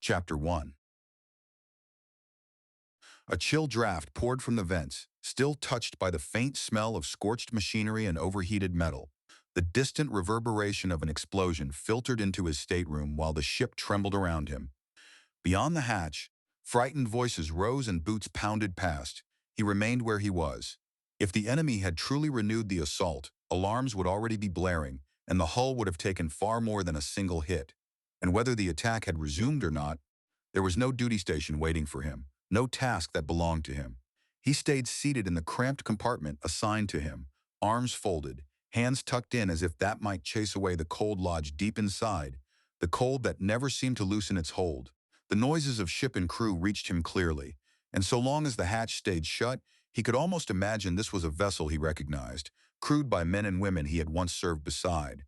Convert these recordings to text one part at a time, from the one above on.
Chapter 1. A chill draft poured from the vents, still touched by the faint smell of scorched machinery and overheated metal. The distant reverberation of an explosion filtered into his stateroom while the ship trembled around him. Beyond the hatch, frightened voices rose and boots pounded past. He remained where he was. If the enemy had truly renewed the assault, alarms would already be blaring, and the hull would have taken far more than a single hit. And whether the attack had resumed or not, there was no duty station waiting for him, no task that belonged to him. He stayed seated in the cramped compartment assigned to him, arms folded, hands tucked in as if that might chase away the cold lodged deep inside, the cold that never seemed to loosen its hold. The noises of ship and crew reached him clearly, and so long as the hatch stayed shut, he could almost imagine this was a vessel he recognized, crewed by men and women he had once served beside.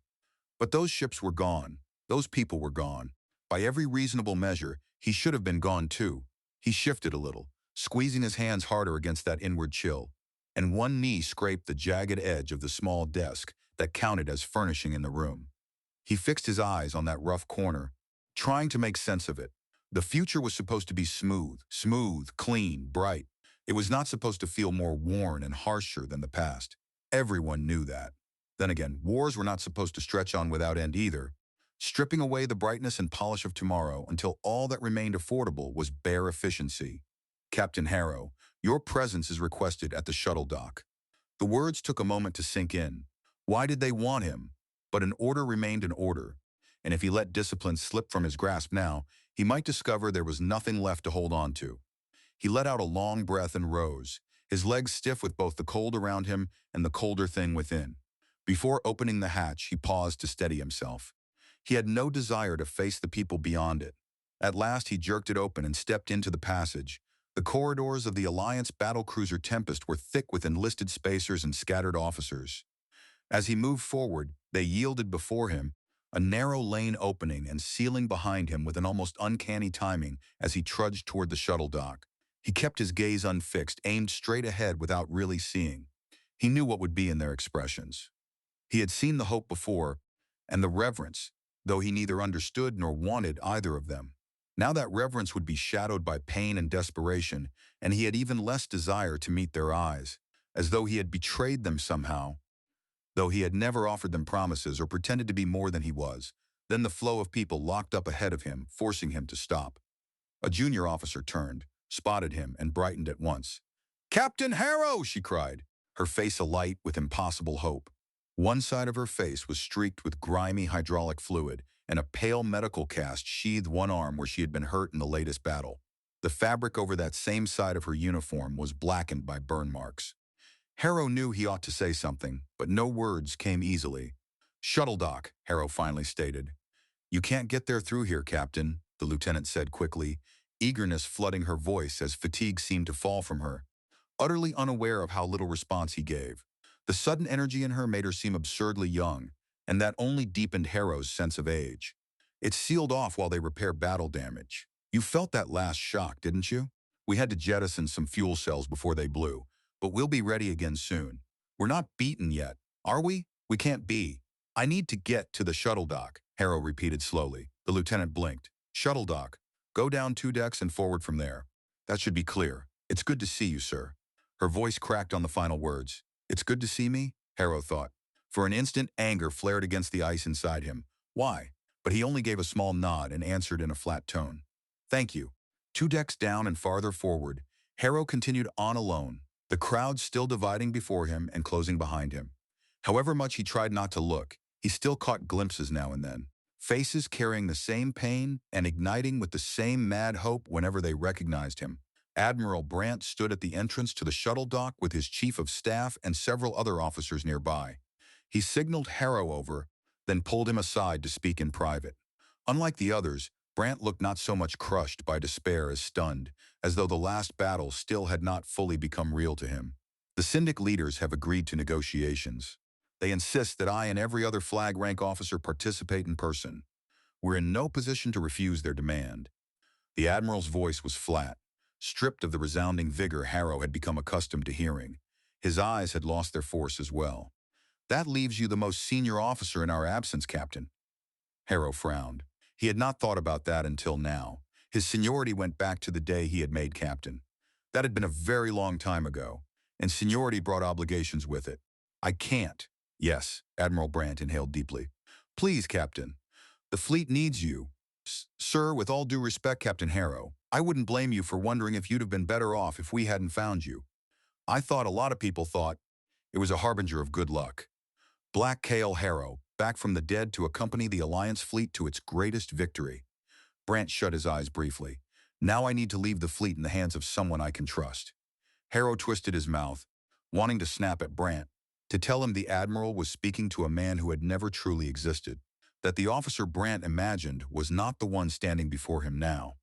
But those ships were gone. Those people were gone. By every reasonable measure, he should have been gone too. He shifted a little, squeezing his hands harder against that inward chill, and one knee scraped the jagged edge of the small desk that counted as furnishing in the room. He fixed his eyes on that rough corner, trying to make sense of it. The future was supposed to be smooth, clean, bright. It was not supposed to feel more worn and harsher than the past. Everyone knew that. Then again, wars were not supposed to stretch on without end either, stripping away the brightness and polish of tomorrow until all that remained affordable was bare efficiency. Captain Harrow, your presence is requested at the shuttle dock. The words took a moment to sink in. Why did they want him? But an order remained an order, and if he let discipline slip from his grasp now, he might discover there was nothing left to hold on to. He let out a long breath and rose, his legs stiff with both the cold around him and the colder thing within. Before opening the hatch, he paused to steady himself. He had no desire to face the people beyond it. At last, he jerked it open and stepped into the passage. The corridors of the Alliance battlecruiser Tempest were thick with enlisted spacers and scattered officers. As he moved forward, they yielded before him, a narrow lane opening and sealing behind him with an almost uncanny timing as he trudged toward the shuttle dock. He kept his gaze unfixed, aimed straight ahead without really seeing. He knew what would be in their expressions. He had seen the hope before, and the reverence, though he neither understood nor wanted either of them. Now that reverence would be shadowed by pain and desperation, and he had even less desire to meet their eyes, as though he had betrayed them somehow, though he had never offered them promises or pretended to be more than he was. Then the flow of people locked up ahead of him, forcing him to stop. A junior officer turned, spotted him, and brightened at once. "Captain Harrow!" she cried, her face alight with impossible hope. One side of her face was streaked with grimy hydraulic fluid, and a pale medical cast sheathed one arm where she had been hurt in the latest battle. The fabric over that same side of her uniform was blackened by burn marks. Harrow knew he ought to say something, but no words came easily. "Shuttle dock," Harrow finally stated. "You can't get there through here, Captain," the lieutenant said quickly, eagerness flooding her voice as fatigue seemed to fall from her. Utterly unaware of how little response he gave, the sudden energy in her made her seem absurdly young, and that only deepened Harrow's sense of age. "It's sealed off while they repair battle damage. You felt that last shock, didn't you? We had to jettison some fuel cells before they blew, but we'll be ready again soon. We're not beaten yet, are we? We can't be. I need to get to the shuttle dock," Harrow repeated slowly. The lieutenant blinked. "Shuttle dock. Go down 2 decks and forward from there. That should be clear. It's good to see you, sir." Her voice cracked on the final words. "It's good to see me?" Harrow thought. For an instant, anger flared against the ice inside him. Why? But he only gave a small nod and answered in a flat tone. "Thank you." 2 decks down and farther forward, Harrow continued on alone, the crowd still dividing before him and closing behind him. However much he tried not to look, he still caught glimpses now and then. Faces carrying the same pain and igniting with the same mad hope whenever they recognized him. Admiral Brandt stood at the entrance to the shuttle dock with his chief of staff and several other officers nearby. He signaled Harrow over, then pulled him aside to speak in private. Unlike the others, Brandt looked not so much crushed by despair as stunned, as though the last battle still had not fully become real to him. "The Syndic leaders have agreed to negotiations. They insist that I and every other flag rank officer participate in person. We're in no position to refuse their demand." The Admiral's voice was flat, stripped of the resounding vigor Harrow had become accustomed to hearing. His eyes had lost their force as well. "That leaves you the most senior officer in our absence, Captain." Harrow frowned. He had not thought about that until now. His seniority went back to the day he had made captain. That had been a very long time ago, and seniority brought obligations with it. I can't. Yes, Admiral Brandt inhaled deeply. Please, Captain. The fleet needs you. Sir, with all due respect, Captain Harrow, I wouldn't blame you for wondering if you'd have been better off if we hadn't found you. I thought a lot of people thought it was a harbinger of good luck. Black Kale Harrow, back from the dead to accompany the Alliance fleet to its greatest victory. Brandt shut his eyes briefly. Now I need to leave the fleet in the hands of someone I can trust. Harrow twisted his mouth, wanting to snap at Brandt, to tell him the Admiral was speaking to a man who had never truly existed, that the officer Brandt imagined was not the one standing before him now.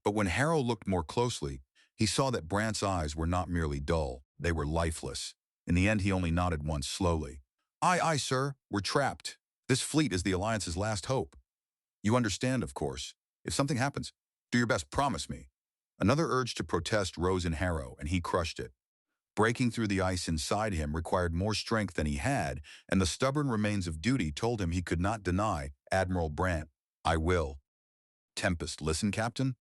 But when Harrow looked more closely, he saw that Brandt's eyes were not merely dull, they were lifeless. In the end, he only nodded once slowly. Aye, sir, we're trapped. This fleet is the Alliance's last hope. You understand, of course. If something happens, do your best, promise me. Another urge to protest rose in Harrow, and he crushed it. Breaking through the ice inside him required more strength than he had, and the stubborn remains of duty told him he could not deny Admiral Brandt. I will. Tempest, listen, Captain?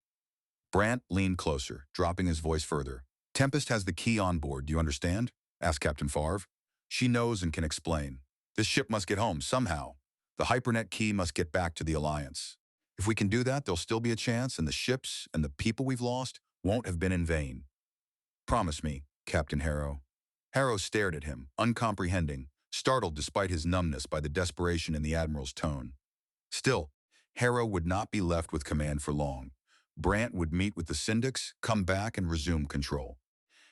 Brandt leaned closer, dropping his voice further. Tempest has the key on board, do you understand? Asked Captain Favre. She knows and can explain. This ship must get home somehow. The Hypernet key must get back to the Alliance. If we can do that, there'll still be a chance, and the ships and the people we've lost won't have been in vain. Promise me, Captain Harrow. Harrow stared at him, uncomprehending, startled despite his numbness by the desperation in the Admiral's tone. Still, Harrow would not be left with command for long. Brandt would meet with the syndics, come back, and resume control.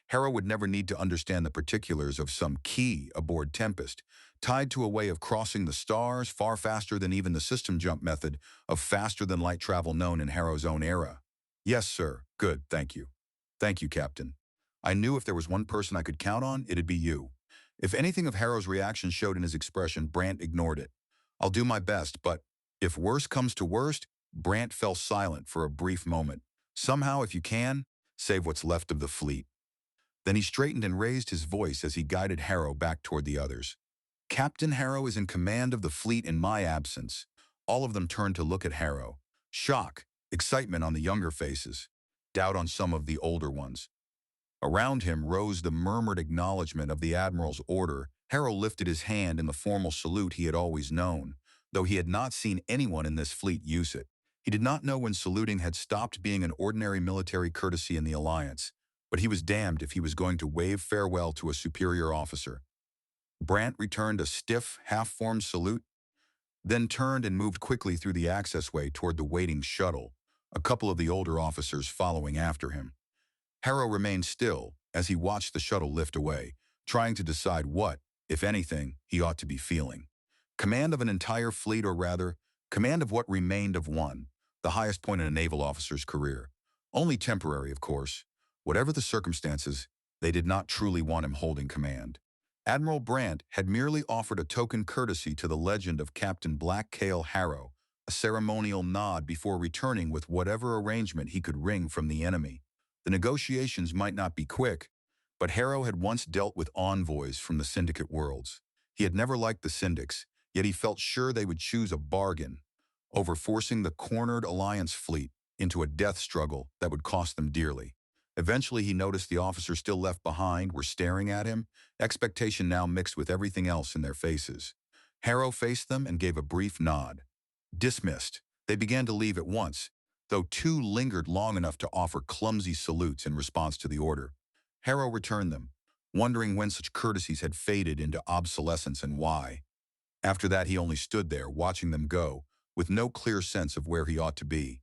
Harrow would never need to understand the particulars of some key aboard Tempest, tied to a way of crossing the stars far faster than even the system jump method of faster-than-light travel known in Harrow's own era. Yes, sir. Good, thank you. Thank you, Captain. I knew if there was one person I could count on, it'd be you. If anything of Harrow's reaction showed in his expression, Brandt ignored it. I'll do my best, but if worst comes to worst, Brandt fell silent for a brief moment. Somehow, if you can, save what's left of the fleet. Then he straightened and raised his voice as he guided Harrow back toward the others. Captain Harrow is in command of the fleet in my absence. All of them turned to look at Harrow. Shock, excitement on the younger faces, doubt on some of the older ones. Around him rose the murmured acknowledgement of the Admiral's order. Harrow lifted his hand in the formal salute he had always known, though he had not seen anyone in this fleet use it. He did not know when saluting had stopped being an ordinary military courtesy in the Alliance, but he was damned if he was going to wave farewell to a superior officer. Brandt returned a stiff, half-formed salute, then turned and moved quickly through the accessway toward the waiting shuttle, a couple of the older officers following after him. Harrow remained still as he watched the shuttle lift away, trying to decide what, if anything, he ought to be feeling. Command of an entire fleet, or rather, command of what remained of one, the highest point in a naval officer's career. Only temporary, of course. Whatever the circumstances, they did not truly want him holding command. Admiral Brandt had merely offered a token courtesy to the legend of Captain Black Kale Harrow, a ceremonial nod before returning with whatever arrangement he could wring from the enemy. The negotiations might not be quick, but Harrow had once dealt with envoys from the syndicate worlds. He had never liked the syndics, yet he felt sure they would choose a bargain over forcing the cornered Alliance fleet into a death struggle that would cost them dearly. Eventually, he noticed the officers still left behind were staring at him, expectation now mixed with everything else in their faces. Harrow faced them and gave a brief nod. Dismissed. They began to leave at once, though two lingered long enough to offer clumsy salutes in response to the order. Harrow returned them, wondering when such courtesies had faded into obsolescence and why. After that, he only stood there, watching them go, with no clear sense of where he ought to be.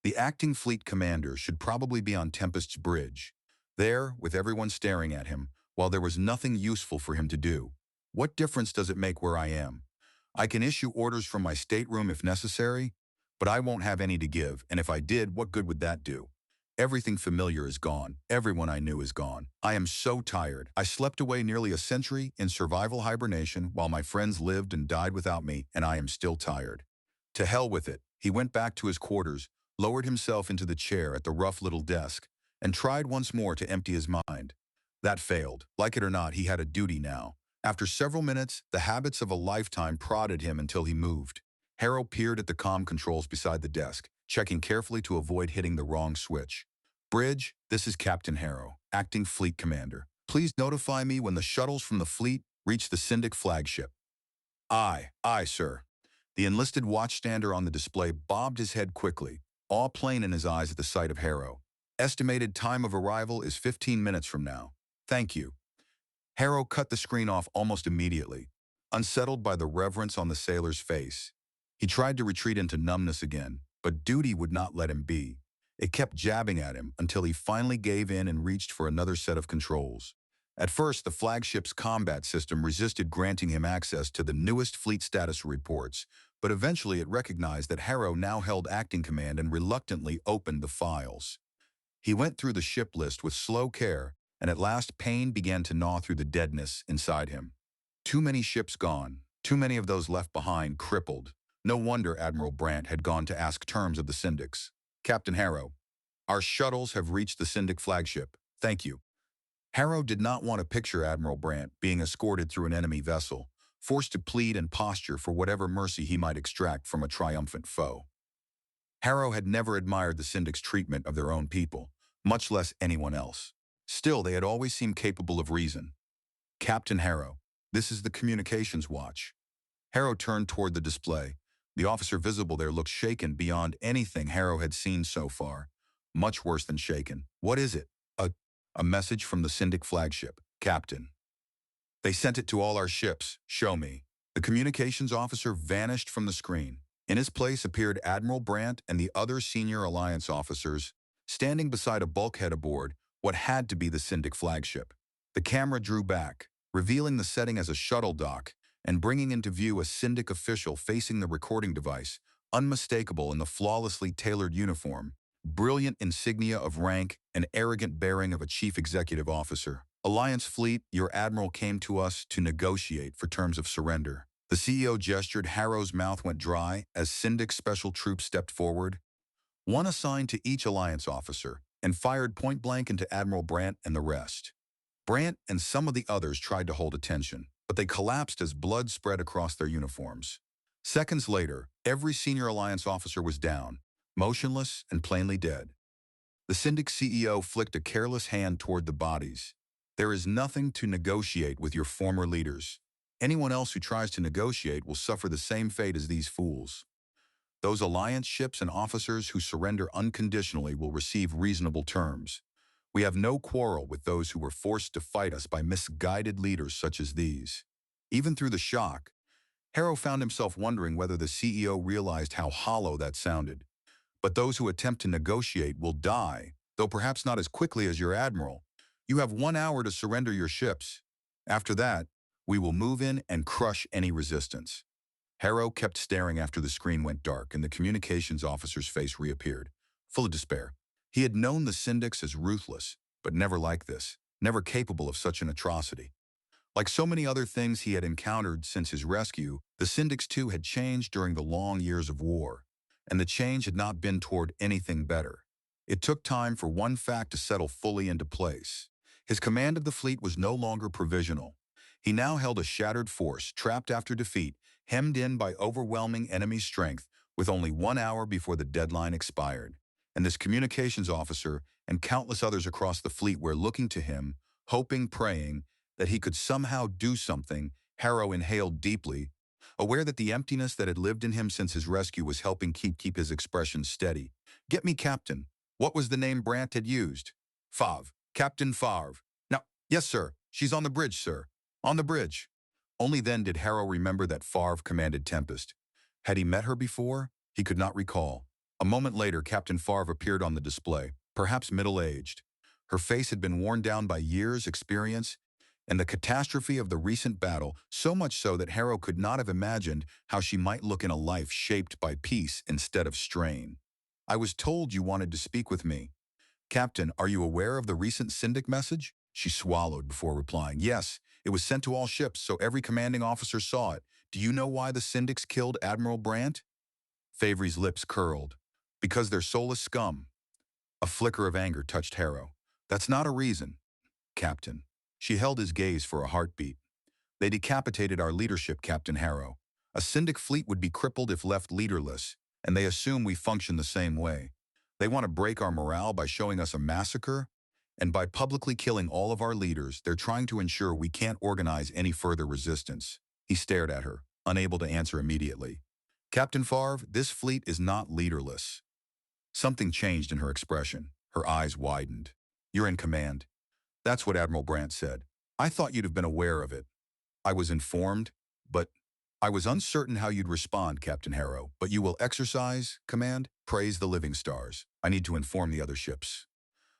The acting fleet commander should probably be on Tempest's bridge, there with everyone staring at him, while there was nothing useful for him to do. What difference does it make where I am? I can issue orders from my stateroom if necessary, but I won't have any to give, and if I did, what good would that do? Everything familiar is gone. Everyone I knew is gone. I am so tired. I slept away nearly a century in survival hibernation while my friends lived and died without me, and I am still tired. To hell with it. He went back to his quarters, lowered himself into the chair at the rough little desk, and tried once more to empty his mind. That failed. Like it or not, he had a duty now. After several minutes, the habits of a lifetime prodded him until he moved. Harrow peered at the comm controls beside the desk. checking carefully to avoid hitting the wrong switch. Bridge, this is Captain Harrow, acting fleet commander. Please notify me when the shuttles from the fleet reach the Syndic flagship. Aye, sir. The enlisted watchstander on the display bobbed his head quickly, awe plain in his eyes at the sight of Harrow. Estimated time of arrival is 15 minutes from now. Thank you. Harrow cut the screen off almost immediately, unsettled by the reverence on the sailor's face. He tried to retreat into numbness again, but duty would not let him be. It kept jabbing at him until he finally gave in and reached for another set of controls. At first, the flagship's combat system resisted granting him access to the newest fleet status reports, but eventually it recognized that Harrow now held acting command and reluctantly opened the files. He went through the ship list with slow care, and at last pain began to gnaw through the deadness inside him. Too many ships gone, too many of those left behind crippled. No wonder Admiral Brandt had gone to ask terms of the Syndics. Captain Harrow, our shuttles have reached the Syndic flagship. Thank you. Harrow did not want to picture Admiral Brandt being escorted through an enemy vessel, forced to plead and posture for whatever mercy he might extract from a triumphant foe. Harrow had never admired the Syndic's treatment of their own people, much less anyone else. Still, they had always seemed capable of reason. Captain Harrow, this is the communications watch. Harrow turned toward the display. The officer visible there looked shaken beyond anything Harrow had seen so far. Much worse than shaken. What is it? A message from the Syndic flagship. Captain. They sent it to all our ships. Show me. The communications officer vanished from the screen. In his place appeared Admiral Brandt and the other senior Alliance officers, standing beside a bulkhead aboard what had to be the Syndic flagship. The camera drew back, revealing the setting as a shuttle dock and bringing into view a Syndic official facing the recording device, unmistakable in the flawlessly tailored uniform, brilliant insignia of rank, and arrogant bearing of a chief executive officer. Alliance Fleet, your admiral came to us to negotiate for terms of surrender. The CEO gestured. Harrow's mouth went dry as Syndic special troops stepped forward, one assigned to each Alliance officer, and fired point-blank into Admiral Brandt and the rest. Brandt and some of the others tried to hold attention, but they collapsed as blood spread across their uniforms. Seconds later, every senior Alliance officer was down, motionless and plainly dead. The Syndic CEO flicked a careless hand toward the bodies. There is nothing to negotiate with your former leaders. Anyone else who tries to negotiate will suffer the same fate as these fools. Those Alliance ships and officers who surrender unconditionally will receive reasonable terms. We have no quarrel with those who were forced to fight us by misguided leaders such as these. Even through the shock, Harrow found himself wondering whether the CEO realized how hollow that sounded. But those who attempt to negotiate will die, though perhaps not as quickly as your admiral. You have 1 hour to surrender your ships. After that, we will move in and crush any resistance. Harrow kept staring after the screen went dark and the communications officer's face reappeared, full of despair. He had known the Syndics as ruthless, but never like this, never capable of such an atrocity. Like so many other things he had encountered since his rescue, the Syndics too had changed during the long years of war, and the change had not been toward anything better. It took time for one fact to settle fully into place. His command of the fleet was no longer provisional. He now held a shattered force, trapped after defeat, hemmed in by overwhelming enemy strength, with only 1 hour before the deadline expired. And this communications officer and countless others across the fleet were looking to him, hoping, praying, that he could somehow do something. Harrow inhaled deeply, aware that the emptiness that had lived in him since his rescue was helping keep his expression steady. Get me, Captain. What was the name Brandt had used? Favre. Captain Favre. Now, yes, sir. She's on the bridge, sir. On the bridge. Only then did Harrow remember that Favre commanded Tempest. Had he met her before? He could not recall. A moment later, Captain Favre appeared on the display, perhaps middle-aged. Her face had been worn down by years' experience and the catastrophe of the recent battle, so much so that Harrow could not have imagined how she might look in a life shaped by peace instead of strain. I was told you wanted to speak with me. Captain, are you aware of the recent Syndic message? She swallowed before replying. Yes, it was sent to all ships, so every commanding officer saw it. Do you know why the Syndics killed Admiral Brandt? Favre's lips curled. Because they're soulless scum. A flicker of anger touched Harrow. That's not a reason, Captain. She held his gaze for a heartbeat. They decapitated our leadership, Captain Harrow. A Syndic fleet would be crippled if left leaderless, and they assume we function the same way. They want to break our morale by showing us a massacre, and by publicly killing all of our leaders, they're trying to ensure we can't organize any further resistance. He stared at her, unable to answer immediately. Captain Favre, this fleet is not leaderless. Something changed in her expression. Her eyes widened. You're in command. That's what Admiral Brandt said. I thought you'd have been aware of it. I was informed, but I was uncertain how you'd respond, Captain Harrow. But you will exercise command? Praise the living stars. I need to inform the other ships.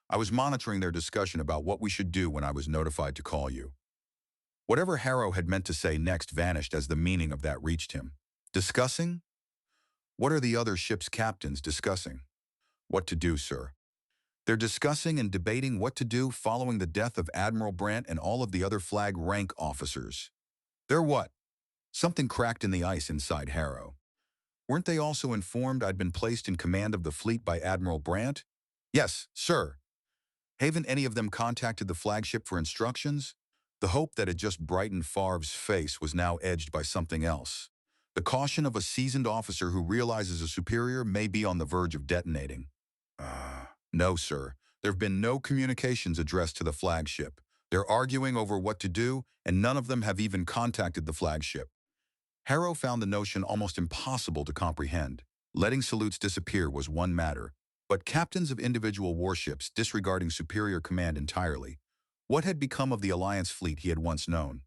I was monitoring their discussion about what we should do when I was notified to call you. Whatever Harrow had meant to say next vanished as the meaning of that reached him. Discussing? What are the other ship's captains discussing? What to do, sir. They're discussing and debating what to do following the death of Admiral Brandt and all of the other flag rank officers. They're what? Something cracked in the ice inside Harrow. Weren't they also informed I'd been placed in command of the fleet by Admiral Brandt? Yes, sir. Haven't any of them contacted the flagship for instructions? The hope that had just brightened Favre's face was now edged by something else. The caution of a seasoned officer who realizes a superior may be on the verge of detonating. No, sir. There have been no communications addressed to the flagship. They're arguing over what to do, and none of them have even contacted the flagship. Harrow found the notion almost impossible to comprehend. Letting salutes disappear was one matter, but captains of individual warships disregarding superior command entirely. What had become of the Alliance fleet he had once known?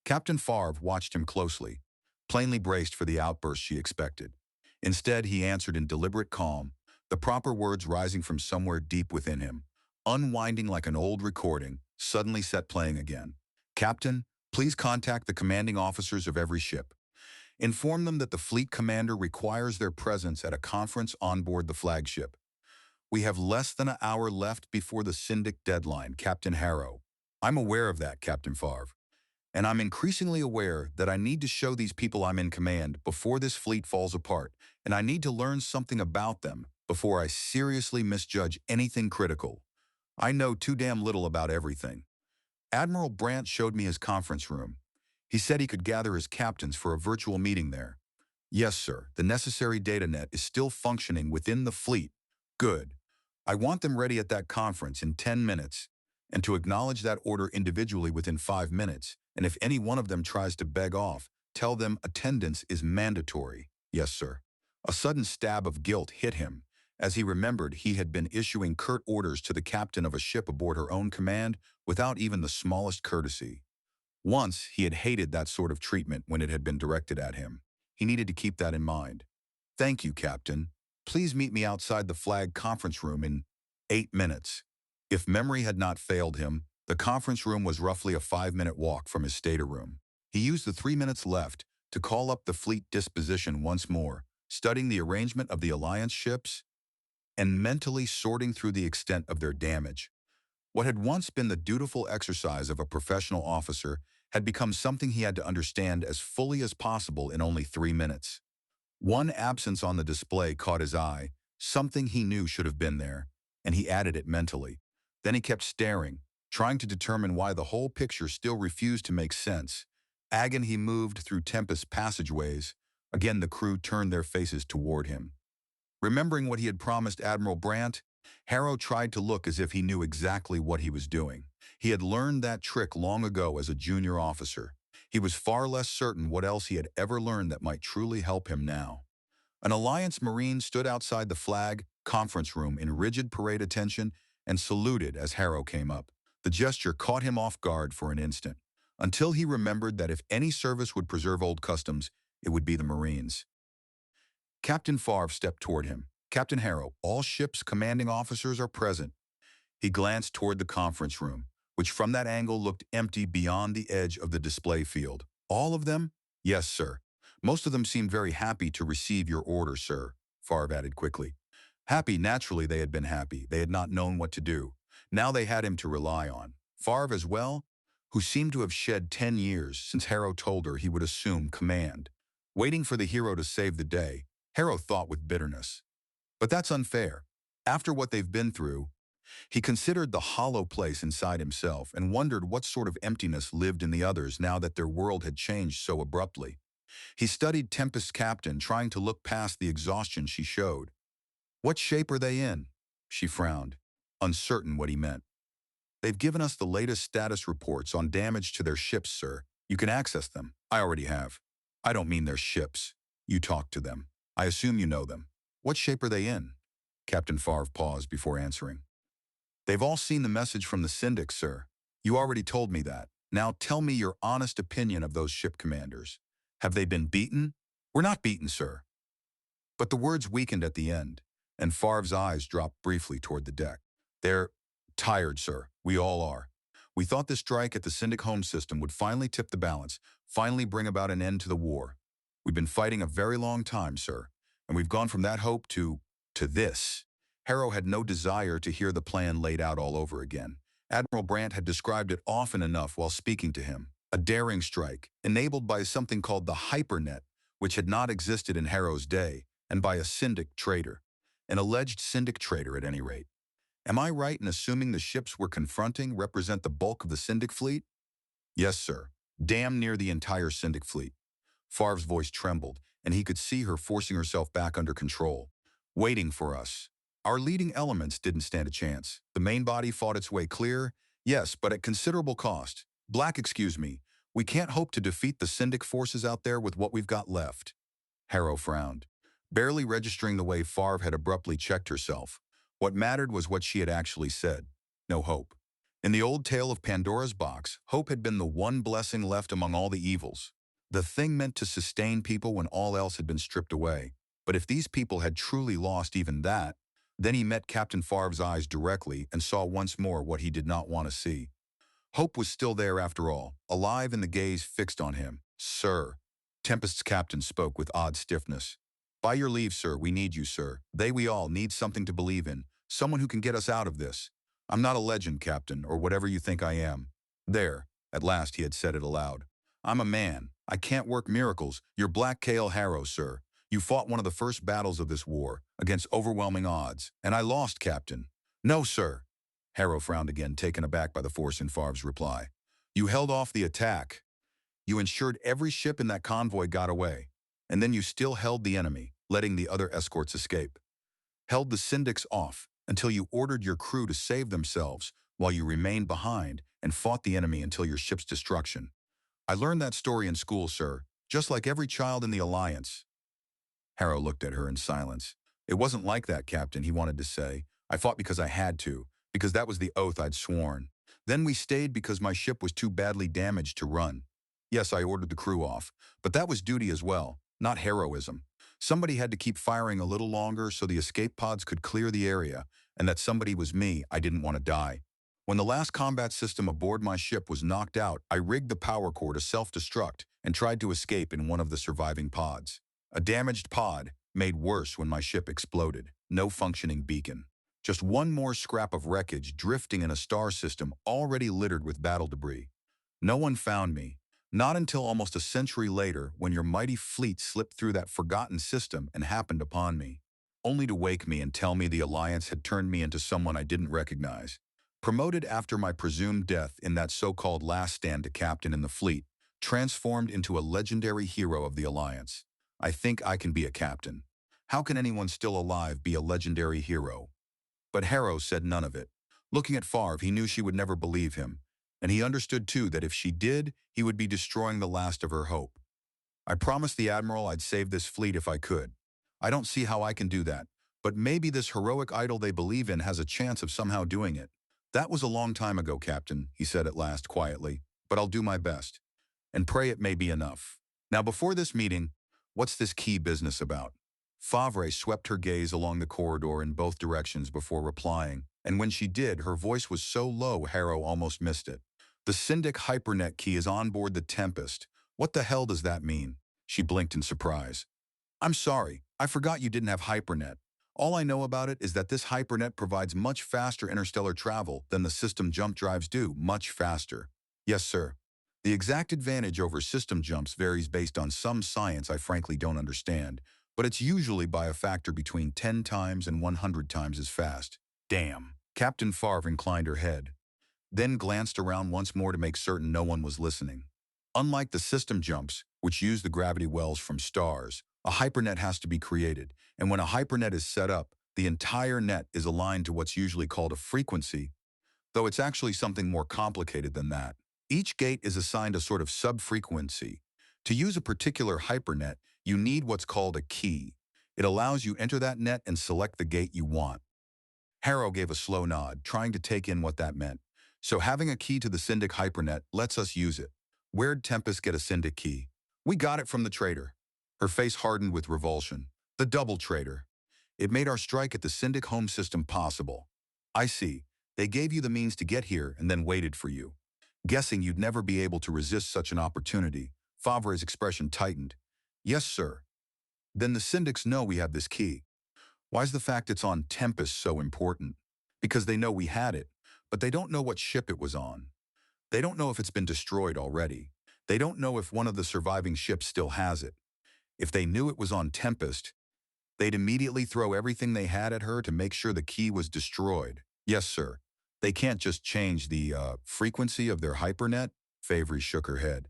Captain Favre watched him closely, plainly braced for the outburst she expected. Instead, he answered in deliberate calm, the proper words rising from somewhere deep within him, unwinding like an old recording, suddenly set playing again. Captain, please contact the commanding officers of every ship. Inform them that the fleet commander requires their presence at a conference on board the flagship. We have less than an hour left before the Syndic deadline, Captain Harrow. I'm aware of that, Captain Favre. And I'm increasingly aware that I need to show these people I'm in command before this fleet falls apart, and I need to learn something about them before I seriously misjudge anything critical. I know too damn little about everything. Admiral Brandt showed me his conference room. He said he could gather his captains for a virtual meeting there. Yes, sir, the necessary data net is still functioning within the fleet. Good. I want them ready at that conference in 10 minutes, and to acknowledge that order individually within 5 minutes, and if any one of them tries to beg off, tell them attendance is mandatory. Yes, sir. A sudden stab of guilt hit him, as he remembered he had been issuing curt orders to the captain of a ship aboard her own command without even the smallest courtesy. Once, he had hated that sort of treatment when it had been directed at him. He needed to keep that in mind. Thank you, Captain. Please meet me outside the flag conference room in 8 minutes. If memory had not failed him, the conference room was roughly a 5-minute walk from his stateroom. He used the 3 minutes left to call up the fleet disposition once more, studying the arrangement of the Alliance ships and mentally sorting through the extent of their damage. What had once been the dutiful exercise of a professional officer had become something he had to understand as fully as possible in only 3 minutes. One absence on the display caught his eye, something he knew should have been there, and he added it mentally. Then he kept staring, trying to determine why the whole picture still refused to make sense. Again he moved through Tempest passageways. Again the crew turned their faces toward him. Remembering what he had promised Admiral Brandt, Harrow tried to look as if he knew exactly what he was doing. He had learned that trick long ago as a junior officer. He was far less certain what else he had ever learned that might truly help him now. An Alliance Marine stood outside the flag conference room in rigid parade attention and saluted as Harrow came up. The gesture caught him off guard for an instant, until he remembered that if any service would preserve old customs, it would be the Marines. Captain Favre stepped toward him. Captain Harrow, all ships' commanding officers are present. He glanced toward the conference room, which from that angle looked empty beyond the edge of the display field. All of them? Yes, sir. Most of them seemed very happy to receive your order, sir, Favre added quickly. Happy, naturally they had been happy. They had not known what to do. Now they had him to rely on. Favre as well, who seemed to have shed 10 years since Harrow told her he would assume command. Waiting for the hero to save the day, Harrow thought with bitterness. But that's unfair. After what they've been through, he considered the hollow place inside himself and wondered what sort of emptiness lived in the others now that their world had changed so abruptly. He studied Tempest's captain, trying to look past the exhaustion she showed. "What shape are they in?" She frowned, uncertain what he meant. "They've given us the latest status reports on damage to their ships, sir. You can access them." "I already have." "I don't mean their ships. You talked to them. I assume you know them. What shape are they in?" Captain Favre paused before answering. "They've all seen the message from the Syndic, sir. You already told me that. Now tell me your honest opinion of those ship commanders. Have they been beaten?" "We're not beaten, sir." But the words weakened at the end, and Favre's eyes dropped briefly toward the deck. "They're tired, sir. We all are. We thought this strike at the Syndic home system would finally tip the balance, finally bring about an end to the war. We've been fighting a very long time, sir, and we've gone from that hope to this." Harrow had no desire to hear the plan laid out all over again. Admiral Brandt had described it often enough while speaking to him. A daring strike, enabled by something called the hypernet, which had not existed in Harrow's day, and by a Syndic traitor. An alleged Syndic traitor, at any rate. Am I right in assuming the ships we're confronting represent the bulk of the Syndic fleet? Yes, sir. Damn near the entire Syndic fleet. Favre's voice trembled, and he could see her forcing herself back under control. Waiting for us. Our leading elements didn't stand a chance. The main body fought its way clear, yes, but at considerable cost. Black, excuse me. We can't hope to defeat the Syndic forces out there with what we've got left. Harrow frowned, barely registering the way Favre had abruptly checked herself. What mattered was what she had actually said. No hope. In the old tale of Pandora's box, hope had been the one blessing left among all the evils. The thing meant to sustain people when all else had been stripped away. But if these people had truly lost even that, then he met Captain Favre's eyes directly and saw once more what he did not want to see. Hope was still there after all, alive in the gaze fixed on him. "Sir." Tempest's captain spoke with odd stiffness. "By your leave, sir, we need you, sir. We all need something to believe in, someone who can get us out of this. I'm not a legend, Captain, or whatever you think I am." There, at last he had said it aloud. "I'm a man. I can't work miracles. You're Black Kale Harrow, sir. You fought one of the first battles of this war, against overwhelming odds, and I lost, Captain." "No, sir." Harrow frowned again, taken aback by the force in Favre's reply. "You held off the attack. You ensured every ship in that convoy got away, and then you still held the enemy, letting the other escorts escape. Held the Syndics off until you ordered your crew to save themselves while you remained behind and fought the enemy until your ship's destruction. I learned that story in school, sir, just like every child in the Alliance." Harrow looked at her in silence. "It wasn't like that, Captain," he wanted to say. "I fought because I had to, because that was the oath I'd sworn. Then we stayed because my ship was too badly damaged to run. Yes, I ordered the crew off, but that was duty as well, not heroism. Somebody had to keep firing a little longer so the escape pods could clear the area, and that somebody was me. I didn't want to die. When the last combat system aboard my ship was knocked out, I rigged the power core to self-destruct and tried to escape in one of the surviving pods. A damaged pod, made worse when my ship exploded. No functioning beacon. Just one more scrap of wreckage drifting in a star system already littered with battle debris. No one found me. Not until almost a century later, when your mighty fleet slipped through that forgotten system and happened upon me, only to wake me and tell me the Alliance had turned me into someone I didn't recognize. Promoted after my presumed death in that so-called last stand to captain in the fleet, transformed into a legendary hero of the Alliance. I think I can be a captain. How can anyone still alive be a legendary hero? But Harrow said none of it. Looking at Favre, he knew she would never believe him. And he understood, too, that if she did, he would be destroying the last of her hope. "I promised the Admiral I'd save this fleet if I could. I don't see how I can do that, but maybe this heroic idol they believe in has a chance of somehow doing it." "That was a long time ago, Captain," he said at last quietly, "but I'll do my best. And pray it may be enough. Now before this meeting, what's this key business about?" Favre swept her gaze along the corridor in both directions before replying, and when she did, her voice was so low Harrow almost missed it. "The Syndic Hypernet key is on board the Tempest. What the hell does that mean?" She blinked in surprise. "I'm sorry, I forgot you didn't have Hypernet. All I know about it is that this Hypernet provides much faster interstellar travel than the system jump drives do, much faster." "Yes, sir. The exact advantage over system jumps varies based on some science I frankly don't understand, but it's usually by a factor between 10 times and 100 times as fast." "Damn." Captain Favre inclined her head, then glanced around once more to make certain no one was listening. Unlike the system jumps, which use the gravity wells from stars, a hypernet has to be created, and when a hypernet is set up, the entire net is aligned to what's usually called a frequency, though it's actually something more complicated than that. Each gate is assigned a sort of sub-frequency. To use a particular hypernet, you need what's called a key. It allows you enter that net and select the gate you want. Harrow gave a slow nod, trying to take in what that meant. So having a key to the Syndic hypernet lets us use it. Where'd Tempest get a Syndic key? We got it from the trader. Her face hardened with revulsion. The double trader. It made our strike at the Syndic home system possible. I see. They gave you the means to get here and then waited for you. Guessing you'd never be able to resist such an opportunity, Favre's expression tightened. Yes, sir. Then the Syndics know we have this key. Why's the fact it's on Tempest so important? Because they know we had it, but they don't know what ship it was on. They don't know if it's been destroyed already. They don't know if one of the surviving ships still has it. If they knew it was on Tempest, they'd immediately throw everything they had at her to make sure the key was destroyed. Yes, sir. They can't just change the frequency of their hypernet? Favre shook her head.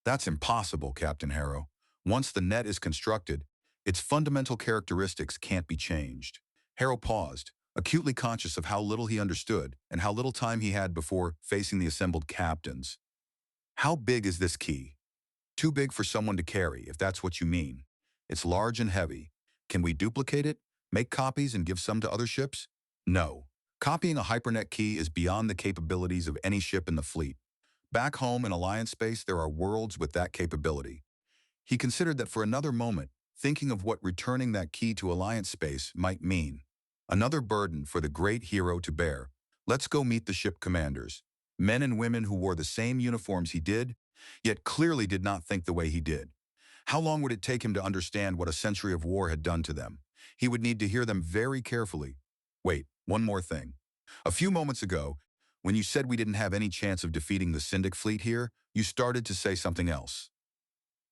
That's impossible, Captain Harrow. Once the net is constructed, its fundamental characteristics can't be changed. Harrow paused, acutely conscious of how little he understood and how little time he had before facing the assembled captains. How big is this key? Too big for someone to carry, if that's what you mean. It's large and heavy. Can we duplicate it, make copies, and give some to other ships? No. Copying a hypernet key is beyond the capabilities of any ship in the fleet. Back home in Alliance space, there are worlds with that capability. He considered that for another moment, thinking of what returning that key to Alliance space might mean. Another burden for the great hero to bear. Let's go meet the ship commanders. Men and women who wore the same uniforms he did, yet clearly did not think the way he did. How long would it take him to understand what a century of war had done to them? He would need to hear them very carefully. Wait, one more thing. A few moments ago, when you said we didn't have any chance of defeating the Syndic fleet here, you started to say something else.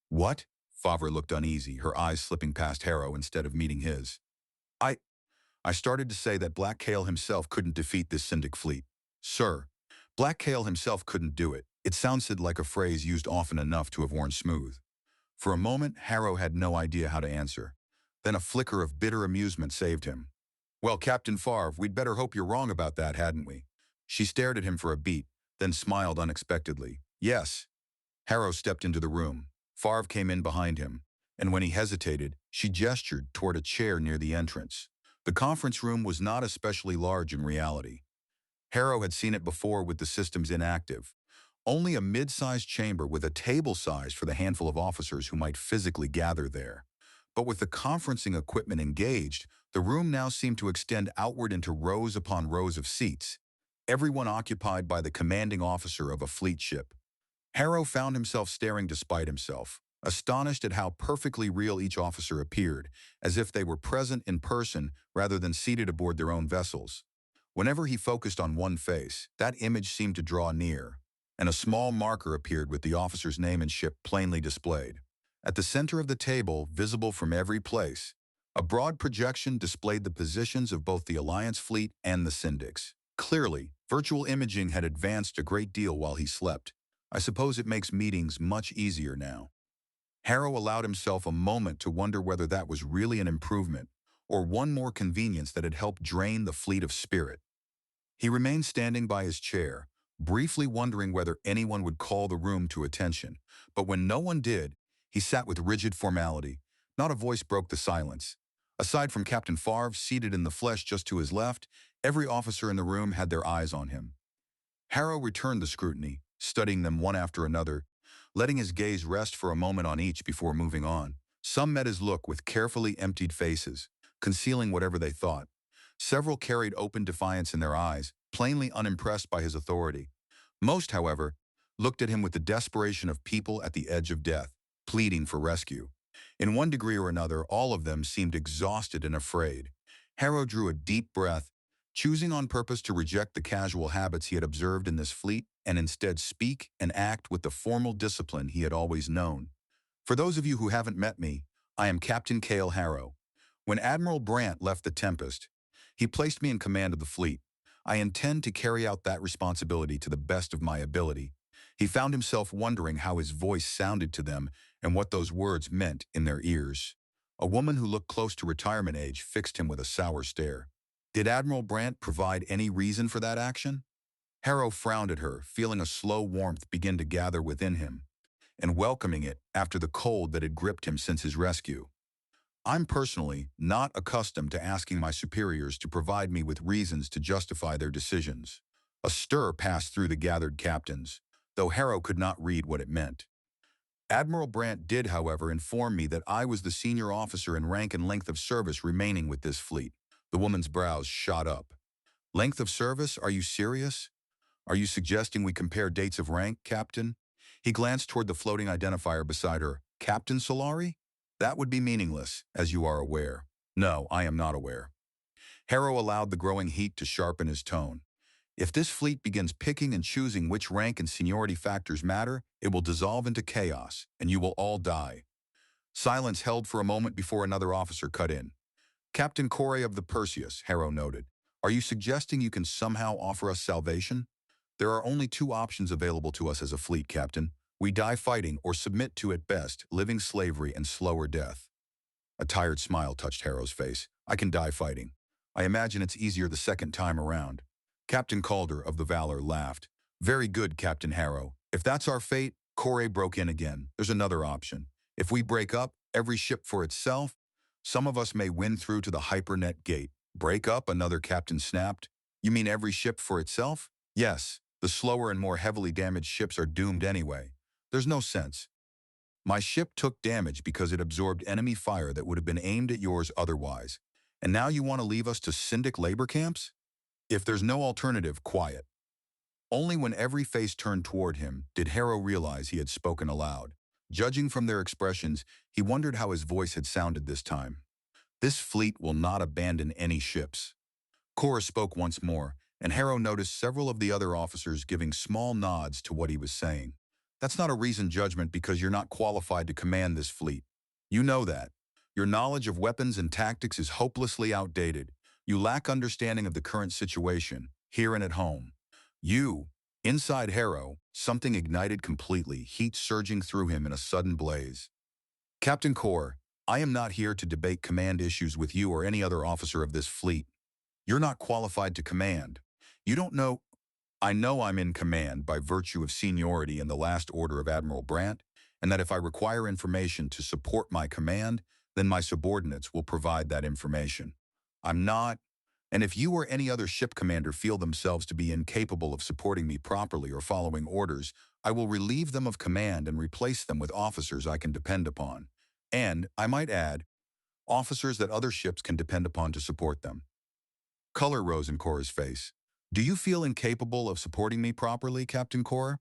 What? Favre looked uneasy, her eyes slipping past Harrow instead of meeting his. I started to say that Black Kale himself couldn't defeat this Syndic fleet. Sir, Black Kale himself couldn't do it. It sounded like a phrase used often enough to have worn smooth. For a moment, Harrow had no idea how to answer. Then a flicker of bitter amusement saved him. Well, Captain Favre, we'd better hope you're wrong about that, hadn't we? She stared at him for a beat, then smiled unexpectedly. Yes. Harrow stepped into the room. Favre came in behind him, and when he hesitated, she gestured toward a chair near the entrance. The conference room was not especially large in reality. Harrow had seen it before with the systems inactive. Only a mid-sized chamber with a table size for the handful of officers who might physically gather there. But with the conferencing equipment engaged, the room now seemed to extend outward into rows upon rows of seats, everyone occupied by the commanding officer of a fleet ship. Harrow found himself staring despite himself, astonished at how perfectly real each officer appeared, as if they were present in person rather than seated aboard their own vessels. Whenever he focused on one face, that image seemed to draw near, and a small marker appeared with the officer's name and ship plainly displayed. At the center of the table, visible from every place, a broad projection displayed the positions of both the Alliance fleet and the Syndics. Clearly, virtual imaging had advanced a great deal while he slept. I suppose it makes meetings much easier now. Harrow allowed himself a moment to wonder whether that was really an improvement, or one more convenience that had helped drain the fleet of spirit. He remained standing by his chair, briefly wondering whether anyone would call the room to attention, but when no one did, he sat with rigid formality. Not a voice broke the silence. Aside from Captain Favre, seated in the flesh just to his left, every officer in the room had their eyes on him. Harrow returned the scrutiny, studying them one after another, letting his gaze rest for a moment on each before moving on. Some met his look with carefully emptied faces, concealing whatever they thought. Several carried open defiance in their eyes, plainly unimpressed by his authority. Most, however, looked at him with the desperation of people at the edge of death, pleading for rescue. In one degree or another, all of them seemed exhausted and afraid. Harrow drew a deep breath, choosing on purpose to reject the casual habits he had observed in this fleet and instead speak and act with the formal discipline he had always known. For those of you who haven't met me, I am Captain Cale Harrow. When Admiral Brandt left the Tempest, he placed me in command of the fleet. I intend to carry out that responsibility to the best of my ability. He found himself wondering how his voice sounded to them and what those words meant in their ears. A woman who looked close to retirement age fixed him with a sour stare. Did Admiral Brandt provide any reason for that action? Harrow frowned at her, feeling a slow warmth begin to gather within him, and welcoming it after the cold that had gripped him since his rescue. I'm personally not accustomed to asking my superiors to provide me with reasons to justify their decisions. A stir passed through the gathered captains, though Harrow could not read what it meant. Admiral Brandt did, however, inform me that I was the senior officer in rank and length of service remaining with this fleet. The woman's brows shot up. Length of service? Are you serious? Are you suggesting we compare dates of rank, Captain? He glanced toward the floating identifier beside her. Captain Solari? That would be meaningless, as you are aware. No, I am not aware. Harrow allowed the growing heat to sharpen his tone. If this fleet begins picking and choosing which rank and seniority factors matter, it will dissolve into chaos, and you will all die. Silence held for a moment before another officer cut in. Captain Corey of the Perseus, Harrow noted. Are you suggesting you can somehow offer us salvation? There are only two options available to us as a fleet, Captain. We die fighting or submit to, at best, living slavery and slower death. A tired smile touched Harrow's face. I can die fighting. I imagine it's easier the second time around. Captain Calder of the Valor laughed. Very good, Captain Harrow. If that's our fate, Corey broke in again. There's another option. If we break up, every ship for itself, some of us may win through to the Hypernet gate. Break up, another captain snapped. You mean every ship for itself? Yes. The slower and more heavily damaged ships are doomed anyway. There's no sense. My ship took damage because it absorbed enemy fire that would have been aimed at yours otherwise. And now you want to leave us to Syndic labor camps? If there's no alternative, quiet. Only when every face turned toward him did Harrow realize he had spoken aloud. Judging from their expressions, he wondered how his voice had sounded this time. This fleet will not abandon any ships. Cora spoke once more, and Harrow noticed several of the other officers giving small nods to what he was saying. That's not a reasoned judgment because you're not qualified to command this fleet. You know that. Your knowledge of weapons and tactics is hopelessly outdated. You lack understanding of the current situation, here and at home. Inside Harrow, something ignited completely, heat surging through him in a sudden blaze. Captain Core, I am not here to debate command issues with you or any other officer of this fleet. You're not qualified to command. You don't know. I know I'm in command by virtue of seniority in the last order of Admiral Brandt, and that if I require information to support my command, then my subordinates will provide that information. I'm not, and if you or any other ship commander feel themselves to be incapable of supporting me properly or following orders, I will relieve them of command and replace them with officers I can depend upon. And, I might add, officers that other ships can depend upon to support them. Color rose in Cora's face. Do you feel incapable of supporting me properly, Captain Cora?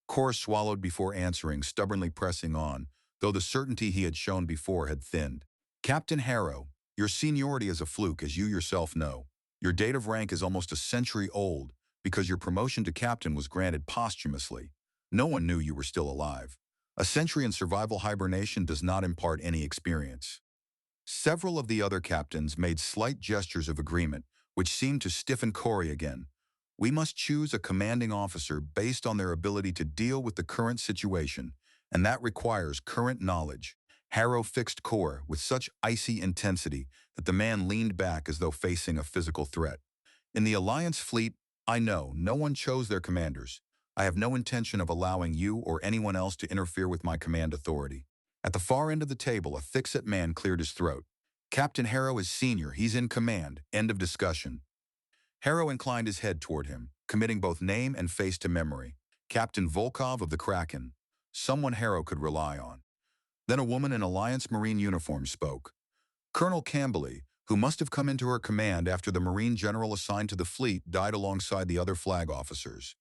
Cora swallowed before answering, stubbornly pressing on, though the certainty he had shown before had thinned. Captain Harrow, your seniority is a fluke, as you yourself know. Your date of rank is almost a century old because your promotion to captain was granted posthumously. No one knew you were still alive. A century in survival hibernation does not impart any experience. Several of the other captains made slight gestures of agreement, which seemed to stiffen Corey again. We must choose a commanding officer based on their ability to deal with the current situation, and that requires current knowledge. Harrow fixed Core with such icy intensity that the man leaned back as though facing a physical threat. In the Alliance fleet, I know no one chose their commanders. I have no intention of allowing you or anyone else to interfere with my command authority. At the far end of the table, a thick-set man cleared his throat. Captain Harrow is senior. He's in command. End of discussion. Harrow inclined his head toward him, committing both name and face to memory. Captain Volkov of the Kraken. Someone Harrow could rely on. Then a woman in Alliance Marine uniform spoke. Colonel Campbell, who must have come into her command after the Marine general assigned to the fleet died alongside the other flag officers.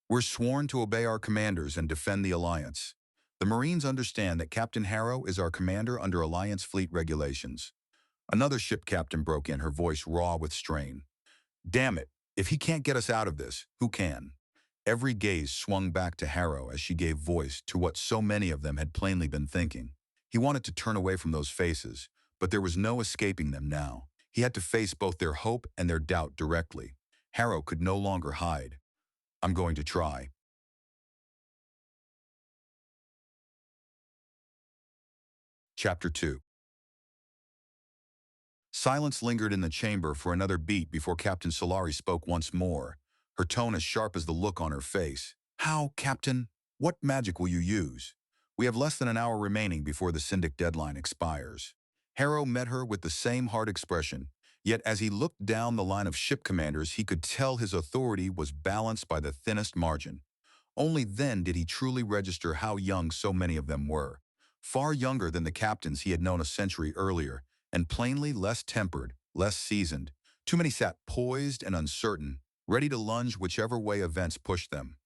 We're sworn to obey our commanders and defend the Alliance. The Marines understand that Captain Harrow is our commander under Alliance fleet regulations. Another ship captain broke in, her voice raw with strain. Damn it, if he can't get us out of this, who can? Every gaze swung back to Harrow as she gave voice to what so many of them had plainly been thinking. He wanted to turn away from those faces, but there was no escaping them now. He had to face both their hope and their doubt directly. Harrow could no longer hide. I'm going to try. Chapter 2. Silence lingered in the chamber for another beat before Captain Solari spoke once more, her tone as sharp as the look on her face. How, Captain? What magic will you use? We have less than an hour remaining before the Syndic deadline expires. Harrow met her with the same hard expression, yet as he looked down the line of ship commanders, he could tell his authority was balanced by the thinnest margin. Only then did he truly register how young so many of them were. Far younger than the captains he had known a century earlier, and plainly less tempered, less seasoned. Too many sat poised and uncertain, ready to lunge whichever way events pushed them.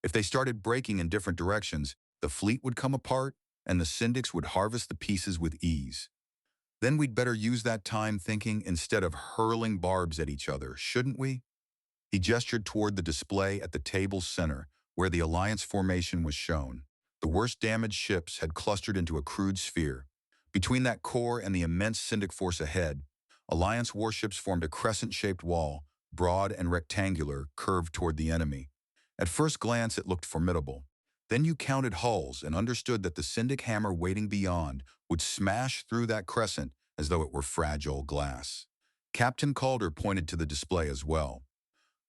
If they started breaking in different directions, the fleet would come apart, and the Syndics would harvest the pieces with ease. Then we'd better use that time thinking instead of hurling barbs at each other, shouldn't we? He gestured toward the display at the table's center, where the Alliance formation was shown. The worst damaged ships had clustered into a crude sphere. Between that core and the immense Syndic force ahead, Alliance warships formed a crescent-shaped wall, broad and rectangular, curved toward the enemy. At first glance, it looked formidable. Then you counted hulls and understood that the Syndic hammer waiting beyond would smash through that crescent as though it were fragile glass. Captain Calder pointed to the display as well.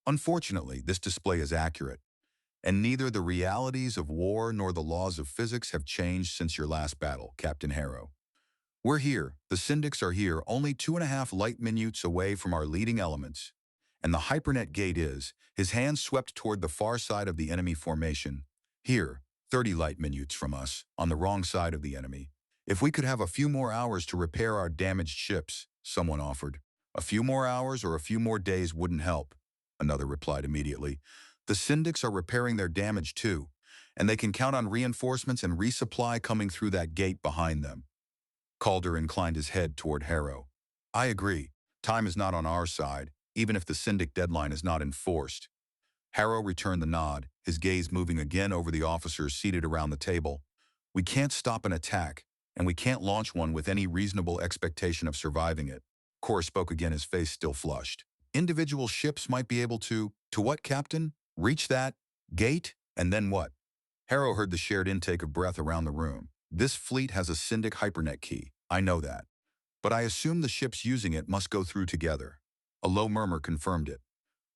Unfortunately, this display is accurate, and neither the realities of war nor the laws of physics have changed since your last battle, Captain Harrow. We're here, the Syndics are here, only 2.5 light minutes away from our leading elements. And the Hypernet gate is, his hand swept toward the far side of the enemy formation. Here, 30 light minutes from us, on the wrong side of the enemy. If we could have a few more hours to repair our damaged ships, someone offered. A few more hours or a few more days wouldn't help, another replied immediately. The Syndics are repairing their damage too, and they can count on reinforcements and resupply coming through that gate behind them. Calder inclined his head toward Harrow. I agree. Time is not on our side, even if the Syndic deadline is not enforced. Harrow returned the nod, his gaze moving again over the officers seated around the table. We can't stop an attack, and we can't launch one with any reasonable expectation of surviving it. Cor spoke again, his face still flushed. Individual ships might be able to what, Captain? Reach that gate, and then what? Harrow heard the shared intake of breath around the room. This fleet has a Syndic hypernet key, I know that. But I assume the ships using it must go through together. A low murmur confirmed it.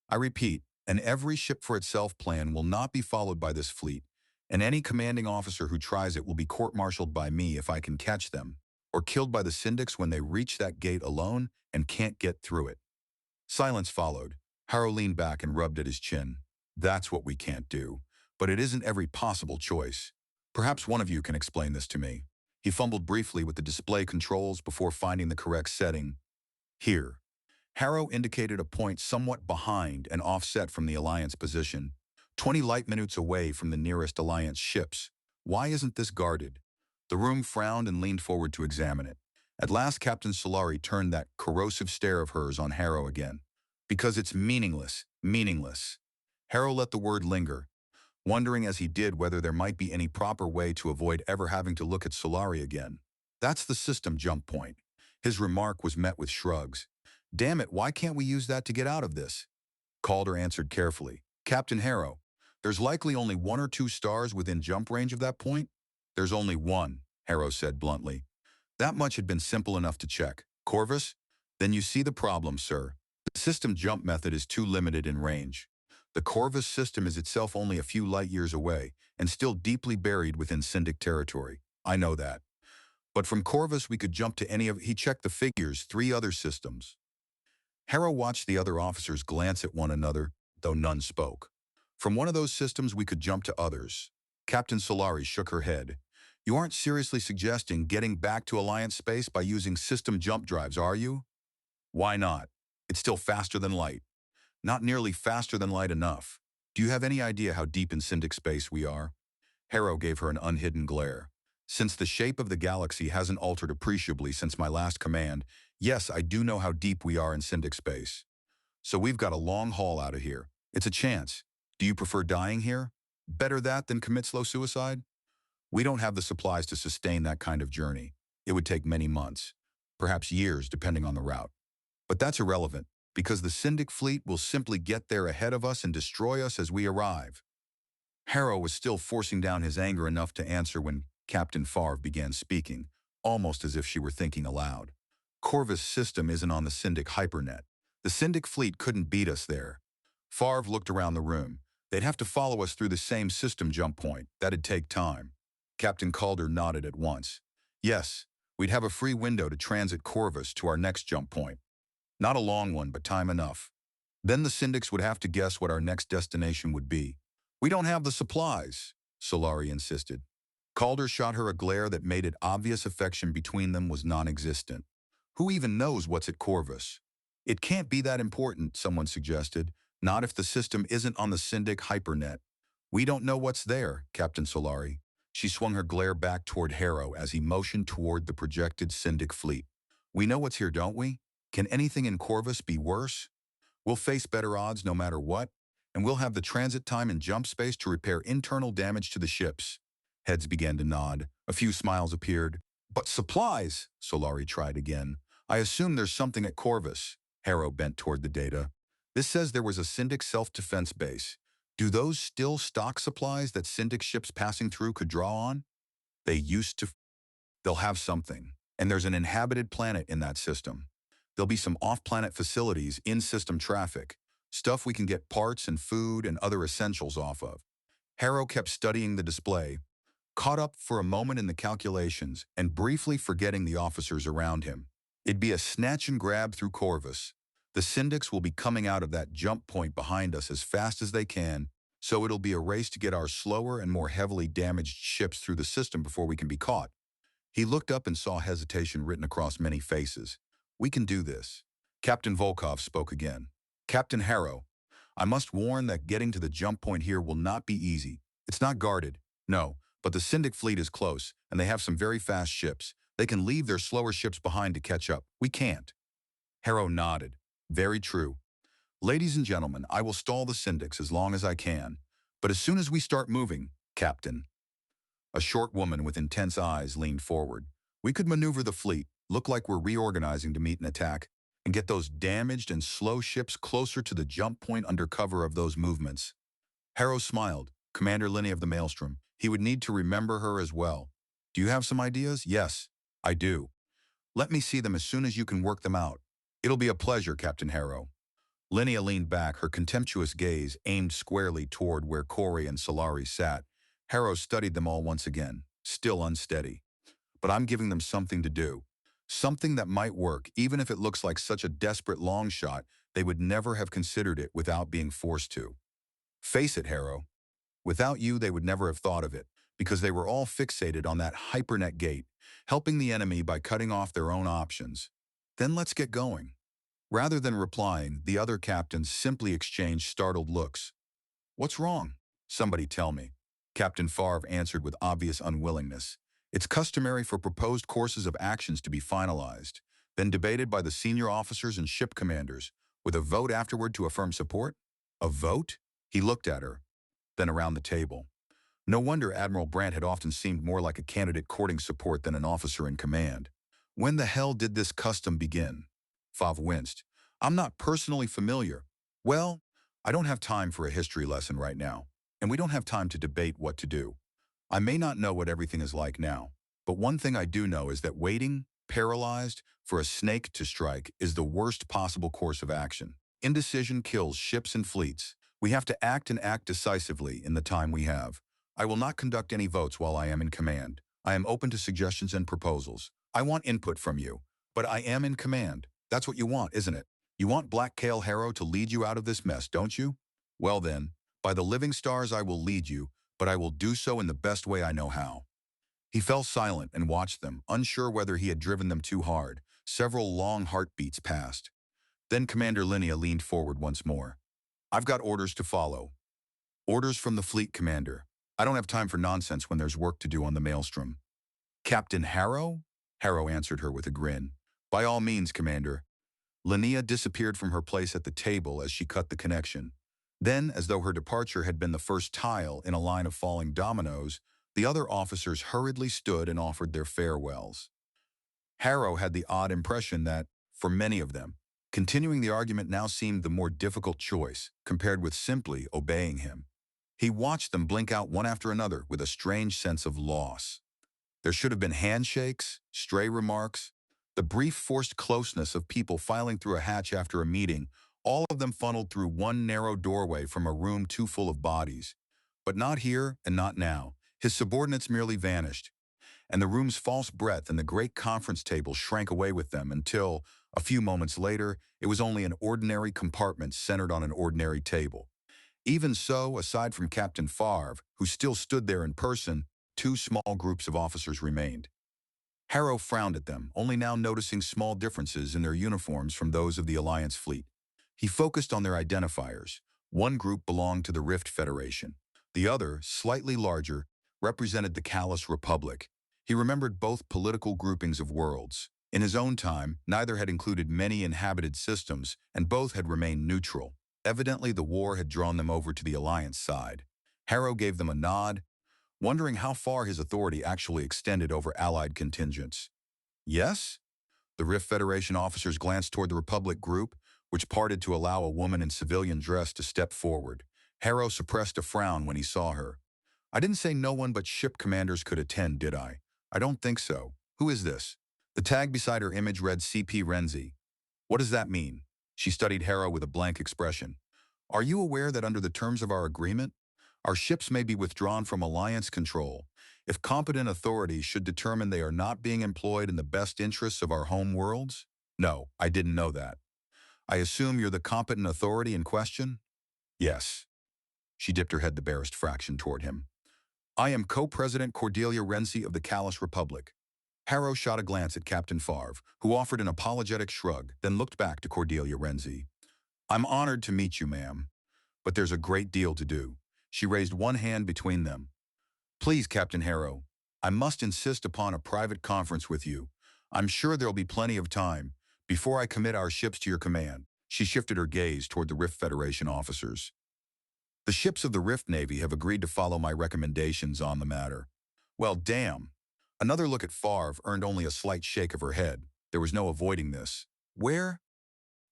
I repeat, an every ship for itself plan will not be followed by this fleet, and any commanding officer who tries it will be court-martialed by me if I can catch them, or killed by the Syndics when they reach that gate alone and can't get through it. Silence followed. Harrow leaned back and rubbed at his chin. That's what we can't do, but it isn't every possible choice. Perhaps one of you can explain this to me. He fumbled briefly with the display controls before finding the correct setting. Here. Harrow indicated a point somewhat behind and offset from the Alliance position, 20 light minutes away from the nearest Alliance ships. Why isn't this guarded? The room frowned and leaned forward to examine it. At last, Captain Solari turned that corrosive stare of hers on Harrow again. Because it's meaningless, meaningless. Harrow let the word linger, wondering as he did whether there might be any proper way to avoid ever having to look at Solari again. That's the system jump point. His remark was met with shrugs. Damn it, why can't we use that to get out of this? Calder answered carefully. Captain Harrow, there's likely only 1 or 2 stars within jump range of that point. There's only one, Harrow said bluntly. That much had been simple enough to check. Corvus? Then you see the problem, sir. The system jump method is too limited in range. The Corvus system is itself only a few light years away and still deeply buried within Syndic territory. I know that. But from Corvus we could jump to any of, he checked the figures, 3 other systems. Harrow watched the other officers glance at one another, though none spoke. From one of those systems we could jump to others. Captain Solari shook her head. You aren't seriously suggesting getting back to Alliance space by using system jump drives, are you? Why not? It's still faster than light. Not nearly faster than light enough. Do you have any idea how deep in Syndic space we are? Harrow gave her an unhidden glare. Since the shape of the galaxy hasn't altered appreciably since my last command, yes, I do know how deep we are in Syndic space. So we've got a long haul out of here. It's a chance. Do you prefer dying here? Better that than commit slow suicide? We don't have the supplies to sustain that kind of journey. It would take many months, perhaps years depending on the route. But that's irrelevant, because the Syndic fleet will simply get there ahead of us and destroy us as we arrive. Harrow was still forcing down his anger enough to answer when Captain Favre began speaking. almost as if she were thinking aloud. Corvus' system isn't on the Syndic hypernet. The Syndic fleet couldn't beat us there. Favre looked around the room. They'd have to follow us through the same system jump point. That'd take time. Captain Calder nodded at once. Yes, we'd have a free window to transit Corvus to our next jump point. Not a long one, but time enough. Then the Syndics would have to guess what our next destination would be. We don't have the supplies, Solari insisted. Calder shot her a glare that made it obvious affection between them was non-existent. Who even knows what's at Corvus? It can't be that important, someone suggested. Not if the system isn't on the Syndic hypernet. We don't know what's there, Captain Solari. She swung her glare back toward Harrow as he motioned toward the projected Syndic fleet. We know what's here, don't we? Can anything in Corvus be worse? We'll face better odds no matter what, and we'll have the transit time and jump space to repair internal damage to the ships. Heads began to nod. A few smiles appeared. But supplies, Solari tried again. I assume there's something at Corvus. Harrow bent toward the data. This says there was a Syndic self-defense base. Do those still stock supplies that Syndic ships passing through could draw on? They used to. They'll have something. And there's an inhabited planet in that system. There'll be some off-planet facilities, in-system traffic, stuff we can get parts and food and other essentials off of. Harrow kept studying the display, caught up for a moment in the calculations and briefly forgetting the officers around him. It'd be a snatch and grab through Corvus. The Syndics will be coming out of that jump point behind us as fast as they can, so it'll be a race to get our slower and more heavily damaged ships through the system before we can be caught. He looked up and saw hesitation written across many faces. We can do this. Captain Volkov spoke again. Captain Harrow, I must warn that getting to the jump point here will not be easy. It's not guarded, no, but the Syndic fleet is close, and they have some very fast ships. They can leave their slower ships behind to catch up. We can't. Harrow nodded. Very true. Ladies and gentlemen, I will stall the Syndics as long as I can. But as soon as we start moving, Captain. A short woman with intense eyes leaned forward. We could maneuver the fleet, look like we're reorganizing to meet an attack, and get those damaged and slow ships closer to the jump point under cover of those movements. Harrow smiled. Commander Linney of the Maelstrom. He would need to remember her as well. Do you have some ideas? Yes, I do. Let me see them as soon as you can work them out. It'll be a pleasure, Captain Harrow. Linnea leaned back, her contemptuous gaze aimed squarely toward where Corey and Solari sat. Harrow studied them all once again, still unsteady. But I'm giving them something to do. Something that might work, even if it looks like such a desperate long shot, they would never have considered it without being forced to. Face it, Harrow. Without you, they would never have thought of it, because they were all fixated on that hypernet gate, helping the enemy by cutting off their own options. Then let's get going. Rather than replying, the other captains simply exchanged startled looks. What's wrong? Somebody tell me. Captain Favre answered with obvious unwillingness. It's customary for proposed courses of actions to be finalized, then debated by the senior officers and ship commanders, with a vote afterward to affirm support? A vote? He looked at her, then around the table. No wonder Admiral Brandt had often seemed more like a candidate courting support than an officer in command. When the hell did this custom begin? Favre winced. I'm not personally familiar. Well, I don't have time for a history lesson right now, and we don't have time to debate what to do. I may not know what everything is like now, but one thing I do know is that waiting, paralyzed, for a snake to strike is the worst possible course of action. Indecision kills ships and fleets. We have to act and act decisively in the time we have. I will not conduct any votes while I am in command. I am open to suggestions and proposals. I want input from you, but I am in command. That's what you want, isn't it? You want Black Kale Harrow to lead you out of this mess, don't you? Well then, by the living stars I will lead you, but I will do so in the best way I know how. He fell silent and watched them, unsure whether he had driven them too hard. Several long heartbeats passed. Then Commander Linnea leaned forward once more. I've got orders to follow. Orders from the fleet commander. I don't have time for nonsense when there's work to do on the Maelstrom. Captain Harrow? Harrow answered her with a grin. By all means, Commander. Linnea disappeared from her place at the table as she cut the connection. Then, as though her departure had been the first tile in a line of falling dominoes, the other officers hurriedly stood and offered their farewells. Harrow had the odd impression that, for many of them, continuing the argument now seemed the more difficult choice, compared with simply obeying him. He watched them blink out one after another with a strange sense of loss. There should have been handshakes, stray remarks, the brief forced closeness of people filing through a hatch after a meeting, all of them funneled through one narrow doorway from a room too full of bodies. But not here and not now. His subordinates merely vanished, and the room's false breadth and the great conference table shrank away with them until, a few moments later, it was only an ordinary compartment centered on an ordinary table. Even so, aside from Captain Favre, who still stood there in person, two small groups of officers remained. Harrow frowned at them, only now noticing small differences in their uniforms from those of the Alliance fleet. He focused on their identifiers. One group belonged to the Rift Federation. The other, slightly larger, represented the Callous Republic. He remembered both political groupings of worlds. In his own time, neither had included many inhabited systems, and both had remained neutral. Evidently, the war had drawn them over to the Alliance side. Harrow gave them a nod, wondering how far his authority actually extended over Allied contingents. Yes? The Rift Federation officers glanced toward the Republic group, which parted to allow a woman in civilian dress to step forward. Harrow suppressed a frown when he saw her. I didn't say no one but ship commanders could attend, did I? I don't think so. Who is this? The tag beside her image read CP Renzi. What does that mean? She studied Harrow with a blank expression. Are you aware that under the terms of our agreement, our ships may be withdrawn from Alliance control if competent authorities should determine they are not being employed in the best interests of our home worlds? No, I didn't know that. I assume you're the competent authority in question? Yes. She dipped her head the barest fraction toward him. I am Co-President Cordelia Renzi of the Callous Republic. Harrow shot a glance at Captain Favre, who offered an apologetic shrug, then looked back to Cordelia Renzi. I'm honored to meet you, ma'am, but there's a great deal to do. She raised one hand between them. Please, Captain Harrow, I must insist upon a private conference with you. I'm sure there'll be plenty of time before I commit our ships to your command. She shifted her gaze toward the Rift Federation officers. The ships of the Rift Navy have agreed to follow my recommendations on the matter. Well, damn. Another look at Favre earned only a slight shake of her head. There was no avoiding this. Where?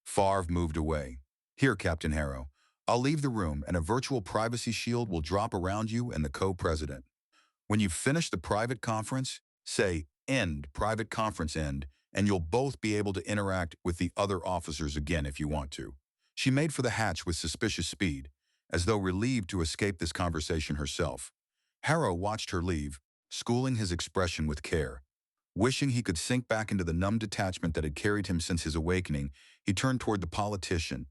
Favre moved away. Here, Captain Harrow. I'll leave the room and a virtual privacy shield will drop around you and the co-president. When you've finished the private conference, say, end, private conference end, and you'll both be able to interact with the other officers again if you want to. She made for the hatch with suspicious speed, as though relieved to escape this conversation herself. Harrow watched her leave, schooling his expression with care. Wishing he could sink back into the numb detachment that had carried him since his awakening, he turned toward the politician,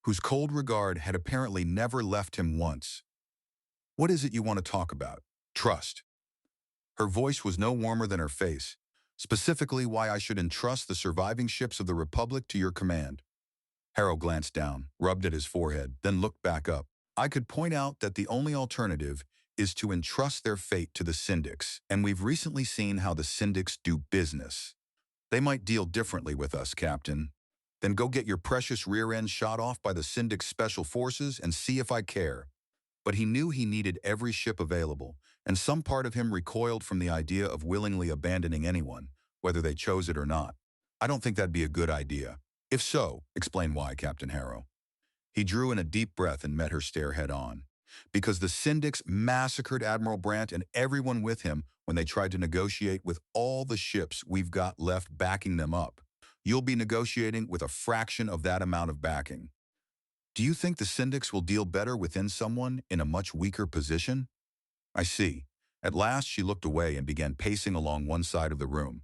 whose cold regard had apparently never left him once. What is it you want to talk about? Trust. Her voice was no warmer than her face. Specifically, why I should entrust the surviving ships of the Republic to your command. Harrow glanced down, rubbed at his forehead, then looked back up. I could point out that the only alternative is to entrust their fate to the Syndics, and we've recently seen how the Syndics do business. They might deal differently with us, Captain. Then go get your precious rear end shot off by the Syndics Special Forces and see if I care. But he knew he needed every ship available, and some part of him recoiled from the idea of willingly abandoning anyone, whether they chose it or not. I don't think that'd be a good idea. If so, explain why, Captain Harrow. He drew in a deep breath and met her stare head on. Because the Syndics massacred Admiral Brandt and everyone with him when they tried to negotiate with all the ships we've got left backing them up. You'll be negotiating with a fraction of that amount of backing. Do you think the Syndics will deal better within someone in a much weaker position? I see. At last she looked away and began pacing along one side of the room.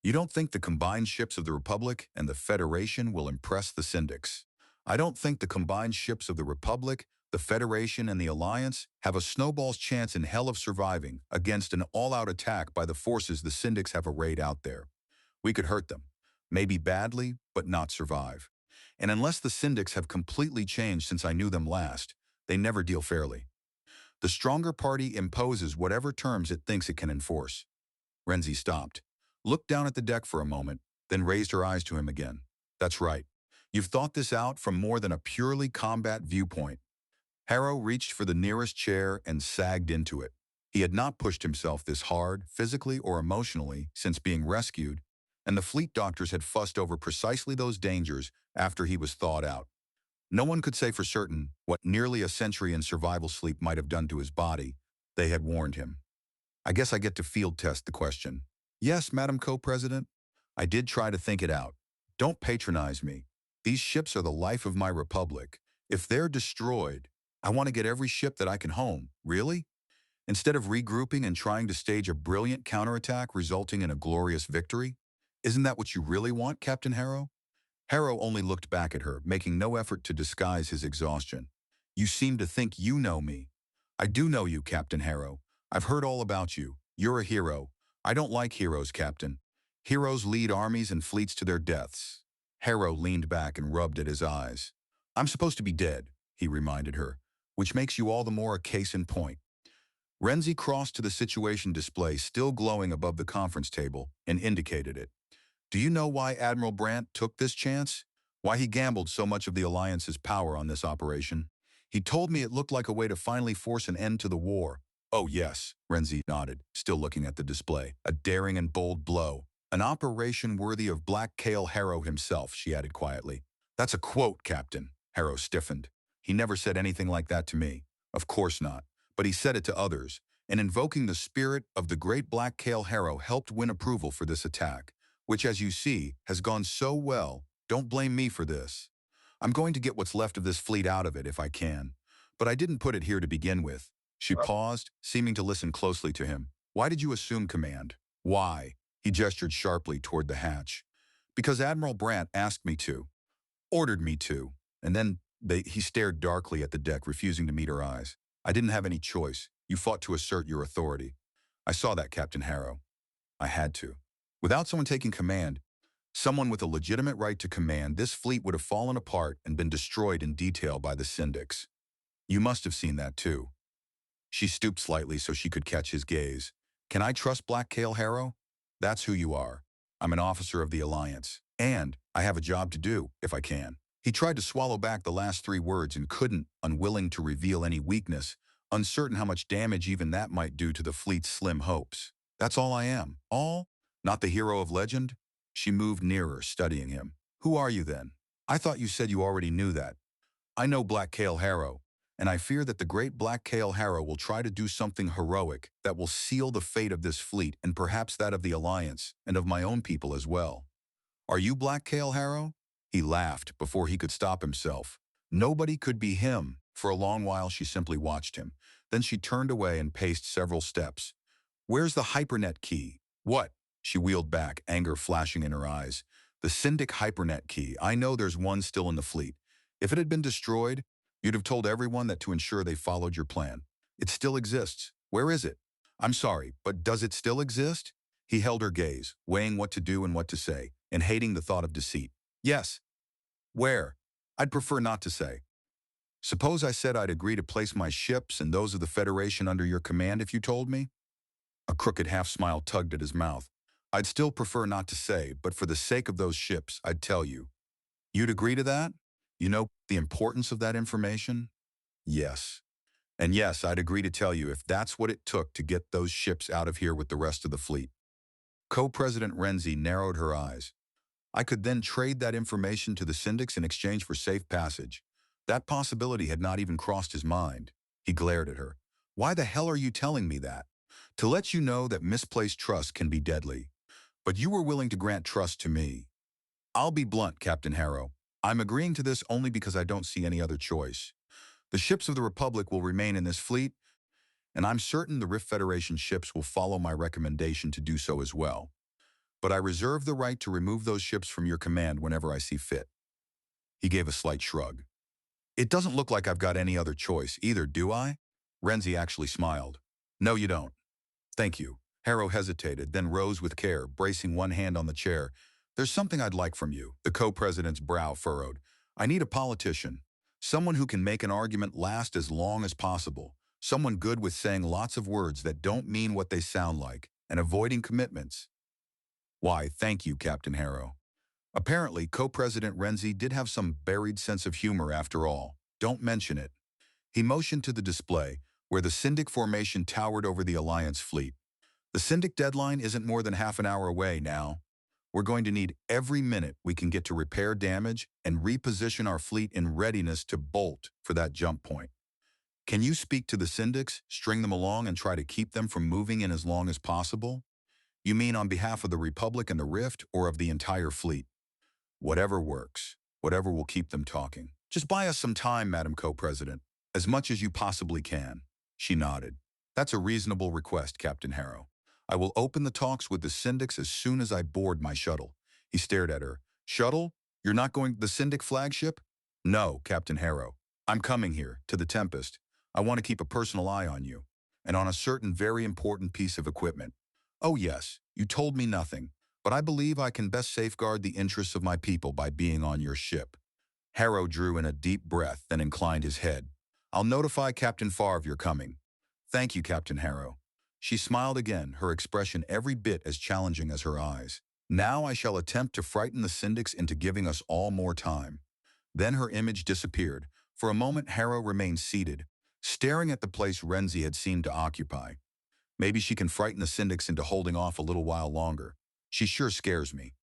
You don't think the combined ships of the Republic and the Federation will impress the Syndics? I don't think the combined ships of the Republic, the Federation, and the Alliance have a snowball's chance in hell of surviving against an all-out attack by the forces the Syndics have arrayed out there. We could hurt them, maybe badly, but not survive. And unless the Syndics have completely changed since I knew them last, they never deal fairly. The stronger party imposes whatever terms it thinks it can enforce. Renzi stopped, looked down at the deck for a moment, then raised her eyes to him again. That's right. You've thought this out from more than a purely combat viewpoint. Harrow reached for the nearest chair and sagged into it. He had not pushed himself this hard, physically or emotionally, since being rescued, and the fleet doctors had fussed over precisely those dangers after he was thawed out. No one could say for certain what nearly a century in survival sleep might have done to his body. They had warned him. I guess I get to field test the question. Yes, Madam Co-President. I did try to think it out. Don't patronize me. These ships are the life of my republic. If they're destroyed, I want to get every ship that I can home. Really? Instead of regrouping and trying to stage a brilliant counterattack resulting in a glorious victory? Isn't that what you really want, Captain Harrow? Harrow only looked back at her, making no effort to disguise his exhaustion. You seem to think you know me. I do know you, Captain Harrow. I've heard all about you. You're a hero. I don't like heroes, Captain. Heroes lead armies and fleets to their deaths. Harrow leaned back and rubbed at his eyes. I'm supposed to be dead, he reminded her, which makes you all the more a case in point. Renzi crossed to the situation display still glowing above the conference table and indicated it. Do you know why Admiral Brandt took this chance? Why he gambled so much of the Alliance's power on this operation? He told me it looked like a way to finally force an end to the war. Oh yes, Renzi nodded, still looking at the display. A daring and bold blow. An operation worthy of Black Cale Harrow himself, she added quietly. That's a quote, Captain. Harrow stiffened. He never said anything like that to me. Of course not. But he said it to others, and invoking the spirit of the great Black Cale Harrow helped win approval for this attack, which, as you see, has gone so well. Don't blame me for this. I'm going to get what's left of this fleet out of it if I can. But I didn't put it here to begin with. She paused, seeming to listen closely to him. Why did you assume command? Why? He gestured sharply toward the hatch. Because Admiral Brandt asked me to. Ordered me to. And then he stared darkly at the deck, refusing to meet her eyes. I didn't have any choice. You fought to assert your authority. I saw that, Captain Harrow. I had to. Without someone taking command, someone with a legitimate right to command, this fleet would have fallen apart and been destroyed in detail by the Syndics. You must have seen that too. She stooped slightly so she could catch his gaze. Can I trust Black Cale Harrow? That's who you are. I'm an officer of the Alliance. And I have a job to do, if I can. He tried to swallow back the last three words and couldn't, unwilling to reveal any weakness, uncertain how much damage even that might do to the fleet's slim hopes. That's all I am. All? Not the hero of legend? She moved nearer, studying him. Who are you then? I thought you said you already knew that. I know Black Cale Harrow, and I fear that the great Black Cale Harrow will try to do something heroic that will seal the fate of this fleet and perhaps that of the Alliance and of my own people as well. Are you Black Cale Harrow? He laughed before he could stop himself. Nobody could be him. For a long while she simply watched him. Then she turned away and paced several steps. Where's the hypernet key? What? She wheeled back, anger flashing in her eyes. The Syndic hypernet key. I know there's one still in the fleet. If it had been destroyed, you'd have told everyone that to ensure they followed your plan. It still exists. Where is it? I'm sorry, but does it still exist? He held her gaze, weighing what to do and what to say, and hating the thought of deceit. Yes. Where? I'd prefer not to say. Suppose I said I'd agree to place my ships and those of the Federation under your command if you told me? A crooked half-smile tugged at his mouth. I'd still prefer not to say, but for the sake of those ships, I'd tell you. You'd agree to that? You know the importance of that information? Yes. And yes, I'd agree to tell you if that's what it took to get those ships out of here with the rest of the fleet. Co-President Renzi narrowed her eyes. I could then trade that information to the Syndics in exchange for safe passage. That possibility had not even crossed his mind. He glared at her. Why the hell are you telling me that? To let you know that misplaced trust can be deadly. But you were willing to grant trust to me. I'll be blunt, Captain Harrow. I'm agreeing to this only because I don't see any other choice. The ships of the Republic will remain in this fleet, and I'm certain the Rift Federation ships will follow my recommendation to do so as well. But I reserve the right to remove those ships from your command whenever I see fit. He gave a slight shrug. It doesn't look like I've got any other choice either, do I? Renzi actually smiled. No, you don't. Thank you. Harrow hesitated, then rose with care, bracing one hand on the chair. There's something I'd like from you. The co-president's brow furrowed. I need a politician. Someone who can make an argument last as long as possible. Someone good with saying lots of words that don't mean what they sound like, and avoiding commitments. Why, thank you, Captain Harrow. Apparently, Co-President Renzi did have some buried sense of humor after all. Don't mention it. He motioned to the display, where the Syndic formation towered over the Alliance fleet. The Syndic deadline isn't more than half an hour away now. We're going to need every minute we can get to repair damage and reposition our fleet in readiness to bolt for that jump point. Can you speak to the syndics, string them along, and try to keep them from moving in as long as possible? You mean on behalf of the Republic and the Rift, or of the entire fleet? Whatever works. Whatever will keep them talking. Just buy us some time, Madam Co-President. As much as you possibly can. She nodded. That's a reasonable request, Captain Harrow. I will open the talks with the syndics as soon as I board my shuttle. He stared at her. Shuttle? You're not going to the syndic flagship? No, Captain Harrow. I'm coming here, to the Tempest. I want to keep a personal eye on you. And on a certain very important piece of equipment. Oh yes, you told me nothing. But I believe I can best safeguard the interests of my people by being on your ship. Harrow drew in a deep breath, then inclined his head. I'll notify Captain Favre you're coming. Thank you, Captain Harrow. She smiled again, her expression every bit as challenging as her eyes. Now I shall attempt to frighten the syndics into giving us all more time. Then her image disappeared. For a moment, Harrow remained seated, staring at the place Renzi had seemed to occupy. Maybe she can frighten the syndics into holding off a little while longer. She sure scares me.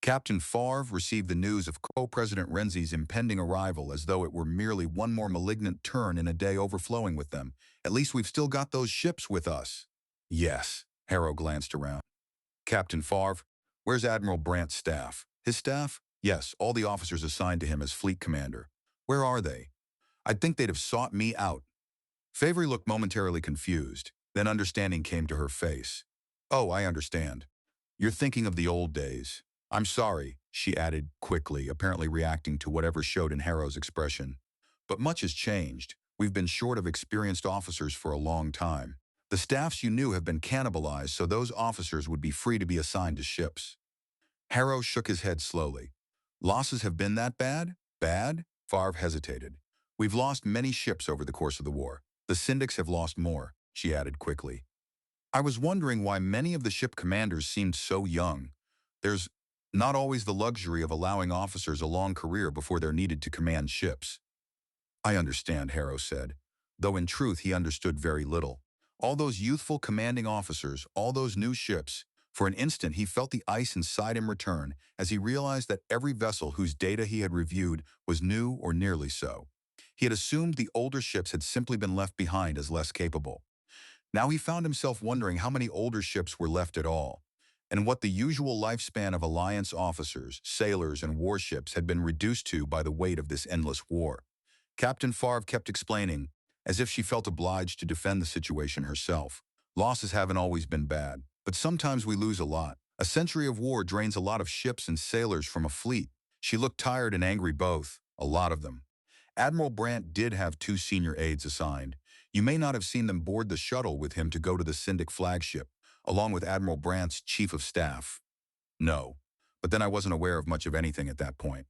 Captain Favre received the news of Co-President Renzi's impending arrival as though it were merely one more malignant turn in a day overflowing with them. At least we've still got those ships with us. Yes, Harrow glanced around. Captain Favre, where's Admiral Brandt's staff? His staff? Yes, all the officers assigned to him as fleet commander. Where are they? I'd think they'd have sought me out. Favre looked momentarily confused. Then understanding came to her face. Oh, I understand. You're thinking of the old days. I'm sorry, she added quickly, apparently reacting to whatever showed in Harrow's expression. But much has changed. We've been short of experienced officers for a long time. The staffs you knew have been cannibalized, so those officers would be free to be assigned to ships. Harrow shook his head slowly. Losses have been that bad? Bad? Favre hesitated. We've lost many ships over the course of the war. The syndics have lost more, she added quickly. I was wondering why many of the ship commanders seemed so young. There's not always the luxury of allowing officers a long career before they're needed to command ships. I understand, Harrow said, though in truth he understood very little. All those youthful commanding officers, all those new ships. For an instant he felt the ice inside him return as he realized that every vessel whose data he had reviewed was new or nearly so. He had assumed the older ships had simply been left behind as less capable. Now he found himself wondering how many older ships were left at all, and what the usual lifespan of Alliance officers, sailors, and warships had been reduced to by the weight of this endless war. Captain Favre kept explaining, as if she felt obliged to defend the situation herself. Losses haven't always been bad, but sometimes we lose a lot. A century of war drains a lot of ships and sailors from a fleet. She looked tired and angry both, a lot of them. Admiral Brandt did have 2 senior aides assigned. You may not have seen them board the shuttle with him to go to the Syndic flagship, along with Admiral Brandt's chief of staff. No, but then I wasn't aware of much of anything at that point.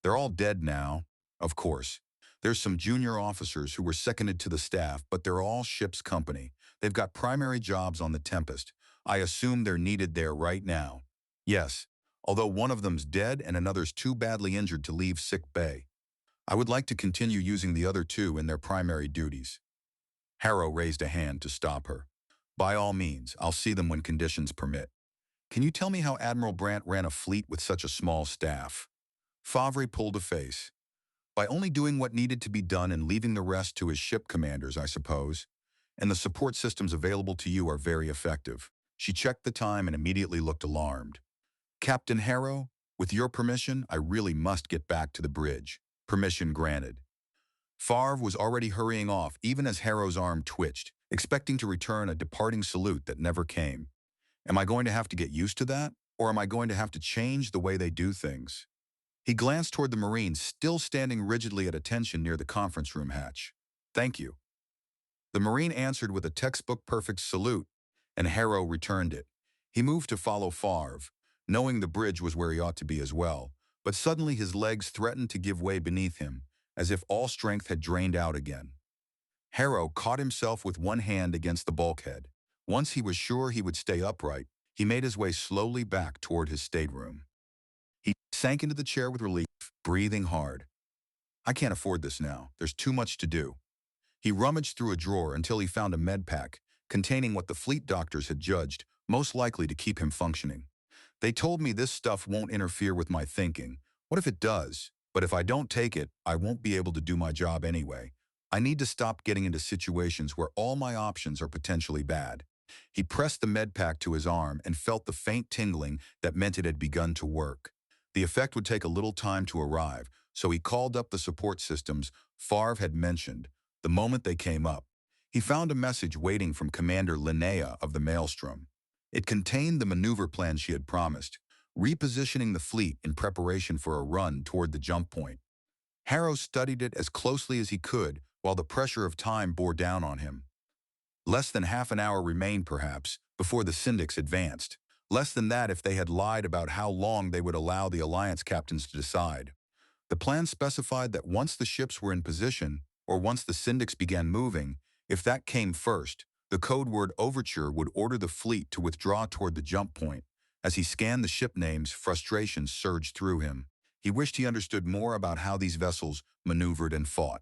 They're all dead now, of course. There's some junior officers who were seconded to the staff, but they're all ship's company. They've got primary jobs on the Tempest. I assume they're needed there right now. Yes, although one of them's dead and another's too badly injured to leave sick bay. I would like to continue using the other 2 in their primary duties. Harrow raised a hand to stop her. By all means, I'll see them when conditions permit. Can you tell me how Admiral Brandt ran a fleet with such a small staff? Favre pulled a face. By only doing what needed to be done and leaving the rest to his ship commanders, I suppose. And the support systems available to you are very effective. She checked the time and immediately looked alarmed. Captain Harrow, with your permission, I really must get back to the bridge. Permission granted. Favre was already hurrying off, even as Harrow's arm twitched, expecting to return a departing salute that never came. Am I going to have to get used to that, or am I going to have to change the way they do things? He glanced toward the Marine, still standing rigidly at attention near the conference room hatch. Thank you. The Marine answered with a textbook-perfect salute, and Harrow returned it. He moved to follow Favre, knowing the bridge was where he ought to be as well, but suddenly his legs threatened to give way beneath him, as if all strength had drained out again. Harrow caught himself with one hand against the bulkhead. Once he was sure he would stay upright, he made his way slowly back toward his stateroom. He sank into the chair with relief, breathing hard. I can't afford this now. There's too much to do. He rummaged through a drawer until he found a med pack containing what the fleet doctors had judged most likely to keep him functioning. They told me this stuff won't interfere with my thinking. What if it does? But if I don't take it, I won't be able to do my job anyway. I need to stop getting into situations where all my options are potentially bad. He pressed the med pack to his arm and felt the faint tingling that meant it had begun to work. The effect would take a little time to arrive, so he called up the support systems Favre had mentioned the moment they came up. He found a message waiting from Commander Linnea of the Maelstrom. It contained the maneuver plan she had promised, repositioning the fleet in preparation for a run toward the jump point. Harrow studied it as closely as he could while the pressure of time bore down on him. Less than half an hour remained, perhaps, before the Syndics advanced. Less than that if they had lied about how long they would allow the Alliance captains to decide. The plan specified that once the ships were in position, or once the Syndics began moving, if that came first, the code word Overture would order the fleet to withdraw toward the jump point. As he scanned the ship names, frustration surged through him. He wished he understood more about how these vessels maneuvered and fought.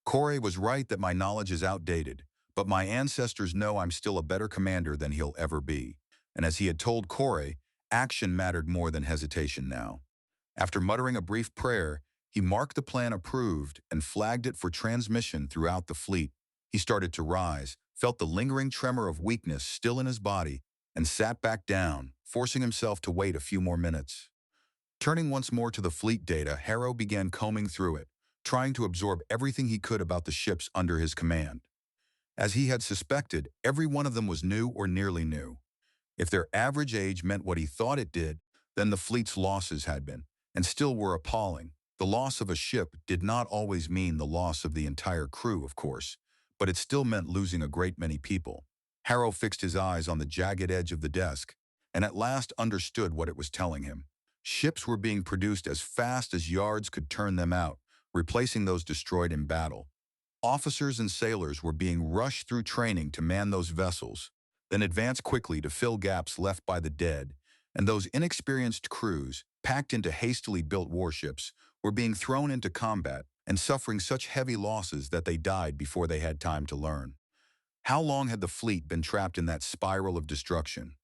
Corey was right that my knowledge is outdated, but my ancestors know I'm still a better commander than he'll ever be. And as he had told Corey, action mattered more than hesitation now. After muttering a brief prayer, he marked the plan approved and flagged it for transmission throughout the fleet. He started to rise, felt the lingering tremor of weakness still in his body, and sat back down, forcing himself to wait a few more minutes. Turning once more to the fleet data, Harrow began combing through it, trying to absorb everything he could about the ships under his command. As he had suspected, every one of them was new or nearly new. If their average age meant what he thought it did, then the fleet's losses had been, and still were appalling. The loss of a ship did not always mean the loss of the entire crew, of course, but it still meant losing a great many people. Harrow fixed his eyes on the jagged edge of the desk, and at last understood what it was telling him. Ships were being produced as fast as yards could turn them out, replacing those destroyed in battle. Officers and sailors were being rushed through training to man those vessels, then advance quickly to fill gaps left by the dead, and those inexperienced crews, packed into hastily built warships, were being thrown into combat and suffering such heavy losses that they died before they had time to learn. How long had the fleet been trapped in that spiral of destruction?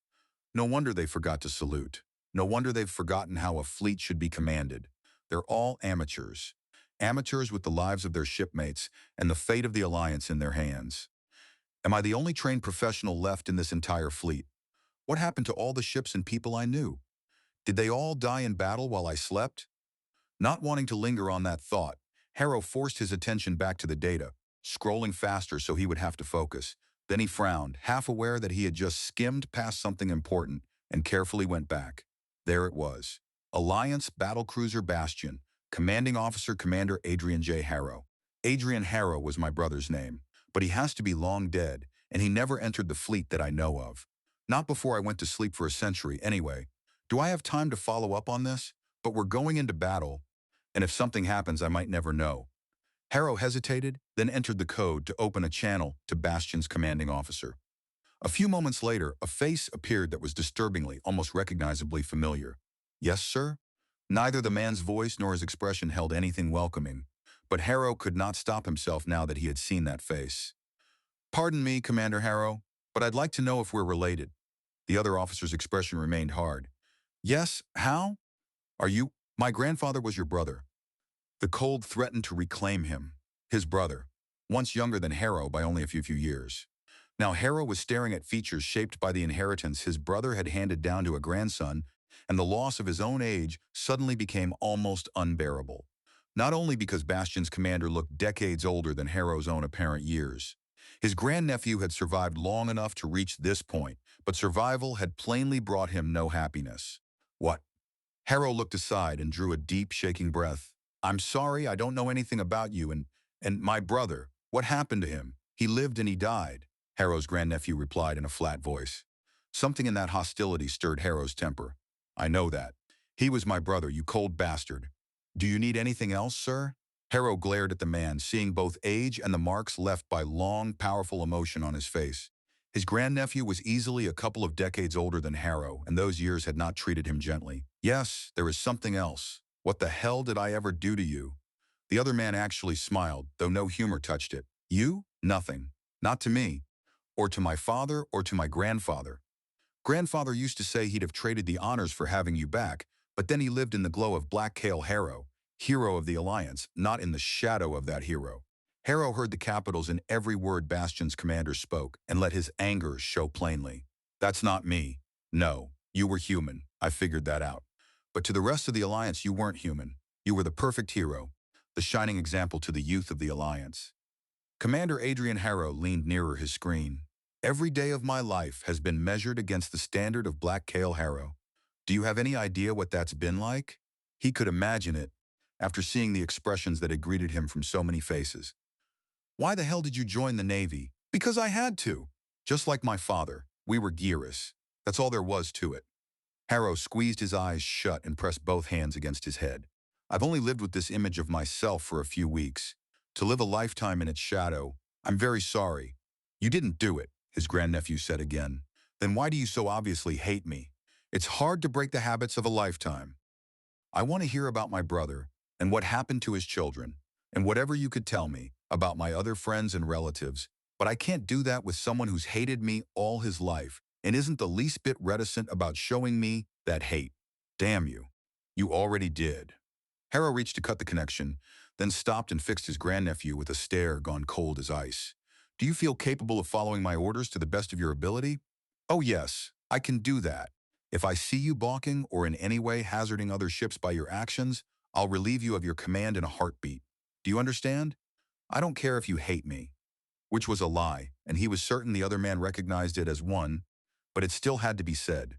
No wonder they forgot to salute. No wonder they've forgotten how a fleet should be commanded. They're all amateurs. Amateurs with the lives of their shipmates and the fate of the Alliance in their hands. Am I the only trained professional left in this entire fleet? What happened to all the ships and people I knew? Did they all die in battle while I slept? Not wanting to linger on that thought, Harrow forced his attention back to the data, scrolling faster so he would have to focus. Then he frowned, half aware that he had just skimmed past something important, and carefully went back. There it was. Alliance Battlecruiser Bastion, Commanding Officer Commander Adrian J. Harrow. Adrian Harrow was my brother's name, but he has to be long dead, and he never entered the fleet that I know of. Not before I went to sleep for a century, anyway. Do I have time to follow up on this? But we're going into battle, and if something happens, I might never know. Harrow hesitated, then entered the code to open a channel to Bastion's commanding officer. A few moments later, a face appeared that was disturbingly, almost recognizably familiar. Yes, sir? Neither the man's voice nor his expression held anything welcoming, but Harrow could not stop himself now that he had seen that face. Pardon me, Commander Harrow, but I'd like to know if we're related. The other officer's expression remained hard. Yes, how? Are you? My grandfather was your brother. The cold threatened to reclaim him, his brother, once younger than Harrow by only a few years. Now Harrow was staring at features shaped by the inheritance his brother had handed down to a grandson, and the loss of his own age suddenly became almost unbearable. Not only because Bastion's commander looked decades older than Harrow's own apparent years. His grandnephew had survived long enough to reach this point, but survival had plainly brought him no happiness. What? Harrow looked aside and drew a deep, shaking breath. I'm sorry, I don't know anything about you and my brother. What happened to him? He lived and he died, Harrow's grandnephew replied in a flat voice. Something in that hostility stirred Harrow's temper. I know that. He was my brother, you cold bastard. Do you need anything else, sir? Harrow glared at the man, seeing both age and the marks left by long, powerful emotion on his face. His grandnephew was easily a couple of decades older than Harrow, and those years had not treated him gently. Yes, there is something else. What the hell did I ever do to you? The other man actually smiled, though no humor touched it. You? Nothing. Not to me. Or to my father, or to my grandfather. Grandfather used to say he'd have traded the honors for having you back, but then he lived in the glow of Black Kale Harrow, hero of the Alliance, not in the shadow of that hero. Harrow heard the capitals in every word Bastion's commander spoke and let his anger show plainly. That's not me. No, you were human. I figured that out. But to the rest of the Alliance, you weren't human. You were the perfect hero, the shining example to the youth of the Alliance. Commander Adrian Harrow leaned nearer his screen. Every day of my life has been measured against the standard of Black Kale Harrow. Do you have any idea what that's been like? He could imagine it, after seeing the expressions that had greeted him from so many faces. Why the hell did you join the Navy? Because I had to. Just like my father, we were gearers. That's all there was to it. Harrow squeezed his eyes shut and pressed both hands against his head. I've only lived with this image of myself for a few weeks. To live a lifetime in its shadow, I'm very sorry. You didn't do it, his grandnephew said again. Then why do you so obviously hate me? It's hard to break the habits of a lifetime. I want to hear about my brother and what happened to his children, and whatever you could tell me about my other friends and relatives, but I can't do that with someone who's hated me all his life and isn't the least bit reticent about showing me that hate. Damn you. You already did. Harrow reached to cut the connection, then stopped and fixed his grandnephew with a stare gone cold as ice. Do you feel capable of following my orders to the best of your ability? Oh yes, I can do that. If I see you balking or in any way hazarding other ships by your actions, I'll relieve you of your command in a heartbeat. Do you understand? I don't care if you hate me. Which was a lie, and he was certain the other man recognized it as one, but it still had to be said.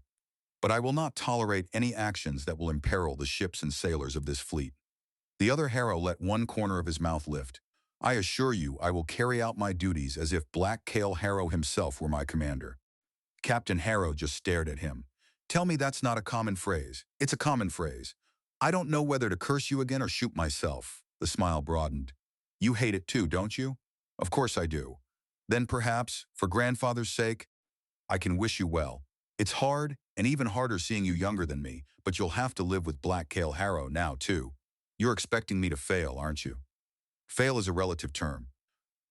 But I will not tolerate any actions that will imperil the ships and sailors of this fleet. The other Harrow let one corner of his mouth lift. I assure you I will carry out my duties as if Black Kale Harrow himself were my commander. Captain Harrow just stared at him. Tell me that's not a common phrase. It's a common phrase. I don't know whether to curse you again or shoot myself. The smile broadened. You hate it too, don't you? Of course I do. Then perhaps, for grandfather's sake, I can wish you well. It's hard, and even harder seeing you younger than me, but you'll have to live with Black Kale Harrow now, too. You're expecting me to fail, aren't you? Fail is a relative term.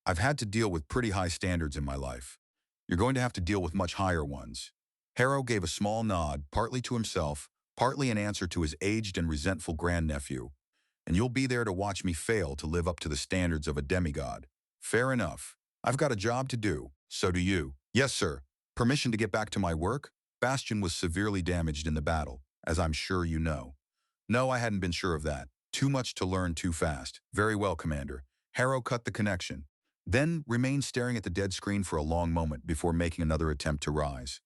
I've had to deal with pretty high standards in my life. You're going to have to deal with much higher ones. Harrow gave a small nod, partly to himself, partly in answer to his aged and resentful grandnephew. And you'll be there to watch me fail to live up to the standards of a demigod. Fair enough. I've got a job to do. So do you. Yes, sir. Permission to get back to my work? Bastion was severely damaged in the battle, as I'm sure you know. No, I hadn't been sure of that. Too much to learn too fast. Very well, Commander. Harrow cut the connection, then remained staring at the dead screen for a long moment before making another attempt to rise.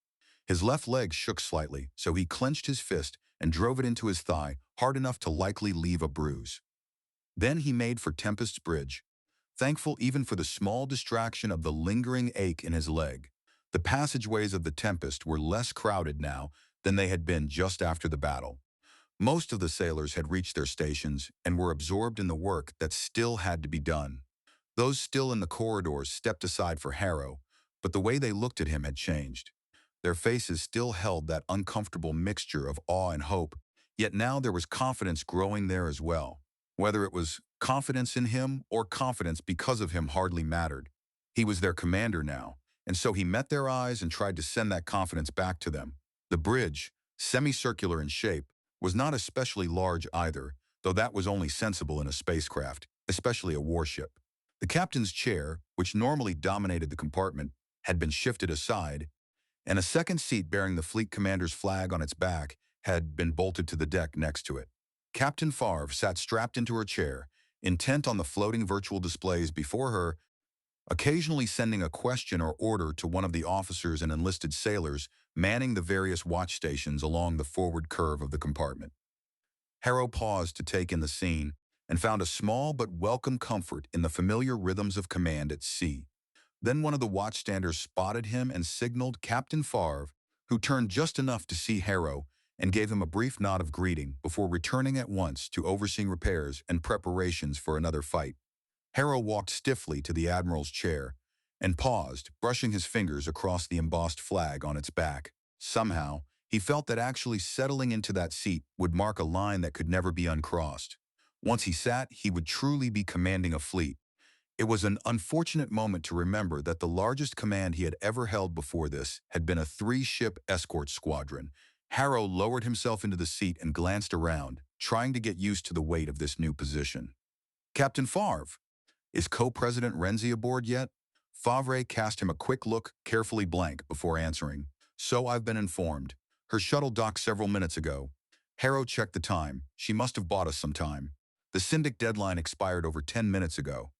His left leg shook slightly, so he clenched his fist and drove it into his thigh, hard enough to likely leave a bruise. Then he made for Tempest's Bridge, thankful even for the small distraction of the lingering ache in his leg. The passageways of the Tempest were less crowded now than they had been just after the battle. Most of the sailors had reached their stations and were absorbed in the work that still had to be done. Those still in the corridors stepped aside for Harrow, but the way they looked at him had changed. Their faces still held that uncomfortable mixture of awe and hope, yet now there was confidence growing there as well. Whether it was confidence in him or confidence because of him hardly mattered. He was their commander now, and so he met their eyes and tried to send that confidence back to them. The bridge, semicircular in shape, was not especially large either, though that was only sensible in a spacecraft, especially a warship. The captain's chair, which normally dominated the compartment, had been shifted aside, and a second seat bearing the fleet commander's flag on its back had been bolted to the deck next to it. Captain Favre sat strapped into her chair, intent on the floating virtual displays before her, occasionally sending a question or order to one of the officers and enlisted sailors manning the various watch stations along the forward curve of the compartment. Harrow paused to take in the scene and found a small but welcome comfort in the familiar rhythms of command at sea. Then one of the watchstanders spotted him and signaled Captain Favre, who turned just enough to see Harrow and gave him a brief nod of greeting before returning at once to overseeing repairs and preparations for another fight. Harrow walked stiffly to the Admiral's chair and paused, brushing his fingers across the embossed flag on its back. Somehow, he felt that actually settling into that seat would mark a line that could never be uncrossed. Once he sat, he would truly be commanding a fleet. It was an unfortunate moment to remember that the largest command he had ever held before this had been a 3-ship escort squadron. Harrow lowered himself into the seat and glanced around, trying to get used to the weight of this new position. Captain Favre. Is Co-President Renzi aboard yet? Favre cast him a quick look, carefully blank, before answering. So I've been informed. Her shuttle docked several minutes ago. Harrow checked the time. She must have bought us some time. The Syndic deadline expired over 10 minutes ago.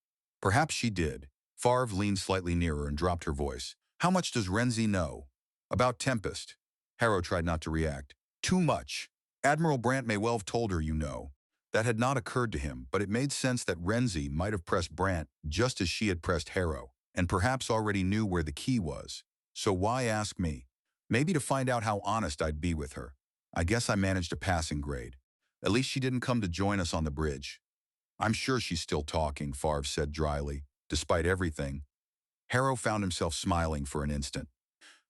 Perhaps she did. Favre leaned slightly nearer and dropped her voice. How much does Renzi know? About Tempest. Harrow tried not to react. Too much. Admiral Brandt may well have told her, you know. That had not occurred to him, but it made sense that Renzi might have pressed Brandt just as she had pressed Harrow, and perhaps already knew where the key was. So why ask me? Maybe to find out how honest I'd be with her. I guess I managed a passing grade. At least she didn't come to join us on the bridge. I'm sure she's still talking, Favre said dryly, despite everything. Harrow found himself smiling for an instant.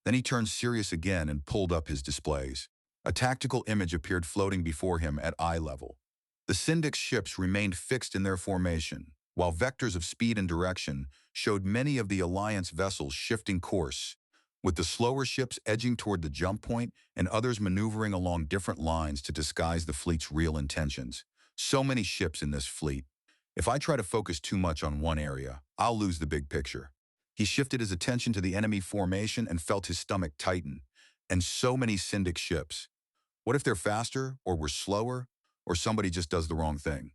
Then he turned serious again and pulled up his displays. A tactical image appeared floating before him at eye level. The Syndic's ships remained fixed in their formation, while vectors of speed and direction showed many of the Alliance vessels shifting course, with the slower ships edging toward the jump point and others maneuvering along different lines to disguise the fleet's real intentions. So many ships in this fleet. If I try to focus too much on one area, I'll lose the big picture. He shifted his attention to the enemy formation and felt his stomach tighten. And so many Syndic ships. What if they're faster, or we're slower, or somebody just does the wrong thing?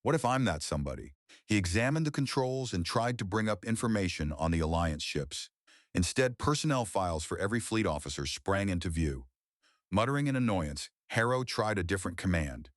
What if I'm that somebody? He examined the controls and tried to bring up information on the Alliance ships. Instead, personnel files for every fleet officer sprang into view. Muttering in annoyance, Harrow tried a different command.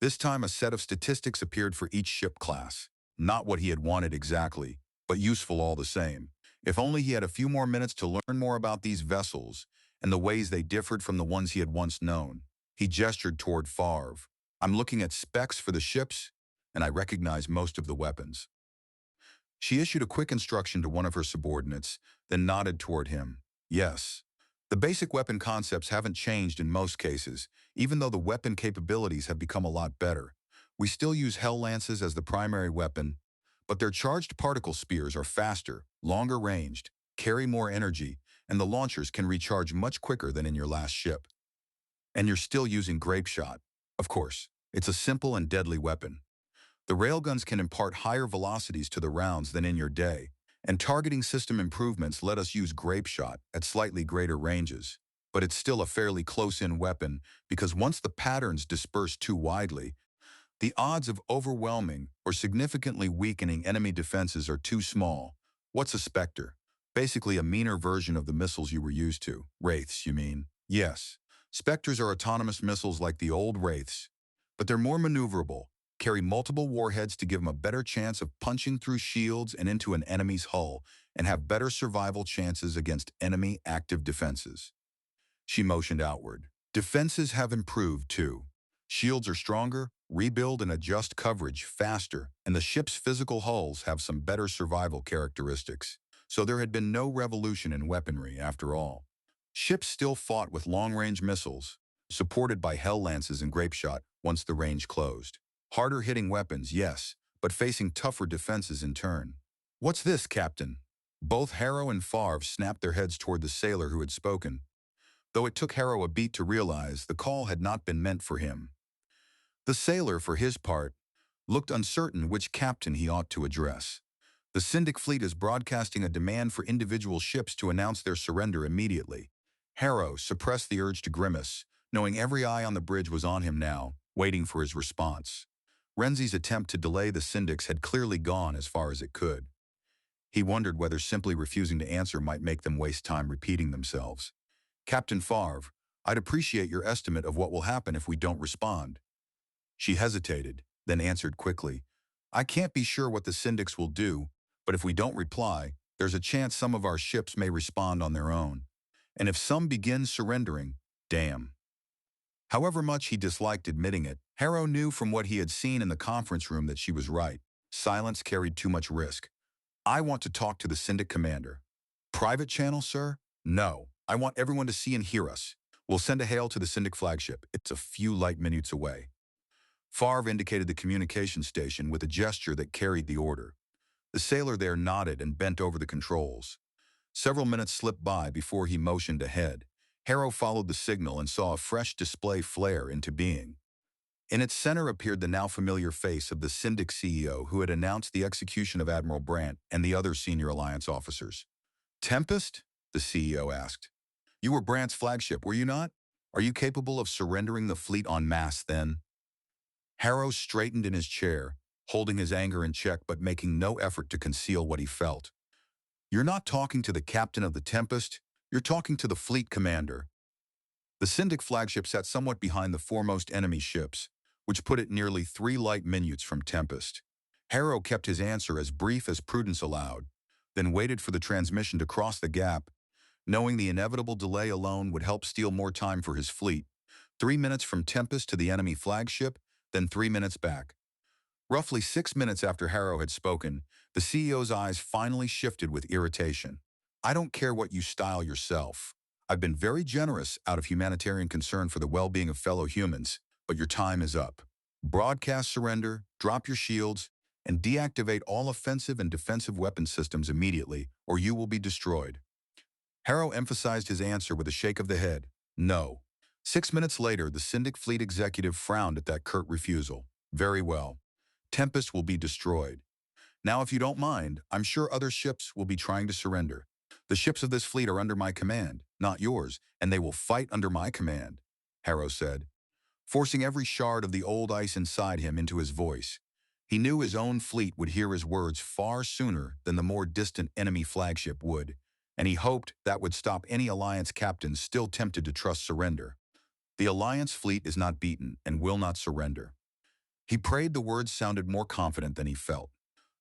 This time a set of statistics appeared for each ship class. Not what he had wanted exactly, but useful all the same. If only he had a few more minutes to learn more about these vessels and the ways they differed from the ones he had once known. He gestured toward Favre. I'm looking at specs for the ships, and I recognize most of the weapons. She issued a quick instruction to one of her subordinates, then nodded toward him. Yes. The basic weapon concepts haven't changed in most cases, even though the weapon capabilities have become a lot better. We still use Hell Lances as the primary weapon, but their charged particle spears are faster, longer ranged, carry more energy, and the launchers can recharge much quicker than in your last ship. And you're still using grape shot. Of course, it's a simple and deadly weapon. The railguns can impart higher velocities to the rounds than in your day, and targeting system improvements let us use grape shot at slightly greater ranges. But it's still a fairly close-in weapon because once the patterns disperse too widely, the odds of overwhelming or significantly weakening enemy defenses are too small. What's a Spectre? Basically a meaner version of the missiles you were used to. Wraiths, you mean? Yes. Spectres are autonomous missiles like the old Wraiths, but they're more maneuverable, carry multiple warheads to give them a better chance of punching through shields and into an enemy's hull, and have better survival chances against enemy active defenses. She motioned outward. Defenses have improved, too. Shields are stronger, rebuild and adjust coverage faster, and the ship's physical hulls have some better survival characteristics. So there had been no revolution in weaponry, after all. Ships still fought with long-range missiles, supported by Hell Lances and grape shot once the range closed. Harder-hitting weapons, yes, but facing tougher defenses in turn. What's this, Captain? Both Harrow and Favre snapped their heads toward the sailor who had spoken, though it took Harrow a beat to realize the call had not been meant for him. The sailor, for his part, looked uncertain which captain he ought to address. The Syndic fleet is broadcasting a demand for individual ships to announce their surrender immediately. Harrow suppressed the urge to grimace, knowing every eye on the bridge was on him now, waiting for his response. Renzi's attempt to delay the Syndics had clearly gone as far as it could. He wondered whether simply refusing to answer might make them waste time repeating themselves. Captain Favre, I'd appreciate your estimate of what will happen if we don't respond. She hesitated, then answered quickly. I can't be sure what the Syndics will do, but if we don't reply, there's a chance some of our ships may respond on their own. And if some begin surrendering, damn. However much he disliked admitting it, Harrow knew from what he had seen in the conference room that she was right. Silence carried too much risk. I want to talk to the Syndic commander. Private channel, sir? No. I want everyone to see and hear us. We'll send a hail to the Syndic flagship. It's a few light minutes away. Favre indicated the communication station with a gesture that carried the order. The sailor there nodded and bent over the controls. Several minutes slipped by before he motioned ahead. Harrow followed the signal and saw a fresh display flare into being. In its center appeared the now familiar face of the Syndic CEO who had announced the execution of Admiral Brandt and the other senior Alliance officers. "Tempest?" the CEO asked. "You were Brandt's flagship, were you not? Are you capable of surrendering the fleet en masse then?" Harrow straightened in his chair, holding his anger in check but making no effort to conceal what he felt. "You're not talking to the captain of the Tempest, you're talking to the fleet commander." The Syndic flagship sat somewhat behind the foremost enemy ships, which put it nearly 3 light minutes from Tempest. Harrow kept his answer as brief as prudence allowed, then waited for the transmission to cross the gap, knowing the inevitable delay alone would help steal more time for his fleet. 3 minutes from Tempest to the enemy flagship, then 3 minutes back. Roughly 6 minutes after Harrow had spoken, the CEO's eyes finally shifted with irritation. "I don't care what you style yourself. I've been very generous out of humanitarian concern for the well-being of fellow humans, but your time is up. Broadcast surrender, drop your shields, and deactivate all offensive and defensive weapon systems immediately, or you will be destroyed." Harrow emphasized his answer with a shake of the head. "No." 6 minutes later, the Syndic fleet executive frowned at that curt refusal. "Very well. Tempest will be destroyed. Now, if you don't mind, I'm sure other ships will be trying to surrender. The ships of this fleet are under my command, not yours, and they will fight under my command," Harrow said, forcing every shard of the old ice inside him into his voice. He knew his own fleet would hear his words far sooner than the more distant enemy flagship would, and he hoped that would stop any Alliance captains still tempted to trust surrender. "The Alliance fleet is not beaten and will not surrender." He prayed the words sounded more confident than he felt.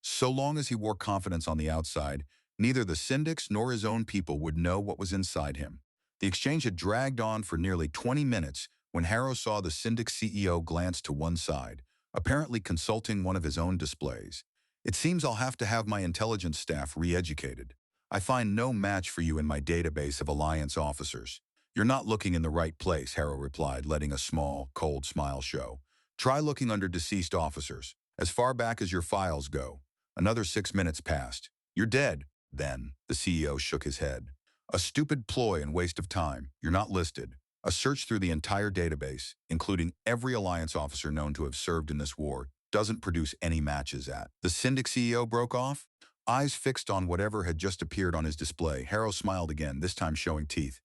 So long as he wore confidence on the outside, neither the Syndics nor his own people would know what was inside him. The exchange had dragged on for nearly 20 minutes when Harrow saw the Syndic CEO glance to one side, apparently consulting one of his own displays. "It seems I'll have to have my intelligence staff re-educated. I find no match for you in my database of Alliance officers." "You're not looking in the right place," Harrow replied, letting a small, cold smile show. "Try looking under deceased officers, as far back as your files go." Another 6 minutes passed. "You're dead." "Then," the CEO shook his head. "A stupid ploy and waste of time. You're not listed. A search through the entire database, including every Alliance officer known to have served in this war, doesn't produce any matches at." The Syndic CEO broke off, eyes fixed on whatever had just appeared on his display. Harrow smiled again, this time showing teeth.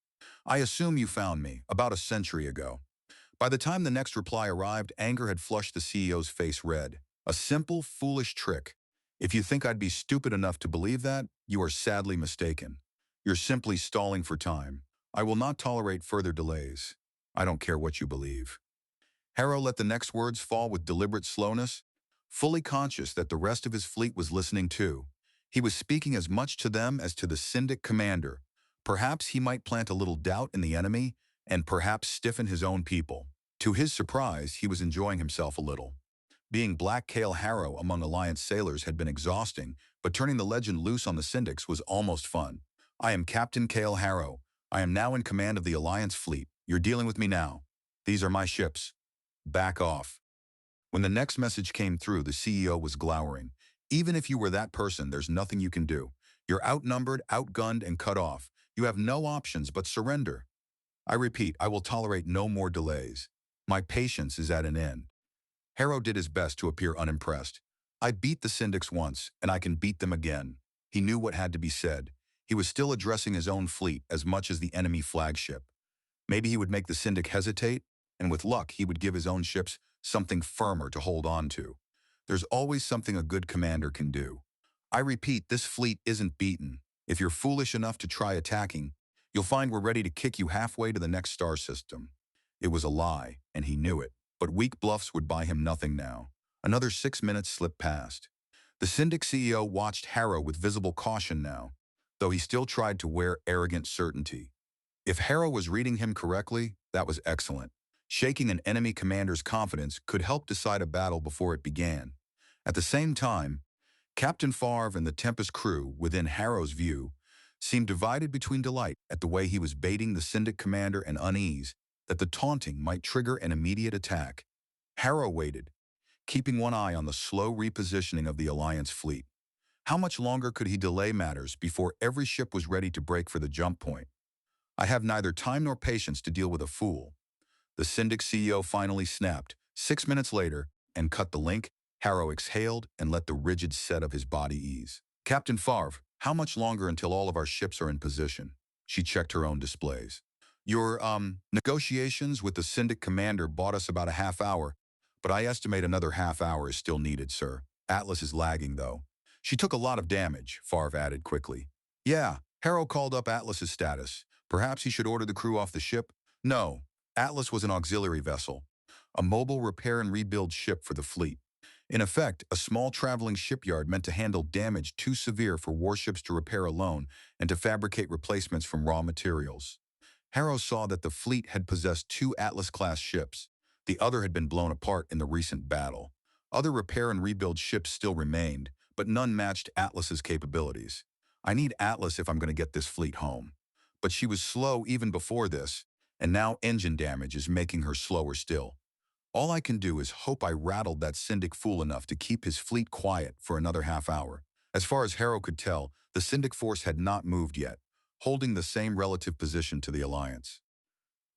"I assume you found me, about a century ago." By the time the next reply arrived, anger had flushed the CEO's face red. "A simple, foolish trick. If you think I'd be stupid enough to believe that, you are sadly mistaken. You're simply stalling for time. I will not tolerate further delays. I don't care what you believe." Harrow let the next words fall with deliberate slowness, fully conscious that the rest of his fleet was listening too. He was speaking as much to them as to the Syndic commander. Perhaps he might plant a little doubt in the enemy, and perhaps stiffen his own people. To his surprise, he was enjoying himself a little. Being Black Cale Harrow among Alliance sailors had been exhausting, but turning the legend loose on the Syndics was almost fun. "I am Captain Cale Harrow. I am now in command of the Alliance fleet. You're dealing with me now. These are my ships. Back off." When the next message came through, the CEO was glowering. "Even if you were that person, there's nothing you can do. You're outnumbered, outgunned, and cut off. You have no options but surrender. I repeat, I will tolerate no more delays. My patience is at an end." Harrow did his best to appear unimpressed. "I beat the Syndics once, and I can beat them again." He knew what had to be said. He was still addressing his own fleet as much as the enemy flagship. Maybe he would make the Syndic hesitate, and with luck he would give his own ships something firmer to hold on to. There's always something a good commander can do. "I repeat, this fleet isn't beaten. If you're foolish enough to try attacking, you'll find we're ready to kick you halfway to the next star system." It was a lie, and he knew it. But weak bluffs would buy him nothing now. Another 6 minutes slipped past. The Syndic CEO watched Harrow with visible caution now, though he still tried to wear arrogant certainty. If Harrow was reading him correctly, that was excellent. Shaking an enemy commander's confidence could help decide a battle before it began. At the same time, Captain Favre and the Tempest crew, within Harrow's view, seemed divided between delight at the way he was baiting the Syndic commander and unease that the taunting might trigger an immediate attack. Harrow waited, keeping one eye on the slow repositioning of the Alliance fleet. How much longer could he delay matters before every ship was ready to break for the jump point? "I have neither time nor patience to deal with a fool," the Syndic CEO finally snapped, 6 minutes later, and cut the link, Harrow exhaled and let the rigid set of his body ease. Captain Favre, how much longer until all of our ships are in position? She checked her own displays. Your, negotiations with the Syndic commander bought us about a half hour, but I estimate another half hour is still needed, sir. Atlas is lagging, though. She took a lot of damage, Favre added quickly. Yeah, Harrow called up Atlas's status. Perhaps he should order the crew off the ship? No, Atlas was an auxiliary vessel, a mobile repair and rebuild ship for the fleet. In effect, a small traveling shipyard meant to handle damage too severe for warships to repair alone and to fabricate replacements from raw materials. Harrow saw that the fleet had possessed 2 Atlas-class ships. The other had been blown apart in the recent battle. Other repair and rebuild ships still remained, but none matched Atlas's capabilities. I need Atlas if I'm going to get this fleet home. But she was slow even before this, and now engine damage is making her slower still. All I can do is hope I rattled that Syndic fool enough to keep his fleet quiet for another half hour. As far as Harrow could tell, the Syndic force had not moved yet, holding the same relative position to the Alliance.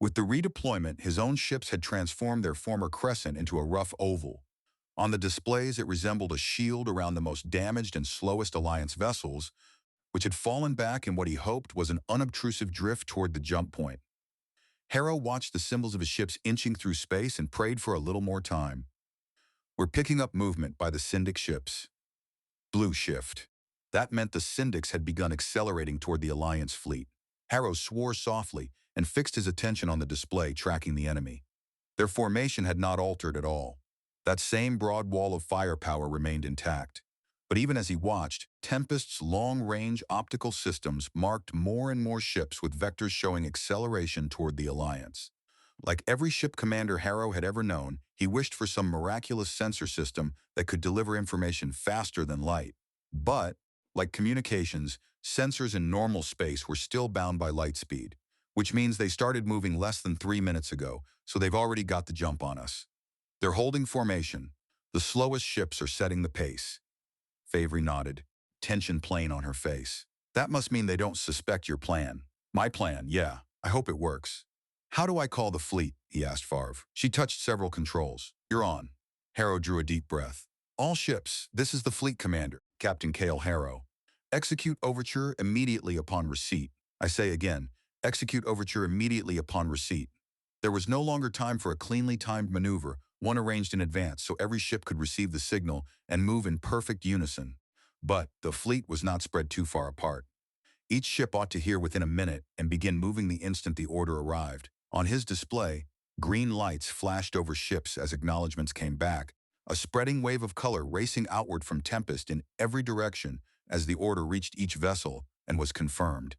With the redeployment, his own ships had transformed their former crescent into a rough oval. On the displays, it resembled a shield around the most damaged and slowest Alliance vessels, which had fallen back in what he hoped was an unobtrusive drift toward the jump point. Harrow watched the symbols of his ships inching through space and prayed for a little more time. We're picking up movement by the Syndic ships. Blue shift. That meant the Syndics had begun accelerating toward the Alliance fleet. Harrow swore softly and fixed his attention on the display, tracking the enemy. Their formation had not altered at all. That same broad wall of firepower remained intact. But even as he watched, Tempest's long-range optical systems marked more and more ships with vectors showing acceleration toward the Alliance. Like every ship commander Harrow had ever known, he wished for some miraculous sensor system that could deliver information faster than light. But, like communications, sensors in normal space were still bound by light speed, which means they started moving less than 3 minutes ago, so they've already got the jump on us. They're holding formation. The slowest ships are setting the pace. Favre nodded, tension plain on her face. That must mean they don't suspect your plan. My plan, yeah. I hope it works. How do I call the fleet? He asked Favre. She touched several controls. You're on. Harrow drew a deep breath. All ships, this is the fleet commander, Captain Cale Harrow. Execute overture immediately upon receipt. I say again, execute overture immediately upon receipt. There was no longer time for a cleanly timed maneuver, one arranged in advance so every ship could receive the signal and move in perfect unison. But the fleet was not spread too far apart. Each ship ought to hear within a minute and begin moving the instant the order arrived. On his display, green lights flashed over ships as acknowledgments came back, a spreading wave of color racing outward from Tempest in every direction as the order reached each vessel and was confirmed.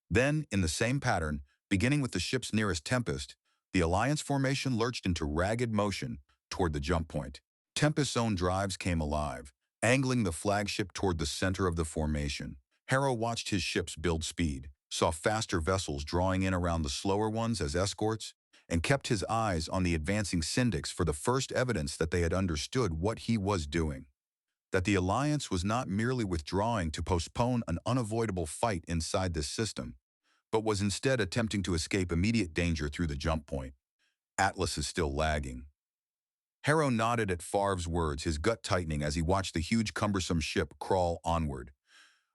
Then, in the same pattern, beginning with the ships nearest Tempest, the Alliance formation lurched into ragged motion toward the jump point. Tempest's own drives came alive, angling the flagship toward the center of the formation. Harrow watched his ships build speed, saw faster vessels drawing in around the slower ones as escorts, and kept his eyes on the advancing Syndics for the first evidence that they had understood what he was doing. That the Alliance was not merely withdrawing to postpone an unavoidable fight inside this system, but was instead attempting to escape immediate danger through the jump point. Atlas is still lagging. Harrow nodded at Favre's words, his gut tightening as he watched the huge cumbersome ship crawl onward.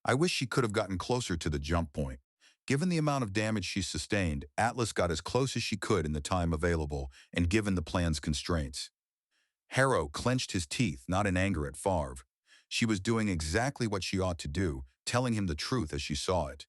I wish she could have gotten closer to the jump point. Given the amount of damage she sustained, Atlas got as close as she could in the time available and given the plan's constraints. Harrow clenched his teeth, not in anger at Favre. She was doing exactly what she ought to do, telling him the truth as she saw it.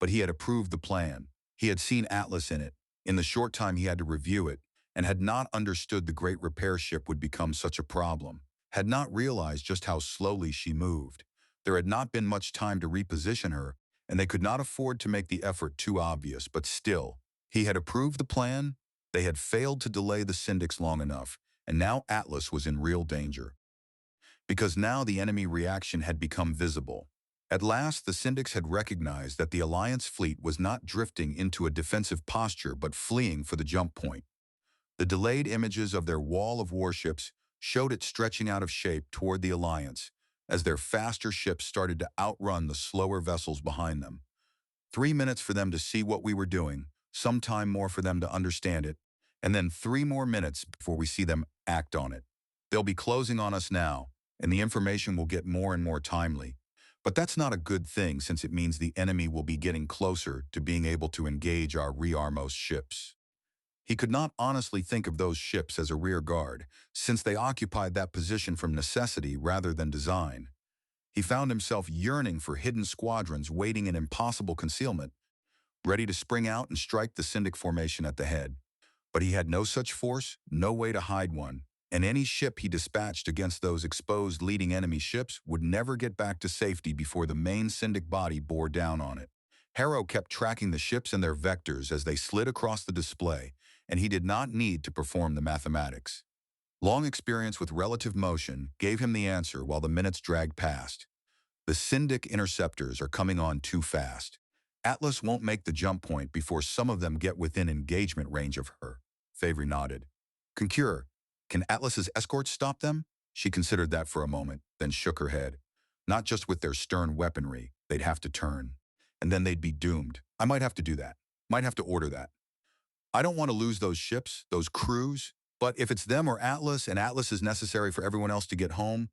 But he had approved the plan. He had seen Atlas in it, in the short time he had to review it, and had not understood the great repair ship would become such a problem, had not realized just how slowly she moved. There had not been much time to reposition her, and they could not afford to make the effort too obvious, but still, he had approved the plan. They had failed to delay the Syndics long enough, and now Atlas was in real danger. Because now the enemy reaction had become visible. At last, the Syndics had recognized that the Alliance fleet was not drifting into a defensive posture but fleeing for the jump point. The delayed images of their wall of warships showed it stretching out of shape toward the Alliance as their faster ships started to outrun the slower vessels behind them. 3 minutes for them to see what we were doing, some time more for them to understand it, And then 3 more minutes before we see them act on it. They'll be closing on us now, and the information will get more and more timely. But that's not a good thing since it means the enemy will be getting closer to being able to engage our rearmost ships. He could not honestly think of those ships as a rear guard, since they occupied that position from necessity rather than design. He found himself yearning for hidden squadrons waiting in impossible concealment, ready to spring out and strike the Syndic formation at the head. But he had no such force, no way to hide one, and any ship he dispatched against those exposed leading enemy ships would never get back to safety before the main Syndic body bore down on it. Harrow kept tracking the ships and their vectors as they slid across the display, and he did not need to perform the mathematics. Long experience with relative motion gave him the answer while the minutes dragged past. The Syndic interceptors are coming on too fast. Atlas won't make the jump point before some of them get within engagement range of her. Favre nodded. Concur, can Atlas's escorts stop them? She considered that for a moment, then shook her head. Not just with their stern weaponry, they'd have to turn. And then they'd be doomed. I might have to do that. Might have to order that. I don't want to lose those ships, those crews, but if it's them or Atlas, and Atlas is necessary for everyone else to get home.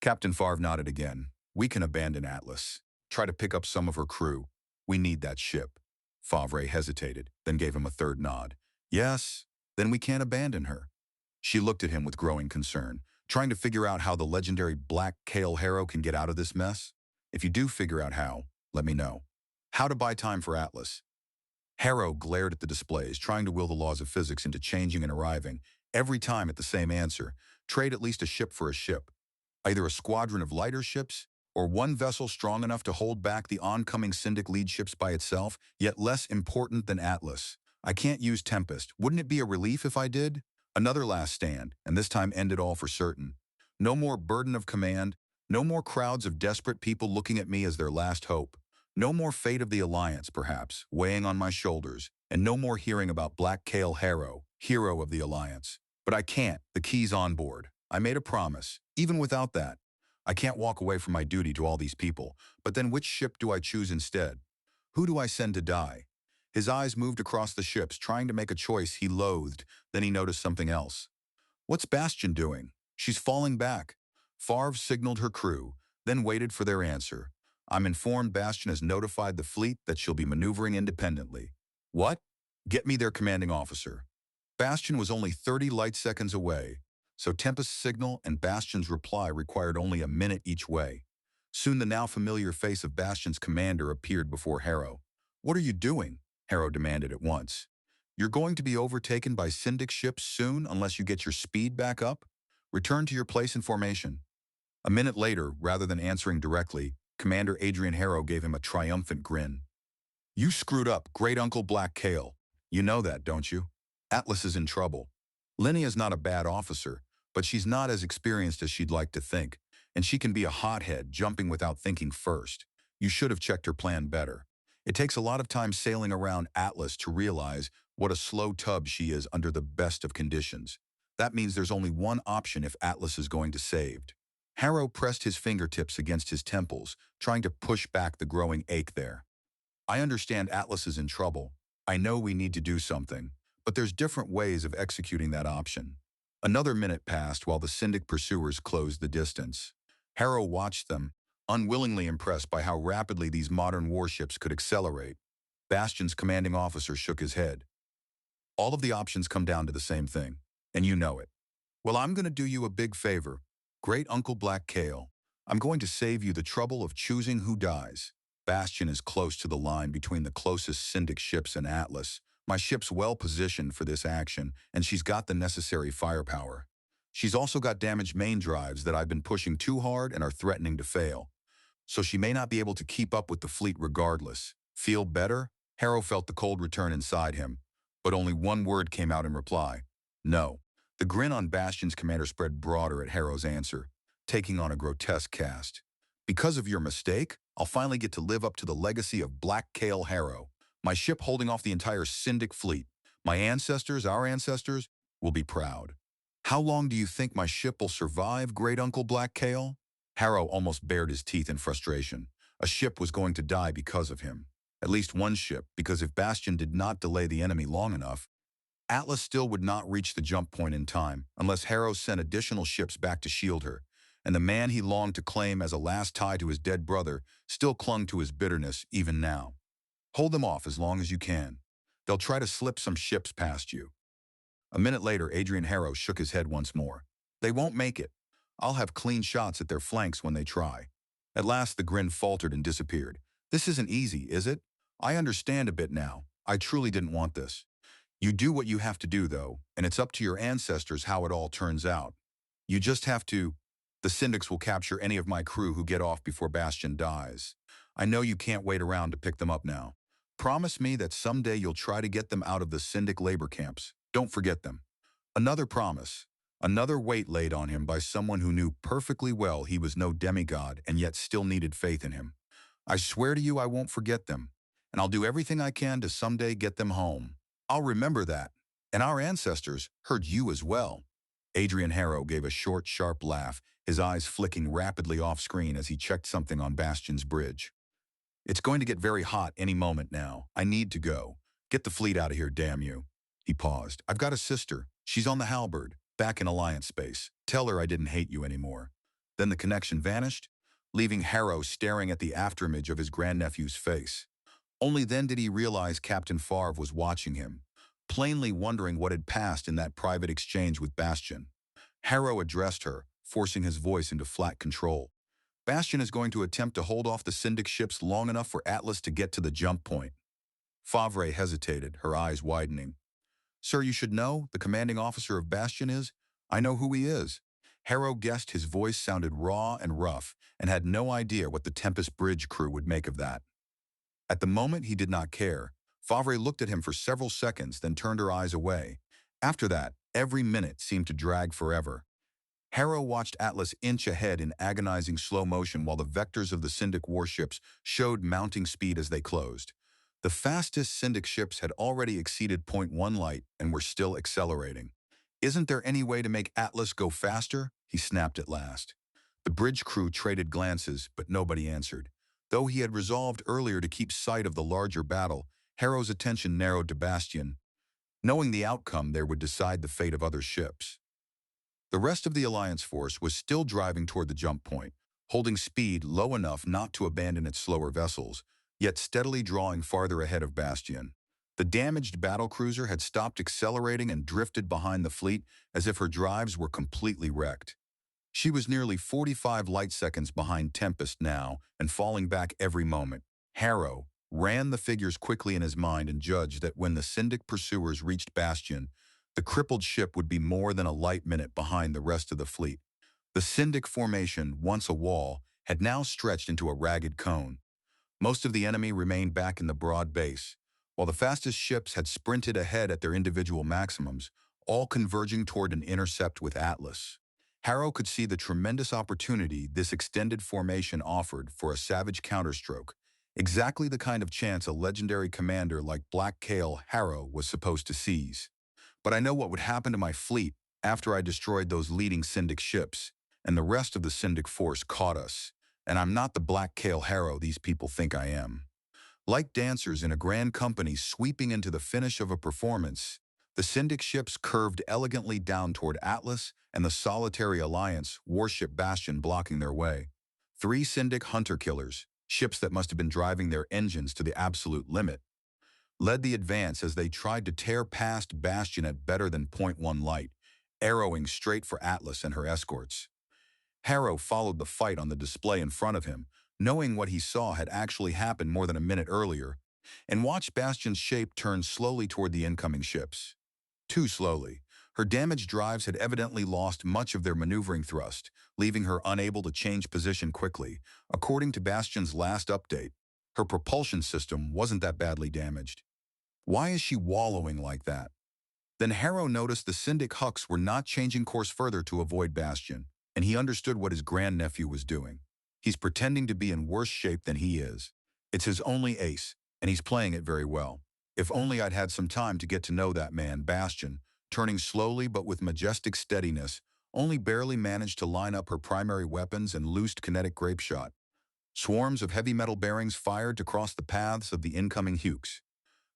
Captain Favre nodded again. We can abandon Atlas. Try to pick up some of her crew. We need that ship. Favre hesitated, then gave him a third nod. Yes, then we can't abandon her. She looked at him with growing concern, trying to figure out how the legendary Black Kale Harrow can get out of this mess. If you do figure out how, let me know. How to buy time for Atlas. Harrow glared at the displays, trying to will the laws of physics into changing and arriving, every time at the same answer. Trade at least a ship for a ship. Either a squadron of lighter ships, or one vessel strong enough to hold back the oncoming Syndic lead ships by itself, yet less important than Atlas. I can't use Tempest. Wouldn't it be a relief if I did? Another last stand, and this time end it all for certain. No more burden of command, no more crowds of desperate people looking at me as their last hope. No more fate of the Alliance, perhaps, weighing on my shoulders, and no more hearing about Black Kale Harrow, hero of the Alliance. But I can't. The key's on board. I made a promise. Even without that, I can't walk away from my duty to all these people. But then which ship do I choose instead? Who do I send to die? His eyes moved across the ships, trying to make a choice he loathed. Then he noticed something else. What's Bastion doing? She's falling back. Favre signaled her crew, then waited for their answer. I'm informed Bastion has notified the fleet that she'll be maneuvering independently. What? Get me their commanding officer. Bastion was only 30 light seconds away, so Tempest's signal and Bastion's reply required only a minute each way. Soon the now familiar face of Bastion's commander appeared before Harrow. What are you doing? Harrow demanded at once. You're going to be overtaken by Syndic ships soon unless you get your speed back up? Return to your place in formation. A minute later, rather than answering directly, Commander Adrian Harrow gave him a triumphant grin. You screwed up, Great Uncle Black Kale. You know that, don't you? Atlas is in trouble. Linea's not a bad officer, but she's not as experienced as she'd like to think, and she can be a hothead, jumping without thinking first. You should have checked her plan better. It takes a lot of time sailing around Atlas to realize what a slow tub she is under the best of conditions. That means there's only one option if Atlas is going to saved. Harrow pressed his fingertips against his temples, trying to push back the growing ache there. I understand Atlas is in trouble. I know we need to do something, but there's different ways of executing that option. Another minute passed while the Syndic pursuers closed the distance. Harrow watched them, unwillingly impressed by how rapidly these modern warships could accelerate. Bastion's commanding officer shook his head. All of the options come down to the same thing, and you know it. Well, I'm going to do you a big favor. Great Uncle Black Kale, I'm going to save you the trouble of choosing who dies. Bastion is close to the line between the closest Syndic ships and Atlas. My ship's well positioned for this action, and she's got the necessary firepower. She's also got damaged main drives that I've been pushing too hard and are threatening to fail. So she may not be able to keep up with the fleet regardless. Feel better? Harrow felt the cold return inside him, but only one word came out in reply. No. The grin on Bastion's commander spread broader at Harrow's answer, taking on a grotesque cast. Because of your mistake, I'll finally get to live up to the legacy of Black Kale Harrow, my ship holding off the entire Syndic fleet. My ancestors, our ancestors, will be proud. How long do you think my ship will survive, Great Uncle Black Kale? Harrow almost bared his teeth in frustration. A ship was going to die because of him. At least one ship, because if Bastion did not delay the enemy long enough, Atlas still would not reach the jump point in time unless Harrow sent additional ships back to shield her, and the man he longed to claim as a last tie to his dead brother still clung to his bitterness even now. Hold them off as long as you can. They'll try to slip some ships past you. A minute later, Adrian Harrow shook his head once more. They won't make it. I'll have clean shots at their flanks when they try. At last, the grin faltered and disappeared. This isn't easy, is it? I understand a bit now. I truly didn't want this. You do what you have to do, though, and it's up to your ancestors how it all turns out. You just have to. The Syndics will capture any of my crew who get off before Bastion dies. I know you can't wait around to pick them up now. Promise me that someday you'll try to get them out of the Syndic labor camps. Don't forget them. Another promise. Another weight laid on him by someone who knew perfectly well he was no demigod and yet still needed faith in him. I swear to you I won't forget them, and I'll do everything I can to someday get them home. I'll remember that. And our ancestors heard you as well. Adrian Harrow gave a short, sharp laugh, his eyes flicking rapidly off-screen as he checked something on Bastion's bridge. It's going to get very hot any moment now. I need to go. Get the fleet out of here, damn you. He paused. I've got a sister. She's on the Halberd, back in Alliance space. Tell her I didn't hate you anymore. Then the connection vanished, leaving Harrow staring at the afterimage of his grandnephew's face. Only then did he realize Captain Favre was watching him, plainly wondering what had passed in that private exchange with Bastion. Harrow addressed her, forcing his voice into flat control. Bastion is going to attempt to hold off the Syndic ships long enough for Atlas to get to the jump point. Favre hesitated, her eyes widening. Sir, you should know, the commanding officer of Bastion is. I know who he is. Harrow guessed his voice sounded raw and rough and had no idea what the Tempest Bridge crew would make of that. At the moment, he did not care. Favre looked at him for several seconds, then turned her eyes away. After that, every minute seemed to drag forever. Harrow watched Atlas inch ahead in agonizing slow motion while the vectors of the Syndic warships showed mounting speed as they closed. The fastest Syndic ships had already exceeded point 1 light and were still accelerating. Isn't there any way to make Atlas go faster? He snapped at last. The bridge crew traded glances, but nobody answered. Though he had resolved earlier to keep sight of the larger battle, Harrow's attention narrowed to Bastion. Knowing the outcome there would decide the fate of other ships. The rest of the Alliance force was still driving toward the jump point, holding speed low enough not to abandon its slower vessels, yet steadily drawing farther ahead of Bastion. The damaged battlecruiser had stopped accelerating and drifted behind the fleet as if her drives were completely wrecked. She was nearly 45 light seconds behind Tempest now and falling back every moment. Harrow ran the figures quickly in his mind and judged that when the Syndic pursuers reached Bastion, the crippled ship would be more than a light minute behind the rest of the fleet. The Syndic formation, once a wall, had now stretched into a ragged cone. Most of the enemy remained back in the broad base, while the fastest ships had sprinted ahead at their individual maximums, all converging toward an intercept with Atlas. Harrow could see the tremendous opportunity this extended formation offered for a savage counterstroke, exactly the kind of chance a legendary commander like Black Kale Harrow was supposed to seize. But I know what would happen to my fleet after I destroyed those leading Syndic ships, and the rest of the Syndic force caught us, and I'm not the Black Kale Harrow these people think I am. Like dancers in a grand company sweeping into the finish of a performance, the Syndic ships curved elegantly down toward Atlas and the solitary Alliance warship Bastion blocking their way. 3 Syndic hunter-killers, ships that must have been driving their engines to the absolute limit, led the advance as they tried to tear past Bastion at better than point 1 light, arrowing straight for Atlas and her escorts. Harrow followed the fight on the display in front of him, knowing what he saw had actually happened more than a minute earlier, and watched Bastion's shape turn slowly toward the incoming ships. Too slowly. Her damaged drives had evidently lost much of their maneuvering thrust, leaving her unable to change position quickly. According to Bastion's last update, her propulsion system wasn't that badly damaged. Why is she wallowing like that? Then Harrow noticed the Syndic Hucks were not changing course further to avoid Bastion, and he understood what his grandnephew was doing. He's pretending to be in worse shape than he is. It's his only ace, and he's playing it very well. If only I'd had some time to get to know that man, Bastion, turning slowly but with majestic steadiness, only barely managed to line up her primary weapons and loosed kinetic grape shot. Swarms of heavy metal bearings fired to cross the paths of the incoming Hukes.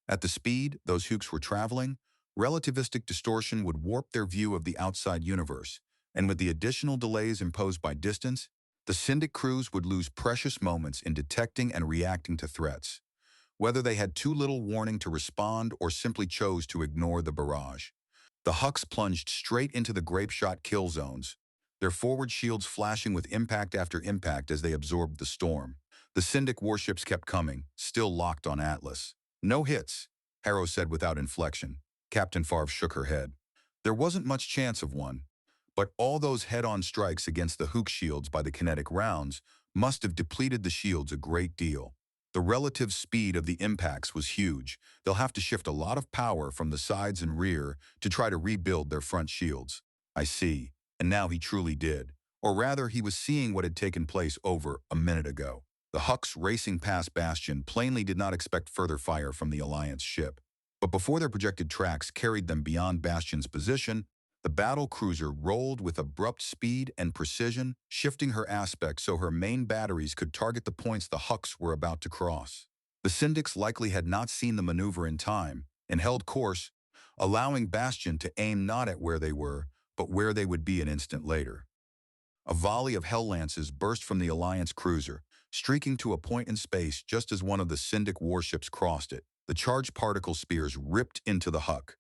At the speed those Hukes were traveling, Relativistic distortion would warp their view of the outside universe, and with the additional delays imposed by distance, the Syndic crews would lose precious moments in detecting and reacting to threats, whether they had too little warning to respond or simply chose to ignore the barrage. The Hucks plunged straight into the grape-shot kill zones, their forward shields flashing with impact after impact as they absorbed the storm. The Syndic warships kept coming, still locked on Atlas. No hits, Harrow said without inflection. Captain Favre shook her head. There wasn't much chance of one, but all those head-on strikes against the Hook shields by the kinetic rounds must have depleted the shields a great deal. The relative speed of the impacts was huge. They'll have to shift a lot of power from the sides and rear to try to rebuild their front shields. I see. And now he truly did. Or rather, he was seeing what had taken place over a minute ago. The Hucks racing past Bastion plainly did not expect further fire from the Alliance ship. But before their projected tracks carried them beyond Bastion's position, the battle cruiser rolled with abrupt speed and precision, shifting her aspect so her main batteries could target the points the Hucks were about to cross. The Syndics likely had not seen the maneuver in time and held course, allowing Bastion to aim not at where they were, but where they would be an instant later. A volley of hell lances burst from the Alliance cruiser, streaking to a point in space just as one of the Syndic warships crossed it. The charged particle spears ripped into the Huck.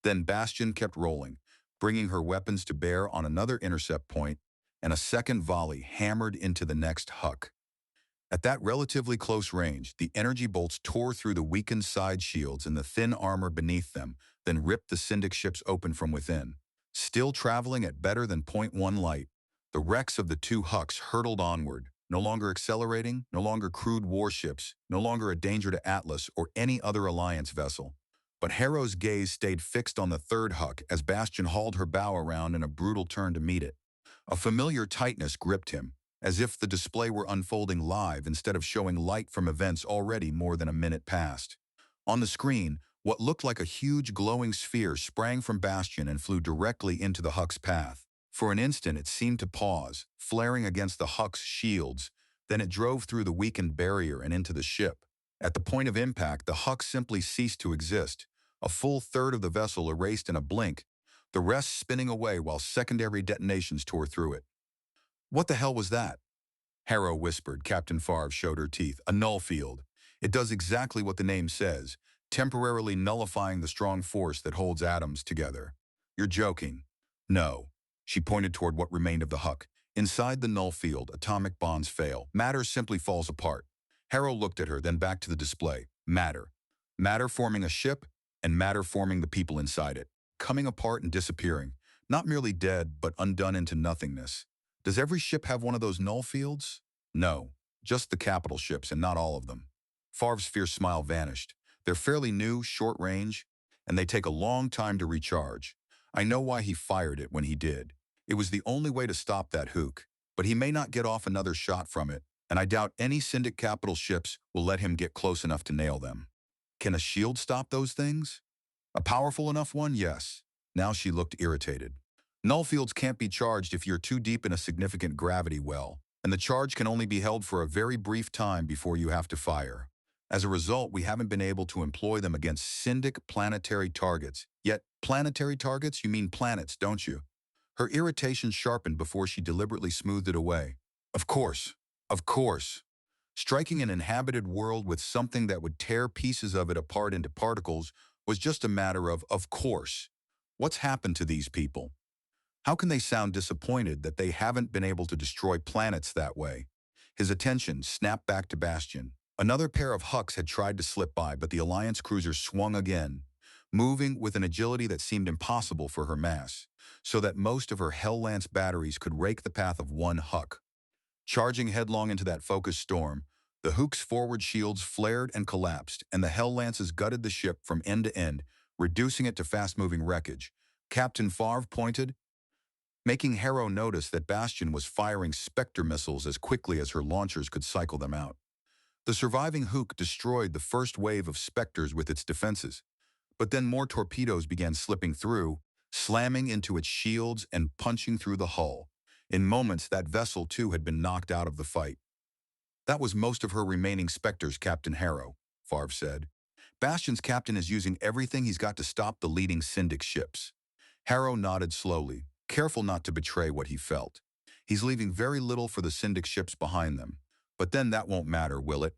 Then Bastion kept rolling, bringing her weapons to bear on another intercept point, and a second volley hammered into the next Huck. At that relatively close range, the energy bolts tore through the weakened side shields and the thin armor beneath them, then ripped the Syndic ships open from within. Still traveling at better than .1 light, the wrecks of the two Hucks hurtled onward, no longer accelerating, no longer crude warships, no longer a danger to Atlas or any other Alliance vessel. But Harrow's gaze stayed fixed on the third Huck as Bastion hauled her bow around in a brutal turn to meet it. A familiar tightness gripped him, as if the display were unfolding live instead of showing light from events already more than a minute past. On the screen, what looked like a huge glowing sphere sprang from Bastion and flew directly into the Huck's path. For an instant it seemed to pause, flaring against the Huck's shields, then it drove through the weakened barrier and into the ship. At the point of impact, the Huck simply ceased to exist. A full third of the vessel erased in a blink, the rest spinning away while secondary detonations tore through it. "What the hell was that?" Harrow whispered. Captain Favre showed her teeth. "A null field. It does exactly what the name says, temporarily nullifying the strong force that holds atoms together." "You're joking." "No." She pointed toward what remained of the Huck. "Inside the null field, atomic bonds fail. Matter simply falls apart." Harrow looked at her, then back to the display. Matter. Matter forming a ship, and matter forming the people inside it. Coming apart and disappearing. Not merely dead, but undone into nothingness. Does every ship have one of those null fields? No. Just the capital ships, and not all of them. Favre's fierce smile vanished. They're fairly new, short range, and they take a long time to recharge. I know why he fired it when he did. It was the only way to stop that Hook, but he may not get off another shot from it, and I doubt any Syndic capital ships will let him get close enough to nail them. Can a shield stop those things? A powerful enough one, yes. Now she looked irritated. Null fields can't be charged if you're too deep in a significant gravity well, and the charge can only be held for a very brief time before you have to fire. As a result, we haven't been able to employ them against Syndic planetary targets. Yet, planetary targets? You mean planets, don't you? Her irritation sharpened before she deliberately smoothed it away. Of course. Of course. Striking an inhabited world with something that would tear pieces of it apart into particles was just a matter of course. What's happened to these people? How can they sound disappointed that they haven't been able to destroy planets that way? His attention snapped back to Bastion. Another pair of Hucks had tried to slip by, but the Alliance cruiser swung again, moving with an agility that seemed impossible for her mass, so that most of her Hell Lance batteries could rake the path of one Huck. Charging headlong into that focused storm, the Hook's forward shields flared and collapsed, and the Hell Lances gutted the ship from end to end, reducing it to fast-moving wreckage. Captain Favre pointed, making Harrow notice that Bastion was firing Spectre missiles as quickly as her launchers could cycle them out. The surviving Hook destroyed the first wave of Spectres with its defenses, but then more torpedoes began slipping through, slamming into its shields and punching through the hull. In moments, that vessel too had been knocked out of the fight. "That was most of her remaining Spectres, Captain Harrow," Favre said. Bastion's captain is using everything he's got to stop the leading Syndic ships. Harrow nodded slowly, careful not to betray what he felt. He's leaving very little for the Syndic ships behind them. But then that won't matter, will it?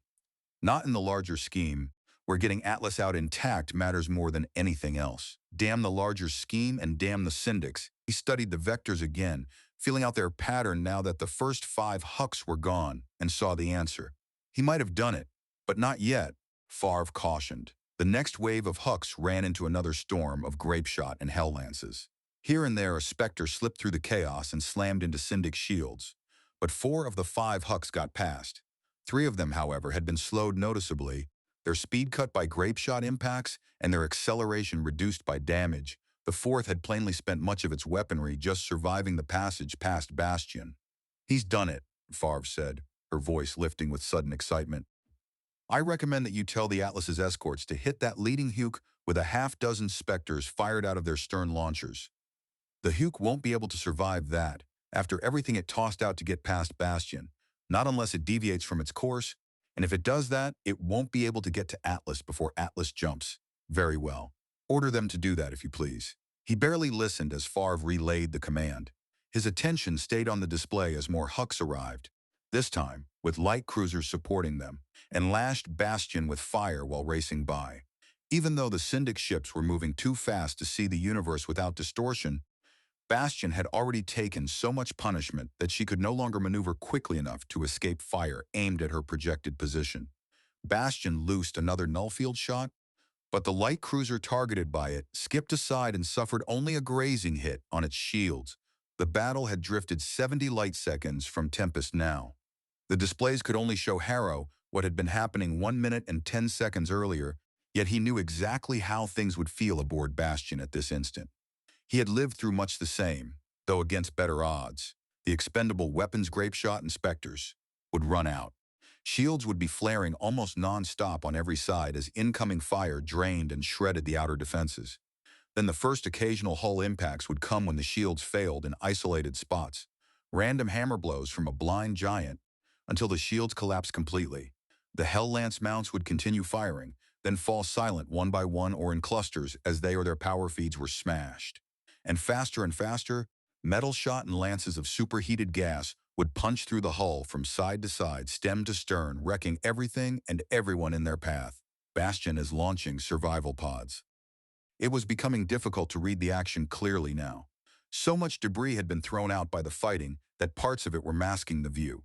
Not in the larger scheme, where getting Atlas out intact matters more than anything else. Damn the larger scheme and damn the Syndics. He studied the vectors again, feeling out their pattern now that the first 5 Hucks were gone, and saw the answer. He might have done it, but not yet, Favre cautioned. The next wave of Hucks ran into another storm of grapeshot and hell lances. Here and there a Spectre slipped through the chaos and slammed into Syndic shields, but 4 of the 5 Hucks got past. 3 of them, however, had been slowed noticeably, their speed cut by grapeshot impacts and their acceleration reduced by damage. The 4th had plainly spent much of its weaponry just surviving the passage past Bastion. "He's done it," Favre said, her voice lifting with sudden excitement. "I recommend that you tell the Atlas's escorts to hit that leading Huke with a half-dozen Spectres fired out of their stern launchers. The Huke won't be able to survive that, after everything it tossed out to get past Bastion, not unless it deviates from its course, and if it does that, it won't be able to get to Atlas before Atlas jumps." "Very well. Order them to do that, if you please." He barely listened as Favre relayed the command. His attention stayed on the display as more Hucks arrived, this time with light cruisers supporting them, and lashed Bastion with fire while racing by. Even though the Syndic ships were moving too fast to see the universe without distortion, Bastion had already taken so much punishment that she could no longer maneuver quickly enough to escape fire aimed at her projected position. Bastion loosed another nullfield shot, but the light cruiser targeted by it skipped aside and suffered only a grazing hit on its shields. The battle had drifted 70 light seconds from Tempest now. The displays could only show Harrow what had been happening 1 minute and 10 seconds earlier, yet he knew exactly how things would feel aboard Bastion at this instant. He had lived through much the same, though against better odds. The expendable weapons grapeshot and Spectres would run out. Shields would be flaring almost non-stop on every side as incoming fire drained and shredded the outer defenses. Then the first occasional hull impacts would come when the shields failed in isolated spots, random hammer blows from a blind giant, until the shields collapsed completely. The Hell Lance mounts would continue firing, then fall silent one by one or in clusters as they or their power feeds were smashed. And faster, metal shot and lances of superheated gas would punch through the hull from side to side, stem to stern, wrecking everything and everyone in their path. Bastion is launching survival pods. It was becoming difficult to read the action clearly now. So much debris had been thrown out by the fighting that parts of it were masking the view.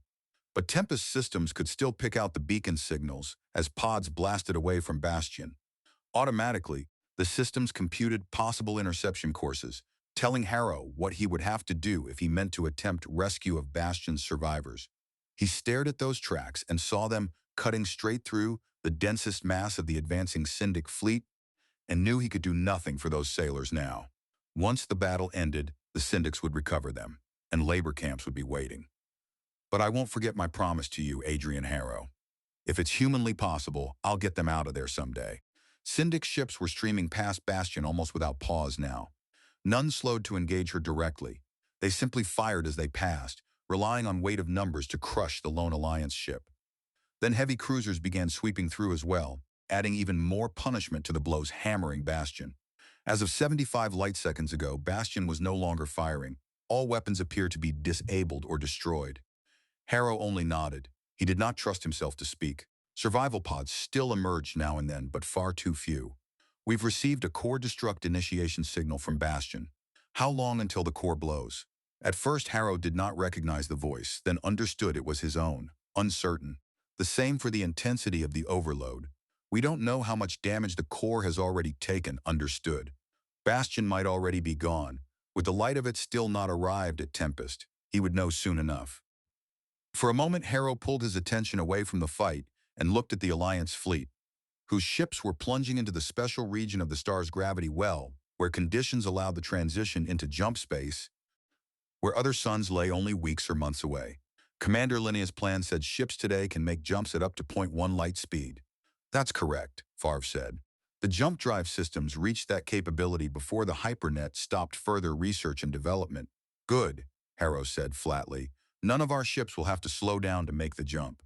But Tempest systems could still pick out the beacon signals as pods blasted away from Bastion. Automatically, the systems computed possible interception courses, telling Harrow what he would have to do if he meant to attempt rescue of Bastion's survivors. He stared at those tracks and saw them cutting straight through the densest mass of the advancing Syndic fleet, and knew he could do nothing for those sailors now. Once the battle ended, the Syndics would recover them, and labor camps would be waiting. "But I won't forget my promise to you, Adrian Harrow. If it's humanly possible, I'll get them out of there someday." Syndic ships were streaming past Bastion almost without pause now. None slowed to engage her directly. They simply fired as they passed, relying on weight of numbers to crush the lone Alliance ship. Then heavy cruisers began sweeping through as well, adding even more punishment to the blows hammering Bastion. As of 75 light seconds ago, Bastion was no longer firing. All weapons appeared to be disabled or destroyed. Harrow only nodded. He did not trust himself to speak. Survival pods still emerged now and then, but far too few. "We've received a core destruct initiation signal from Bastion. How long until the core blows?" At first, Harrow did not recognize the voice, then understood it was his own, uncertain. "The same for the intensity of the overload. We don't know how much damage the core has already taken," understood. Bastion might already be gone. With the light of it still not arrived at Tempest, he would know soon enough. For a moment, Harrow pulled his attention away from the fight and looked at the Alliance fleet, whose ships were plunging into the special region of the star's gravity well, where conditions allowed the transition into jump space, where other suns lay only weeks or months away. Commander Linnea's plan said ships today can make jumps at up to 0.1 light speed. "That's correct," Favre said. "The jump drive systems reached that capability before the hypernet stopped further research and development." "Good," Harrow said flatly. "None of our ships will have to slow down to make the jump."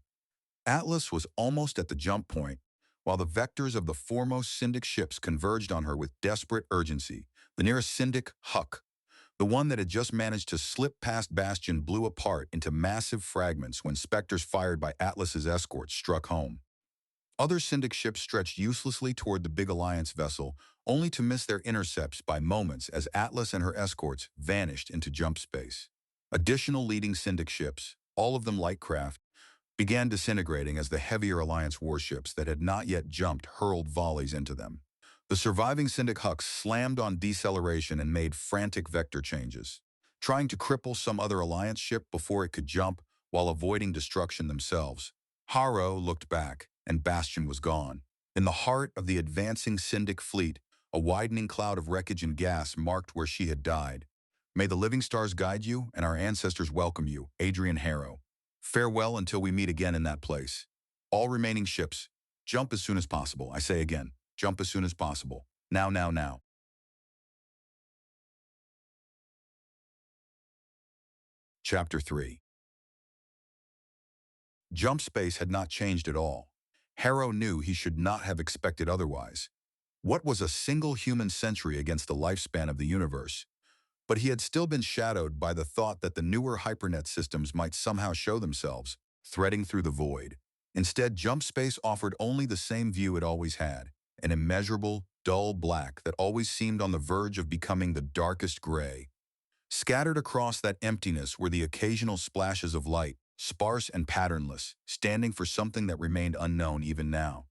Atlas was almost at the jump point while the vectors of the foremost Syndic ships converged on her with desperate urgency. The nearest Syndic, Huck, the one that had just managed to slip past Bastion, blew apart into massive fragments when Spectres fired by Atlas's escorts struck home. Other Syndic ships stretched uselessly toward the big Alliance vessel, only to miss their intercepts by moments as Atlas and her escorts vanished into jump space. Additional leading Syndic ships, all of them light craft, began disintegrating as the heavier Alliance warships that had not yet jumped hurled volleys into them. The surviving Syndic Hucks slammed on deceleration and made frantic vector changes, trying to cripple some other Alliance ship before it could jump while avoiding destruction themselves. Harrow looked back, and Bastion was gone. In the heart of the advancing Syndic fleet, a widening cloud of wreckage and gas marked where she had died. May the living stars guide you and our ancestors welcome you, Adrian Harrow. Farewell until we meet again in that place. All remaining ships, jump as soon as possible. I say again, jump as soon as possible. Now, now, now. Chapter 3. Jump space had not changed at all. Harrow knew he should not have expected otherwise. What was a single human century against the lifespan of the universe? But he had still been shadowed by the thought that the newer hypernet systems might somehow show themselves, threading through the void. Instead, jump space offered only the same view it always had, an immeasurable, dull black that always seemed on the verge of becoming the darkest gray. Scattered across that emptiness were the occasional splashes of light, sparse and patternless, standing for something that remained unknown even now.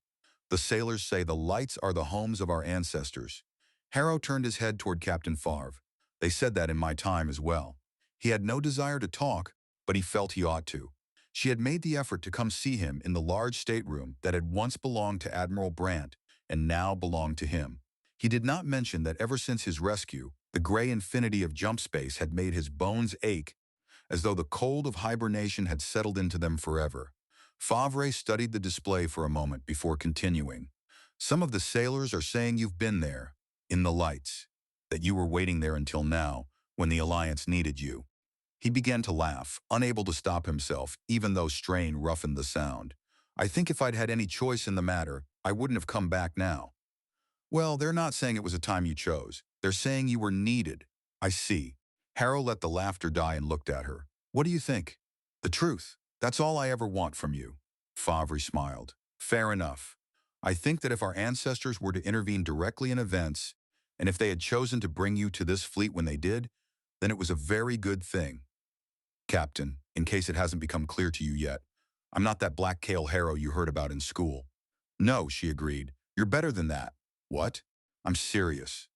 The sailors say the lights are the homes of our ancestors. Harrow turned his head toward Captain Favre. They said that in my time as well. He had no desire to talk, but he felt he ought to. She had made the effort to come see him in the large stateroom that had once belonged to Admiral Brandt and now belonged to him. He did not mention that ever since his rescue, the gray infinity of jump space had made his bones ache, as though the cold of hibernation had settled into them forever. Favre studied the display for a moment before continuing. Some of the sailors are saying you've been there, in the lights, that you were waiting there until now, when the Alliance needed you. He began to laugh, unable to stop himself, even though strain roughened the sound. I think if I'd had any choice in the matter, I wouldn't have come back now. Well, they're not saying it was a time you chose. They're saying you were needed. I see. Harrow let the laughter die and looked at her. What do you think? The truth. That's all I ever want from you. Favre smiled. Fair enough. I think that if our ancestors were to intervene directly in events, and if they had chosen to bring you to this fleet when they did, then it was a very good thing. Captain, in case it hasn't become clear to you yet, I'm not that black Kale Harrow you heard about in school. No, she agreed. You're better than that. What? I'm serious.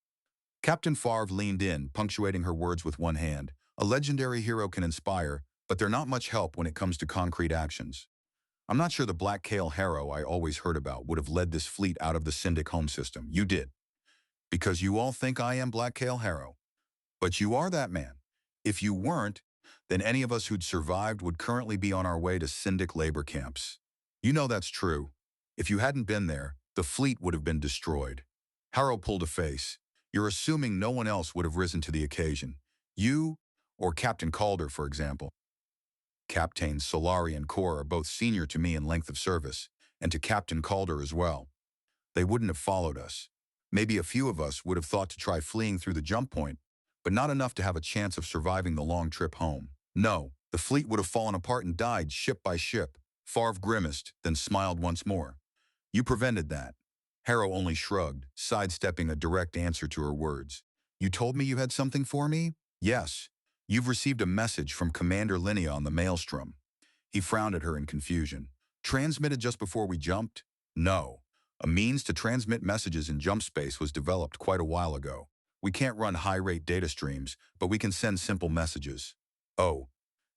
Captain Favre leaned in, punctuating her words with one hand. A legendary hero can inspire, but they're not much help when it comes to concrete actions. I'm not sure the black Kale Harrow I always heard about would have led this fleet out of the Syndic home system. You did. Because you all think I am black Kale Harrow. But you are that man. If you weren't, then any of us who'd survived would currently be on our way to Syndic labor camps. You know that's true. If you hadn't been there, the fleet would have been destroyed. Harrow pulled a face. You're assuming no one else would have risen to the occasion. You, or Captain Calder, for example. Captains Solari and Core are both senior to me in length of service, and to Captain Calder as well. They wouldn't have followed us. Maybe a few of us would have thought to try fleeing through the jump point, but not enough to have a chance of surviving the long trip home. No, the fleet would have fallen apart and died ship by ship. Favre grimaced, then smiled once more. You prevented that. Harrow only shrugged, sidestepping a direct answer to her words. You told me you had something for me? Yes. You've received a message from Commander Linnea on the Maelstrom. He frowned at her in confusion. Transmitted just before we jumped? No. A means to transmit messages in jump space was developed quite a while ago. We can't run high-rate data streams, but we can send simple messages. Oh.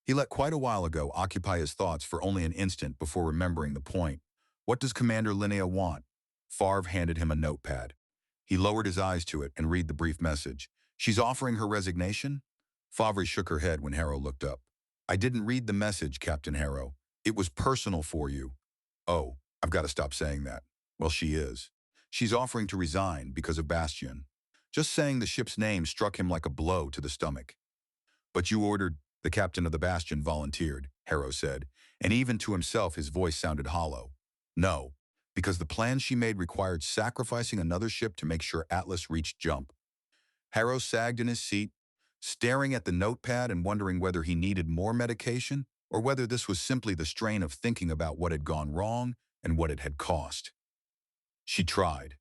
He let quite a while ago occupy his thoughts for only an instant before remembering the point. What does Commander Linnea want? Favre handed him a notepad. He lowered his eyes to it and read the brief message. She's offering her resignation? Favre shook her head when Harrow looked up. I didn't read the message, Captain Harrow. It was personal for you. Oh, I've got to stop saying that. Well, she is. She's offering to resign because of Bastion. Just saying the ship's name struck him like a blow to the stomach. But you ordered, the captain of the Bastion volunteered, Harrow said, and even to himself his voice sounded hollow. No, because the plan she made required sacrificing another ship to make sure Atlas reached jump. Harrow sagged in his seat, staring at the notepad and wondering whether he needed more medication or whether this was simply the strain of thinking about what had gone wrong and what it had cost. She tried.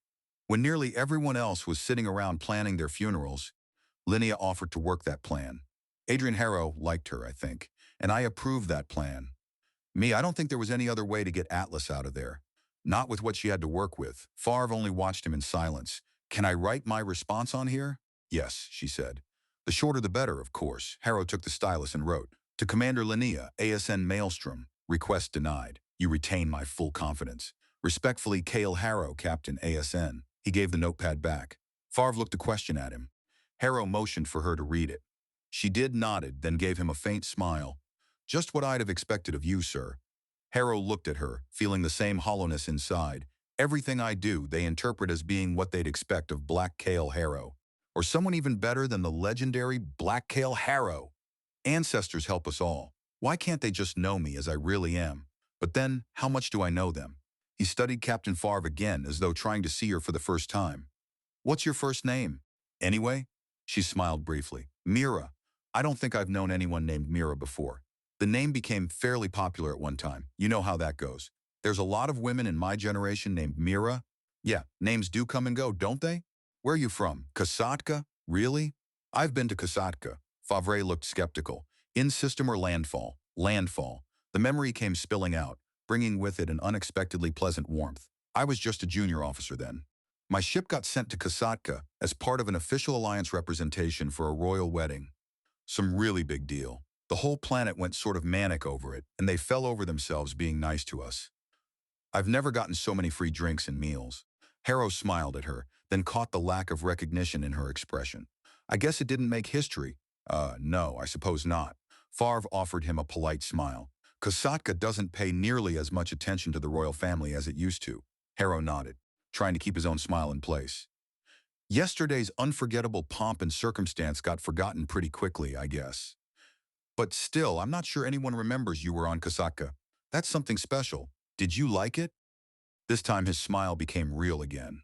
When nearly everyone else was sitting around planning their funerals, Linnea offered to work that plan. Adrian Harrow liked her, I think, and I approved that plan. Me, I don't think there was any other way to get Atlas out of there. Not with what she had to work with. Favre only watched him in silence. Can I write my response on here? Yes, she said. The shorter the better, of course. Harrow took the stylus and wrote, To Commander Linnea, ASN Maelstrom, request denied. You retain my full confidence. Respectfully, Cale Harrow, Captain ASN. He gave the notepad back. Favre looked a question at him. Harrow motioned for her to read it. She did nodded, then gave him a faint smile. Just what I'd have expected of you, sir. Harrow looked at her, feeling the same hollowness inside. Everything I do, they interpret as being what they'd expect of Black Cale Harrow. Or someone even better than the legendary Black Cale Harrow. Ancestors help us all. Why can't they just know me as I really am? But then, how much do I know them? He studied Captain Favre again, as though trying to see her for the first time. What's your first name? Anyway? She smiled briefly. Mira. I don't think I've known anyone named Mira before. The name became fairly popular at one time. You know how that goes. There's a lot of women in my generation named Mira. Yeah, names do come and go, don't they? Where are you from? Kasatka? Really? I've been to Kasatka. Favre looked skeptical. In-system or landfall? Landfall. The memory came spilling out, bringing with it an unexpectedly pleasant warmth. I was just a junior officer then. My ship got sent to Kasatka as part of an official alliance representation for a royal wedding. Some really big deal. The whole planet went sort of manic over it, and they fell over themselves being nice to us. I've never gotten so many free drinks and meals. Harrow smiled at her, then caught the lack of recognition in her expression. I guess it didn't make history. No, I suppose not. Favre offered him a polite smile. Kasatka doesn't pay nearly as much attention to the royal family as it used to. Harrow nodded, trying to keep his own smile in place. Yesterday's unforgettable pomp and circumstance got forgotten pretty quickly, I guess. But still, I'm not sure anyone remembers you were on Kasatka. That's something special. Did you like it? This time his smile became real again.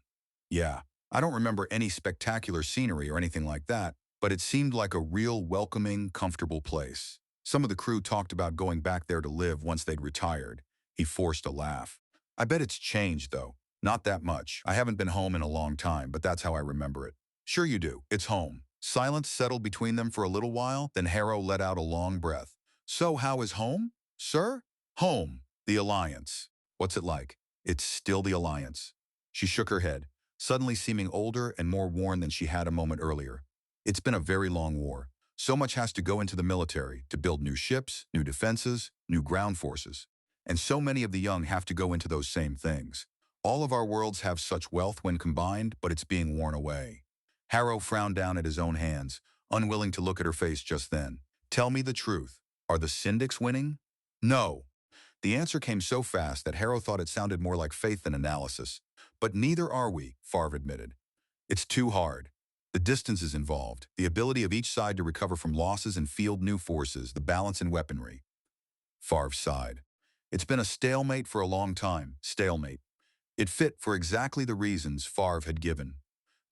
Yeah, I don't remember any spectacular scenery or anything like that, but it seemed like a real welcoming, comfortable place. Some of the crew talked about going back there to live once they'd retired. He forced a laugh. I bet it's changed, though. Not that much. I haven't been home in a long time, but that's how I remember it. Sure you do. It's home. Silence settled between them for a little while, then Harrow let out a long breath. So how is home? Sir? Home. The Alliance. What's it like? It's still the Alliance. She shook her head, suddenly seeming older and more worn than she had a moment earlier. It's been a very long war. So much has to go into the military to build new ships, new defenses, new ground forces. And so many of the young have to go into those same things. All of our worlds have such wealth when combined, but it's being worn away. Harrow frowned down at his own hands, unwilling to look at her face just then. Tell me the truth. Are the Syndics winning? No. The answer came so fast that Harrow thought it sounded more like faith than analysis. But neither are we, Favre admitted. It's too hard. The distance is involved, the ability of each side to recover from losses and field new forces, the balance in weaponry. Favre sighed. It's been a stalemate for a long time, stalemate. It fit for exactly the reasons Favre had given.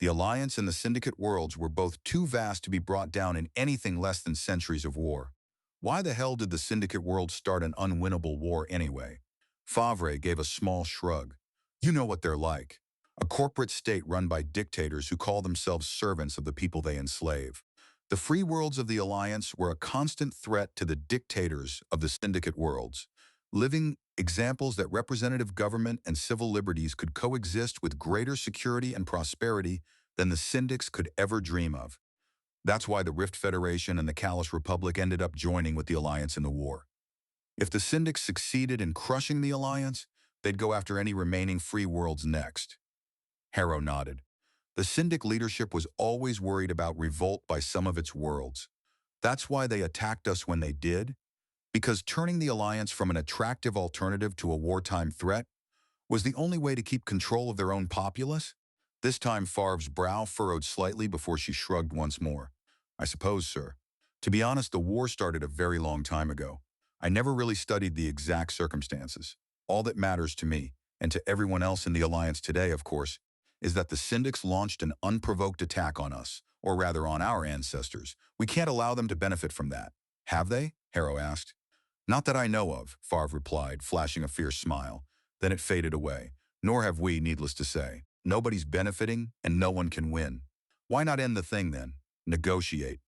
The Alliance and the Syndicate worlds were both too vast to be brought down in anything less than centuries of war. Why the hell did the Syndicate world start an unwinnable war anyway? Favre gave a small shrug. You know what they're like. A corporate state run by dictators who call themselves servants of the people they enslave. The free worlds of the Alliance were a constant threat to the dictators of the Syndicate worlds, living examples that representative government and civil liberties could coexist with greater security and prosperity than the Syndics could ever dream of. That's why the Rift Federation and the Callous Republic ended up joining with the Alliance in the war. If the Syndics succeeded in crushing the Alliance, they'd go after any remaining free worlds next. Harrow nodded. The Syndic leadership was always worried about revolt by some of its worlds. That's why they attacked us when they did, because turning the Alliance from an attractive alternative to a wartime threat was the only way to keep control of their own populace. This time Favre's brow furrowed slightly before she shrugged once more. I suppose, sir. To be honest, the war started a very long time ago. I never really studied the exact circumstances. All that matters to me, and to everyone else in the Alliance today, of course, is that the Syndics launched an unprovoked attack on us, or rather on our ancestors. We can't allow them to benefit from that. Have they? Harrow asked. Not that I know of, Favre replied, flashing a fierce smile. Then it faded away. Nor have we, needless to say. Nobody's benefiting, and no one can win. Why not end the thing, then? Negotiate.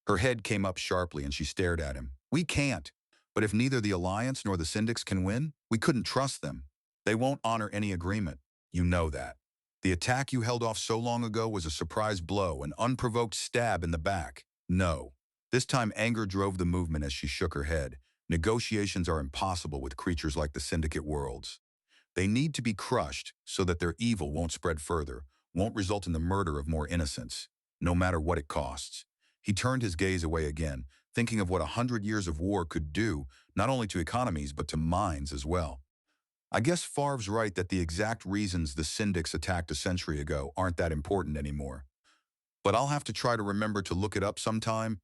Her head came up sharply, and she stared at him. We can't. But if neither the Alliance nor the Syndics can win, we couldn't trust them. They won't honor any agreement. You know that. The attack you held off so long ago was a surprise blow, an unprovoked stab in the back. No. This time anger drove the movement as she shook her head. Negotiations are impossible with creatures like the Syndicate worlds. They need to be crushed so that their evil won't spread further, won't result in the murder of more innocents, no matter what it costs. He turned his gaze away again, thinking of what 100 years of war could do, not only to economies but to minds as well. I guess Favre's right that the exact reasons the Syndics attacked a century ago aren't that important anymore. But I'll have to try to remember to look it up sometime.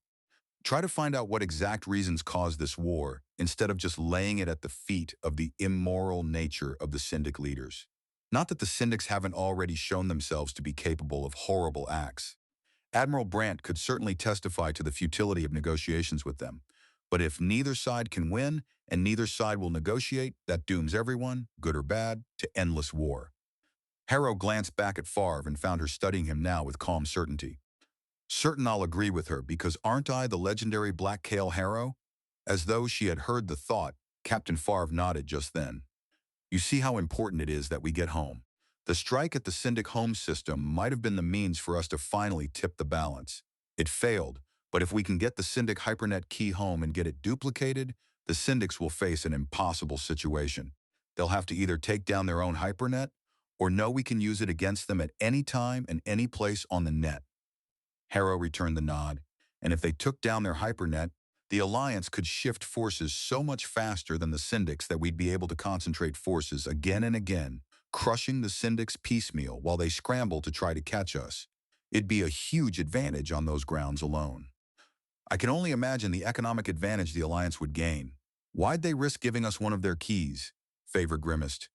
Try to find out what exact reasons caused this war, instead of just laying it at the feet of the immoral nature of the Syndic leaders. Not that the Syndics haven't already shown themselves to be capable of horrible acts. Admiral Brandt could certainly testify to the futility of negotiations with them. But if neither side can win, and neither side will negotiate, that dooms everyone, good or bad, to endless war. Harrow glanced back at Favre and found her studying him now with calm certainty. Certain I'll agree with her, because aren't I the legendary Black Kale Harrow? As though she had heard the thought, Captain Favre nodded just then. You see how important it is that we get home. The strike at the Syndic home system might have been the means for us to finally tip the balance. It failed, but if we can get the Syndic Hypernet key home and get it duplicated, the Syndics will face an impossible situation. They'll have to either take down their own Hypernet, or know we can use it against them at any time and any place on the net. Harrow returned the nod, and if they took down their Hypernet, the Alliance could shift forces so much faster than the Syndics that we'd be able to concentrate forces again and again, crushing the Syndics piecemeal while they scramble to try to catch us. It'd be a huge advantage on those grounds alone. I can only imagine the economic advantage the Alliance would gain. Why'd they risk giving us one of their keys? Favre grimaced.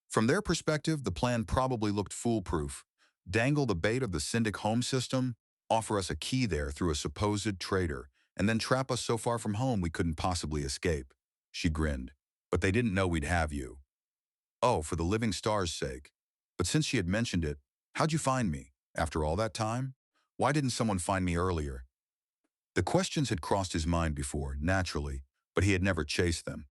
From their perspective, the plan probably looked foolproof. Dangle the bait of the Syndic home system, offer us a key there through a supposed traitor, and then trap us so far from home we couldn't possibly escape. She grinned. But they didn't know we'd have you. Oh, for the living stars' sake. But since she had mentioned it, how'd you find me? After all that time? Why didn't someone find me earlier? The questions had crossed his mind before, naturally, but he had never chased them.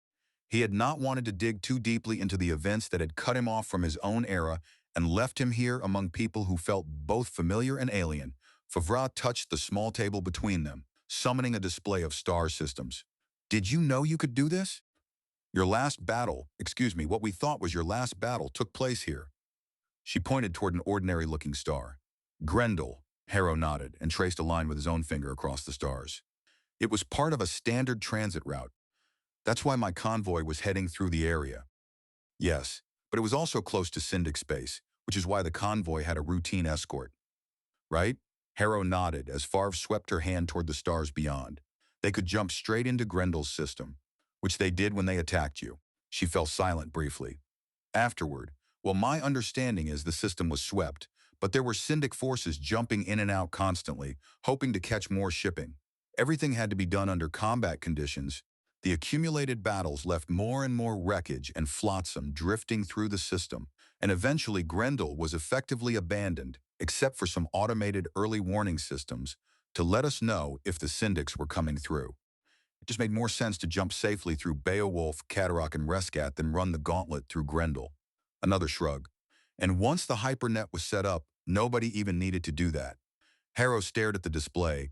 He had not wanted to dig too deeply into the events that had cut him off from his own era and left him here among people who felt both familiar and alien. Favre touched the small table between them, summoning a display of star systems. Did you know you could do this? Your last battle, what we thought was your last battle, took place here. She pointed toward an ordinary-looking star. Grendel, Harrow nodded and traced a line with his own finger across the stars. It was part of a standard transit route. That's why my convoy was heading through the area. Yes, but it was also close to Syndic space, which is why the convoy had a routine escort. Right? Harrow nodded as Favre swept her hand toward the stars beyond. They could jump straight into Grendel's system, which they did when they attacked you. She fell silent briefly. Afterward, well, my understanding is the system was swept, but there were Syndic forces jumping in and out constantly, hoping to catch more shipping. Everything had to be done under combat conditions. The accumulated battles left more and more wreckage and flotsam drifting through the system, and eventually Grendel was effectively abandoned, except for some automated early warning systems to let us know if the Syndics were coming through. It just made more sense to jump safely through Beowulf, Cataract, and Rescat than run the gauntlet through Grendel. Another shrug. And once the hypernet was set up, nobody even needed to do that. Harrow stared at the display,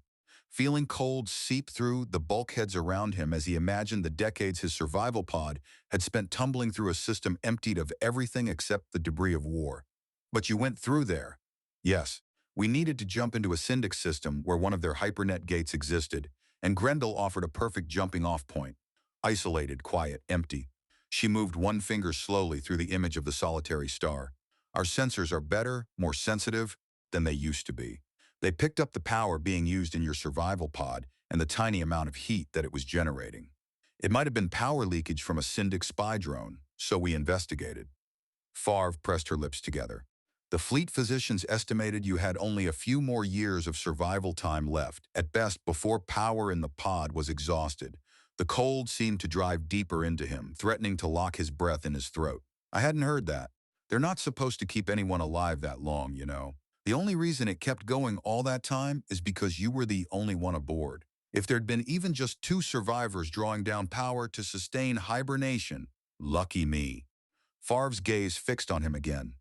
feeling cold seep through the bulkheads around him as he imagined the decades his survival pod had spent tumbling through a system emptied of everything except the debris of war. But you went through there. Yes, we needed to jump into a Syndic system where one of their hypernet gates existed, and Grendel offered a perfect jumping-off point. Isolated, quiet, empty. She moved one finger slowly through the image of the solitary star. Our sensors are better, more sensitive than they used to be. They picked up the power being used in your survival pod and the tiny amount of heat that it was generating. It might have been power leakage from a Syndic spy drone, so we investigated. Favre pressed her lips together. The fleet physicians estimated you had only a few more years of survival time left, at best before power in the pod was exhausted. The cold seemed to drive deeper into him, threatening to lock his breath in his throat. I hadn't heard that. They're not supposed to keep anyone alive that long, you know. The only reason it kept going all that time is because you were the only one aboard. If there'd been even just 2 survivors drawing down power to sustain hibernation, lucky me. Favre's gaze fixed on him again.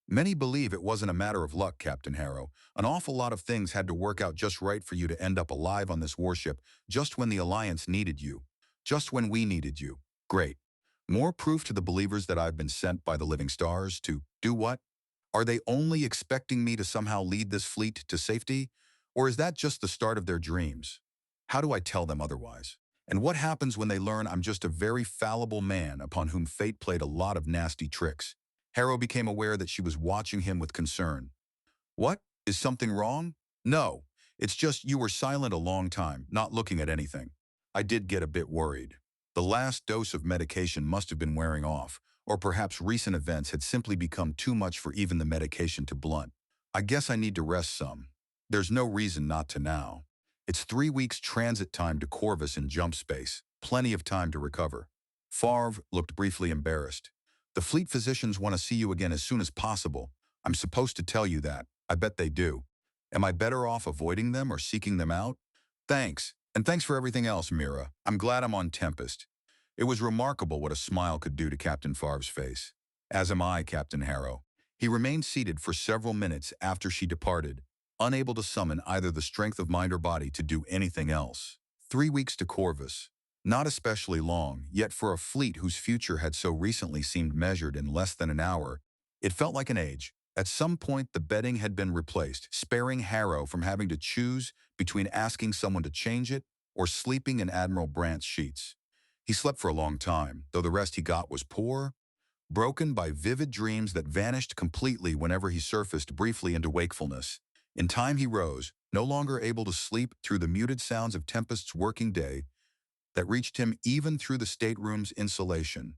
Many believe it wasn't a matter of luck, Captain Harrow. An awful lot of things had to work out just right for you to end up alive on this warship just when the Alliance needed you. Just when we needed you. Great. More proof to the believers that I've been sent by the living stars to do what? Are they only expecting me to somehow lead this fleet to safety? Or is that just the start of their dreams? How do I tell them otherwise? And what happens when they learn I'm just a very fallible man upon whom fate played a lot of nasty tricks? Harrow became aware that she was watching him with concern. What? Is something wrong? No. It's just you were silent a long time, not looking at anything. I did get a bit worried. The last dose of medication must have been wearing off, or perhaps recent events had simply become too much for even the medication to blunt. I guess I need to rest some. There's no reason not to now. It's 3 weeks transit time to Corvus in jump space. Plenty of time to recover. Favre looked briefly embarrassed. The fleet physicians want to see you again as soon as possible. I'm supposed to tell you that. I bet they do. Am I better off avoiding them or seeking them out? Thanks. And thanks for everything else, Mira. I'm glad I'm on Tempest. It was remarkable what a smile could do to Captain Favre's face. As am I, Captain Harrow. He remained seated for several minutes after she departed, unable to summon either the strength of mind or body to do anything else. 3 weeks to Corvus. Not especially long, yet for a fleet whose future had so recently seemed measured in less than an hour, it felt like an age. At some point, the bedding had been replaced, sparing Harrow from having to choose between asking someone to change it or sleeping in Admiral Brandt's sheets. He slept for a long time, though the rest he got was poor, broken by vivid dreams that vanished completely whenever he surfaced briefly into wakefulness. In time he rose, no longer able to sleep through the muted sounds of Tempest's working day that reached him even through the stateroom's insulation.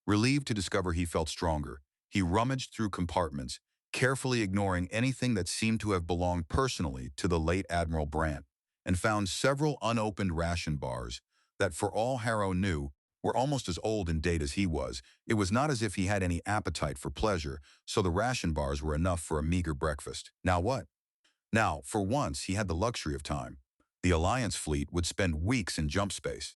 Relieved to discover he felt stronger, he rummaged through compartments, carefully ignoring anything that seemed to have belonged personally to the late Admiral Brandt, and found several unopened ration bars that, for all Harrow knew, were almost as old in date as he was. It was not as if he had any appetite for pleasure, so the ration bars were enough for a meager breakfast. Now what? Now, for once, he had the luxury of time. The Alliance fleet would spend weeks in jump space.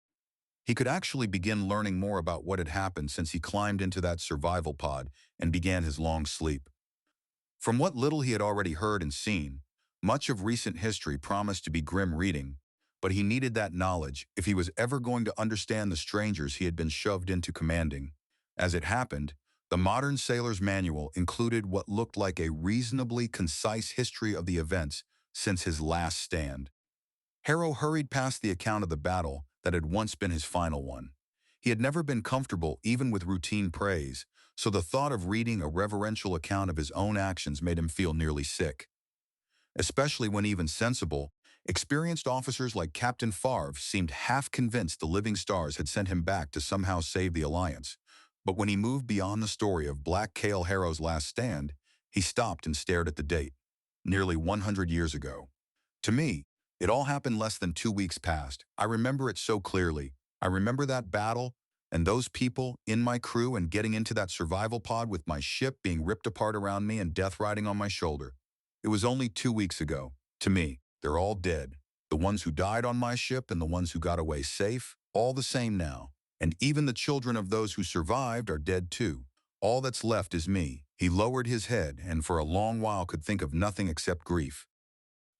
He could actually begin learning more about what had happened since he climbed into that survival pod and began his long sleep. From what little he had already heard and seen, much of recent history promised to be grim reading, but he needed that knowledge if he was ever going to understand the strangers he had been shoved into commanding. As it happened, the modern sailor's manual included what looked like a reasonably concise history of the events since his last stand. Harrow hurried past the account of the battle that had once been his final one. He had never been comfortable even with routine praise, so the thought of reading a reverential account of his own actions made him feel nearly sick. Especially when even sensible, experienced officers like Captain Favre seemed half convinced the living stars had sent him back to somehow save the Alliance. But when he moved beyond the story of Black Cale Harrow's last stand, he stopped and stared at the date. Nearly 100 years ago. To me, it all happened less than 2 weeks past. I remember it so clearly. I remember that battle and those people in my crew and getting into that survival pod with my ship being ripped apart around me and death riding on my shoulder. It was only 2 weeks ago. To me, they're all dead. The ones who died on my ship and the ones who got away safe, all the same now. And even the children of those who survived are dead too. All that's left is me. He lowered his head and for a long while could think of nothing except grief.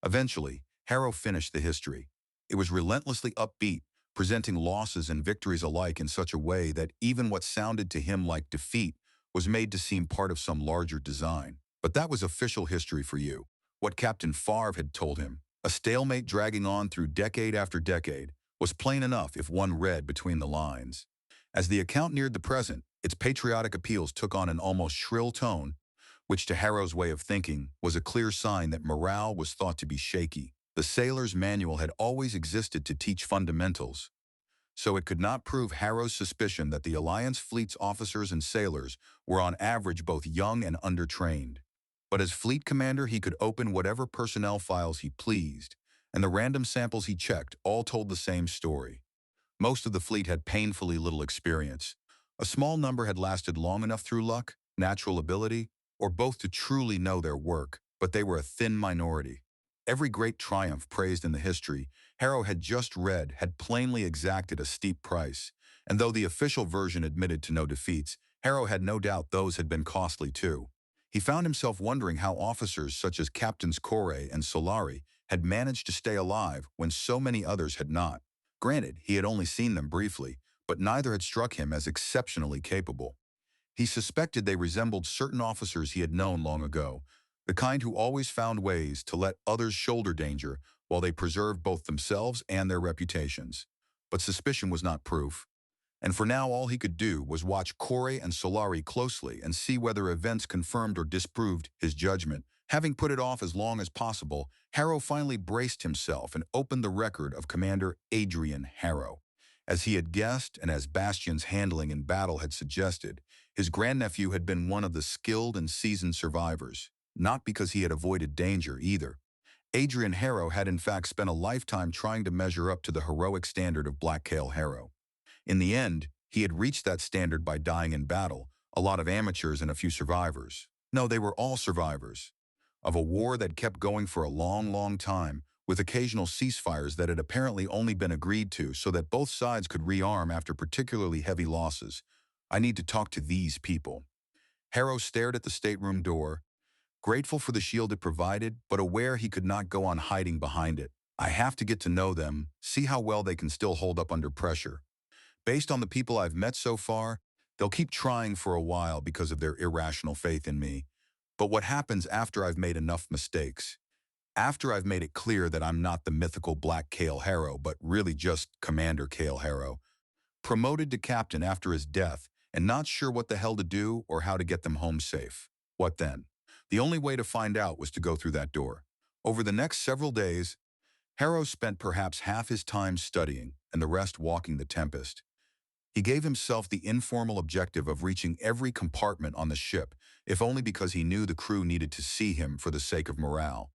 Eventually, Harrow finished the history. It was relentlessly upbeat, presenting losses and victories alike in such a way that even what sounded to him like defeat was made to seem part of some larger design. But that was official history for you. What Captain Favre had told him, a stalemate dragging on through decade after decade, was plain enough if one read between the lines. As the account neared the present, its patriotic appeals took on an almost shrill tone, which to Harrow's way of thinking was a clear sign that morale was thought to be shaky. The sailor's manual had always existed to teach fundamentals, so it could not prove Harrow's suspicion that the Alliance fleet's officers and sailors were on average both young and undertrained. But as fleet commander, he could open whatever personnel files he pleased, and the random samples he checked all told the same story. Most of the fleet had painfully little experience. A small number had lasted long enough through luck, natural ability, or both to truly know their work, but they were a thin minority. Every great triumph praised in the history Harrow had just read had plainly exacted a steep price, and though the official version admitted to no defeats, Harrow had no doubt those had been costly too. He found himself wondering how officers such as Captains Corey and Solari had managed to stay alive when so many others had not. Granted, he had only seen them briefly, but neither had struck him as exceptionally capable. He suspected they resembled certain officers he had known long ago, the kind who always found ways to let others shoulder danger while they preserved both themselves and their reputations. But suspicion was not proof, and for now all he could do was watch Corey and Solari closely and see whether events confirmed or disproved his judgment. Having put it off as long as possible, Harrow finally braced himself and opened the record of Commander Adrian Harrow. As he had guessed, and as Bastian's handling in battle had suggested, his grandnephew had been one of the skilled and seasoned survivors, not because he had avoided danger either. Adrian Harrow had in fact spent a lifetime trying to measure up to the heroic standard of Blackcale Harrow. In the end, he had reached that standard by dying in battle, a lot of amateurs and a few survivors. No, they were all survivors of a war that kept going for a long, long time, with occasional ceasefires that had apparently only been agreed to so that both sides could rearm after particularly heavy losses. I need to talk to these people. Harrow stared at the stateroom door, grateful for the shield it provided, but aware he could not go on hiding behind it. I have to get to know them, see how well they can still hold up under pressure. Based on the people I've met so far, they'll keep trying for a while because of their irrational faith in me. But what happens after I've made enough mistakes? After I've made it clear that I'm not the mythical Black Cale Harrow, but really just Commander Cale Harrow, promoted to captain after his death and not sure what the hell to do or how to get them home safe. What then? The only way to find out was to go through that door. Over the next several days, Harrow spent perhaps half his time studying and the rest walking the Tempest. He gave himself the informal objective of reaching every compartment on the ship, if only because he knew the crew needed to see him for the sake of morale.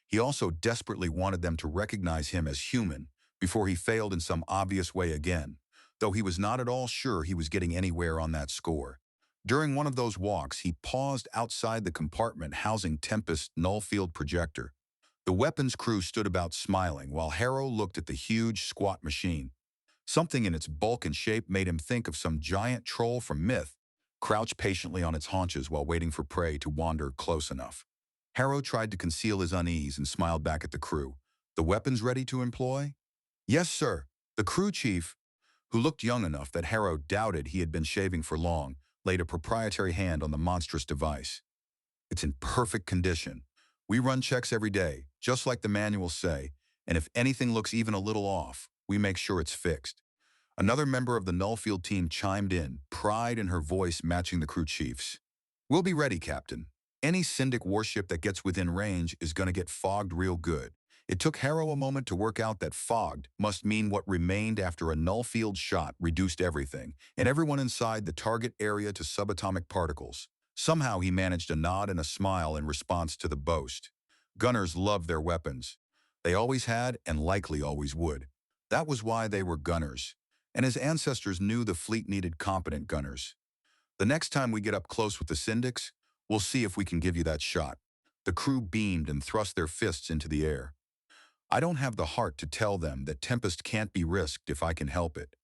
He also desperately wanted them to recognize him as human before he failed in some obvious way again, though he was not at all sure he was getting anywhere on that score. During one of those walks, he paused outside the compartment housing Tempest's null-field projector. The weapons crew stood about smiling while Harrow looked at the huge, squat machine. Something in its bulk and shape made him think of some giant troll from myth, crouched patiently on its haunches while waiting for prey to wander close enough. Harrow tried to conceal his unease and smiled back at the crew. The weapons ready to employ? Yes, sir. The crew chief, who looked young enough that Harrow doubted he had been shaving for long, laid a proprietary hand on the monstrous device. It's in perfect condition. We run checks every day, just like the manuals say, and if anything looks even a little off, we make sure it's fixed. Another member of the Nullfield team chimed in, pride in her voice matching the crew chief's. We'll be ready, Captain. Any Syndic warship that gets within range is going to get fogged real good. It took Harrow a moment to work out that fogged must mean what remained after a Nullfield shot reduced everything, and everyone inside the target area to subatomic particles. Somehow he managed a nod and a smile in response to the boast. Gunners loved their weapons. They always had and likely always would. That was why they were gunners, and his ancestors knew the fleet needed competent gunners. The next time we get up close with the Syndics, we'll see if we can give you that shot. The crew beamed and thrust their fists into the air. I don't have the heart to tell them that Tempest can't be risked if I can help it.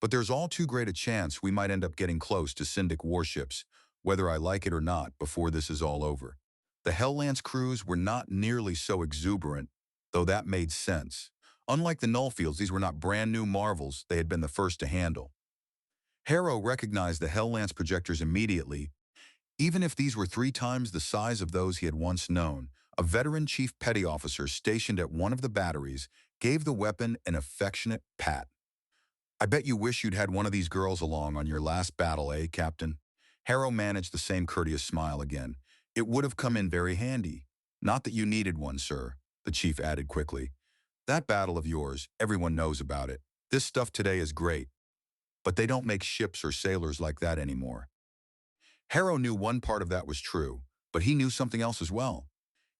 But there's all too great a chance we might end up getting close to Syndic warships, whether I like it or not, before this is all over. The Helllance crews were not nearly so exuberant, though that made sense. Unlike the Nullfields, these were not brand new marvels they had been the first to handle. Harrow recognized the Helllance projectors immediately. Even if these were 3 times the size of those he had once known, a veteran chief petty officer stationed at one of the batteries gave the weapon an affectionate pat. I bet you wish you'd had one of these girls along on your last battle, eh, Captain? Harrow managed the same courteous smile again. It would have come in very handy. Not that you needed one, sir, the chief added quickly. That battle of yours, everyone knows about it. This stuff today is great, but they don't make ships or sailors like that anymore. Harrow knew one part of that was true, but he knew something else as well.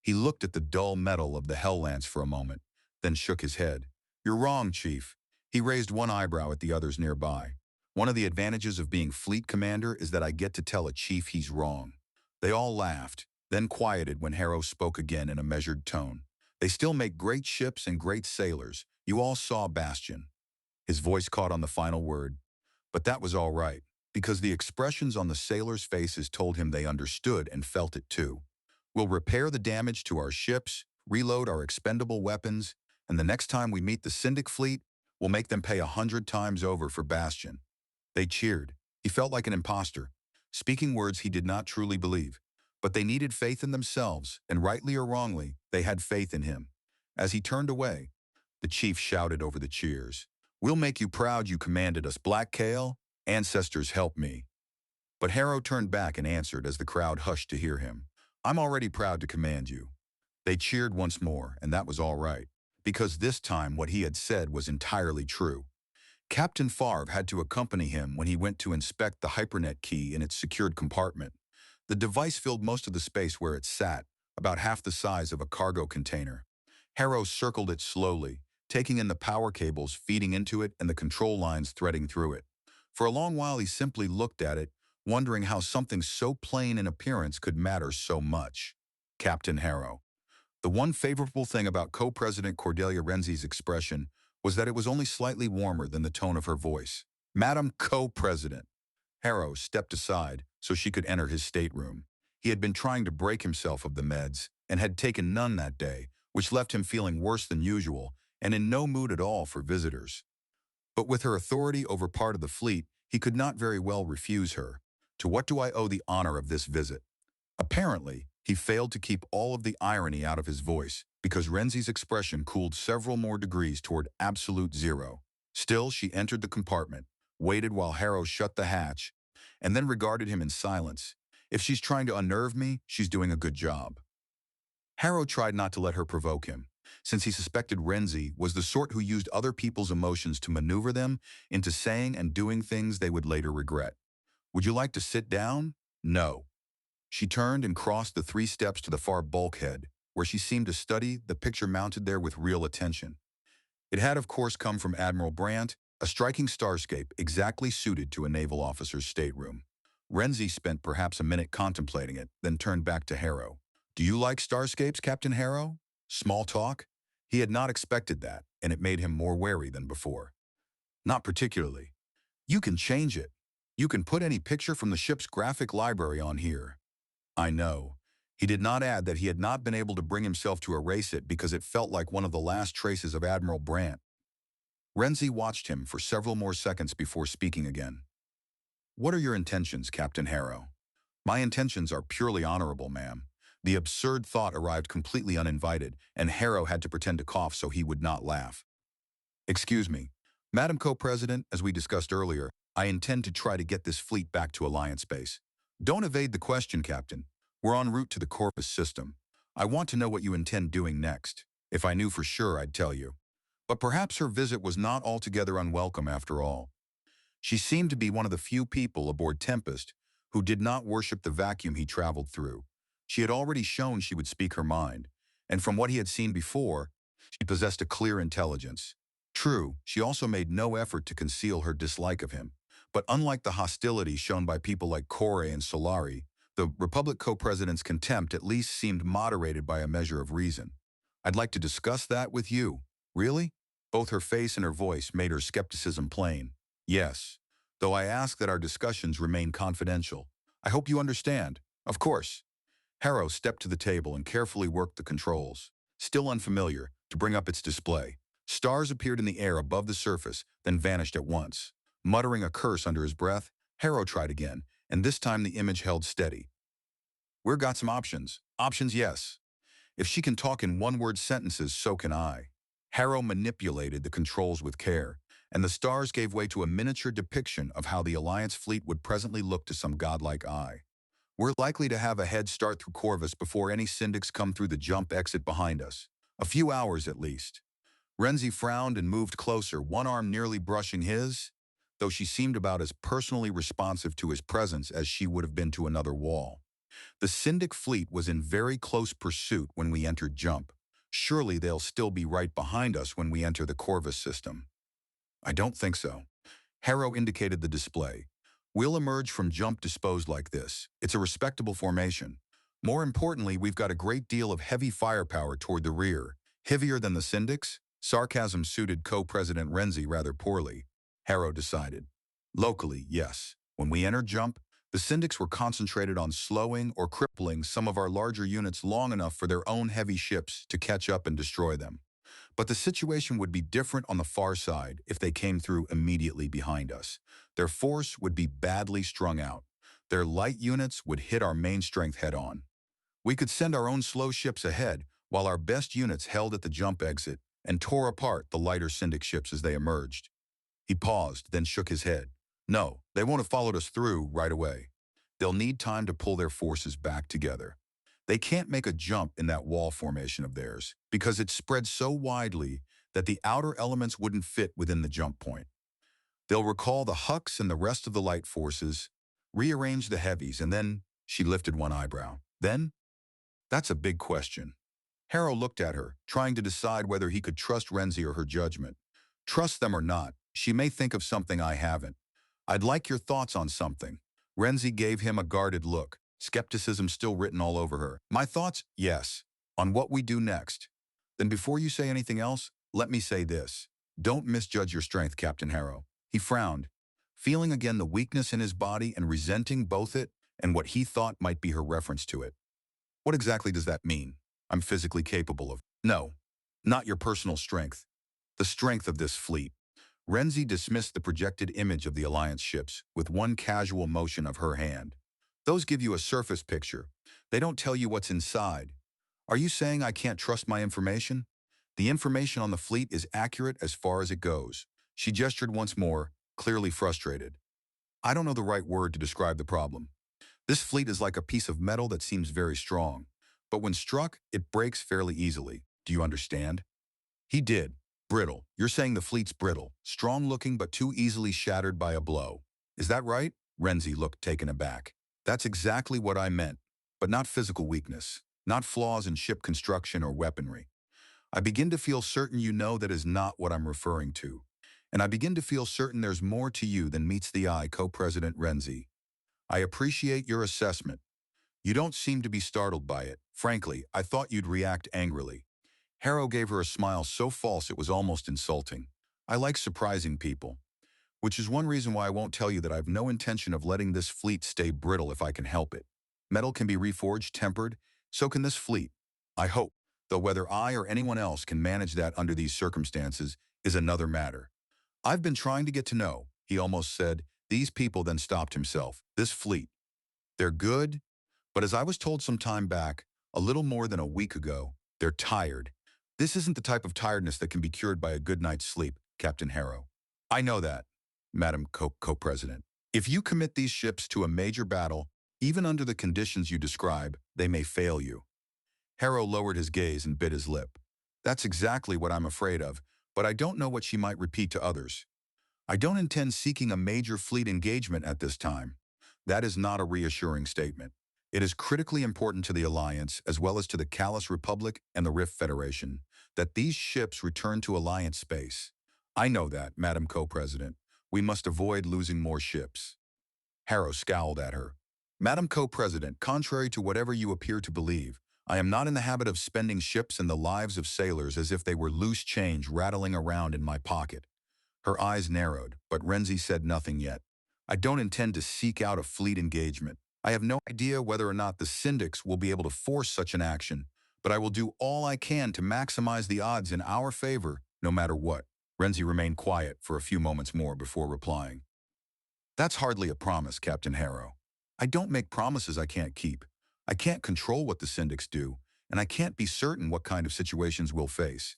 He looked at the dull metal of the Hell Lance for a moment, then shook his head. You're wrong, Chief. He raised one eyebrow at the others nearby. One of the advantages of being fleet commander is that I get to tell a chief he's wrong. They all laughed, then quieted when Harrow spoke again in a measured tone. They still make great ships and great sailors. You all saw Bastion. His voice caught on the final word. But that was all right, because the expressions on the sailors' faces told him they understood and felt it too. We'll repair the damage to our ships, reload our expendable weapons, and the next time we meet the Syndic fleet, we'll make them pay 100 times over for Bastion. They cheered. He felt like an imposter, speaking words he did not truly believe. But they needed faith in themselves, and rightly or wrongly, they had faith in him. As he turned away, the chief shouted over the cheers. We'll make you proud you commanded us, Black Kale. Ancestors help me. But Harrow turned back and answered as the crowd hushed to hear him. I'm already proud to command you. They cheered once more, and that was all right, because this time what he had said was entirely true. Captain Favre had to accompany him when he went to inspect the hypernet key in its secured compartment. The device filled most of the space where it sat, about half the size of a cargo container. Harrow circled it slowly, taking in the power cables feeding into it and the control lines threading through it. For a long while he simply looked at it, wondering how something so plain in appearance could matter so much. Captain Harrow. The one favorable thing about Co-President Cordelia Renzi's expression was that it was only slightly warmer than the tone of her voice. Madam Co-President. Harrow stepped aside so she could enter his stateroom. He had been trying to break himself of the meds and had taken none that day, which left him feeling worse than usual and in no mood at all for visitors. But with her authority over part of the fleet, he could not very well refuse her. To what do I owe the honor of this visit? Apparently, he failed to keep all of the irony out of his voice because Renzi's expression cooled several more degrees toward absolute zero. Still, she entered the compartment, waited while Harrow shut the hatch, and then regarded him in silence. If she's trying to unnerve me, she's doing a good job. Harrow tried not to let her provoke him, since he suspected Renzi was the sort who used other people's emotions to maneuver them into saying and doing things they would later regret. Would you like to sit down? No. She turned and crossed the 3 steps to the far bulkhead, where she seemed to study the picture mounted there with real attention. It had, of course, come from Admiral Brandt, a striking starscape exactly suited to a naval officer's stateroom. Renzi spent perhaps a minute contemplating it, then turned back to Harrow. Do you like starscapes, Captain Harrow? Small talk? He had not expected that, and it made him more wary than before. Not particularly. You can change it. You can put any picture from the ship's graphic library on here. I know. He did not add that he had not been able to bring himself to erase it because it felt like one of the last traces of Admiral Brandt. Renzi watched him for several more seconds before speaking again. What are your intentions, Captain Harrow? My intentions are purely honorable, ma'am. The absurd thought arrived completely uninvited, and Harrow had to pretend to cough so he would not laugh. Excuse me. Madam Co-President, as we discussed earlier, I intend to try to get this fleet back to Alliance base. Don't evade the question, Captain. We're en route to the Corpus system. I want to know what you intend doing next. If I knew for sure, I'd tell you. But perhaps her visit was not altogether unwelcome after all. She seemed to be one of the few people aboard Tempest who did not worship the vacuum he traveled through. She had already shown she would speak her mind, and from what he had seen before, she possessed a clear intelligence. True, she also made no effort to conceal her dislike of him, but unlike the hostility shown by people like Corey and Solari, the Republic Co-President's contempt at least seemed moderated by a measure of reason. I'd like to discuss that with you. Really? Both her face and her voice made her skepticism plain. Yes, though I ask that our discussions remain confidential. I hope you understand. Of course. Harrow stepped to the table and carefully worked the controls, still unfamiliar, to bring up its display. Stars appeared in the air above the surface, then vanished at once. Muttering a curse under his breath, Harrow tried again, and this time the image held steady. We've got some options. Options, yes. If she can talk in one-word sentences, so can I. Harrow manipulated the controls with care, and the stars gave way to a miniature depiction of how the Alliance fleet would presently look to some godlike eye. We're likely to have a head start through Corvus before any syndics come through the jump exit behind us. A few hours at least. Renzi frowned and moved closer, one arm nearly brushing his, though she seemed about as personally responsive to his presence as she would have been to another wall. The Syndic fleet was in very close pursuit when we entered Jump. Surely they'll still be right behind us when we enter the Corvus system. I don't think so. Harrow indicated the display. We'll emerge from Jump disposed like this. It's a respectable formation. More importantly, we've got a great deal of heavy firepower toward the rear. Heavier than the Syndics? Sarcasm suited co-president Renzi rather poorly. Harrow decided. Locally, yes. When we entered Jump, the Syndics were concentrated on slowing or crippling some of our larger units long enough for their own heavy ships to catch up and destroy them. But the situation would be different on the far side if they came through immediately behind us. Their force would be badly strung out. Their light units would hit our main strength head-on. We could send our own slow ships ahead, while our best units held at the Jump exit and tore apart the lighter Syndic ships as they emerged. He paused, then shook his head. No, they won't have followed us through right away. They'll need time to pull their forces back together. They can't make a jump in that wall formation of theirs because it's spread so widely that the outer elements wouldn't fit within the jump point. They'll recall the Hux and the rest of the light forces, rearrange the heavies, and then she lifted one eyebrow. Then? That's a big question. Harrow looked at her, trying to decide whether he could trust Renzi or her judgment. Trust them or not, she may think of something I haven't. I'd like your thoughts on something. Renzi gave him a guarded look, skepticism still written all over her. My thoughts? Yes. On what we do next. Then before you say anything else, let me say this. Don't misjudge your strength, Captain Harrow. He frowned, feeling again the weakness in his body and resenting both it and what he thought might be her reference to it. What exactly does that mean? I'm physically capable of. No, not your personal strength. The strength of this fleet. Renzi dismissed the projected image of the Alliance ships with one casual motion of her hand. Those give you a surface picture. They don't tell you what's inside. Are you saying I can't trust my information? The information on the fleet is accurate as far as it goes. She gestured once more, clearly frustrated. I don't know the right word to describe the problem. This fleet is like a piece of metal that seems very strong, but when struck, it breaks fairly easily. Do you understand? He did. Brittle. You're saying the fleet's brittle, strong-looking but too easily shattered by a blow. Is that right? Renzi looked taken aback. That's exactly what I meant, but not physical weakness, not flaws in ship construction or weaponry. I begin to feel certain you know that is not what I'm referring to. And I begin to feel certain there's more to you than meets the eye, Co-President Renzi. I appreciate your assessment. You don't seem to be startled by it. Frankly, I thought you'd react angrily. Harrow gave her a smile so false it was almost insulting. I like surprising people, which is one reason why I won't tell you that I have no intention of letting this fleet stay brittle if I can help it. Metal can be reforged, tempered, so can this fleet. I hope, though whether I or anyone else can manage that under these circumstances is another matter. I've been trying to get to know, he almost said, these people, then stopped himself. This fleet. They're good, but as I was told some time back, a little more than a week ago, they're tired. This isn't the type of tiredness that can be cured by a good night's sleep, Captain Harrow. I know that, Madam Co-President. If you commit these ships to a major battle, even under the conditions you describe, they may fail you. Harrow lowered his gaze and bit his lip. That's exactly what I'm afraid of, but I don't know what she might repeat to others. I don't intend seeking a major fleet engagement at this time. That is not a reassuring statement. It is critically important to the Alliance, as well as to the Callous Republic and the Rift Federation, that these ships return to Alliance space. I know that, Madam Co-President. We must avoid losing more ships. Harrow scowled at her. Madam Co-President, contrary to whatever you appear to believe, I am not in the habit of spending ships and the lives of sailors as if they were loose change rattling around in my pocket. Her eyes narrowed, but Renzi said nothing yet. I don't intend to seek out a fleet engagement. I have no idea whether or not the Syndics will be able to force such an action, but I will do all I can to maximize the odds in our favor, no matter what. Renzi remained quiet for a few moments more before replying. That's hardly a promise, Captain Harrow. I don't make promises I can't keep. I can't control what the Syndics do, and I can't be certain what kind of situations we'll face.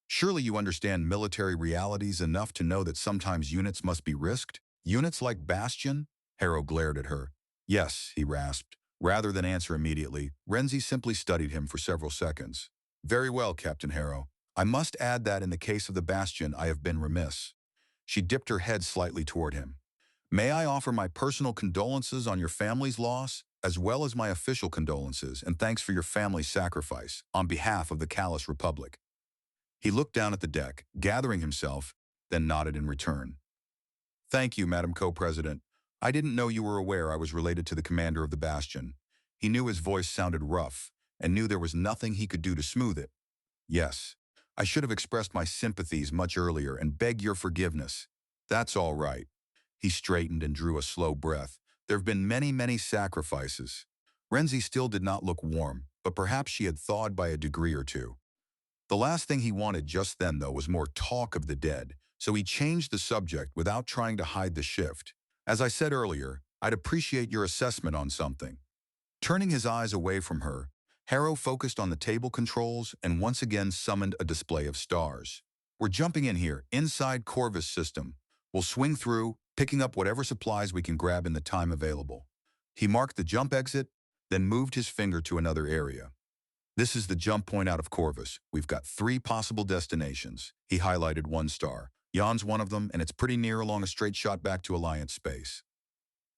Surely you understand military realities enough to know that sometimes units must be risked? Units like Bastion? Harrow glared at her. Yes, he rasped. Rather than answer immediately, Renzi simply studied him for several seconds. Very well, Captain Harrow. I must add that in the case of the Bastion, I have been remiss. She dipped her head slightly toward him. May I offer my personal condolences on your family's loss, as well as my official condolences, and thanks for your family's sacrifice, on behalf of the Callous Republic. He looked down at the deck, gathering himself, then nodded in return. Thank you, Madam Co-President. I didn't know you were aware I was related to the commander of the Bastion. He knew his voice sounded rough, and knew there was nothing he could do to smooth it. Yes, I should have expressed my sympathies much earlier and beg your forgiveness. That's all right. He straightened and drew a slow breath. There have been many, many sacrifices. Renzi still did not look warm, but perhaps she had thawed by a degree or two. The last thing he wanted just then, though, was more talk of the dead, so he changed the subject without trying to hide the shift. As I said earlier, I'd appreciate your assessment on something. Turning his eyes away from her, Harrow focused on the table controls and once again summoned a display of stars. We're jumping in here, inside Corvus system. We'll swing through, picking up whatever supplies we can grab in the time available. He marked the jump exit, then moved his finger to another area. This is the jump point out of Corvus. We've got 3 possible destinations. He highlighted 1 star. Yon's one of them, and it's pretty near along a straight shot back to Alliance space.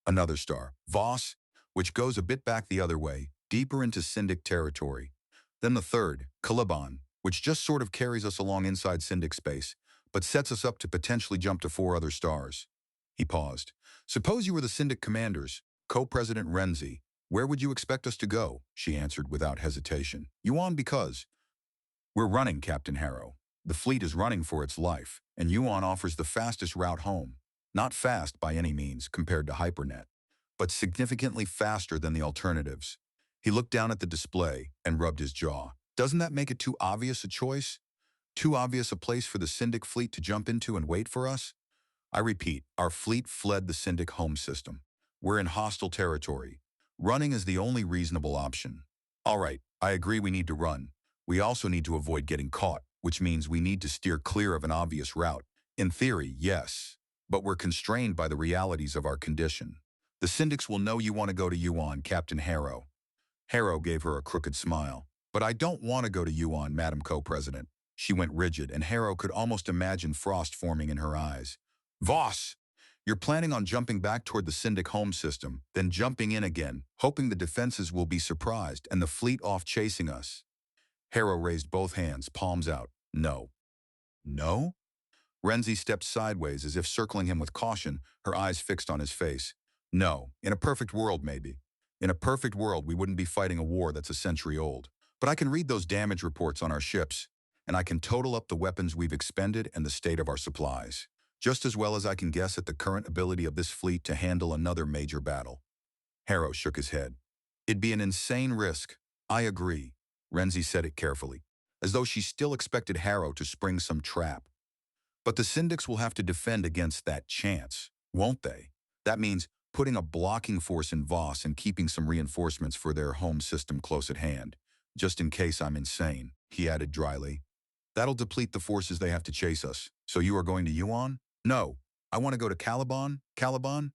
Another star, Voss, which goes a bit back the other way, deeper into Syndic territory. Then the third, Caliban, which just sort of carries us along inside Syndic space, but sets us up to potentially jump to 4 other stars. He paused. Suppose you were the Syndic commanders, Co-President Renzi. Where would you expect us to go? She answered without hesitation. Yuan, because we're running, Captain Harrow. The fleet is running for its life, and Yuan offers the fastest route home. Not fast by any means compared to Hypernet, but significantly faster than the alternatives. He looked down at the display and rubbed his jaw. Doesn't that make it too obvious a choice? Too obvious a place for the Syndic fleet to jump into and wait for us? I repeat, our fleet fled the Syndic home system. We're in hostile territory. Running is the only reasonable option. All right, I agree we need to run. We also need to avoid getting caught, which means we need to steer clear of an obvious route. In theory, yes, but we're constrained by the realities of our condition. The Syndics will know you want to go to Yuan, Captain Harrow. Harrow gave her a crooked smile. But I don't want to go to Yuan, Madam Co-President. She went rigid, and Harrow could almost imagine frost forming in her eyes. Voss! You're planning on jumping back toward the Syndic home system, then jumping in again, hoping the defenses will be surprised and the fleet off chasing us. Harrow raised both hands, palms out. No. No? Renzi stepped sideways as if circling him with caution, her eyes fixed on his face. No. In a perfect world, maybe. In a perfect world, we wouldn't be fighting a war that's a century old. But I can read those damage reports on our ships, and I can total up the weapons we've expended and the state of our supplies, just as well as I can guess at the current ability of this fleet to handle another major battle. Harrow shook his head. It'd be an insane risk. I agree. Renzi said it carefully, as though she still expected Harrow to spring some trap. But the Syndics will have to defend against that chance, won't they? That means putting a blocking force in Voss and keeping some reinforcements for their home system close at hand, just in case I'm insane, he added dryly. That'll deplete the forces they have to chase us. So you are going to Yuan? No, I want to go to Caliban. Caliban?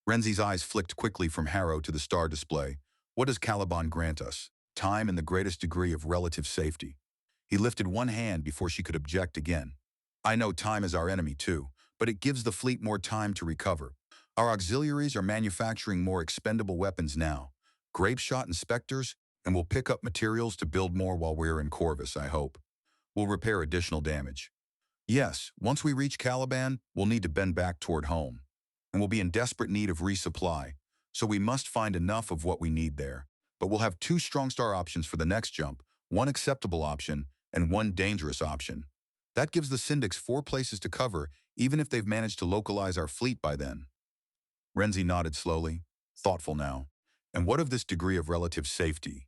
Renzi's eyes flicked quickly from Harrow to the star display. What does Caliban grant us? Time and the greatest degree of relative safety. He lifted one hand before she could object again. I know time is our enemy too, but it gives the fleet more time to recover. Our auxiliaries are manufacturing more expendable weapons now. Grape shot and Spectres, and we'll pick up materials to build more while we're in Corvus, I hope. We'll repair additional damage. Yes, once we reach Caliban, we'll need to bend back toward home. And we'll be in desperate need of resupply, so we must find enough of what we need there. But we'll have 2 strong star options for the next jump, 1 acceptable option and 1 dangerous option. That gives the Syndics 4 places to cover, even if they've managed to localize our fleet by then. Renzi nodded slowly, thoughtful now. And what of this degree of relative safety?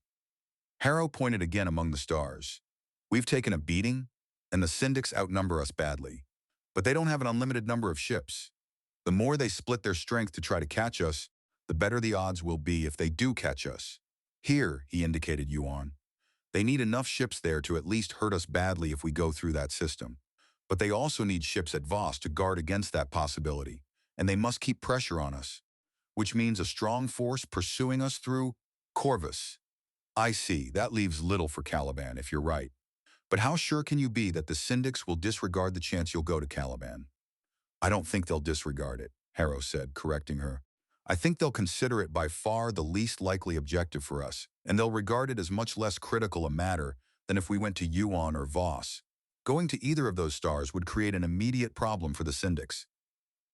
Harrow pointed again among the stars. We've taken a beating, and the Syndics outnumber us badly. But they don't have an unlimited number of ships. The more they split their strength to try to catch us, the better the odds will be if they do catch us. Here, he indicated Yuan. They need enough ships there to at least hurt us badly if we go through that system. But they also need ships at Voss to guard against that possibility, and they must keep pressure on us, which means a strong force pursuing us through Corvus. I see, that leaves little for Caliban, if you're right. But how sure can you be that the Syndics will disregard the chance you'll go to Caliban? I don't think they'll disregard it, Harrow said, correcting her. I think they'll consider it by far the least likely objective for us, and they'll regard it as much less critical a matter than if we went to Yuan or Voss. Going to either of those stars would create an immediate problem for the Syndics.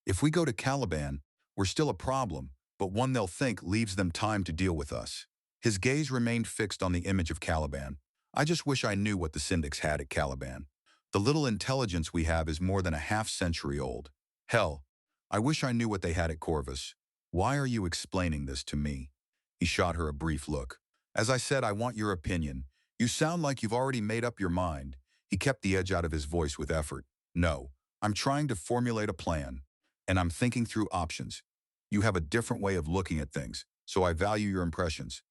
If we go to Caliban, we're still a problem, but one they'll think leaves them time to deal with us. His gaze remained fixed on the image of Caliban. I just wish I knew what the Syndics had at Caliban. The little intelligence we have is more than a half-century old. Hell, I wish I knew what they had at Corvus. Why are you explaining this to me? He shot her a brief look. As I said, I want your opinion. You sound like you've already made up your mind. He kept the edge out of his voice with effort. No, I'm trying to formulate a plan, and I'm thinking through options. You have a different way of looking at things, so I value your impressions.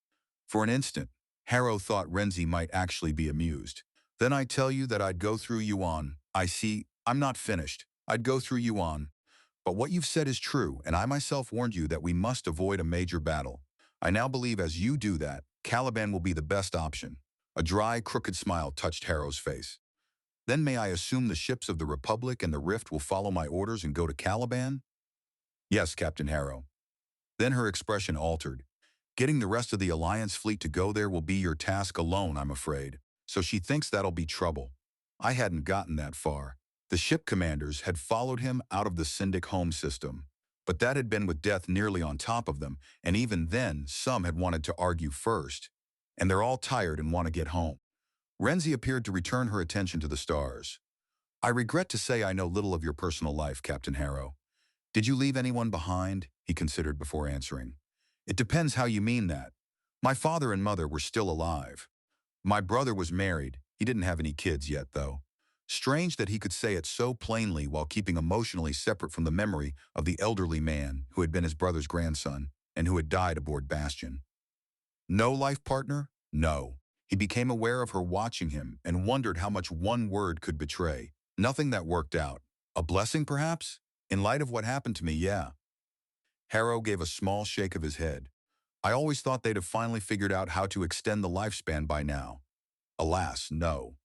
For an instant, Harrow thought Renzi might actually be amused. Then I tell you that I'd go through Yuan. I see, I'm not finished. I'd go through Yuan. But what you've said is true, and I myself warned you that we must avoid a major battle. I now believe as you do that, Caliban will be the best option. A dry, crooked smile touched Harrow's face. Then may I assume the ships of the Republic and the Rift will follow my orders and go to Caliban? Yes, Captain Harrow. Then her expression altered. Getting the rest of the Alliance fleet to go there will be your task alone, I'm afraid. So she thinks that'll be trouble. I hadn't gotten that far. The ship commanders had followed him out of the Syndic home system. But that had been with death nearly on top of them, and even then, some had wanted to argue first. And they're all tired and want to get home. Renzi appeared to return her attention to the stars. I regret to say I know little of your personal life, Captain Harrow. Did you leave anyone behind? He considered before answering. It depends how you mean that. My father and mother were still alive. My brother was married. He didn't have any kids yet, though. Strange that he could say it so plainly while keeping emotionally separate from the memory of the elderly man who had been his brother's grandson and who had died aboard Bastion. No life partner? No. He became aware of her watching him and wondered how much one word could betray. Nothing that worked out. A blessing, perhaps? In light of what happened to me, yeah. Harrow gave a small shake of his head. I always thought they'd have finally figured out how to extend the lifespan by now. Alas, no.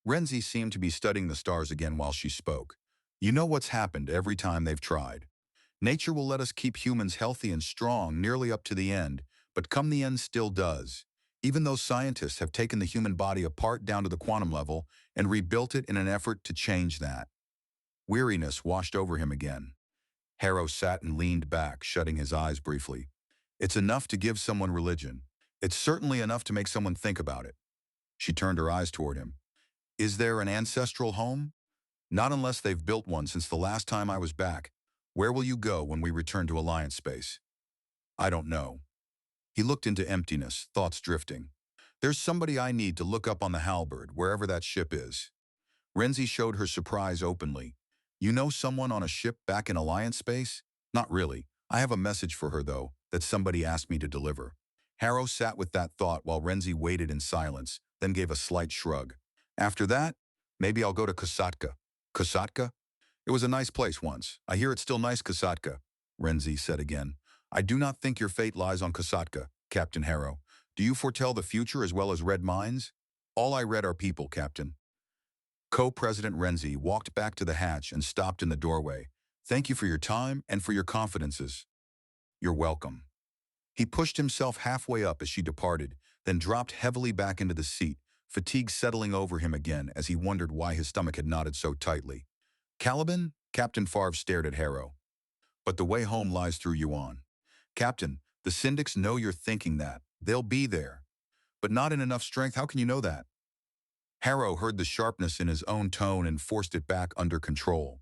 Renzi seemed to be studying the stars again while she spoke. You know what's happened every time they've tried. Nature will let us keep humans healthy and strong nearly up to the end, but come the end still does. Even though scientists have taken the human body apart down to the quantum level and rebuilt it in an effort to change that. Weariness washed over him again. Harrow sat and leaned back, shutting his eyes briefly. It's enough to give someone religion. It's certainly enough to make someone think about it. She turned her eyes toward him. Is there an ancestral home? Not unless they've built one since the last time I was back. Where will you go when we return to Alliance space? I don't know. He looked into emptiness, thoughts drifting. There's somebody I need to look up on the Halberd, wherever that ship is. Renzi showed her surprise openly. You know someone on a ship back in Alliance space? Not really. I have a message for her, though, that somebody asked me to deliver. Harrow sat with that thought while Renzi waited in silence, then gave a slight shrug. After that, maybe I'll go to Kosatka. Kosatka? It was a nice place once. I hear it's still nice, Kosatka, Renzi said again. I do not think your fate lies on Kosatka, Captain Harrow. Do you foretell the future as well as read minds? All I read are people, Captain. Co-President Renzi walked back to the hatch and stopped in the doorway. Thank you for your time and for your confidences. You're welcome. He pushed himself halfway up as she departed, then dropped heavily back into the seat, fatigue settling over him again as he wondered why his stomach had knotted so tightly. Caliban? Captain Favre stared at Harrow. But the way home lies through Yuan. Captain, the Syndics know you're thinking that. They'll be there. But not in enough strength. How can you know that? Harrow heard the sharpness in his own tone and forced it back under control.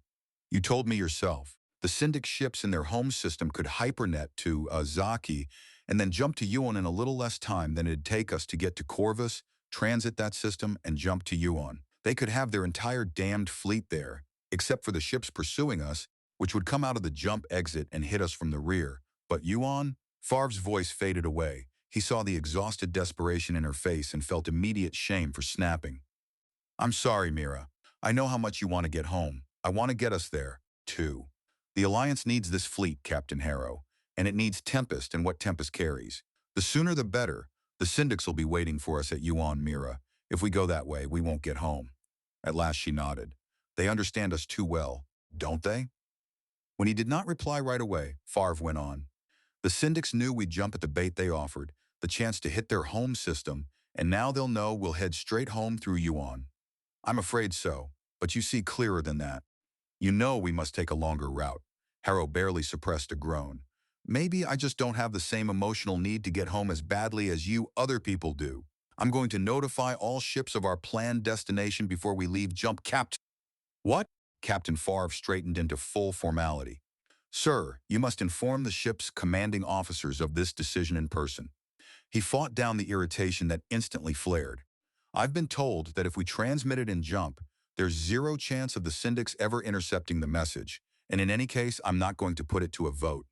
You told me yourself. The Syndic ships in their home system could hypernet to Zaki and then jump to Yuan in a little less time than it'd take us to get to Corvus, transit that system, and jump to Yuan. They could have their entire damned fleet there, except for the ships pursuing us, which would come out of the jump exit and hit us from the rear. But Yuan? Favre's voice faded away. He saw the exhausted desperation in her face and felt immediate shame for snapping. I'm sorry, Mira. I know how much you want to get home. I want to get us there, too. The Alliance needs this fleet, Captain Harrow, and it needs Tempest and what Tempest carries. The sooner the better. The Syndics will be waiting for us at Yuan, Mira, If we go that way, we won't get home. At last she nodded. They understand us too well, don't they? When he did not reply right away, Favre went on. The syndics knew we'd jump at the bait they offered, the chance to hit their home system, and now they'll know we'll head straight home through Yuan. I'm afraid so, but you see clearer than that. You know we must take a longer route. Harrow barely suppressed a groan. Maybe I just don't have the same emotional need to get home as badly as you other people do. I'm going to notify all ships of our planned destination before we leave jump Captain. What? Captain Favre straightened into full formality. Sir, you must inform the ship's commanding officers of this decision in person. He fought down the irritation that instantly flared. I've been told that if we transmit it in jump, there's zero chance of the syndics ever intercepting the message, and in any case, I'm not going to put it to a vote.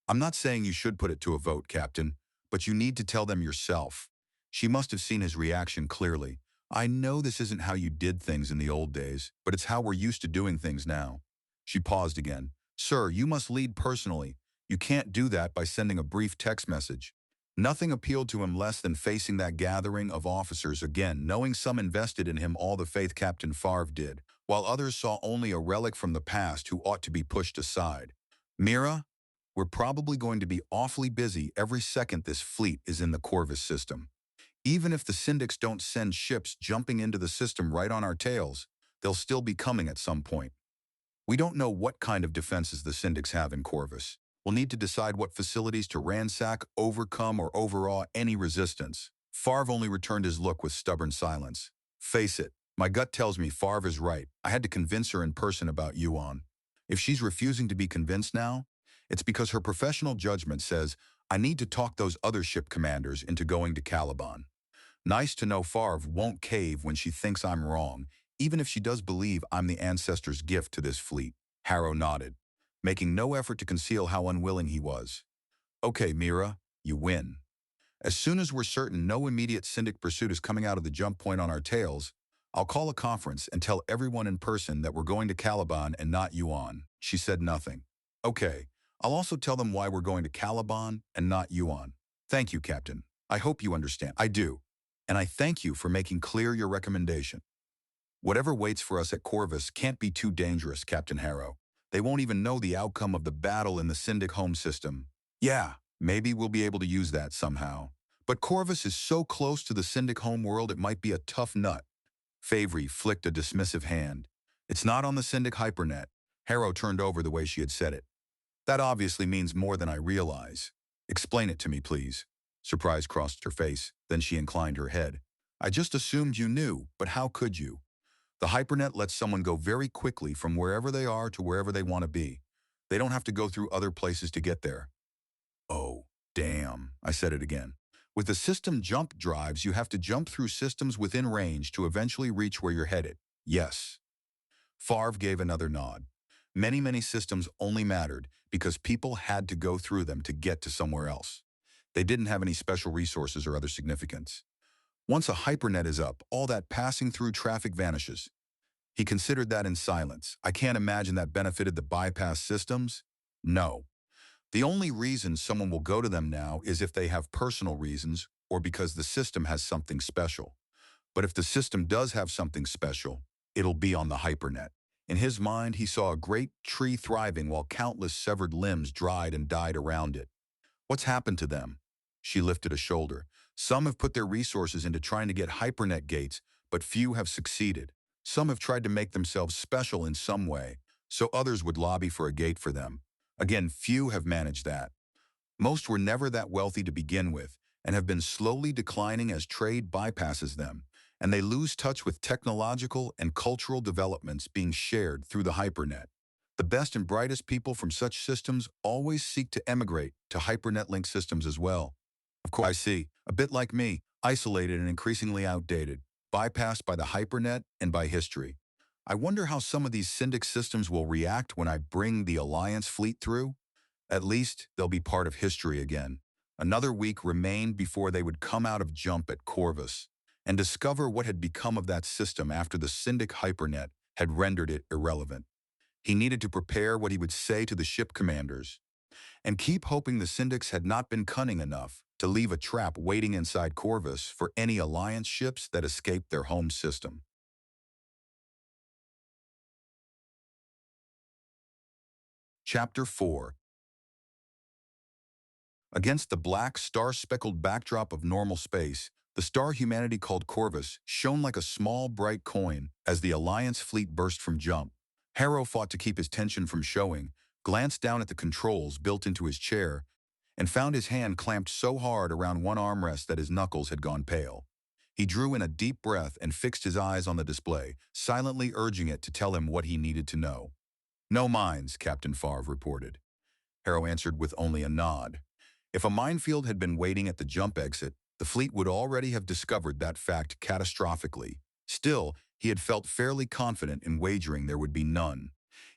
I'm not saying you should put it to a vote, Captain, but you need to tell them yourself. She must have seen his reaction clearly. I know this isn't how you did things in the old days, but it's how we're used to doing things now. She paused again. Sir, you must lead personally. You can't do that by sending a brief text message. Nothing appealed to him less than facing that gathering of officers again, knowing some invested in him all the faith Captain Favre did, while others saw only a relic from the past who ought to be pushed aside. Mira, we're probably going to be awfully busy every second this fleet is in the Corvus system. Even if the syndics don't send ships jumping into the system right on our tails, they'll still be coming at some point. We don't know what kind of defenses the syndics have in Corvus. We'll need to decide what facilities to ransack, overcome, or overawe any resistance. Favre only returned his look with stubborn silence. Face it, my gut tells me Favre is right. I had to convince her in person about Yuan. If she's refusing to be convinced now, it's because her professional judgment says, I need to talk those other ship commanders into going to Caliban. Nice to know Favre won't cave when she thinks I'm wrong, even if she does believe I'm the ancestors' gift to this fleet. Harrow nodded, making no effort to conceal how unwilling he was. Okay, Mira, you win. As soon as we're certain no immediate syndic pursuit is coming out of the jump point on our tails, I'll call a conference and tell everyone in person that we're going to Caliban and not Yuan. She said nothing. Okay, I'll also tell them why we're going to Caliban and not Yuan. Thank you, Captain. I hope you understand. I do. And I thank you for making clear your recommendation. Whatever waits for us at Corvus can't be too dangerous, Captain Harrow. They won't even know the outcome of the battle in the Syndic home system. Yeah, maybe we'll be able to use that somehow. But Corvus is so close to the Syndic home world it might be a tough nut. Favre flicked a dismissive hand. It's not on the Syndic hypernet. Harrow turned over the way she had said it. That obviously means more than I realize. Explain it to me, please. Surprise crossed her face, then she inclined her head. I just assumed you knew, but how could you? The hypernet lets someone go very quickly from wherever they are to wherever they want to be. They don't have to go through other places to get there. Oh, damn, I said it again. With the system jump drives, you have to jump through systems within range to eventually reach where you're headed. Yes. Favre gave another nod. Many systems only mattered because people had to go through them to get to somewhere else. They didn't have any special resources or other significance. Once a hypernet is up, all that passing through traffic vanishes. He considered that in silence. I can't imagine that benefited the bypass systems. No. The only reason someone will go to them now is if they have personal reasons or because the system has something special. But if the system does have something special, it'll be on the hypernet. In his mind, he saw a great tree thriving while countless severed limbs dried and died around it. What's happened to them? She lifted a shoulder. Some have put their resources into trying to get hypernet gates, but few have succeeded. Some have tried to make themselves special in some way, so others would lobby for a gate for them. Again, few have managed that. Most were never that wealthy to begin with and have been slowly declining as trade bypasses them, and they lose touch with technological and cultural developments being shared through the hypernet. The best and brightest people from such systems always seek to emigrate to hypernet-linked systems as well. Of course, I see, a bit like me, isolated and increasingly outdated, bypassed by the hypernet and by history. I wonder how some of these syndic systems will react when I bring the Alliance fleet through. At least they'll be part of history again. Another week remained before they would come out of jump at Corvus and discover what had become of that system after the syndic hypernet had rendered it irrelevant. He needed to prepare what he would say to the ship commanders. and keep hoping the Syndics had not been cunning enough to leave a trap waiting inside Corvus for any Alliance ships that escaped their home system. Chapter 4. Against the black, star-speckled backdrop of normal space, the star humanity called Corvus shone like a small, bright coin as the Alliance fleet burst from jump. Harrow fought to keep his tension from showing, glanced down at the controls built into his chair, and found his hand clamped so hard around one armrest that his knuckles had gone pale. He drew in a deep breath and fixed his eyes on the display, silently urging it to tell him what he needed to know. "No mines," Captain Favre reported. Harrow answered with only a nod. If a minefield had been waiting at the jump exit, the fleet would already have discovered that fact catastrophically. Still, he had felt fairly confident in wagering there would be none.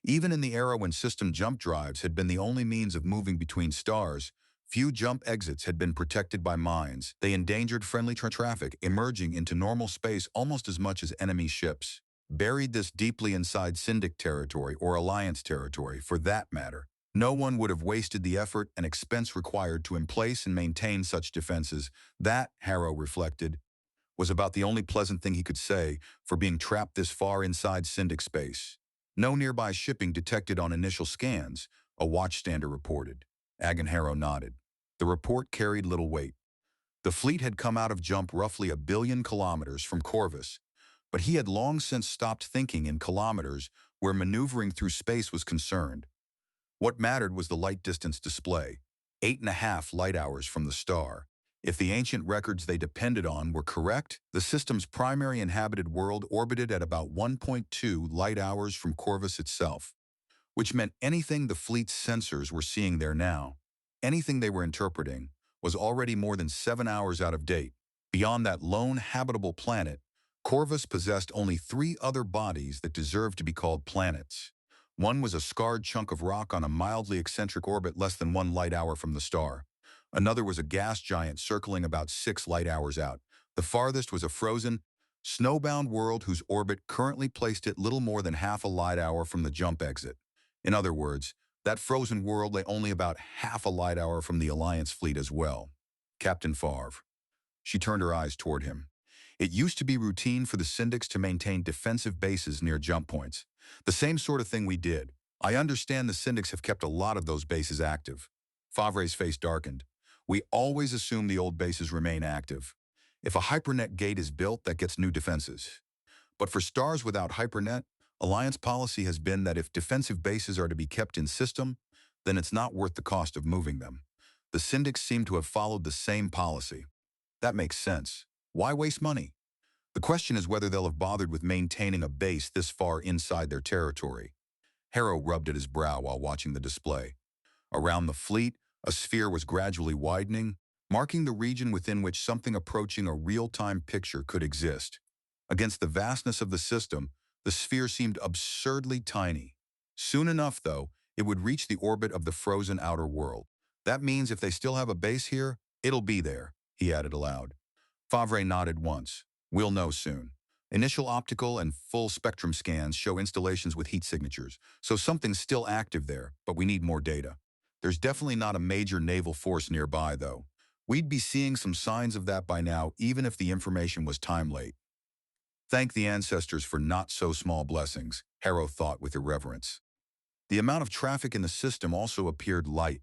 Even in the era when system jump drives had been the only means of moving between stars, few jump exits had been protected by mines. They endangered friendly traffic, emerging into normal space almost as much as enemy ships. Buried this deeply inside Syndic territory or Alliance territory, for that matter, no one would have wasted the effort and expense required to emplace and maintain such defenses. That, Harrow reflected, was about the only pleasant thing he could say for being trapped this far inside Syndic space. No nearby shipping detected on initial scans, a watchstander reported. Ag and Harrow nodded. The report carried little weight. The fleet had come out of jump roughly 1 billion kilometers from Corvus, but he had long since stopped thinking in kilometers where maneuvering through space was concerned. What mattered was the light distance display, 8.5 light hours from the star. If the ancient records they depended on were correct, the system's primary inhabited world orbited at about 1.2 light hours from Corvus itself, which meant anything the fleet's sensors were seeing there now, anything they were interpreting, was already more than 7 hours out of date. Beyond that lone habitable planet, Corvus possessed only 3 other bodies that deserved to be called planets. One was a scarred chunk of rock on a mildly eccentric orbit less than 1 light hour from the star. Another was a gas giant circling about 6 light hours out. The farthest was a frozen, snowbound world whose orbit currently placed it little more than half a light hour from the jump exit. In other words, that frozen world lay only about half a light hour from the Alliance fleet as well. Captain Favre. She turned her eyes toward him. It used to be routine for the Syndics to maintain defensive bases near jump points. The same sort of thing we did. I understand the Syndics have kept a lot of those bases active. Favre's face darkened. We always assume the old bases remain active. If a hypernet gate is built, that gets new defenses. But for stars without hypernet, Alliance policy has been that if defensive bases are to be kept in system, then it's not worth the cost of moving them. The Syndics seem to have followed the same policy. That makes sense. Why waste money? The question is whether they'll have bothered with maintaining a base this far inside their territory. Harrow rubbed at his brow while watching the display. Around the fleet, a sphere was gradually widening, marking the region within which something approaching a real-time picture could exist. Against the vastness of the system, the sphere seemed absurdly tiny. Soon enough, though, it would reach the orbit of the frozen outer world. That means if they still have a base here, it'll be there, he added aloud. Favre nodded once. We'll know soon. Initial optical and full spectrum scans show installations with heat signatures, so something's still active there, but we need more data. There's definitely not a major naval force nearby, though. We'd be seeing some signs of that by now, even if the information was time late. Thank the ancestors for not-so-small blessings, Harrow thought with irreverence. The amount of traffic in the system also appeared light.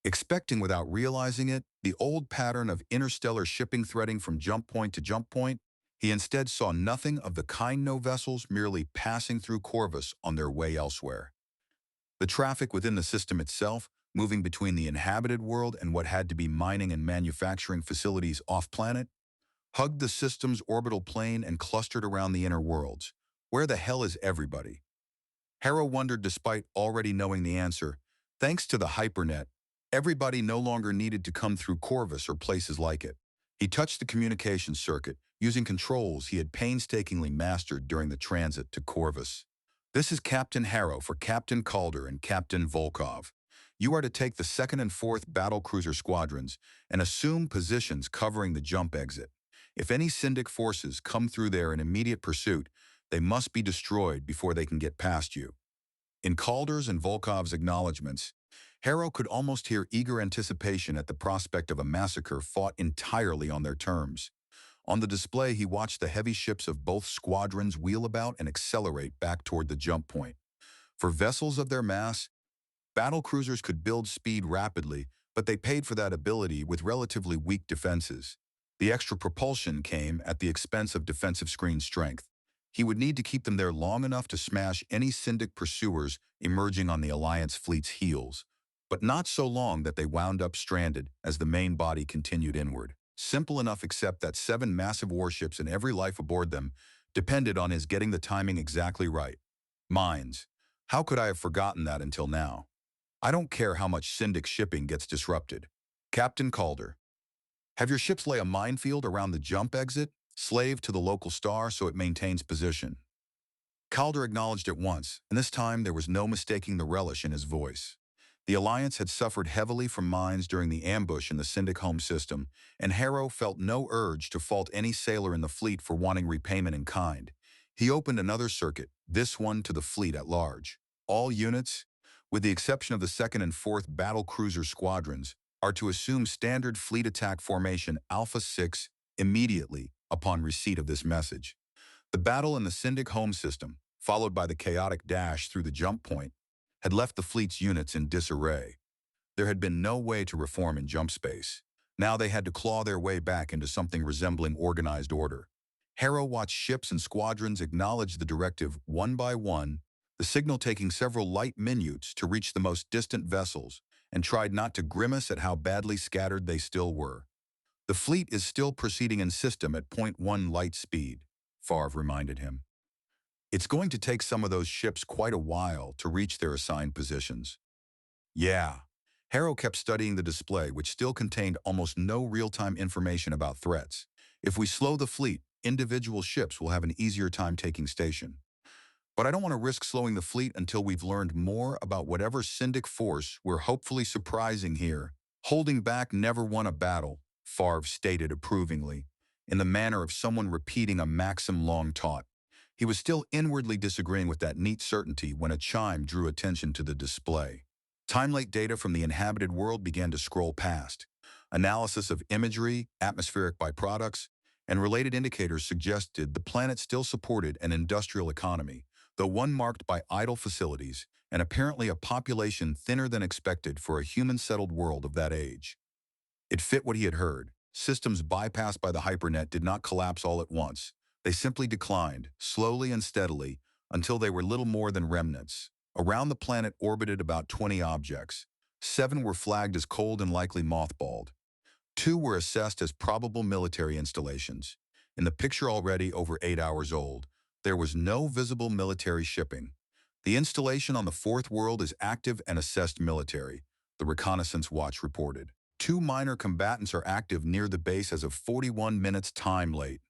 Expecting without realizing it, the old pattern of interstellar shipping threading from jump point to jump point, he instead saw nothing of the kind vessels merely passing through Corvus on their way elsewhere. The traffic within the system itself, moving between the inhabited world and what had to be mining and manufacturing facilities off-planet, hugged the system's orbital plane and clustered around the inner worlds. Where the hell is everybody? Harrow wondered despite already knowing the answer. Thanks to the hypernet, everybody no longer needed to come through Corvus or places like it. He touched the communications circuit, using controls he had painstakingly mastered during the transit to Corvus. This is Captain Harrow for Captain Calder and Captain Volkov. You are to take the 2nd and 4th battlecruiser squadrons and assume positions covering the jump exit. If any Syndic forces come through there in immediate pursuit, they must be destroyed before they can get past you. In Calder's and Volkov's acknowledgments, Harrow could almost hear eager anticipation at the prospect of a massacre fought entirely on their terms. On the display, he watched the heavy ships of both squadrons wheel about and accelerate back toward the jump point. For vessels of their mass, battle cruisers could build speed rapidly, but they paid for that ability with relatively weak defenses. The extra propulsion came at the expense of defensive screen strength. He would need to keep them there long enough to smash any Syndic pursuers emerging on the Alliance fleet's heels, but not so long that they wound up stranded as the main body continued inward. Simple enough except that 7 massive warships and every life aboard them depended on his getting the timing exactly right. Mines. How could I have forgotten that until now? I don't care how much Syndic shipping gets disrupted. Captain Calder, have your ships lay a minefield around the jump exit, slave to the local star so it maintains position. Calder acknowledged at once, and this time there was no mistaking the relish in his voice. The Alliance had suffered heavily from mines during the ambush in the Syndic home system, and Harrow felt no urge to fault any sailor in the fleet for wanting repayment in kind. He opened another circuit, this one to the fleet at large. All units, with the exception of the 2nd and 4th battle cruiser squadrons, are to assume standard fleet attack formation Alpha 6 immediately upon receipt of this message. The battle in the Syndic home system, followed by the chaotic dash through the jump point, had left the fleet's units in disarray. There had been no way to reform in jump space. Now they had to claw their way back into something resembling organized order. Harrow watched ships and squadrons acknowledge the directive one by one, the signal taking several light minutes to reach the most distant vessels, and tried not to grimace at how badly scattered they still were. The fleet is still proceeding in system at .1 light speed, Favre reminded him. It's going to take some of those ships quite a while to reach their assigned positions. Yeah. Harrow kept studying the display, which still contained almost no real-time information about threats. If we slow the fleet, individual ships will have an easier time taking station. But I don't want to risk slowing the fleet until we've learned more about whatever Syndic force we're hopefully surprising here. Holding back never won a battle, Favre stated approvingly, in the manner of someone repeating a maxim long taught. He was still inwardly disagreeing with that neat certainty when a chime drew attention to the display. Time-late data from the inhabited world began to scroll past. Analysis of imagery, atmospheric byproducts, and related indicators suggested the planet still supported an industrial economy, though one marked by idle facilities and apparently a population thinner than expected for a human-settled world of that age. It fit what he had heard. Systems bypassed by the hypernet did not collapse all at once. They simply declined, slowly and steadily, until they were little more than remnants. Around the planet orbited about 20 objects. 7 were flagged as cold and likely mothballed. 2 were assessed as probable military installations. In the picture already over 8 hours old, there was no visible military shipping. The installation on the 4th world is active and assessed military, the Reconnaissance Watch reported. 2 minor combatants are active near the base as of 41 minutes time late.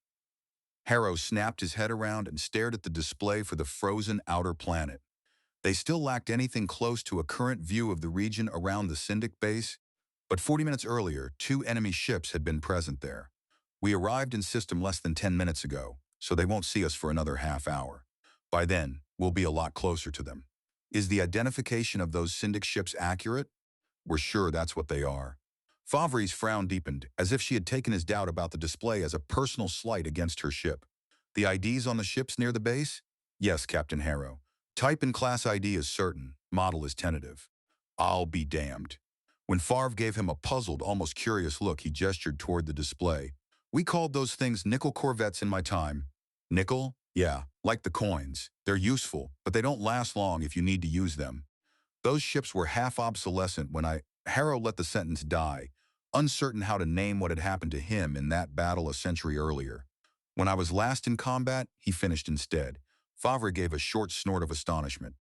Harrow snapped his head around and stared at the display for the frozen outer planet. They still lacked anything close to a current view of the region around the Syndic base, but 40 minutes earlier, 2 enemy ships had been present there. We arrived in system less than 10 minutes ago, so they won't see us for another half hour. By then, we'll be a lot closer to them. Is the identification of those Syndic ships accurate? We're sure that's what they are. Favre's frown deepened, as if she had taken his doubt about the display as a personal slight against her ship. The IDs on the ships near the base? Yes, Captain Harrow. Type and class ID is certain, model is tentative. I'll be damned. When Favre gave him a puzzled, almost curious look, he gestured toward the display. We called those things nickel Corvettes in my time. Nickel? Yeah, like the coins. They're useful, but they don't last long if you need to use them. Those ships were half obsolescent when Harrow let the sentence die, uncertain how to name what had happened to him in that battle a century earlier. When I was last in combat, he finished instead. Favre gave a short snort of astonishment.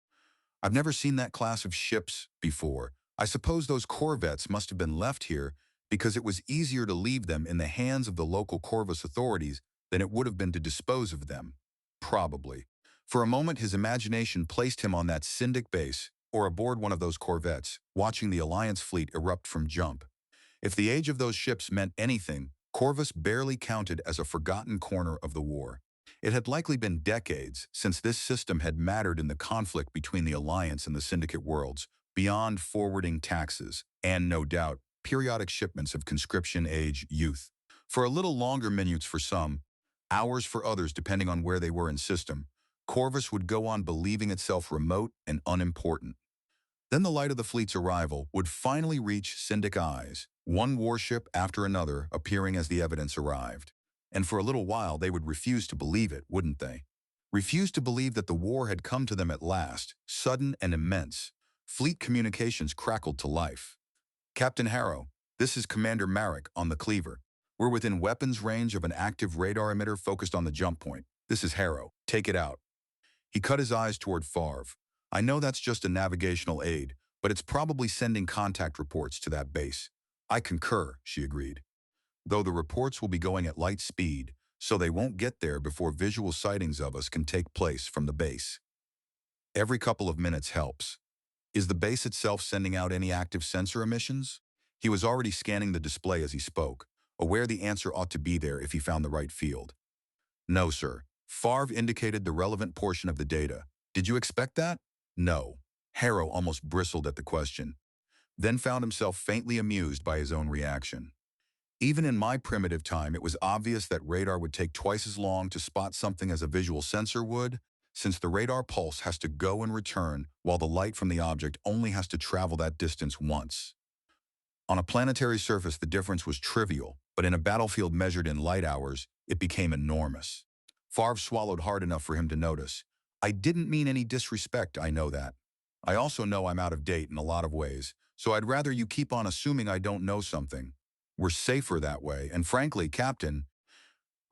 I've never seen that class of ships before. I suppose those corvettes must have been left here because it was easier to leave them in the hands of the local Corvus authorities than it would have been to dispose of them. Probably. For a moment, his imagination placed him on that Syndic base, or aboard one of those corvettes, watching the Alliance fleet erupt from jump. If the age of those ships meant anything, Corvus barely counted as a forgotten corner of the war. It had likely been decades since this system had mattered in the conflict between the Alliance and the Syndicate worlds, beyond forwarding taxes, and no doubt, periodic shipments of conscription-age youth. For a little longer minutes for some, hours for others depending on where they were in system, Corvus would go on believing itself remote and unimportant. Then the light of the fleet's arrival would finally reach Syndic eyes, one warship after another appearing as the evidence arrived. And for a little while they would refuse to believe it, wouldn't they? Refuse to believe that the war had come to them at last, sudden and immense. Fleet communications crackled to life. Captain Harrow, this is Commander Marek on the Cleaver. We're within weapons range of an active radar emitter focused on the jump point. This is Harrow. Take it out. He cut his eyes toward Favre. I know that's just a navigational aid, but it's probably sending contact reports to that base. I concur, she agreed. Though the reports will be going at light speed, so they won't get there before visual sightings of us can take place from the base. Every couple of minutes helps. Is the base itself sending out any active sensor emissions? He was already scanning the display as he spoke, aware the answer ought to be there if he found the right field. No, sir. Favre indicated the relevant portion of the data. Did you expect that? No. Harrow almost bristled at the question, then found himself faintly amused by his own reaction. Even in my primitive time, it was obvious that radar would take twice as long to spot something as a visual sensor would, since the radar pulse has to go and return while the light from the object only has to travel that distance once. On a planetary surface, the difference was trivial, but in a battlefield measured in light hours, it became enormous. Favre swallowed hard enough for him to notice. I didn't mean any disrespect, I know that. I also know I'm out of date in a lot of ways, so I'd rather you keep on assuming I don't know something. We're safer that way, and frankly, Captain,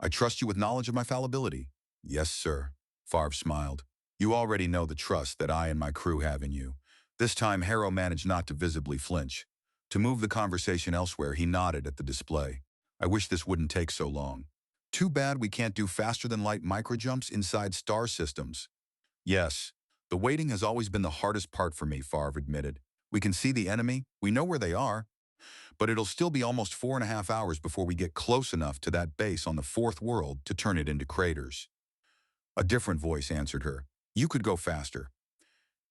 I trust you with knowledge of my fallibility. Yes, sir. Favre smiled. You already know the trust that I and my crew have in you. This time, Harrow managed not to visibly flinch. To move the conversation elsewhere, he nodded at the display. I wish this wouldn't take so long. Too bad we can't do faster-than-light microjumps inside star systems. Yes, the waiting has always been the hardest part for me, Favre admitted. We can see the enemy, we know where they are, but it'll still be almost 4.5 hours before we get close enough to that base on the fourth world to turn it into craters. A different voice answered her. You could go faster.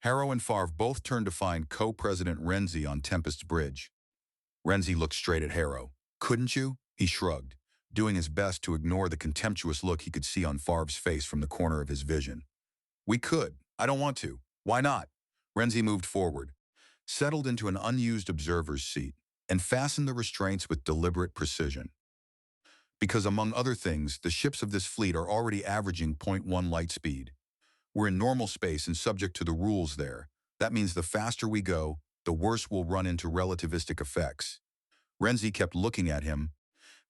Harrow and Favre both turned to find co-president Renzi on Tempest's bridge. Renzi looked straight at Harrow. Couldn't you? He shrugged, doing his best to ignore the contemptuous look he could see on Favre's face from the corner of his vision. We could. I don't want to. Why not? Renzi moved forward, settled into an unused observer's seat, and fastened the restraints with deliberate precision. Because, among other things, the ships of this fleet are already averaging 0.1 light speed. We're in normal space and subject to the rules there. That means the faster we go, the worse we'll run into relativistic effects. Renzi kept looking at him,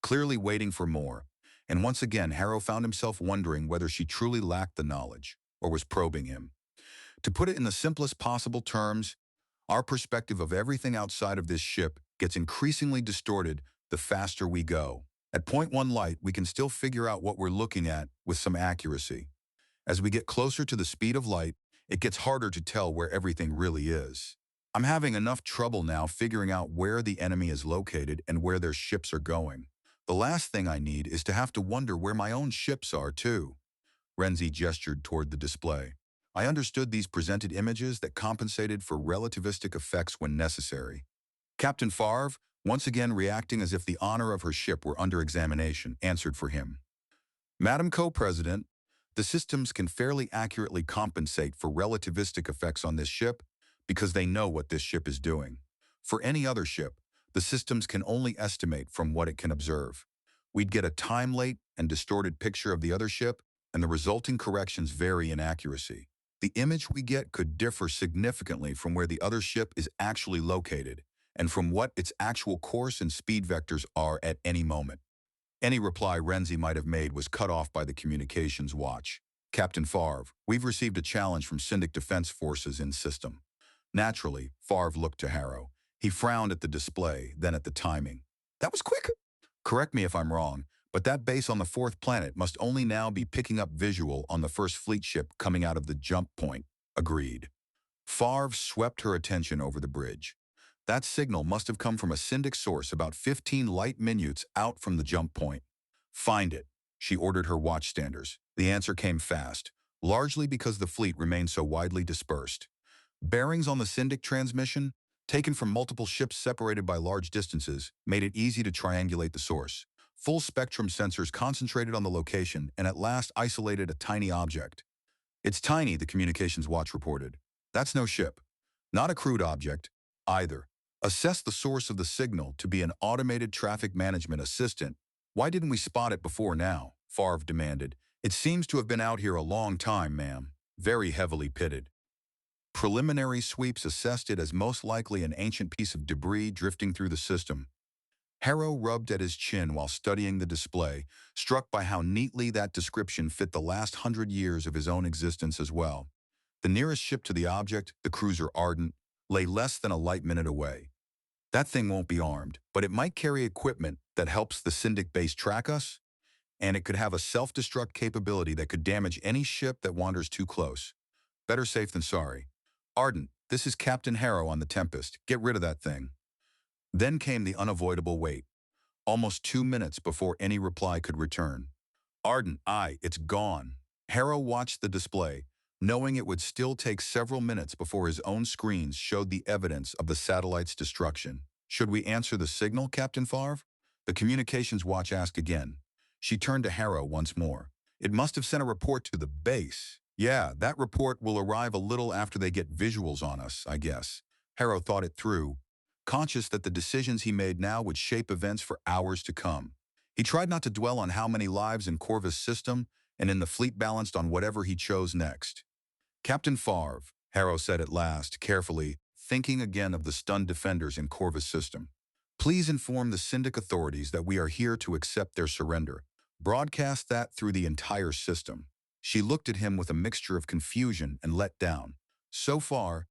clearly waiting for more, and once again Harrow found himself wondering whether she truly lacked the knowledge, or was probing him. To put it in the simplest possible terms, our perspective of everything outside of this ship gets increasingly distorted the faster we go. At 0.1 light, we can still figure out what we're looking at with some accuracy. As we get closer to the speed of light, it gets harder to tell where everything really is. I'm having enough trouble now figuring out where the enemy is located and where their ships are going. The last thing I need is to have to wonder where my own ships are, too. Renzi gestured toward the display. I understood these presented images that compensated for relativistic effects when necessary. Captain Favre, once again reacting as if the honor of her ship were under examination, answered for him. Madam Co-President, the systems can fairly accurately compensate for relativistic effects on this ship because they know what this ship is doing. For any other ship, the systems can only estimate from what it can observe. We'd get a time-late and distorted picture of the other ship, and the resulting corrections vary in accuracy. The image we get could differ significantly from where the other ship is actually located, and from what its actual course and speed vectors are at any moment. Any reply Renzi might have made was cut off by the communications watch. Captain Favre, we've received a challenge from Syndic Defense Forces in system. Naturally, Favre looked to Harrow. He frowned at the display, then at the timing. That was quick. Correct me if I'm wrong, but that base on the fourth planet must only now be picking up visual on the first fleet ship coming out of the jump point. Agreed. Favre swept her attention over the bridge. That signal must have come from a Syndic source about 15 light minutes out from the jump point. Find it, she ordered her watchstanders. The answer came fast, largely because the fleet remained so widely dispersed. Bearings on the Syndic transmission, taken from multiple ships separated by large distances, made it easy to triangulate the source. Full-spectrum sensors concentrated on the location and at last isolated a tiny object. It's tiny, the communications watch reported. That's no ship. Not a crewed object, either. Assess the source of the signal to be an automated traffic management assistant. Why didn't we spot it before now? Favre demanded. It seems to have been out here a long time, ma'am. Very heavily pitted. Preliminary sweeps assessed it as most likely an ancient piece of debris drifting through the system. Harrow rubbed at his chin while studying the display, struck by how neatly that description fit the last 100 years of his own existence as well. The nearest ship to the object, the cruiser Ardent, lay less than a light minute away. That thing won't be armed, but it might carry equipment that helps the Syndic base track us, and it could have a self-destruct capability that could damage any ship that wanders too close. Better safe than sorry. Ardent, this is Captain Harrow on the Tempest. Get rid of that thing. Then came the unavoidable wait, almost 2 minutes before any reply could return. Ardent, it's gone. Harrow watched the display, knowing it would still take several minutes before his own screens showed the evidence of the satellite's destruction. Should we answer the signal, Captain Favre? The communications watch asked again. She turned to Harrow once more. It must have sent a report to the base. Yeah, that report will arrive a little after they get visuals on us, I guess. Harrow thought it through, conscious that the decisions he made now would shape events for hours to come. He tried not to dwell on how many lives in Corvus' system and in the fleet balanced on whatever he chose next. Captain Favre, Harrow said at last, carefully, thinking again of the stunned defenders in Corvus' system. Please inform the Syndic authorities that we are here to accept their surrender. Broadcast that through the entire system. She looked at him with a mixture of confusion and let down. So far,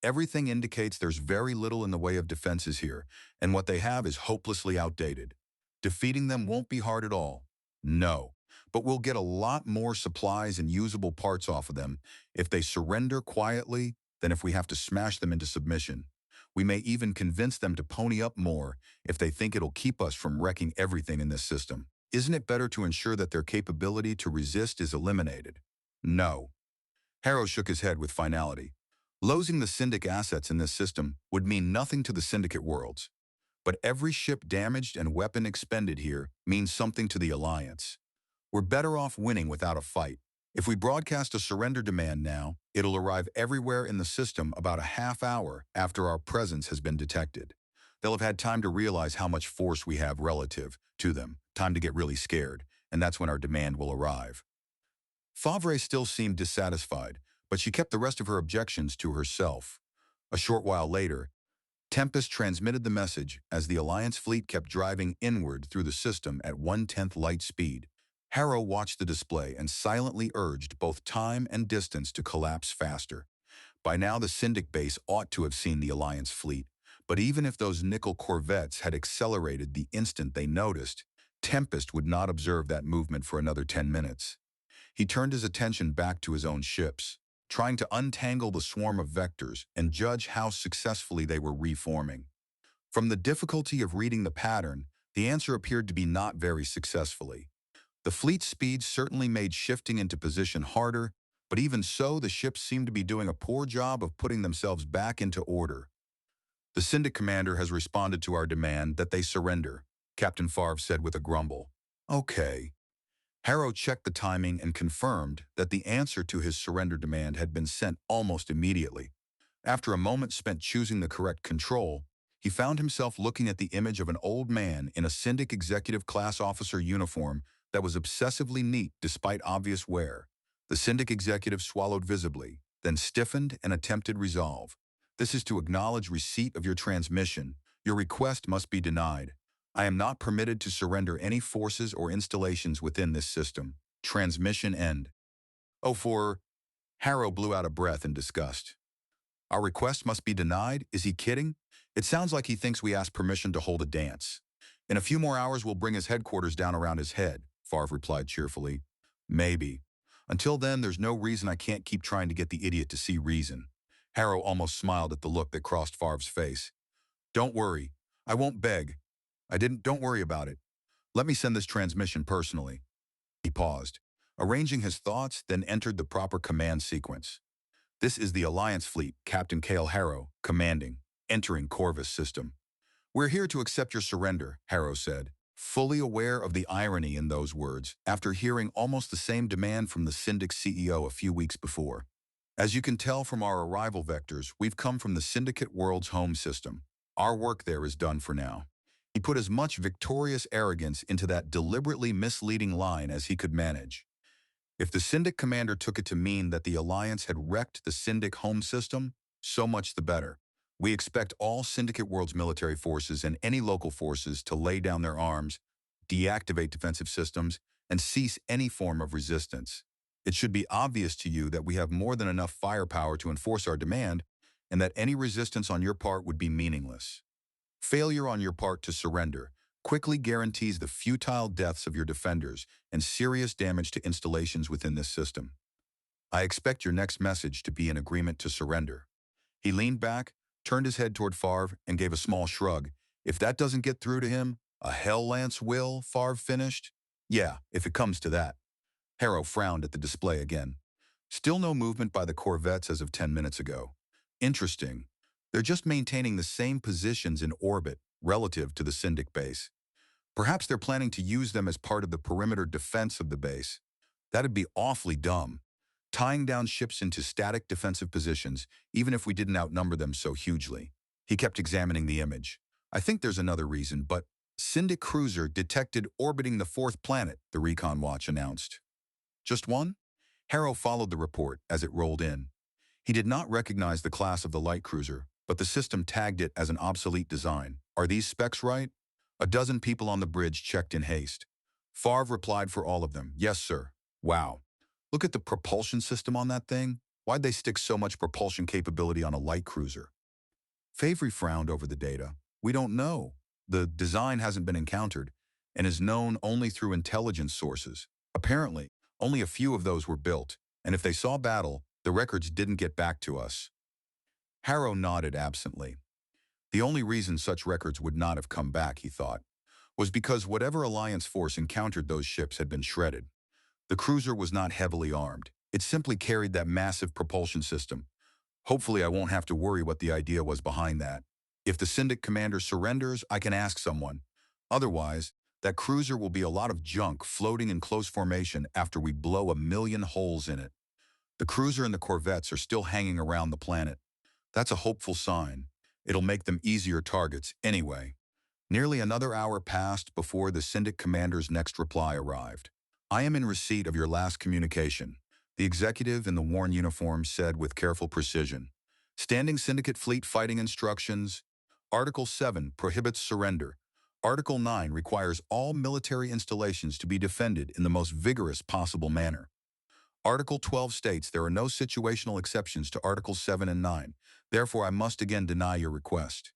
everything indicates there's very little in the way of defenses here, and what they have is hopelessly outdated. Defeating them won't be hard at all. No, but we'll get a lot more supplies and usable parts off of them if they surrender quietly than if we have to smash them into submission. We may even convince them to pony up more if they think it'll keep us from wrecking everything in this system. Isn't it better to ensure that their capability to resist is eliminated? No. Harrow shook his head with finality. Losing the Syndic assets in this system would mean nothing to the Syndicate worlds. But every ship damaged and weapon expended here means something to the Alliance. We're better off winning without a fight. If we broadcast a surrender demand now, it'll arrive everywhere in the system about a half hour after our presence has been detected. They'll have had time to realize how much force we have relative to them, time to get really scared, and that's when our demand will arrive. Favre still seemed dissatisfied, but she kept the rest of her objections to herself. A short while later, Tempest transmitted the message as the Alliance fleet kept driving inward through the system at 1/10 light speed. Harrow watched the display and silently urged both time and distance to collapse faster. By now, the Syndic base ought to have seen the Alliance fleet, but even if those nickel corvettes had accelerated the instant they noticed, Tempest would not observe that movement for another 10 minutes. He turned his attention back to his own ships, trying to untangle the swarm of vectors and judge how successfully they were reforming. From the difficulty of reading the pattern, the answer appeared to be not very successfully. The fleet speed certainly made shifting into position harder, but even so, the ships seemed to be doing a poor job of putting themselves back into order. The Syndic commander has responded to our demand that they surrender, Captain Favre said with a grumble. Okay. Harrow checked the timing and confirmed that the answer to his surrender demand had been sent almost immediately. After a moment spent choosing the correct control, he found himself looking at the image of an old man in a Syndic executive class officer uniform that was obsessively neat despite obvious wear. The Syndic executive swallowed visibly, then stiffened and attempted resolve. This is to acknowledge receipt of your transmission. Your request must be denied. I am not permitted to surrender any forces or installations within this system. Transmission end. Oh, for... Harrow blew out a breath in disgust. Our request must be denied? Is he kidding? It sounds like he thinks we asked permission to hold a dance. In a few more hours, we'll bring his headquarters down around his head, Favre replied cheerfully. Maybe. Until then, there's no reason I can't keep trying to get the idiot to see reason. Harrow almost smiled at the look that crossed Favre's face. Don't worry. I won't beg. Don't worry about it. Let me send this transmission personally. He paused, arranging his thoughts, then entered the proper command sequence. This is the Alliance fleet, Captain Cale Harrow, commanding, entering Corvus system. We're here to accept your surrender, Harrow said, fully aware of the irony in those words after hearing almost the same demand from the Syndic CEO a few weeks before. As you can tell from our arrival vectors, we've come from the Syndicate world's home system. Our work there is done for now. He put as much victorious arrogance into that deliberately misleading line as he could manage. If the Syndic commander took it to mean that the Alliance had wrecked the Syndic home system, so much the better. We expect all Syndicate World's military forces and any local forces to lay down their arms, deactivate defensive systems, and cease any form of resistance. It should be obvious to you that we have more than enough firepower to enforce our demand, and that any resistance on your part would be meaningless. Failure on your part to surrender quickly guarantees the futile deaths of your defenders and serious damage to installations within this system. I expect your next message to be an agreement to surrender. He leaned back, turned his head toward Favre, and gave a small shrug. If that doesn't get through to him, a hell lance will, Favre finished. Yeah, if it comes to that. Harrow frowned at the display again. Still no movement by the corvettes as of 10 minutes ago. Interesting. They're just maintaining the same positions in orbit relative to the Syndic base. Perhaps they're planning to use them as part of the perimeter defense of the base. That'd be awfully dumb. Tying down ships into static defensive positions, even if we didn't outnumber them so hugely. He kept examining the image. I think there's another reason, but Syndic cruiser detected orbiting the fourth planet, the Recon Watch announced. Just one? Harrow followed the report as it rolled in. He did not recognize the class of the light cruiser, but the system tagged it as an obsolete design. Are these specs right? A dozen people on the bridge checked in haste. Favre replied for all of them. Yes, sir. Wow. Look at the propulsion system on that thing. Why'd they stick so much propulsion capability on a light cruiser? Favre frowned over the data. We don't know. The design hasn't been encountered and is known only through intelligence sources. Apparently, only a few of those were built, and if they saw battle, the records didn't get back to us. Harrow nodded absently. The only reason such records would not have come back, he thought, was because whatever Alliance force encountered those ships had been shredded. The cruiser was not heavily armed. It simply carried that massive propulsion system. Hopefully I won't have to worry what the idea was behind that. If the Syndic commander surrenders, I can ask someone. Otherwise, that cruiser will be a lot of junk floating in close formation after we blow 1,000,000 holes in it. The cruiser and the corvettes are still hanging around the planet. That's a hopeful sign. It'll make them easier targets anyway. Nearly another hour passed before the Syndic commander's next reply arrived. I am in receipt of your last communication, the executive in the worn uniform said with careful precision. Standing Syndicate fleet fighting instructions. Article 7 prohibits surrender. Article 9 requires all military installations to be defended in the most vigorous possible manner. Article 12 states there are no situational exceptions to Articles 7 and 9. Therefore, I must again deny your request.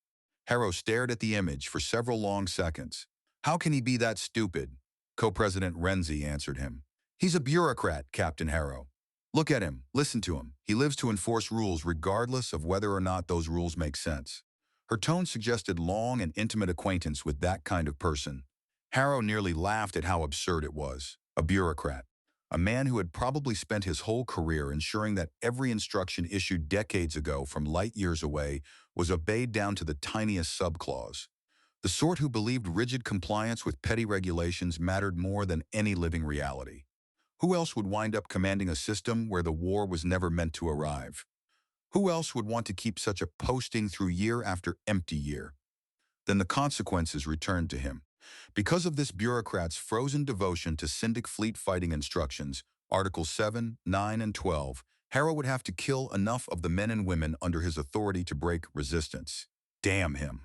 Harrow stared at the image for several long seconds. How can he be that stupid? Co-President Renzi answered him. He's a bureaucrat, Captain Harrow. Look at him, listen to him. He lives to enforce rules regardless of whether or not those rules make sense. Her tone suggested long and intimate acquaintance with that kind of person. Harrow nearly laughed at how absurd it was. A bureaucrat. A man who had probably spent his whole career ensuring that every instruction issued decades ago from light years away was obeyed down to the tiniest subclause. The sort who believed rigid compliance with petty regulations mattered more than any living reality. Who else would wind up commanding a system where the war was never meant to arrive? Who else would want to keep such a posting through year after empty year? Then the consequences returned to him. Because of this bureaucrat's frozen devotion to Syndic fleet fighting instructions, Articles 7, 9, and 12, Harrow would have to kill enough of the men and women under his authority to break resistance. Damn him.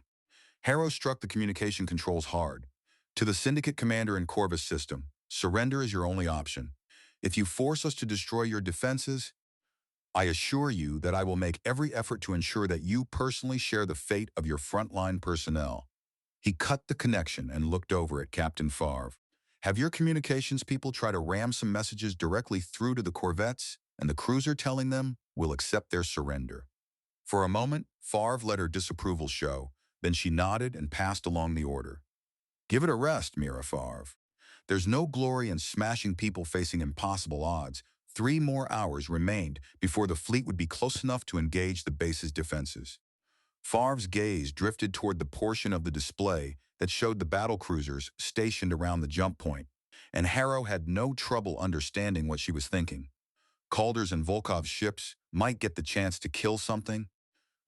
Harrow struck the communication controls hard. To the Syndicate commander and Corvus system, surrender is your only option. If you force us to destroy your defenses, I assure you that I will make every effort to ensure that you personally share the fate of your frontline personnel. He cut the connection and looked over at Captain Favre. Have your communications people try to ram some messages directly through to the corvettes and the cruiser telling them we'll accept their surrender. For a moment, Favre let her disapproval show, then she nodded and passed along the order. Give it a rest, Mira Favre. There's no glory in smashing people facing impossible odds, 3 more hours remained before the fleet would be close enough to engage the base's defenses. Favre's gaze drifted toward the portion of the display that showed the battlecruisers stationed around the jump point, and Harrow had no trouble understanding what she was thinking. Calder's and Volkov's ships might get the chance to kill something,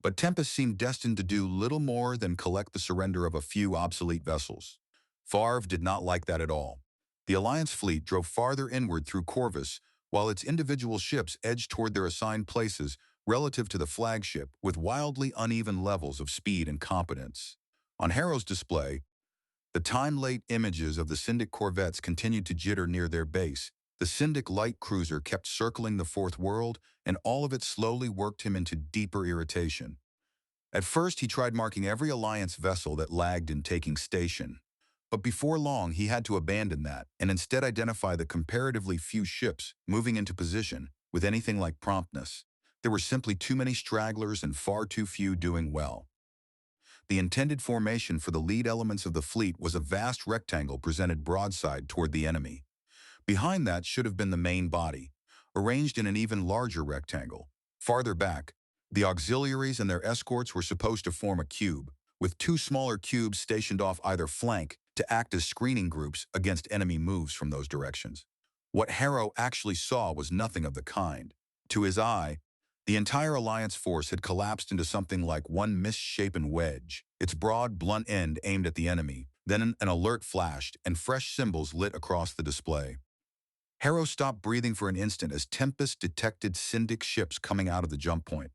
but Tempest seemed destined to do little more than collect the surrender of a few obsolete vessels. Favre did not like that at all. The Alliance fleet drove farther inward through Corvus, while its individual ships edged toward their assigned places relative to the flagship with wildly uneven levels of speed and competence. On Harrow's display, the time-late images of the Syndic corvettes continued to jitter near their base. The Syndic light cruiser kept circling the Fourth World, and all of it slowly worked him into deeper irritation. At first, he tried marking every Alliance vessel that lagged in taking station. But before long, he had to abandon that and instead identify the comparatively few ships moving into position with anything like promptness. There were simply too many stragglers and far too few doing well. The intended formation for the lead elements of the fleet was a vast rectangle presented broadside toward the enemy. Behind that should have been the main body, arranged in an even larger rectangle. Farther back, the auxiliaries and their escorts were supposed to form a cube, with 2 smaller cubes stationed off either flank to act as screening groups against enemy moves from those directions. What Harrow actually saw was nothing of the kind. To his eye, the entire Alliance force had collapsed into something like one misshapen wedge, its broad, blunt end aimed at the enemy. Then an alert flashed, and fresh symbols lit across the display. Harrow stopped breathing for an instant as Tempest detected Syndic ships coming out of the jump point.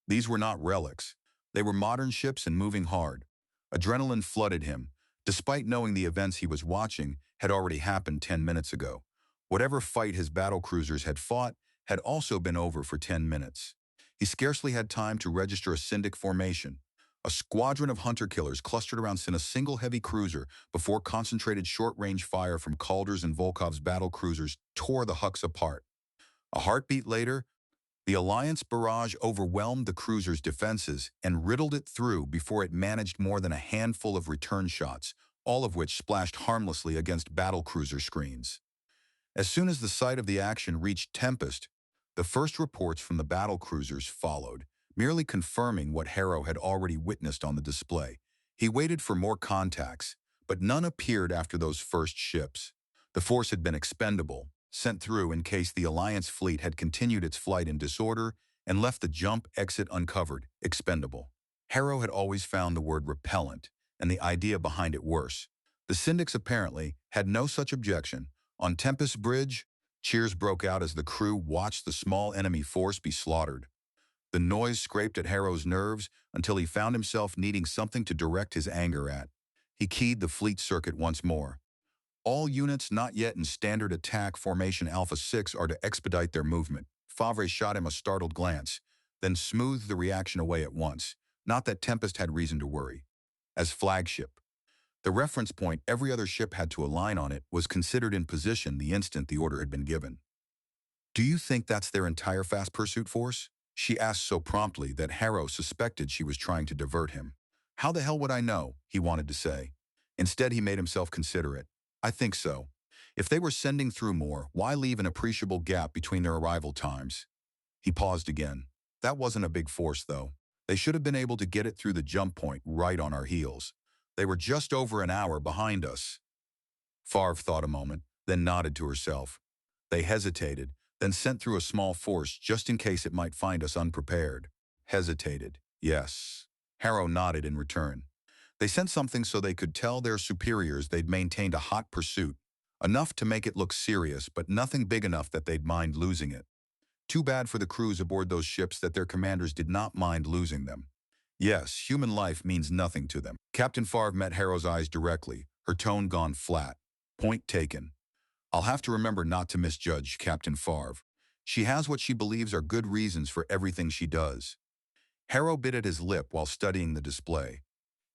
These were not relics. They were modern ships and moving hard. Adrenaline flooded him, despite knowing the events he was watching had already happened 10 minutes ago. Whatever fight his battlecruisers had fought had also been over for 10 minutes. He scarcely had time to register a Syndic formation. A squadron of hunter-killers clustered around a single heavy cruiser before concentrated short-range fire from Calder's and Volkov's battlecruisers tore the Hucks apart. A heartbeat later, the Alliance barrage overwhelmed the cruiser's defenses and riddled it through before it managed more than a handful of return shots, all of which splashed harmlessly against battlecruiser screens. As soon as the sight of the action reached Tempest, the first reports from the battlecruisers followed, merely confirming what Harrow had already witnessed on the display. He waited for more contacts, but none appeared after those first ships. The force had been expendable, sent through in case the Alliance fleet had continued its flight in disorder and left the jump exit uncovered, expendable. Harrow had always found the word repellent and the idea behind it worse. The Syndics apparently had no such objection. On Tempest Bridge, cheers broke out as the crew watched the small enemy force be slaughtered. The noise scraped at Harrow's nerves until he found himself needing something to direct his anger at. He keyed the fleet circuit once more. All units not yet in standard attack formation Alpha 6 are to expedite their movement. Favre shot him a startled glance, then smoothed the reaction away at once. Not that Tempest had reason to worry. As flagship, the reference point every other ship had to align on it was considered in position the instant the order had been given. "Do you think that's their entire fast pursuit force?" she asked so promptly that Harrow suspected she was trying to divert him. "How the hell would I know?" he wanted to say. Instead, he made himself considerate. "I think so. If they were sending through more, why leave an appreciable gap between their arrival times?" He paused again. "That wasn't a big force, though. They should have been able to get it through the jump point right on our heels. They were just over an hour behind us." Favre thought a moment, then nodded to herself. "They hesitated, then sent through a small force just in case it might find us unprepared." Hesitated, yes. Harrow nodded in return. "They sent something so they could tell their superiors they'd maintained a hot pursuit, enough to make it look serious, but nothing big enough that they'd mind losing it. Too bad for the crews aboard those ships that their commanders did not mind losing them. Yes, human life means nothing to them." Captain Favre met Harrow's eyes directly, her tone gone flat. "Point taken. I'll have to remember not to misjudge Captain Favre. She has what she believes are good reasons for everything she does." Harrow bit at his lip while studying the display.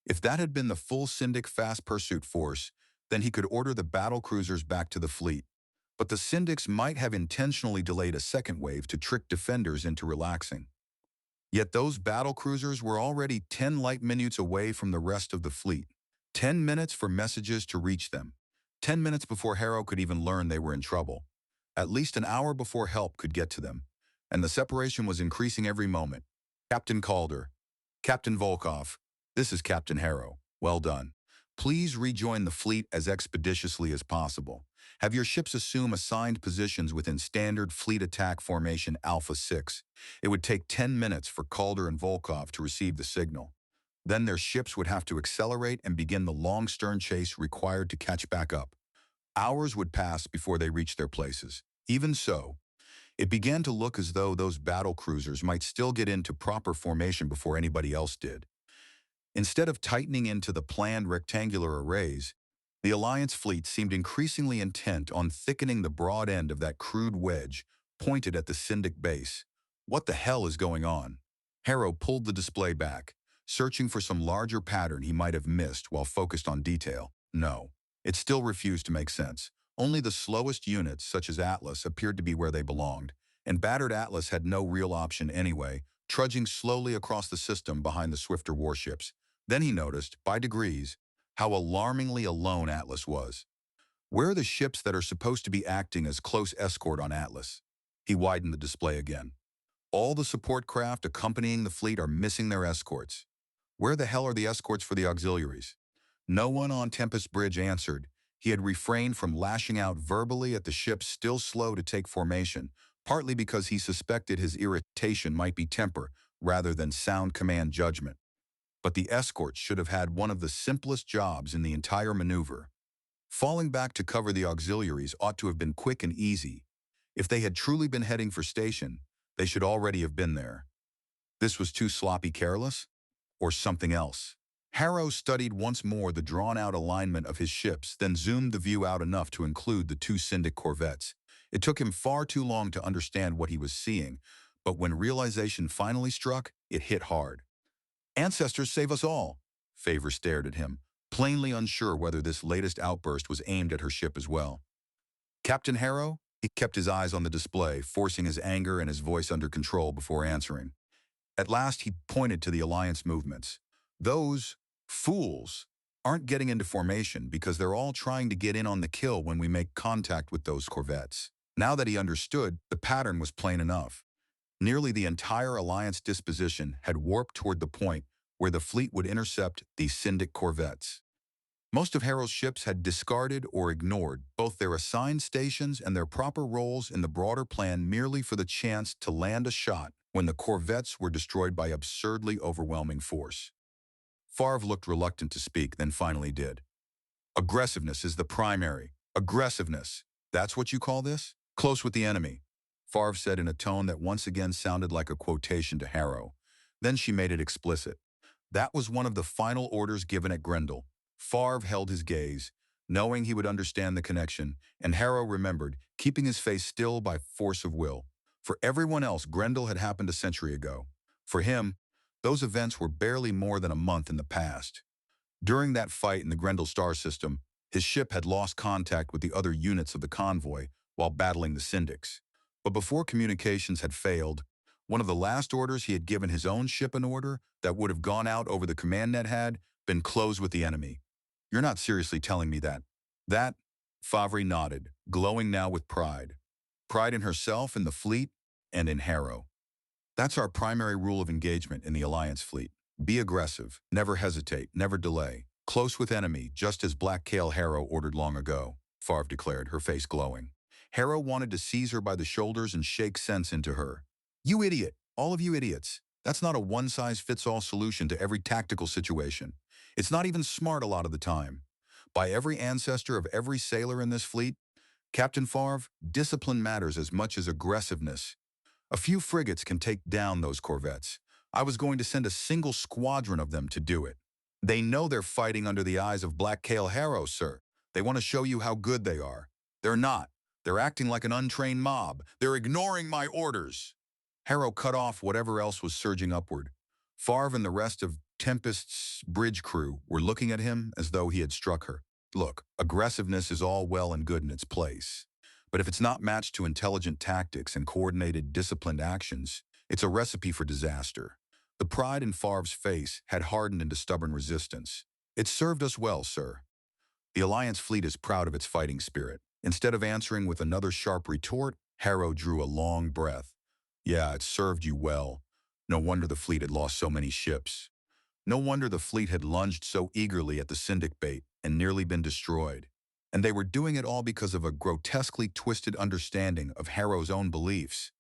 If that had been the full Syndic fast pursuit force, then he could order the battlecruisers back to the fleet. But the Syndics might have intentionally delayed a second wave to trick defenders into relaxing. Yet those battlecruisers were already 10 light minutes away from the rest of the fleet. 10 minutes for messages to reach them. 10 minutes before Harrow could even learn they were in trouble. at least an hour before help could get to them, and the separation was increasing every moment. Captain Calder, Captain Volkov, this is Captain Harrow. Well done. Please rejoin the fleet as expeditiously as possible. Have your ships assume assigned positions within standard fleet attack formation Alpha 6. It would take 10 minutes for Calder and Volkov to receive the signal. Then their ships would have to accelerate and begin the long stern chase required to catch back up. Hours would pass before they reached their places. Even so, it began to look as though those battle cruisers might still get into proper formation before anybody else did. Instead of tightening into the planned rectangular arrays, the Alliance fleet seemed increasingly intent on thickening the broad end of that crude wedge pointed at the Syndic base. What the hell is going on? Harrow pulled the display back, searching for some larger pattern he might have missed while focused on detail. No, it still refused to make sense. Only the slowest units, such as Atlas, appeared to be where they belonged, and battered Atlas had no real option anyway, trudging slowly across the system behind the swifter warships. Then he noticed, by degrees, how alarmingly alone Atlas was. Where are the ships that are supposed to be acting as close escort on Atlas? He widened the display again. All the support craft accompanying the fleet are missing their escorts. Where the hell are the escorts for the auxiliaries? No one on Tempest Bridge answered. He had refrained from lashing out verbally at the ships still slow to take formation, partly because he suspected his irritation might be temper rather than sound command judgment. But the escorts should have had one of the simplest jobs in the entire maneuver. Falling back to cover the auxiliaries ought to have been quick and easy. If they had truly been heading for station, they should already have been there. This was too sloppy careless? Or something else? Harrow studied once more the drawn-out alignment of his ships, then zoomed the view out enough to include the two Syndic corvettes. It took him far too long to understand what he was seeing, but when realization finally struck, it hit hard. Ancestors save us all. Favor stared at him, plainly unsure whether this latest outburst was aimed at her ship as well. Captain Harrow? He kept his eyes on the display, forcing his anger and his voice under control before answering. At last, he pointed to the Alliance movements. Those fools aren't getting into formation because they're all trying to get in on the kill when we make contact with those corvettes. Now that he understood, the pattern was plain enough. Nearly the entire Alliance disposition had warped toward the point where the fleet would intercept these Syndic corvettes. Most of Harrow's ships had discarded or ignored both their assigned stations and their proper roles in the broader plan merely for the chance to land a shot when the corvettes were destroyed by absurdly overwhelming force. Favre looked reluctant to speak, then finally did. Aggressiveness is the primary. Aggressiveness. That's what you call this? Close with the enemy. Favre said in a tone that once again sounded like a quotation to Harrow. Then she made it explicit. That was one of the final orders given at Grendel. Favre held his gaze, knowing he would understand the connection, and Harrow remembered, keeping his face still by force of will. For everyone else, Grendel had happened a century ago. For him, those events were barely more than a month in the past. During that fight in the Grendel star system, his ship had lost contact with the other units of the convoy while battling the Syndics. But before communications had failed, one of the last orders he had given his own ship an order that would have gone out over the command net had been close with the enemy. You're not seriously telling me that? That? Favre nodded, glowing now with pride. Pride in herself, in the fleet, and in Harrow. That's our primary rule of engagement in the Alliance fleet. Be aggressive, never hesitate, never delay. Close with enemy, just as Black Kale Harrow ordered long ago, Favre declared, her face glowing. Harrow wanted to seize her by the shoulders and shake sense into her. You idiot, all of you idiots. That's not a one-size-fits-all solution to every tactical situation. It's not even smart a lot of the time. By every ancestor of every sailor in this fleet, Captain Favre, discipline matters as much as aggressiveness. A few frigates can take down those corvettes. I was going to send a single squadron of them to do it. They know they're fighting under the eyes of Black Kale Harrow, sir. They want to show you how good they are. They're not. They're acting like an untrained mob. They're ignoring my orders. Harrow cut off whatever else was surging upward. Favre and the rest of Tempest's bridge crew were looking at him as though he had struck her. Look, aggressiveness is all well and good in its place. But if it's not matched to intelligent tactics and coordinated, disciplined actions, it's a recipe for disaster. The pride in Favre's face had hardened into stubborn resistance. It served us well, sir. The Alliance fleet is proud of its fighting spirit. Instead of answering with another sharp retort, Harrow drew a long breath. Yeah, it served you well. No wonder the fleet had lost so many ships. No wonder the fleet had lunged so eagerly at the Syndic bait and nearly been destroyed. And they were doing it all because of a grotesquely twisted understanding of Harrow's own beliefs.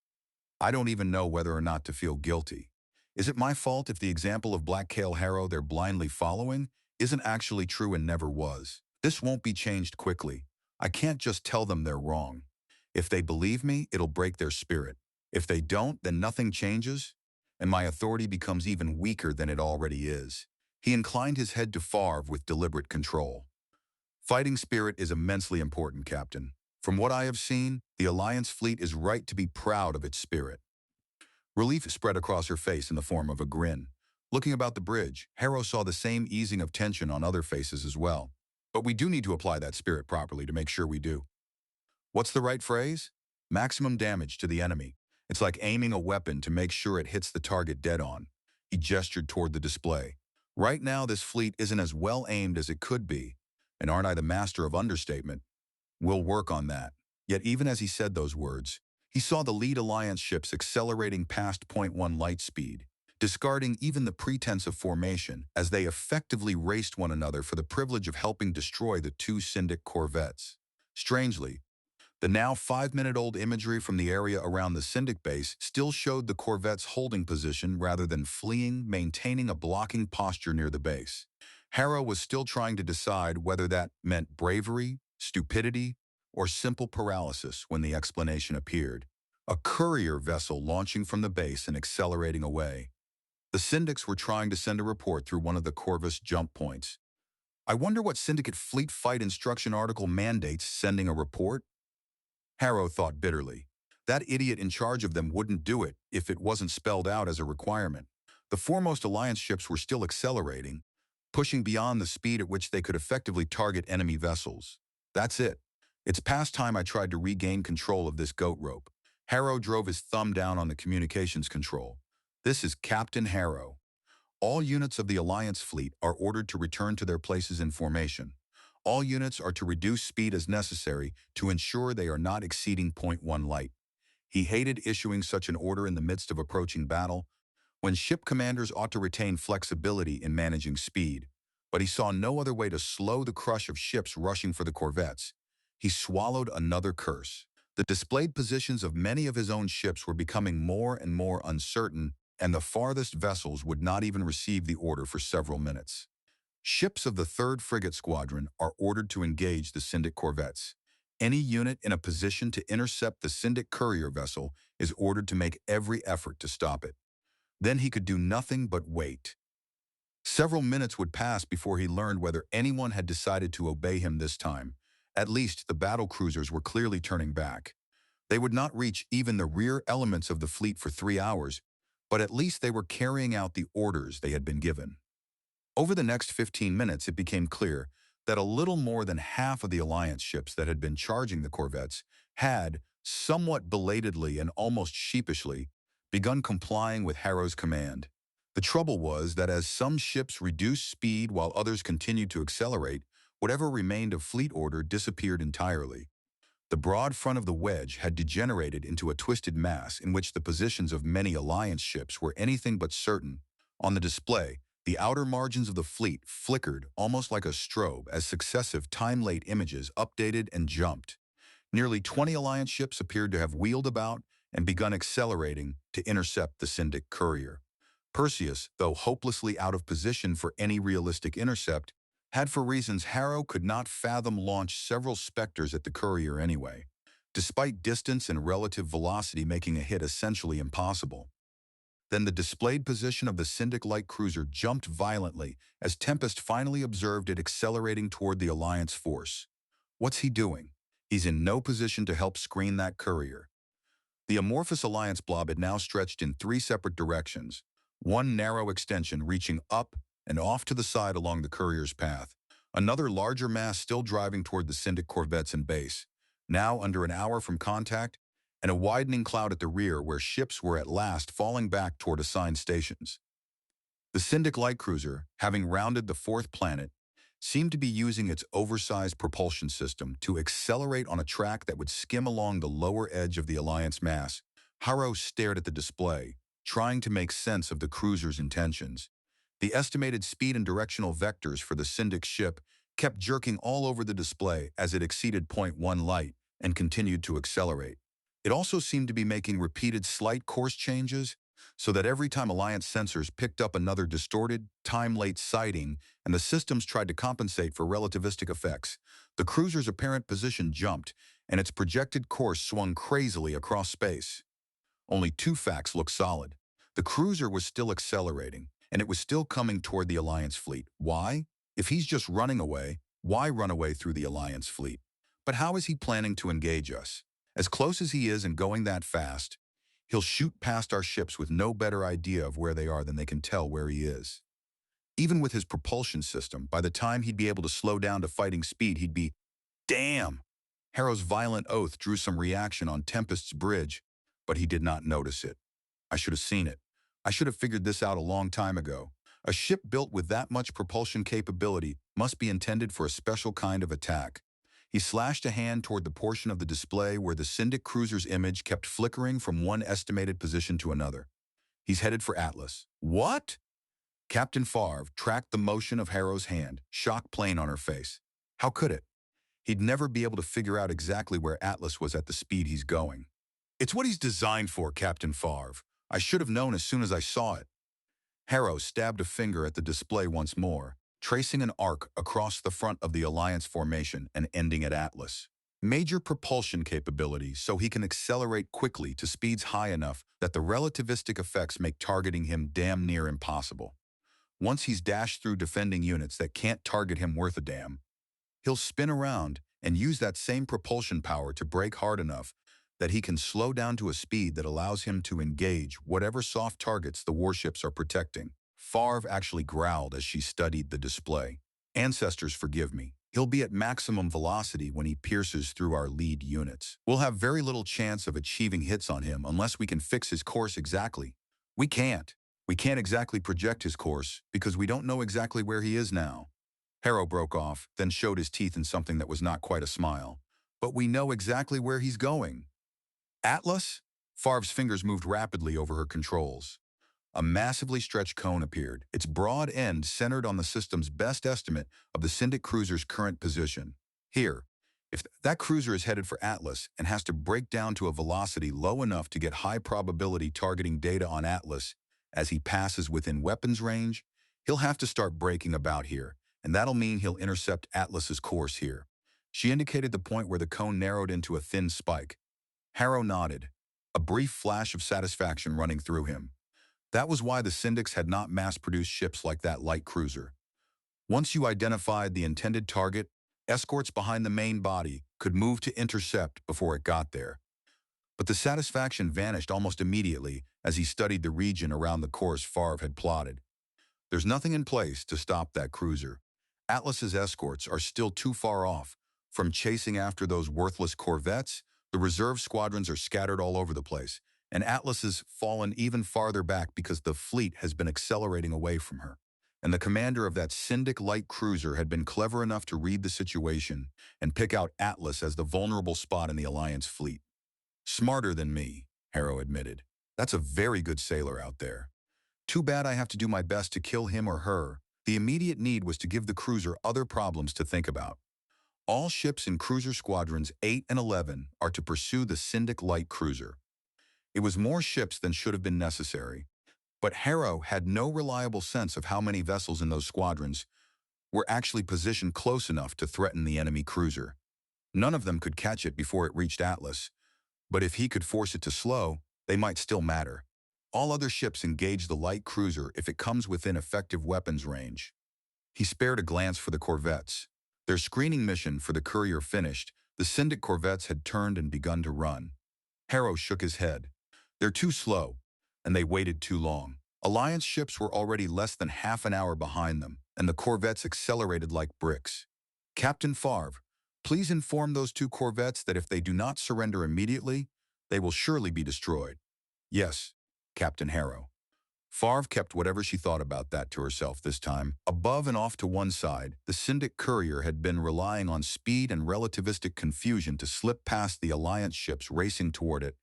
I don't even know whether or not to feel guilty. Is it my fault if the example of Blackcale Harrow they're blindly following isn't actually true and never was? This won't be changed quickly. I can't just tell them they're wrong. If they believe me, it'll break their spirit. If they don't, then nothing changes, and my authority becomes even weaker than it already is. He inclined his head to Favre with deliberate control. Fighting spirit is immensely important, Captain. From what I have seen, the Alliance fleet is right to be proud of its spirit. Relief spread across her face in the form of a grin. Looking about the bridge, Harrow saw the same easing of tension on other faces as well. But we do need to apply that spirit properly to make sure we do. What's the right phrase? Maximum damage to the enemy. It's like aiming a weapon to make sure it hits the target dead on. He gestured toward the display. Right now, this fleet isn't as well aimed as it could be. And aren't I the master of understatement? We'll work on that. Yet even as he said those words, he saw the lead Alliance ships accelerating past .1 light speed, discarding even the pretense of formation as they effectively raced one another for the privilege of helping destroy the two Syndic corvettes. Strangely, the now 5-minute-old imagery from the area around the Syndic base still showed the corvette's holding position rather than fleeing, maintaining a blocking posture near the base. Harrow was still trying to decide whether that meant bravery, stupidity, or simple paralysis when the explanation appeared. A courier vessel launching from the base and accelerating away. The Syndics were trying to send a report through one of the Corvus jump points. I wonder what Syndicate Fleet Fight Instruction article mandates sending a report? Harrow thought bitterly. That idiot in charge of them wouldn't do it if it wasn't spelled out as a requirement. The foremost Alliance ships were still accelerating, pushing beyond the speed at which they could effectively target enemy vessels. That's it. It's past time I tried to regain control of this goat rope. Harrow drove his thumb down on the communications control. This is Captain Harrow. All units of the Alliance fleet are ordered to return to their places in formation. All units are to reduce speed as necessary to ensure they are not exceeding .1 light. He hated issuing such an order in the midst of approaching battle, when ship commanders ought to retain flexibility in managing speed. But he saw no other way to slow the crush of ships rushing for the corvettes. He swallowed another curse. The displayed positions of many of his own ships were becoming more and more uncertain, and the farthest vessels would not even receive the order for several minutes. Ships of the 3rd Frigate Squadron are ordered to engage the Syndic corvettes. Any unit in a position to intercept the Syndic courier vessel is ordered to make every effort to stop it. Then he could do nothing but wait. Several minutes would pass before he learned whether anyone had decided to obey him this time. At least the battle cruisers were clearly turning back. They would not reach even the rear elements of the fleet for 3 hours, but at least they were carrying out the orders they had been given. Over the next 15 minutes, it became clear that a little more than half of the Alliance ships that had been charging the corvettes had, somewhat belatedly and almost sheepishly, begun complying with Harrow's command. The trouble was that as some ships reduced speed while others continued to accelerate, whatever remained of fleet order disappeared entirely. The broad front of the wedge had degenerated into a twisted mass in which the positions of many Alliance ships were anything but certain. On the display, the outer margins of the fleet flickered almost like a strobe as successive time-late images updated and jumped. Nearly 20 Alliance ships appeared to have wheeled about and begun accelerating to intercept the Syndic courier. Perseus, though hopelessly out of position for any realistic intercept, had for reasons Harrow could not fathom launched several Spectres at the courier anyway, despite distance and relative velocity making a hit essentially impossible. Then the displayed position of the Syndic light cruiser jumped violently as Tempest finally observed it accelerating toward the Alliance force. What's he doing? He's in no position to help screen that courier. The amorphous Alliance blob had now stretched in 3 separate directions, one narrow extension reaching up and off to the side along the courier's path, another larger mass still driving toward the Syndic corvettes and base, now under an hour from contact, and a widening cloud at the rear where ships were at last falling back toward assigned stations. The Syndic light cruiser, having rounded the 4th planet, seemed to be using its oversized propulsion system to accelerate on a track that would skim along the lower edge of the Alliance mass. Harrow stared at the display, trying to make sense of the cruiser's intentions. The estimated speed and directional vectors for the Syndic ship kept jerking all over the display as it exceeded point 1 light and continued to accelerate. It also seemed to be making repeated slight course changes, so that every time Alliance sensors picked up another distorted, time-late sighting and the systems tried to compensate for relativistic effects, the cruiser's apparent position jumped and its projected course swung crazily across space. Only two facts looked solid. The cruiser was still accelerating, and it was still coming toward the Alliance fleet. Why? If he's just running away, why run away through the Alliance fleet? But how is he planning to engage us? As close as he is and going that fast, he'll shoot past our ships with no better idea of where they are than they can tell where he is. Even with his propulsion system, by the time he'd be able to slow down to fighting speed, he'd be, damn! Harrow's violent oath drew some reaction on Tempest's bridge, but he did not notice it. I should have seen it. I should have figured this out a long time ago. A ship built with that much propulsion capability must be intended for a special kind of attack. He slashed a hand toward the portion of the display where the Syndic cruiser's image kept flickering from one estimated position to another. He's headed for Atlas. What? Captain Favre tracked the motion of Harrow's hand, shock plain on her face. How could it? He'd never be able to figure out exactly where Atlas was at the speed he's going. It's what he's designed for, Captain Favre. I should have known as soon as I saw it. Harrow stabbed a finger at the display once more, tracing an arc across the front of the Alliance formation and ending at Atlas. Major propulsion capability so he can accelerate quickly to speeds high enough that the relativistic effects make targeting him damn near impossible. Once he's dashed through defending units that can't target him worth a damn, he'll spin around and use that same propulsion power to brake hard enough that he can slow down to a speed that allows him to engage whatever soft targets the warships are protecting. Favre actually growled as she studied the display. Ancestors forgive me. He'll be at maximum velocity when he pierces through our lead units. We'll have very little chance of achieving hits on him unless we can fix his course exactly. We can't. We can't exactly project his course because we don't know exactly where he is now. Harrow broke off, then showed his teeth in something that was not quite a smile. But we know exactly where he's going. Atlas? Favre's fingers moved rapidly over her controls. A massively stretched cone appeared, its broad end centered on the system's best estimate of the Syndic cruiser's current position. Here, if that cruiser is headed for Atlas and has to break down to a velocity low enough to get high probability targeting data on Atlas as he passes within weapons range, he'll have to start braking about here, and that'll mean he'll intercept Atlas's course here. She indicated the point where the cone narrowed into a thin spike. Harrow nodded, a brief flash of satisfaction running through him. That was why the Syndics had not mass-produced ships like that light cruiser. Once you identified the intended target, escorts behind the main body could move to intercept before it got there. But the satisfaction vanished almost immediately as he studied the region around the course Favre had plotted. There's nothing in place to stop that cruiser. Atlas's escorts are still too far off. From chasing after those worthless corvettes, the reserve squadrons are scattered all over the place, and Atlas has fallen even farther back because the fleet has been accelerating away from her. And the commander of that Syndic light cruiser had been clever enough to read the situation and pick out Atlas as the vulnerable spot in the Alliance fleet. Smarter than me, Harrow admitted. That's a very good sailor out there. Too bad I have to do my best to kill him or her. The immediate need was to give the cruiser other problems to think about. All ships in cruiser squadrons 8 and 11 are to pursue the Syndic light cruiser. It was more ships than should have been necessary, but Harrow had no reliable sense of how many vessels in those squadrons were actually positioned close enough to threaten the enemy cruiser. None of them could catch it before it reached Atlas, but if he could force it to slow, they might still matter. All other ships engage the light cruiser if it comes within effective weapons range. He spared a glance for the corvettes. Their screening mission for the courier finished, the Syndic corvettes had turned and begun to run. Harrow shook his head. They're too slow, and they waited too long. Alliance ships were already less than half an hour behind them, and the corvettes accelerated like bricks. Captain Favre, please inform those two corvettes that if they do not surrender immediately, they will surely be destroyed. Yes, Captain Harrow. Favre kept whatever she thought about that to herself this time. Above and off to one side, the Syndic courier had been relying on speed and relativistic confusion to slip past the Alliance ships racing toward it.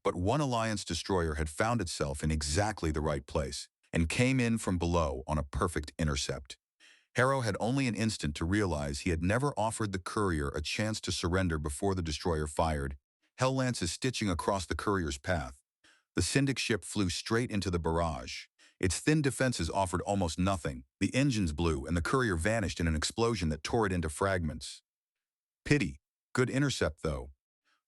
But one Alliance destroyer had found itself in exactly the right place and came in from below on a perfect intercept. Harrow had only an instant to realize he had never offered the courier a chance to surrender before the destroyer fired. Hell lances stitching across the courier's path. The Syndic ship flew straight into the barrage. Its thin defenses offered almost nothing. The engines blew, and the courier vanished in an explosion that tore it into fragments. Pity. Good intercept, though.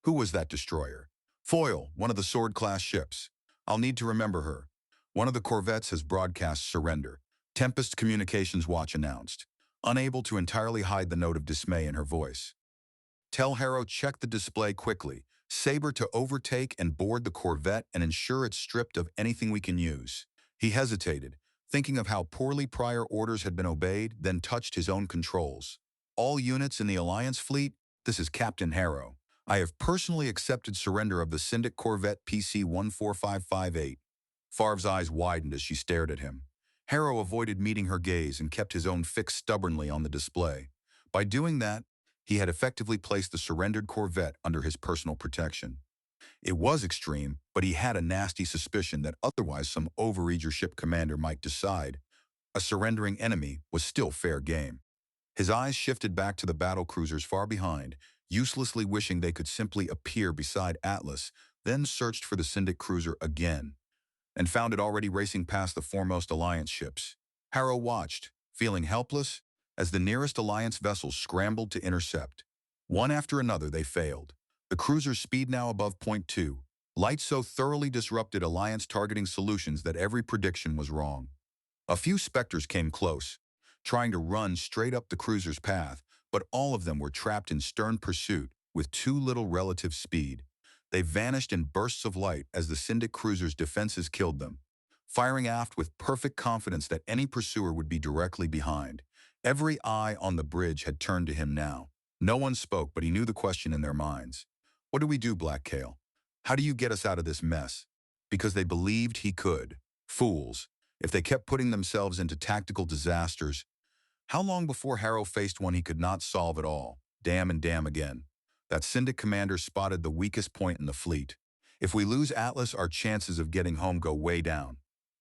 Who was that destroyer? Foyle, one of the Sword-class ships. I'll need to remember her. One of the corvettes has broadcast surrender. Tempest Communications Watch announced, unable to entirely hide the note of dismay in her voice. Tell Harrow check the display quickly. Saber to overtake and board the corvette and ensure it's stripped of anything we can use. He hesitated, thinking of how poorly prior orders had been obeyed, then touched his own controls. All units in the Alliance fleet, this is Captain Harrow. I have personally accepted surrender of the Syndic corvette PC-14558. Favre's eyes widened as she stared at him. Harrow avoided meeting her gaze and kept his own fixed stubbornly on the display. By doing that, he had effectively placed the surrendered corvette under his personal protection. It was extreme, but he had a nasty suspicion that otherwise some overeager ship commander might decide a surrendering enemy was still fair game. His eyes shifted back to the battle cruisers far behind, uselessly wishing they could simply appear beside Atlas, then searched for the Syndic cruiser again, and found it already racing past the foremost Alliance ships. Harrow watched, feeling helpless, as the nearest Alliance vessels scrambled to intercept. One after another they failed. The cruiser's speed now above point 2. Light so thoroughly disrupted Alliance targeting solutions that every prediction was wrong. A few Spectres came close, trying to run straight up the cruiser's path, but all of them were trapped in stern pursuit with too little relative speed. They vanished in bursts of light as the Syndic cruiser's defenses killed them, firing aft with perfect confidence that any pursuer would be directly behind. Every eye on the bridge had turned to him now. No one spoke, but he knew the question in their minds. What do we do, Black Kale? How do you get us out of this mess? Because they believed he could. Fools. If they kept putting themselves into tactical disasters, how long before Harrow faced one he could not solve at all? Damn and damn again. That Syndic commander spotted the weakest point in the fleet. If we lose Atlas, our chances of getting home go way down.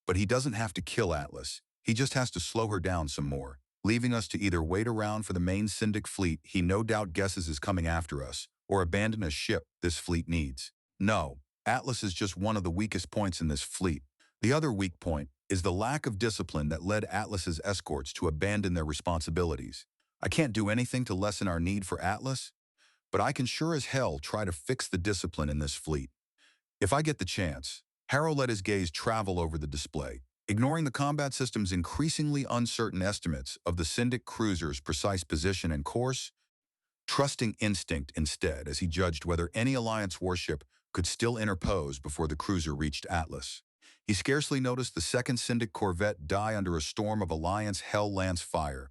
But he doesn't have to kill Atlas. He just has to slow her down some more, leaving us to either wait around for the main Syndic fleet he no doubt guesses is coming after us, or abandon a ship this fleet needs. No, Atlas is just one of the weakest points in this fleet. The other weak point is the lack of discipline that led Atlas's escorts to abandon their responsibilities. I can't do anything to lessen our need for Atlas, but I can sure as hell try to fix the discipline in this fleet. If I get the chance. Harrow let his gaze travel over the display, ignoring the combat system's increasingly uncertain estimates of the Syndic cruiser's precise position and course, trusting instinct instead as he judged whether any Alliance warship could still interpose before the cruiser reached Atlas. He scarcely noticed the second Syndic corvette die under a storm of Alliance Hell Lance fire,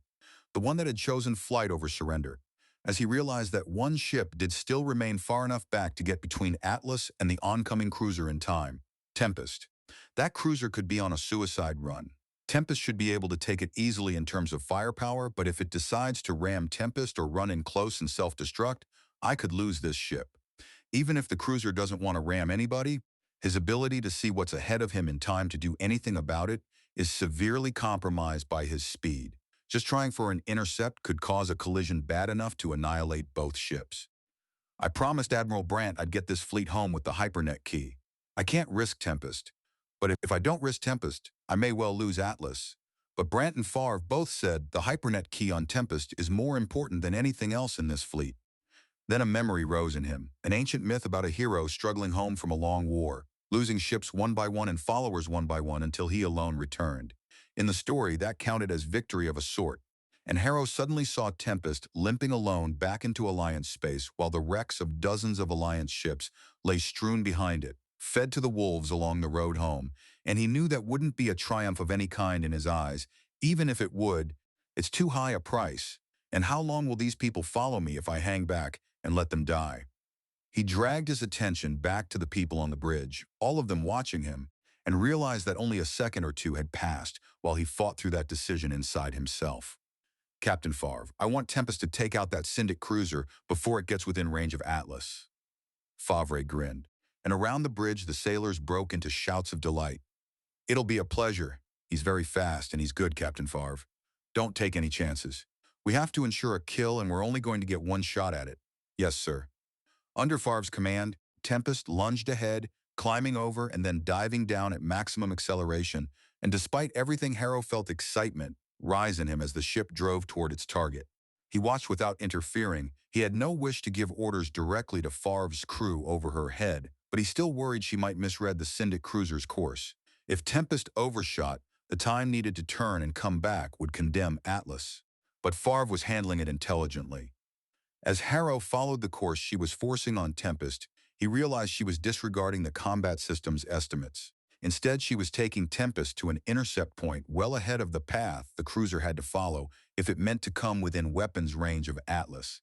the one that had chosen flight over surrender, as he realized that one ship did still remain far enough back to get between Atlas and the oncoming cruiser in time. Tempest. That cruiser could be on a suicide run. Tempest should be able to take it easily in terms of firepower, but if it decides to ram Tempest or run in close and self-destruct, I could lose this ship. Even if the cruiser doesn't want to ram anybody, his ability to see what's ahead of him in time to do anything about it is severely compromised by his speed. Just trying for an intercept could cause a collision bad enough to annihilate both ships. I promised Admiral Brandt I'd get this fleet home with the Hypernet key. I can't risk Tempest, but if I don't risk Tempest, I may well lose Atlas. But Brandt and Favre both said the Hypernet key on Tempest is more important than anything else in this fleet. Then a memory rose in him, an ancient myth about a hero struggling home from a long war, losing ships one by one and followers one by one until he alone returned. In the story, that counted as victory of a sort, and Harrow suddenly saw Tempest limping alone back into Alliance space while the wrecks of dozens of Alliance ships lay strewn behind it, fed to the wolves along the road home, and he knew that wouldn't be a triumph of any kind in his eyes. Even if it would, it's too high a price, and how long will these people follow me if I hang back and let them die? He dragged his attention back to the people on the bridge, all of them watching him, and realized that only a second or two had passed while he fought through that decision inside himself. Captain Favre, I want Tempest to take out that Syndic cruiser before it gets within range of Atlas. Favre grinned, and around the bridge the sailors broke into shouts of delight. It'll be a pleasure. He's very fast and he's good, Captain Favre. Don't take any chances. We have to ensure a kill and we're only going to get one shot at it. Yes, sir. Under Favre's command, Tempest lunged ahead, climbing over and then diving down at maximum acceleration, and despite everything, Harrow felt excitement rise in him as the ship drove toward its target. He watched without interfering. He had no wish to give orders directly to Favre's crew over her head, but he still worried she might misread the Syndic cruiser's course. If Tempest overshot, the time needed to turn and come back would condemn Atlas. But Favre was handling it intelligently. As Harrow followed the course she was forcing on Tempest, he realized she was disregarding the combat system's estimates. Instead, she was taking Tempest to an intercept point well ahead of the path the cruiser had to follow if it meant to come within weapons range of Atlas.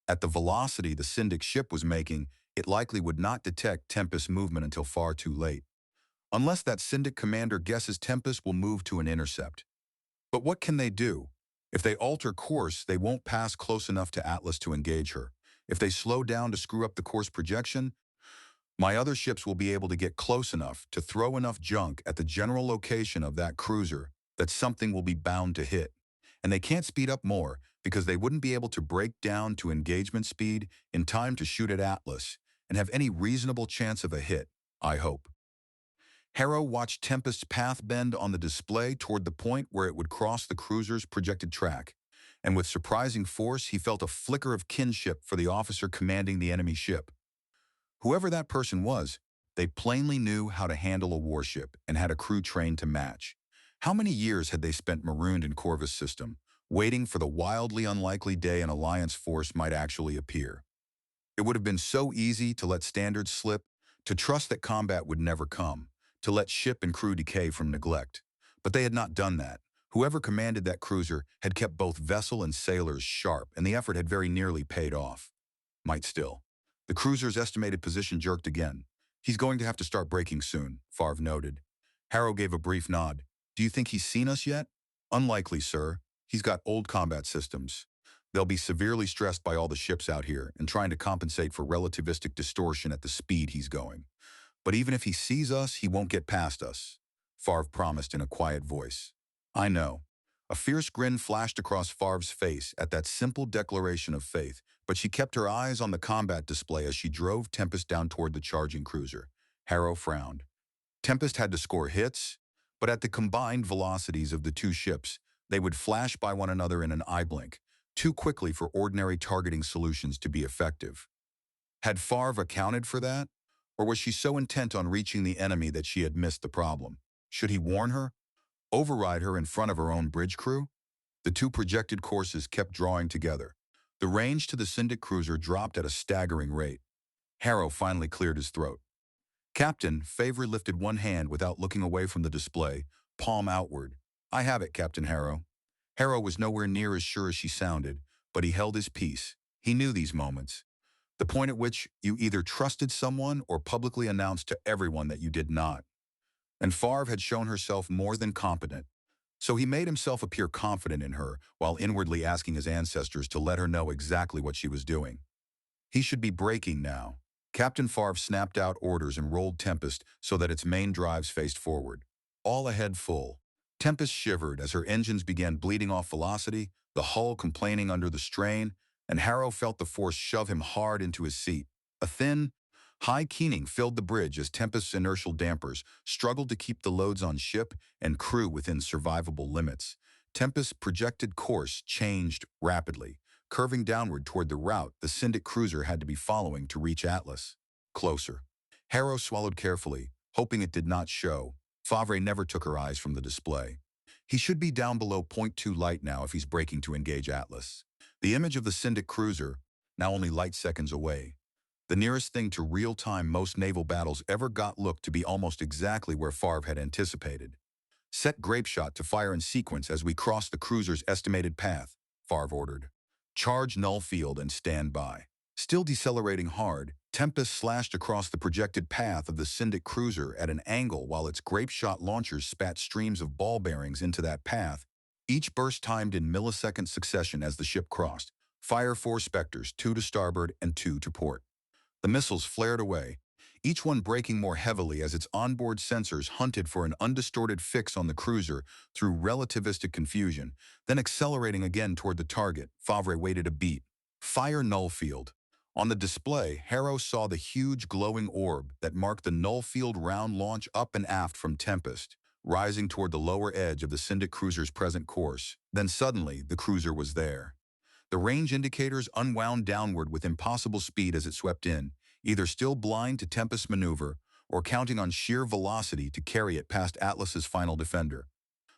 At the velocity the Syndic ship was making, it likely would not detect Tempest's movement until far too late. Unless that Syndic commander guesses Tempest will move to an intercept. But what can they do? If they alter course, they won't pass close enough to Atlas to engage her. If they slow down to screw up the course projection, my other ships will be able to get close enough to throw enough junk at the general location of that cruiser that something will be bound to hit. And they can't speed up more because they wouldn't be able to break down to engagement speed in time to shoot at Atlas and have any reasonable chance of a hit, I hope. Harrow watched Tempest's path bend on the display toward the point where it would cross the cruiser's projected track, and with surprising force he felt a flicker of kinship for the officer commanding the enemy ship. Whoever that person was, they plainly knew how to handle a warship and had a crew trained to match. How many years had they spent marooned in Corvus system, waiting for the wildly unlikely day an Alliance force might actually appear? It would have been so easy to let standards slip, to trust that combat would never come, to let ship and crew decay from neglect. But they had not done that. Whoever commanded that cruiser had kept both vessel and sailors sharp, and the effort had very nearly paid off. Might still. The cruiser's estimated position jerked again. He's going to have to start braking soon, Favre noted. Harrow gave a brief nod. Do you think he's seen us yet? Unlikely, sir. He's got old combat systems. They'll be severely stressed by all the ships out here and trying to compensate for relativistic distortion at the speed he's going. But even if he sees us, he won't get past us, Favre promised in a quiet voice. I know. A fierce grin flashed across Favre's face at that simple declaration of faith, but she kept her eyes on the combat display as she drove Tempest down toward the charging cruiser. Harrow frowned. Tempest had to score hits, but at the combined velocities of the two ships, they would flash by one another in an eye blink, too quickly for ordinary targeting solutions to be effective. Had Favre accounted for that? Or was she so intent on reaching the enemy that she had missed the problem? Should he warn her? Override her in front of her own bridge crew? The two projected courses kept drawing together. The range to the Syndic cruiser dropped at a staggering rate. Harrow finally cleared his throat. Captain, Favre lifted one hand without looking away from the display, palm outward. I have it, Captain Harrow. Harrow was nowhere near as sure as she sounded, but he held his peace. He knew these moments. The point at which you either trusted someone or publicly announced to everyone that you did not. And Favre had shown herself more than competent, so he made himself appear confident in her while inwardly asking his ancestors to let her know exactly what she was doing. He should be braking now. Captain Favre snapped out orders and rolled Tempest so that its main drives faced forward. All ahead full. Tempest shivered as her engines began bleeding off velocity, the hull complaining under the strain, and Harrow felt the force shove him hard into his seat. A thin, high keening filled the bridge as Tempest's inertial dampers struggled to keep the loads on ship and crew within survivable limits. Tempest's projected course changed rapidly, curving downward toward the route the Syndic cruiser had to be following to reach Atlas. Closer. Harrow swallowed carefully, hoping it did not show. Favre never took her eyes from the display. He should be down below .2 light now if he's braking to engage Atlas. The image of the Syndic cruiser, now only light seconds away. The nearest thing to real-time most naval battles ever got looked to be almost exactly where Favre had anticipated. Set grape shot to fire in sequence as we cross the cruiser's estimated path, Favre ordered. Charge null field and stand by. Still decelerating hard, Tempest slashed across the projected path of the Syndic cruiser at an angle while its grape-shot launchers spat streams of ball bearings into that path, each burst timed in millisecond succession as the ship crossed. Fire 4 Spectres, 2 to starboard and 2 to port. The missiles flared away, each one braking more heavily as its onboard sensors hunted for an undistorted fix on the cruiser through relativistic confusion, then accelerating again toward the target. Favre waited a beat. Fire null field. On the display, Harrow saw the huge glowing orb that marked the null field round launch up and aft from Tempest, rising toward the lower edge of the Syndic cruiser's present course. Then suddenly, the cruiser was there. The range indicators unwound downward with impossible speed as it swept in, either still blind to Tempest's maneuver or counting on sheer velocity to carry it past Atlas's final defender.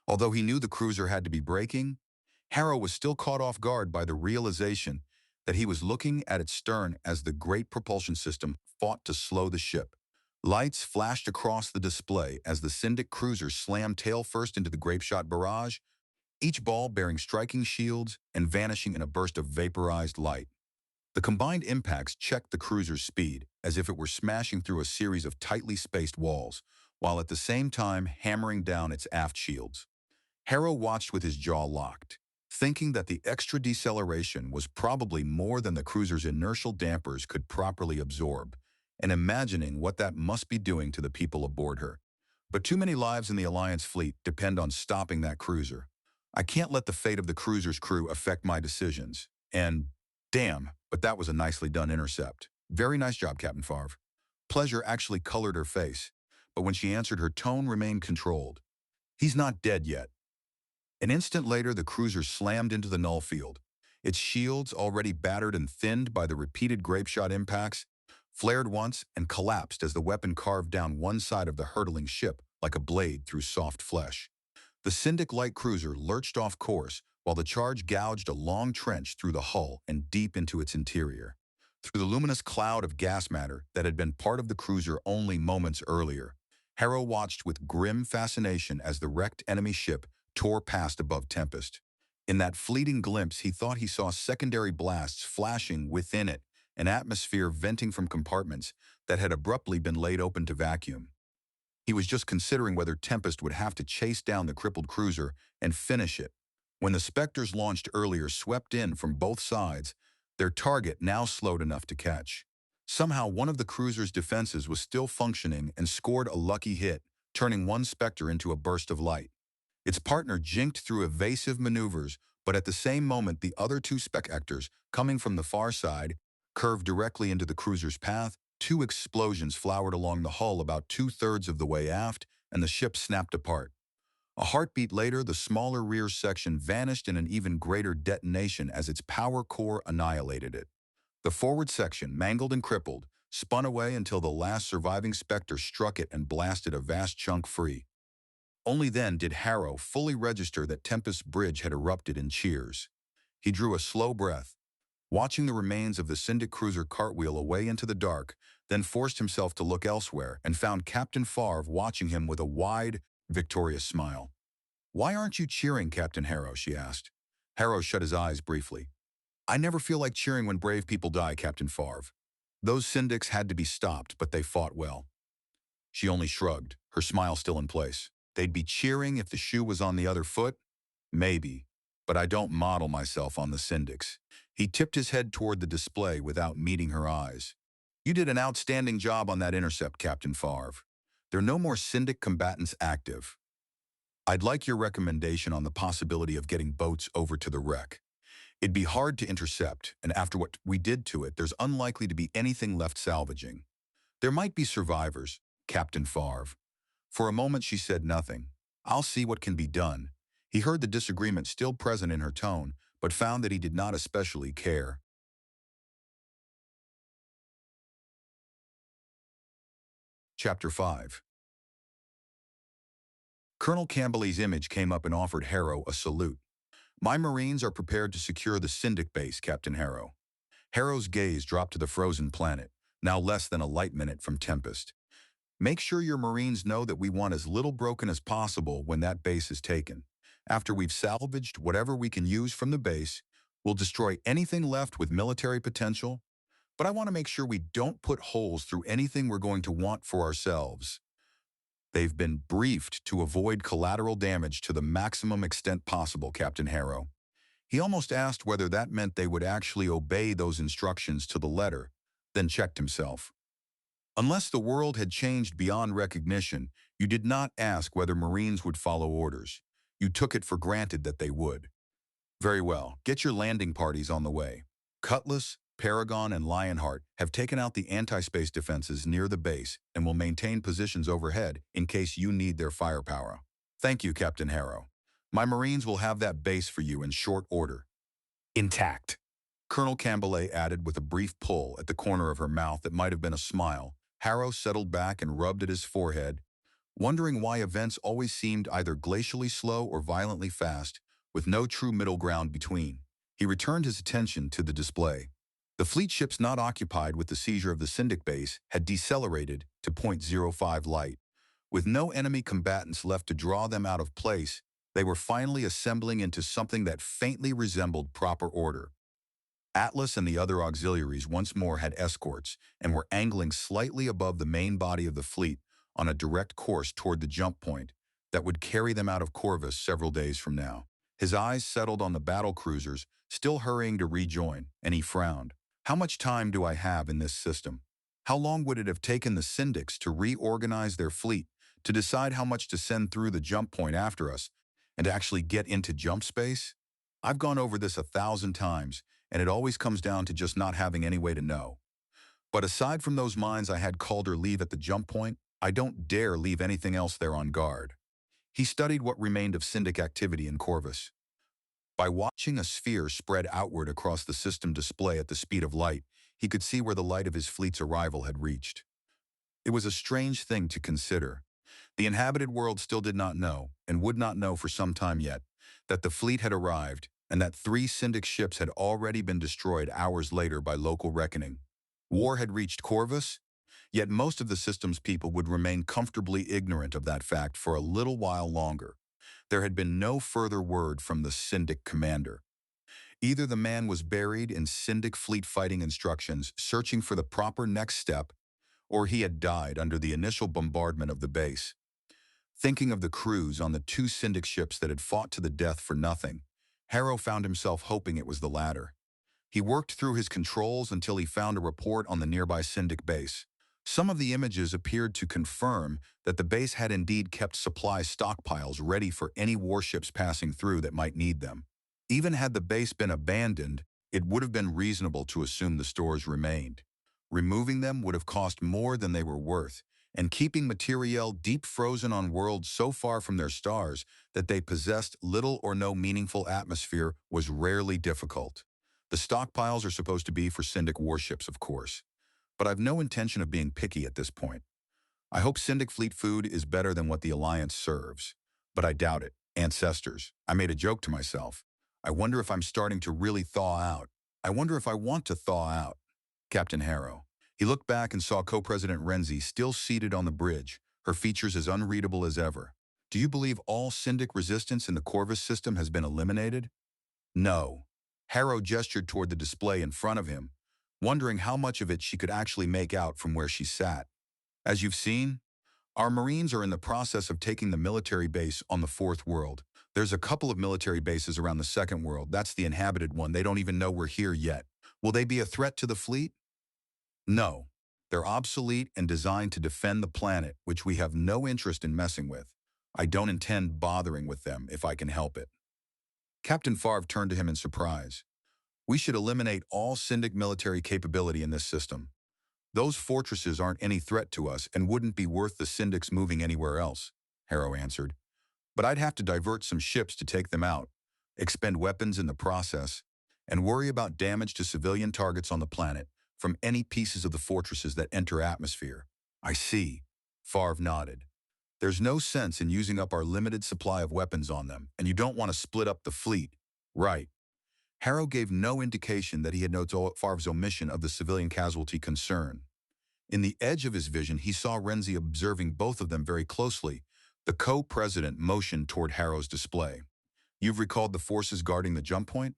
Although he knew the cruiser had to be braking, Harrow was still caught off guard by the realization that he was looking at its stern as the great propulsion system fought to slow the ship. Lights flashed across the display as the Syndic cruiser slammed tail first into the grape-shot barrage, each ball bearing striking shields and vanishing in a burst of vaporized light. The combined impacts checked the cruiser's speed, as if it were smashing through a series of tightly spaced walls, while at the same time hammering down its aft shields. Harrow watched with his jaw locked, thinking that the extra deceleration was probably more than the cruiser's inertial dampers could properly absorb, and imagining what that must be doing to the people aboard her. But too many lives in the Alliance fleet depend on stopping that cruiser. I can't let the fate of the cruiser's crew affect my decisions. And, damn, but that was a nicely done intercept. Very nice job, Captain Favre. Pleasure actually colored her face, but when she answered, her tone remained controlled. He's not dead yet. An instant later, the cruiser slammed into the null field. Its shields, already battered and thinned by the repeated grape-shot impacts, flared once and collapsed as the weapon carved down one side of the hurtling ship like a blade through soft flesh. The Syndic light cruiser lurched off course while the charge gouged a long trench through the hull and deep into its interior. Through the luminous cloud of gas matter that had been part of the cruiser only moments earlier, Harrow watched with grim fascination as the wrecked enemy ship tore past above Tempest. In that fleeting glimpse, he thought he saw secondary blasts flashing within it, an atmosphere venting from compartments that had abruptly been laid open to vacuum. He was just considering whether Tempest would have to chase down the crippled cruiser and finish it, when the Spectres launched earlier swept in from both sides, their target now slowed enough to catch. Somehow one of the cruiser's defenses was still functioning and scored a lucky hit, turning one Spectre into a burst of light. Its partner jinked through evasive maneuvers, but at the same moment the other two Spectres, coming from the far side, curved directly into the cruiser's path. Two explosions flowered along the hull about 2/3 of the way aft, and the ship snapped apart. A heartbeat later, the smaller rear section vanished in an even greater detonation as its power core annihilated it. The forward section, mangled and crippled, spun away until the last surviving Spectre struck it and blasted a vast chunk free. Only then did Harrow fully register that Tempest's bridge had erupted in cheers. He drew a slow breath, watching the remains of the Syndic cruiser cartwheel away into the dark, then forced himself to look elsewhere and found Captain Favre watching him with a wide, victorious smile. "Why aren't you cheering, Captain Harrow?" she asked. Harrow shut his eyes briefly. "I never feel like cheering when brave people die, Captain Favre. Those Syndics had to be stopped, but they fought well." She only shrugged, her smile still in place. "They'd be cheering if the shoe was on the other foot? Maybe, but I don't model myself on the Syndics." He tipped his head toward the display without meeting her eyes. "You did an outstanding job on that intercept, Captain Favre. There are no more Syndic combatants active. I'd like your recommendation on the possibility of getting boats over to the wreck. It'd be hard to intercept, and after what we did to it, there's unlikely to be anything left salvaging. There might be survivors, Captain Favre." For a moment she said nothing. "I'll see what can be done." He heard the disagreement still present in her tone, but found that he did not especially care. Chapter 5. Colonel Campbell's image came up and offered Harrow a salute. "My Marines are prepared to secure the Syndic base, Captain Harrow." Harrow's gaze dropped to the frozen planet, now less than a light minute from Tempest. "Make sure your Marines know that we want as little broken as possible when that base is taken. After we've salvaged whatever we can use from the base, we'll destroy anything left with military potential, but I want to make sure we don't put holes through anything we're going to want for ourselves. They've been briefed to avoid collateral damage to the maximum extent possible, Captain Harrow. He almost asked whether that meant they would actually obey those instructions to the letter, then checked himself. Unless the world had changed beyond recognition, you did not ask whether Marines would follow orders. You took it for granted that they would. Very well, get your landing parties on the way. Cutlass, Paragon, and Lionheart have taken out the anti-space defenses near the base and will maintain positions overhead in case you need their firepower. Thank you, Captain Harrow. My Marines will have that base for you in short order. Intact. Colonel Cambelet added with a brief pull at the corner of her mouth that might have been a smile. Harrow settled back and rubbed at his forehead, wondering why events always seemed either glacially slow or violently fast, with no true middle ground between. He returned his attention to the display. The fleet ships not occupied with the seizure of the Syndic base had decelerated to .05 light. With no enemy combatants left to draw them out of place, they were finally assembling into something that faintly resembled proper order. Atlas and the other auxiliaries once more had escorts and were angling slightly above the main body of the fleet on a direct course toward the jump point that would carry them out of Corvus several days from now. His eyes settled on the battle cruisers, still hurrying to rejoin, and he frowned. How much time do I have in this system? How long would it have taken the Syndics to reorganize their fleet, to decide how much to send through the jump point after us, and to actually get into jump space? I've gone over this 1,000 times, and it always comes down to just not having any way to know. But aside from those minds I had Calder leave at the jump point, I don't dare leave anything else there on guard. He studied what remained of Syndic activity in Corvus. By watching a sphere spread outward across the system display at the speed of light, he could see where the light of his fleet's arrival had reached. It was a strange thing to consider. The inhabited world still did not know, and would not know for some time yet, that the fleet had arrived and that 3 Syndic ships had already been destroyed hours later by local reckoning. War had reached Corvus, yet most of the system's people would remain comfortably ignorant of that fact for a little while longer. There had been no further word from the Syndic commander. Either the man was buried in Syndic fleet fighting instructions, searching for the proper next step, or he had died under the initial bombardment of the base. Thinking of the crews on the 2 Syndic ships that had fought to the death for nothing, Harrow found himself hoping it was the latter. He worked through his controls until he found a report on the nearby Syndic base. Some of the images appeared to confirm that the base had indeed kept supply stockpiles ready for any warships passing through that might need them. Even had the base been abandoned, it would have been reasonable to assume the stores remained. Removing them would have cost more than they were worth, and keeping materiel deep frozen on worlds so far from their stars that they possessed little or no meaningful atmosphere was rarely difficult. The stockpiles are supposed to be for Syndic warships, of course, but I've no intention of being picky at this point. I hope Syndic fleet food is better than what the Alliance serves, but I doubt it. Ancestors. I made a joke to myself. I wonder if I'm starting to really thaw out. I wonder if I want to thaw out. Captain Harrow. He looked back and saw Co-President Renzi still seated on the bridge, her features as unreadable as ever. Do you believe all Syndic resistance in the Corvus system has been eliminated? No. Harrow gestured toward the display in front of him, wondering how much of it she could actually make out from where she sat. As you've seen, our Marines are in the process of taking the military base on the 4th world. There's a couple of military bases around the 2nd world. That's the inhabited one. They don't even know we're here yet. Will they be a threat to the fleet? No. They're obsolete and designed to defend the planet, which we have no interest in messing with. I don't intend bothering with them if I can help it. Captain Favre turned to him in surprise. We should eliminate all Syndic military capability in this system. Those fortresses aren't any threat to us and wouldn't be worth the Syndics moving anywhere else, Harrow answered. But I'd have to divert some ships to take them out, expend weapons in the process, and worry about damage to civilian targets on the planet from any pieces of the fortresses that enter atmosphere. I see. Favre nodded. There's no sense in using up our limited supply of weapons on them, and you don't want to split up the fleet. Right. Harrow gave no indication that he had noted Favre's omission of the civilian casualty concern. In the edge of his vision, he saw Renzi observing both of them very closely. The co-president motioned toward Harrow's display. You've recalled the forces guarding the jump point?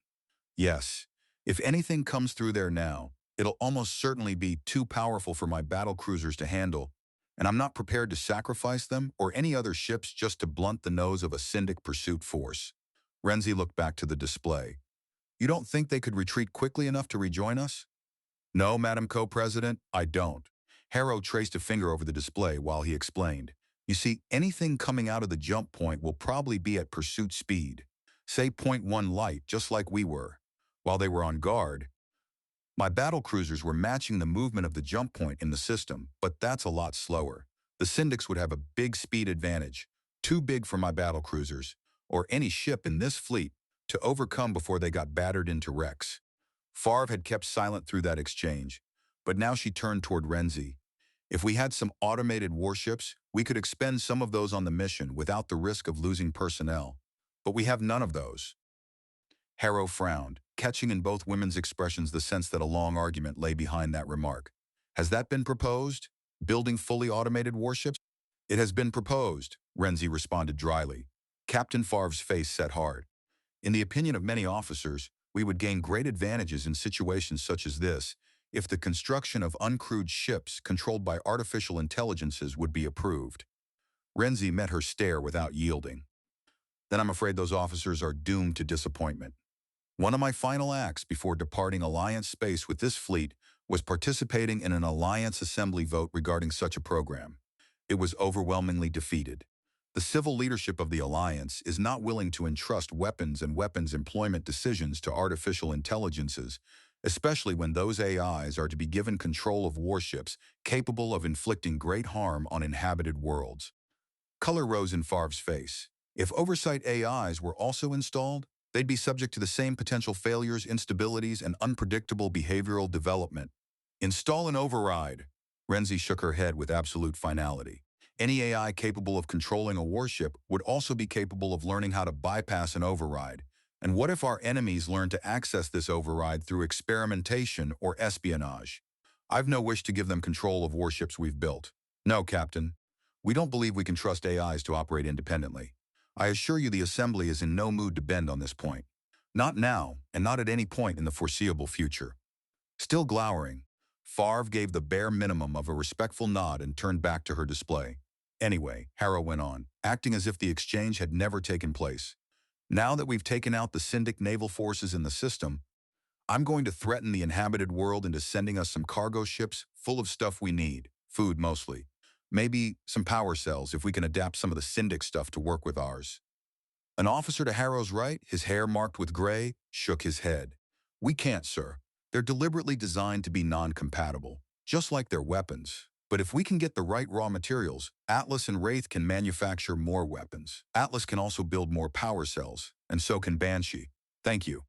Yes. If anything comes through there now, It'll almost certainly be too powerful for my battle cruisers to handle, and I'm not prepared to sacrifice them or any other ships just to blunt the nose of a Syndic pursuit force. Renzi looked back to the display. You don't think they could retreat quickly enough to rejoin us? No, Madam Co-President, I don't. Harrow traced a finger over the display while he explained. You see, anything coming out of the jump point will probably be at pursuit speed. Say point 1 light, just like we were. While they were on guard, my battle cruisers were matching the movement of the jump point in the system, but that's a lot slower. The Syndics would have a big speed advantage, too big for my battle cruisers, or any ship in this fleet, to overcome before they got battered into wrecks. Favre had kept silent through that exchange, but now she turned toward Renzi. If we had some automated warships, we could expend some of those on the mission without the risk of losing personnel. But we have none of those. Harrow frowned, catching in both women's expressions the sense that a long argument lay behind that remark. Has that been proposed? Building fully automated warships? It has been proposed, Renzi responded dryly. Captain Favre's face set hard. In the opinion of many officers, we would gain great advantages in situations such as this if the construction of uncrewed ships controlled by artificial intelligences would be approved. Renzi met her stare without yielding. Then I'm afraid those officers are doomed to disappointment. One of my final acts before departing Alliance space with this fleet was participating in an Alliance assembly vote regarding such a program. It was overwhelmingly defeated. The civil leadership of the Alliance is not willing to entrust weapons and weapons employment decisions to artificial intelligences, especially when those AIs are to be given control of warships capable of inflicting great harm on inhabited worlds. Color rose in Favre's face. If oversight AIs were also installed, they'd be subject to the same potential failures, instabilities, and unpredictable behavioral development. Install an override. Renzi shook her head with absolute finality. Any AI capable of controlling a warship would also be capable of learning how to bypass an override. And what if our enemies learn to access this override through experimentation or espionage? I've no wish to give them control of warships we've built. No, Captain. We don't believe we can trust AIs to operate independently. I assure you the Assembly is in no mood to bend on this point. Not now, and not at any point in the foreseeable future. Still glowering, Favre gave the bare minimum of a respectful nod and turned back to her display. Anyway, Harrow went on, acting as if the exchange had never taken place. Now that we've taken out the Syndic naval forces in the system, I'm going to threaten the inhabited world into sending us some cargo ships full of stuff we need, food mostly. Maybe some power cells if we can adapt some of the Syndic stuff to work with ours. An officer to Harrow's right, his hair marked with gray, shook his head. We can't, sir. They're deliberately designed to be non-compatible, just like their weapons. But if we can get the right raw materials, Atlas and Wraith can manufacture more weapons. Atlas can also build more power cells, and so can Banshee. Thank you.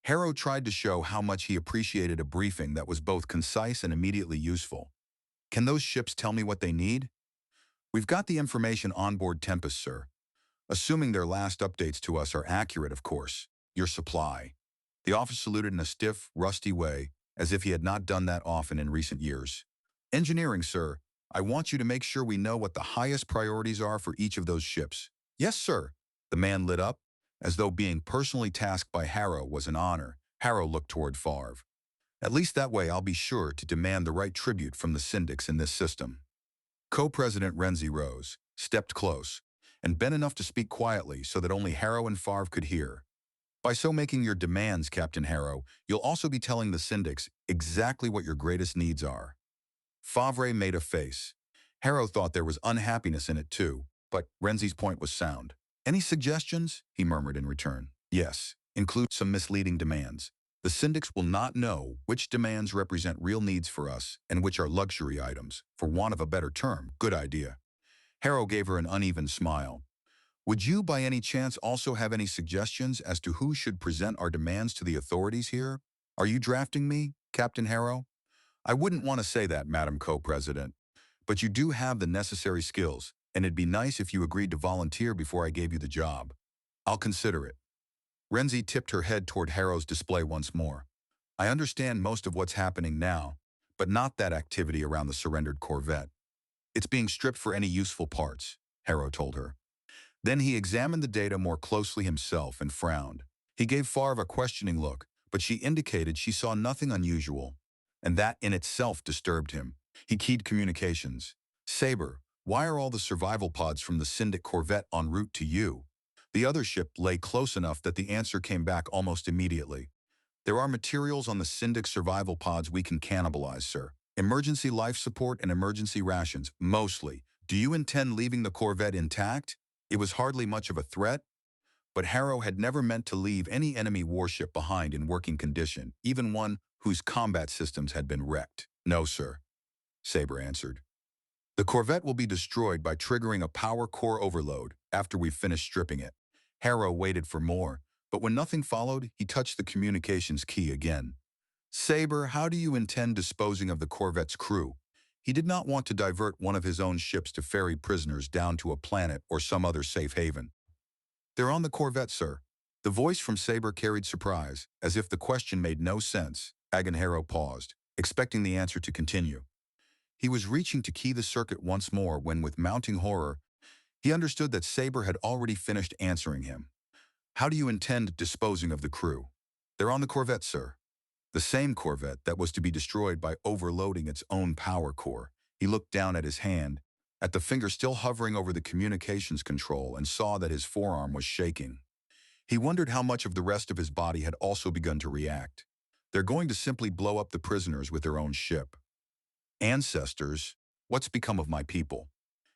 Harrow tried to show how much he appreciated a briefing that was both concise and immediately useful. Can those ships tell me what they need? We've got the information on board Tempest, sir. Assuming their last updates to us are accurate, of course. Your supply. The officer saluted in a stiff, rusty way, as if he had not done that often in recent years. Engineering, sir. I want you to make sure we know what the highest priorities are for each of those ships. Yes, sir. The man lit up, as though being personally tasked by Harrow was an honor. Harrow looked toward Favre. At least that way I'll be sure to demand the right tribute from the Syndics in this system. Co-President Renzi rose, stepped close, and bent enough to speak quietly so that only Harrow and Favre could hear. By so making your demands, Captain Harrow, you'll also be telling the Syndics exactly what your greatest needs are. Favre made a face. Harrow thought there was unhappiness in it too, but Renzi's point was sound. Any suggestions? He murmured in return. Yes, include some misleading demands. The Syndics will not know which demands represent real needs for us and which are luxury items. For want of a better term, good idea. Harrow gave her an uneven smile. Would you by any chance also have any suggestions as to who should present our demands to the authorities here? Are you drafting me, Captain Harrow? I wouldn't want to say that, Madam Co-President, but you do have the necessary skills, and it'd be nice if you agreed to volunteer before I gave you the job. I'll consider it. Renzi tipped her head toward Harrow's display once more. I understand most of what's happening now, but not that activity around the surrendered Corvette. It's being stripped for any useful parts, Harrow told her. Then he examined the data more closely himself and frowned. He gave Favre a questioning look, but she indicated she saw nothing unusual. and that in itself disturbed him. He keyed communications. Saber, why are all the survival pods from the Syndic corvette en route to you? The other ship lay close enough that the answer came back almost immediately. There are materials on the Syndic survival pods we can cannibalize, sir. Emergency life support and emergency rations, mostly. Do you intend leaving the corvette intact? It was hardly much of a threat, but Harrow had never meant to leave any enemy warship behind in working condition, even one whose combat systems had been wrecked. No, sir, Saber answered. The corvette will be destroyed by triggering a power core overload after we've finished stripping it. Harrow waited for more, but when nothing followed, he touched the communications key again. Saber, how do you intend disposing of the corvette's crew? He did not want to divert one of his own ships to ferry prisoners down to a planet or some other safe haven. They're on the corvette, sir. The voice from Saber carried surprise, as if the question made no sense. Harrow paused, expecting the answer to continue. He was reaching to key the circuit once more when, with mounting horror, he understood that Saber had already finished answering him. How do you intend disposing of the crew? They're on the corvette, sir. The same corvette that was to be destroyed by overloading its own power core. He looked down at his hand, at the finger still hovering over the communications control, and saw that his forearm was shaking. He wondered how much of the rest of his body had also begun to react. They're going to simply blow up the prisoners with their own ship. Ancestors, what's become of my people?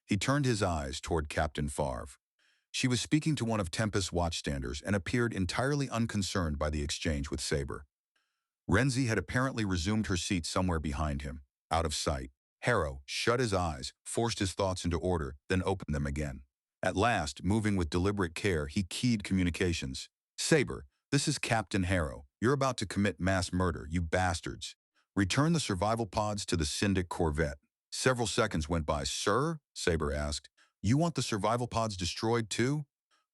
He turned his eyes toward Captain Favre. She was speaking to one of Tempest's watchstanders and appeared entirely unconcerned by the exchange with Saber. Renzi had apparently resumed her seat somewhere behind him, out of sight. Harrow shut his eyes, forced his thoughts into order, then opened them again. At last, moving with deliberate care, he keyed communications. Saber, this is Captain Harrow. You're about to commit mass murder, you bastards. Return the survival pods to the Syndic corvette. Several seconds went by. Sir, Saber asked, you want the survival pods destroyed too?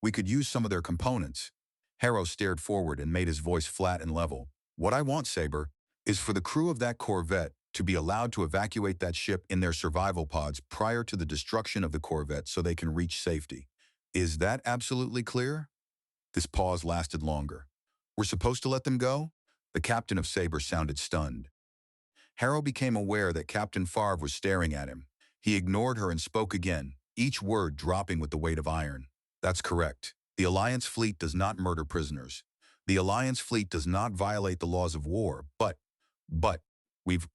We could use some of their components. Harrow stared forward and made his voice flat and level. What I want, Saber, is for the crew of that corvette to be allowed to evacuate that ship in their survival pods prior to the destruction of the corvette so they can reach safety. Is that absolutely clear? This pause lasted longer. We're supposed to let them go? The captain of Saber sounded stunned. Harrow became aware that Captain Favre was staring at him. He ignored her and spoke again, each word dropping with the weight of iron. That's correct. The Alliance fleet does not murder prisoners. The Alliance fleet does not violate the laws of war, but, we've...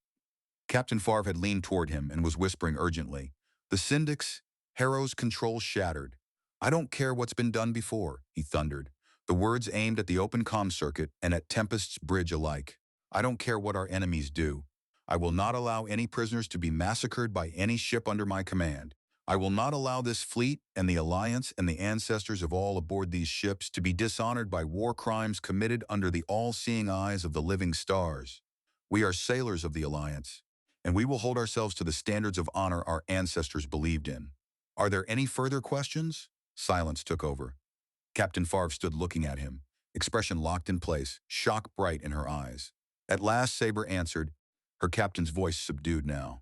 Captain Favre had leaned toward him and was whispering urgently. The Syndics, Harrow's control shattered. I don't care what's been done before, he thundered, the words aimed at the open comm circuit and at Tempest's bridge alike. I don't care what our enemies do. I will not allow any prisoners to be massacred by any ship under my command. I will not allow this fleet and the Alliance and the ancestors of all aboard these ships to be dishonored by war crimes committed under the all-seeing eyes of the living stars. We are sailors of the Alliance, and we will hold ourselves to the standards of honor our ancestors believed in. Are there any further questions? Silence took over. Captain Favre stood looking at him, expression locked in place, shock bright in her eyes. At last, Saber answered, her captain's voice subdued now.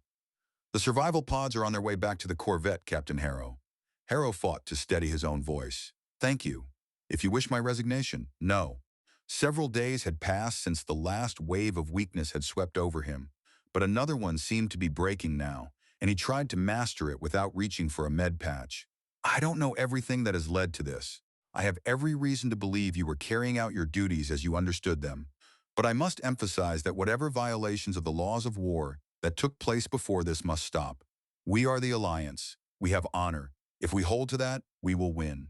The survival pods are on their way back to the corvette, Captain Harrow. Harrow fought to steady his own voice. Thank you. If you wish my resignation, no. Several days had passed since the last wave of weakness had swept over him, but another one seemed to be breaking now, and he tried to master it without reaching for a med patch. I don't know everything that has led to this. I have every reason to believe you were carrying out your duties as you understood them, but I must emphasize that whatever violations of the laws of war that took place before this must stop. We are the Alliance. We have honor. If we hold to that, we will win.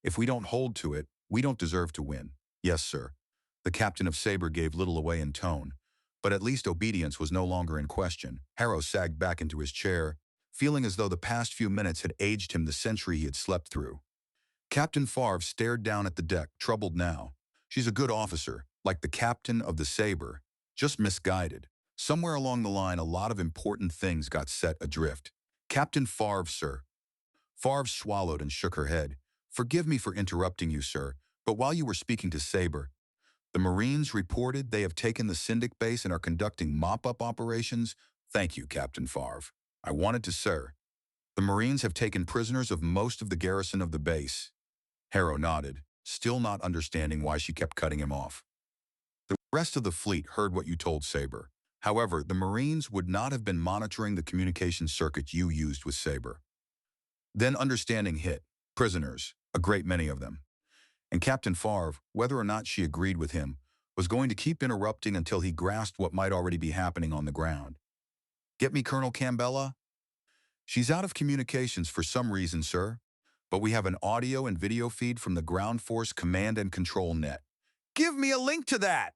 If we don't hold to it, we don't deserve to win. Yes, sir. The captain of Saber gave little away in tone, but at least obedience was no longer in question. Harrow sagged back into his chair, feeling as though the past few minutes had aged him the century he had slept through. Captain Favre stared down at the deck, troubled now. She's a good officer, like the captain of the Saber, just misguided. Somewhere along the line, a lot of important things got set adrift. Captain Favre, sir. Favre swallowed and shook her head. Forgive me for interrupting you, sir, but while you were speaking to Saber, the Marines reported they have taken the Syndic base and are conducting mop-up operations. Thank you, Captain Favre. I wanted to, sir. The Marines have taken prisoners of most of the garrison of the base. Harrow nodded, still not understanding why she kept cutting him off. The rest of the fleet heard what you told Saber. However, the Marines would not have been monitoring the communication circuit you used with Sabre. Then understanding hit. Prisoners, a great many of them. And Captain Favre, whether or not she agreed with him, was going to keep interrupting until he grasped what might already be happening on the ground. Get me Colonel Campbell? She's out of communications for some reason, sir. But we have an audio and video feed from the Ground Force Command and Control net. Give me a link to that!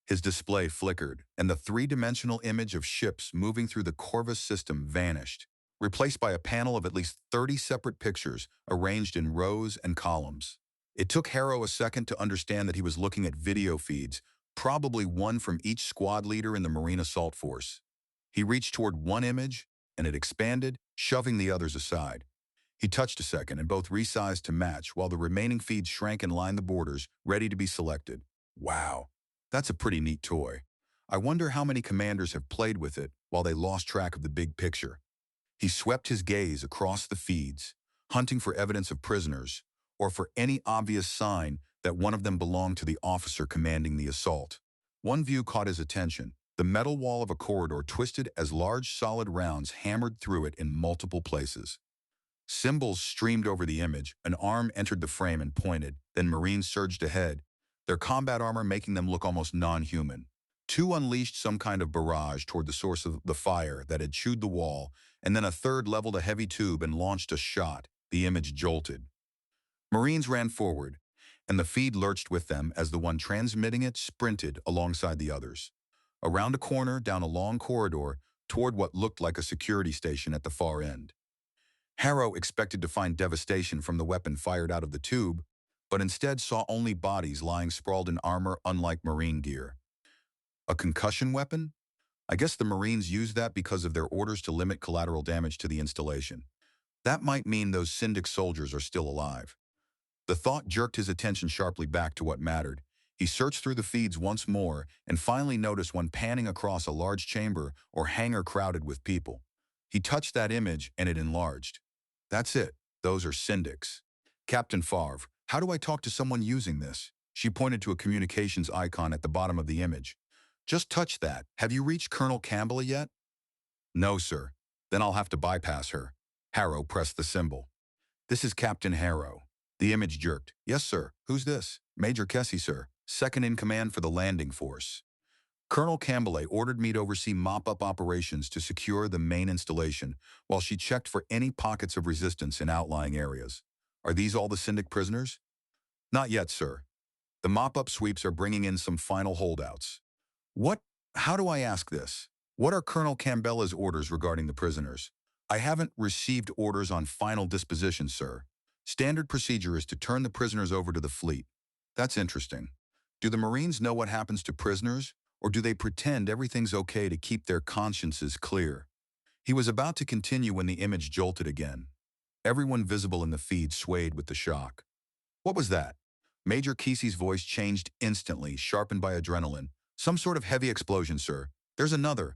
His display flickered, and the three-dimensional image of ships moving through the Corvus system vanished, replaced by a panel of at least 30 separate pictures arranged in rows and columns. It took Harrow a second to understand that he was looking at video feeds, probably one from each squad leader in the Marine Assault Force. He reached toward one image, and it expanded, shoving the others aside. He touched a second, and both resized to match, while the remaining feeds shrank and lined the borders, ready to be selected. Wow, that's a pretty neat toy. I wonder how many commanders have played with it while they lost track of the big picture. He swept his gaze across the feeds, hunting for evidence of prisoners, or for any obvious sign that one of them belonged to the officer commanding the assault. One view caught his attention. The metal wall of a corridor twisted as large solid rounds hammered through it in multiple places. Symbols streamed over the image, an arm entered the frame and pointed, then Marines surged ahead, their combat armor making them look almost non-human. Two unleashed some kind of barrage toward the source of the fire that had chewed the wall, and then a third leveled a heavy tube and launched a shot. The image jolted. Marines ran forward, and the feed lurched with them as the one transmitting it sprinted alongside the others. Around a corner, down a long corridor, toward what looked like a security station at the far end. Harrow expected to find devastation from the weapon fired out of the tube, but instead saw only bodies lying sprawled in armor unlike Marine gear. A concussion weapon? I guess the Marines used that because of their orders to limit collateral damage to the installation. That might mean those Syndic soldiers are still alive. The thought jerked his attention sharply back to what mattered. He searched through the feeds once more and finally noticed one panning across a large chamber or hangar crowded with people. He touched that image and it enlarged. That's it. Those are Syndics. Captain Favre, how do I talk to someone using this? She pointed to a communications icon at the bottom of the image. Just touch that. Have you reached Colonel Campbell yet? No, sir. Then I'll have to bypass her. Harrow pressed the symbol. This is Captain Harrow. The image jerked. Yes, sir. Who's this? Major Kessie, sir. Second in command for the landing force. Colonel Campbell ordered me to oversee mop-up operations to secure the main installation, while she checked for any pockets of resistance in outlying areas. Are these all the Syndic prisoners? Not yet, sir. The mop-up sweeps are bringing in some final holdouts. How do I ask this? What are Colonel Campbell's orders regarding the prisoners? I haven't received orders on final disposition, sir. Standard procedure is to turn the prisoners over to the fleet. That's interesting. Do the Marines know what happens to prisoners, or do they pretend everything's okay to keep their consciences clear? He was about to continue when the image jolted again. Everyone visible in the feed swayed with the shock. What was that? Major Kesey's voice changed instantly, sharpened by adrenaline. Some sort of heavy explosion, sir. There's another.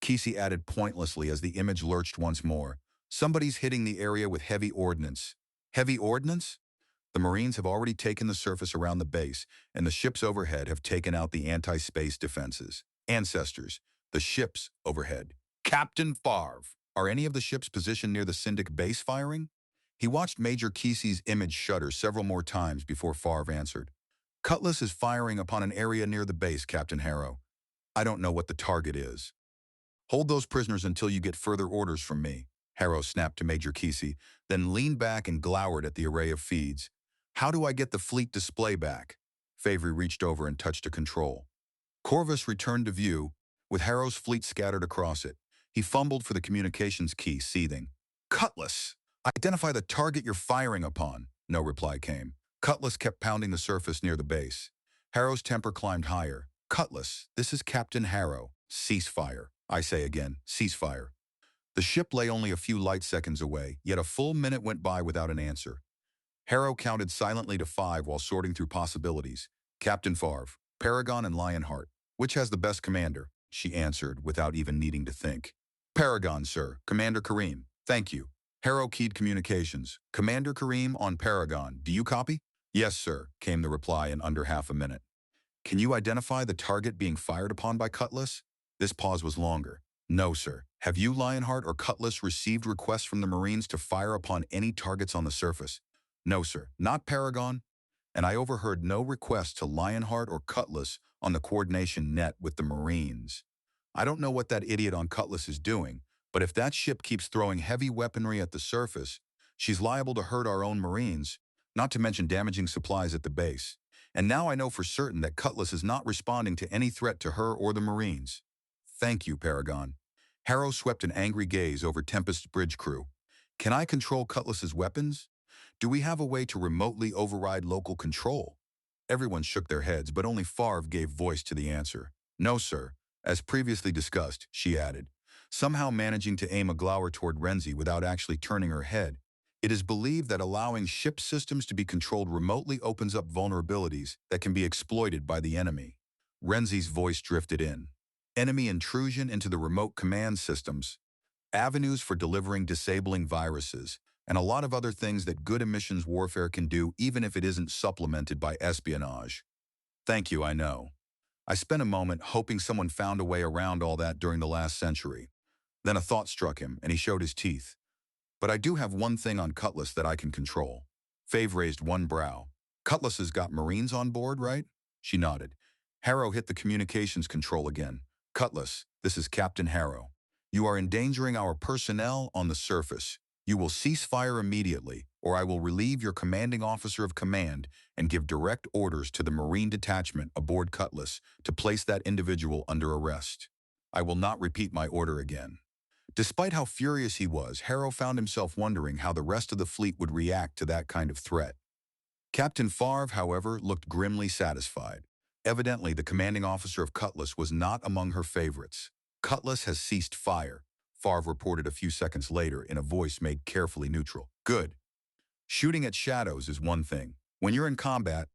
Kesey added pointlessly as the image lurched once more. Somebody's hitting the area with heavy ordnance. Heavy ordnance? The Marines have already taken the surface around the base, and the ships overhead have taken out the anti-space defenses. Ancestors, the ships overhead. Captain Favre, are any of the ships positioned near the Syndic base firing? He watched Major Kesey's image shudder several more times before Favre answered. Cutlass is firing upon an area near the base, Captain Harrow. I don't know what the target is. Hold those prisoners until you get further orders from me, Harrow snapped to Major Kesey, then leaned back and glowered at the array of feeds. How do I get the fleet display back? Favre reached over and touched a control. Corvus returned to view, with Harrow's fleet scattered across it. He fumbled for the communications key, seething. Cutlass! Identify the target you're firing upon. No reply came. Cutlass kept pounding the surface near the base. Harrow's temper climbed higher. Cutlass, this is Captain Harrow. Ceasefire. I say again, ceasefire. The ship lay only a few light seconds away, yet a full minute went by without an answer. Harrow counted silently to 5 while sorting through possibilities. Captain Favre, Paragon and Lionheart. Which has the best commander? She answered without even needing to think. Paragon, sir. Commander Kareem. Thank you. Harrow keyed communications. Commander Kareem on Paragon. Do you copy? Yes, sir, came the reply in under half a minute. Can you identify the target being fired upon by Cutlass? This pause was longer. No, sir. Have you, Lionheart or Cutlass, received requests from the Marines to fire upon any targets on the surface? No, sir. Not Paragon. And I overheard no request to Lionheart or Cutlass on the coordination net with the Marines. I don't know what that idiot on Cutlass is doing, but if that ship keeps throwing heavy weaponry at the surface, she's liable to hurt our own Marines, not to mention damaging supplies at the base. And now I know for certain that Cutlass is not responding to any threat to her or the Marines. Thank you, Paragon. Harrow swept an angry gaze over Tempest's bridge crew. Can I control Cutlass's weapons? Do we have a way to remotely override local control? Everyone shook their heads, but only Favre gave voice to the answer. No, sir. As previously discussed, she added, somehow managing to aim a glower toward Renzi without actually turning her head. It is believed that allowing ship systems to be controlled remotely opens up vulnerabilities that can be exploited by the enemy. Renzi's voice drifted in. Enemy intrusion into the remote command systems, avenues for delivering disabling viruses, and a lot of other things that good emissions warfare can do even if it isn't supplemented by espionage. Thank you, I know. I spent a moment hoping someone found a way around all that during the last century. Then a thought struck him, and he showed his teeth. But I do have one thing on Cutlass that I can control. Fave raised one brow. Cutlass has got Marines on board, right? She nodded. Harrow hit the communications control again. Cutlass, this is Captain Harrow. You are endangering our personnel on the surface. You will cease fire immediately, or I will relieve your commanding officer of command and give direct orders to the Marine detachment aboard Cutlass to place that individual under arrest. I will not repeat my order again. Despite how furious he was, Harrow found himself wondering how the rest of the fleet would react to that kind of threat. Captain Favre, however, looked grimly satisfied. Evidently, the commanding officer of Cutlass was not among her favorites. Cutlass has ceased fire, Favre reported a few seconds later in a voice made carefully neutral. Good. Shooting at shadows is one thing. When you're in combat,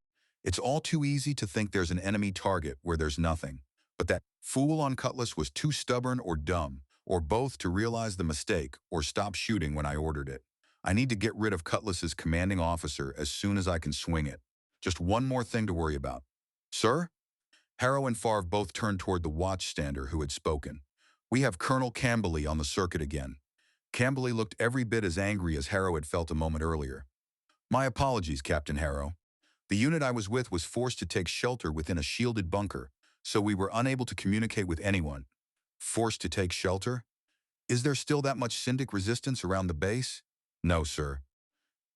it's all too easy to think there's an enemy target where there's nothing. But that fool on Cutlass was too stubborn or dumb, or both, to realize the mistake or stop shooting when I ordered it. I need to get rid of Cutlass's commanding officer as soon as I can swing it. Just one more thing to worry about. Sir? Harrow and Favre both turned toward the watchstander who had spoken. We have Colonel Campbell on the circuit again. Campbell looked every bit as angry as Harrow had felt a moment earlier. My apologies, Captain Harrow. The unit I was with was forced to take shelter within a shielded bunker, so we were unable to communicate with anyone. Forced to take shelter? Is there still that much Syndic resistance around the base? No, sir.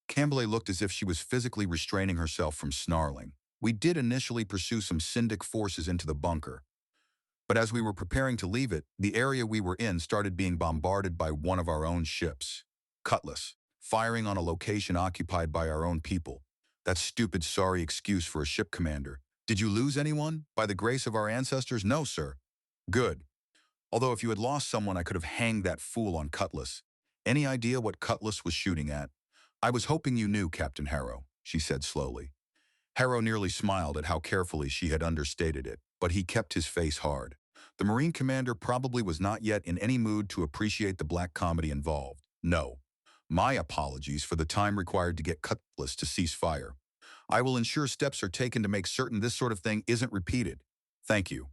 Campbell looked as if she was physically restraining herself from snarling. We did initially pursue some Syndic forces into the bunker. But as we were preparing to leave it, the area we were in started being bombarded by one of our own ships. Cutlass, firing on a location occupied by our own people. That stupid sorry excuse for a ship commander. Did you lose anyone? By the grace of our ancestors? No, sir. Good. Although if you had lost someone, I could have hanged that fool on Cutlass. Any idea what Cutlass was shooting at? I was hoping you knew, Captain Harrow, she said slowly. Harrow nearly smiled at how carefully she had understated it, but he kept his face hard. The Marine commander probably was not yet in any mood to appreciate the black comedy involved. No. My apologies for the time required to get Cutlass to cease fire. I will ensure steps are taken to make certain this sort of thing isn't repeated. Thank you.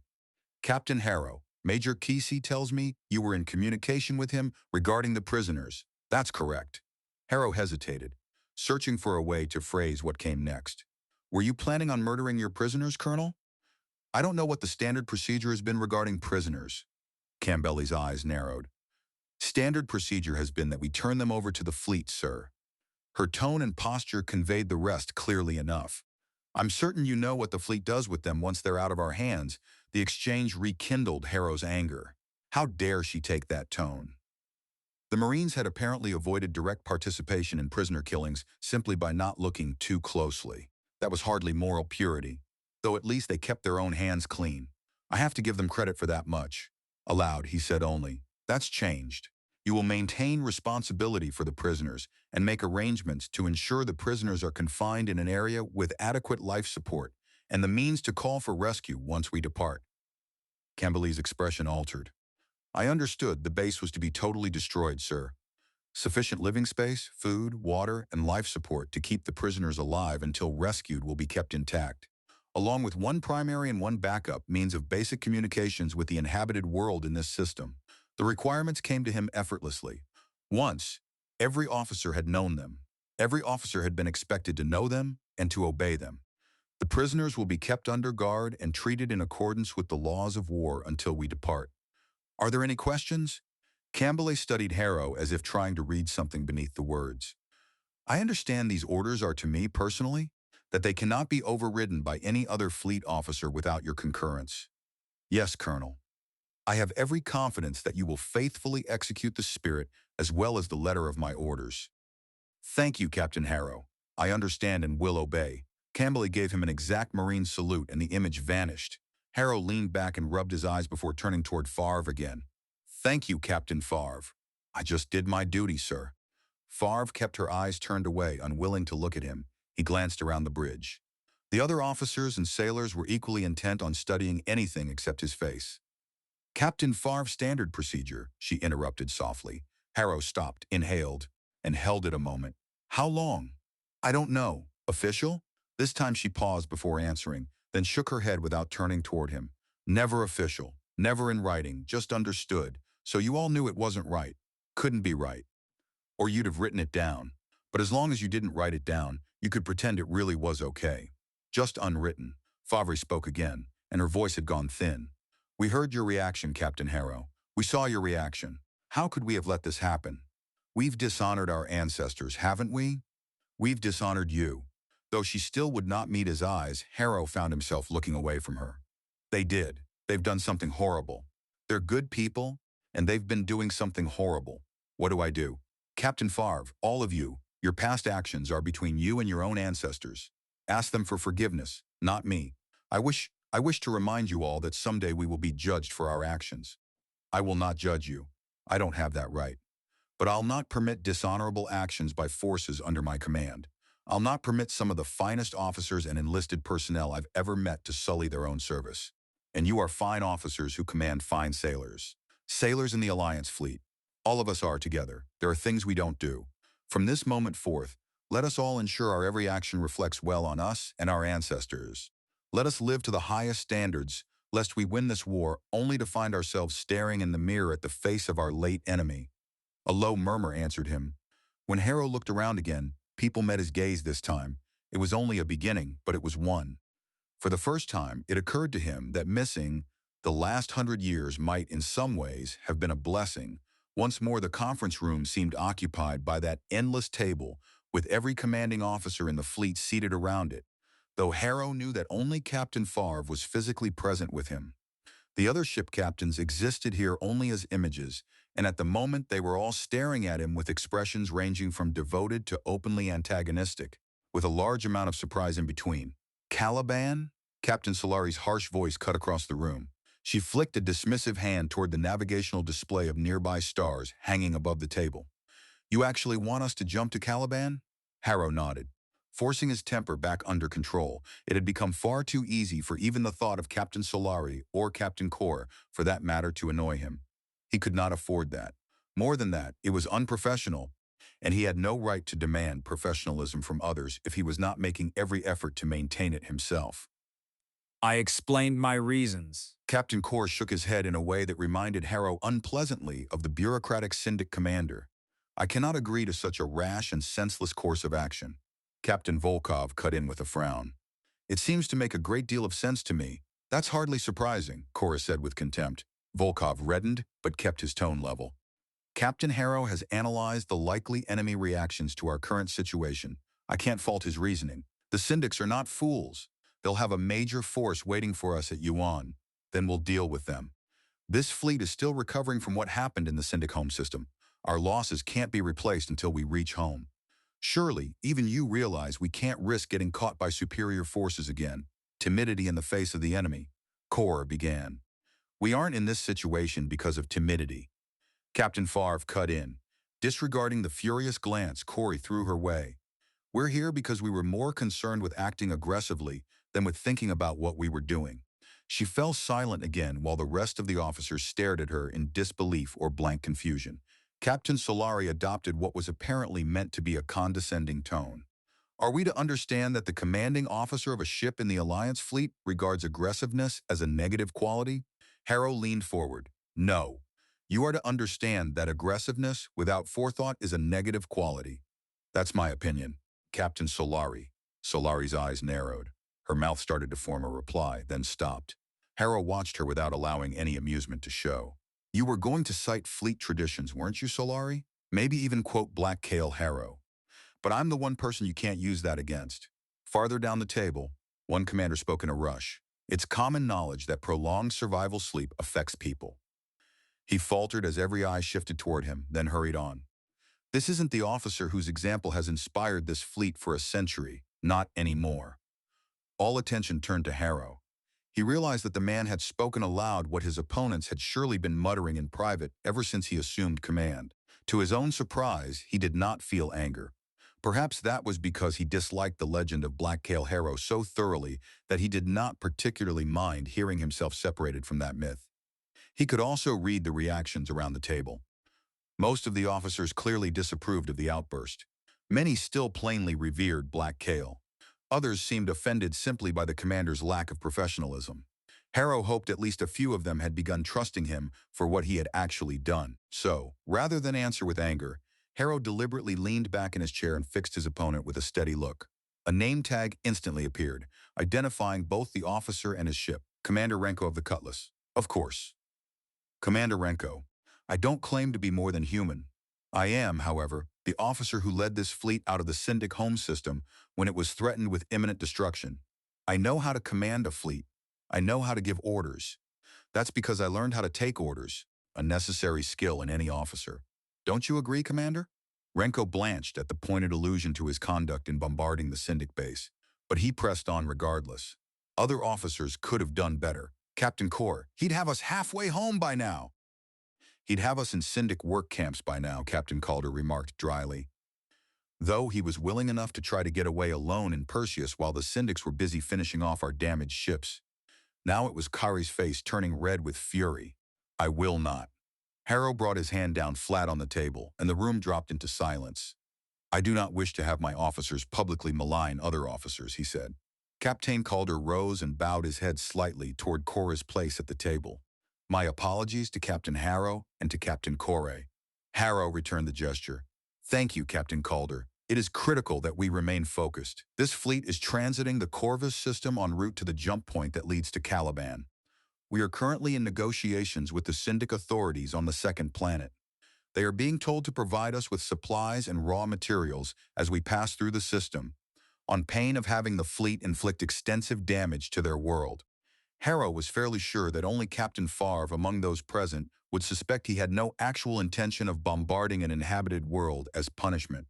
Captain Harrow, Major Kesey tells me you were in communication with him regarding the prisoners. That's correct. Harrow hesitated, searching for a way to phrase what came next. Were you planning on murdering your prisoners, Colonel? I don't know what the standard procedure has been regarding prisoners. Campbell's eyes narrowed. Standard procedure has been that we turn them over to the fleet, sir. Her tone and posture conveyed the rest clearly enough. I'm certain you know what the fleet does with them once they're out of our hands. The exchange rekindled Harrow's anger. How dare she take that tone? The Marines had apparently avoided direct participation in prisoner killings simply by not looking too closely. That was hardly moral purity, though at least they kept their own hands clean. I have to give them credit for that much. Aloud, he said only, that's changed. You will maintain responsibility for the prisoners and make arrangements to ensure the prisoners are confined in an area with adequate life support and the means to call for rescue once we depart. Campbell's expression altered. I understood the base was to be totally destroyed, sir. Sufficient living space, food, water, and life support to keep the prisoners alive until rescued will be kept intact. along with one primary and one backup means of basic communications with the inhabited world in this system. The requirements came to him effortlessly. Once, every officer had known them. Every officer had been expected to know them and to obey them. The prisoners will be kept under guard and treated in accordance with the laws of war until we depart. Are there any questions? Campbell studied Harrow as if trying to read something beneath the words. I understand these orders are to me personally, that they cannot be overridden by any other fleet officer without your concurrence. Yes, Colonel. I have every confidence that you will faithfully execute the spirit as well as the letter of my orders. Thank you, Captain Harrow. I understand and will obey. Campbell gave him an exact Marine salute and the image vanished. Harrow leaned back and rubbed his eyes before turning toward Favre again. Thank you, Captain Favre. I just did my duty, sir. Favre kept her eyes turned away, unwilling to look at him. He glanced around the bridge. The other officers and sailors were equally intent on studying anything except his face. Captain Favre's standard procedure, she interrupted softly. Harrow stopped, inhaled, and held it a moment. How long? I don't know. Official? This time she paused before answering, then shook her head without turning toward him. Never official. Never in writing, just understood. So you all knew it wasn't right. Couldn't be right. Or you'd have written it down. But as long as you didn't write it down, you could pretend it really was okay. Just unwritten. Favre spoke again, and her voice had gone thin. We heard your reaction, Captain Harrow. We saw your reaction. How could we have let this happen? We've dishonored our ancestors, haven't we? We've dishonored you. Though she still would not meet his eyes, Harrow found himself looking away from her. They did. They've done something horrible. They're good people, and they've been doing something horrible. What do I do? Captain Favre, all of you, your past actions are between you and your own ancestors. Ask them for forgiveness, not me. I wish to remind you all that someday we will be judged for our actions. I will not judge you. I don't have that right. But I'll not permit dishonorable actions by forces under my command. I'll not permit some of the finest officers and enlisted personnel I've ever met to sully their own service. And you are fine officers who command fine sailors. Sailors in the Alliance fleet. All of us are together. There are things we don't do. From this moment forth, let us all ensure our every action reflects well on us and our ancestors. Let us live to the highest standards, lest we win this war only to find ourselves staring in the mirror at the face of our late enemy. A low murmur answered him. When Harrow looked around again, people met his gaze this time. It was only a beginning, but it was one. For the first time, it occurred to him that missing the last 100 years might, in some ways, have been a blessing. Once more, the conference room seemed occupied by that endless table, with every commanding officer in the fleet seated around it, though Harrow knew that only Captain Favre was physically present with him. The other ship captains existed here only as images, and at the moment they were all staring at him with expressions ranging from devoted to openly antagonistic, with a large amount of surprise in between. Caliban? Captain Solaris' harsh voice cut across the room. She flicked a dismissive hand toward the navigational display of nearby stars hanging above the table. You actually want us to jump to Caliban? Harrow nodded. Forcing his temper back under control, it had become far too easy for even the thought of Captain Solari or Captain Core, for that matter, to annoy him. He could not afford that. More than that, it was unprofessional, and he had no right to demand professionalism from others if he was not making every effort to maintain it himself. I explained my reasons. Captain Core shook his head in a way that reminded Harrow unpleasantly of the bureaucratic Syndic commander. I cannot agree to such a rash and senseless course of action. Captain Volkov cut in with a frown. It seems to make a great deal of sense to me. That's hardly surprising, Cora said with contempt. Volkov reddened, but kept his tone level. Captain Harrow has analyzed the likely enemy reactions to our current situation. I can't fault his reasoning. The Syndics are not fools. They'll have a major force waiting for us at Yuan. Then we'll deal with them. This fleet is still recovering from what happened in the Syndic home system. Our losses can't be replaced until we reach home. Surely, even you realize we can't risk getting caught by superior forces again. Timidity in the face of the enemy. Cora began. We aren't in this situation because of timidity. Captain Favre cut in, disregarding the furious glance Corey threw her way. We're here because we were more concerned with acting aggressively than with thinking about what we were doing. She fell silent again while the rest of the officers stared at her in disbelief or blank confusion. Captain Solari adopted what was apparently meant to be a condescending tone. Are we to understand that the commanding officer of a ship in the Alliance fleet regards aggressiveness as a negative quality? Harrow leaned forward. No. You are to understand that aggressiveness without forethought is a negative quality. That's my opinion. Captain Solari. Solari's eyes narrowed. Her mouth started to form a reply, then stopped. Harrow watched her without allowing any amusement to show. You were going to cite fleet traditions, weren't you, Solari? Maybe even quote Black Kale Harrow. But I'm the one person you can't use that against. Farther down the table, one commander spoke in a rush. It's common knowledge that prolonged survival sleep affects people. He faltered as every eye shifted toward him, then hurried on. This isn't the officer whose example has inspired this fleet for a century, not anymore. All attention turned to Harrow. He realized that the man had spoken aloud what his opponents had surely been muttering in private ever since he assumed command. To his own surprise, he did not feel anger. Perhaps that was because he disliked the legend of Black Kale Harrow so thoroughly that he did not particularly mind hearing himself separated from that myth. He could also read the reactions around the table. Most of the officers clearly disapproved of the outburst. Many still plainly revered Black Kale. Others seemed offended simply by the commander's lack of professionalism. Harrow hoped at least a few of them had begun trusting him for what he had actually done. So, rather than answer with anger, Harrow deliberately leaned back in his chair and fixed his opponent with a steady look. A name tag instantly appeared, identifying both the officer and his ship, Commander Renko of the Cutlass. Of course. Commander Renko, I don't claim to be more than human. I am, however, the officer who led this fleet out of the Syndic home system when it was threatened with imminent destruction. I know how to command a fleet. I know how to give orders. That's because I learned how to take orders, a necessary skill in any officer. Don't you agree, Commander? Renko blanched at the pointed allusion to his conduct in bombarding the Syndic base, but he pressed on regardless. Other officers could have done better. Captain Kor, he'd have us halfway home by now. He'd have us in Syndic work camps by now, Captain Calder remarked dryly. Though he was willing enough to try to get away alone in Perseus while the Syndics were busy finishing off our damaged ships. Now it was Kari's face turning red with fury. I will not. Harrow brought his hand down flat on the table, and the room dropped into silence. I do not wish to have my officers publicly malign other officers, he said. Captain Calder rose and bowed his head slightly toward Cora's place at the table. My apologies to Captain Harrow and to Captain Kore. Harrow returned the gesture. Thank you, Captain Calder. It is critical that we remain focused. This fleet is transiting the Corvus system en route to the jump point that leads to Caliban. We are currently in negotiations with the Syndic authorities on the second planet. They are being told to provide us with supplies and raw materials as we pass through the system, on pain of having the fleet inflict extensive damage to their world. Harrow was fairly sure that only Captain Favre among those present would suspect he had no actual intention of bombarding an inhabited world as punishment.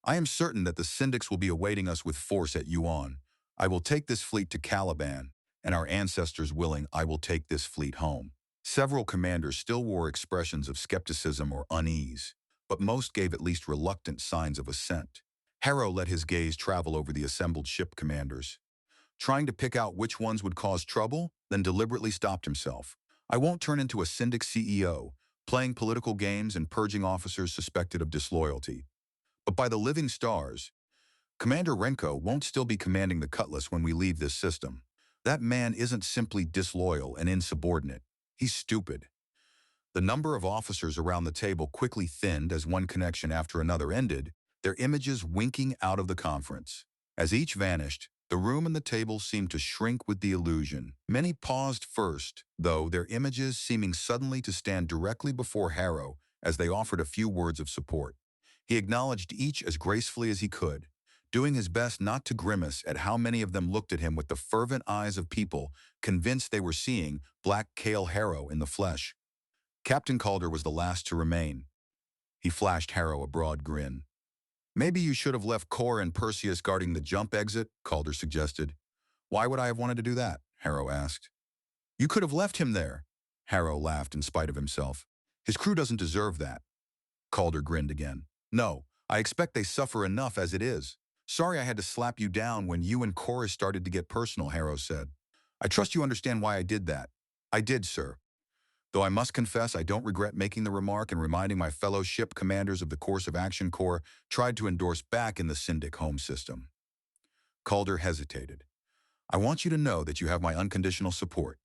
I am certain that the Syndics will be awaiting us with force at Yuan. I will take this fleet to Caliban, and our ancestors willing, I will take this fleet home. Several commanders still wore expressions of skepticism or unease, but most gave at least reluctant signs of assent. Harrow let his gaze travel over the assembled ship commanders. Trying to pick out which ones would cause trouble, then deliberately stopped himself. I won't turn into a Syndic CEO, playing political games and purging officers suspected of disloyalty. But by the living stars, Commander Renko won't still be commanding the Cutlass when we leave this system. That man isn't simply disloyal and insubordinate. He's stupid. The number of officers around the table quickly thinned as one connection after another ended, their images winking out of the conference. As each vanished, the room and the table seemed to shrink with the illusion. Many paused first, though, their images seeming suddenly to stand directly before Harrow as they offered a few words of support. He acknowledged each as gracefully as he could, doing his best not to grimace at how many of them looked at him with the fervent eyes of people convinced they were seeing Black Kale Harrow in the flesh. Captain Calder was the last to remain. He flashed Harrow a broad grin. Maybe you should have left Kor and Perseus guarding the jump exit, Calder suggested. Why would I have wanted to do that? Harrow asked. You could have left him there. Harrow laughed in spite of himself. His crew doesn't deserve that. Calder grinned again. No, I expect they suffer enough as it is. Sorry I had to slap you down when you and Chorus started to get personal, Harrow said. I trust you understand why I did that. I did, sir. Though I must confess I don't regret making the remark and reminding my fellow ship commanders of the course of action Corps tried to endorse back in the Syndic home system. Calder hesitated. I want you to know that you have my unconditional support.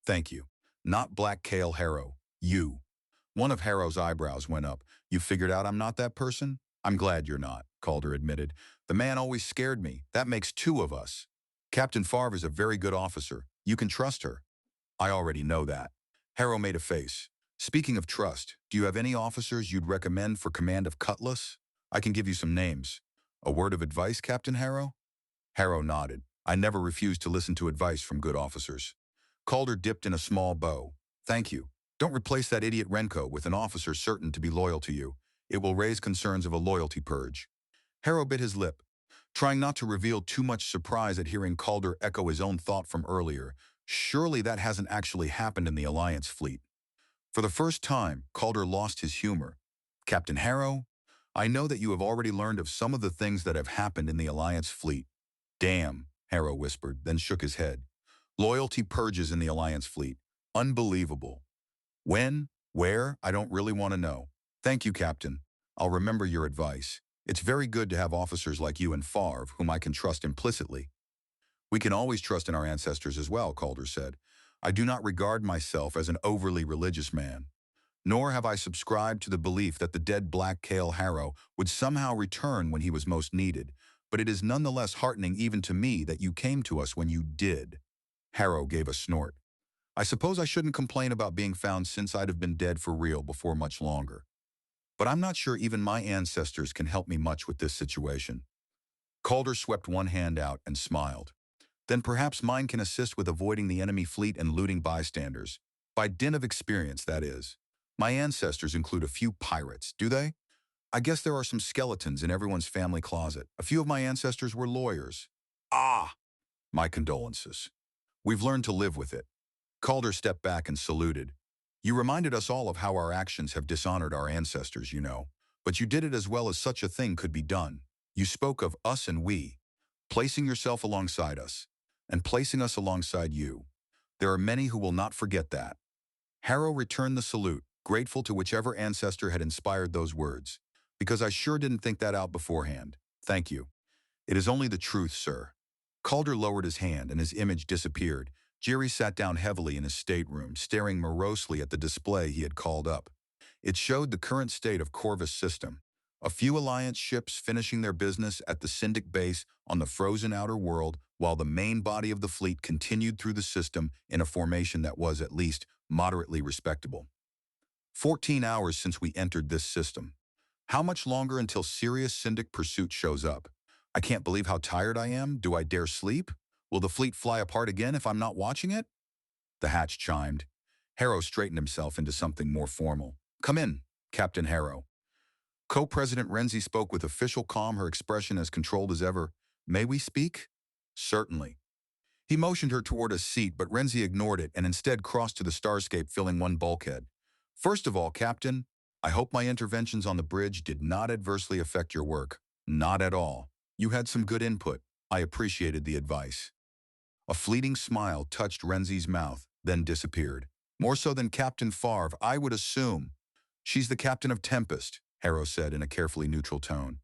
Thank you. Not Black Kale Harrow. You. One of Harrow's eyebrows went up. You figured out I'm not that person? I'm glad you're not, Calder admitted. The man always scared me. That makes two of us. Captain Favre is a very good officer. You can trust her. I already know that. Harrow made a face. Speaking of trust, do you have any officers you'd recommend for command of Cutlass? I can give you some names. A word of advice, Captain Harrow? Harrow nodded. I never refused to listen to advice from good officers. Calder dipped in a small bow. Thank you. Don't replace that idiot Renko with an officer certain to be loyal to you. It will raise concerns of a loyalty purge. Harrow bit his lip, trying not to reveal too much surprise at hearing Calder echo his own thought from earlier. Surely that hasn't actually happened in the Alliance fleet. For the first time, Calder lost his humor. Captain Harrow, I know that you have already learned of some of the things that have happened in the Alliance fleet. Damn, Harrow whispered, then shook his head. Loyalty purges in the Alliance fleet. Unbelievable. When? Where? I don't really want to know. Thank you, Captain. I'll remember your advice. It's very good to have officers like you and Favre, whom I can trust implicitly. We can always trust in our ancestors as well, Calder said. I do not regard myself as an overly religious man. Nor have I subscribed to the belief that the dead Black Kale Harrow would somehow return when he was most needed, but it is nonetheless heartening even to me that you came to us when you did. Harrow gave a snort. I suppose I shouldn't complain about being found since I'd have been dead for real before much longer. But I'm not sure even my ancestors can help me much with this situation. Calder swept one hand out and smiled. Then perhaps mine can assist with avoiding the enemy fleet and looting bystanders. By dint of experience, that is. My ancestors include a few pirates, do they? I guess there are some skeletons in everyone's family closet. A few of my ancestors were lawyers. Ah! My condolences. We've learned to live with it. Calder stepped back and saluted. You reminded us all of how our actions have dishonored our ancestors, you know. But you did it as well as such a thing could be done. You spoke of us and we, placing yourself alongside us, and placing us alongside you. There are many who will not forget that. Harrow returned the salute, grateful to whichever ancestor had inspired those words. Because I sure didn't think that out beforehand. Thank you. It is only the truth, sir. Calder lowered his hand and his image disappeared. Jerry sat down heavily in his stateroom, staring morosely at the display he had called up. It showed the current state of Corvus' system. A few Alliance ships finishing their business at the Syndic base on the frozen outer world, while the main body of the fleet continued through the system in a formation that was, at least, moderately respectable. 14 hours since we entered this system. How much longer until serious Syndic pursuit shows up? I can't believe how tired I am. Do I dare sleep? Will the fleet fly apart again if I'm not watching it? The hatch chimed. Harrow straightened himself into something more formal. Come in, Captain Harrow. Co-President Renzi spoke with official calm, her expression as controlled as ever. May we speak? Certainly. He motioned her toward a seat, but Renzi ignored it and instead crossed to the starscape, filling one bulkhead. First of all, Captain, I hope my interventions on the bridge did not adversely affect your work. Not at all. You had some good input. I appreciated the advice. A fleeting smile touched Renzi's mouth, then disappeared. More so than Captain Favre, I would assume. She's the captain of Tempest, Harrow said in a carefully neutral tone.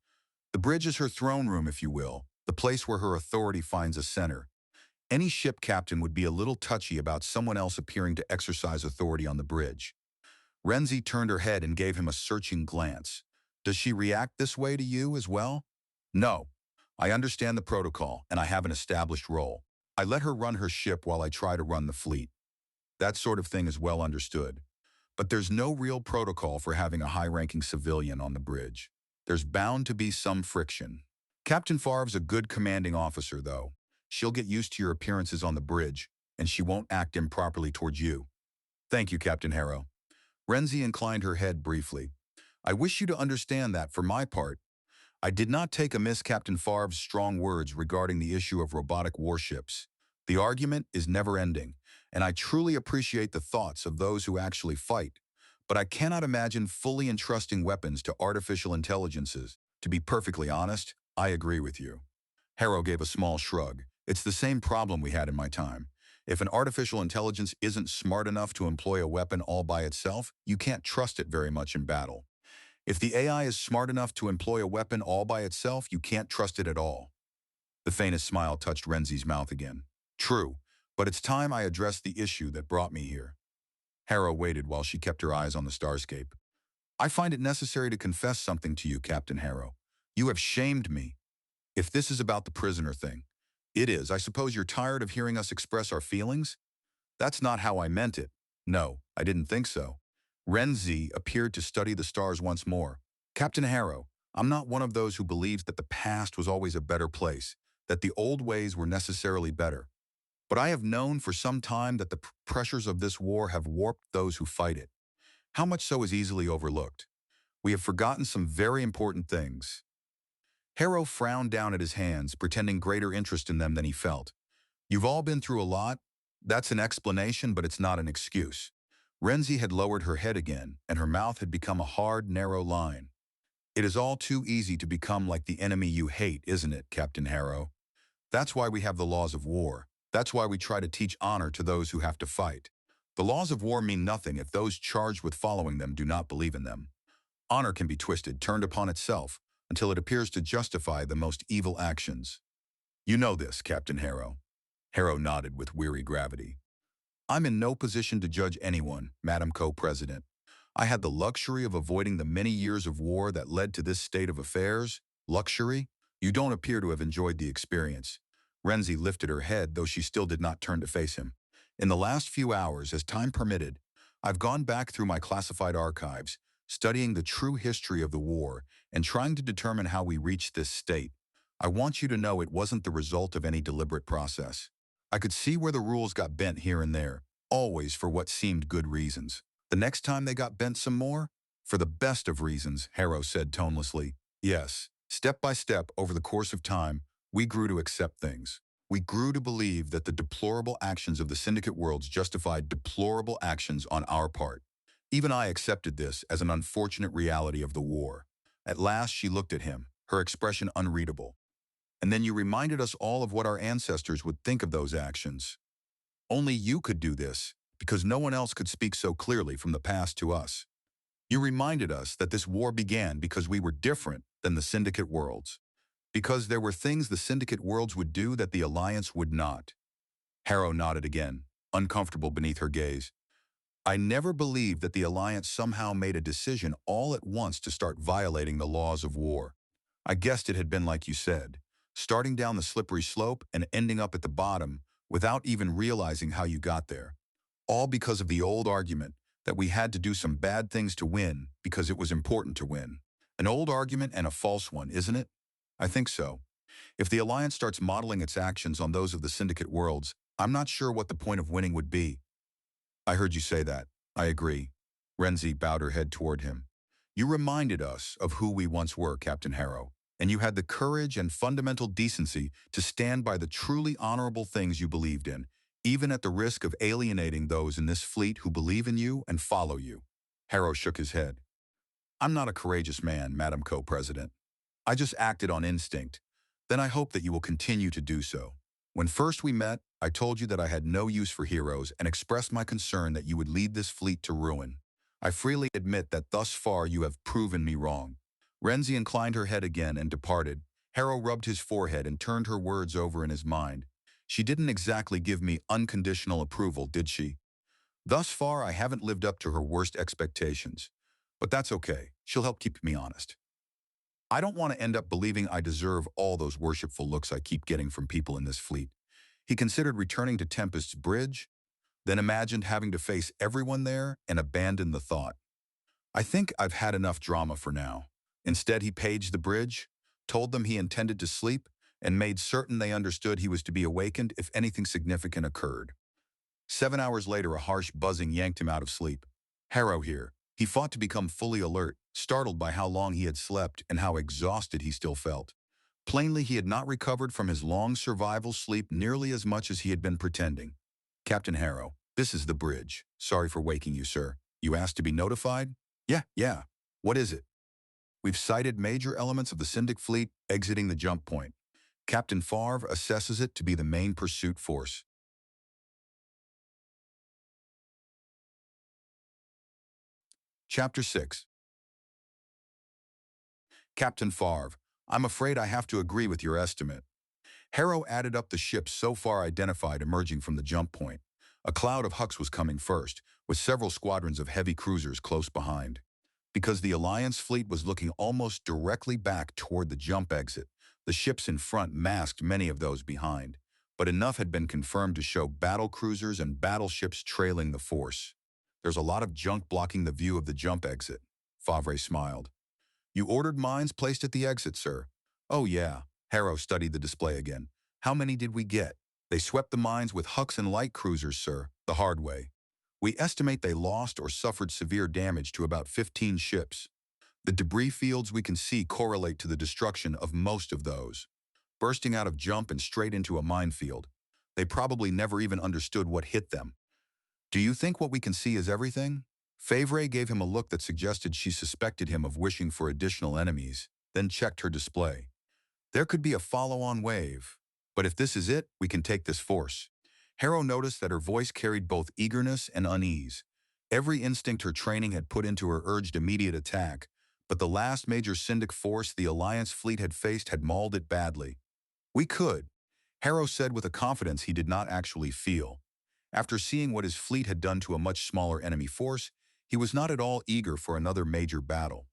The bridge is her throne room, if you will, the place where her authority finds a center. Any ship captain would be a little touchy about someone else appearing to exercise authority on the bridge. Renzi turned her head and gave him a searching glance. Does she react this way to you as well? No. I understand the protocol, and I have an established role. I let her run her ship while I try to run the fleet. That sort of thing is well understood. But there's no real protocol for having a high-ranking civilian on the bridge. There's bound to be some friction. Captain Favre's a good commanding officer, though. She'll get used to your appearances on the bridge, and she won't act improperly towards you. Thank you, Captain Harrow. Renzi inclined her head briefly. I wish you to understand that, for my part, I did not take amiss Captain Favre's strong words regarding the issue of robotic warships. The argument is never-ending, and I truly appreciate the thoughts of those who actually fight. But I cannot imagine fully entrusting weapons to artificial intelligences. To be perfectly honest, I agree with you. Harrow gave a small shrug. It's the same problem we had in my time. If an artificial intelligence isn't smart enough to employ a weapon all by itself, you can't trust it very much in battle. If the AI is smart enough to employ a weapon all by itself, you can't trust it at all. The faintest smile touched Renzi's mouth again. True, but it's time I addressed the issue that brought me here. Harrow waited while she kept her eyes on the starscape. I find it necessary to confess something to you, Captain Harrow. You have shamed me. If this is about the prisoner thing, it is. I suppose you're tired of hearing us express our feelings? That's not how I meant it. No, I didn't think so. Renzi appeared to study the stars once more. Captain Harrow, I'm not one of those who believes that the past was always a better place, that the old ways were necessarily better. But I have known for some time that the pressures of this war have warped those who fight it. How much so is easily overlooked. We have forgotten some very important things. Harrow frowned down at his hands, pretending greater interest in them than he felt. You've all been through a lot. That's an explanation, but it's not an excuse. Renzi had lowered her head again, and her mouth had become a hard, narrow line. It is all too easy to become like the enemy you hate, isn't it, Captain Harrow? That's why we have the laws of war. That's why we try to teach honor to those who have to fight. The laws of war mean nothing if those charged with following them do not believe in them. Honor can be twisted, turned upon itself, until it appears to justify the most evil actions. You know this, Captain Harrow. Harrow nodded with weary gravity. I'm in no position to judge anyone, Madam Co-President. I had the luxury of avoiding the many years of war that led to this state of affairs. Luxury? You don't appear to have enjoyed the experience. Renzi lifted her head, though she still did not turn to face him. In the last few hours, as time permitted, I've gone back through my classified archives, studying the true history of the war and trying to determine how we reached this state. I want you to know it wasn't the result of any deliberate process. I could see where the rules got bent here and there, always for what seemed good reasons. The next time they got bent some more? For the best of reasons, Harrow said tonelessly. Yes, step by step over the course of time, we grew to accept things. We grew to believe that the deplorable actions of the syndicate worlds justified deplorable actions on our part. Even I accepted this as an unfortunate reality of the war. At last she looked at him, her expression unreadable. And then you reminded us all of what our ancestors would think of those actions. Only you could do this, because no one else could speak so clearly from the past to us. You reminded us that this war began because we were different than the syndicate worlds. Because there were things the syndicate worlds would do that the Alliance would not. Harrow nodded again, uncomfortable beneath her gaze. I never believed that the Alliance somehow made a decision all at once to start violating the laws of war. I guessed it had been like you said, starting down the slippery slope and ending up at the bottom without even realizing how you got there. All because of the old argument that we had to do some bad things to win because it was important to win. An old argument and a false one, isn't it? I think so. If the Alliance starts modeling its actions on those of the syndicate worlds, I'm not sure what the point of winning would be. I heard you say that. I agree. Renzi bowed her head toward him. You reminded us of who we once were, Captain Harrow, and you had the courage and fundamental decency to stand by the truly honorable things you believed in, even at the risk of alienating those in this fleet who believe in you and follow you. Harrow shook his head. I'm not a courageous man, Madam Co-President. I just acted on instinct. Then I hope that you will continue to do so. When first we met, I told you that I had no use for heroes and expressed my concern that you would lead this fleet to ruin. I freely admit that thus far you have proven me wrong. Renzi inclined her head again and departed. Harrow rubbed his forehead and turned her words over in his mind. She didn't exactly give me unconditional approval, did she? Thus far, I haven't lived up to her worst expectations. But that's okay. She'll help keep me honest. I don't want to end up believing I deserve all those worshipful looks I keep getting from people in this fleet. He considered returning to Tempest's Bridge, then imagined having to face everyone there and abandoned the thought. I think I've had enough drama for now. Instead, he paged the bridge, told them he intended to sleep, and made certain they understood he was to be awakened if anything significant occurred. 7 hours later, a harsh buzzing yanked him out of sleep. Harrow here. He fought to become fully alert, startled by how long he had slept and how exhausted he still felt. Plainly, he had not recovered from his long survival sleep nearly as much as he had been pretending. Captain Harrow, this is the bridge. Sorry for waking you, sir. You asked to be notified? Yeah. What is it? We've sighted major elements of the Syndic fleet exiting the jump point. Captain Favre assesses it to be the main pursuit force. Chapter 6. Captain Favre, I'm afraid I have to agree with your estimate. Harrow added up the ships so far identified emerging from the jump point. A cloud of Hucks was coming first, with several squadrons of heavy cruisers close behind. Because the Alliance fleet was looking almost directly back toward the jump exit, the ships in front masked many of those behind, but enough had been confirmed to show battle cruisers and battleships trailing the force. There's a lot of junk blocking the view of the jump exit. Favre smiled. You ordered mines placed at the exit, sir. Oh yeah. Harrow studied the display again. How many did we get? They swept the mines with Hucks and light cruisers, sir, the hard way. We estimate they lost or suffered severe damage to about 15 ships. The debris fields we can see correlate to the destruction of most of those. Bursting out of jump and straight into a minefield. They probably never even understood what hit them. Do you think what we can see is everything? Favre gave him a look that suggested she suspected him of wishing for additional enemies, then checked her display. There could be a follow-on wave. But if this is it, we can take this force. Harrow noticed that her voice carried both eagerness and unease. Every instinct her training had put into her urged immediate attack, but the last major Syndic force the Alliance fleet had faced had mauled it badly. We could, Harrow said with a confidence he did not actually feel. After seeing what his fleet had done to a much smaller enemy force, he was not at all eager for another major battle.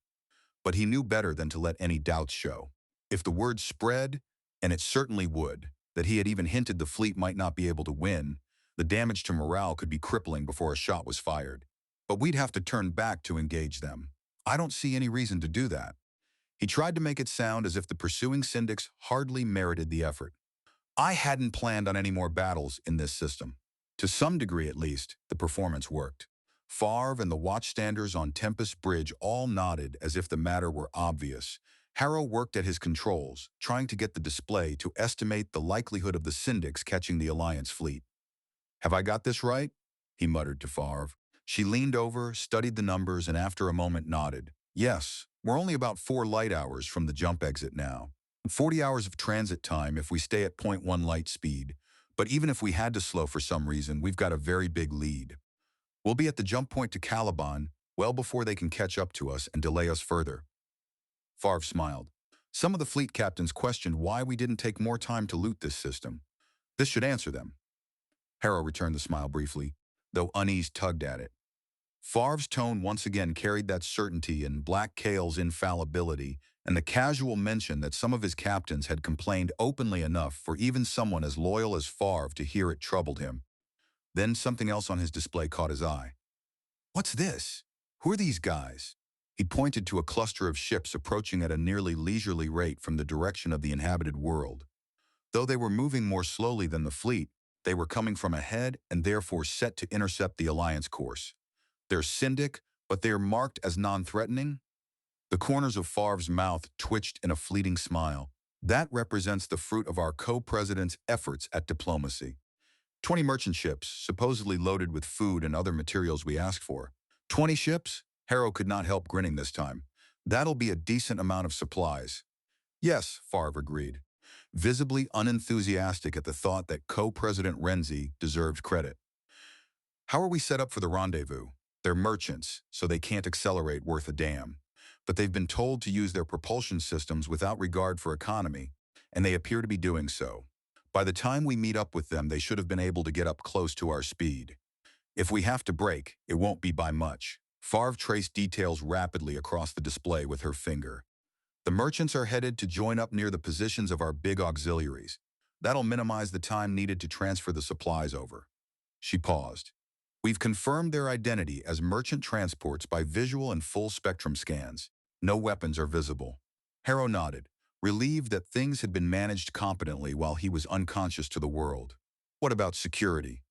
But he knew better than to let any doubts show. If the word spread, and it certainly would, that he had even hinted the fleet might not be able to win, the damage to morale could be crippling before a shot was fired. But we'd have to turn back to engage them. I don't see any reason to do that. He tried to make it sound as if the pursuing Syndics hardly merited the effort. I hadn't planned on any more battles in this system. To some degree, at least, the performance worked. Favre and the watchstanders on Tempest Bridge all nodded as if the matter were obvious. Harrow worked at his controls, trying to get the display to estimate the likelihood of the Syndics catching the Alliance fleet. Have I got this right? He muttered to Favre. She leaned over, studied the numbers, and after a moment nodded. Yes, we're only about 4 light hours from the jump exit now. 40 hours of transit time if we stay at .1 light speed. But even if we had to slow for some reason, we've got a very big lead. We'll be at the jump point to Caliban well before they can catch up to us and delay us further. Favre smiled. Some of the fleet captains questioned why we didn't take more time to loot this system. This should answer them. Harrow returned the smile briefly, though unease tugged at it. Favre's tone once again carried that certainty in Black Kale's infallibility and the casual mention that some of his captains had complained openly enough for even someone as loyal as Favre to hear it troubled him. Then something else on his display caught his eye. What's this? Who are these guys? He pointed to a cluster of ships approaching at a nearly leisurely rate from the direction of the inhabited world. Though they were moving more slowly than the fleet, they were coming from ahead and therefore set to intercept the Alliance course. They're Syndic, but they are marked as non-threatening. The corners of Favre's mouth twitched in a fleeting smile. That represents the fruit of our co-president's efforts at diplomacy. 20 merchant ships, supposedly loaded with food and other materials we asked for. 20 ships? Harrow could not help grinning this time. That'll be a decent amount of supplies. Yes, Favre agreed, visibly unenthusiastic at the thought that co-president Renzi deserved credit. How are we set up for the rendezvous? They're merchants, so they can't accelerate worth a damn. But they've been told to use their propulsion systems without regard for economy, and they appear to be doing so. By the time we meet up with them, they should have been able to get up close to our speed. If we have to brake, it won't be by much. Favre traced details rapidly across the display with her finger. The merchants are headed to join up near the positions of our big auxiliaries. That'll minimize the time needed to transfer the supplies over. She paused. We've confirmed their identity as merchant transports by visual and full-spectrum scans. No weapons are visible. Harrow nodded, relieved that things had been managed competently while he was unconscious to the world. What about security?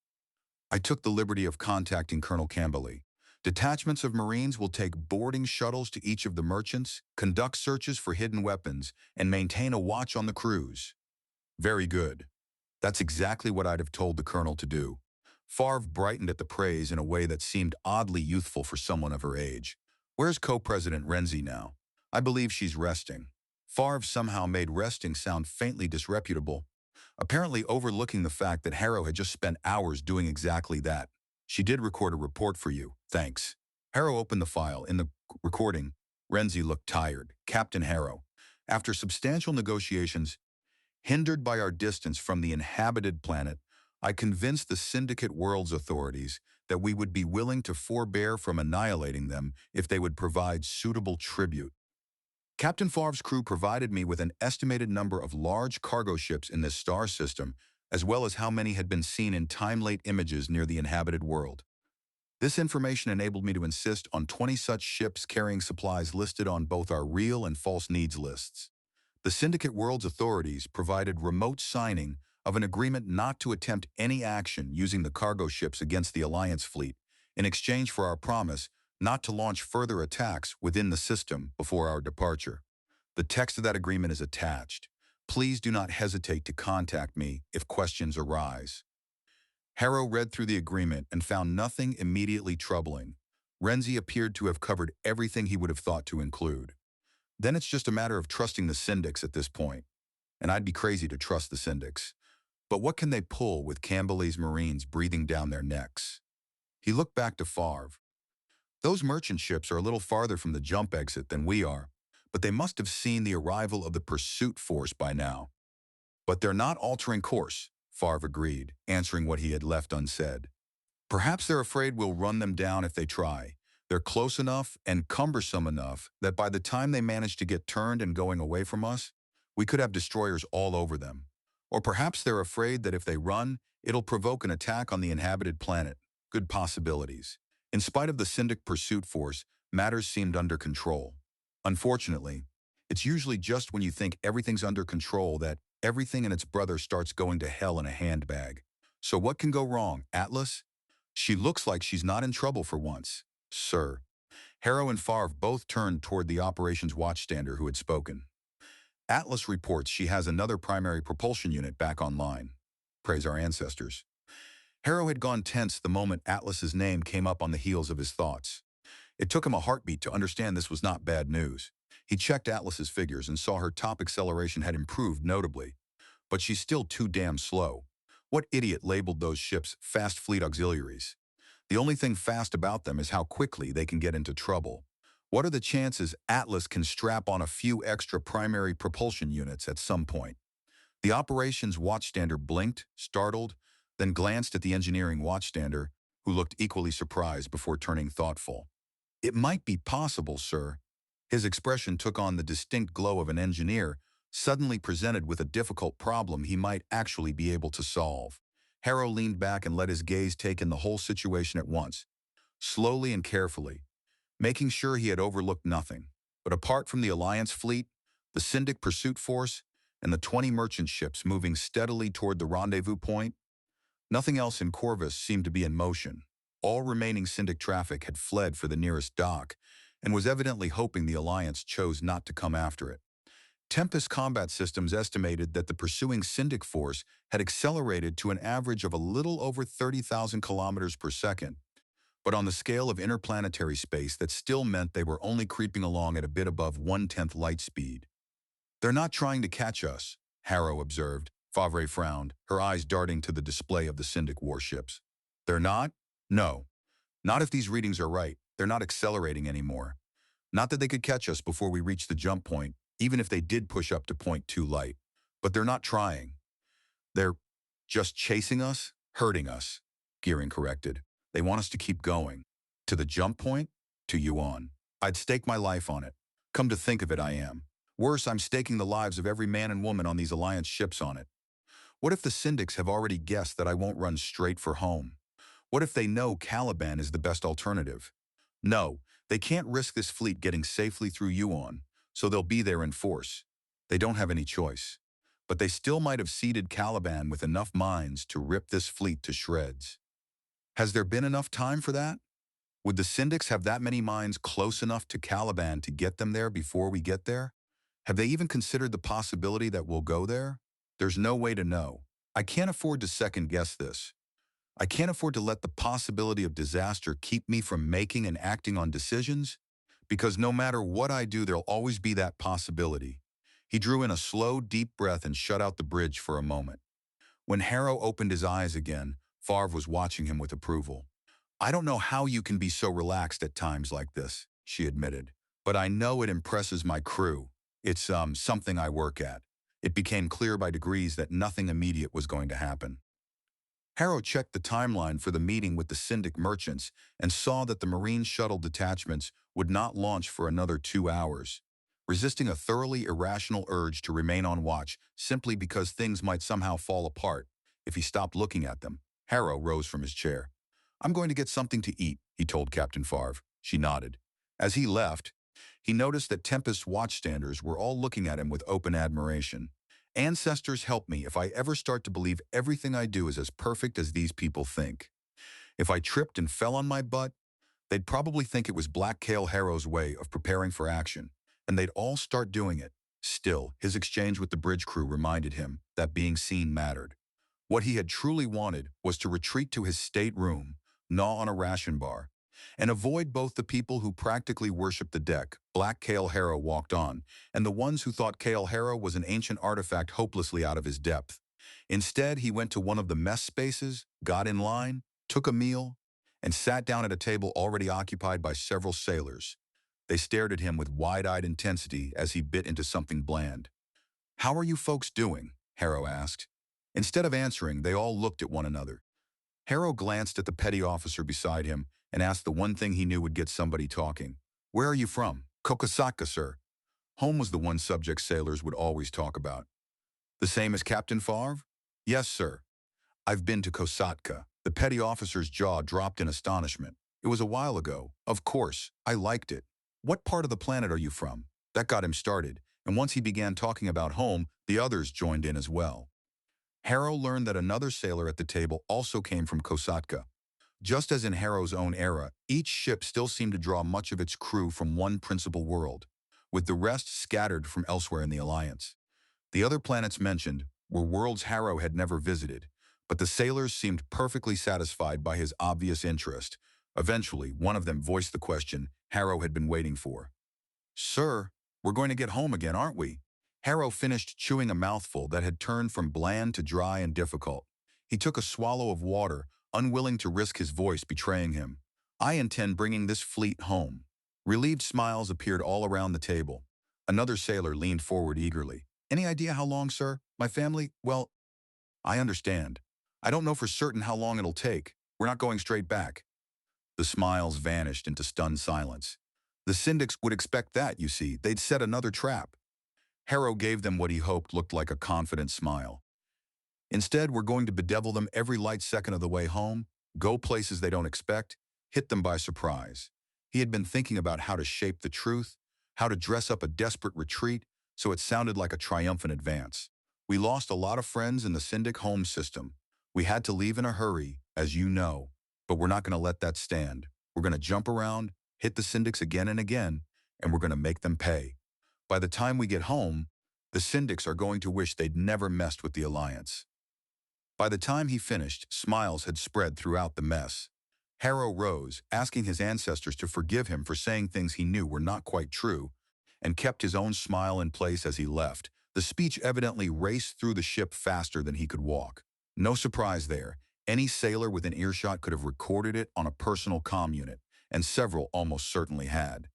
I took the liberty of contacting Colonel Camberley. Detachments of Marines will take boarding shuttles to each of the merchants, conduct searches for hidden weapons, and maintain a watch on the crews. Very good. That's exactly what I'd have told the colonel to do. Favre brightened at the praise in a way that seemed oddly youthful for someone of her age. Where's co-president Renzi now? I believe she's resting. Favre somehow made resting sound faintly disreputable, apparently overlooking the fact that Harrow had just spent hours doing exactly that. She did record a report for you, thanks. Harrow opened the file. In the recording, Renzi looked tired. Captain Harrow. After substantial negotiations, Hindered by our distance from the inhabited planet, I convinced the Syndicate World's authorities that we would be willing to forbear from annihilating them if they would provide suitable tribute. Captain Favre's crew provided me with an estimated number of large cargo ships in this star system, as well as how many had been seen in time-late images near the inhabited world. This information enabled me to insist on 20 such ships carrying supplies listed on both our real and false needs lists. The Syndicate World's authorities provided remote signing of an agreement not to attempt any action using the cargo ships against the Alliance fleet in exchange for our promise not to launch further attacks within the system before our departure. The text of that agreement is attached. Please do not hesitate to contact me if questions arise. Harrow read through the agreement and found nothing immediately troubling. Renzi appeared to have covered everything he would have thought to include. Then it's just a matter of trusting the Syndics at this point. And I'd be crazy to trust the Syndics. But what can they pull with Campbellese Marines breathing down their necks? He looked back to Favre. Those merchant ships are a little farther from the jump exit than we are, but they must have seen the arrival of the pursuit force by now. But they're not altering course, Favre agreed, answering what he had left unsaid. Perhaps they're afraid we'll run them down if they try. They're close enough and cumbersome enough that by the time they manage to get turned and going away from us, we could have destroyers all over them. Or perhaps they're afraid that if they run, it'll provoke an attack on the inhabited planet. Good possibilities. In spite of the Syndic pursuit force, matters seemed under control. Unfortunately, it's usually just when you think everything's under control that everything and its brother starts going to hell in a handbag. So what can go wrong, Atlas? She looks like she's not in trouble for once. Sir. Harrow and Favre both turned toward the operations watchstander who had spoken. Atlas reports she has another primary propulsion unit back online. Praise our ancestors. Harrow had gone tense the moment Atlas's name came up on the heels of his thoughts. It took him a heartbeat to understand this was not bad news. He checked Atlas's figures and saw her top acceleration had improved notably. But she's still too damn slow. What idiot labeled those ships fast fleet auxiliaries? The only thing fast about them is how quickly they can get into trouble. What are the chances Atlas can strap on a few extra primary propulsion units at some point? The operations watchstander blinked, startled, then glanced at the engineering watchstander, who looked equally surprised before turning thoughtful. It might be possible, sir. His expression took on the distinct glow of an engineer suddenly presented with a difficult problem he might actually be able to solve. Harrow leaned back and let his gaze take in the whole situation at once, slowly and carefully, making sure he had overlooked nothing. But apart from the Alliance fleet, the Syndic pursuit force, and the 20 merchant ships moving steadily toward the rendezvous point, nothing else in Corvus seemed to be in motion. All remaining Syndic traffic had fled for the nearest dock and was evidently hoping the Alliance chose not to come after it. Tempest Combat Systems estimated that the pursuing Syndic force had accelerated to an average of a little over 30,000 kilometers per second, but on the scale of interplanetary space that still meant they were only creeping along at a bit above 1/10 light speed. They're not trying to catch us, Harrow observed. Favre frowned, her eyes darting to the display of the Syndic warships. They're not? No. Not if these readings are right. They're not accelerating anymore. Not that they could catch us before we reach the jump point, even if they did push up to point 2 light. But they're not trying. They're just chasing us, hurting us, Gearing corrected. They want us to keep going. To the jump point? To Yuan. I'd stake my life on it. Come to think of it, I am. Worse, I'm staking the lives of every man and woman on these Alliance ships on it. What if the Syndics have already guessed that I won't run straight for home? What if they know Caliban is the best alternative? No, they can't risk this fleet getting safely through Yuan, so they'll be there in force. They don't have any choice. But they still might have seeded Caliban with enough mines to rip this fleet to shreds. Has there been enough time for that? Would the Syndics have that many mines close enough to Caliban to get them there before we get there? Have they even considered the possibility that we'll go there? There's no way to know. I can't afford to second-guess this. I can't afford to let the possibility of disaster keep me from making and acting on decisions, because no matter what I do, there'll always be that possibility. He drew in a slow, deep breath and shut out the bridge for a moment. When Harrow opened his eyes again, Favre was watching him with approval. I don't know how you can be so relaxed at times like this, she admitted, but I know it impresses my crew. It's something I work at. It became clear by degrees that nothing immediate was going to happen. Harrow checked the timeline for the meeting with the Syndic merchants and saw that the Marine shuttle detachments would not launch for another 2 hours. Resisting a thoroughly irrational urge to remain on watch simply because things might somehow fall apart if he stopped looking at them, Harrow rose from his chair. "I'm going to get something to eat," he told Captain Favre. She nodded. As he left, he noticed that Tempest's watchstanders were all looking at him with open admiration. "Ancestors, help me if I ever start to believe everything I do is as perfect as these people think. If I tripped and fell on my butt, they'd probably think it was Black Kale Harrow's way of preparing for action, and they'd all start doing it." Still, his exchange with the bridge crew reminded him that being seen mattered. What he had truly wanted was to retreat to his stateroom, gnaw on a ration bar, and avoid both the people who practically worshipped the deck, Black Kale Harrow walked on, and the ones who thought Kale Harrow was an ancient artifact hopelessly out of his depth. Instead, he went to one of the mess spaces, got in line, took a meal, and sat down at a table already occupied by several sailors. They stared at him with wide-eyed intensity as he bit into something bland. "How are you folks doing?" Harrow asked. Instead of answering, they all looked at one another. Harrow glanced at the petty officer beside him and asked the one thing he knew would get somebody talking. "Where are you from?" "Kokosatka, sir." Home was the one subject sailors would always talk about. "The same as Captain Favre?" "Yes, sir. I've been to Kosatka." The petty officer's jaw dropped in astonishment. "It was a while ago. Of course, I liked it." "What part of the planet are you from?" That got him started, and once he began talking about home, the others joined in as well. Harrow learned that another sailor at the table also came from Kosatka. Just as in Harrow's own era, each ship still seemed to draw much of its crew from one principal world, with the rest scattered from elsewhere in the Alliance. The other planets mentioned were worlds Harrow had never visited, but the sailors seemed perfectly satisfied by his obvious interest. Eventually, one of them voiced the question Harrow had been waiting for. "Sir, we're going to get home again, aren't we?" Harrow finished chewing a mouthful that had turned from bland to dry and difficult. He took a swallow of water, unwilling to risk his voice betraying him. "I intend bringing this fleet home." Relieved smiles appeared all around the table. Another sailor leaned forward eagerly. "Any idea how long, sir? My family, well, I understand. I don't know for certain how long it'll take. We're not going straight back." The smiles vanished into stunned silence. The Syndics would expect that, you see. They'd set another trap. Harrow gave them what he hoped looked like a confident smile. "Instead, we're going to bedevil them every light second of the way home, go places they don't expect, hit them by surprise." He had been thinking about how to shape the truth, how to dress up a desperate retreat so it sounded like a triumphant advance. "We lost a lot of friends in the Syndic home system. We had to leave in a hurry, as you know, but we're not going to let that stand. We're going to jump around, hit the Syndics again and again, and we're going to make them pay. By the time we get home, the Syndics are going to wish they'd never messed with the Alliance." By the time he finished, smiles had spread throughout the mess. Harrow rose, asking his ancestors to forgive him for saying things he knew were not quite true, and kept his own smile in place as he left. The speech evidently raced through the ship faster than he could walk. No surprise there. Any sailor within earshot could have recorded it on a personal comm unit, and several almost certainly had.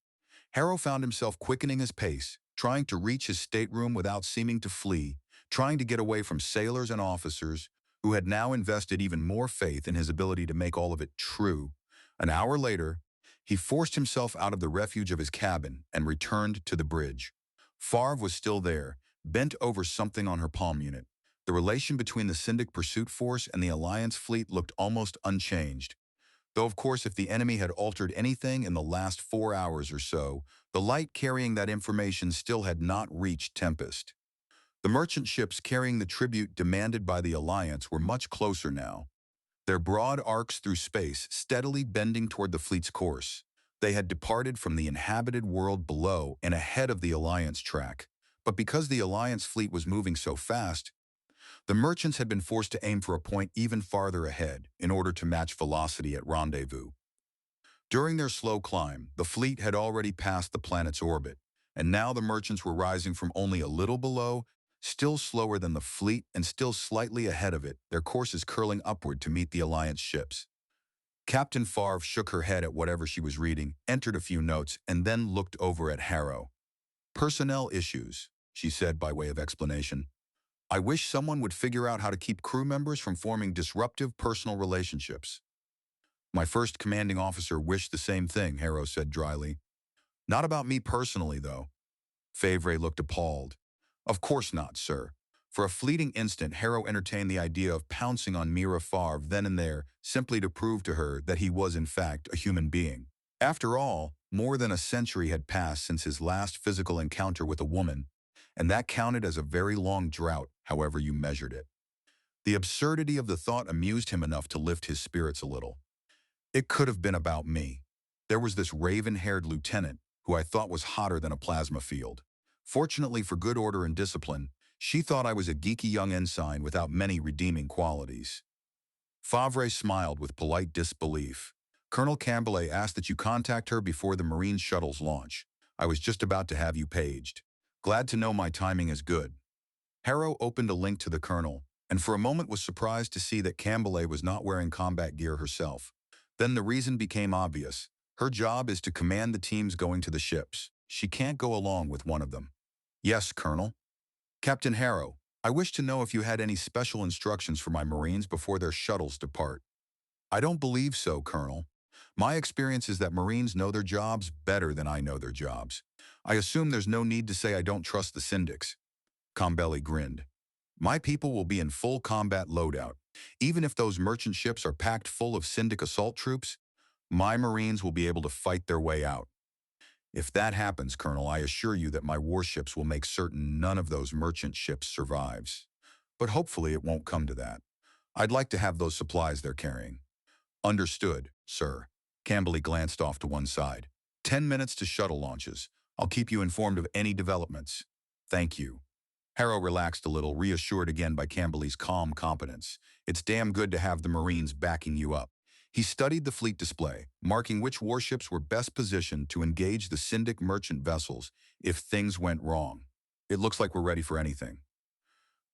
Harrow found himself quickening his pace, trying to reach his stateroom without seeming to flee, trying to get away from sailors and officers who had now invested even more faith in his ability to make all of it true. An hour later, he forced himself out of the refuge of his cabin and returned to the bridge. Favre was still there, bent over something on her palm unit. The relation between the Syndic pursuit force and the Alliance fleet looked almost unchanged. Though, of course, if the enemy had altered anything in the last 4 hours or so, the light carrying that information still had not reached Tempest. The merchant ships carrying the tribute demanded by the Alliance were much closer now, their broad arcs through space steadily bending toward the fleet's course. They had departed from the inhabited world below and ahead of the Alliance track. But because the Alliance fleet was moving so fast, the merchants had been forced to aim for a point even farther ahead in order to match velocity at rendezvous. During their slow climb, the fleet had already passed the planet's orbit, and now the merchants were rising from only a little below, still slower than the fleet and still slightly ahead of it, their courses curling upward to meet the Alliance ships. Captain Favre shook her head at whatever she was reading, entered a few notes, and then looked over at Harrow. "Personnel issues," she said by way of explanation. I wish someone would figure out how to keep crew members from forming disruptive personal relationships. My first commanding officer wished the same thing, Harrow said dryly. Not about me personally, though. Favre looked appalled. Of course not, sir. For a fleeting instant, Harrow entertained the idea of pouncing on Mira Favre then and there, simply to prove to her that he was in fact a human being. After all, more than a century had passed since his last physical encounter with a woman, and that counted as a very long drought, however you measured it. The absurdity of the thought amused him enough to lift his spirits a little. It could have been about me. There was this raven-haired lieutenant who I thought was hotter than a plasma field. Fortunately for good order and discipline, she thought I was a geeky young ensign without many redeeming qualities. Favre smiled with polite disbelief. Colonel Campbell asked that you contact her before the Marine shuttle's launch. I was just about to have you paged. Glad to know my timing is good. Harrow opened a link to the colonel, and for a moment was surprised to see that Campbell was not wearing combat gear herself. Then the reason became obvious. Her job is to command the teams going to the ships. She can't go along with one of them. Yes, Colonel. Captain Harrow, I wish to know if you had any special instructions for my Marines before their shuttles depart. I don't believe so, Colonel. My experience is that Marines know their jobs better than I know their jobs. I assume there's no need to say I don't trust the syndics. Campbell grinned. My people will be in full combat loadout. Even if those merchant ships are packed full of syndic assault troops, my Marines will be able to fight their way out. If that happens, Colonel, I assure you that my warships will make certain none of those merchant ships survives. But hopefully it won't come to that. I'd like to have those supplies they're carrying. Understood, sir. Campbell glanced off to one side. 10 minutes to shuttle launches. I'll keep you informed of any developments. Thank you. Harrow relaxed a little, reassured again by Campbell's calm competence. It's damn good to have the Marines backing you up. He studied the fleet display, marking which warships were best positioned to engage the Syndic merchant vessels if things went wrong. It looks like we're ready for anything.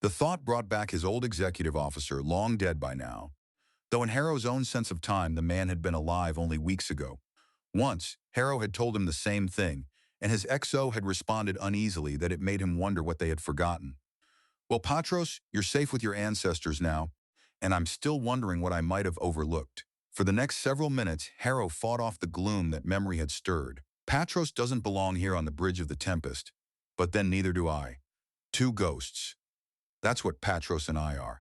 The thought brought back his old executive officer, long dead by now. Though in Harrow's own sense of time, the man had been alive only weeks ago. Once, Harrow had told him the same thing, and his XO had responded uneasily that it made him wonder what they had forgotten. Well, Patros, you're safe with your ancestors now, and I'm still wondering what I might have overlooked. For the next several minutes, Harrow fought off the gloom that memory had stirred. Patros doesn't belong here on the bridge of the Tempest, but then neither do I. Two ghosts. That's what Patros and I are.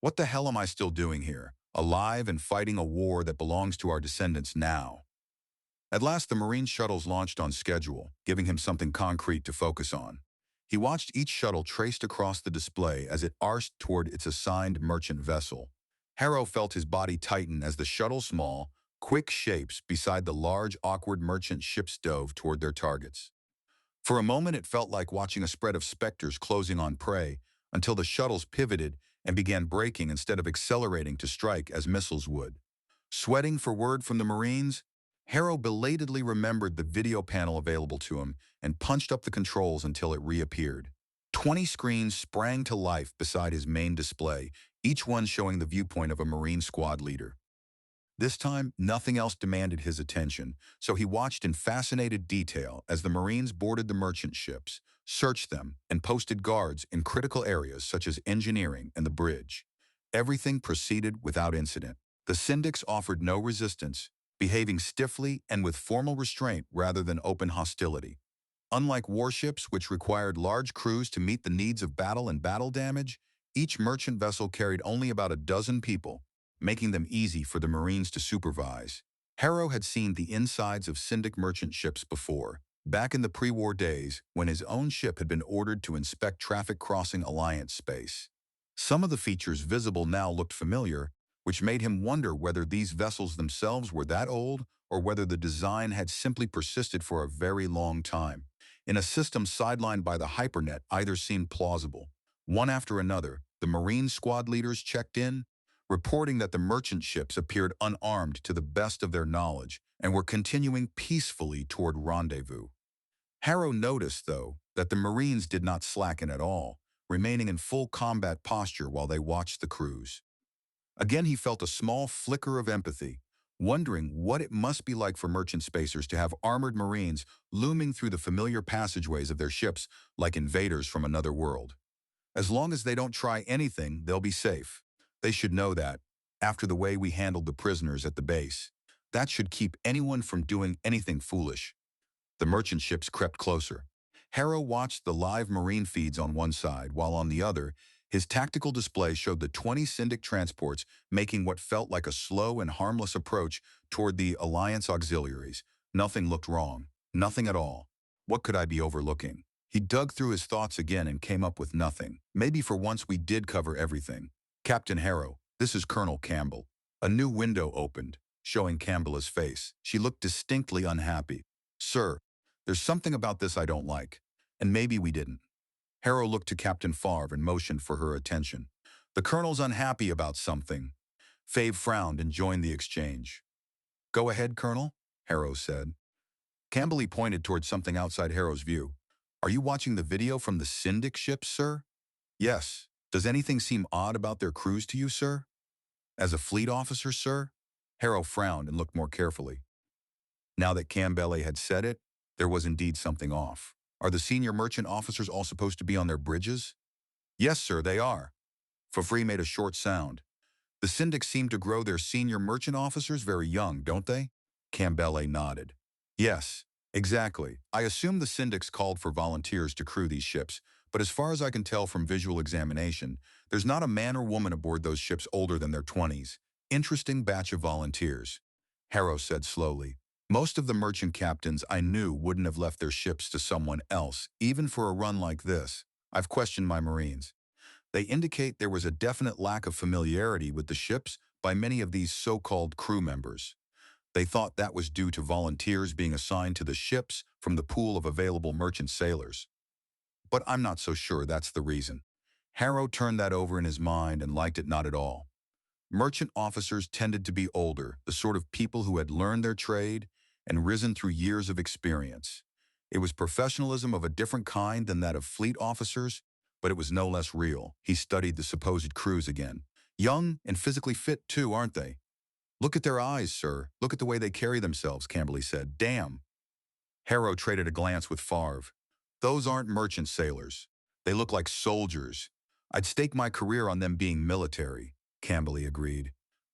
What the hell am I still doing here, alive and fighting a war that belongs to our descendants now? At last, the Marine shuttles launched on schedule, giving him something concrete to focus on. He watched each shuttle traced across the display as it arced toward its assigned merchant vessel. Harrow felt his body tighten as the shuttle's small, quick shapes beside the large, awkward merchant ships dove toward their targets. For a moment, it felt like watching a spread of specters closing on prey, until the shuttles pivoted and began braking instead of accelerating to strike as missiles would. Sweating for word from the Marines, Harrow belatedly remembered the video panel available to him and punched up the controls until it reappeared. 20 screens sprang to life beside his main display, each one showing the viewpoint of a Marine squad leader. This time, nothing else demanded his attention, so he watched in fascinated detail as the Marines boarded the merchant ships, searched them, and posted guards in critical areas such as engineering and the bridge. Everything proceeded without incident. The syndics offered no resistance, behaving stiffly and with formal restraint rather than open hostility. Unlike warships, which required large crews to meet the needs of battle and battle damage, each merchant vessel carried only about a dozen people, making them easy for the Marines to supervise. Harrow had seen the insides of Syndic merchant ships before, back in the pre-war days when his own ship had been ordered to inspect traffic crossing Alliance space. Some of the features visible now looked familiar, which made him wonder whether these vessels themselves were that old or whether the design had simply persisted for a very long time. In a system sidelined by the hypernet, either seemed plausible. One after another, the Marine squad leaders checked in, reporting that the merchant ships appeared unarmed to the best of their knowledge and were continuing peacefully toward rendezvous. Harrow noticed, though, that the Marines did not slacken at all, remaining in full combat posture while they watched the crews. Again, he felt a small flicker of empathy, wondering what it must be like for merchant spacers to have armored Marines looming through the familiar passageways of their ships like invaders from another world. As long as they don't try anything, they'll be safe. They should know that, after the way we handled the prisoners at the base. That should keep anyone from doing anything foolish. The merchant ships crept closer. Harrow watched the live marine feeds on one side, while on the other, his tactical display showed the 20 Syndic transports making what felt like a slow and harmless approach toward the Alliance auxiliaries. Nothing looked wrong. Nothing at all. What could I be overlooking? He dug through his thoughts again and came up with nothing. Maybe for once we did cover everything. Captain Harrow, this is Colonel Campbell. A new window opened, showing Campbell's face. She looked distinctly unhappy. Sir, there's something about this I don't like. And maybe we didn't. Harrow looked to Captain Favre and motioned for her attention. The Colonel's unhappy about something. Favre frowned and joined the exchange. Go ahead, Colonel, Harrow said. Campbell pointed toward something outside Harrow's view. Are you watching the video from the Syndic ships, sir? Yes. Does anything seem odd about their crews to you, sir? As a fleet officer, sir? Harrow frowned and looked more carefully. Now that Campbell had said it, there was indeed something off. Are the senior merchant officers all supposed to be on their bridges? Yes, sir, they are. Favre made a short sound. The Syndics seem to grow their senior merchant officers very young, don't they? Campbell nodded. Yes, exactly. I assume the Syndics called for volunteers to crew these ships, but as far as I can tell from visual examination, there's not a man or woman aboard those ships older than their 20s. Interesting batch of volunteers. Harrow said slowly. Most of the merchant captains I knew wouldn't have left their ships to someone else, even for a run like this. I've questioned my Marines. They indicate there was a definite lack of familiarity with the ships by many of these so-called crew members. They thought that was due to volunteers being assigned to the ships from the pool of available merchant sailors. But I'm not so sure that's the reason. Harrow turned that over in his mind and liked it not at all. Merchant officers tended to be older, the sort of people who had learned their trade and risen through years of experience. It was professionalism of a different kind than that of fleet officers, but it was no less real. He studied the supposed crews again. Young and physically fit too, aren't they? Look at their eyes, sir. Look at the way they carry themselves, Campbell said. Damn. Harrow traded a glance with Favre. Those aren't merchant sailors. They look like soldiers. I'd stake my career on them being military, Campbell agreed.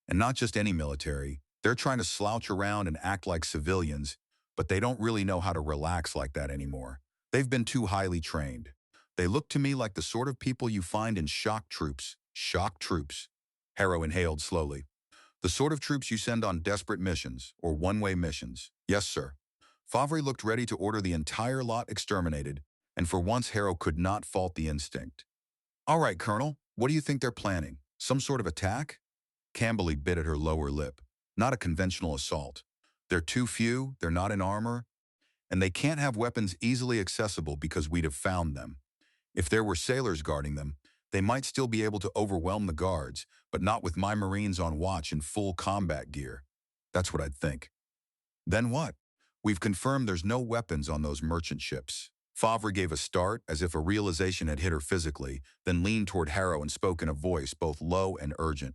And not just any military. They're trying to slouch around and act like civilians, but they don't really know how to relax like that anymore. They've been too highly trained. They look to me like the sort of people you find in shock troops. Shock troops. Harrow inhaled slowly. The sort of troops you send on desperate missions, or one-way missions. Yes, sir. Favre looked ready to order the entire lot exterminated, and for once Harrow could not fault the instinct. All right, Colonel, what do you think they're planning? Some sort of attack? Campbell bit at her lower lip. Not a conventional assault. They're too few, they're not in armor, and they can't have weapons easily accessible because we'd have found them. If there were sailors guarding them, they might still be able to overwhelm the guards, but not with my Marines on watch in full combat gear. That's what I'd think. Then what? We've confirmed there's no weapons on those merchant ships. Favre gave a start, as if a realization had hit her physically, then leaned toward Harrow and spoke in a voice both low and urgent.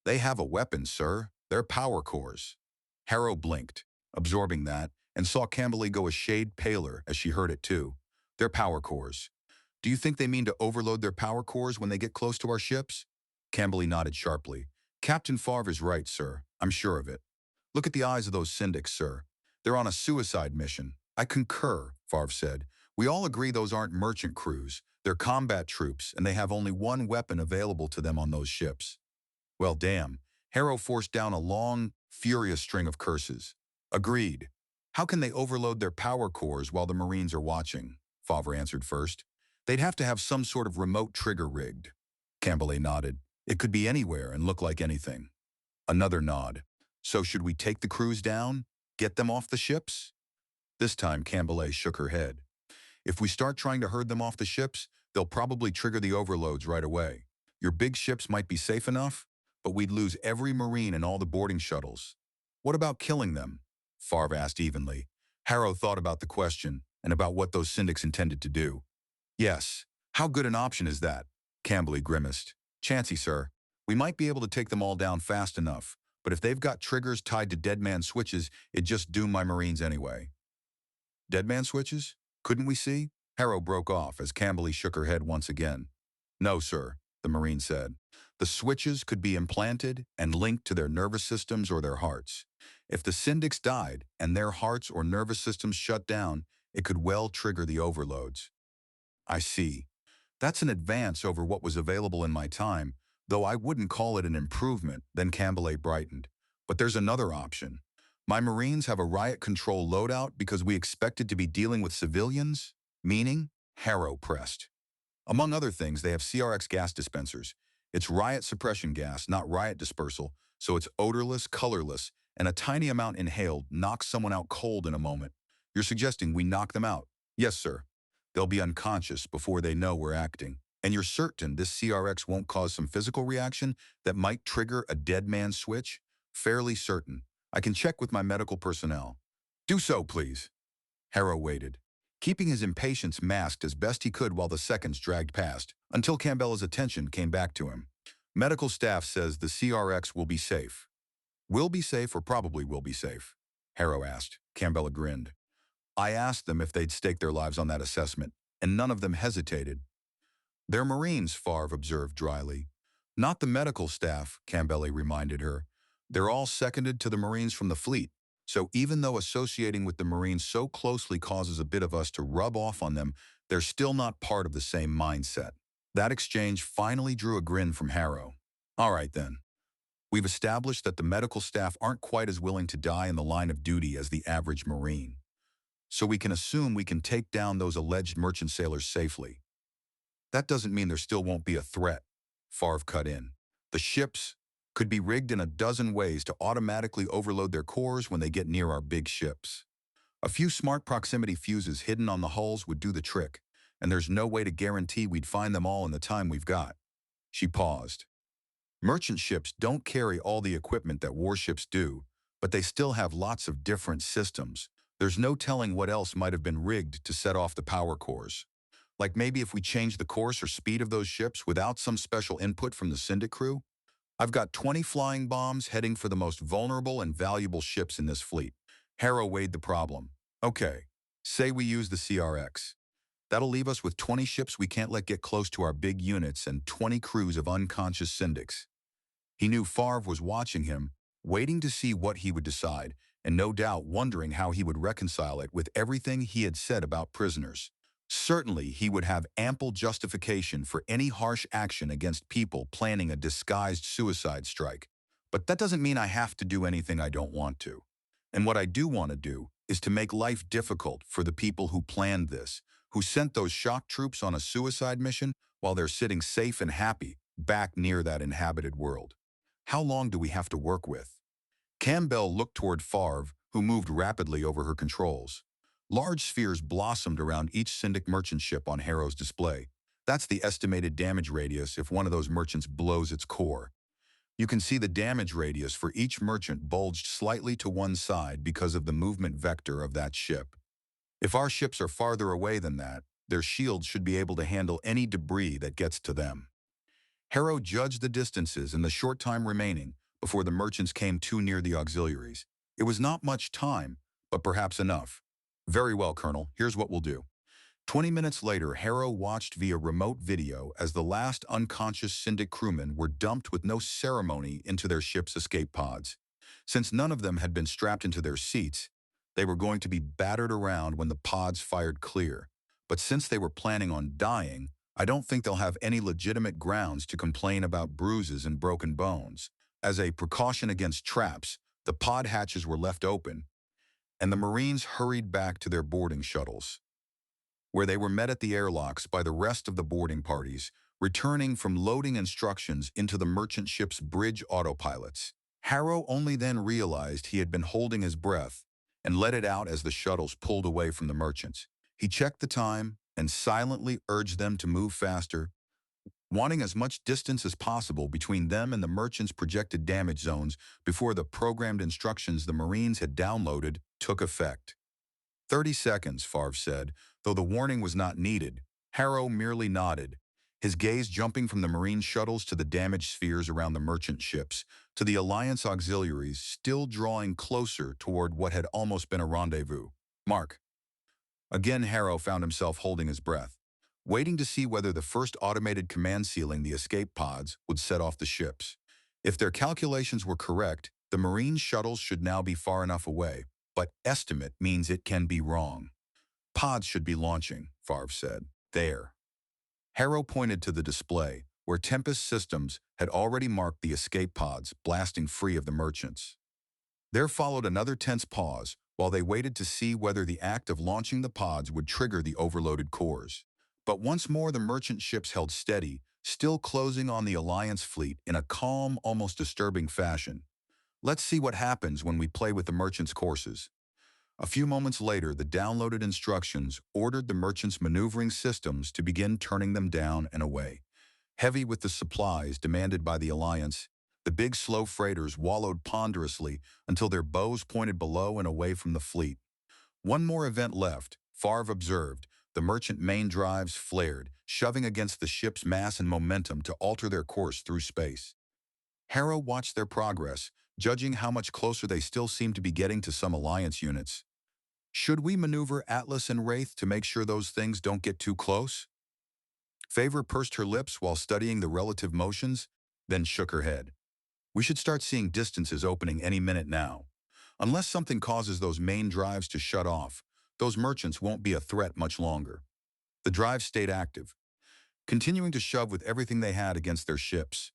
They have a weapon, sir. They're power cores. Harrow blinked, absorbing that, and saw Campbell go a shade paler as she heard it too. They're power cores. Do you think they mean to overload their power cores when they get close to our ships? Campbell nodded sharply. Captain Favre is right, sir. I'm sure of it. Look at the eyes of those Syndics, sir. They're on a suicide mission. I concur, Favre said. We all agree those aren't merchant crews. They're combat troops, and they have only one weapon available to them on those ships. Well, damn. Harrow forced down a long, furious string of curses. Agreed. How can they overload their power cores while the Marines are watching? Favre answered first. They'd have to have some sort of remote trigger rigged. Campbell nodded. It could be anywhere and look like anything. Another nod. So should we take the crews down? Get them off the ships? This time Campbell shook her head. If we start trying to herd them off the ships, they'll probably trigger the overloads right away. Your big ships might be safe enough, but we'd lose every Marine and all the boarding shuttles. What about killing them? Favre asked evenly. Harrow thought about the question and about what those Syndics intended to do. Yes. How good an option is that? Campbell grimaced. Chancy, sir. We might be able to take them all down fast enough, but if they've got triggers tied to dead man switches, it'd just doom my Marines anyway. Dead man switches? Couldn't we see? Harrow broke off as Campbell shook her head once again. No, sir, the Marine said. The switches could be implanted and linked to their nervous systems or their hearts. If the syndics died and their hearts or nervous systems shut down, it could well trigger the overloads. I see. That's an advance over what was available in my time, though I wouldn't call it an improvement, then Campbell brightened. But there's another option. My Marines have a riot control loadout because we expected to be dealing with civilians, meaning Harrow pressed. Among other things, they have CRX gas dispensers. It's riot suppression gas, not riot dispersal, so it's odorless, colorless, and a tiny amount inhaled knocks someone out cold in a moment. You're suggesting we knock them out? Yes, sir. They'll be unconscious before they know we're acting. And you're certain this CRX won't cause some physical reaction that might trigger a dead man switch? Fairly certain. I can check with my medical personnel. Do so, please. Harrow waited, keeping his impatience masked as best he could while the seconds dragged past, until Campbella's attention came back to him. Medical staff says the CRX will be safe. Will be safe or probably will be safe? Harrow asked. Campbella grinned. I asked them if they'd stake their lives on that assessment, and none of them hesitated. They're Marines, Favre observed dryly. Not the medical staff, Campbell reminded her. They're all seconded to the Marines from the fleet, so even though associating with the Marines so closely causes a bit of us to rub off on them, they're still not part of the same mindset. That exchange finally drew a grin from Harrow. All right then. We've established that the medical staff aren't quite as willing to die in the line of duty as the average Marine. So we can assume we can take down those alleged merchant sailors safely. That doesn't mean there still won't be a threat, Favre cut in. The ships could be rigged in a dozen ways to automatically overload their cores when they get near our big ships. A few smart proximity fuses hidden on the hulls would do the trick, and there's no way to guarantee we'd find them all in the time we've got. She paused. Merchant ships don't carry all the equipment that warships do, but they still have lots of different systems. There's no telling what else might have been rigged to set off the power cores. Like maybe if we change the course or speed of those ships without some special input from the Syndic crew? I've got 20 flying bombs heading for the most vulnerable and valuable ships in this fleet. Harrow weighed the problem. Okay, say we use the CRX. That'll leave us with 20 ships we can't let get close to our big units and 20 crews of unconscious Syndics. He knew Favre was watching him, waiting to see what he would decide, and no doubt wondering how he would reconcile it with everything he had said about prisoners. Certainly, he would have ample justification for any harsh action against people planning a disguised suicide strike. But that doesn't mean I have to do anything I don't want to. And what I do want to do is to make life difficult for the people who planned this, who sent those shock troops on a suicide mission while they're sitting safe and happy back near that inhabited world. How long do we have to work with? Campbell looked toward Favre, who moved rapidly over her controls. Large spheres blossomed around each Syndic merchant ship on Harrow's display. That's the estimated damage radius if one of those merchants blows its core. You can see the damage radius for each merchant bulged slightly to one side because of the movement vector of that ship. If our ships are farther away than that, their shields should be able to handle any debris that gets to them. Harrow judged the distances in the short time remaining before the merchants came too near the auxiliaries. It was not much time, but perhaps enough. Very well, Colonel. Here's what we'll do. 20 minutes later, Harrow watched via remote video as the last unconscious Syndic crewmen were dumped with no ceremony into their ship's escape pods. Since none of them had been strapped into their seats, they were going to be battered around when the pods fired clear. But since they were planning on dying, I don't think they'll have any legitimate grounds to complain about bruises and broken bones. As a precaution against traps, the pod hatches were left open, and the Marines hurried back to their boarding shuttles, where they were met at the airlocks by the rest of the boarding parties, returning from loading instructions into the merchant ship's bridge autopilots. Harrow only then realized he had been holding his breath and let it out as the shuttles pulled away from the merchants. He checked the time and silently urged them to move faster, wanting as much distance as possible between them and the merchants' projected damage zones before the programmed instructions the Marines had downloaded took effect. 30 seconds, Favre said, though the warning was not needed. Harrow merely nodded, his gaze jumping from the Marine shuttles to the damaged spheres around the merchant ships, to the Alliance auxiliaries still drawing closer toward what had almost been a rendezvous. Mark. Again, Harrow found himself holding his breath. waiting to see whether the first automated command sealing the escape pods would set off the ships. If their calculations were correct, the Marine shuttles should now be far enough away, but estimate means it can be wrong. Pods should be launching, Favre said. There. Harrow pointed to the display, where Tempest Systems had already marked the escape pods blasting free of the merchants. There followed another tense pause while they waited to see whether the act of launching the pods would trigger the overloaded cores. But once more the merchant ships held steady, still closing on the Alliance fleet in a calm, almost disturbing fashion. Let's see what happens when we play with the merchants' courses. A few moments later, the downloaded instructions ordered the merchants' maneuvering systems to begin turning them down and away. Heavy with the supplies demanded by the Alliance, the big slow freighters wallowed ponderously until their bows pointed below and away from the fleet. One more event left, Favre observed. The merchant main drives flared, shoving against the ship's mass and momentum to alter their course through space. Harrow watched their progress, judging how much closer they still seemed to be getting to some Alliance units. Should we maneuver Atlas and Wraith to make sure those things don't get too close? Favre pursed her lips while studying the relative motions, then shook her head. We should start seeing distances opening any minute now. Unless something causes those main drives to shut off, those merchants won't be a threat much longer. The drives stayed active, continuing to shove with everything they had against their ships.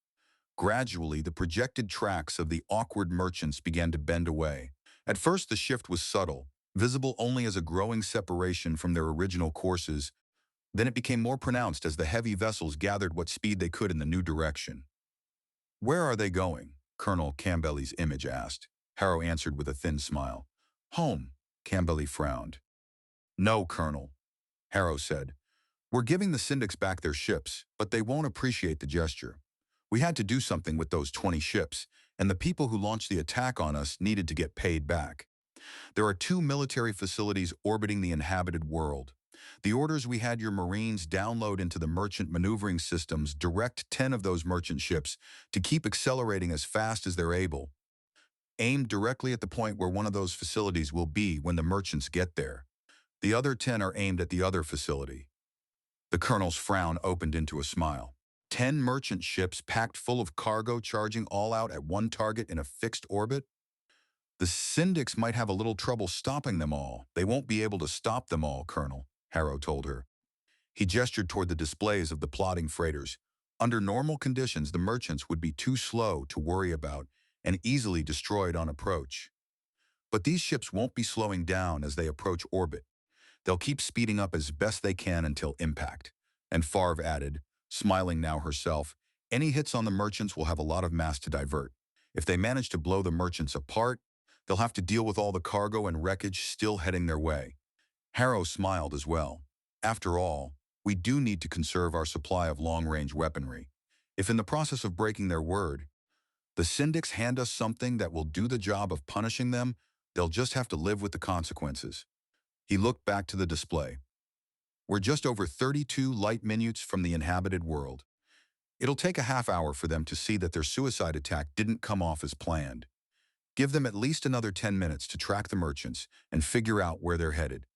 Gradually, the projected tracks of the awkward merchants began to bend away. At first, the shift was subtle, visible only as a growing separation from their original courses. Then it became more pronounced as the heavy vessels gathered what speed they could in the new direction. "Where are they going?" Colonel Campbell's image asked. Harrow answered with a thin smile. "Home," Campbell frowned. "No, Colonel," Harrow said. "We're giving the Syndics back their ships, but they won't appreciate the gesture. We had to do something with those 20 ships, and the people who launched the attack on us needed to get paid back. There are 2 military facilities orbiting the inhabited world. The orders we had your Marines download into the merchant maneuvering systems direct 10 of those merchant ships to keep accelerating as fast as they're able, aimed directly at the point where one of those facilities will be when the merchants get there. The other 10 are aimed at the other facility." The colonel's frown opened into a smile. 10 merchant ships packed full of cargo charging all out at one target in a fixed orbit? "The Syndics might have a little trouble stopping them all. They won't be able to stop them all, Colonel," Harrow told her. He gestured toward the displays of the plodding freighters. Under normal conditions, the merchants would be too slow to worry about and easily destroyed on approach. But these ships won't be slowing down as they approach orbit. They'll keep speeding up as best they can until impact. And Favre added, smiling now herself, any hits on the merchants will have a lot of mass to divert. If they manage to blow the merchants apart, they'll have to deal with all the cargo and wreckage still heading their way. Harrow smiled as well. After all, we do need to conserve our supply of long-range weaponry. If in the process of breaking their word, the Syndics hand us something that will do the job of punishing them, they'll just have to live with the consequences. He looked back to the display. We're just over 32 light minutes from the inhabited world. It'll take a half hour for them to see that their suicide attack didn't come off as planned. Give them at least another 10 minutes to track the merchants and figure out where they're headed.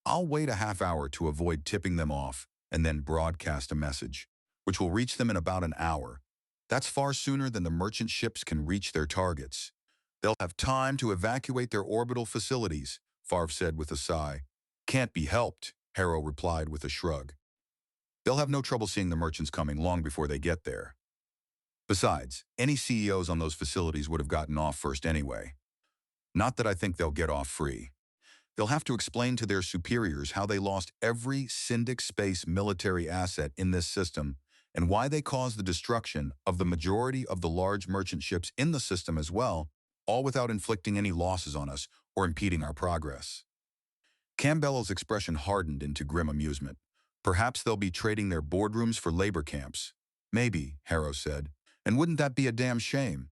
I'll wait a half hour to avoid tipping them off and then broadcast a message, which will reach them in about an hour. That's far sooner than the merchant ships can reach their targets. They'll have time to evacuate their orbital facilities, Favre said with a sigh. Can't be helped, Harrow replied with a shrug. They'll have no trouble seeing the merchants coming long before they get there. Besides, any CEOs on those facilities would have gotten off first anyway. Not that I think they'll get off free. They'll have to explain to their superiors how they lost every Syndic space military asset in this system and why they caused the destruction of the majority of the large merchant ships in the system as well, all without inflicting any losses on us or impeding our progress. Campbell's expression hardened into grim amusement. Perhaps they'll be trading their boardrooms for labor camps. Maybe, Harrow said. And wouldn't that be a damn shame?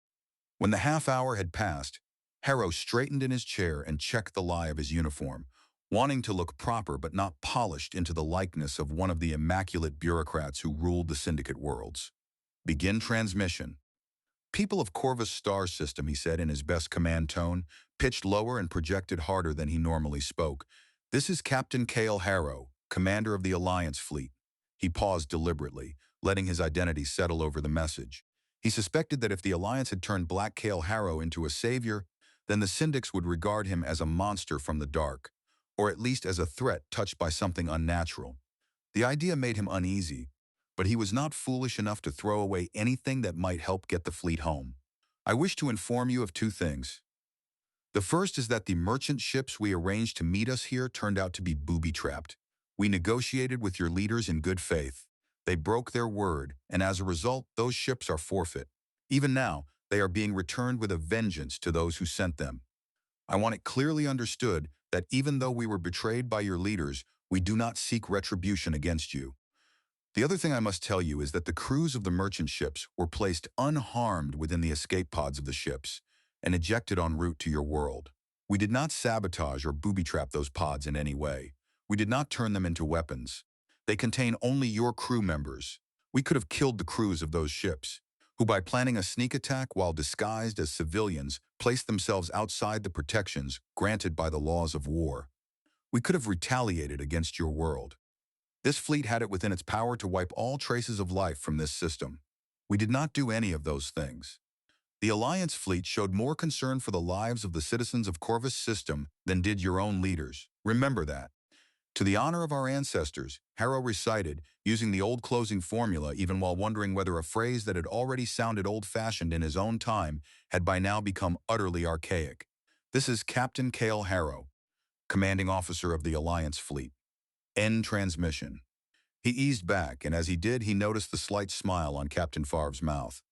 When the half hour had passed, Harrow straightened in his chair and checked the lie of his uniform, wanting to look proper but not polished into the likeness of one of the immaculate bureaucrats who ruled the syndicate worlds. Begin transmission. People of Corvus Star System, he said in his best command tone, pitched lower and projected harder than he normally spoke. This is Captain Cale Harrow, commander of the Alliance fleet. He paused deliberately, letting his identity settle over the message. He suspected that if the Alliance had turned Black Kale Harrow into a savior, then the Syndics would regard him as a monster from the dark, or at least as a threat touched by something unnatural. The idea made him uneasy, but he was not foolish enough to throw away anything that might help get the fleet home. I wish to inform you of two things. The first is that the merchant ships we arranged to meet us here turned out to be booby-trapped. We negotiated with your leaders in good faith. They broke their word, and as a result, those ships are forfeit. Even now, they are being returned with a vengeance to those who sent them. I want it clearly understood that even though we were betrayed by your leaders, we do not seek retribution against you. The other thing I must tell you is that the crews of the merchant ships were placed unharmed within the escape pods of the ships and ejected en route to your world. We did not sabotage or booby-trap those pods in any way. We did not turn them into weapons. They contain only your crew members. We could have killed the crews of those ships, who by planning a sneak attack while disguised as civilians placed themselves outside the protections granted by the laws of war. We could have retaliated against your world. This fleet had it within its power to wipe all traces of life from this system. We did not do any of those things. The Alliance fleet showed more concern for the lives of the citizens of Corvus' system than did your own leaders. Remember that. To the honor of our ancestors, Harrow recited, using the old closing formula even while wondering whether a phrase that had already sounded old-fashioned in his own time had by now become utterly archaic. This is Captain Kale Harrow, commanding officer of the Alliance fleet. End transmission. He eased back, and as he did, he noticed the slight smile on Captain Favre's mouth.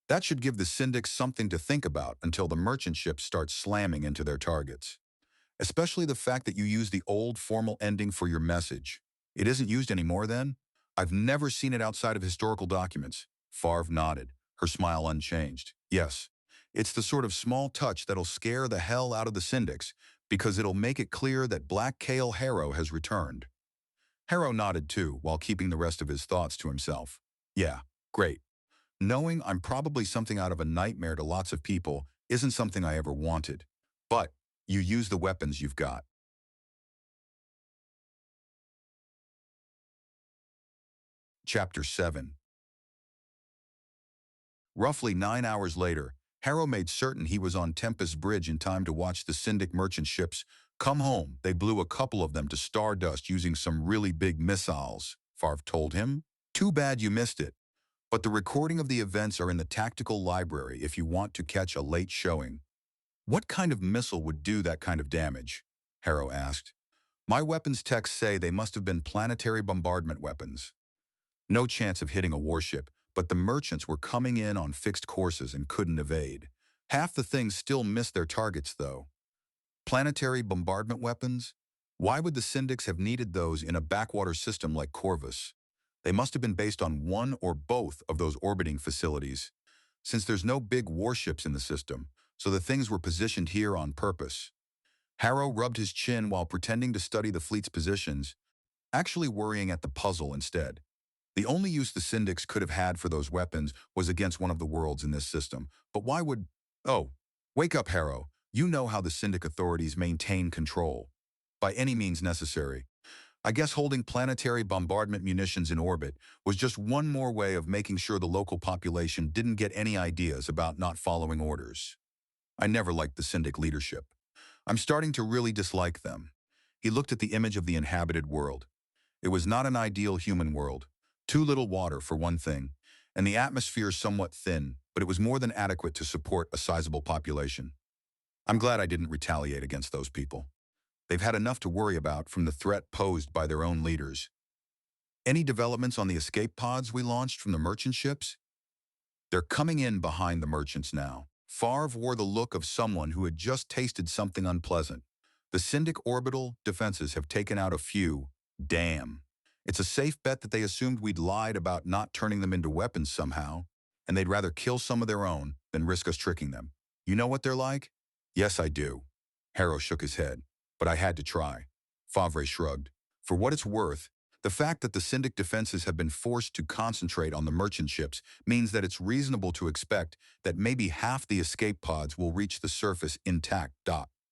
That should give the Syndics something to think about until the merchant ships start slamming into their targets. Especially the fact that you use the old formal ending for your message. It isn't used anymore then? I've never seen it outside of historical documents. Favre nodded, her smile unchanged. Yes, it's the sort of small touch that'll scare the hell out of the Syndics, because it'll make it clear that Black Kale Harrow has returned. Harrow nodded too, while keeping the rest of his thoughts to himself. Yeah, great. Knowing I'm probably something out of a nightmare to lots of people isn't something I ever wanted. But you use the weapons you've got. Chapter 7. Roughly 9 hours later, Harrow made certain he was on Tempest Bridge in time to watch the Syndic merchant ships come home. They blew a couple of them to stardust using some really big missiles, Favre told him. Too bad you missed it. But the recording of the events are in the tactical library if you want to catch a late showing. What kind of missile would do that kind of damage? Harrow asked. My weapons techs say they must have been planetary bombardment weapons. No chance of hitting a warship, but the merchants were coming in on fixed courses and couldn't evade. Half the things still missed their targets, though. Planetary bombardment weapons? Why would the Syndics have needed those in a backwater system like Corvus? They must have been based on one or both of those orbiting facilities, since there's no big warships in the system, so the things were positioned here on purpose. Harrow rubbed his chin while pretending to study the fleet's positions, actually worrying at the puzzle instead. The only use the Syndics could have had for those weapons was against one of the worlds in this system. But why would... Oh, wake up, Harrow. You know how the Syndic authorities maintain control. By any means necessary. I guess holding planetary bombardment munitions in orbit was just one more way of making sure the local population didn't get any ideas about not following orders. I never liked the Syndic leadership. I'm starting to really dislike them. He looked at the image of the inhabited world. It was not an ideal human world. Too little water, for one thing, and the atmosphere somewhat thin, but it was more than adequate to support a sizable population. I'm glad I didn't retaliate against those people. They've had enough to worry about from the threat posed by their own leaders. Any developments on the escape pods we launched from the merchant ships? They're coming in behind the merchants now. Favre wore the look of someone who had just tasted something unpleasant. The Syndic orbital defenses have taken out a few. Damn. It's a safe bet that they assumed we'd lied about not turning them into weapons somehow, and they'd rather kill some of their own than risk us tricking them. You know what they're like? Yes, I do. Harrow shook his head. But I had to try. Favre shrugged. For what it's worth, the fact that the Syndic defenses have been forced to concentrate on the merchant ships means that it's reasonable to expect that maybe half the escape pods will reach the surface intact.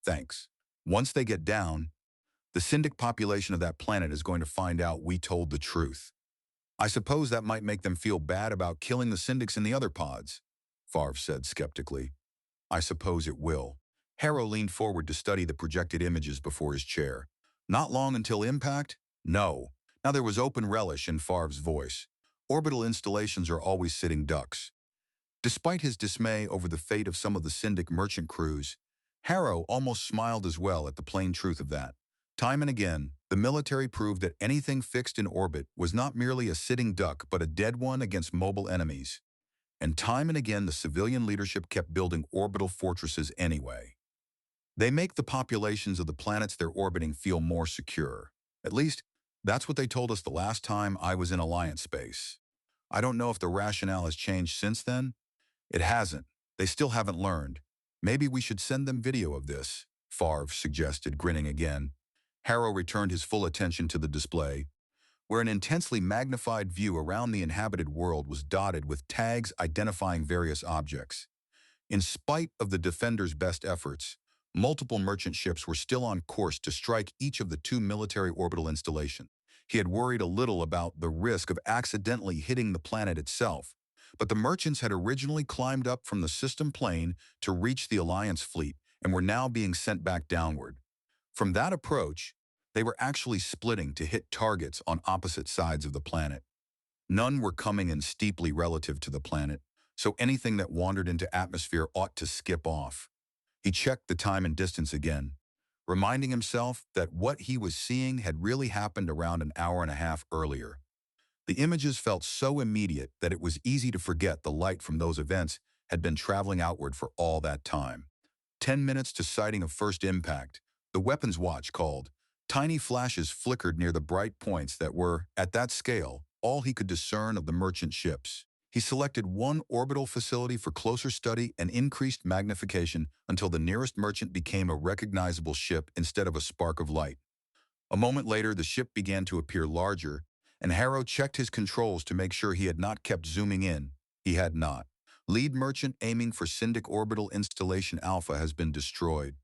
Thanks. Once they get down, The Syndic population of that planet is going to find out we told the truth. I suppose that might make them feel bad about killing the Syndics in the other pods, Favre said skeptically. I suppose it will. Harrow leaned forward to study the projected images before his chair. Not long until impact? No. Now there was open relish in Favre's voice. Orbital installations are always sitting ducks. Despite his dismay over the fate of some of the Syndic merchant crews, Harrow almost smiled as well at the plain truth of that. Time and again, the military proved that anything fixed in orbit was not merely a sitting duck but a dead one against mobile enemies. And time and again, the civilian leadership kept building orbital fortresses anyway. They make the populations of the planets they're orbiting feel more secure. At least, that's what they told us the last time I was in Alliance space. I don't know if the rationale has changed since then. It hasn't. They still haven't learned. Maybe we should send them video of this, Favre suggested, grinning again. Harrow returned his full attention to the display, where an intensely magnified view around the inhabited world was dotted with tags identifying various objects. In spite of the Defenders' best efforts, multiple merchant ships were still on course to strike each of the two military orbital installations. He had worried a little about the risk of accidentally hitting the planet itself, but the merchants had originally climbed up from the system plane to reach the Alliance fleet and were now being sent back downward. From that approach, they were actually splitting to hit targets on opposite sides of the planet. None were coming in steeply relative to the planet, so anything that wandered into atmosphere ought to skip off. He checked the time and distance again, reminding himself that what he was seeing had really happened around an hour and a half earlier. The images felt so immediate that it was easy to forget the light from those events had been traveling outward for all that time. 10 minutes to sighting of first impact, the weapons watch called. Tiny flashes flickered near the bright points that were, at that scale, all he could discern of the merchant ships. He selected one orbital facility for closer study and increased magnification until the nearest merchant became a recognizable ship instead of a spark of light. A moment later, the ship began to appear larger, and Harrow checked his controls to make sure he had not kept zooming in. He had not. Lead merchant aiming for Syndic Orbital Installation Alpha has been destroyed,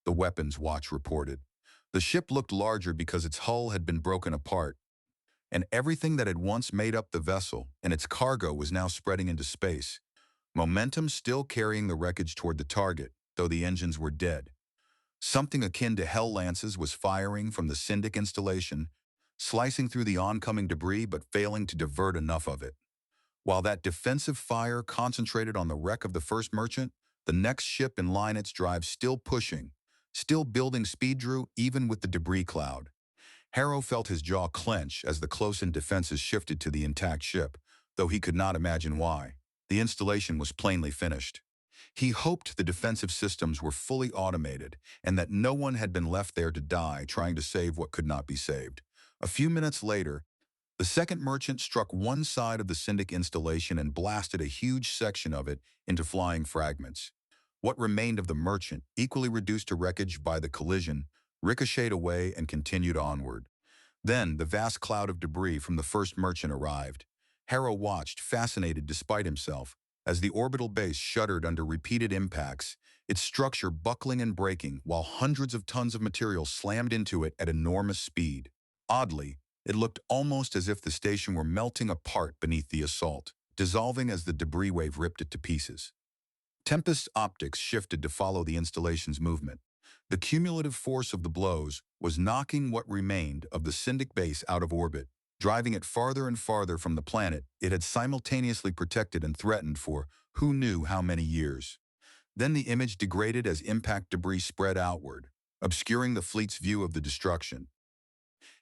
the weapons watch reported. The ship looked larger because its hull had been broken apart, and everything that had once made up the vessel and its cargo was now spreading into space. Momentum still carrying the wreckage toward the target, though the engines were dead. Something akin to Hell Lances was firing from the Syndic installation, slicing through the oncoming debris but failing to divert enough of it. While that defensive fire concentrated on the wreck of the first merchant, the next ship in line its drive still pushing, still building speed drew even with the debris cloud. Harrow felt his jaw clench as the close-in defenses shifted to the intact ship, though he could not imagine why. The installation was plainly finished. He hoped the defensive systems were fully automated and that no one had been left there to die trying to save what could not be saved. A few minutes later, the second merchant struck one side of the Syndic installation and blasted a huge section of it into flying fragments. What remained of the merchant, equally reduced to wreckage by the collision, ricocheted away and continued onward. Then the vast cloud of debris from the first merchant arrived. Harrow watched, fascinated despite himself, as the orbital base shuddered under repeated impacts, its structure buckling and breaking while hundreds of tons of material slammed into it at enormous speed. Oddly, it looked almost as if the station were melting apart beneath the assault, dissolving as the debris wave ripped it to pieces. Tempest's optics shifted to follow the installation's movement. The cumulative force of the blows was knocking what remained of the Syndic base out of orbit, driving it farther and farther from the planet it had simultaneously protected and threatened for who knew how many years. Then the image degraded as impact debris spread outward, obscuring the fleet's view of the destruction.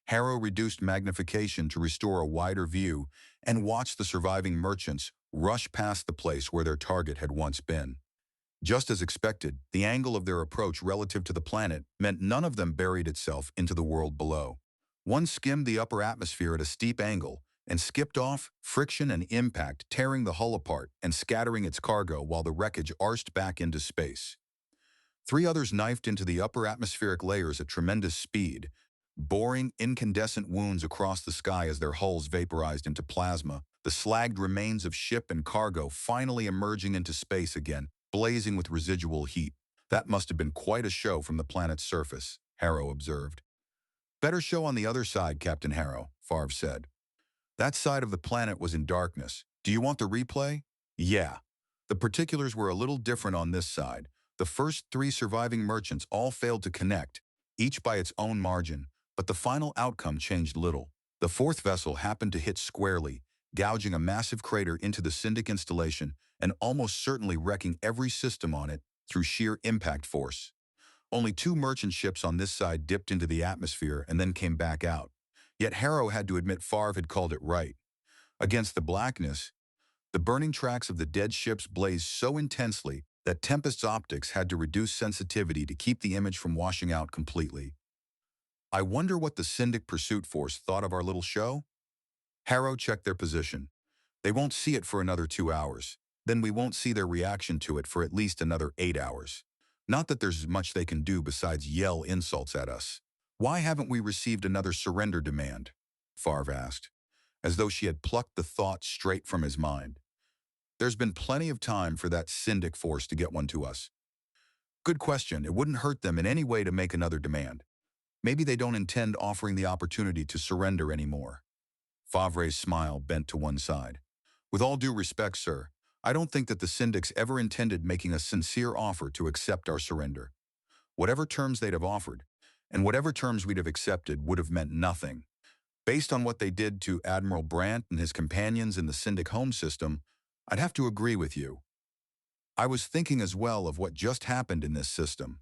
Harrow reduced magnification to restore a wider view and watched the surviving merchants rush past the place where their target had once been. Just as expected, the angle of their approach relative to the planet meant none of them buried itself into the world below. One skimmed the upper atmosphere at a steep angle and skipped off, friction and impact tearing the hull apart and scattering its cargo while the wreckage arsed back into space. Three others knifed into the upper atmospheric layers at tremendous speed, boring incandescent wounds across the sky as their hulls vaporized into plasma, the slagged remains of ship and cargo finally emerging into space again, blazing with residual heat. That must have been quite a show from the planet's surface, Harrow observed. Better show on the other side, Captain Harrow, Favre said. That side of the planet was in darkness. Do you want the replay? Yeah. The particulars were a little different on this side. The first 3 surviving merchants all failed to connect, each by its own margin, but the final outcome changed little. The 4th vessel happened to hit squarely, gouging a massive crater into the Syndic installation and almost certainly wrecking every system on it through sheer impact force. Only 2 merchant ships on this side dipped into the atmosphere and then came back out. Yet Harrow had to admit Favre had called it right. Against the blackness, the burning tracks of the dead ships blazed so intensely that Tempest's optics had to reduce sensitivity to keep the image from washing out completely. I wonder what the Syndic Pursuit Force thought of our little show? Harrow checked their position. They won't see it for another 2 hours. Then we won't see their reaction to it for at least another 8 hours. Not that there's much they can do besides yell insults at us. Why haven't we received another surrender demand? Favre asked, as though she had plucked the thought straight from his mind. There's been plenty of time for that Syndic force to get one to us. Good question. It wouldn't hurt them in any way to make another demand. Maybe they don't intend offering the opportunity to surrender anymore. Favre's smile bent to one side. With all due respect, sir, I don't think that the Syndics ever intended making a sincere offer to accept our surrender. Whatever terms they'd have offered, and whatever terms we'd have accepted would have meant nothing. Based on what they did to Admiral Brandt and his companions in the Syndic home system, I'd have to agree with you. I was thinking as well of what just happened in this system.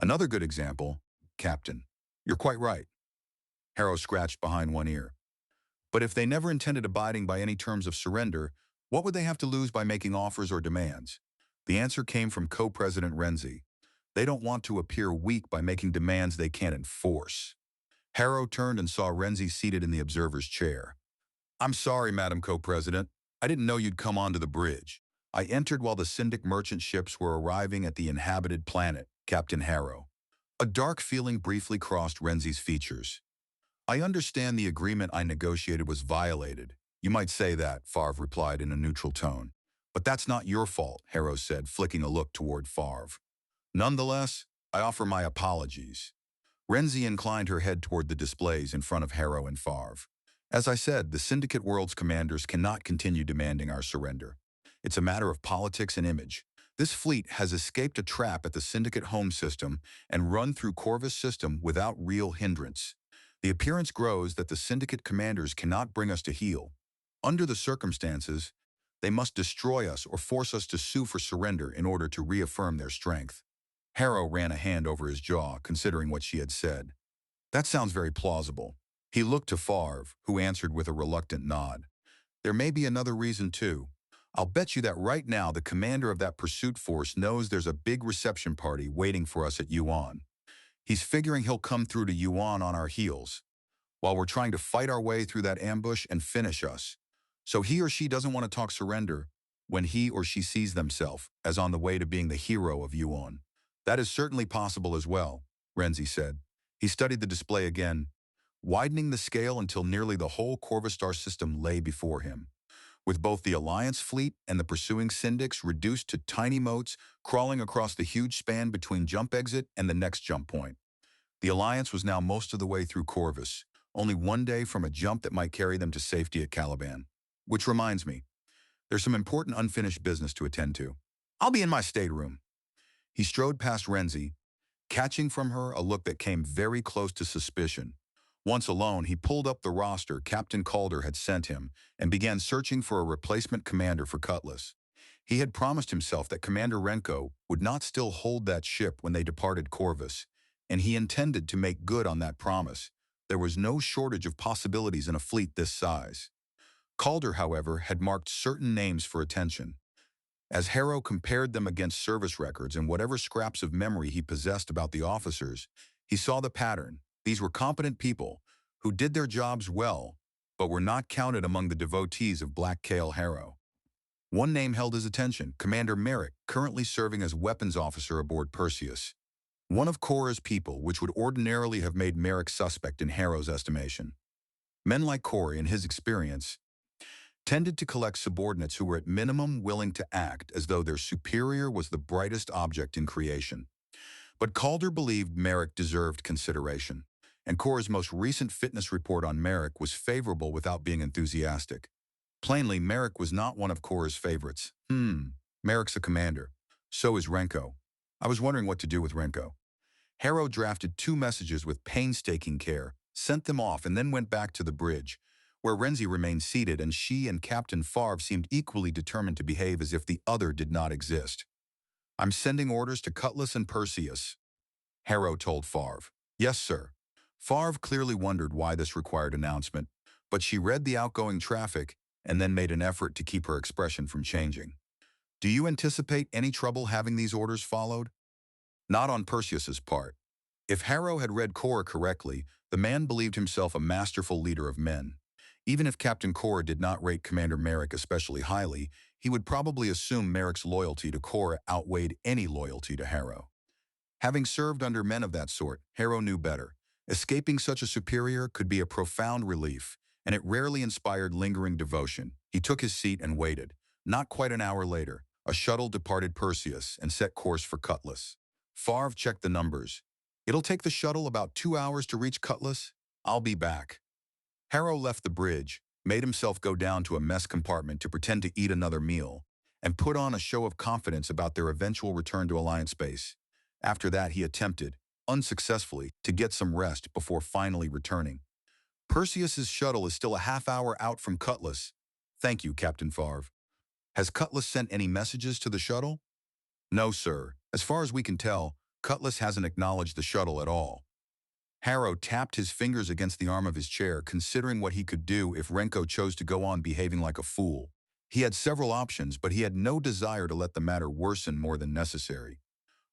Another good example, Captain. You're quite right. Harrow scratched behind one ear. But if they never intended abiding by any terms of surrender, what would they have to lose by making offers or demands? The answer came from Co-President Renzi. They don't want to appear weak by making demands they can't enforce. Harrow turned and saw Renzi seated in the observer's chair. I'm sorry, Madam Co-President. I didn't know you'd come onto the bridge. I entered while the Syndic merchant ships were arriving at the inhabited planet, Captain Harrow. A dark feeling briefly crossed Renzi's features. I understand the agreement I negotiated was violated. You might say that, Favre replied in a neutral tone. But that's not your fault, Harrow said, flicking a look toward Favre. Nonetheless, I offer my apologies. Renzi inclined her head toward the displays in front of Harrow and Favre. As I said, the Syndicate World's commanders cannot continue demanding our surrender. It's a matter of politics and image. This fleet has escaped a trap at the Syndicate home system and run through Corvus system without real hindrance. The appearance grows that the Syndicate commanders cannot bring us to heel. Under the circumstances, they must destroy us or force us to sue for surrender in order to reaffirm their strength. Harrow ran a hand over his jaw, considering what she had said. That sounds very plausible. He looked to Favre, who answered with a reluctant nod. There may be another reason, too. I'll bet you that right now the commander of that pursuit force knows there's a big reception party waiting for us at Yuan. He's figuring he'll come through to Yuan on our heels, while we're trying to fight our way through that ambush and finish us. So he or she doesn't want to talk surrender when he or she sees themselves as on the way to being the hero of Yuan. That is certainly possible as well, Renzi said. He studied the display again, widening the scale until nearly the whole Corvus star system lay before him, with both the Alliance fleet and the pursuing Syndics reduced to tiny motes crawling across the huge span between jump exit and the next jump point. The Alliance was now most of the way through Corvus, only one day from a jump that might carry them to safety at Caliban. Which reminds me, there's some important unfinished business to attend to. I'll be in my stateroom. He strode past Renzi, catching from her a look that came very close to suspicion. Once alone, he pulled up the roster Captain Calder had sent him and began searching for a replacement commander for Cutlass. He had promised himself that Commander Renko would not still hold that ship when they departed Corvus, and he intended to make good on that promise. There was no shortage of possibilities in a fleet this size. Calder, however, had marked certain names for attention. As Harrow compared them against service records and whatever scraps of memory he possessed about the officers, he saw the pattern. These were competent people who did their jobs well, but were not counted among the devotees of Black Kale Harrow. One name held his attention, Commander Merrick, currently serving as weapons officer aboard Perseus. One of Cora's people, which would ordinarily have made Merrick suspect in Harrow's estimation. Men like Cora, in his experience, tended to collect subordinates who were at minimum willing to act as though their superior was the brightest object in creation. But Calder believed Merrick deserved consideration. and Cora's most recent fitness report on Merrick was favorable without being enthusiastic. Plainly, Merrick was not one of Cora's favorites. Merrick's a commander. So is Renko. I was wondering what to do with Renko. Harrow drafted 2 messages with painstaking care, sent them off, and then went back to the bridge, where Renzi remained seated and she and Captain Favre seemed equally determined to behave as if the other did not exist. "I'm sending orders to Cutlass and Perseus," Harrow told Favre. "Yes, sir." Favre clearly wondered why this required announcement, but she read the outgoing traffic and then made an effort to keep her expression from changing. "Do you anticipate any trouble having these orders followed?" Not on Perseus's part. If Harrow had read Cora correctly, the man believed himself a masterful leader of men. Even if Captain Cora did not rate Commander Merrick especially highly, he would probably assume Merrick's loyalty to Cora outweighed any loyalty to Harrow. Having served under men of that sort, Harrow knew better. Escaping such a superior could be a profound relief, and it rarely inspired lingering devotion. He took his seat and waited. Not quite an hour later, a shuttle departed Perseus and set course for Cutlass. Favre checked the numbers. "It'll take the shuttle about 2 hours to reach Cutlass. I'll be back." Harrow left the bridge, made himself go down to a mess compartment to pretend to eat another meal, and put on a show of confidence about their eventual return to Alliance Base. After that, he attempted, unsuccessfully, to get some rest before finally returning. "Perseus's shuttle is still a half-hour out from Cutlass." "Thank you, Captain Favre." "Has Cutlass sent any messages to the shuttle?" "No, sir. As far as we can tell, Cutlass hasn't acknowledged the shuttle at all." Harrow tapped his fingers against the arm of his chair, considering what he could do if Renko chose to go on behaving like a fool. He had several options, but he had no desire to let the matter worsen more than necessary.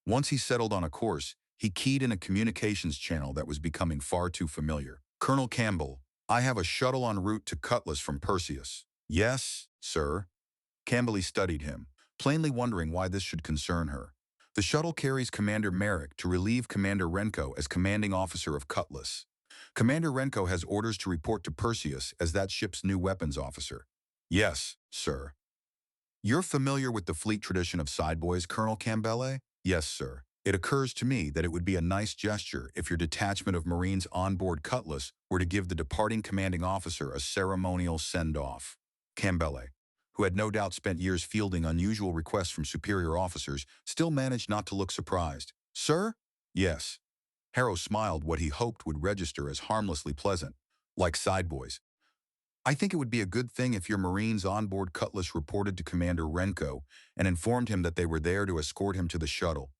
Once he settled on a course, he keyed in a communications channel that was becoming far too familiar. "Colonel Campbell, I have a shuttle en route to Cutlass from Perseus." "Yes, sir." Campbell studied him, plainly wondering why this should concern her. "The shuttle carries Commander Merrick to relieve Commander Renko as commanding officer of Cutlass. Commander Renko has orders to report to Perseus as that ship's new weapons officer." "Yes, sir." "You're familiar with the fleet tradition of sideboys, Colonel Campbell?" "Yes, sir. It occurs to me that it would be a nice gesture if your detachment of Marines on board Cutlass were to give the departing commanding officer a ceremonial send-off." Campbell, who had no doubt spent years fielding unusual requests from superior officers, still managed not to look surprised. "Sir?" "Yes." Harrow smiled what he hoped would register as harmlessly pleasant, like sideboys. "I think it would be a good thing if your Marines on board Cutlass reported to Commander Renko and informed him that they were there to escort him to the shuttle."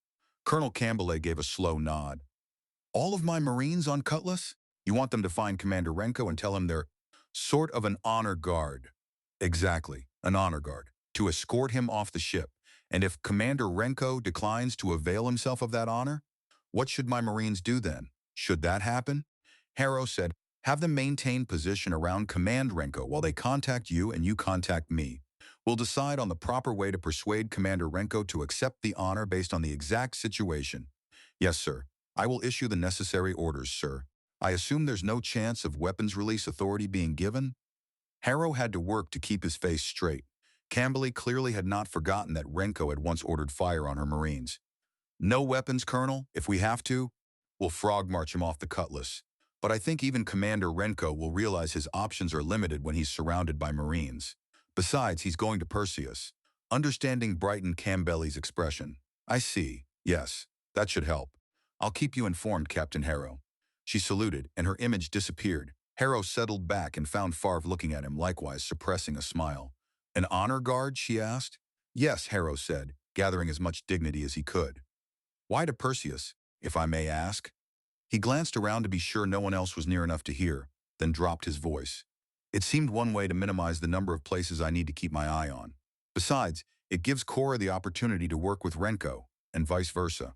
Colonel Campbell gave a slow nod. "All of my Marines on Cutlass? You want them to find Commander Renko and tell him they're sort of an honor guard?" "Exactly, an honor guard, to escort him off the ship. And if Commander Renko declines to avail himself of that honor, what should my Marines do then? Should that happen?" Harrow said, "Have them maintain position around Command Renko while they contact you and you contact me. We'll decide on the proper way to persuade Commander Renko to accept the honor based on the exact situation." "Yes, sir. I will issue the necessary orders, sir. I assume there's no chance of weapons release authority being given?" Harrow had to work to keep his face straight. Campbell clearly had not forgotten that Renko had once ordered fire on her Marines. "No weapons, Colonel. If we have to, we'll frog march him off the Cutlass. But I think even Commander Renko will realize his options are limited when he's surrounded by Marines. Besides, he's going to Perseus." Understanding brightened Campbell's expression. "I see. Yes, that should help. I'll keep you informed, Captain Harrow." She saluted, and her image disappeared. Harrow settled back and found Favre looking at him, likewise suppressing a smile. "An honor guard?" she asked. "Yes," Harrow said, gathering as much dignity as he could. "Why to Perseus, if I may ask?" He glanced around to be sure no one else was near enough to hear, then dropped his voice. "It seemed one way to minimize the number of places I need to keep my eye on. Besides, it gives Cora the opportunity to work with Renko, and vice versa."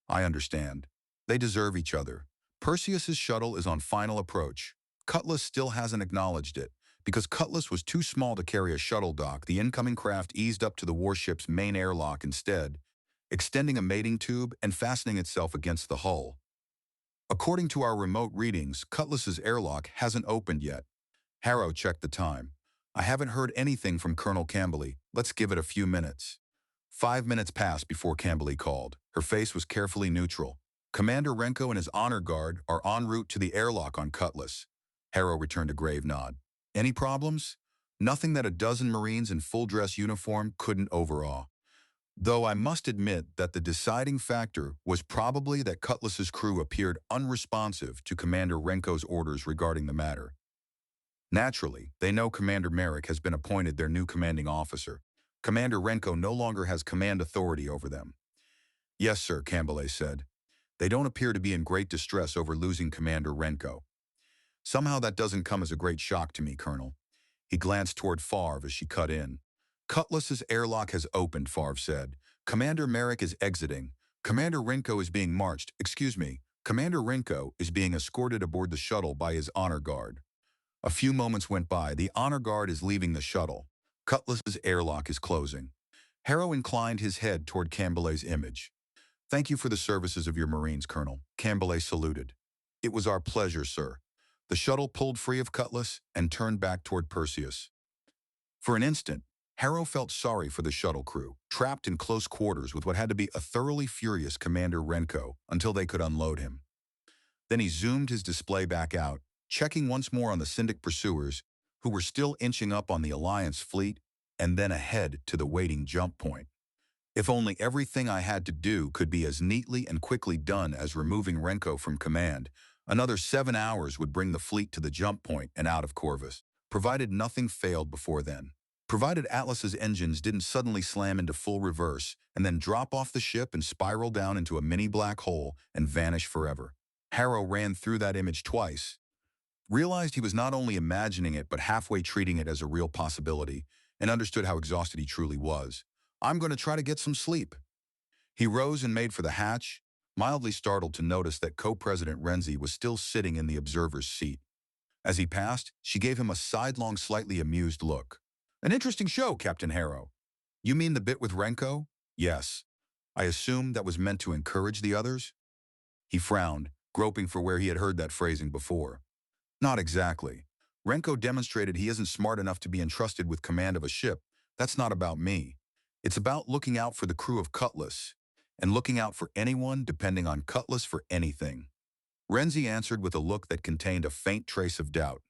"I understand. They deserve each other. Perseus's shuttle is on final approach. Cutlass still hasn't acknowledged it. Because Cutlass was too small to carry a shuttle dock, the incoming craft eased up to the warship's main airlock instead, extending a mating tube and fastening itself against the hull. According to our remote readings, Cutlass's airlock hasn't opened yet." Harrow checked the time. "I haven't heard anything from Colonel Campbell. Let's give it a few minutes." 5 minutes passed before Campbell called. Her face was carefully neutral. Commander Renko and his honor guard are en route to the airlock on Cutlass. Harrow returned a grave nod. Any problems? Nothing that a dozen Marines in full-dress uniform couldn't overawe. Though I must admit that the deciding factor was probably that Cutlass's crew appeared unresponsive to Commander Renko's orders regarding the matter. Naturally, they know Commander Merrick has been appointed their new commanding officer. Commander Renko no longer has command authority over them. Yes, sir, Campbell said. They don't appear to be in great distress over losing Commander Renko. Somehow that doesn't come as a great shock to me, Colonel. He glanced toward Favre as she cut in. Cutlass's airlock has opened, Favre said. Commander Merrick is exiting. Commander Renko is being marched. Excuse me. Commander Renko is being escorted aboard the shuttle by his honor guard. A few moments went by. The honor guard is leaving the shuttle. Cutlass's airlock is closing. Harrow inclined his head toward Campbell's image. Thank you for the services of your Marines, Colonel. Campbell saluted. It was our pleasure, sir. The shuttle pulled free of Cutlass and turned back toward Perseus. For an instant, Harrow felt sorry for the shuttle crew, trapped in close quarters with what had to be a thoroughly furious Commander Renko until they could unload him. Then he zoomed his display back out, checking once more on the Syndic pursuers, who were still inching up on the Alliance fleet, and then ahead to the waiting jump point. If only everything I had to do could be as neatly and quickly done as removing Renko from command, another 7 hours would bring the fleet to the jump point and out of Corvus, provided nothing failed before then. Provided Atlas's engines didn't suddenly slam into full reverse and then drop off the ship and spiral down into a mini black hole and vanish forever. Harrow ran through that image twice, realized he was not only imagining it but halfway treating it as a real possibility, and understood how exhausted he truly was. I'm going to try to get some sleep. He rose and made for the hatch, mildly startled to notice that Co-President Renzi was still sitting in the observer's seat. As he passed, she gave him a sidelong, slightly amused look. An interesting show, Captain Harrow. You mean the bit with Renko? Yes. I assume that was meant to encourage the others? He frowned, groping for where he had heard that phrasing before. Not exactly. Renko demonstrated he isn't smart enough to be entrusted with command of a ship. That's not about me. It's about looking out for the crew of Cutlass, and looking out for anyone depending on Cutlass for anything. Renzi answered with a look that contained a faint trace of doubt.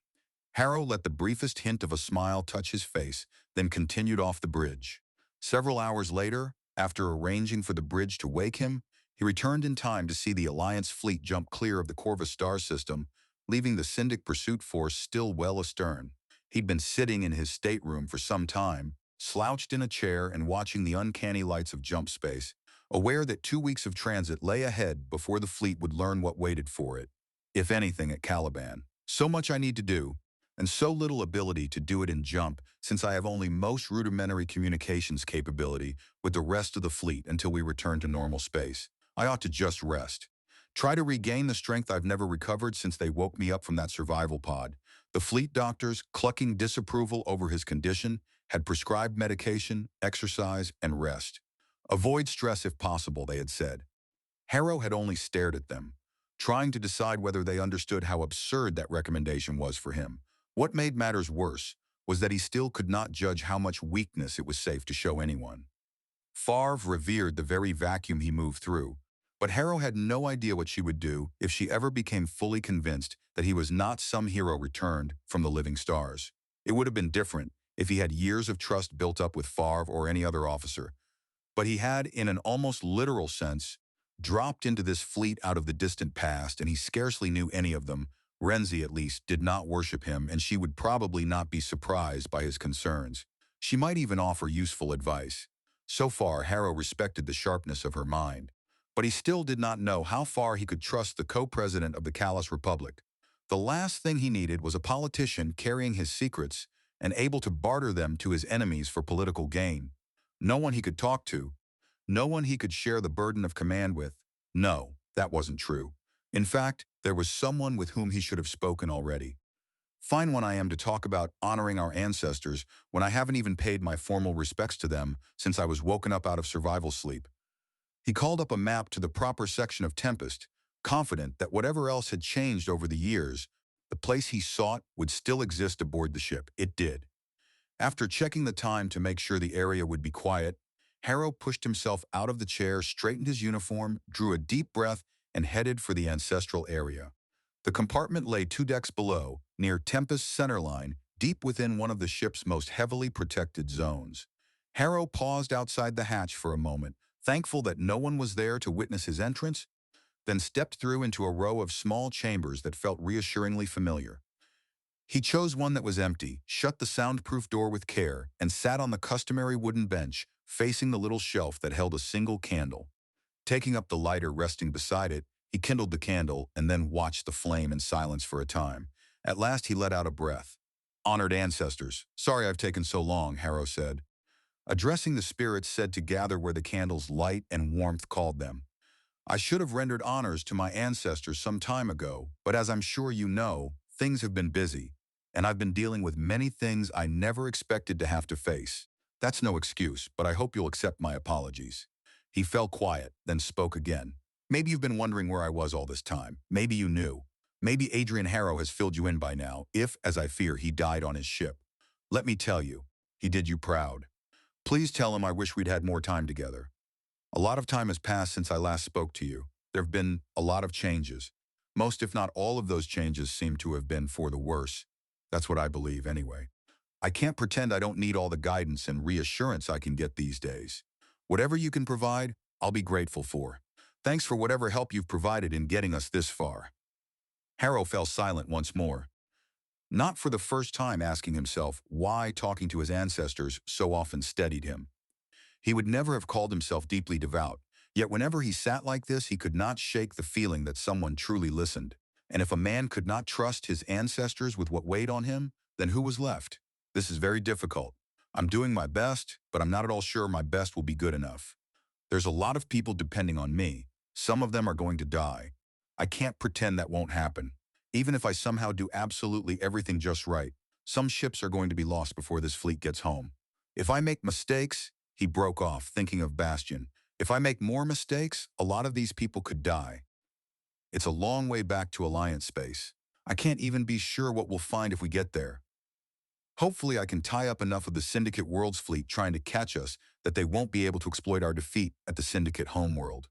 Harrow let the briefest hint of a smile touch his face, then continued off the bridge. Several hours later, after arranging for the bridge to wake him, he returned in time to see the Alliance fleet jump clear of the Corvus star system, leaving the Syndic pursuit force still well astern. He'd been sitting in his stateroom for some time, slouched in a chair and watching the uncanny lights of jump space, aware that 2 weeks of transit lay ahead before the fleet would learn what waited for it, if anything, at Caliban. So much I need to do, and so little ability to do it in jump, since I have only most rudimentary communications capability with the rest of the fleet until we return to normal space. I ought to just rest. Try to regain the strength I've never recovered since they woke me up from that survival pod. The fleet doctors, clucking disapproval over his condition, had prescribed medication, exercise, and rest. Avoid stress if possible, they had said. Harrow had only stared at them, trying to decide whether they understood how absurd that recommendation was for him. What made matters worse was that he still could not judge how much weakness it was safe to show anyone. Favre revered the very vacuum he moved through, but Harrow had no idea what she would do if she ever became fully convinced that he was not some hero returned from the living stars. It would have been different if he had years of trust built up with Favre or any other officer. But he had, in an almost literal sense, dropped into this fleet out of the distant past, and he scarcely knew any of them. Renzi, at least, did not worship him, and she would probably not be surprised by his concerns. She might even offer useful advice. So far, Harrow respected the sharpness of her mind, but he still did not know how far he could trust the co-president of the Callous Republic. The last thing he needed was a politician carrying his secrets and able to barter them to his enemies for political gain. No one he could talk to. No one he could share the burden of command with. No, that wasn't true. In fact, there was someone with whom he should have spoken already. Fine one I am to talk about honoring our ancestors when I haven't even paid my formal respects to them since I was woken up out of survival sleep. He called up a map to the proper section of Tempest, confident that whatever else had changed over the years, the place he sought would still exist aboard the ship. It did. After checking the time to make sure the area would be quiet, Harrow pushed himself out of the chair, straightened his uniform, drew a deep breath, and headed for the ancestral area. The compartment lay 2 decks below, near Tempest's centerline, deep within one of the ship's most heavily protected zones. Harrow paused outside the hatch for a moment, thankful that no one was there to witness his entrance, then stepped through into a row of small chambers that felt reassuringly familiar. He chose one that was empty, shut the soundproof door with care, and sat on the customary wooden bench, facing the little shelf that held a single candle. Taking up the lighter resting beside it, he kindled the candle and then watched the flame in silence for a time. At last he let out a breath. "Honored ancestors, sorry I've taken so long," Harrow said. Addressing the spirits said to gather where the candle's light and warmth called them. "I should have rendered honors to my ancestors some time ago, but as I'm sure you know, things have been busy, and I've been dealing with many things I never expected to have to face. That's no excuse, but I hope you'll accept my apologies." He fell quiet, then spoke again. "Maybe you've been wondering where I was all this time. Maybe you knew. Maybe Adrian Harrow has filled you in by now, if, as I fear, he died on his ship. Let me tell you, he did you proud. Please tell him I wish we'd had more time together. A lot of time has passed since I last spoke to you. There have been a lot of changes. Most, if not all of those changes seem to have been for the worse. That's what I believe, anyway. I can't pretend I don't need all the guidance and reassurance I can get these days. Whatever you can provide, I'll be grateful for. Thanks for whatever help you've provided in getting us this far." Harrow fell silent once more, not for the first time asking himself why talking to his ancestors so often steadied him. He would never have called himself deeply devout, yet whenever he sat like this, he could not shake the feeling that someone truly listened. And if a man could not trust his ancestors with what weighed on him, then who was left? "This is very difficult. I'm doing my best, but I'm not at all sure my best will be good enough. There's a lot of people depending on me. Some of them are going to die. I can't pretend that won't happen. Even if I somehow do absolutely everything just right, some ships are going to be lost before this fleet gets home. If I make mistakes," he broke off, thinking of Bastion. "If I make more mistakes, a lot of these people could die. It's a long way back to Alliance space. I can't even be sure what we'll find if we get there. Hopefully I can tie up enough of the Syndicate Worlds fleet trying to catch us that they won't be able to exploit our defeat at the Syndicate homeworld.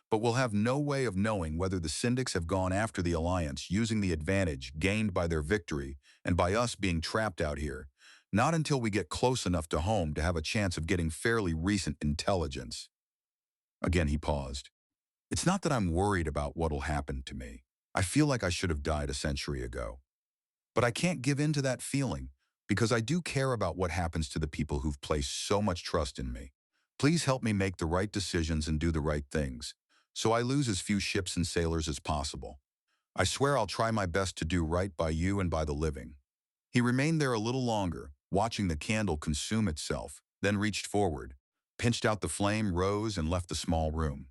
But we'll have no way of knowing whether the Syndics have gone after the Alliance using the advantage gained by their victory and by us being trapped out here, not until we get close enough to home to have a chance of getting fairly recent intelligence." Again he paused. "It's not that I'm worried about what'll happen to me. I feel like I should have died a century ago. But I can't give in to that feeling, because I do care about what happens to the people who've placed so much trust in me. Please help me make the right decisions and do the right things, so I lose as few ships and sailors as possible. I swear I'll try my best to do right by you and by the living." He remained there a little longer, watching the candle consume itself, then reached forward, pinched out the flame, rose, and left the small room.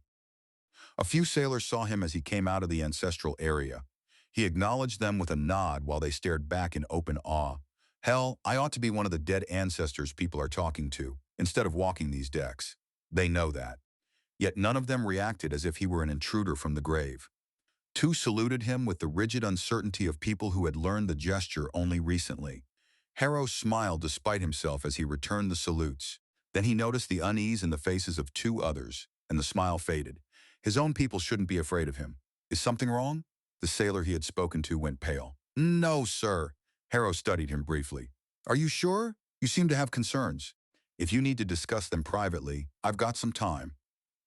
A few sailors saw him as he came out of the ancestral area. He acknowledged them with a nod while they stared back in open awe. Hell, I ought to be one of the dead ancestors people are talking to, instead of walking these decks. They know that. Yet none of them reacted as if he were an intruder from the grave. Two saluted him with the rigid uncertainty of people who had learned the gesture only recently. Harrow smiled despite himself as he returned the salutes. Then he noticed the unease in the faces of two others, and the smile faded. His own people shouldn't be afraid of him. Is something wrong? The sailor he had spoken to went pale. "No, sir." Harrow studied him briefly. "Are you sure? You seem to have concerns. If you need to discuss them privately, I've got some time."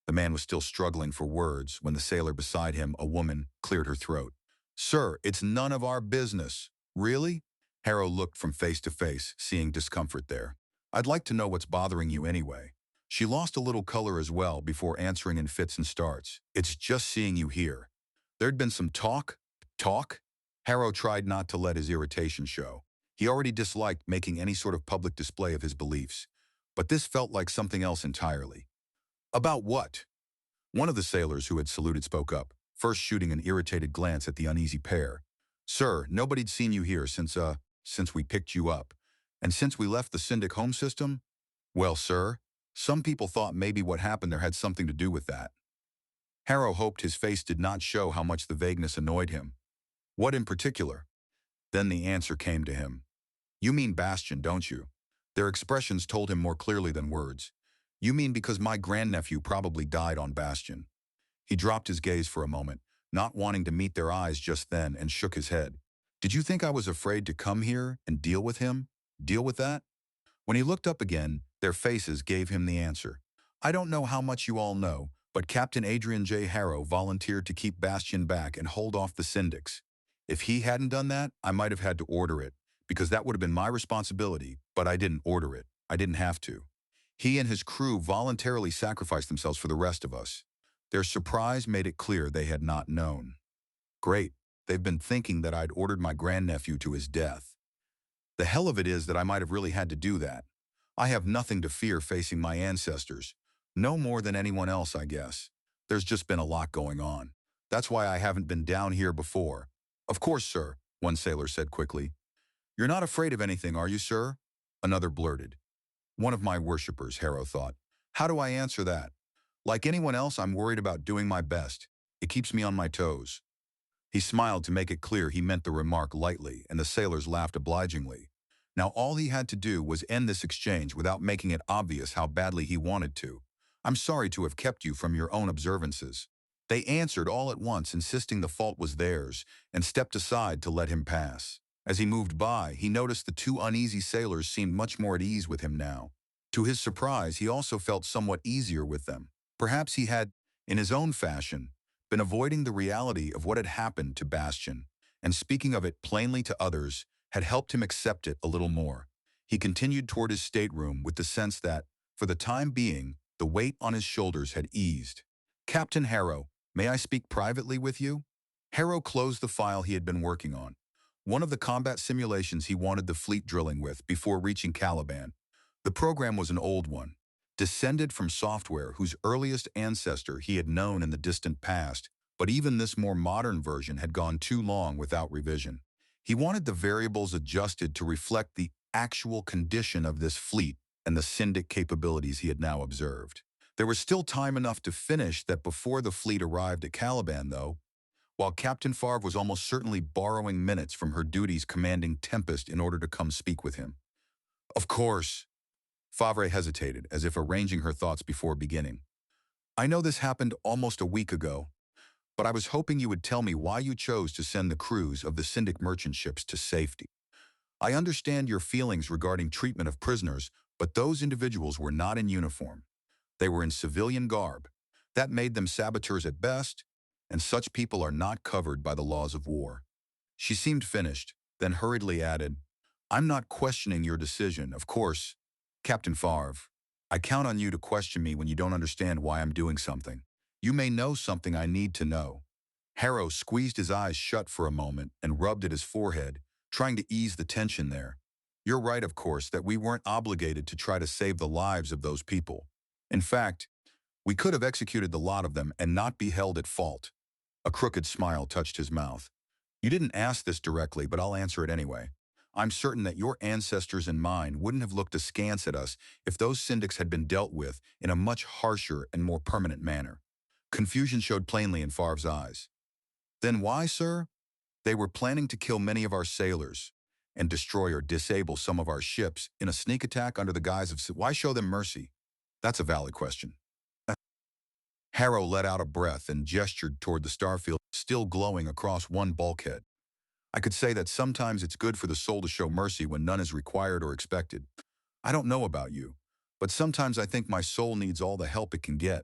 The man was still struggling for words when the sailor beside him, a woman, cleared her throat. "Sir, it's none of our business." "Really?" Harrow looked from face to face, seeing discomfort there. "I'd like to know what's bothering you anyway." She lost a little color as well before answering in fits and starts. "It's just seeing you here. There'd been some talk." "Talk?" Harrow tried not to let his irritation show. He already disliked making any sort of public display of his beliefs, but this felt like something else entirely. "About what?" One of the sailors who had saluted spoke up, first shooting an irritated glance at the uneasy pair. "Sir, nobody'd seen you here since we picked you up. And since we left the Syndic home system? Well, sir, some people thought maybe what happened there had something to do with that." Harrow hoped his face did not show how much the vagueness annoyed him. "What in particular?" Then the answer came to him. "You mean Bastion, don't you?" Their expressions told him more clearly than words. "You mean because my grandnephew probably died on Bastion." He dropped his gaze for a moment, not wanting to meet their eyes just then, and shook his head. Did you think I was afraid to come here and deal with him? Deal with that? When he looked up again, their faces gave him the answer. I don't know how much you all know, but Captain Adrian J. Harrow volunteered to keep Bastion back and hold off the Syndics. If he hadn't done that, I might have had to order it, because that would have been my responsibility, but I didn't order it. I didn't have to. He and his crew voluntarily sacrificed themselves for the rest of us. Their surprise made it clear they had not known. Great. They've been thinking that I'd ordered my grandnephew to his death. The hell of it is that I might have really had to do that. I have nothing to fear facing my ancestors. No more than anyone else, I guess. There's just been a lot going on. That's why I haven't been down here before. Of course, sir, one sailor said quickly. You're not afraid of anything, are you, sir? Another blurted. One of my worshippers, Harrow thought. How do I answer that? Like anyone else, I'm worried about doing my best. It keeps me on my toes. He smiled to make it clear he meant the remark lightly, and the sailors laughed obligingly. Now all he had to do was end this exchange without making it obvious how badly he wanted to. I'm sorry to have kept you from your own observances. They answered all at once, insisting the fault was theirs, and stepped aside to let him pass. As he moved by, he noticed the two uneasy sailors seemed much more at ease with him now. To his surprise, he also felt somewhat easier with them. Perhaps he had, in his own fashion, been avoiding the reality of what had happened to Bastion, and speaking of it plainly to others had helped him accept it a little more. He continued toward his stateroom with the sense that, for the time being, the weight on his shoulders had eased. Captain Harrow, may I speak privately with you? Harrow closed the file he had been working on, one of the combat simulations he wanted the fleet drilling with before reaching Caliban. The program was an old one, descended from software whose earliest ancestor he had known in the distant past, but even this more modern version had gone too long without revision. He wanted the variables adjusted to reflect the actual condition of this fleet and the Syndic capabilities he had now observed. There was still time enough to finish that before the fleet arrived at Caliban, though, while Captain Favre was almost certainly borrowing minutes from her duties commanding Tempest in order to come speak with him. Of course. Favre hesitated, as if arranging her thoughts before beginning. I know this happened almost a week ago, but I was hoping you would tell me why you chose to send the crews of the Syndic merchant ships to safety. I understand your feelings regarding treatment of prisoners, but those individuals were not in uniform. They were in civilian garb. That made them saboteurs at best, and such people are not covered by the laws of war. She seemed finished, then hurriedly added, I'm not questioning your decision, of course. Captain Favre, I count on you to question me when you don't understand why I'm doing something. You may know something I need to know. Harrow squeezed his eyes shut for a moment and rubbed at his forehead, trying to ease the tension there. You're right, of course, that we weren't obligated to try to save the lives of those people. In fact, we could have executed the lot of them and not be held at fault. A crooked smile touched his mouth. You didn't ask this directly, but I'll answer it anyway. I'm certain that your ancestors and mine wouldn't have looked askance at us if those Syndics had been dealt with in a much harsher and more permanent manner. Confusion showed plainly in Favre's eyes. Then why, sir? They were planning to kill many of our sailors and destroy or disable some of our ships in a sneak attack under the guise of... Why show them mercy? That's a valid question. Harrow let out a breath and gestured toward the starfield still glowing across one bulkhead. I could say that sometimes it's good for the soul to show mercy when none is required or expected. I don't know about you, but sometimes I think my soul needs all the help it can get.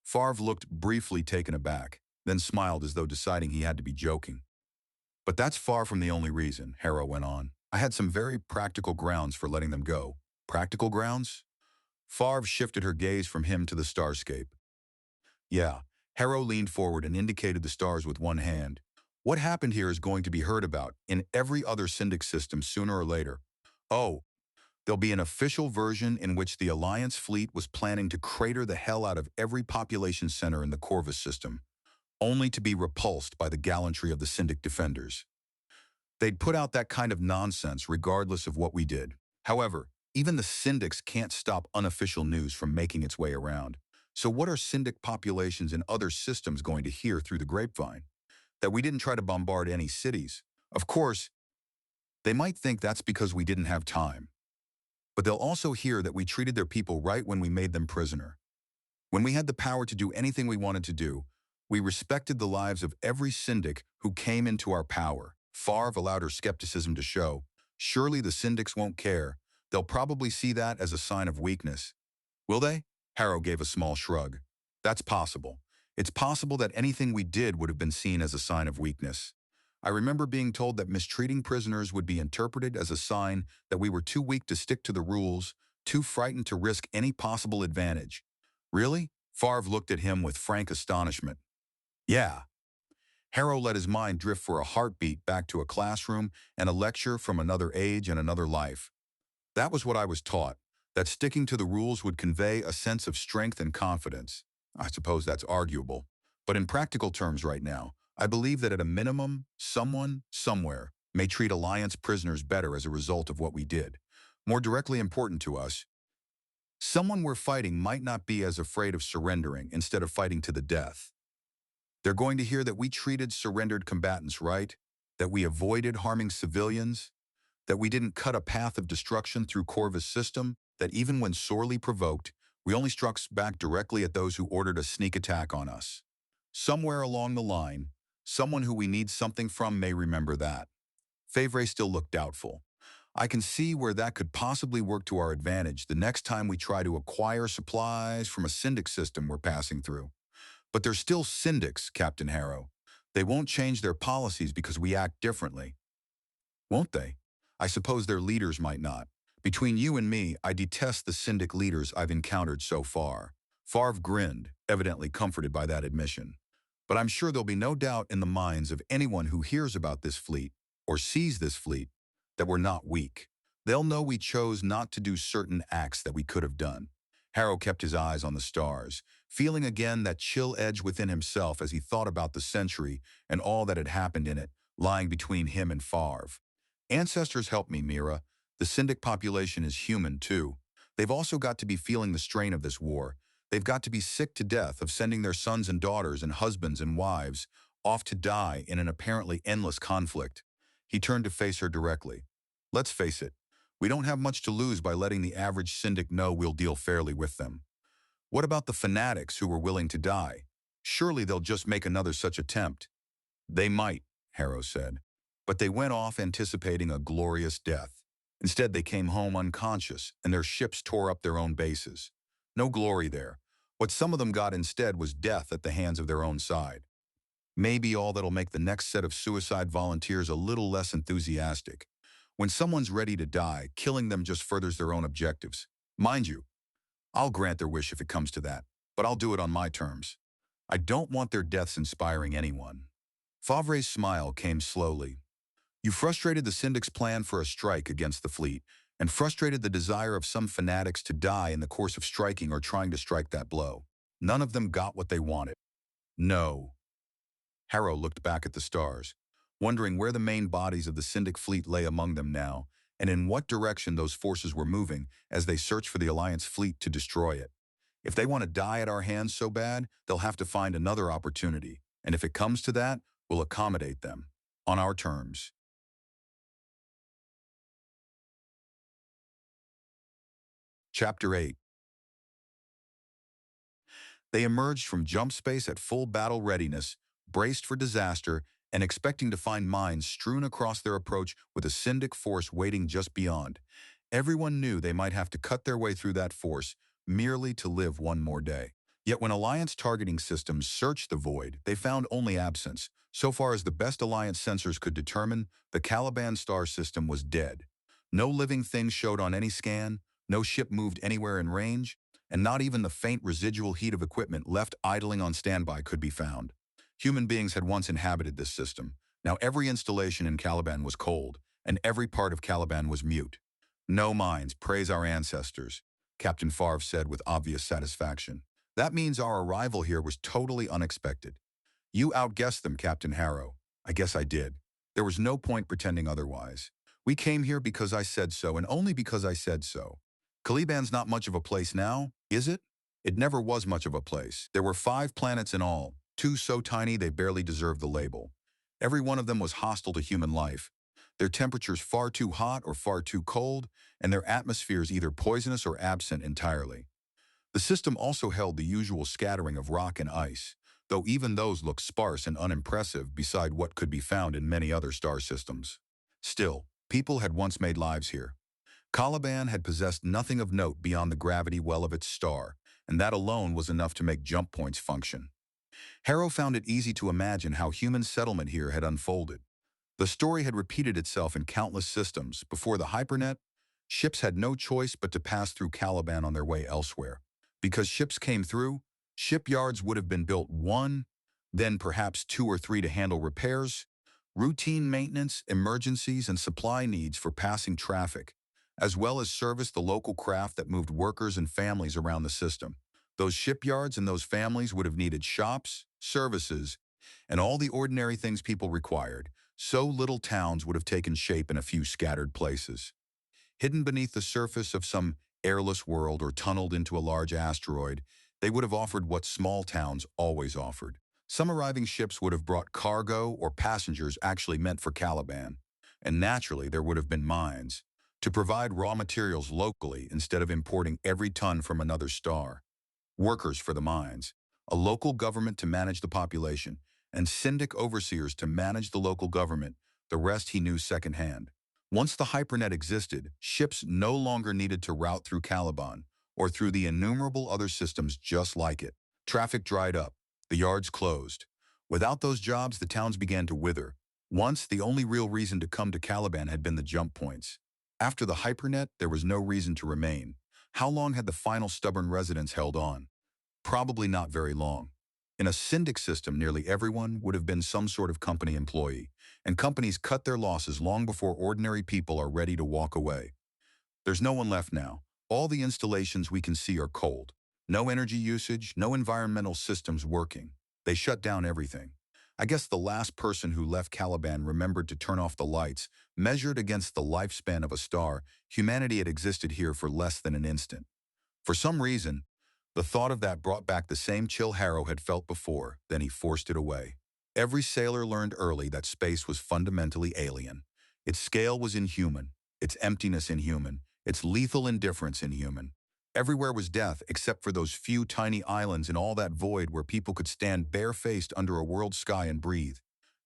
Favre looked briefly taken aback, then smiled as though deciding he had to be joking. But that's far from the only reason, Harrow went on. I had some very practical grounds for letting them go. Practical grounds? Favre shifted her gaze from him to the starscape. Yeah, Harrow leaned forward and indicated the stars with one hand. What happened here is going to be heard about in every other Syndic system sooner or later. Oh, there'll be an official version in which the Alliance fleet was planning to crater the hell out of every population center in the Corvus system, only to be repulsed by the gallantry of the Syndic defenders. They'd put out that kind of nonsense regardless of what we did. However, even the Syndics can't stop unofficial news from making its way around. So what are Syndic populations in other systems going to hear through the grapevine? That we didn't try to bombard any cities. Of course, they might think that's because we didn't have time. But they'll also hear that we treated their people right when we made them prisoner. When we had the power to do anything we wanted to do, we respected the lives of every syndic who came into our power. Favre allowed her skepticism to show. Surely the syndics won't care. They'll probably see that as a sign of weakness. Will they? Harrow gave a small shrug. That's possible. It's possible that anything we did would have been seen as a sign of weakness. I remember being told that mistreating prisoners would be interpreted as a sign that we were too weak to stick to the rules, too frightened to risk any possible advantage. Really? Favre looked at him with frank astonishment. Yeah. Harrow let his mind drift for a heartbeat back to a classroom and a lecture from another age and another life. That was what I was taught, that sticking to the rules would convey a sense of strength and confidence. I suppose that's arguable. But in practical terms right now, I believe that at a minimum, someone, somewhere, may treat Alliance prisoners better as a result of what we did. More directly important to us, someone we're fighting might not be as afraid of surrendering instead of fighting to the death. They're going to hear that we treated surrendered combatants right, that we avoided harming civilians, that we didn't cut a path of destruction through Corvus' system, that even when sorely provoked, we only struck back directly at those who ordered a sneak attack on us. Somewhere along the line, someone who we need something from may remember that. Favre still looked doubtful. I can see where that could possibly work to our advantage the next time we try to acquire supplies from a syndic system we're passing through. But they're still syndics, Captain Harrow. They won't change their policies because we act differently. Won't they? I suppose their leaders might not. Between you and me, I detest the syndic leaders I've encountered so far. Favre grinned, evidently comforted by that admission. But I'm sure there'll be no doubt in the minds of anyone who hears about this fleet, or sees this fleet, that we're not weak. They'll know we chose not to do certain acts that we could have done. Harrow kept his eyes on the stars, feeling again that chill edge within himself as he thought about the century and all that had happened in it, lying between him and Favre. Ancestors help me, Mira. The syndic population is human, too. They've also got to be feeling the strain of this war. They've got to be sick to death of sending their sons and daughters and husbands and wives off to die in an apparently endless conflict. He turned to face her directly. Let's face it, we don't have much to lose by letting the average syndic know we'll deal fairly with them. What about the fanatics who were willing to die? Surely they'll just make another such attempt. They might, Harrow said. But they went off anticipating a glorious death. Instead, they came home unconscious, and their ships tore up their own bases. No glory there. What some of them got instead was death at the hands of their own side. Maybe all that'll make the next set of suicide volunteers a little less enthusiastic. When someone's ready to die, killing them just furthers their own objectives. Mind you, I'll grant their wish if it comes to that, but I'll do it on my terms. I don't want their deaths inspiring anyone. Favre's smile came slowly. You frustrated the syndic's plan for a strike against the fleet, and frustrated the desire of some fanatics to die in the course of striking or trying to strike that blow. None of them got what they wanted. No. Harrow looked back at the stars, wondering where the main bodies of the syndic fleet lay among them now, and in what direction those forces were moving as they searched for the Alliance fleet to destroy it. If they want to die at our hands so bad, they'll have to find another opportunity, and if it comes to that, we'll accommodate them, on our terms. Chapter 8. They emerged from jump space at full battle readiness, braced for disaster, and expecting to find mines strewn across their approach with a syndic force waiting just beyond. Everyone knew they might have to cut their way through that force merely to live one more day. Yet when Alliance targeting systems searched the void, they found only absence. So far as the best Alliance sensors could determine, the Caliban star system was dead. No living thing showed on any scan, no ship moved anywhere in range, and not even the faint residual heat of equipment left idling on standby could be found. Human beings had once inhabited this system. Now every installation in Caliban was cold, and every part of Caliban was mute. No minds, praise our ancestors, Captain Favre said with obvious satisfaction. That means our arrival here was totally unexpected. You outguessed them, Captain Harrow. I guess I did. There was no point pretending otherwise. We came here because I said so, and only because I said so. Caliban's not much of a place now, is it? It never was much of a place. There were 5 planets in all, 2 so tiny they barely deserved the label. Every one of them was hostile to human life. Their temperatures far too hot or far too cold, and their atmospheres either poisonous or absent entirely. The system also held the usual scattering of rock and ice, though even those looked sparse and unimpressive beside what could be found in many other star systems. Still, people had once made lives here. Caliban had possessed nothing of note beyond the gravity well of its star, and that alone was enough to make jump points function. Harrow found it easy to imagine how human settlement here had unfolded. The story had repeated itself in countless systems. Before the hypernet, ships had no choice but to pass through Caliban on their way elsewhere. Because ships came through, shipyards would have been built one, then perhaps two or three to handle repairs, routine maintenance, emergencies, and supply needs for passing traffic, as well as service the local craft that moved workers and families around the system. Those shipyards and those families would have needed shops, services, and all the ordinary things people required, so little towns would have taken shape in a few scattered places. Hidden beneath the surface of some airless world or tunneled into a large asteroid, they would have offered what small towns always offered. Some arriving ships would have brought cargo or passengers actually meant for Caliban, and naturally there would have been mines, to provide raw materials locally instead of importing every ton from another star. Workers for the mines, a local government to manage the population, and syndic overseers to manage the local government, the rest he knew secondhand. Once the hypernet existed, ships no longer needed to route through Caliban or through the innumerable other systems just like it. Traffic dried up, the yards closed. Without those jobs, the towns began to wither. Once, the only real reason to come to Caliban had been the jump points. After the hypernet, there was no reason to remain. How long had the final stubborn residents held on? Probably not very long. In a syndic system, nearly everyone would have been some sort of company employee, and companies cut their losses long before ordinary people are ready to walk away. There's no one left now. All the installations we can see are cold. No energy usage, no environmental systems working. They shut down everything. I guess the last person who left Caliban remembered to turn off the lights. Measured against the lifespan of a star, humanity had existed here for less than an instant. For some reason, the thought of that brought back the same chill Harrow had felt before, then he forced it away. Every sailor learned early that space was fundamentally alien. Its scale was inhuman, its emptiness inhuman, its lethal indifference inhuman. Everywhere was death except for those few tiny islands in all that void where people could stand barefaced under a world sky and breathe.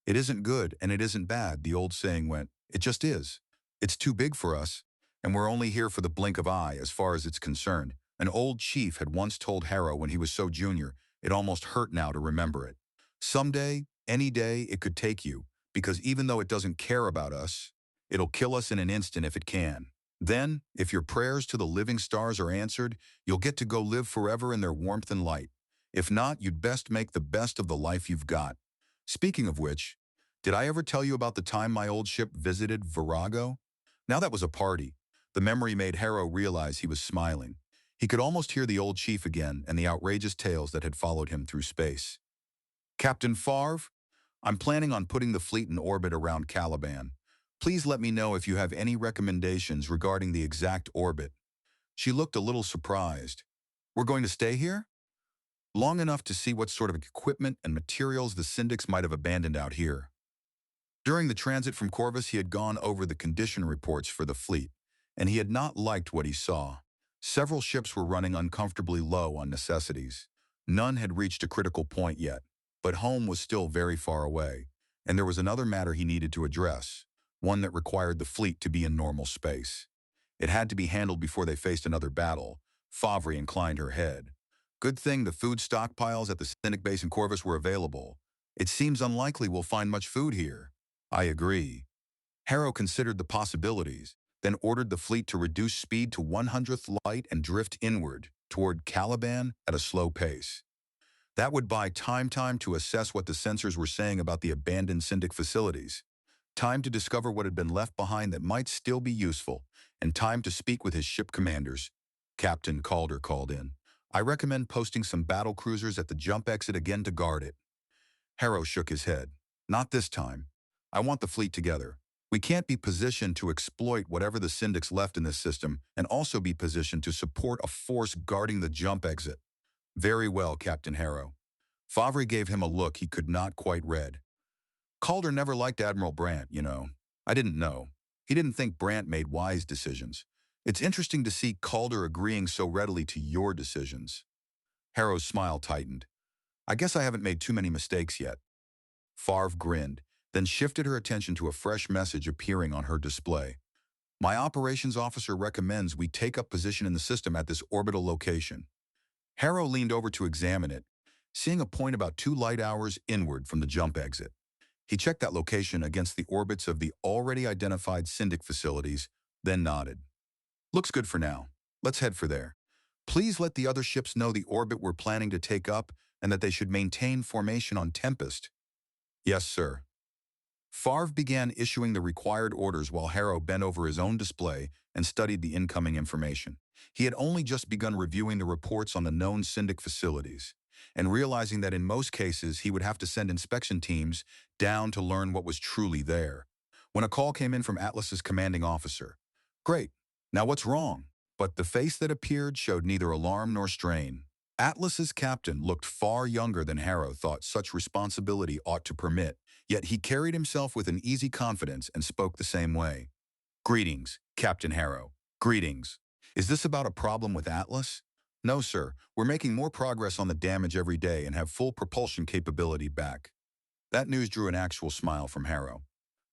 It isn't good and it isn't bad, the old saying went. It just is. It's too big for us, and we're only here for the blink of eye as far as it's concerned. An old chief had once told Harrow when he was so junior, it almost hurt now to remember it. Someday, any day, it could take you, because even though it doesn't care about us, it'll kill us in an instant if it can. Then, if your prayers to the living stars are answered, you'll get to go live forever in their warmth and light. If not, you'd best make the best of the life you've got. Speaking of which, did I ever tell you about the time my old ship visited Virago? Now that was a party. The memory made Harrow realize he was smiling. He could almost hear the old chief again and the outrageous tales that had followed him through space. Captain Favre, I'm planning on putting the fleet in orbit around Caliban. Please let me know if you have any recommendations regarding the exact orbit. She looked a little surprised. We're going to stay here? Long enough to see what sort of equipment and materials the syndics might have abandoned out here. During the transit from Corvus, he had gone over the condition reports for the fleet, and he had not liked what he saw. Several ships were running uncomfortably low on necessities. None had reached a critical point yet, but home was still very far away, and there was another matter he needed to address, one that required the fleet to be in normal space. It had to be handled before they faced another battle. Favre inclined her head. Good thing the food stockpiles at the Syndic base in Corvus were available. It seems unlikely we'll find much food here. I agree. Harrow considered the possibilities, then ordered the fleet to reduce speed to 100th light and drift inward toward Caliban at a slow pace. That would buy time to assess what the sensors were saying about the abandoned Syndic facilities, time to discover what had been left behind that might still be useful, and time to speak with his ship commanders. Captain Calder called in. I recommend posting some battle cruisers at the jump exit again to guard it. Harrow shook his head. Not this time. I want the fleet together. We can't be positioned to exploit whatever the syndics left in this system and also be positioned to support a force guarding the jump exit. Very well, Captain Harrow. Favre gave him a look he could not quite read. Calder never liked Admiral Brandt, you know. I didn't know. He didn't think Brandt made wise decisions. It's interesting to see Calder agreeing so readily to your decisions. Harrow's smile tightened. I guess I haven't made too many mistakes yet. Farve grinned, then shifted her attention to a fresh message appearing on her display. My operations officer recommends we take up position in the system at this orbital location. Harrow leaned over to examine it, seeing a point about 2 light hours inward from the jump exit. He checked that location against the orbits of the already identified Syndic facilities, then nodded. Looks good for now. Let's head for there. Please let the other ships know the orbit we're planning to take up and that they should maintain formation on Tempest. Yes, sir. Farve began issuing the required orders while Harrow bent over his own display and studied the incoming information. He had only just begun reviewing the reports on the known Syndic facilities, and realizing that in most cases he would have to send inspection teams down to learn what was truly there, when a call came in from Atlas's commanding officer. Great, now what's wrong? But the face that appeared showed neither alarm nor strain. Atlas's captain looked far younger than Harrow thought such responsibility ought to permit, yet he carried himself with an easy confidence and spoke the same way. Greetings, Captain Harrow. Greetings. Is this about a problem with Atlas? No, sir. We're making more progress on the damage every day and have full propulsion capability back. That news drew an actual smile from Harrow.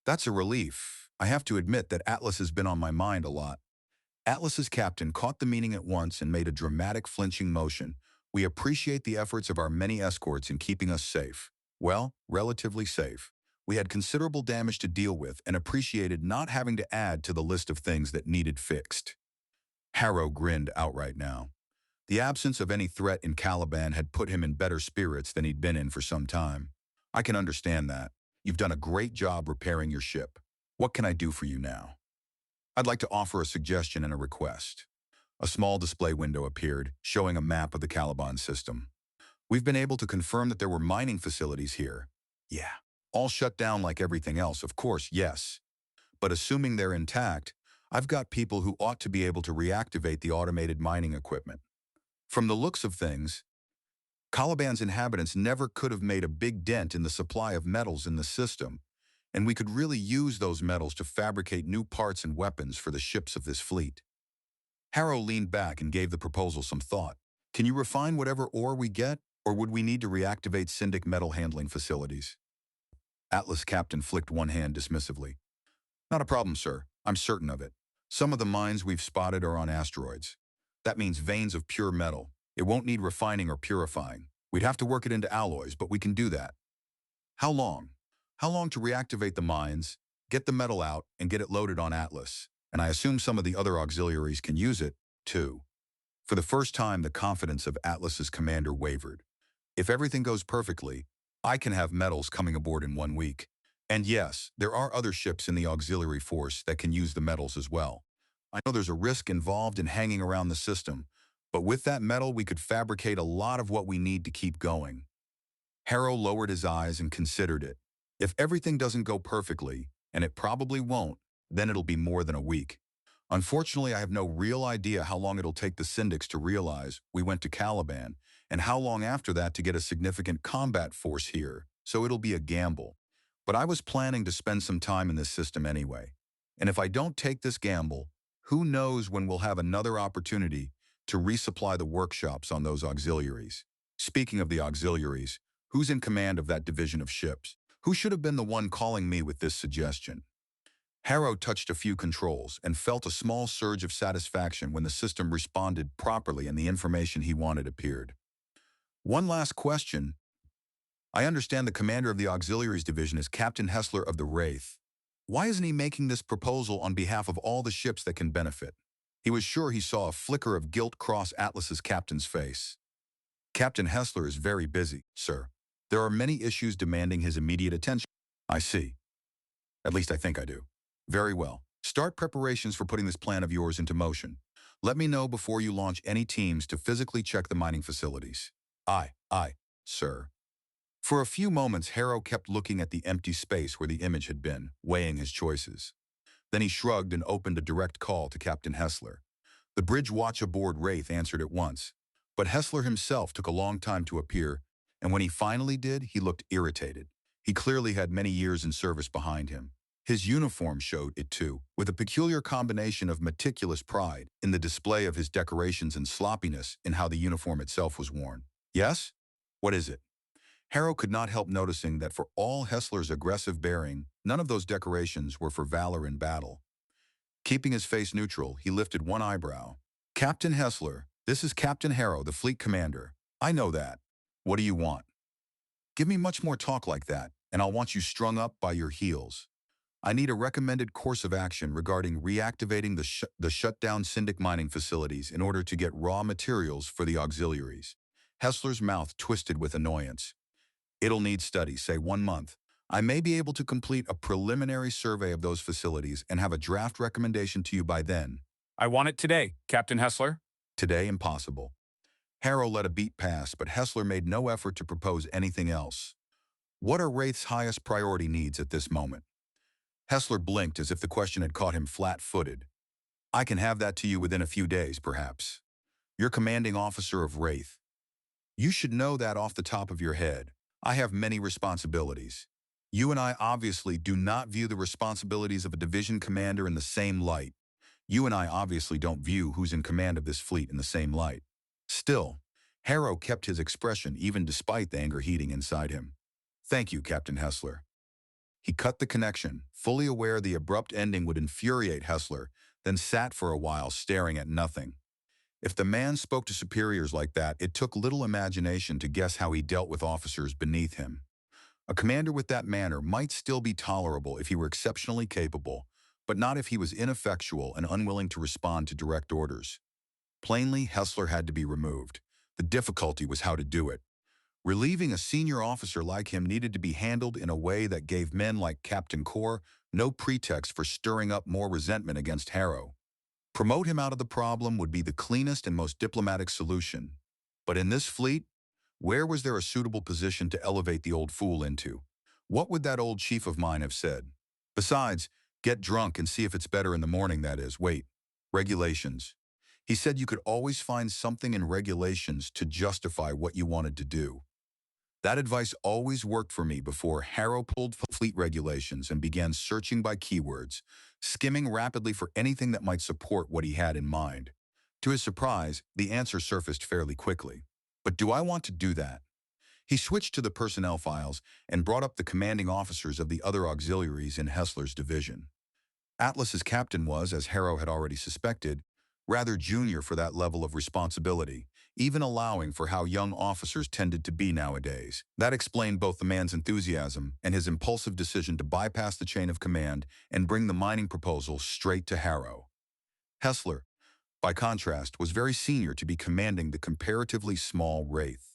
That's a relief. I have to admit that Atlas has been on my mind a lot. Atlas's captain caught the meaning at once and made a dramatic flinching motion. We appreciate the efforts of our many escorts in keeping us safe. Well, relatively safe. We had considerable damage to deal with and appreciated not having to add to the list of things that needed fixed. Harrow grinned outright now. The absence of any threat in Caliban had put him in better spirits than he'd been in for some time. I can understand that. You've done a great job repairing your ship. What can I do for you now? I'd like to offer a suggestion and a request. A small display window appeared, showing a map of the Caliban system. We've been able to confirm that there were mining facilities here. Yeah. All shut down like everything else, of course, yes. But assuming they're intact, I've got people who ought to be able to reactivate the automated mining equipment. From the looks of things, Caliban's inhabitants never could have made a big dent in the supply of metals in the system, and we could really use those metals to fabricate new parts and weapons for the ships of this fleet. Harrow leaned back and gave the proposal some thought. Can you refine whatever ore we get, or would we need to reactivate Syndic metal handling facilities? Atlas captain flicked one hand dismissively. Not a problem, sir. I'm certain of it. Some of the mines we've spotted are on asteroids. That means veins of pure metal. It won't need refining or purifying. We'd have to work it into alloys, but we can do that. How long? How long to reactivate the mines, get the metal out, and get it loaded on Atlas? And I assume some of the other auxiliaries can use it, too. For the first time, the confidence of Atlas's commander wavered. If everything goes perfectly, I can have metals coming aboard in 1 week. And yes, there are other ships in the auxiliary force that can use the metals as well. I know there's a risk involved in hanging around the system, but with that metal we could fabricate a lot of what we need to keep going. Harrow lowered his eyes and considered it. If everything doesn't go perfectly, and it probably won't, then it'll be more than a week. Unfortunately, I have no real idea how long it'll take the Syndics to realize we went to Caliban, and how long after that to get a significant combat force here, so it'll be a gamble. But I was planning to spend some time in this system anyway. And if I don't take this gamble, who knows when we'll have another opportunity to resupply the workshops on those auxiliaries. Speaking of the auxiliaries, who's in command of that division of ships? Who should have been the one calling me with this suggestion? Harrow touched a few controls and felt a small surge of satisfaction when the system responded properly and the information he wanted appeared. One last question. I understand the commander of the Auxiliaries Division is Captain Hessler of the Wraith. Why isn't he making this proposal on behalf of all the ships that can benefit? He was sure he saw a flicker of guilt cross Atlas's captain's face. Captain Hessler is very busy, sir. There are many issues demanding his immediate attention. I see. At least I think I do. Very well. Start preparations for putting this plan of yours into motion. Let me know before you launch any teams to physically check the mining facilities. Aye, sir. For a few moments, Harrow kept looking at the empty space where the image had been, weighing his choices. Then he shrugged and opened a direct call to Captain Hessler. The bridge watch aboard Wraith answered at once, but Hessler himself took a long time to appear, and when he finally did, he looked irritated. He clearly had many years in service behind him. His uniform showed it too, with a peculiar combination of meticulous pride in the display of his decorations and sloppiness in how the uniform itself was worn. Yes? What is it? Harrow could not help noticing that for all Hessler's aggressive bearing, none of those decorations were for valor in battle. Keeping his face neutral, he lifted one eyebrow. Captain Hessler, this is Captain Harrow, the fleet commander. I know that. What do you want? Give me much more talk like that, and I'll want you strung up by your heels. I need a recommended course of action regarding reactivating the shut-down Syndic mining facilities in order to get raw materials for the auxiliaries. Hessler's mouth twisted with annoyance. It'll need study, say 1 month. I may be able to complete a preliminary survey of those facilities and have a draft recommendation to you by then. I want it today, Captain Hessler. Today, impossible. Harrow let a beat pass, but Hessler made no effort to propose anything else. What are Wraith's highest priority needs at this moment? Hessler blinked as if the question had caught him flat-footed. I can have that to you within a few days, perhaps. You're commanding officer of Wraith. You should know that off the top of your head. I have many responsibilities. You and I obviously do not view the responsibilities of a division commander in the same light. You and I obviously don't view who's in command of this fleet in the same light. Still, Harrow kept his expression even despite the anger heating inside him. Thank you, Captain Hessler. He cut the connection, fully aware the abrupt ending would infuriate Hessler, then sat for a while staring at nothing. If the man spoke to superiors like that, it took little imagination to guess how he dealt with officers beneath him. A commander with that manner might still be tolerable if he were exceptionally capable, but not if he was ineffectual and unwilling to respond to direct orders. Plainly, Hessler had to be removed. The difficulty was how to do it. Relieving a senior officer like him needed to be handled in a way that gave men like Captain Core no pretext for stirring up more resentment against Harrow. Promote him out of the problem would be the cleanest and most diplomatic solution. But in this fleet, where was there a suitable position to elevate the old fool into? What would that old chief of mine have said? Besides, get drunk and see if it's better in the morning, that is. Wait, regulations. He said you could always find something in regulations to justify what you wanted to do. That advice always worked for me before Harrow pulled fleet regulations and began searching by keywords, skimming rapidly for anything that might support what he had in mind. To his surprise, the answer surfaced fairly quickly. But do I want to do that? He switched to the personnel files and brought up the commanding officers of the other auxiliaries in Hessler's division. Atlas's captain was, as Harrow had already suspected, rather junior for that level of responsibility, even allowing for how young officers tended to be nowadays. That explained both the man's enthusiasm and his impulsive decision to bypass the chain of command and bring the mining proposal straight to Harrow. Hessler, by contrast, was very senior to be commanding the comparatively small Wraith.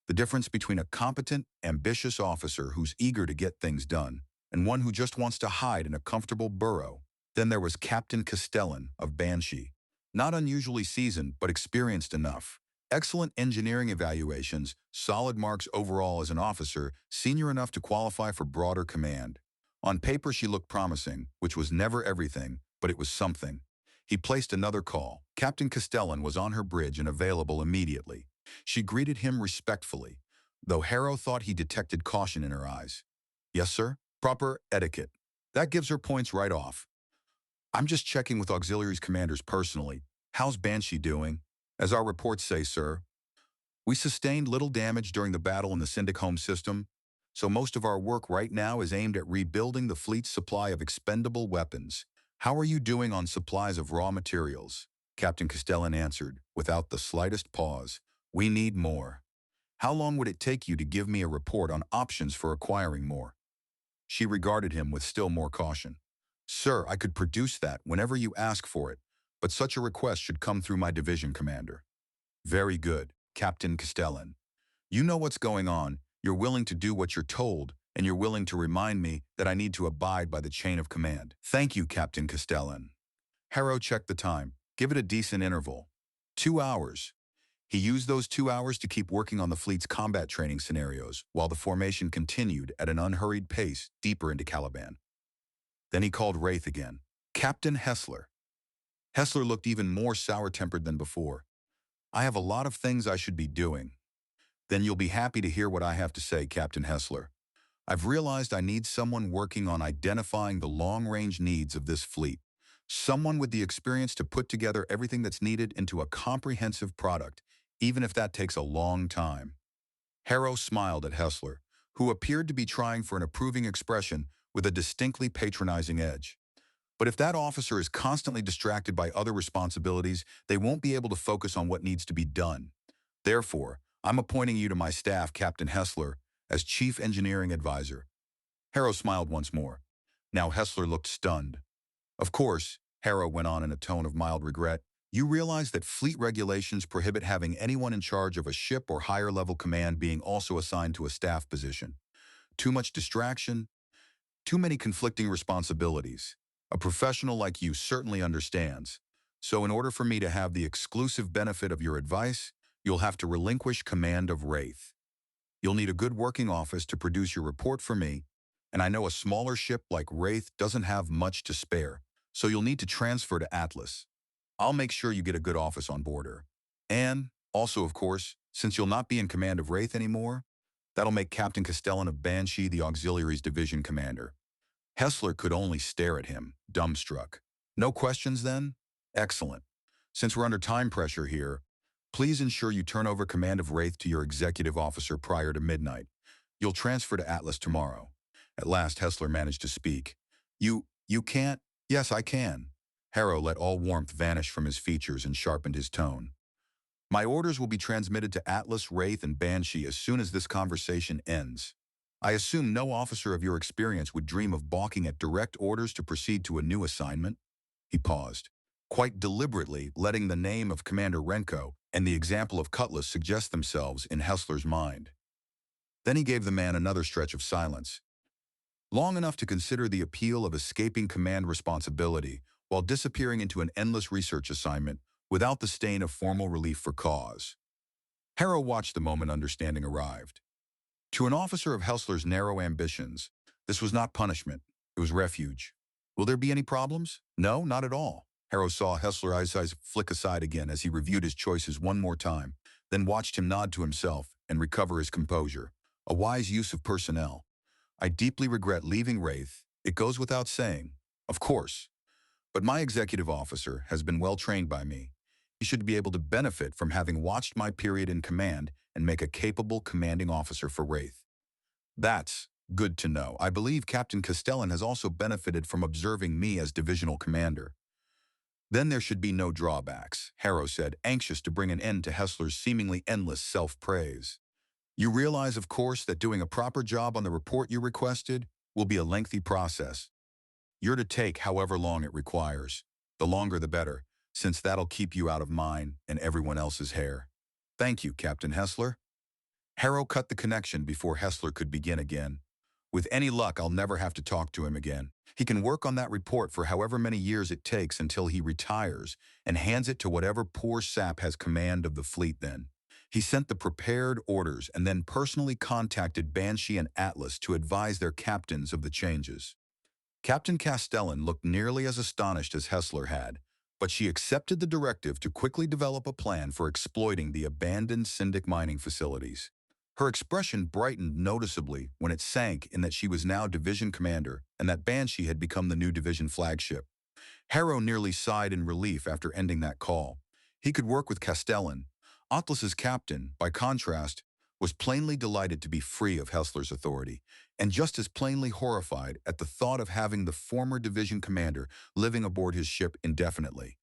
The difference between a competent, ambitious officer who's eager to get things done and one who just wants to hide in a comfortable burrow. Then there was Captain Castellan of Banshee. Not unusually seasoned, but experienced enough. Excellent engineering evaluations, solid marks overall as an officer, senior enough to qualify for broader command. On paper she looked promising, which was never everything, but it was something. He placed another call. Captain Castellan was on her bridge and available immediately. She greeted him respectfully, though Harrow thought he detected caution in her eyes. Yes, sir? Proper etiquette. That gives her points right off. I'm just checking with auxiliaries commanders personally. How's Banshee doing? As our reports say, sir, we sustained little damage during the battle in the Syndic home system, so most of our work right now is aimed at rebuilding the fleet's supply of expendable weapons. How are you doing on supplies of raw materials? Captain Castellan answered, without the slightest pause. We need more. How long would it take you to give me a report on options for acquiring more? She regarded him with still more caution. Sir, I could produce that whenever you ask for it, but such a request should come through my division commander. Very good, Captain Castellan. You know what's going on, you're willing to do what you're told, and you're willing to remind me that I need to abide by the chain of command. Thank you, Captain Castellan. Harrow checked the time. Give it a decent interval. 2 hours. He used those 2 hours to keep working on the fleet's combat training scenarios, while the formation continued at an unhurried pace deeper into Caliban. Then he called Wraith again. Captain Hessler. Hessler looked even more sour-tempered than before. I have a lot of things I should be doing. Then you'll be happy to hear what I have to say, Captain Hessler. I've realized I need someone working on identifying the long-range needs of this fleet. Someone with the experience to put together everything that's needed into a comprehensive product, even if that takes a long time. Harrow smiled at Hessler, who appeared to be trying for an approving expression with a distinctly patronizing edge. But if that officer is constantly distracted by other responsibilities, they won't be able to focus on what needs to be done. Therefore, I'm appointing you to my staff, Captain Hessler, as Chief Engineering Advisor. Harrow smiled once more. Now Hessler looked stunned. Of course, Harrow went on in a tone of mild regret, you realize that fleet regulations prohibit having anyone in charge of a ship or higher-level command being also assigned to a staff position. Too much distraction, too many conflicting responsibilities. A professional like you certainly understands. So in order for me to have the exclusive benefit of your advice, you'll have to relinquish command of Wraith. You'll need a good working office to produce your report for me, and I know a smaller ship like Wraith doesn't have much to spare, so you'll need to transfer to Atlas. I'll make sure you get a good office on board her. And, also of course, since you'll not be in command of Wraith anymore, that'll make Captain Castellan of Banshee the Auxiliaries Division Commander. Hessler could only stare at him, dumbstruck. No questions then? Excellent. Since we're under time pressure here, please ensure you turn over command of Wraith to your executive officer prior to midnight. You'll transfer to Atlas tomorrow. At last, Hessler managed to speak. You can't? Yes, I can. Harrow let all warmth vanish from his features and sharpened his tone. My orders will be transmitted to Atlas, Wraith, and Banshee as soon as this conversation ends. I assume no officer of your experience would dream of balking at direct orders to proceed to a new assignment? He paused, quite deliberately letting the name of Commander Renko and the example of Cutlass suggest themselves in Hessler's mind. Then he gave the man another stretch of silence, long enough to consider the appeal of escaping command responsibility while disappearing into an endless research assignment without the stain of formal relief for cause. Harrow watched the moment understanding arrived. To an officer of Hessler's narrow ambitions, this was not punishment, it was refuge. Will there be any problems? No, not at all. Harrow saw Hessler's eyes flick aside again as he reviewed his choices one more time, then watched him nod to himself and recover his composure. A wise use of personnel. I deeply regret leaving Wraith. It goes without saying. Of course. But my executive officer has been well trained by me. He should be able to benefit from having watched my period in command and make a capable commanding officer for Wraith. That's good to know. I believe Captain Castellan has also benefited from observing me as divisional commander. Then there should be no drawbacks, Harrow said, anxious to bring an end to Hessler's seemingly endless self-praise. You realize, of course, that doing a proper job on the report you requested will be a lengthy process. You're to take however long it requires. The longer the better, since that'll keep you out of mine and everyone else's hair. Thank you, Captain Hessler. Harrow cut the connection before Hessler could begin again. With any luck, I'll never have to talk to him again. He can work on that report for however many years it takes until he retires and hands it to whatever poor sap has command of the fleet then. He sent the prepared orders and then personally contacted Banshee and Atlas to advise their captains of the changes. Captain Castellan looked nearly as astonished as Hessler had, but she accepted the directive to quickly develop a plan for exploiting the abandoned Syndic mining facilities. Her expression brightened noticeably when it sank in that she was now division commander and that Banshee had become the new division flagship. Harrow nearly sighed in relief after ending that call. He could work with Castellan. Atlas's captain, by contrast, was plainly delighted to be free of Hessler's authority, and just as plainly horrified at the thought of having the former division commander living aboard his ship indefinitely.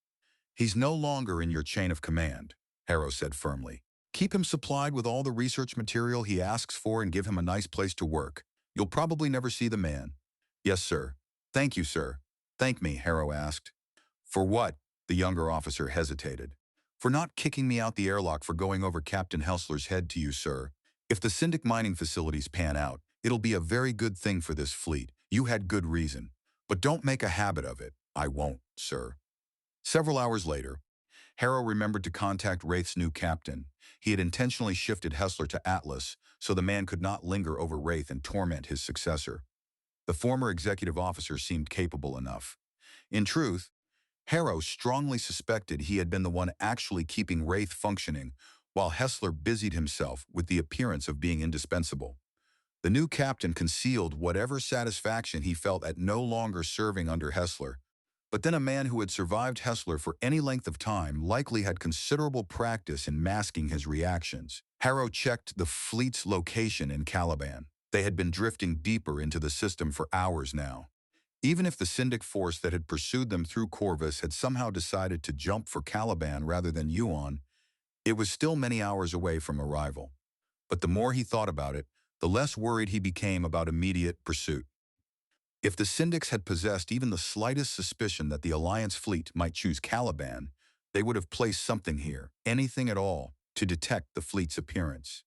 He's no longer in your chain of command, Harrow said firmly. Keep him supplied with all the research material he asks for and give him a nice place to work. You'll probably never see the man. Yes, sir. Thank you, sir. Thank me, Harrow asked. For what? The younger officer hesitated. For not kicking me out the airlock for going over Captain Hessler's head to you, sir. If the Syndic mining facilities pan out, it'll be a very good thing for this fleet. You had good reason. But don't make a habit of it. I won't, sir. Several hours later, Harrow remembered to contact Wraith's new captain. He had intentionally shifted Hessler to Atlas, so the man could not linger over Wraith and torment his successor. The former executive officer seemed capable enough. In truth, Harrow strongly suspected he had been the one actually keeping Wraith functioning, while Hessler busied himself with the appearance of being indispensable. The new captain concealed whatever satisfaction he felt at no longer serving under Hessler. But then a man who had survived Hessler for any length of time likely had considerable practice in masking his reactions. Harrow checked the fleet's location in Caliban. They had been drifting deeper into the system for hours now. Even if the Syndic force that had pursued them through Corvus had somehow decided to jump for Caliban rather than Yuan, it was still many hours away from arrival. But the more he thought about it, the less worried he became about immediate pursuit. If the Syndics had possessed even the slightest suspicion that the Alliance fleet might choose Caliban, they would have placed something here, anything at all, to detect the fleet's appearance.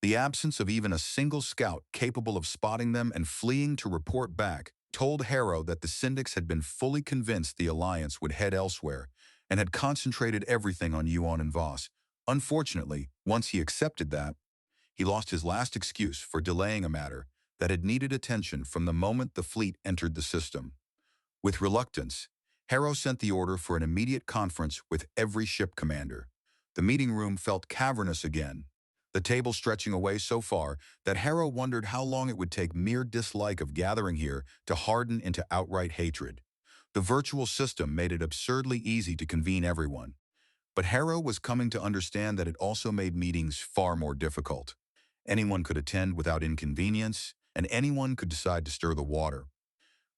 The absence of even a single scout capable of spotting them and fleeing to report back told Harrow that the Syndics had been fully convinced the Alliance would head elsewhere and had concentrated everything on Yuan and Voss. Unfortunately, once he accepted that, he lost his last excuse for delaying a matter that had needed attention from the moment the fleet entered the system. With reluctance, Harrow sent the order for an immediate conference with every ship commander. The meeting room felt cavernous again, the table stretching away so far that Harrow wondered how long it would take mere dislike of gathering here to harden into outright hatred. The virtual system made it absurdly easy to convene everyone, but Harrow was coming to understand that it also made meetings far more difficult. Anyone could attend without inconvenience, and anyone could decide to stir the water.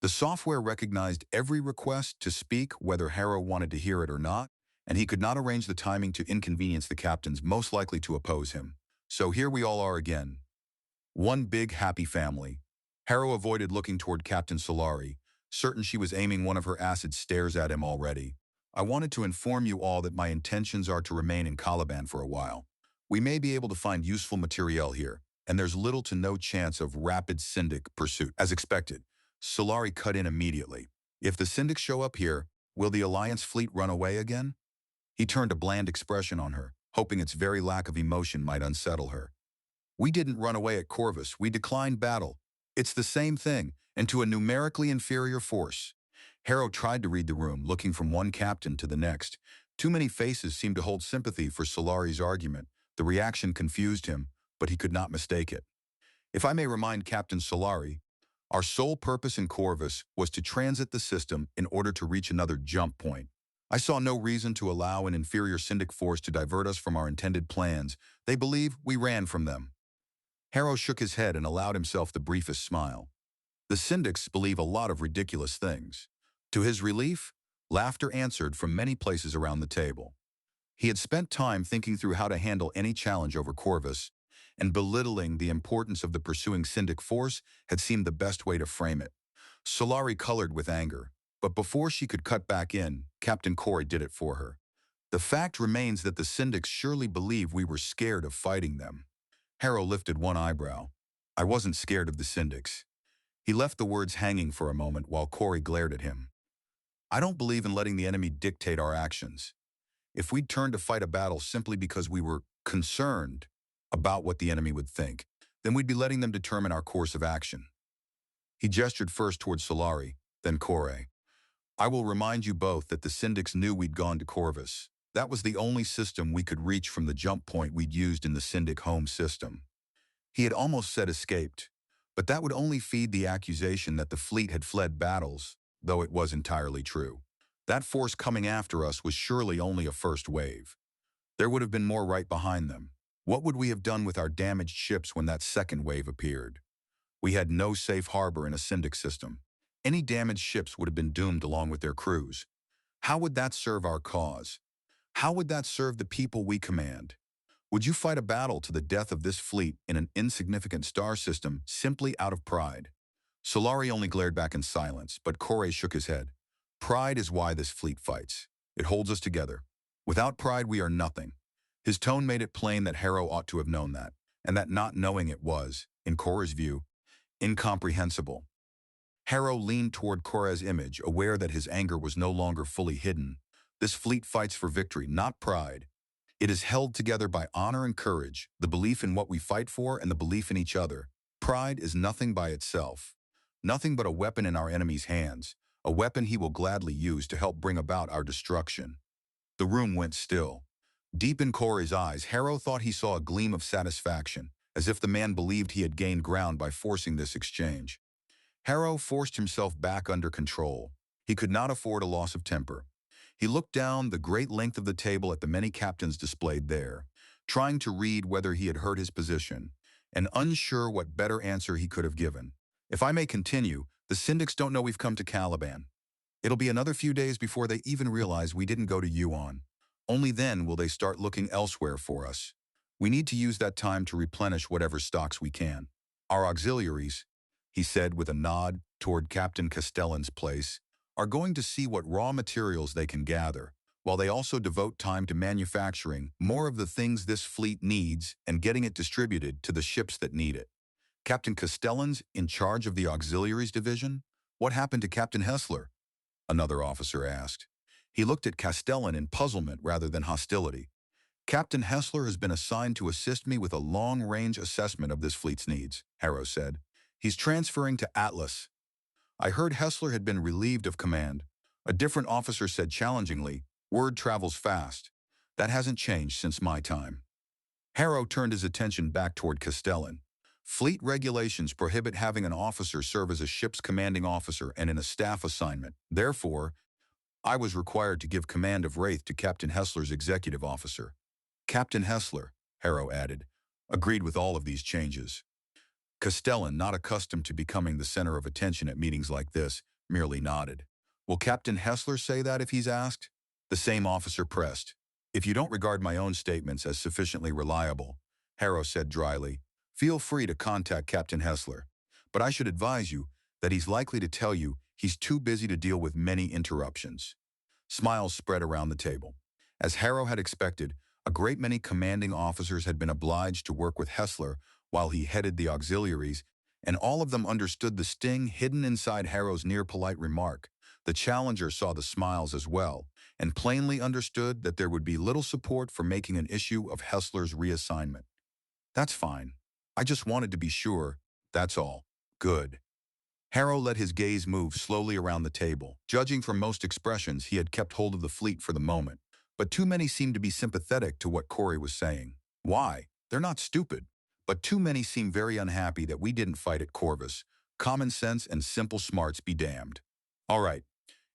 The software recognized every request to speak, whether Harrow wanted to hear it or not, and he could not arrange the timing to inconvenience the captains most likely to oppose him. So here we all are again. One big happy family. Harrow avoided looking toward Captain Solari, certain she was aiming one of her acid stares at him already. I wanted to inform you all that my intentions are to remain in Caliban for a while. We may be able to find useful materiel here, and there's little to no chance of rapid Syndic pursuit, as expected. Solari cut in immediately. If the Syndics show up here, will the Alliance fleet run away again? He turned a bland expression on her, hoping its very lack of emotion might unsettle her. We didn't run away at Corvus, we declined battle. It's the same thing, and to a numerically inferior force. Harrow tried to read the room, looking from one captain to the next. Too many faces seemed to hold sympathy for Solari's argument. The reaction confused him, but he could not mistake it. If I may remind Captain Solari, our sole purpose in Corvus was to transit the system in order to reach another jump point. I saw no reason to allow an inferior Syndic force to divert us from our intended plans. They believe we ran from them. Harrow shook his head and allowed himself the briefest smile. The Syndics believe a lot of ridiculous things. To his relief, laughter answered from many places around the table. He had spent time thinking through how to handle any challenge over Corvus, and belittling the importance of the pursuing Syndic force had seemed the best way to frame it. Solari colored with anger, but before she could cut back in, Captain Corey did it for her. The fact remains that the Syndics surely believe we were scared of fighting them. Harrow lifted one eyebrow. I wasn't scared of the Syndics. He left the words hanging for a moment while Corey glared at him. I don't believe in letting the enemy dictate our actions. If we'd turned to fight a battle simply because we were concerned about what the enemy would think, then we'd be letting them determine our course of action. He gestured first toward Solari, then Corey. I will remind you both that the Syndics knew we'd gone to Corvus. That was the only system we could reach from the jump point we'd used in the Syndic home system. He had almost said escaped, but that would only feed the accusation that the fleet had fled battles, though it was entirely true. That force coming after us was surely only a first wave. There would have been more right behind them. What would we have done with our damaged ships when that second wave appeared? We had no safe harbor in a Syndic system. Any damaged ships would have been doomed along with their crews. How would that serve our cause? How would that serve the people we command? Would you fight a battle to the death of this fleet in an insignificant star system simply out of pride? Solari only glared back in silence, but Corey shook his head. Pride is why this fleet fights. It holds us together. Without pride, we are nothing. His tone made it plain that Harrow ought to have known that, and that not knowing it was, in Korra's view, incomprehensible. Harrow leaned toward Korra's image, aware that his anger was no longer fully hidden. This fleet fights for victory, not pride. It is held together by honor and courage, the belief in what we fight for and the belief in each other. Pride is nothing by itself, nothing but a weapon in our enemy's hands, a weapon he will gladly use to help bring about our destruction. The room went still. Deep in Corey's eyes, Harrow thought he saw a gleam of satisfaction, as if the man believed he had gained ground by forcing this exchange. Harrow forced himself back under control. He could not afford a loss of temper. He looked down the great length of the table at the many captains displayed there, trying to read whether he had hurt his position, and unsure what better answer he could have given. If I may continue, the syndics don't know we've come to Caliban. It'll be another few days before they even realize we didn't go to Yuan. Only then will they start looking elsewhere for us. We need to use that time to replenish whatever stocks we can. Our auxiliaries, he said with a nod toward Captain Castellan's place, are going to see what raw materials they can gather, while they also devote time to manufacturing more of the things this fleet needs and getting it distributed to the ships that need it. Captain Castellan's in charge of the auxiliaries division? What happened to Captain Hessler? Another officer asked. He looked at Castellan in puzzlement rather than hostility. Captain Hessler has been assigned to assist me with a long-range assessment of this fleet's needs, Harrow said. He's transferring to Atlas. I heard Hessler had been relieved of command. A different officer said challengingly, word travels fast. That hasn't changed since my time. Harrow turned his attention back toward Castellan. Fleet regulations prohibit having an officer serve as a ship's commanding officer and in a staff assignment. Therefore, I was required to give command of Wraith to Captain Hessler's executive officer. Captain Hessler, Harrow added, agreed with all of these changes. Castellan, not accustomed to becoming the center of attention at meetings like this, merely nodded. Will Captain Hessler say that if he's asked? The same officer pressed. If you don't regard my own statements as sufficiently reliable, Harrow said dryly, feel free to contact Captain Hessler. But I should advise you that he's likely to tell you he's too busy to deal with many interruptions. Smiles spread around the table. As Harrow had expected, a great many commanding officers had been obliged to work with Hessler while he headed the auxiliaries, and all of them understood the sting hidden inside Harrow's near-polite remark. The challenger saw the smiles as well, and plainly understood that there would be little support for making an issue of Hessler's reassignment. That's fine. I just wanted to be sure, that's all. Good. Harrow let his gaze move slowly around the table. Judging from most expressions, he had kept hold of the fleet for the moment, but too many seemed to be sympathetic to what Corey was saying. Why? They're not stupid. But too many seem very unhappy that we didn't fight at Corvus. Common sense and simple smarts be damned. All right,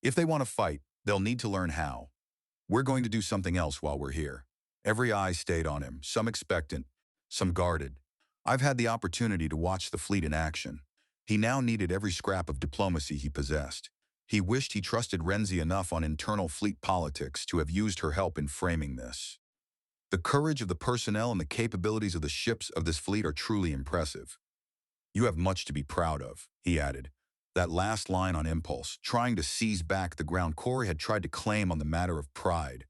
if they want to fight, they'll need to learn how. We're going to do something else while we're here. Every eye stayed on him, some expectant, some guarded. I've had the opportunity to watch the fleet in action. He now needed every scrap of diplomacy he possessed. He wished he trusted Renzi enough on internal fleet politics to have used her help in framing this. The courage of the personnel and the capabilities of the ships of this fleet are truly impressive. You have much to be proud of, he added. That last line on impulse, trying to seize back the ground Corey had tried to claim on the matter of pride.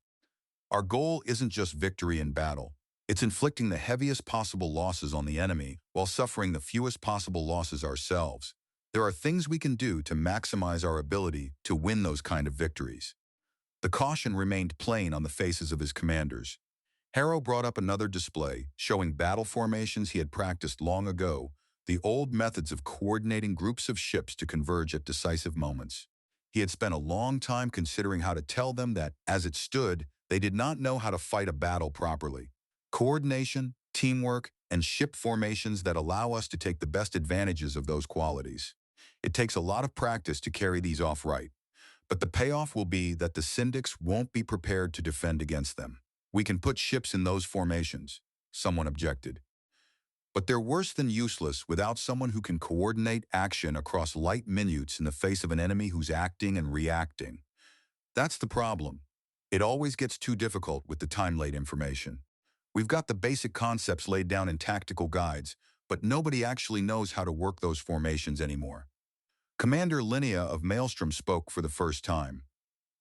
Our goal isn't just victory in battle. It's inflicting the heaviest possible losses on the enemy while suffering the fewest possible losses ourselves. There are things we can do to maximize our ability to win those kind of victories. The caution remained plain on the faces of his commanders. Harrow brought up another display, showing battle formations he had practiced long ago, the old methods of coordinating groups of ships to converge at decisive moments. He had spent a long time considering how to tell them that, as it stood, they did not know how to fight a battle properly. Coordination, teamwork, and ship formations that allow us to take the best advantages of those qualities. It takes a lot of practice to carry these off right, but the payoff will be that the syndics won't be prepared to defend against them. We can put ships in those formations, someone objected. But they're worse than useless without someone who can coordinate action across light minutes in the face of an enemy who's acting and reacting. That's the problem. It always gets too difficult with the time-late information. We've got the basic concepts laid down in tactical guides, but nobody actually knows how to work those formations anymore. Commander Linnea of Maelstrom spoke for the first time.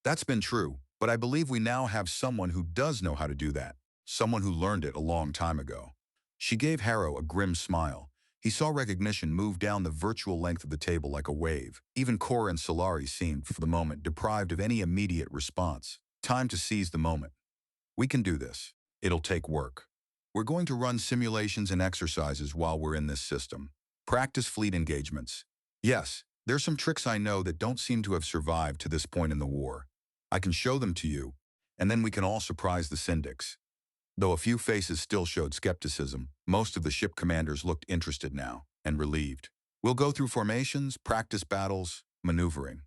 That's been true, but I believe we now have someone who does know how to do that, someone who learned it a long time ago. She gave Harrow a grim smile. He saw recognition move down the virtual length of the table like a wave. Even Cora and Solaris seemed, for the moment, deprived of any immediate response. Time to seize the moment. We can do this. It'll take work. We're going to run simulations and exercises while we're in this system. Practice fleet engagements. Yes, there's some tricks I know that don't seem to have survived to this point in the war. I can show them to you, and then we can all surprise the syndics. Though a few faces still showed skepticism, most of the ship commanders looked interested now and relieved. We'll go through formations, practice battles, maneuvering.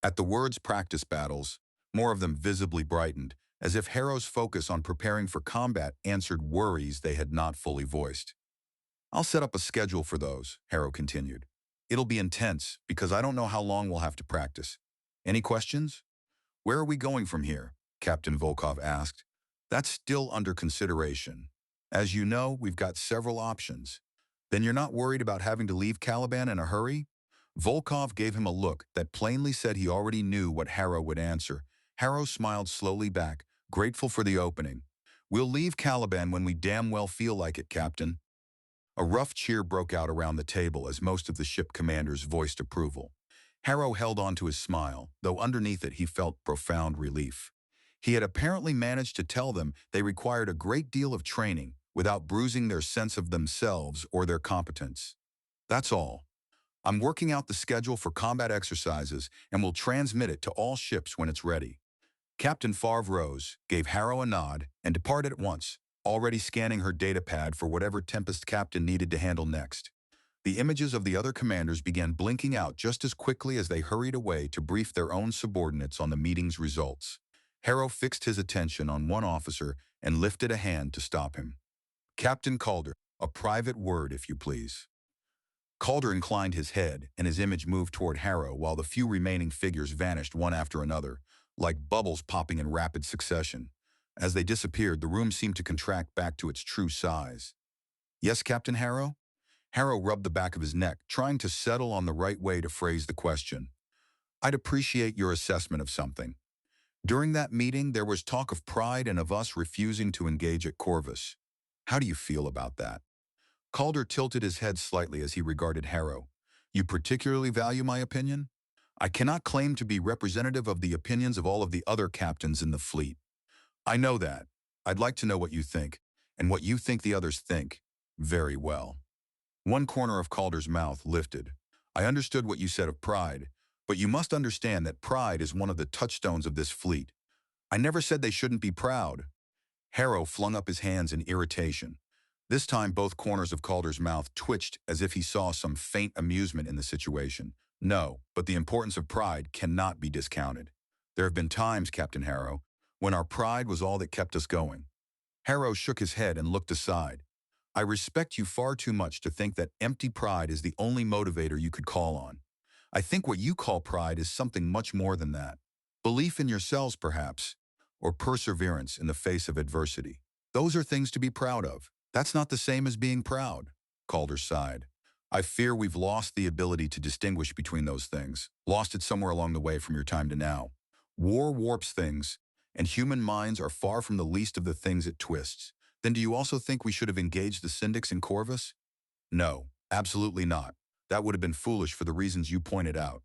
At the words practice battles, more of them visibly brightened, as if Harrow's focus on preparing for combat answered worries they had not fully voiced. I'll set up a schedule for those, Harrow continued. It'll be intense, because I don't know how long we'll have to practice. Any questions? Where are we going from here? Captain Volkov asked. That's still under consideration. As you know, we've got several options. Then you're not worried about having to leave Caliban in a hurry? Volkov gave him a look that plainly said he already knew what Harrow would answer. Harrow smiled slowly back, grateful for the opening. We'll leave Caliban when we damn well feel like it, Captain. A rough cheer broke out around the table as most of the ship commanders voiced approval. Harrow held on to his smile, though underneath it he felt profound relief. He had apparently managed to tell them they required a great deal of training without bruising their sense of themselves or their competence. That's all. I'm working out the schedule for combat exercises and will transmit it to all ships when it's ready. Captain Favre rose, gave Harrow a nod, and departed at once, already scanning her data pad for whatever Tempest captain needed to handle next. The images of the other commanders began blinking out just as quickly as they hurried away to brief their own subordinates on the meeting's results. Harrow fixed his attention on one officer and lifted a hand to stop him. Captain Calder, a private word, if you please. Calder inclined his head, and his image moved toward Harrow while the few remaining figures vanished one after another, like bubbles popping in rapid succession. As they disappeared, the room seemed to contract back to its true size. Yes, Captain Harrow? Harrow rubbed the back of his neck, trying to settle on the right way to phrase the question. I'd appreciate your assessment of something. During that meeting, there was talk of pride and of us refusing to engage at Corvus. How do you feel about that? Calder tilted his head slightly as he regarded Harrow. You particularly value my opinion? I cannot claim to be representative of the opinions of all of the other captains in the fleet. I know that. I'd like to know what you think, and what you think the others think. Very well. One corner of Calder's mouth lifted. I understood what you said of pride, but you must understand that pride is one of the touchstones of this fleet. I never said they shouldn't be proud. Harrow flung up his hands in irritation. This time both corners of Calder's mouth twitched as if he saw some faint amusement in the situation. No, but the importance of pride cannot be discounted. There have been times, Captain Harrow, when our pride was all that kept us going. Harrow shook his head and looked aside. I respect you far too much to think that empty pride is the only motivator you could call on. I think what you call pride is something much more than that. Belief in yourselves, perhaps, or perseverance in the face of adversity. Those are things to be proud of. That's not the same as being proud, Calder sighed. I fear we've lost the ability to distinguish between those things, lost it somewhere along the way from your time to now. War warps things, and human minds are far from the least of the things it twists. Then do you also think we should have engaged the syndics in Corvus? No, absolutely not. That would have been foolish for the reasons you pointed out.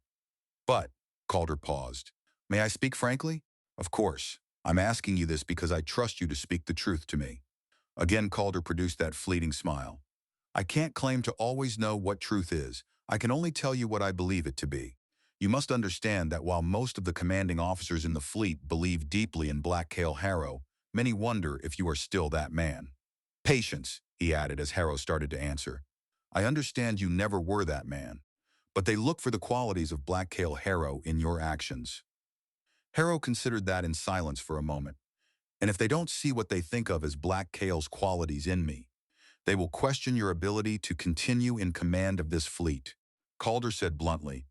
But, Calder paused. May I speak frankly? Of course. I'm asking you this because I trust you to speak the truth to me. Again, Calder produced that fleeting smile. I can't claim to always know what truth is. I can only tell you what I believe it to be. You must understand that while most of the commanding officers in the fleet believe deeply in Black Cale Harrow, many wonder if you are still that man. Patience, he added as Harrow started to answer. I understand you never were that man, but they look for the qualities of Black Cale Harrow in your actions. Harrow considered that in silence for a moment. And if they don't see what they think of as Black Cale's qualities in me, they will question your ability to continue in command of this fleet. Calder said bluntly,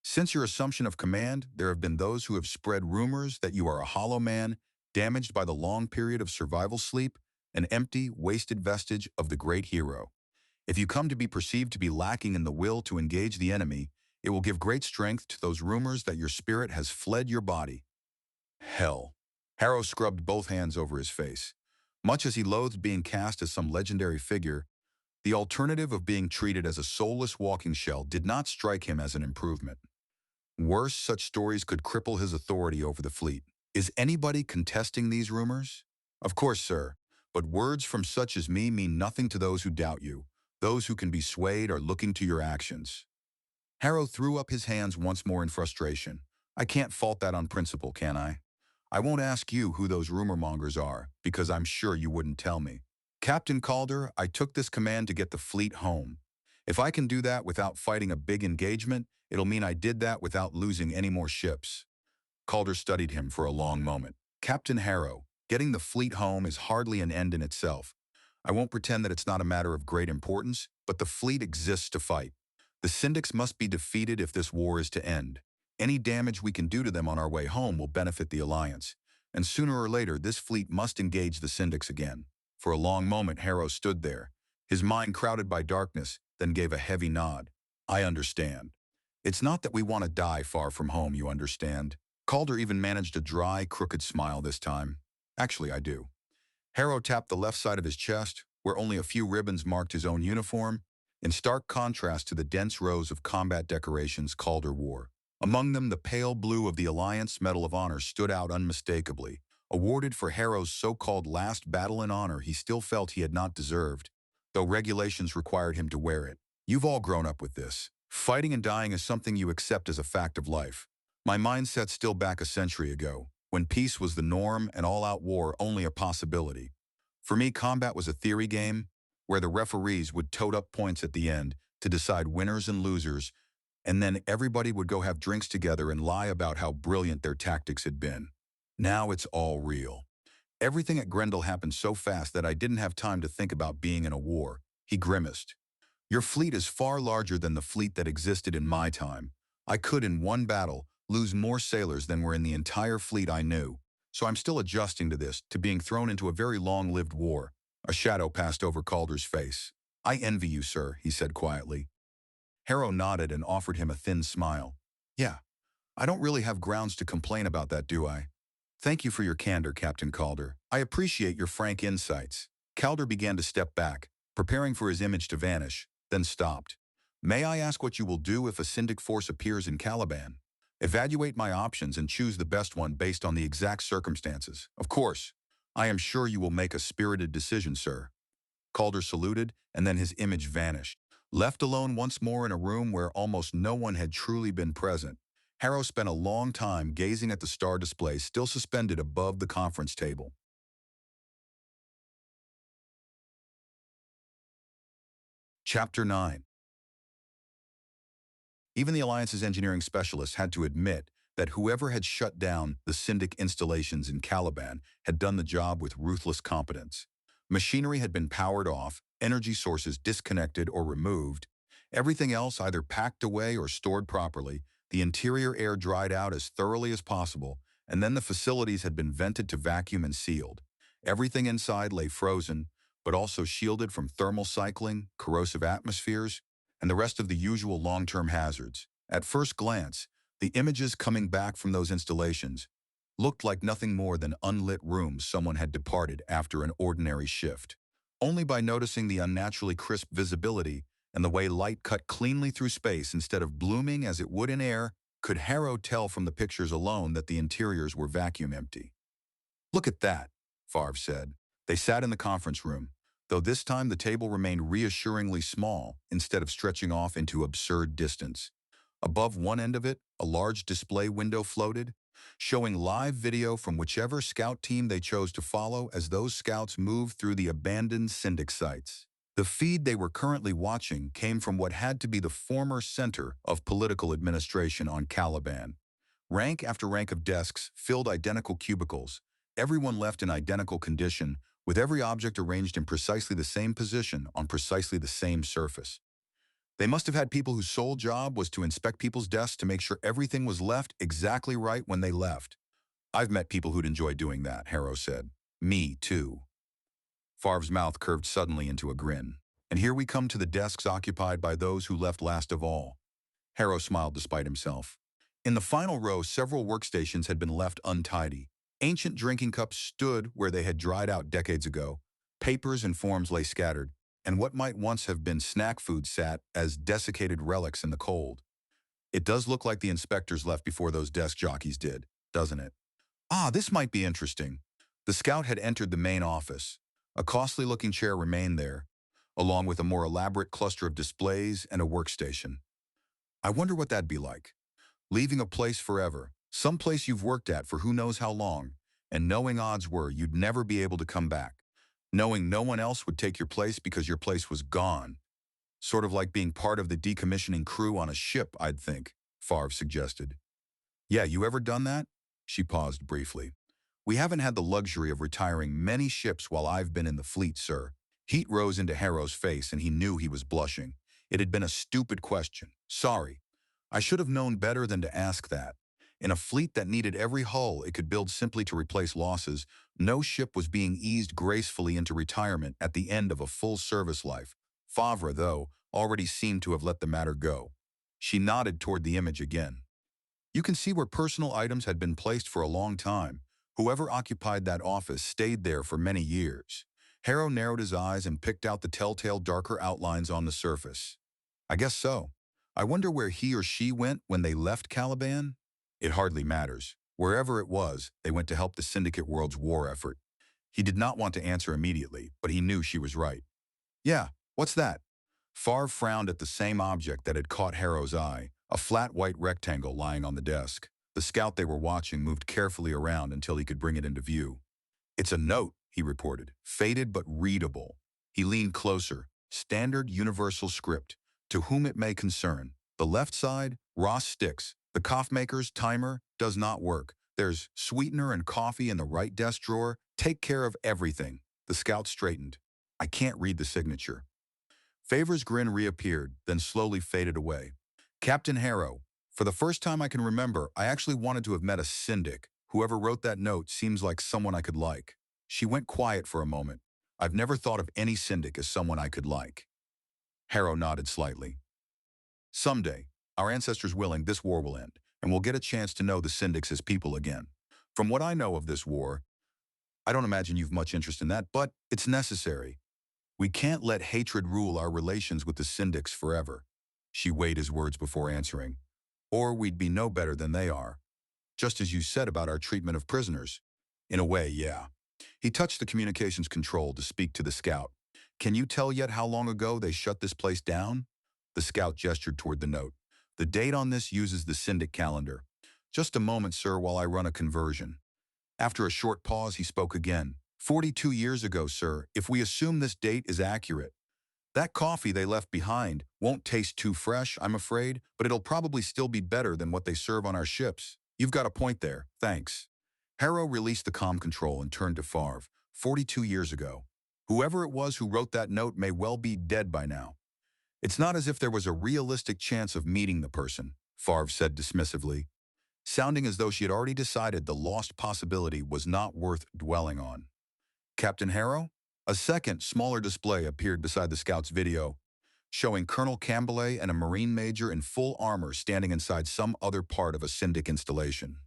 since your assumption of command, there have been those who have spread rumors that you are a hollow man, damaged by the long period of survival sleep, an empty, wasted vestige of the great hero. If you come to be perceived to be lacking in the will to engage the enemy, it will give great strength to those rumors that your spirit has fled your body. Hell. Harrow scrubbed both hands over his face. Much as he loathed being cast as some legendary figure, the alternative of being treated as a soulless walking shell did not strike him as an improvement. Worse, such stories could cripple his authority over the fleet. Is anybody contesting these rumors? Of course, sir, but words from such as me mean nothing to those who doubt you. Those who can be swayed are looking to your actions. Harrow threw up his hands once more in frustration. I can't fault that on principle, can I? I won't ask you who those rumor mongers are, because I'm sure you wouldn't tell me. Captain Calder, I took this command to get the fleet home. If I can do that without fighting a big engagement, it'll mean I did that without losing any more ships. Calder studied him for a long moment. Captain Harrow, getting the fleet home is hardly an end in itself. I won't pretend that it's not a matter of great importance, but the fleet exists to fight. The Syndics must be defeated if this war is to end. Any damage we can do to them on our way home will benefit the Alliance. And sooner or later, this fleet must engage the Syndics again. For a long moment, Harrow stood there, his mind crowded by darkness, then gave a heavy nod. I understand. It's not that we want to die far from home, you understand. Calder even managed a dry, crooked smile this time. Actually, I do. Harrow tapped the left side of his chest, where only a few ribbons marked his own uniform, in stark contrast to the dense rows of combat decorations Calder wore. Among them, the pale blue of the Alliance Medal of Honor stood out unmistakably, awarded for Harrow's so-called last battle in honor he still felt he had not deserved, though regulations required him to wear it. You've all grown up with this. Fighting and dying is something you accept as a fact of life. My mindset's still back a century ago, when peace was the norm and all-out war only a possibility. For me, combat was a theory game, where the referees would tote up points at the end to decide winners and losers, and then everybody would go have drinks together and lie about how brilliant their tactics had been. Now it's all real. Everything at Grendel happened so fast that I didn't have time to think about being in a war. He grimaced. Your fleet is far larger than the fleet that existed in my time. I could, in one battle, lose more sailors than were in the entire fleet I knew. So I'm still adjusting to this, to being thrown into a very long-lived war. A shadow passed over Calder's face. I envy you, sir, he said quietly. Harrow nodded and offered him a thin smile. Yeah, I don't really have grounds to complain about that, do I? Thank you for your candor, Captain Calder. I appreciate your frank insights. Calder began to step back, preparing for his image to vanish, then stopped. May I ask what you will do if a Syndic force appears in Caliban? Evaluate my options and choose the best one based on the exact circumstances. Of course, I am sure you will make a spirited decision, sir. Calder saluted, and then his image vanished. Left alone once more in a room where almost no one had truly been present, Harrow spent a long time gazing at the star display still suspended above the conference table. Chapter 9. Even the Alliance's engineering specialists had to admit that whoever had shut down the Syndic installations in Caliban had done the job with ruthless competence. Machinery had been powered off, energy sources disconnected or removed, everything else either packed away or stored properly, the interior air dried out as thoroughly as possible, and then the facilities had been vented to vacuum and sealed. Everything inside lay frozen, but also shielded from thermal cycling, corrosive atmospheres, and the rest of the usual long-term hazards. At first glance, the images coming back from those installations looked like nothing more than unlit rooms someone had departed after an ordinary shift. Only by noticing the unnaturally crisp visibility and the way light cut cleanly through space instead of blooming as it would in air could Harrow tell from the pictures alone that the interiors were vacuum empty. Look at that, Favre said. They sat in the conference room, though this time the table remained reassuringly small instead of stretching off into absurd distance. Above one end of it, a large display window floated, showing live video from whichever scout team they chose to follow as those scouts moved through the abandoned Syndic sites. The feed they were currently watching came from what had to be the former center of political administration on Caliban. Rank after rank of desks filled identical cubicles, everyone left in identical condition, with every object arranged in precisely the same position on precisely the same surface. They must have had people whose sole job was to inspect people's desks to make sure everything was left exactly right when they left. I've met people who'd enjoy doing that, Harrow said. Me, too. Favre's mouth curved suddenly into a grin. And here we come to the desks occupied by those who left last of all. Harrow smiled despite himself. In the final row, several workstations had been left untidy. Ancient drinking cups stood where they had dried out decades ago. Papers and forms lay scattered, and what might once have been snack food sat as desiccated relics in the cold. It does look like the inspectors left before those desk jockeys did, doesn't it? Ah, this might be interesting. The scout had entered the main office. A costly-looking chair remained there, along with a more elaborate cluster of displays and a workstation. I wonder what that'd be like. Leaving a place forever, some place you've worked at for who knows how long, and knowing odds were you'd never be able to come back. Knowing no one else would take your place because your place was gone. Sort of like being part of the decommissioning crew on a ship, I'd think, Favre suggested. Yeah, you ever done that? She paused briefly. We haven't had the luxury of retiring many ships while I've been in the fleet, sir. Heat rose into Harrow's face and he knew he was blushing. It had been a stupid question. Sorry. I should have known better than to ask that. In a fleet that needed every hull it could build simply to replace losses, no ship was being eased gracefully into retirement at the end of a full service life. Favre, though, already seemed to have let the matter go. She nodded toward the image again. You can see where personal items had been placed for a long time. Whoever occupied that office stayed there for many years. Harrow narrowed his eyes and picked out the telltale darker outlines on the surface. I guess so. I wonder where he or she went when they left Caliban? It hardly matters. Wherever it was, they went to help the Syndicate World's war effort. He did not want to answer immediately, but he knew she was right. Yeah, what's that? Favre frowned at the same object that had caught Harrow's eye, a flat white rectangle lying on the desk. The scout they were watching moved carefully around until he could bring it into view. It's a note, he reported, faded but readable. He leaned closer. Standard universal script. To whom it may concern. The left side, Ross sticks. The cough maker's timer does not work. There's sweetener and coffee in the right desk drawer. Take care of everything. The scout straightened. I can't read the signature. Favor's grin reappeared, then slowly faded away. Captain Harrow, for the first time I can remember, I actually wanted to have met a syndic. Whoever wrote that note seems like someone I could like. She went quiet for a moment. I've never thought of any syndic as someone I could like. Harrow nodded slightly. Someday, our ancestors willing, this war will end, and we'll get a chance to know the syndics as people again. From what I know of this war, I don't imagine you've much interest in that, but it's necessary. We can't let hatred rule our relations with the syndics forever. She weighed his words before answering. Or we'd be no better than they are. Just as you said about our treatment of prisoners. In a way, yeah. He touched the communications control to speak to the scout. Can you tell yet how long ago they shut this place down? The scout gestured toward the note. The date on this uses the syndic calendar. Just a moment, sir, while I run a conversion. After a short pause, he spoke again. 42 years ago, sir, if we assume this date is accurate. That coffee they left behind won't taste too fresh, I'm afraid, but it'll probably still be better than what they serve on our ships. You've got a point there, thanks. Harrow released the comm control and turned to Favre. 42 years ago. Whoever it was who wrote that note may well be dead by now. It's not as if there was a realistic chance of meeting the person, Favre said dismissively, sounding as though she had already decided the lost possibility was not worth dwelling on. Captain Harrow? A second, smaller display appeared beside the scout's video, showing Colonel Campbell and a Marine Major in full armor standing inside some other part of a syndic installation.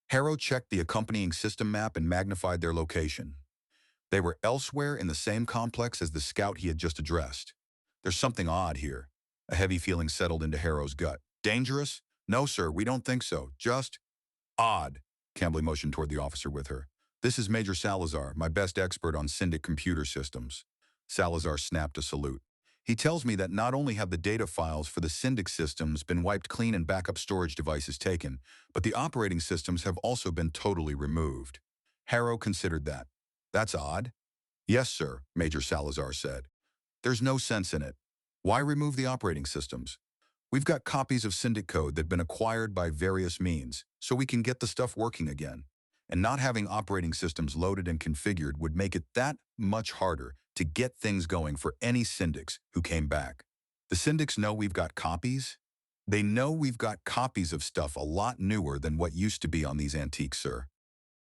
Harrow checked the accompanying system map and magnified their location. They were elsewhere in the same complex as the scout he had just addressed. There's something odd here. A heavy feeling settled into Harrow's gut. Dangerous? No, sir, we don't think so. Just odd. Campbell motioned toward the officer with her. This is Major Salazar, my best expert on syndic computer systems. Salazar snapped a salute. He tells me that not only have the data files for the syndic systems been wiped clean and backup storage devices taken, but the operating systems have also been totally removed. Harrow considered that. That's odd. Yes, sir, Major Salazar said. There's no sense in it. Why remove the operating systems? We've got copies of syndic code that have been acquired by various means, so we can get the stuff working again. And not having operating systems loaded and configured would make it that much harder to get things going for any syndics who came back. The syndics know we've got copies. They know we've got copies of stuff a lot newer than what used to be on these antiques, sir.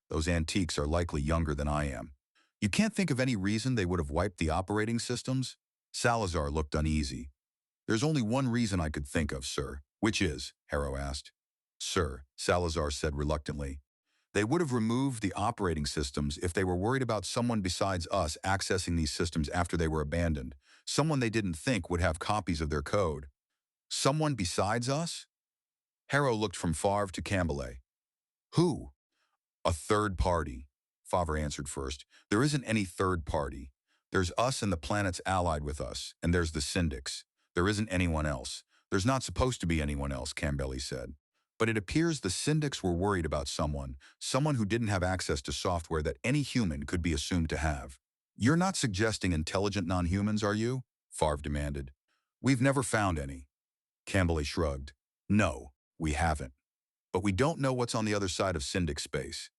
Those antiques are likely younger than I am. You can't think of any reason they would have wiped the operating systems? Salazar looked uneasy. There's only one reason I could think of, sir. Which is? Harrow asked. Sir, Salazar said reluctantly. They would have removed the operating systems if they were worried about someone besides us accessing these systems after they were abandoned. Someone they didn't think would have copies of their code. Someone besides us? Harrow looked from Favre to Campbell. Who? A third party. Favre answered first. There isn't any third party. There's us and the planets allied with us, and there's the syndics. There isn't anyone else. There's not supposed to be anyone else, Campbell said. But it appears the syndics were worried about someone who didn't have access to software that any human could be assumed to have. You're not suggesting intelligent non-humans, are you? Favre demanded. We've never found any. Campbell shrugged. No, we haven't. But we don't know what's on the other side of syndic space.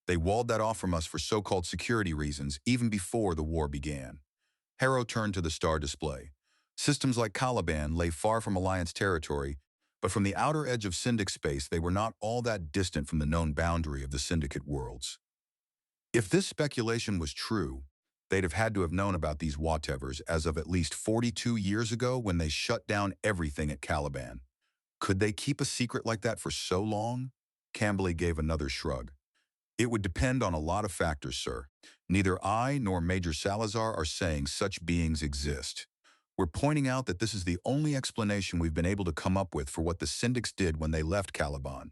They walled that off from us for so-called security reasons even before the war began. Harrow turned to the star display. Systems like Caliban lay far from Alliance territory, but from the outer edge of syndic space they were not all that distant from the known boundary of the syndicate worlds. If this speculation was true, they'd have had to have known about these whatevers as of at least 42 years ago when they shut down everything at Caliban. Could they keep a secret like that for so long? Campbell gave another shrug. It would depend on a lot of factors, sir. Neither I nor Major Salazar are saying such beings exist. We're pointing out that this is the only explanation we've been able to come up with for what the syndics did when they left Caliban.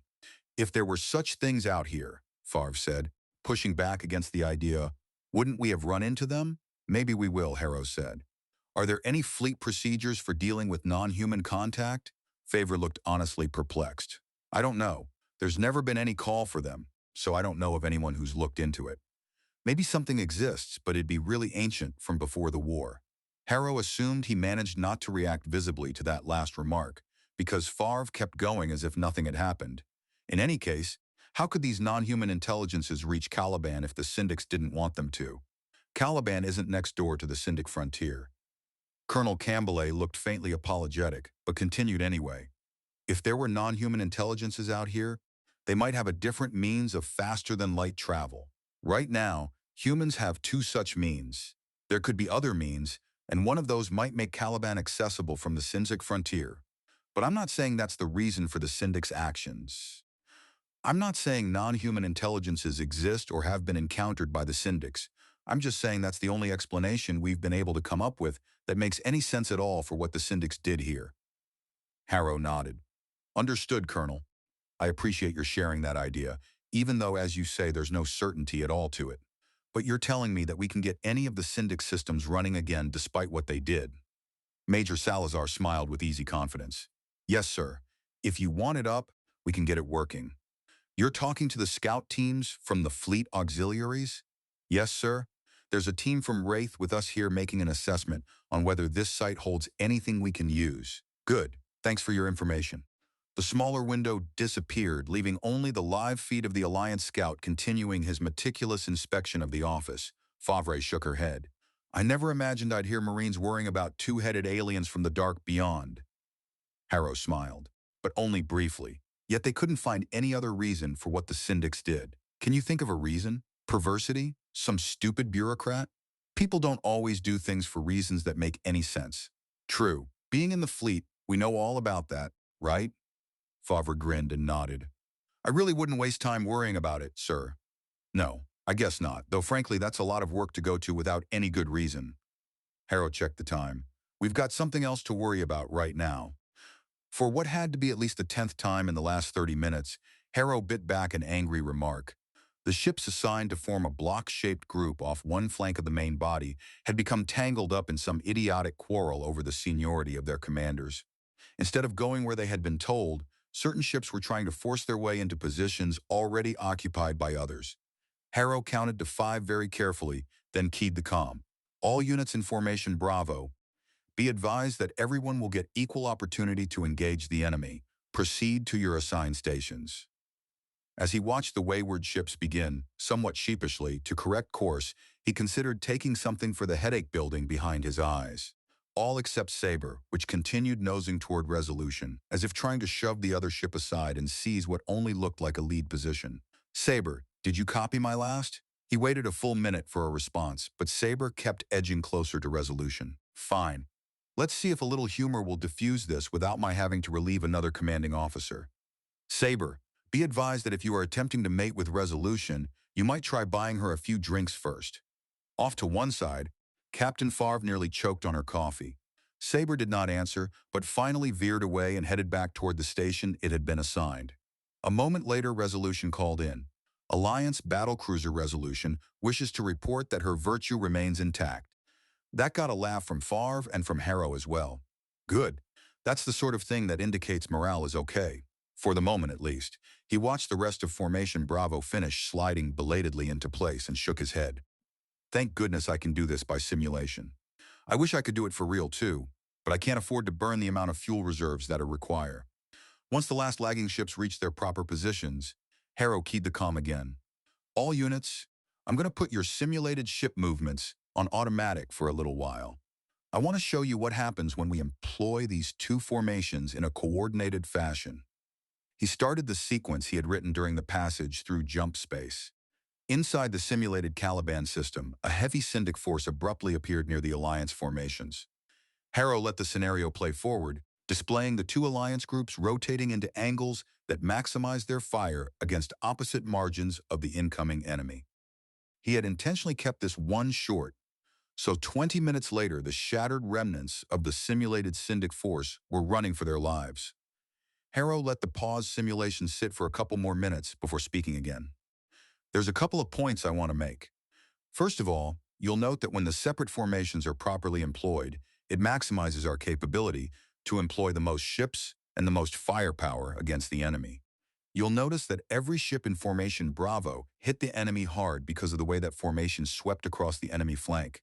If there were such things out here, Favre said, pushing back against the idea, wouldn't we have run into them? Maybe we will, Harrow said. Are there any fleet procedures for dealing with non-human contact? Favre looked honestly perplexed. I don't know. There's never been any call for them, so I don't know of anyone who's looked into it. Maybe something exists, but it'd be really ancient from before the war. Harrow assumed he managed not to react visibly to that last remark, because Favre kept going as if nothing had happened. In any case, how could these non-human intelligences reach Caliban if the syndics didn't want them to? Caliban isn't next door to the syndic frontier. Colonel Campbell looked faintly apologetic, but continued anyway. If there were non-human intelligences out here, they might have a different means of faster-than-light travel. Right now, humans have two such means. There could be other means, and one of those might make Caliban accessible from the syndic frontier. But I'm not saying that's the reason for the syndic's actions. I'm not saying non-human intelligences exist or have been encountered by the syndics. I'm just saying that's the only explanation we've been able to come up with that makes any sense at all for what the syndics did here. Harrow nodded. Understood, Colonel. I appreciate your sharing that idea, even though, as you say, there's no certainty at all to it. But you're telling me that we can get any of the syndic systems running again despite what they did. Major Salazar smiled with easy confidence. Yes, sir. If you want it up, we can get it working. You're talking to the scout teams from the fleet auxiliaries? Yes, sir. There's a team from Wraith with us here making an assessment on whether this site holds anything we can use. Good. Thanks for your information. The smaller window disappeared, leaving only the live feed of the Alliance scout continuing his meticulous inspection of the office. Favre shook her head. I never imagined I'd hear Marines worrying about two-headed aliens from the dark beyond. Harrow smiled, but only briefly. Yet they couldn't find any other reason for what the syndics did. Can you think of a reason? Perversity? Some stupid bureaucrat? People don't always do things for reasons that make any sense. True. Being in the fleet, we know all about that, right? Favre grinned and nodded. I really wouldn't waste time worrying about it, sir. No, I guess not, though frankly that's a lot of work to go to without any good reason. Harrow checked the time. We've got something else to worry about right now. For what had to be at least the 10th time in the last 30 minutes, Harrow bit back an angry remark. The ships assigned to form a block-shaped group off one flank of the main body had become tangled up in some idiotic quarrel over the seniority of their commanders. Instead of going where they had been told, certain ships were trying to force their way into positions already occupied by others. Harrow counted to 5 very carefully, then keyed the comm. All units in formation Bravo. Be advised that everyone will get equal opportunity to engage the enemy. Proceed to your assigned stations. As he watched the wayward ships begin, somewhat sheepishly, to correct course, he considered taking something for the headache building behind his eyes. All except Sabre, which continued nosing toward Resolution, as if trying to shove the other ship aside and seize what only looked like a lead position. Sabre, did you copy my last? He waited a full minute for a response, but Sabre kept edging closer to Resolution. Fine. Let's see if a little humor will diffuse this without my having to relieve another commanding officer. Sabre, be advised that if you are attempting to mate with Resolution, you might try buying her a few drinks first. Off to one side, Captain Favre nearly choked on her coffee. Sabre did not answer, but finally veered away and headed back toward the station it had been assigned. A moment later, Resolution called in. Alliance Battlecruiser Resolution wishes to report that her virtue remains intact. That got a laugh from Favre and from Harrow as well. Good. That's the sort of thing that indicates morale is okay. For the moment, at least. He watched the rest of Formation Bravo finish sliding belatedly into place and shook his head. Thank goodness I can do this by simulation. I wish I could do it for real too, but I can't afford to burn the amount of fuel reserves that are required. Once the last lagging ships reached their proper positions, Harrow keyed the comm again. All units, I'm going to put your simulated ship movements on automatic for a little while. I want to show you what happens when we employ these two formations in a coordinated fashion. He started the sequence he had written during the passage through jump space. Inside the simulated Caliban system, a heavy Syndic force abruptly appeared near the Alliance formations. Harrow let the scenario play forward, displaying the two Alliance groups rotating into angles that maximized their fire against opposite margins of the incoming enemy. He had intentionally kept this one short, so 20 minutes later the shattered remnants of the simulated Syndic force were running for their lives. Harrow let the pause simulation sit for a couple more minutes before speaking again. There's a couple of points I want to make. First of all, you'll note that when the separate formations are properly employed, it maximizes our capability to employ the most ships and the most firepower against the enemy. You'll notice that every ship in Formation Bravo hit the enemy hard because of the way that formation swept across the enemy flank.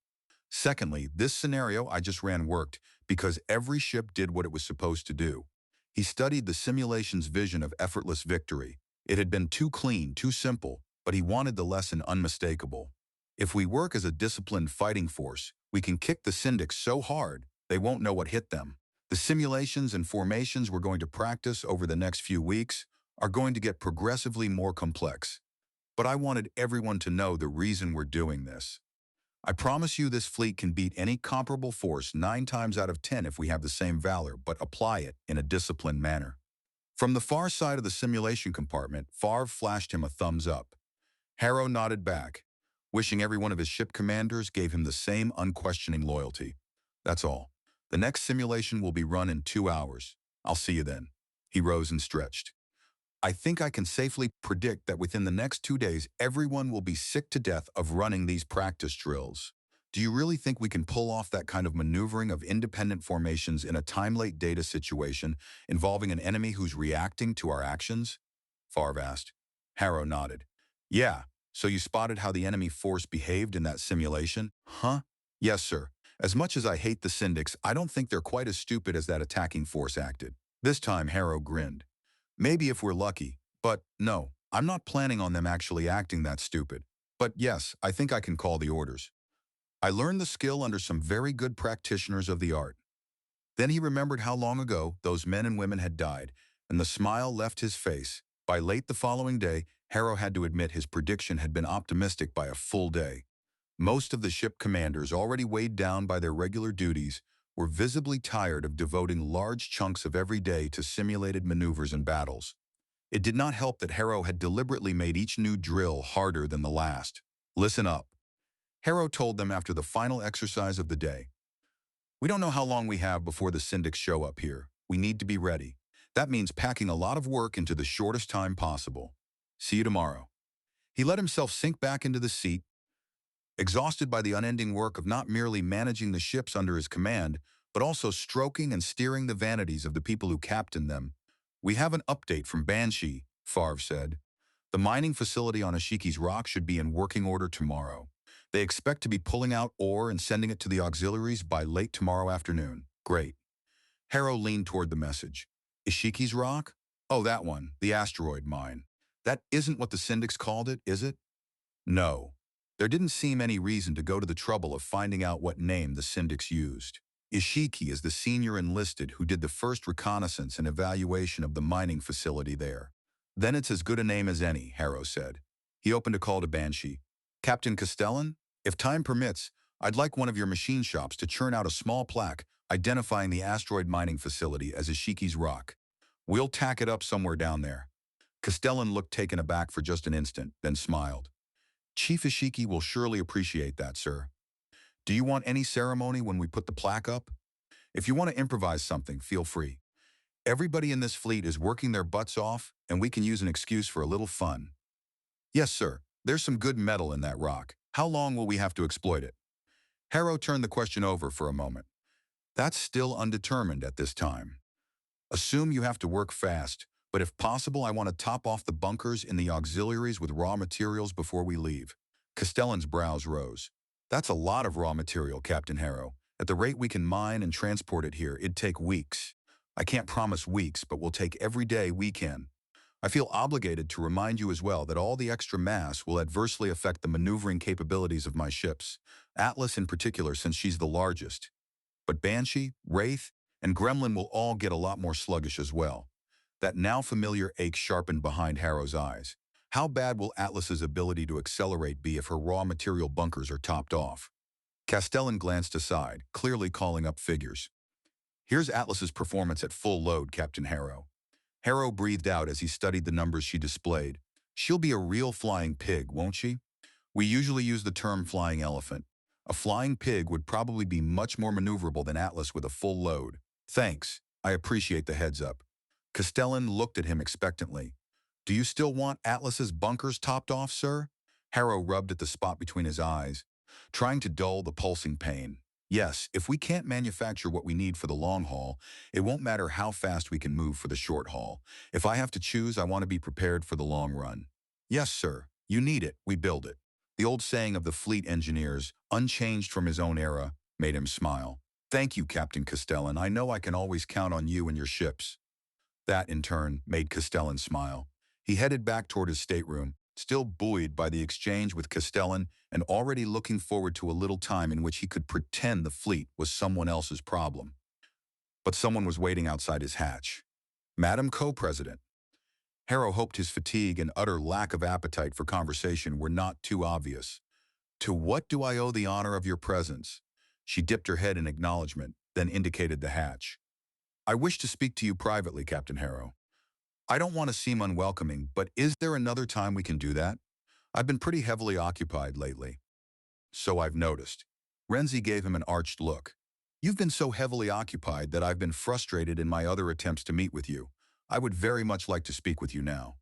Secondly, this scenario I just ran worked because every ship did what it was supposed to do. He studied the simulation's vision of effortless victory. It had been too clean, too simple, but he wanted the lesson unmistakable. If we work as a disciplined fighting force, we can kick the Syndics so hard they won't know what hit them. The simulations and formations we're going to practice over the next few weeks are going to get progressively more complex. But I wanted everyone to know the reason we're doing this. I promise you this fleet can beat any comparable force 9 times out of 10 if we have the same valor, but apply it in a disciplined manner. From the far side of the simulation compartment, Favre flashed him a thumbs up. Harrow nodded back, wishing every one of his ship commanders gave him the same unquestioning loyalty. That's all. The next simulation will be run in 2 hours. I'll see you then. He rose and stretched. I think I can safely predict that within the next 2 days, everyone will be sick to death of running these practice drills. Do you really think we can pull off that kind of maneuvering of independent formations in a time-late data situation involving an enemy who's reacting to our actions? Favre asked. Harrow nodded. Yeah, so you spotted how the enemy force behaved in that simulation? Huh? Yes, sir. As much as I hate the Syndics, I don't think they're quite as stupid as that attacking force acted. This time, Harrow grinned. Maybe if we're lucky, but no, I'm not planning on them actually acting that stupid. But yes, I think I can call the orders. I learned the skill under some very good practitioners of the art. Then he remembered how long ago those men and women had died, and the smile left his face. By late the following day, Harrow had to admit his prediction had been optimistic by a full day. Most of the ship commanders, already weighed down by their regular duties, were visibly tired of devoting large chunks of every day to simulated maneuvers and battles. It did not help that Harrow had deliberately made each new drill harder than the last. Listen up. Harrow told them after the final exercise of the day. We don't know how long we have before the Syndics show up here. We need to be ready. That means packing a lot of work into the shortest time possible. See you tomorrow. He let himself sink back into the seat, exhausted by the unending work of not merely managing the ships under his command, but also stroking and steering the vanities of the people who captained them. We have an update from Banshee, Favre said. The mining facility on Ashiki's Rock should be in working order tomorrow. They expect to be pulling out ore and sending it to the auxiliaries by late tomorrow afternoon. Great. Harrow leaned toward the message. Ishiki's Rock? Oh, that one, the asteroid mine. That isn't what the Syndics called it, is it? No. There didn't seem any reason to go to the trouble of finding out what name the Syndics used. Ishiki is the senior enlisted who did the first reconnaissance and evaluation of the mining facility there. Then it's as good a name as any, Harrow said. He opened a call to Banshee. Captain Castellan, if time permits, I'd like one of your machine shops to churn out a small plaque identifying the asteroid mining facility as Ishiki's Rock. We'll tack it up somewhere down there. Castellan looked taken aback for just an instant, then smiled. Chief Ishiki will surely appreciate that, sir. Do you want any ceremony when we put the plaque up? If you want to improvise something, feel free. Everybody in this fleet is working their butts off, and we can use an excuse for a little fun. Yes, sir. There's some good metal in that rock. How long will we have to exploit it? Harrow turned the question over for a moment. That's still undetermined at this time. Assume you have to work fast. But if possible, I want to top off the bunkers in the auxiliaries with raw materials before we leave. Castellan's brows rose. That's a lot of raw material, Captain Harrow. At the rate we can mine and transport it here, it'd take weeks. I can't promise weeks, but we'll take every day we can. I feel obligated to remind you as well that all the extra mass will adversely affect the maneuvering capabilities of my ships, Atlas in particular since she's the largest. But Banshee, Wraith, and Gremlin will all get a lot more sluggish as well. That now familiar ache sharpened behind Harrow's eyes. How bad will Atlas's ability to accelerate be if her raw material bunkers are topped off? Castellan glanced aside, clearly calling up figures. Here's Atlas's performance at full load, Captain Harrow. Harrow breathed out as he studied the numbers she displayed. She'll be a real flying pig, won't she? We usually use the term flying elephant. A flying pig would probably be much more maneuverable than Atlas with a full load. Thanks. I appreciate the heads up. Castellan looked at him expectantly. Do you still want Atlas's bunkers topped off, sir? Harrow rubbed at the spot between his eyes, trying to dull the pulsing pain. Yes, if we can't manufacture what we need for the long haul, it won't matter how fast we can move for the short haul. If I have to choose, I want to be prepared for the long run. Yes, sir. You need it. We build it. The old saying of the fleet engineers, unchanged from his own era, made him smile. Thank you, Captain Castellan. I know I can always count on you and your ships. That, in turn, made Castellan smile. He headed back toward his stateroom, still buoyed by the exchange with Castellan and already looking forward to a little time in which he could pretend the fleet was someone else's problem. But someone was waiting outside his hatch. Madam Co-President. Harrow hoped his fatigue and utter lack of appetite for conversation were not too obvious. To what do I owe the honor of your presence? She dipped her head in acknowledgement, then indicated the hatch. I wish to speak to you privately, Captain Harrow. I don't want to seem unwelcoming, but is there another time we can do that? I've been pretty heavily occupied lately. So I've noticed. Renzi gave him an arched look. You've been so heavily occupied that I've been frustrated in my other attempts to meet with you. I would very much like to speak with you now.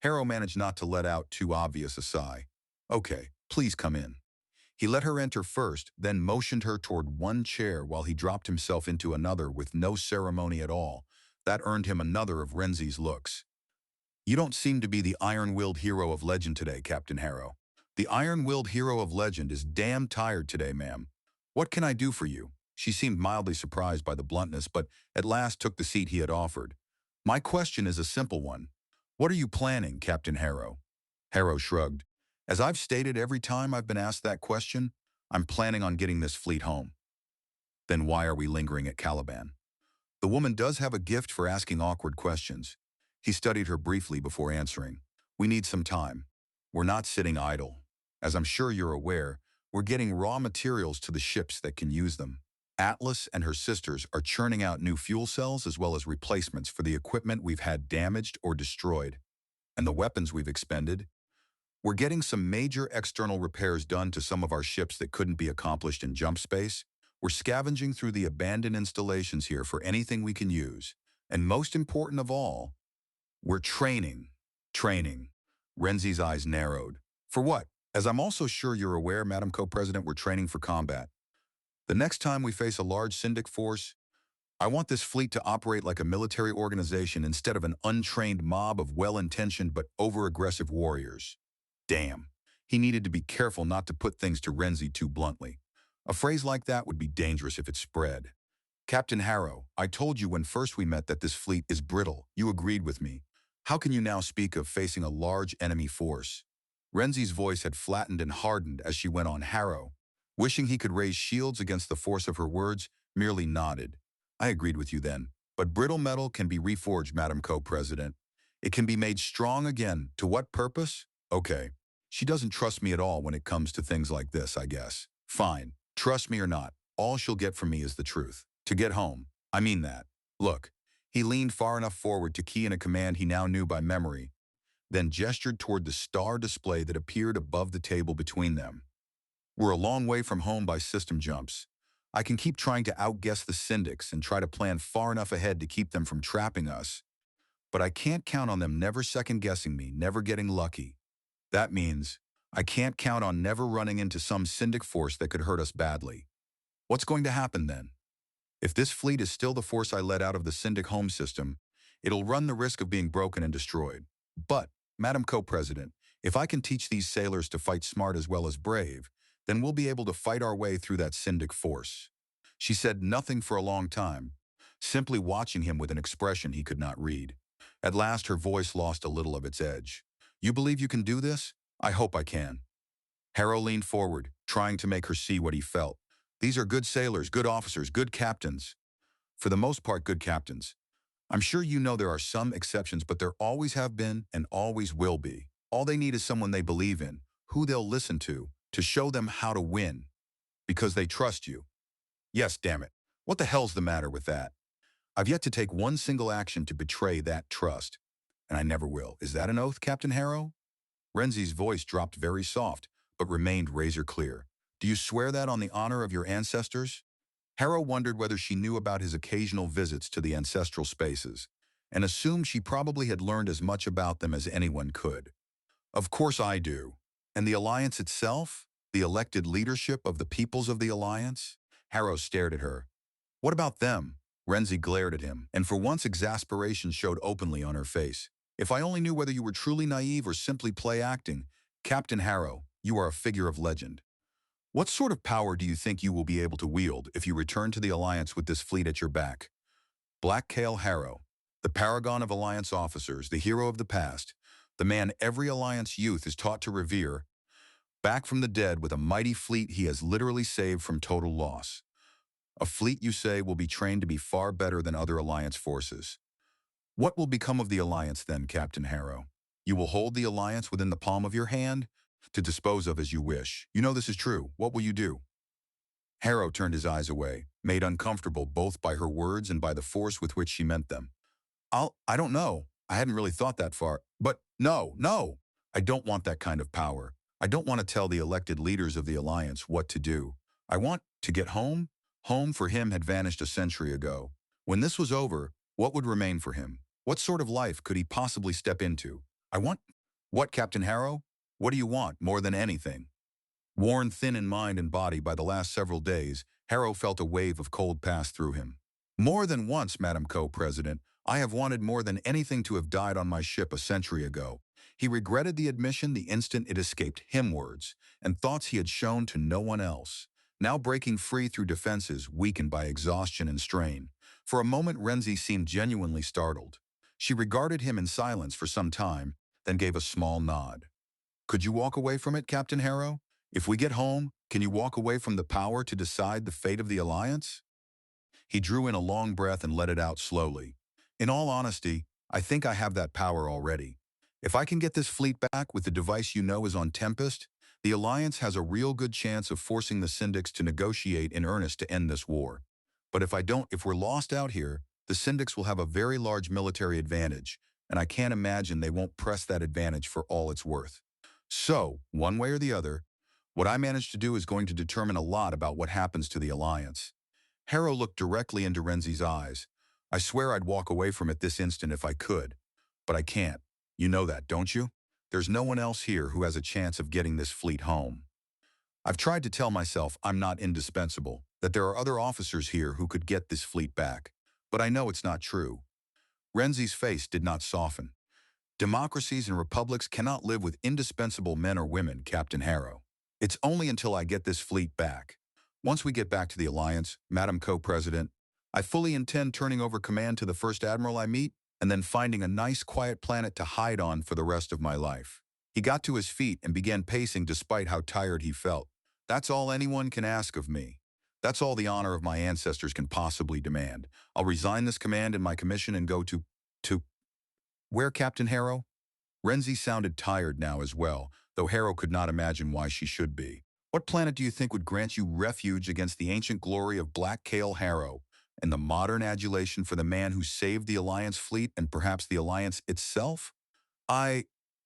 Harrow managed not to let out too obvious a sigh. Okay, please come in. He let her enter first, then motioned her toward one chair while he dropped himself into another with no ceremony at all. That earned him another of Renzi's looks. You don't seem to be the iron-willed hero of legend today, Captain Harrow. The iron-willed hero of legend is damn tired today, ma'am. What can I do for you? She seemed mildly surprised by the bluntness, but at last took the seat he had offered. My question is a simple one. What are you planning, Captain Harrow? Harrow shrugged. As I've stated every time I've been asked that question, I'm planning on getting this fleet home. Then why are we lingering at Caliban? The woman does have a gift for asking awkward questions. He studied her briefly before answering. We need some time. We're not sitting idle. As I'm sure you're aware, we're getting raw materials to the ships that can use them. Atlas and her sisters are churning out new fuel cells as well as replacements for the equipment we've had damaged or destroyed. And the weapons we've expended. We're getting some major external repairs done to some of our ships that couldn't be accomplished in jump space. We're scavenging through the abandoned installations here for anything we can use. And most important of all, we're training. Training. Renzi's eyes narrowed. For what? As I'm also sure you're aware, Madam Co-President, we're training for combat. The next time we face a large Syndic force, I want this fleet to operate like a military organization instead of an untrained mob of well-intentioned but over-aggressive warriors. Damn. He needed to be careful not to put things to Renzi too bluntly. A phrase like that would be dangerous if it spread. Captain Harrow, I told you when first we met that this fleet is brittle. You agreed with me. How can you now speak of facing a large enemy force? Renzi's voice had flattened and hardened as she went on. Harrow, wishing he could raise shields against the force of her words, merely nodded. I agreed with you then. But brittle metal can be reforged, Madam Co-President. It can be made strong again. To what purpose? Okay. She doesn't trust me at all when it comes to things like this, I guess. Fine. Trust me or not, all she'll get from me is the truth. To get home. I mean that. Look. He leaned far enough forward to key in a command he now knew by memory, then gestured toward the star display that appeared above the table between them. We're a long way from home by system jumps. I can keep trying to outguess the Syndics and try to plan far enough ahead to keep them from trapping us, but I can't count on them never second-guessing me, never getting lucky. That means I can't count on never running into some Syndic force that could hurt us badly. What's going to happen then? If this fleet is still the force I let out of the Syndic home system, It'll run the risk of being broken and destroyed. But, Madam Co-President, if I can teach these sailors to fight smart as well as brave, then we'll be able to fight our way through that Syndic force." She said nothing for a long time, simply watching him with an expression he could not read. At last her voice lost a little of its edge. "You believe you can do this? I hope I can." Harrow leaned forward, trying to make her see what he felt. "These are good sailors, good officers, good captains. For the most part, good captains. I'm sure you know there are some exceptions, but there always have been and always will be. All they need is someone they believe in, who they'll listen to show them how to win. Because they trust you. Yes, damn it. What the hell's the matter with that? I've yet to take one single action to betray that trust. And I never will. Is that an oath, Captain Harrow?" Renzi's voice dropped very soft, but remained razor clear. "Do you swear that on the honor of your ancestors?" Harrow wondered whether she knew about his occasional visits to the ancestral spaces, and assumed she probably had learned as much about them as anyone could. "Of course I do. And the Alliance itself? The elected leadership of the peoples of the Alliance?" Harrow stared at her. "What about them?" Renzi glared at him, and for once exasperation showed openly on her face. "If I only knew whether you were truly naive or simply play-acting, Captain Harrow, you are a figure of legend. What sort of power do you think you will be able to wield if you return to the Alliance with this fleet at your back?" Black Cale Harrow, the paragon of Alliance officers, the hero of the past, the man every Alliance youth is taught to revere, back from the dead with a mighty fleet he has literally saved from total loss. A fleet, you say, will be trained to be far better than other Alliance forces. What will become of the Alliance then, Captain Harrow? You will hold the Alliance within the palm of your hand, to dispose of as you wish. You know this is true. What will you do? Harrow turned his eyes away, made uncomfortable both by her words and by the force with which she meant them. I don't know. I hadn't really thought that far. But no. I don't want that kind of power. I don't want to tell the elected leaders of the Alliance what to do. I want to get home. Home for him had vanished a century ago. When this was over, what would remain for him? What sort of life could he possibly step into? I want... What, Captain Harrow? What do you want more than anything? Worn thin in mind and body by the last several days, Harrow felt a wave of cold pass through him. "More than once, Madam Co-President, I have wanted more than anything to have died on my ship a century ago." He regretted the admission the instant it escaped him words, and thoughts he had shown to no one else. Now breaking free through defenses weakened by exhaustion and strain. For a moment Renzi seemed genuinely startled. She regarded him in silence for some time, then gave a small nod. "Could you walk away from it, Captain Harrow? If we get home, can you walk away from the power to decide the fate of the Alliance?" He drew in a long breath and let it out slowly. "In all honesty, I think I have that power already. If I can get this fleet back with the device you know is on Tempest, the Alliance has a real good chance of forcing the Syndics to negotiate in earnest to end this war. But if we're lost out here, the Syndics will have a very large military advantage, and I can't imagine they won't press that advantage for all it's worth. So, one way or the other, what I manage to do is going to determine a lot about what happens to the Alliance." Harrow looked directly into Renzi's eyes. "I swear I'd walk away from it this instant if I could. But I can't. You know that, don't you? There's no one else here who has a chance of getting this fleet home. I've tried to tell myself I'm not indispensable, that there are other officers here who could get this fleet back. But I know it's not true." Renzi's face did not soften. "Democracies and republics cannot live with indispensable men or women, Captain Harrow. It's only until I get this fleet back. Once we get back to the Alliance, Madam Co-President, I fully intend turning over command to the First Admiral I meet, and then finding a nice quiet planet to hide on for the rest of my life." He got to his feet and began pacing despite how tired he felt. "That's all anyone can ask of me. That's all the honor of my ancestors can possibly demand. I'll resign this command and my commission and go to... Where, Captain Harrow?" Renzi sounded tired now as well, though Harrow could not imagine why she should be. "What planet do you think would grant you refuge against the ancient glory of Black Cale Harrow and the modern adulation for the man who saved the Alliance fleet and perhaps the Alliance itself?"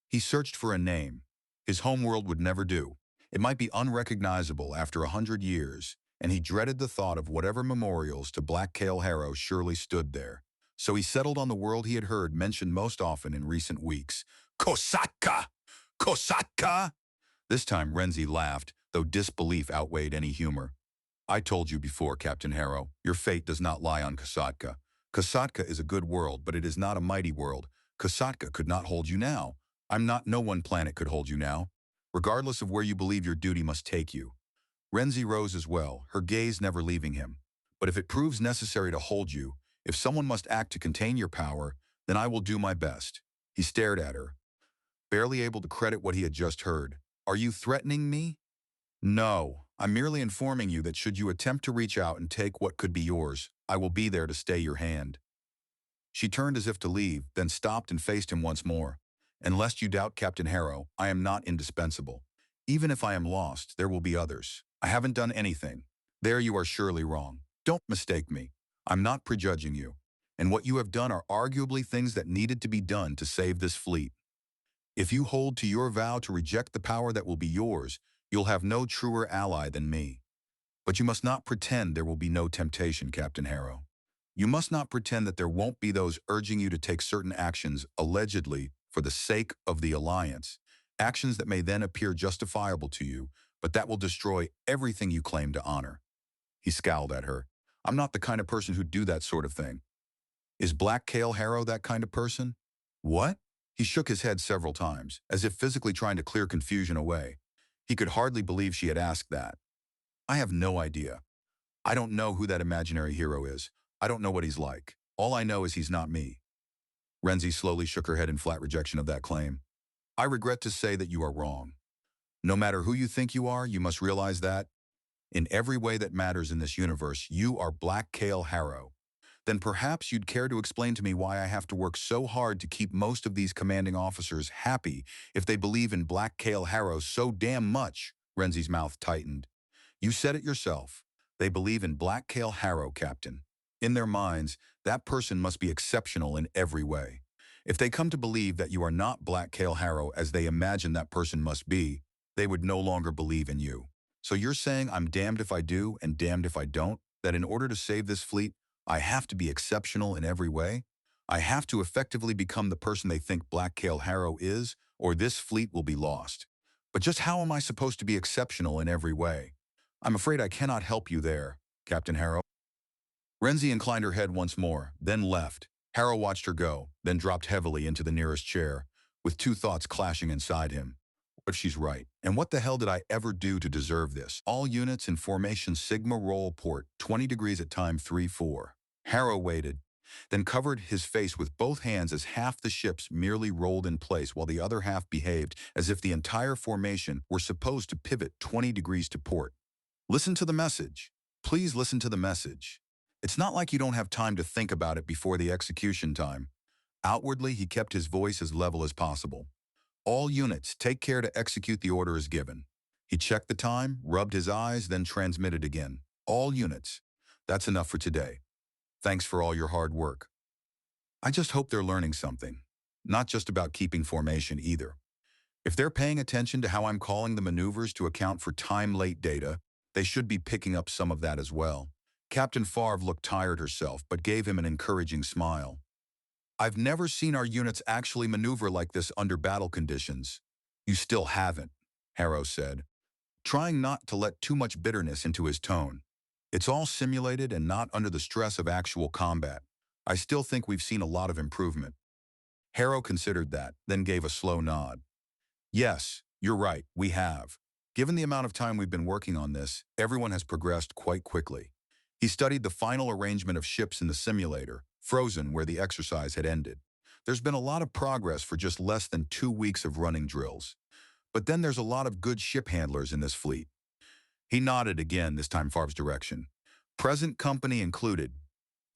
He searched for a name. His homeworld would never do. It might be unrecognizable after 100 years, and he dreaded the thought of whatever memorials to Black Cale Harrow surely stood there. So he settled on the world he had heard mentioned most often in recent weeks. "Kosatka! Kosatka!" This time Renzi laughed, though disbelief outweighed any humor. "I told you before, Captain Harrow, your fate does not lie on Kosatka. Kasatka is a good world, but it is not a mighty world. Kasatka could not hold you now. I'm not no one planet could hold you now, regardless of where you believe your duty must take you. Renzi rose as well, her gaze never leaving him. But if it proves necessary to hold you, if someone must act to contain your power, then I will do my best. He stared at her, barely able to credit what he had just heard. Are you threatening me? No, I'm merely informing you that should you attempt to reach out and take what could be yours, I will be there to stay your hand. She turned as if to leave, then stopped and faced him once more. And lest you doubt, Captain Harrow, I am not indispensable. Even if I am lost, there will be others. I haven't done anything. There you are surely wrong. Don't mistake me. I'm not prejudging you. And what you have done are arguably things that needed to be done to save this fleet. If you hold to your vow to reject the power that will be yours, you'll have no truer ally than me. But you must not pretend there will be no temptation, Captain Harrow. You must not pretend that there won't be those urging you to take certain actions, allegedly, for the sake of the Alliance. Actions that may then appear justifiable to you, but that will destroy everything you claim to honor. He scowled at her. I'm not the kind of person who'd do that sort of thing. Is Black Kale Harrow that kind of person? What? He shook his head several times, as if physically trying to clear confusion away. He could hardly believe she had asked that. I have no idea. I don't know who that imaginary hero is. I don't know what he's like. All I know is he's not me. Renzi slowly shook her head in flat rejection of that claim. I regret to say that you are wrong. No matter who you think you are, you must realize that, in every way that matters in this universe, you are Black Kale Harrow. Then perhaps you'd care to explain to me why I have to work so hard to keep most of these commanding officers happy if they believe in Black Kale Harrow so damn much. Renzi's mouth tightened. You said it yourself. They believe in Black Kale Harrow, Captain. In their minds, that person must be exceptional in every way. If they come to believe that you are not Black Kale Harrow as they imagine that person must be, they would no longer believe in you. So you're saying I'm damned if I do and damned if I don't? That in order to save this fleet, I have to be exceptional in every way? I have to effectively become the person they think Black Kale Harrow is, or this fleet will be lost. But just how am I supposed to be exceptional in every way? I'm afraid I cannot help you there, Captain Harrow. Renzi inclined her head once more, then left. Harrow watched her go, then dropped heavily into the nearest chair, with two thoughts clashing inside him. What if she's right? And what the hell did I ever do to deserve this? All units in formation Sigma roll port, 20 degrees at time 3-4. Harrow waited, then covered his face with both hands as half the ships merely rolled in place while the other half behaved as if the entire formation were supposed to pivot 20 degrees to port. Listen to the message. Please listen to the message. It's not like you don't have time to think about it before the execution time. Outwardly, he kept his voice as level as possible. All units, take care to execute the order as given. He checked the time, rubbed his eyes, then transmitted again. All units. That's enough for today. Thanks for all your hard work. I just hope they're learning something. Not just about keeping formation either. If they're paying attention to how I'm calling the maneuvers to account for time-late data, they should be picking up some of that as well. Captain Favre looked tired herself, but gave him an encouraging smile. I've never seen our units actually maneuver like this under battle conditions. You still haven't, Harrow said, trying not to let too much bitterness into his tone. It's all simulated and not under the stress of actual combat. I still think we've seen a lot of improvement. Harrow considered that, then gave a slow nod. Yes, you're right, we have. Given the amount of time we've been working on this, everyone has progressed quite quickly. He studied the final arrangement of ships in the simulator, frozen where the exercise had ended. There's been a lot of progress for just less than 2 weeks of running drills. But then there's a lot of good ship handlers in this fleet. He nodded again, this time Favre's direction. Present company included.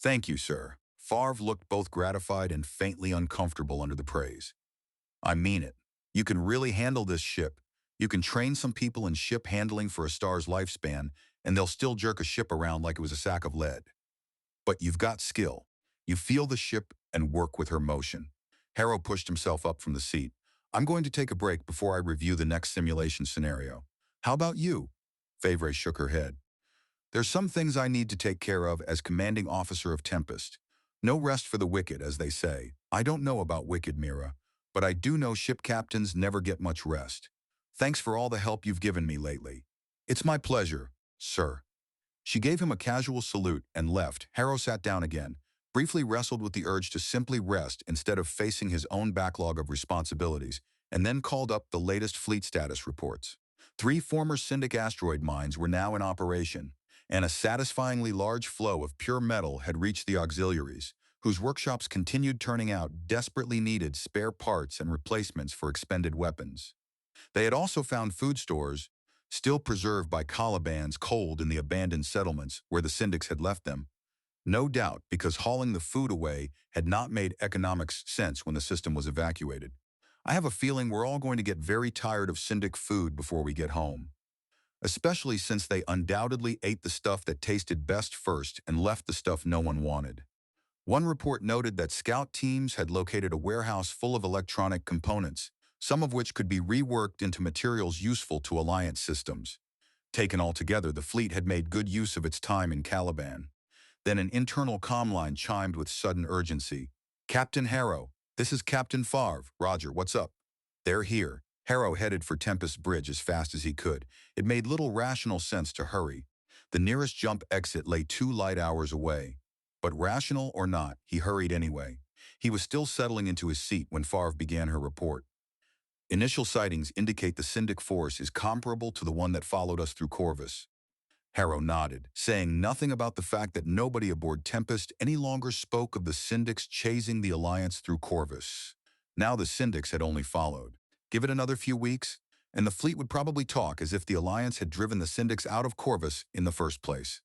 Thank you, sir. Favre looked both gratified and faintly uncomfortable under the praise. I mean it. You can really handle this ship. You can train some people in ship handling for a star's lifespan, and they'll still jerk a ship around like it was a sack of lead. But you've got skill. You feel the ship and work with her motion. Harrow pushed himself up from the seat. I'm going to take a break before I review the next simulation scenario. How about you? Favre shook her head. There's some things I need to take care of as commanding officer of Tempest. No rest for the wicked, as they say. I don't know about wicked, Mira, but I do know ship captains never get much rest. Thanks for all the help you've given me lately. It's my pleasure, sir. She gave him a casual salute and left. Harrow sat down again, briefly wrestled with the urge to simply rest instead of facing his own backlog of responsibilities, and then called up the latest fleet status reports. 3 former Syndic asteroid mines were now in operation, and a satisfyingly large flow of pure metal had reached the auxiliaries, whose workshops continued turning out desperately needed spare parts and replacements for expended weapons. They had also found food stores, still preserved by Calibans cold in the abandoned settlements where the Syndics had left them, no doubt because hauling the food away had not made economic sense when the system was evacuated. I have a feeling we're all going to get very tired of Syndic food before we get home, especially since they undoubtedly ate the stuff that tasted best first and left the stuff no one wanted. One report noted that scout teams had located a warehouse full of electronic components, some of which could be reworked into materials useful to Alliance systems. Taken altogether, the fleet had made good use of its time in Caliban. Then an internal comm line chimed with sudden urgency. "Captain Harrow, this is Captain Favre. Roger, what's up?" "They're here." Harrow headed for Tempest Bridge as fast as he could. It made little rational sense to hurry. The nearest jump exit lay 2 light hours away. But rational or not, he hurried anyway. He was still settling into his seat when Favre began her report. "Initial sightings indicate the Syndic force is comparable to the one that followed us through Corvus." Harrow nodded, saying nothing about the fact that nobody aboard Tempest any longer spoke of the Syndics chasing the Alliance through Corvus. Now the Syndics had only followed. Give it another few weeks, and the fleet would probably talk as if the Alliance had driven the Syndics out of Corvus in the first place.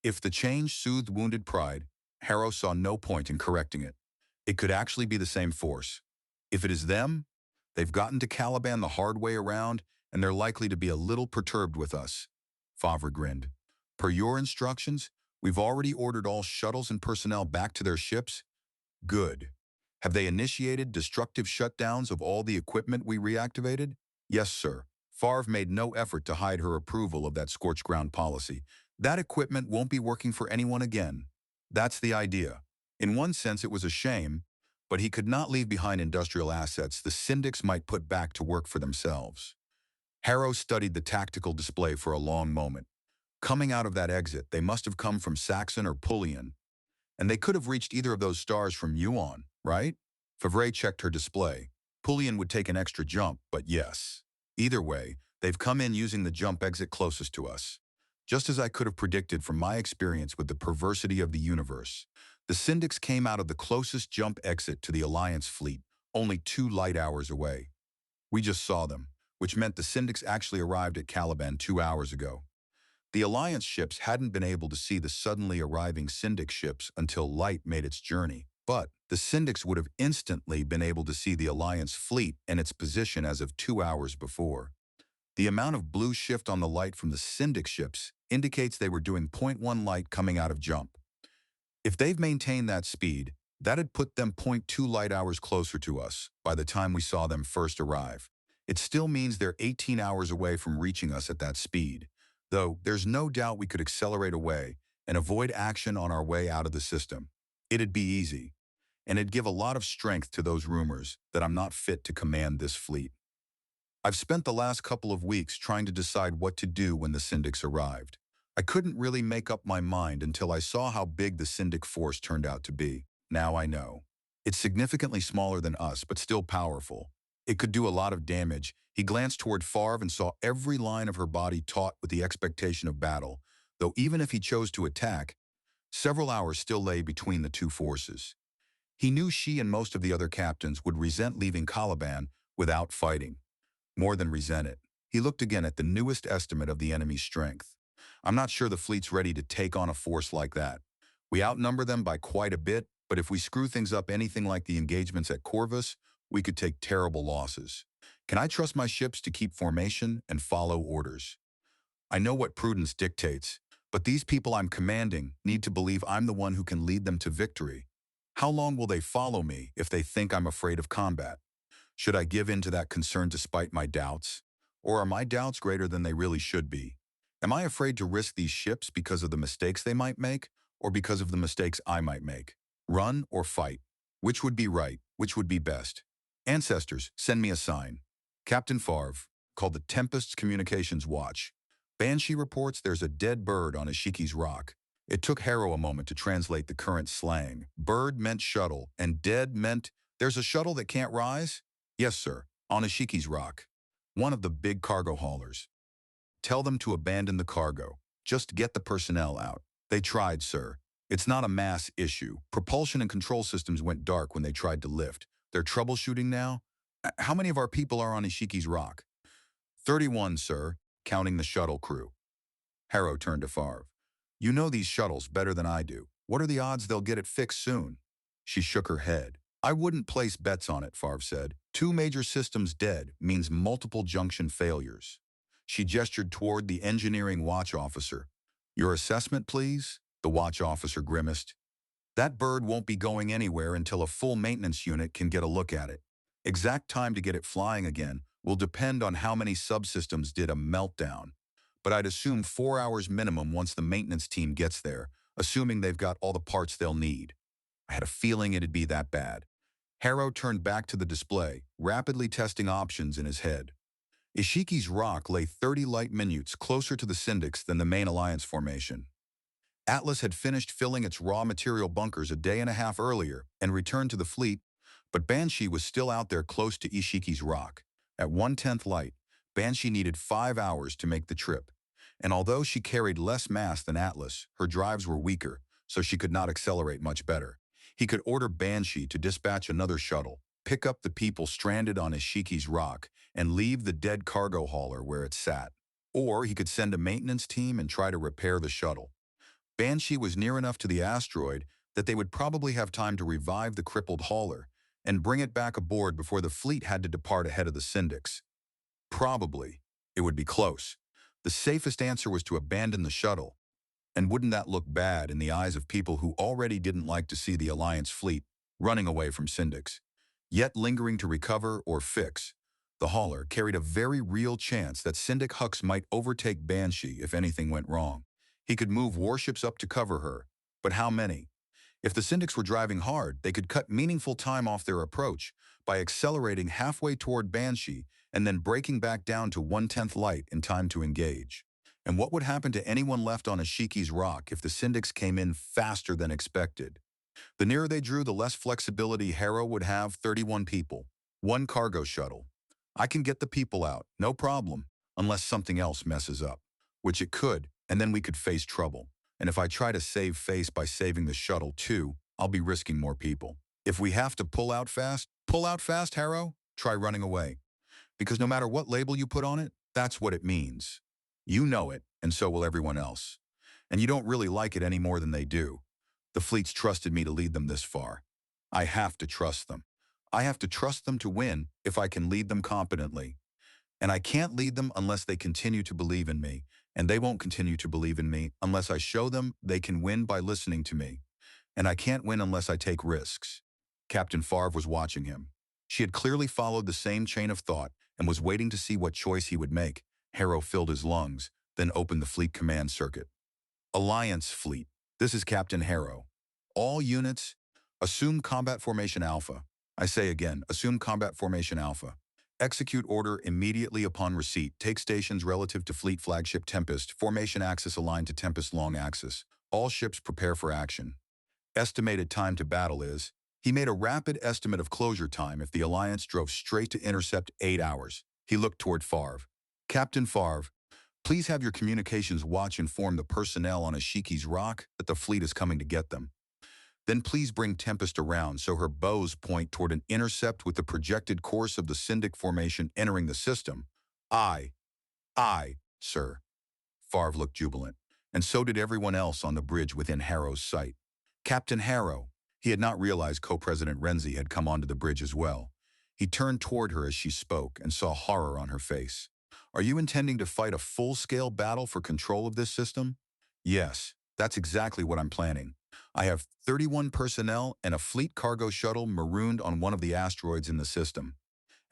If the change soothed wounded pride, Harrow saw no point in correcting it. It could actually be the same force. If it is them, they've gotten to Caliban the hard way around, and they're likely to be a little perturbed with us. Favre grinned. "Per your instructions, we've already ordered all shuttles and personnel back to their ships?" "Good. Have they initiated destructive shutdowns of all the equipment we reactivated?" "Yes, sir." Favre made no effort to hide her approval of that scorched ground policy. "That equipment won't be working for anyone again." That's the idea. In one sense, it was a shame, but he could not leave behind industrial assets the Syndics might put back to work for themselves. Harrow studied the tactical display for a long moment. Coming out of that exit, they must have come from Saxon or Pullian, and they could have reached either of those stars from Yuan, right? Favre checked her display. Pullian would take an extra jump, but yes. Either way, they've come in using the jump exit closest to us. Just as I could have predicted from my experience with the perversity of the universe, the Syndics came out of the closest jump exit to the Alliance fleet, only 2 light hours away. We just saw them, which meant the Syndics actually arrived at Caliban 2 hours ago. The Alliance ships hadn't been able to see the suddenly arriving Syndic ships until light made its journey, but the Syndics would have instantly been able to see the Alliance fleet and its position as of 2 hours before. The amount of blue shift on the light from the Syndic ships indicates they were doing 0.1 light coming out of jump. If they've maintained that speed, that had put them 0.2 light hours closer to us by the time we saw them first arrive. It still means they're 18 hours away from reaching us at that speed, though there's no doubt we could accelerate away and avoid action on our way out of the system. It'd be easy, and it'd give a lot of strength to those rumors that I'm not fit to command this fleet. I've spent the last couple of weeks trying to decide what to do when the Syndics arrived. I couldn't really make up my mind until I saw how big the Syndic force turned out to be. Now I know. It's significantly smaller than us, but still powerful. It could do a lot of damage. He glanced toward Favre and saw every line of her body taut with the expectation of battle, though even if he chose to attack, several hours still lay between the two forces. He knew she and most of the other captains would resent leaving Caliban without fighting. More than resent it. He looked again at the newest estimate of the enemy's strength. I'm not sure the fleet's ready to take on a force like that. We outnumber them by quite a bit, but if we screw things up anything like the engagements at Corvus, we could take terrible losses. Can I trust my ships to keep formation and follow orders? I know what prudence dictates, but these people I'm commanding need to believe I'm the one who can lead them to victory. How long will they follow me if they think I'm afraid of combat? Should I give in to that concern despite my doubts? Or are my doubts greater than they really should be? Am I afraid to risk these ships because of the mistakes they might make, or because of the mistakes I might make? Run or fight? Which would be right? Which would be best? Ancestors, send me a sign. Captain Favre, called the Tempest's Communications Watch. Banshee reports there's a dead bird on Ishiki's rock. It took Harrow a moment to translate the current slang. Bird meant shuttle, and dead meant, "There's a shuttle that can't rise?" "Yes, sir, on Ishiki's Rock. One of the big cargo haulers. Tell them to abandon the cargo. Just get the personnel out." "They tried, sir. It's not a mass issue. Propulsion and control systems went dark when they tried to lift. They're troubleshooting now." How many of our people are on Ishiki's Rock?" 31, sir, counting the shuttle crew." Harrow turned to Favre. "You know these shuttles better than I do. What are the odds they'll get it fixed soon?" She shook her head. "I wouldn't place bets on it," Favre said. "Two major systems dead means multiple junction failures." She gestured toward the engineering watch officer. "Your assessment, please?" The watch officer grimaced. "That bird won't be going anywhere until a full maintenance unit can get a look at it. Exact time to get it flying again will depend on how many subsystems did a meltdown. But I'd assume 4 hours minimum once the maintenance team gets there, assuming they've got all the parts they'll need." I had a feeling it'd be that bad. Harrow turned back to the display, rapidly testing options in his head. Ishiki's Rock lay 30 light minutes closer to the Syndics than the main Alliance formation. Atlas had finished filling its raw material bunkers a day and a half earlier and returned to the fleet, but Banshee was still out there close to Ishiki's Rock. At 1/10 light, Banshee needed 5 hours to make the trip, and although she carried less mass than Atlas, her drives were weaker, so she could not accelerate much better. He could order Banshee to dispatch another shuttle, pick up the people stranded on Ishiki's Rock, and leave the dead cargo hauler where it sat. Or he could send a maintenance team and try to repair the shuttle. Banshee was near enough to the asteroid that they would probably have time to revive the crippled hauler and bring it back aboard before the fleet had to depart ahead of the Syndics. Probably. It would be close. The safest answer was to abandon the shuttle. And wouldn't that look bad in the eyes of people who already didn't like to see the Alliance fleet running away from Syndics, yet lingering to recover or fix? The hauler carried a very real chance that Syndic Hux might overtake Banshee if anything went wrong. He could move warships up to cover her, but how many? If the Syndics were driving hard, they could cut meaningful time off their approach by accelerating halfway toward Banshee and then breaking back down to 1/10 light in time to engage. And what would happen to anyone left on Ishiki's Rock if the Syndics came in faster than expected? The nearer they drew, the less flexibility Harrow would have. 31 people. One cargo shuttle. I can get the people out, no problem, unless something else messes up. Which it could, and then we could face trouble. And if I try to save face by saving the shuttle too, I'll be risking more people. If we have to pull out fast, Harrow, try running away. Because no matter what label you put on it, that's what it means. You know it, and so will everyone else. And you don't really like it any more than they do. The fleet's trusted me to lead them this far. I have to trust them. I have to trust them to win if I can lead them competently. And I can't lead them unless they continue to believe in me, and they won't continue to believe in me unless I show them they can win by listening to me. And I can't win unless I take risks. Captain Favre was watching him. She had clearly followed the same chain of thought and was waiting to see what choice he would make. Harrow filled his lungs, then opened the fleet command circuit. Alliance Fleet. This is Captain Harrow. All units, assume combat formation Alpha. I say again, assume combat formation Alpha. Execute order immediately upon receipt. Take stations relative to fleet flagship Tempest. Formation axis aligned to Tempest long axis. All ships prepare for action. Estimated time to battle is... He made a rapid estimate of closure time if the Alliance drove straight to intercept 8 hours. He looked toward Favre. Captain Favre, please have your communications watch inform the personnel on Ishiki's Rock that the fleet is coming to get them. Then please bring Tempest around so her bows point toward an intercept with the projected course of the Syndic formation entering the system. Aye, sir. Favre looked jubilant, and so did everyone else on the bridge within Harrow's sight. Captain Harrow. He had not realized Co-President Renzi had come onto the bridge as well. He turned toward her as she spoke and saw horror on her face. Are you intending to fight a full-scale battle for control of this system? Yes, that's exactly what I'm planning. I have 31 personnel and a fleet cargo shuttle marooned on one of the asteroids in the system.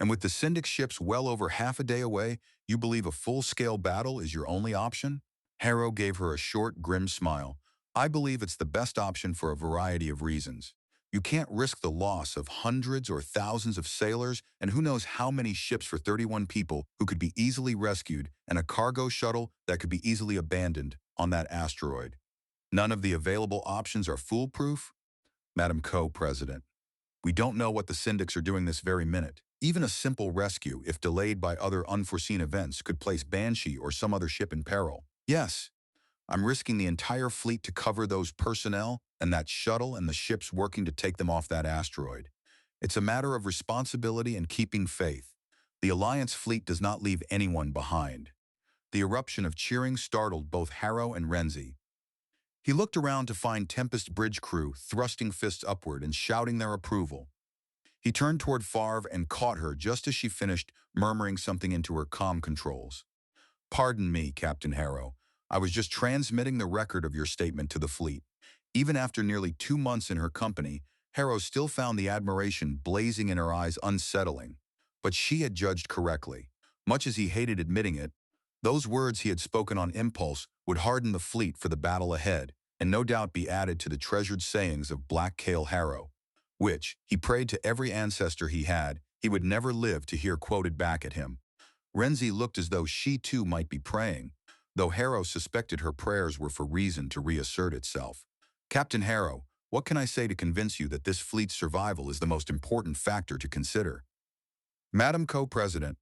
And with the Syndic ships well over half a day away, you believe a full-scale battle is your only option? Harrow gave her a short, grim smile. I believe it's the best option for a variety of reasons. You can't risk the loss of hundreds or thousands of sailors and who knows how many ships for 31 people who could be easily rescued and a cargo shuttle that could be easily abandoned on that asteroid. None of the available options are foolproof? Madam Co-President, we don't know what the syndics are doing this very minute. Even a simple rescue, if delayed by other unforeseen events, could place Banshee or some other ship in peril. Yes, I'm risking the entire fleet to cover those personnel and that shuttle and the ships working to take them off that asteroid. It's a matter of responsibility and keeping faith. The Alliance fleet does not leave anyone behind. The eruption of cheering startled both Harrow and Renzi. He looked around to find Tempest Bridge crew thrusting fists upward and shouting their approval. He turned toward Favre and caught her just as she finished murmuring something into her comm controls. Pardon me, Captain Harrow. I was just transmitting the record of your statement to the fleet. Even after nearly 2 months in her company, Harrow still found the admiration blazing in her eyes unsettling. But she had judged correctly. Much as he hated admitting it, those words he had spoken on impulse would harden the fleet for the battle ahead, and no doubt be added to the treasured sayings of Black Cale Harrow, which, he prayed to every ancestor he had, he would never live to hear quoted back at him. Renzi looked as though she too might be praying, though Harrow suspected her prayers were for reason to reassert itself. Captain Harrow, what can I say to convince you that this fleet's survival is the most important factor to consider? Madam Co-President,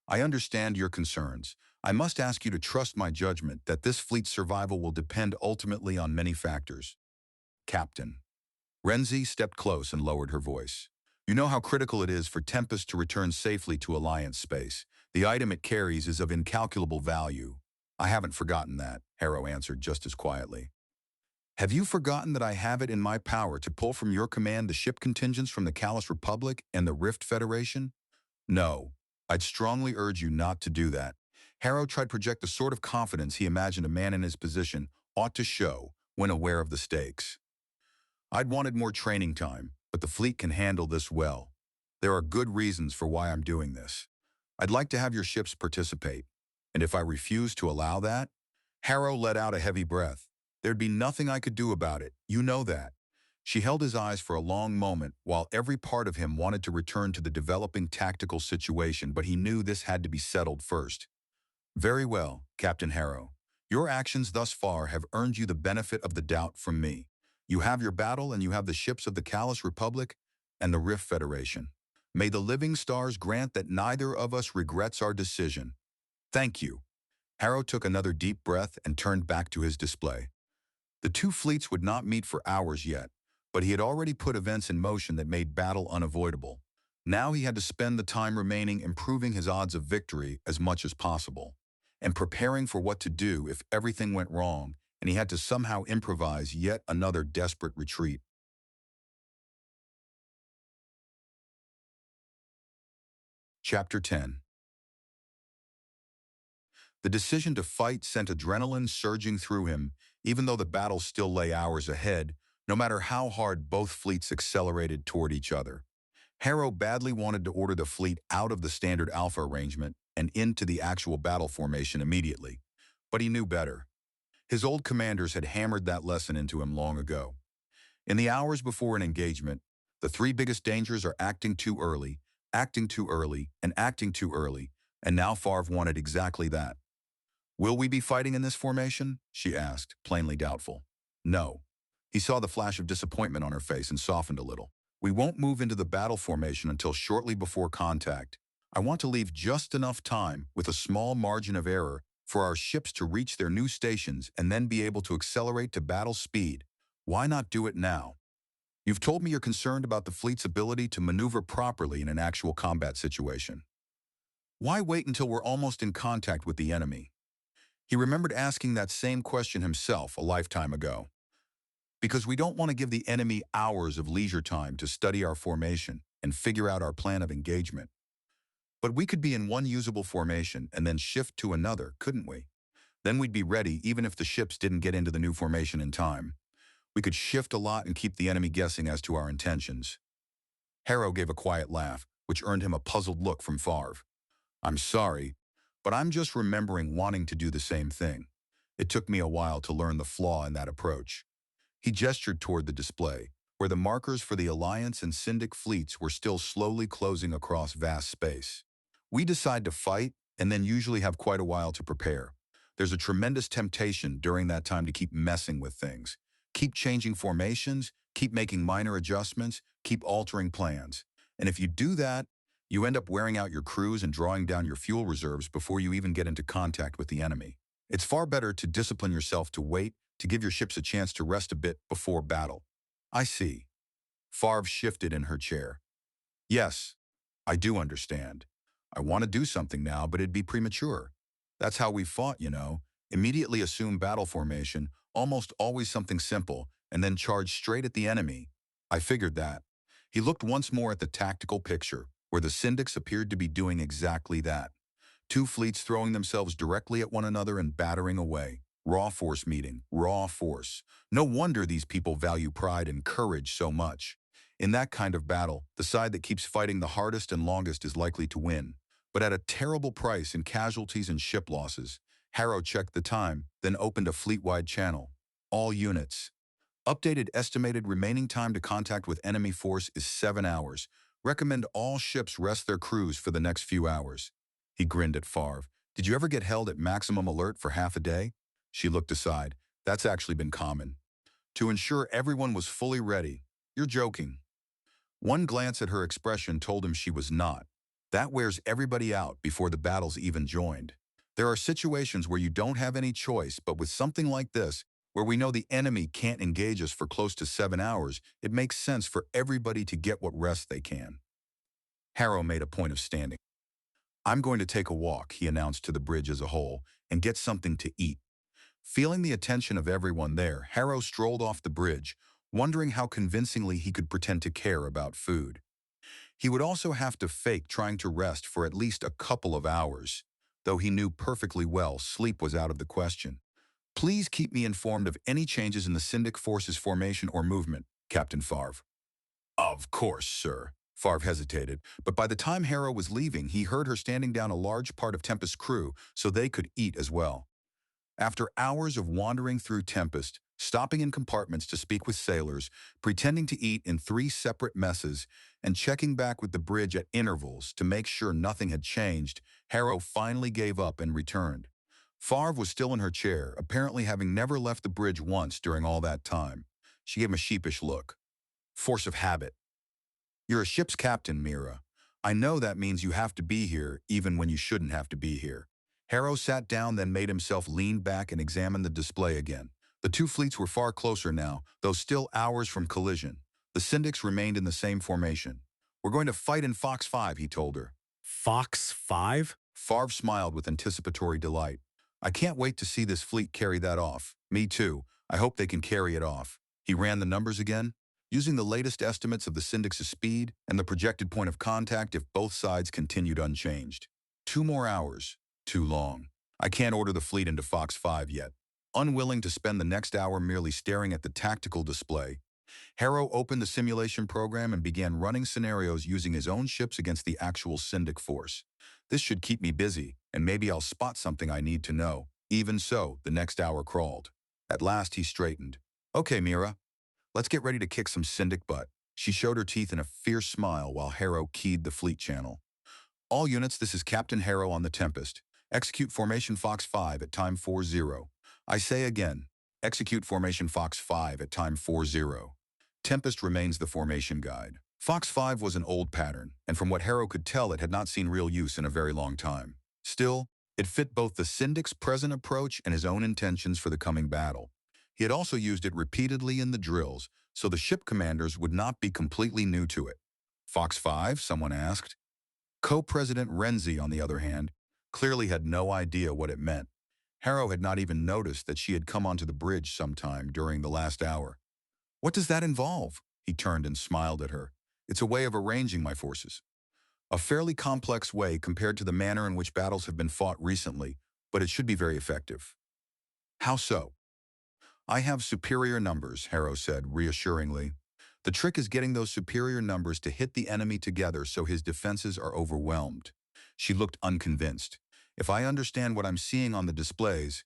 I understand your concerns. I must ask you to trust my judgment that this fleet's survival will depend ultimately on many factors. Captain. Renzi stepped close and lowered her voice. You know how critical it is for Tempest to return safely to Alliance space. The item it carries is of incalculable value. I haven't forgotten that, Harrow answered just as quietly. Have you forgotten that I have it in my power to pull from your command the ship contingents from the Callous Republic and the Rift Federation? No, I'd strongly urge you not to do that. Harrow tried to project the sort of confidence he imagined a man in his position ought to show when aware of the stakes. I'd wanted more training time, but the fleet can handle this well. There are good reasons for why I'm doing this. I'd like to have your ships participate, and if I refuse to allow that, Harrow let out a heavy breath. There'd be nothing I could do about it, you know that. She held his eyes for a long moment while every part of him wanted to return to the developing tactical situation, but he knew this had to be settled first. Very well, Captain Harrow. Your actions thus far have earned you the benefit of the doubt from me. You have your battle and you have the ships of the Callous Republic and the Rift Federation. May the living stars grant that neither of us regrets our decision. Thank you. Harrow took another deep breath and turned back to his display. The two fleets would not meet for hours yet, but he had already put events in motion that made battle unavoidable. Now he had to spend the time remaining improving his odds of victory as much as possible, and preparing for what to do if everything went wrong and he had to somehow improvise yet another desperate retreat. Chapter 10. The decision to fight sent adrenaline surging through him, even though the battle still lay hours ahead, no matter how hard both fleets accelerated toward each other. Harrow badly wanted to order the fleet out of the standard Alpha arrangement and into the actual battle formation immediately, but he knew better. His old commanders had hammered that lesson into him long ago. In the hours before an engagement, the three biggest dangers are acting too early, acting too early, and acting too early, and now Favre wanted exactly that. Will we be fighting in this formation? She asked, plainly doubtful. No. He saw the flash of disappointment on her face and softened a little. We won't move into the battle formation until shortly before contact. I want to leave just enough time, with a small margin of error, for our ships to reach their new stations and then be able to accelerate to battle speed. Why not do it now? You've told me you're concerned about the fleet's ability to maneuver properly in an actual combat situation. Why wait until we're almost in contact with the enemy? He remembered asking that same question himself a lifetime ago. Because we don't want to give the enemy hours of leisure time to study our formation and figure out our plan of engagement. But we could be in one usable formation and then shift to another, couldn't we? Then we'd be ready even if the ships didn't get into the new formation in time. We could shift a lot and keep the enemy guessing as to our intentions. Harrow gave a quiet laugh, which earned him a puzzled look from Favre. I'm sorry, but I'm just remembering wanting to do the same thing. It took me a while to learn the flaw in that approach. He gestured toward the display, where the markers for the Alliance and Syndic fleets were still slowly closing across vast space. We decide to fight, and then usually have quite a while to prepare. There's a tremendous temptation during that time to keep messing with things. Keep changing formations, keep making minor adjustments, keep altering plans. And if you do that, you end up wearing out your crews and drawing down your fuel reserves before you even get into contact with the enemy. It's far better to discipline yourself to wait, to give your ships a chance to rest a bit before battle. I see. Favre shifted in her chair. Yes, I do understand. I want to do something now, but it'd be premature. That's how we fought, you know. Immediately assume battle formation, almost always something simple, and then charge straight at the enemy. I figured that. He looked once more at the tactical picture, where the Syndics appeared to be doing exactly that. Two fleets throwing themselves directly at one another and battering away. Raw force meeting, raw force. No wonder these people value pride and courage so much. In that kind of battle, the side that keeps fighting the hardest and longest is likely to win. But at a terrible price in casualties and ship losses. Harrow checked the time, then opened a fleet-wide channel. All units. Updated estimated remaining time to contact with enemy force is 7 hours. Recommend all ships rest their crews for the next few hours. He grinned at Favre. Did you ever get held at maximum alert for half a day? She looked aside. That's actually been common. To ensure everyone was fully ready. You're joking. One glance at her expression told him she was not. That wears everybody out before the battle's even joined. There are situations where you don't have any choice, but with something like this, where we know the enemy can't engage us for close to 7 hours, it makes sense for everybody to get what rest they can. Harrow made a point of standing. I'm going to take a walk, he announced to the bridge as a whole, and get something to eat. Feeling the attention of everyone there, Harrow strolled off the bridge, wondering how convincingly he could pretend to care about food. He would also have to fake trying to rest for at least a couple of hours, though he knew perfectly well sleep was out of the question. Please keep me informed of any changes in the Syndic forces formation or movement, Captain Favre. Of course, sir. Favre hesitated, but by the time Harrow was leaving, he heard her standing down a large part of Tempest's crew so they could eat as well. After hours of wandering through Tempest, stopping in compartments to speak with sailors, pretending to eat in 3 separate messes, and checking back with the bridge at intervals to make sure nothing had changed, Harrow finally gave up and returned. Favre was still in her chair, apparently having never left the bridge once during all that time. She gave him a sheepish look. Force of habit. You're a ship's captain, Mira. I know that means you have to be here even when you shouldn't have to be here. Harrow sat down, then made himself lean back and examine the display again. The two fleets were far closer now, though still hours from collision. The Syndics remained in the same formation. We're going to fight in Fox 5, he told her. Fox 5? Favre smiled with anticipatory delight. I can't wait to see this fleet carry that off. Me too. I hope they can carry it off. He ran the numbers again, using the latest estimates of the Syndics' speed and the projected point of contact if both sides continued unchanged. 2 more hours. Too long. I can't order the fleet into Fox 5 yet. Unwilling to spend the next hour merely staring at the tactical display, Harrow opened the simulation program and began running scenarios using his own ships against the actual Syndic force. This should keep me busy, and maybe I'll spot something I need to know. Even so, the next hour crawled. At last, he straightened. Okay, Mira, let's get ready to kick some Syndic butt. She showed her teeth in a fierce smile while Harrow keyed the fleet channel. All units, this is Captain Harrow on the Tempest. Execute Formation Fox 5 at time 40. I say again, execute Formation Fox 5 at time 40. Tempest remains the formation guide. Fox 5 was an old pattern, and from what Harrow could tell, it had not seen real use in a very long time. Still, it fit both the Syndic's present approach and his own intentions for the coming battle. He had also used it repeatedly in the drills, so the ship commanders would not be completely new to it. Fox 5, someone asked. Co-President Renzi, on the other hand, clearly had no idea what it meant. Harrow had not even noticed that she had come onto the bridge sometime during the last hour. What does that involve? He turned and smiled at her. It's a way of arranging my forces. A fairly complex way compared to the manner in which battles have been fought recently, but it should be very effective. How so? I have superior numbers, Harrow said reassuringly. The trick is getting those superior numbers to hit the enemy together so his defenses are overwhelmed. She looked unconvinced. If I understand what I'm seeing on the displays,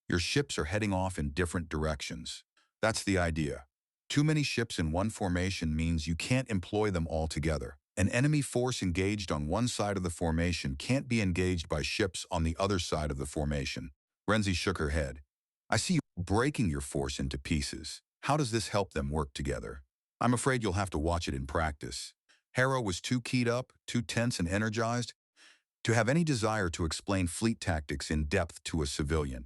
your ships are heading off in different directions. That's the idea. Too many ships in one formation means you can't employ them all together. An enemy force engaged on one side of the formation can't be engaged by ships on the other side of the formation. Renzi shook her head. I see you breaking your force into pieces. How does this help them work together? I'm afraid you'll have to watch it in practice. Harrow was too keyed up, too tense and energized to have any desire to explain fleet tactics in depth to a civilian.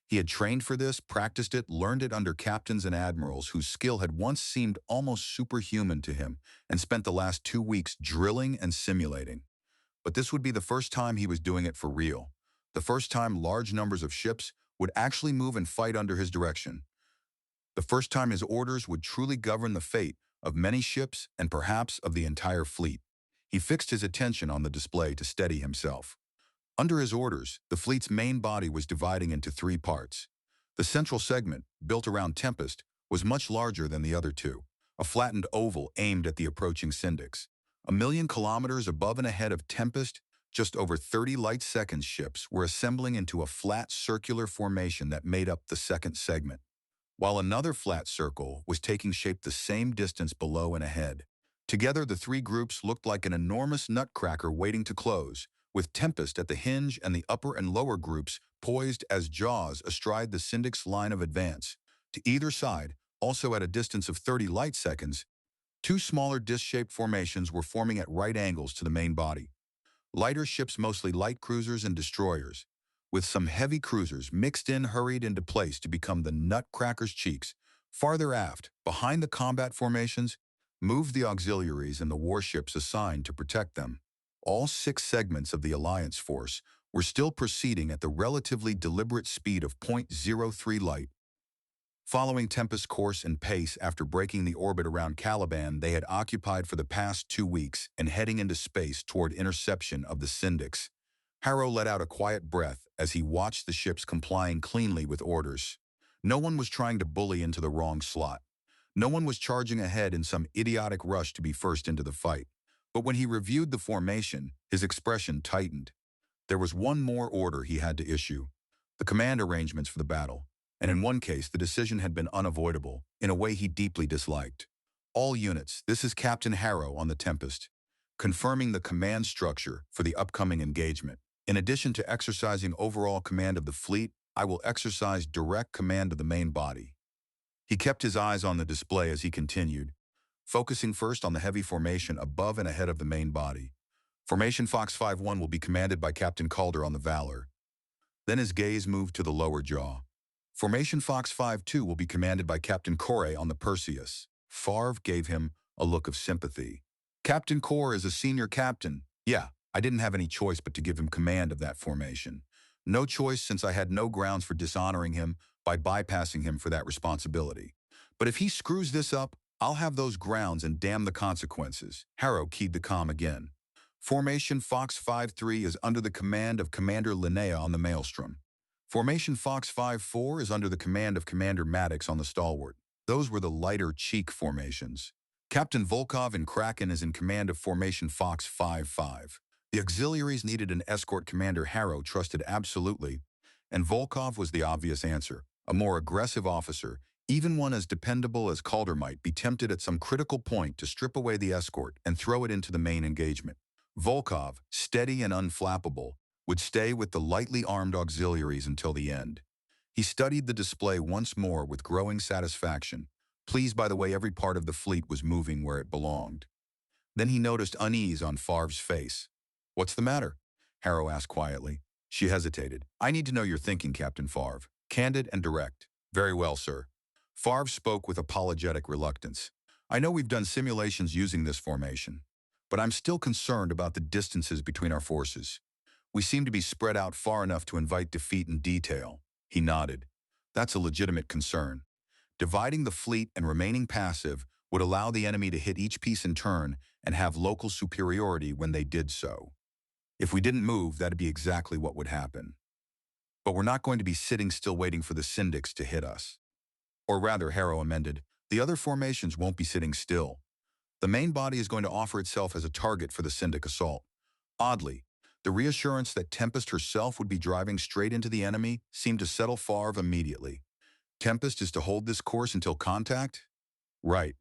He had trained for this, practiced it, learned it under captains and admirals whose skill had once seemed almost superhuman to him, and spent the last 2 weeks drilling and simulating. But this would be the first time he was doing it for real. The first time large numbers of ships would actually move and fight under his direction. The first time his orders would truly govern the fate of many ships and perhaps of the entire fleet. He fixed his attention on the display to steady himself. Under his orders, the fleet's main body was dividing into 3 parts. The central segment, built around Tempest, was much larger than the other 2, a flattened oval aimed at the approaching Syndics. 1,000,000 kilometers above and ahead of Tempest, just over 30 light-second ships were assembling into a flat circular formation that made up the second segment, while another flat circle was taking shape the same distance below and ahead. Together, the 3 groups looked like an enormous nutcracker waiting to close, with Tempest at the hinge and the upper and lower groups poised as jaws astride the Syndic's line of advance. To either side, also at a distance of 30 light seconds, 2 smaller disc-shaped formations were forming at right angles to the main body. Lighter ships, mostly light cruisers and destroyers, with some heavy cruisers mixed in, hurried into place to become the nutcracker's cheeks. Farther aft, behind the combat formations, moved the auxiliaries and the warships assigned to protect them. All 6 segments of the Alliance force were still proceeding at the relatively deliberate speed of .03 light. Following Tempest's course and pace after breaking the orbit around Caliban they had occupied for the past 2 weeks and heading into space toward interception of the Syndics, Harrow let out a quiet breath as he watched the ships complying cleanly with orders. No one was trying to bully into the wrong slot. No one was charging ahead in some idiotic rush to be first into the fight. But when he reviewed the formation, his expression tightened. There was one more order he had to issue: the command arrangements for the battle. And in one case, the decision had been unavoidable, in a way he deeply disliked. All units, this is Captain Harrow on the Tempest, confirming the command structure for the upcoming engagement. In addition to exercising overall command of the fleet, I will exercise direct command of the main body. He kept his eyes on the display as he continued, focusing first on the heavy formation above and ahead of the main body. Formation Fox 5-1 will be commanded by Captain Calder on the Valor. Then his gaze moved to the lower jaw. Formation Fox 5-2 will be commanded by Captain Corre on the Perseus. Favre gave him a look of sympathy. Captain Corre is a senior captain. Yeah, I didn't have any choice but to give him command of that formation. No choice, since I had no grounds for dishonoring him by bypassing him for that responsibility. But if he screws this up, I'll have those grounds and damn the consequences. Harrow keyed the comm again. Formation Fox 5-3 is under the command of Commander Linnea on the Maelstrom. Formation Fox 5-4 is under the command of Commander Maddox on the Stalwart. Those were the lighter cheek formations. Captain Volkov in Kraken is in command of Formation Fox 5-5. The auxiliaries needed an escort commander Harrow trusted absolutely, and Volkov was the obvious answer. A more aggressive officer, even one as dependable as Calder, might be tempted at some critical point to strip away the escort and throw it into the main engagement. Volkov, steady and unflappable, would stay with the lightly armed auxiliaries until the end. He studied the display once more with growing satisfaction, pleased by the way every part of the fleet was moving where it belonged. Then he noticed unease on Favre's face. "What's the matter?" Harrow asked quietly. She hesitated. "I need to know your thinking, Captain Favre. Candid and direct." "Very well, sir." Favre spoke with apologetic reluctance. "I know we've done simulations using this formation, but I'm still concerned about the distances between our forces. We seem to be spread out far enough to invite defeat in detail." He nodded. "That's a legitimate concern. Dividing the fleet and remaining passive would allow the enemy to hit each piece in turn and have local superiority when they did so. If we didn't move, that'd be exactly what would happen. But we're not going to be sitting still waiting for the Syndics to hit us. Or rather," Harrow amended, "the other formations won't be sitting still. The main body is going to offer itself as a target for the Syndic assault." Oddly, the reassurance that Tempest herself would be driving straight into the enemy seemed to settle Favre immediately. "Tempest is to hold this course until contact?" "Right."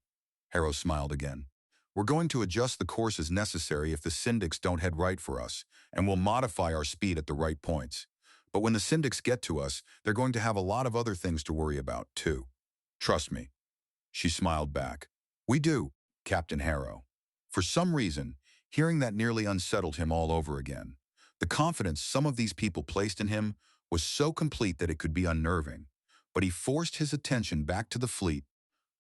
Harrow smiled again. "We're going to adjust the course as necessary if the Syndics don't head right for us, and we'll modify our speed at the right points. But when the syndics get to us, they're going to have a lot of other things to worry about, too. Trust me. She smiled back. We do, Captain Harrow. For some reason, hearing that nearly unsettled him all over again. The confidence some of these people placed in him was so complete that it could be unnerving. But he forced his attention back to the fleet,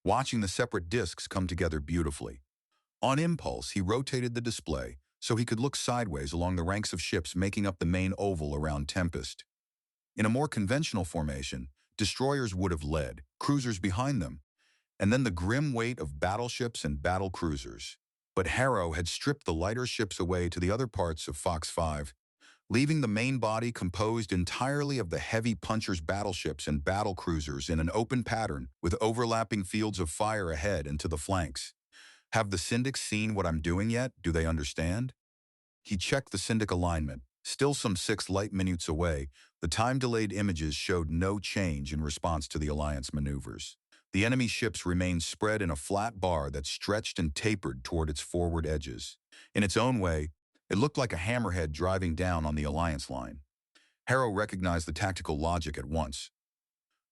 watching the separate discs come together beautifully. On impulse, he rotated the display so he could look sideways along the ranks of ships making up the main oval around Tempest. In a more conventional formation, destroyers would have led, cruisers behind them, and then the grim weight of battleships and battle cruisers. But Harrow had stripped the lighter ships away to the other parts of Fox 5, leaving the main body composed entirely of the heavy punchers battleships and battle cruisers in an open pattern with overlapping fields of fire ahead and to the flanks. Have the syndics seen what I'm doing yet? Do they understand? He checked the syndic alignment. Still some 6 light minutes away, the time-delayed images showed no change in response to the Alliance maneuvers. The enemy ships remained spread in a flat bar that stretched and tapered toward its forward edges. In its own way, it looked like a hammerhead driving down on the Alliance line. Harrow recognized the tactical logic at once.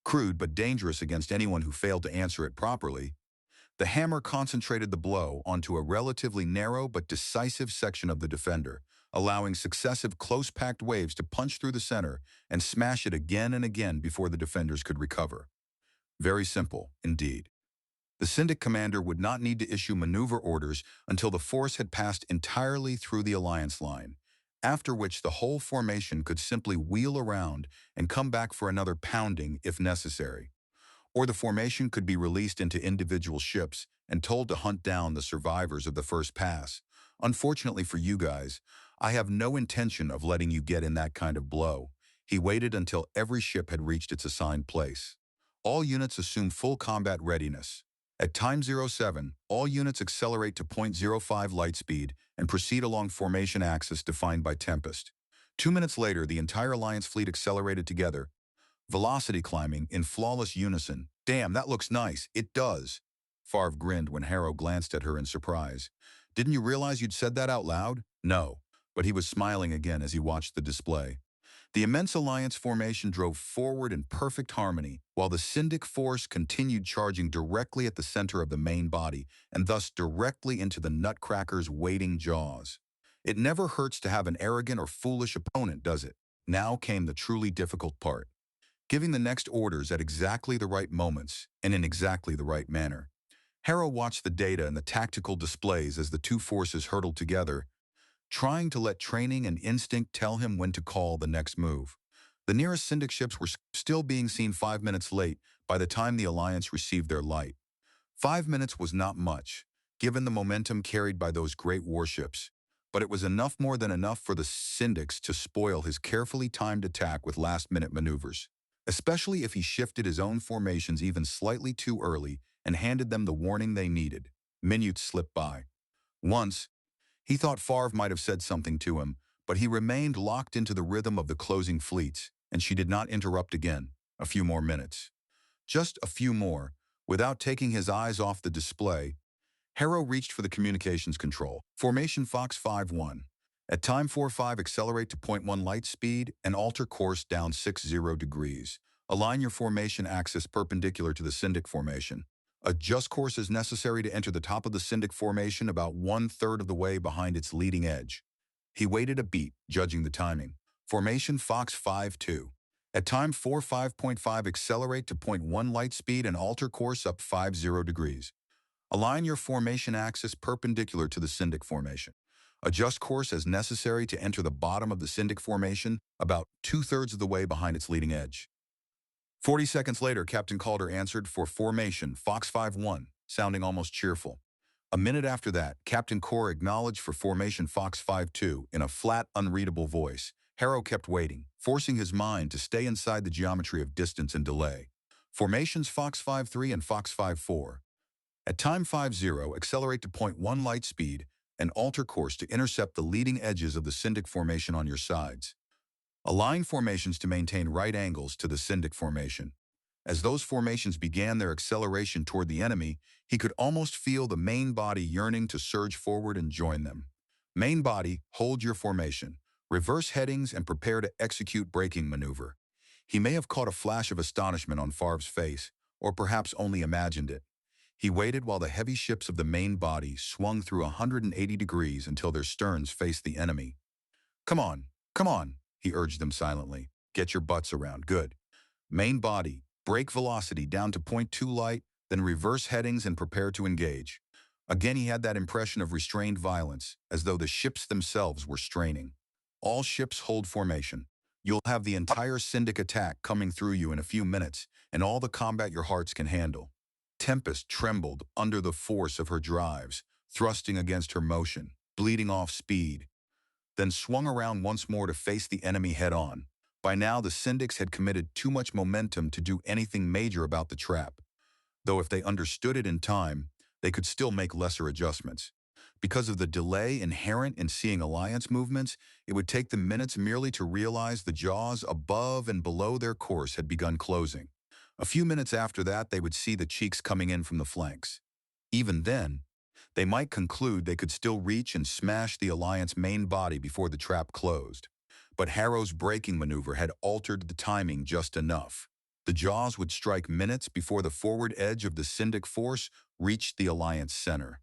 Crude but dangerous against anyone who failed to answer it properly, the hammer concentrated the blow onto a relatively narrow but decisive section of the defender, allowing successive close-packed waves to punch through the center and smash it again and again before the defenders could recover. Very simple, indeed. The Syndic commander would not need to issue maneuver orders until the force had passed entirely through the Alliance line, after which the whole formation could simply wheel around and come back for another pounding if necessary. Or the formation could be released into individual ships and told to hunt down the survivors of the first pass. Unfortunately for you guys, I have no intention of letting you get in that kind of blow. He waited until every ship had reached its assigned place. All units assume full combat readiness. At time 07, all units accelerate to 0.05 light speed and proceed along formation axis defined by Tempest. 2 minutes later, the entire Alliance fleet accelerated together, velocity climbing in flawless unison. Damn, that looks nice. It does. Farv grinned when Harrow glanced at her in surprise. Didn't you realize you'd said that out loud? No, but he was smiling again as he watched the display. The immense Alliance formation drove forward in perfect harmony, while the Syndic force continued charging directly at the center of the main body, and thus directly into the Nutcracker's waiting jaws. It never hurts to have an arrogant or foolish opponent, does it? Now came the truly difficult part. Giving the next orders at exactly the right moments and in exactly the right manner. Harrow watched the data and the tactical displays as the two forces hurtled together, trying to let training and instinct tell him when to call the next move. The nearest Syndic ships were still being seen 5 minutes late by the time the Alliance received their light. 5 minutes was not much, given the momentum carried by those great warships, but it was enough more than enough for the Syndics to spoil his carefully timed attack with last-minute maneuvers, especially if he shifted his own formations even slightly too early and handed them the warning they needed. Minutes slipped by. Once, he thought Farv might have said something to him, but he remained locked into the rhythm of the closing fleets, and she did not interrupt again. A few more minutes. Just a few more. Without taking his eyes off the display, Harrow reached for the communications control. Formation Fox 5-1. At time 4-5, accelerate to 0.1 light speed and alter course down 60 degrees. Align your formation axis perpendicular to the Syndic formation. Adjust course as necessary to enter the top of the Syndic formation about 1/3 of the way behind its leading edge. He waited a beat, judging the timing. Formation Fox 5-2. At time 4-5.5, accelerate to 0.1 light speed and alter course up 50 degrees. Align your formation axis perpendicular to the Syndic formation. Adjust course as necessary to enter the bottom of the Syndic formation about 2/3 of the way behind its leading edge. 40 seconds later, Captain Calder answered for Formation Fox 5-1, sounding almost cheerful. A minute after that, Captain Core acknowledged for Formation Fox 5-2 in a flat, unreadable voice. Harrow kept waiting, forcing his mind to stay inside the geometry of distance and delay. Formations Fox 5-3 and Fox 5-4. At time 50, accelerate to 0.1 light speed and alter course to intercept the leading edges of the Syndic formation on your sides. Align formations to maintain right angles to the Syndic formation. As those formations began their acceleration toward the enemy, he could almost feel the main body yearning to surge forward and join them. Main body, hold your formation. Reverse headings and prepare to execute braking maneuver. He may have caught a flash of astonishment on Favre's face, or perhaps only imagined it. He waited while the heavy ships of the main body swung through 180 degrees until their sterns faced the enemy. Come on, he urged them silently. Get your butts around, good. Main body, brake velocity down to point 2 light, then reverse headings and prepare to engage. Again he had that impression of restrained violence, as though the ships themselves were straining. All ships hold formation. You'll have the entire Syndic attack coming through you in a few minutes, and all the combat your hearts can handle. Tempest trembled under the force of her drives, thrusting against her motion, bleeding off speed, then swung around once more to face the enemy head-on. By now, the Syndics had committed too much momentum to do anything major about the trap, though if they understood it in time, they could still make lesser adjustments. Because of the delay inherent in seeing Alliance movements, it would take them minutes merely to realize the jaws above and below their course had begun closing. A few minutes after that, they would see the cheeks coming in from the flanks. Even then, they might conclude they could still reach and smash the Alliance main body before the trap closed. But Harrow's braking maneuver had altered the timing just enough. The jaws would strike minutes before the forward edge of the Syndic force reached the Alliance center.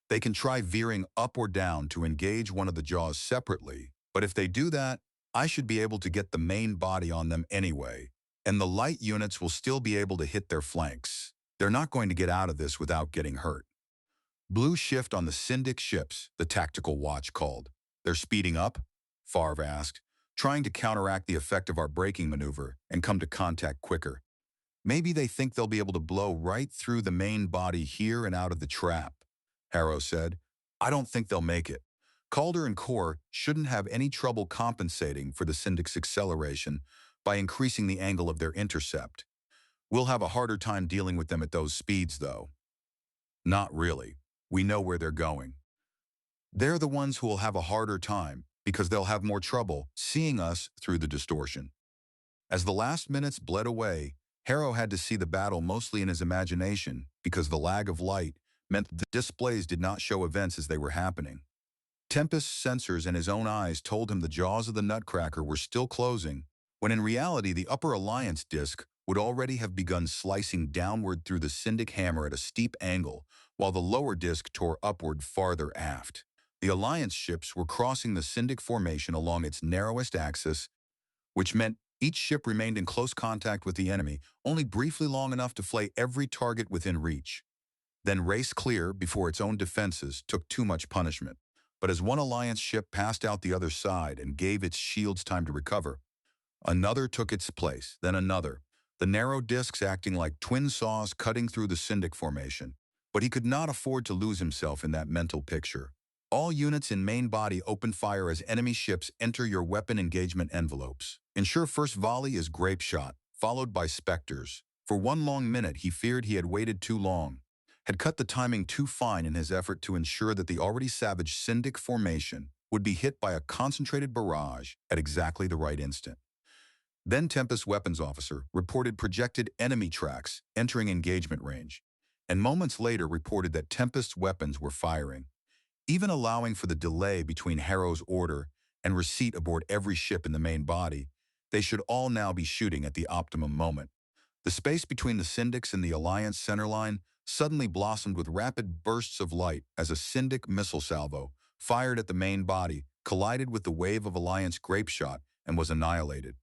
They can try veering up or down to engage one of the jaws separately, but if they do that, I should be able to get the main body on them anyway, and the light units will still be able to hit their flanks. They're not going to get out of this without getting hurt. Blue shift on the Syndic ships, the tactical watch called. They're speeding up? Favre asked, trying to counteract the effect of our braking maneuver and come to contact quicker. Maybe they think they'll be able to blow right through the main body here and out of the trap, Harrow said. I don't think they'll make it. Calder and Core shouldn't have any trouble compensating for the Syndic's acceleration by increasing the angle of their intercept. We'll have a harder time dealing with them at those speeds, though. Not really. We know where they're going. They're the ones who will have a harder time because they'll have more trouble seeing us through the distortion. As the last minutes bled away, Harrow had to see the battle mostly in his imagination because the lag of light meant the displays did not show events as they were happening. Tempest's sensors and his own eyes told him the jaws of the Nutcracker were still closing, when in reality the upper Alliance disk would already have begun slicing downward through the Syndic hammer at a steep angle, while the lower disk tore upward farther aft. The Alliance ships were crossing the Syndic formation along its narrowest axis, which meant each ship remained in close contact with the enemy, only briefly long enough to flay every target within reach. Then race clear before its own defenses took too much punishment. But as one Alliance ship passed out the other side and gave its shields time to recover, another took its place, then another, the narrow discs acting like twin saws cutting through the Syndic formation. But he could not afford to lose himself in that mental picture. All units in main body open fire as enemy ships enter your weapon engagement envelopes. Ensure first volley is grape shot, followed by Spectres. For one long minute he feared he had waited too long, had cut the timing too fine in his effort to ensure that the already savage Syndic formation would be hit by a concentrated barrage at exactly the right instant. Then Tempest's weapons officer reported projected enemy tracks entering engagement range, and moments later reported that Tempest's weapons were firing. Even allowing for the delay between Harrow's order and receipt aboard every ship in the main body, they should all now be shooting at the optimum moment. The space between the Syndics and the Alliance centerline suddenly blossomed with rapid bursts of light as a Syndic missile salvo, fired at the main body, collided with the wave of Alliance grape shot and was annihilated.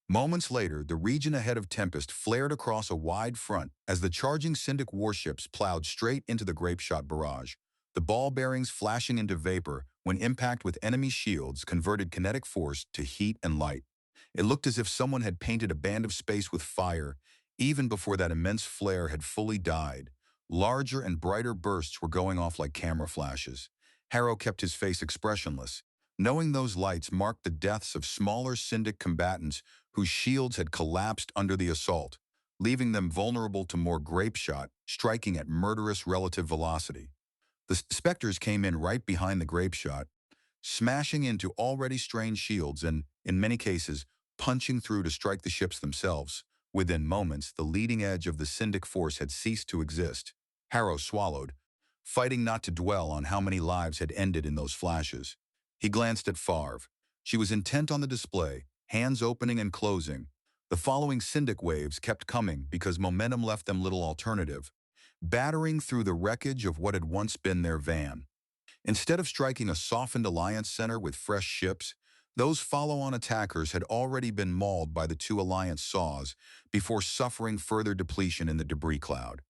Moments later, the region ahead of Tempest flared across a wide front as the charging Syndic warships plowed straight into the grape shot barrage. The ball bearings flashing into vapor when impact with enemy shields converted kinetic force to heat and light. It looked as if someone had painted a band of space with fire, even before that immense flare had fully died. Larger and brighter bursts were going off like camera flashes. Harrow kept his face expressionless, knowing those lights marked the deaths of smaller Syndic combatants whose shields had collapsed under the assault, leaving them vulnerable to more grape shot, striking at murderous relative velocity. The Spectres came in right behind the grape shot, smashing into already strained shields and, in many cases, punching through to strike the ships themselves. Within moments, the leading edge of the Syndic force had ceased to exist. Harrow swallowed, fighting not to dwell on how many lives had ended in those flashes. He glanced at Favre. She was intent on the display, hands opening and closing. The following Syndic waves kept coming because momentum left them little alternative, battering through the wreckage of what had once been their van. Instead of striking a softened Alliance center with fresh ships, those follow-on attackers had already been mauled by the two Alliance saws before suffering further depletion in the debris cloud.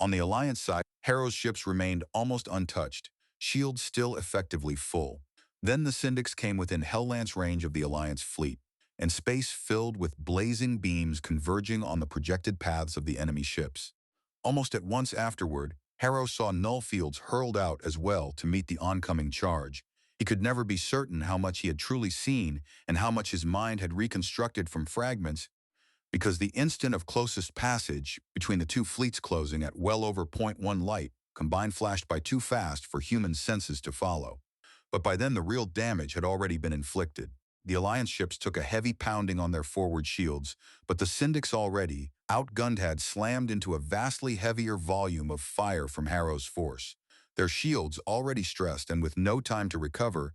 On the Alliance side, Harrow's ships remained almost untouched, shields still effectively full. Then the Syndics came within Hell-Lance range of the Alliance fleet, and space filled with blazing beams converging on the projected paths of the enemy ships. Almost at once afterward, Harrow saw null fields hurled out as well to meet the oncoming charge. He could never be certain how much he had truly seen and how much his mind had reconstructed from fragments, because the instant of closest passage between the two fleets closing at well over .1 light combined flashed by too fast for human senses to follow. But by then the real damage had already been inflicted. The Alliance ships took a heavy pounding on their forward shields, but the Syndics already, outgunned, had slammed into a vastly heavier volume of fire from Harrow's force. Their shields, already stressed and with no time to recover,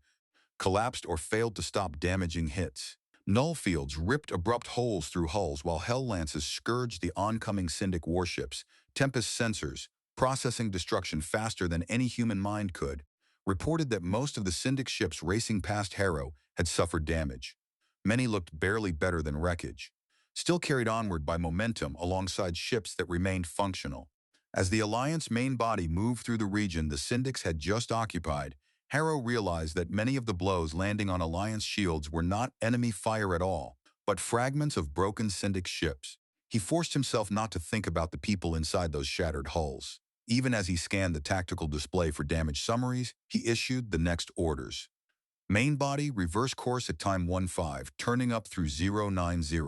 collapsed or failed to stop damaging hits. Null fields ripped abrupt holes through hulls while Hell Lances scourged the oncoming Syndic warships. Tempest sensors, processing destruction faster than any human mind could, reported that most of the Syndic ships racing past Harrow had suffered damage. Many looked barely better than wreckage, still carried onward by momentum alongside ships that remained functional. As the Alliance main body moved through the region the Syndics had just occupied, Harrow realized that many of the blows landing on Alliance shields were not enemy fire at all, but fragments of broken Syndic ships. He forced himself not to think about the people inside those shattered hulls. Even as he scanned the tactical display for damage summaries, he issued the next orders. Main body, reverse course at time 15, turning up through 090.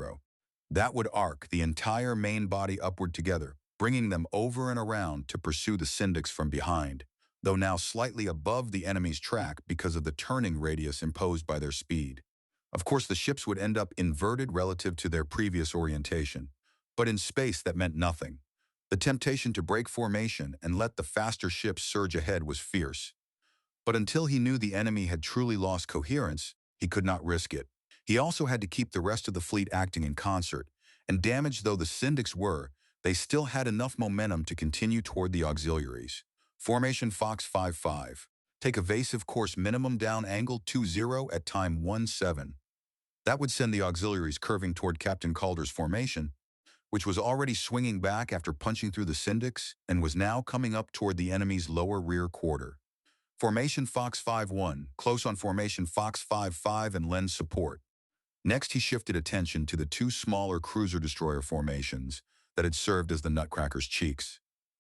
That would arc the entire main body upward together, bringing them over and around to pursue the Syndics from behind, though now slightly above the enemy's track because of the turning radius imposed by their speed. Of course, the ships would end up inverted relative to their previous orientation, but in space that meant nothing. The temptation to break formation and let the faster ships surge ahead was fierce. But until he knew the enemy had truly lost coherence, he could not risk it. He also had to keep the rest of the fleet acting in concert, and damaged though the Syndics were, they still had enough momentum to continue toward the auxiliaries. Formation Fox 5-5. Take evasive course minimum down angle 20 at time 17. That would send the auxiliaries curving toward Captain Calder's formation, which was already swinging back after punching through the Syndics and was now coming up toward the enemy's lower rear quarter. Formation Fox 5-1, close on Formation Fox 5-5 and lend support. Next he shifted attention to the two smaller cruiser-destroyer formations that had served as the Nutcracker's cheeks.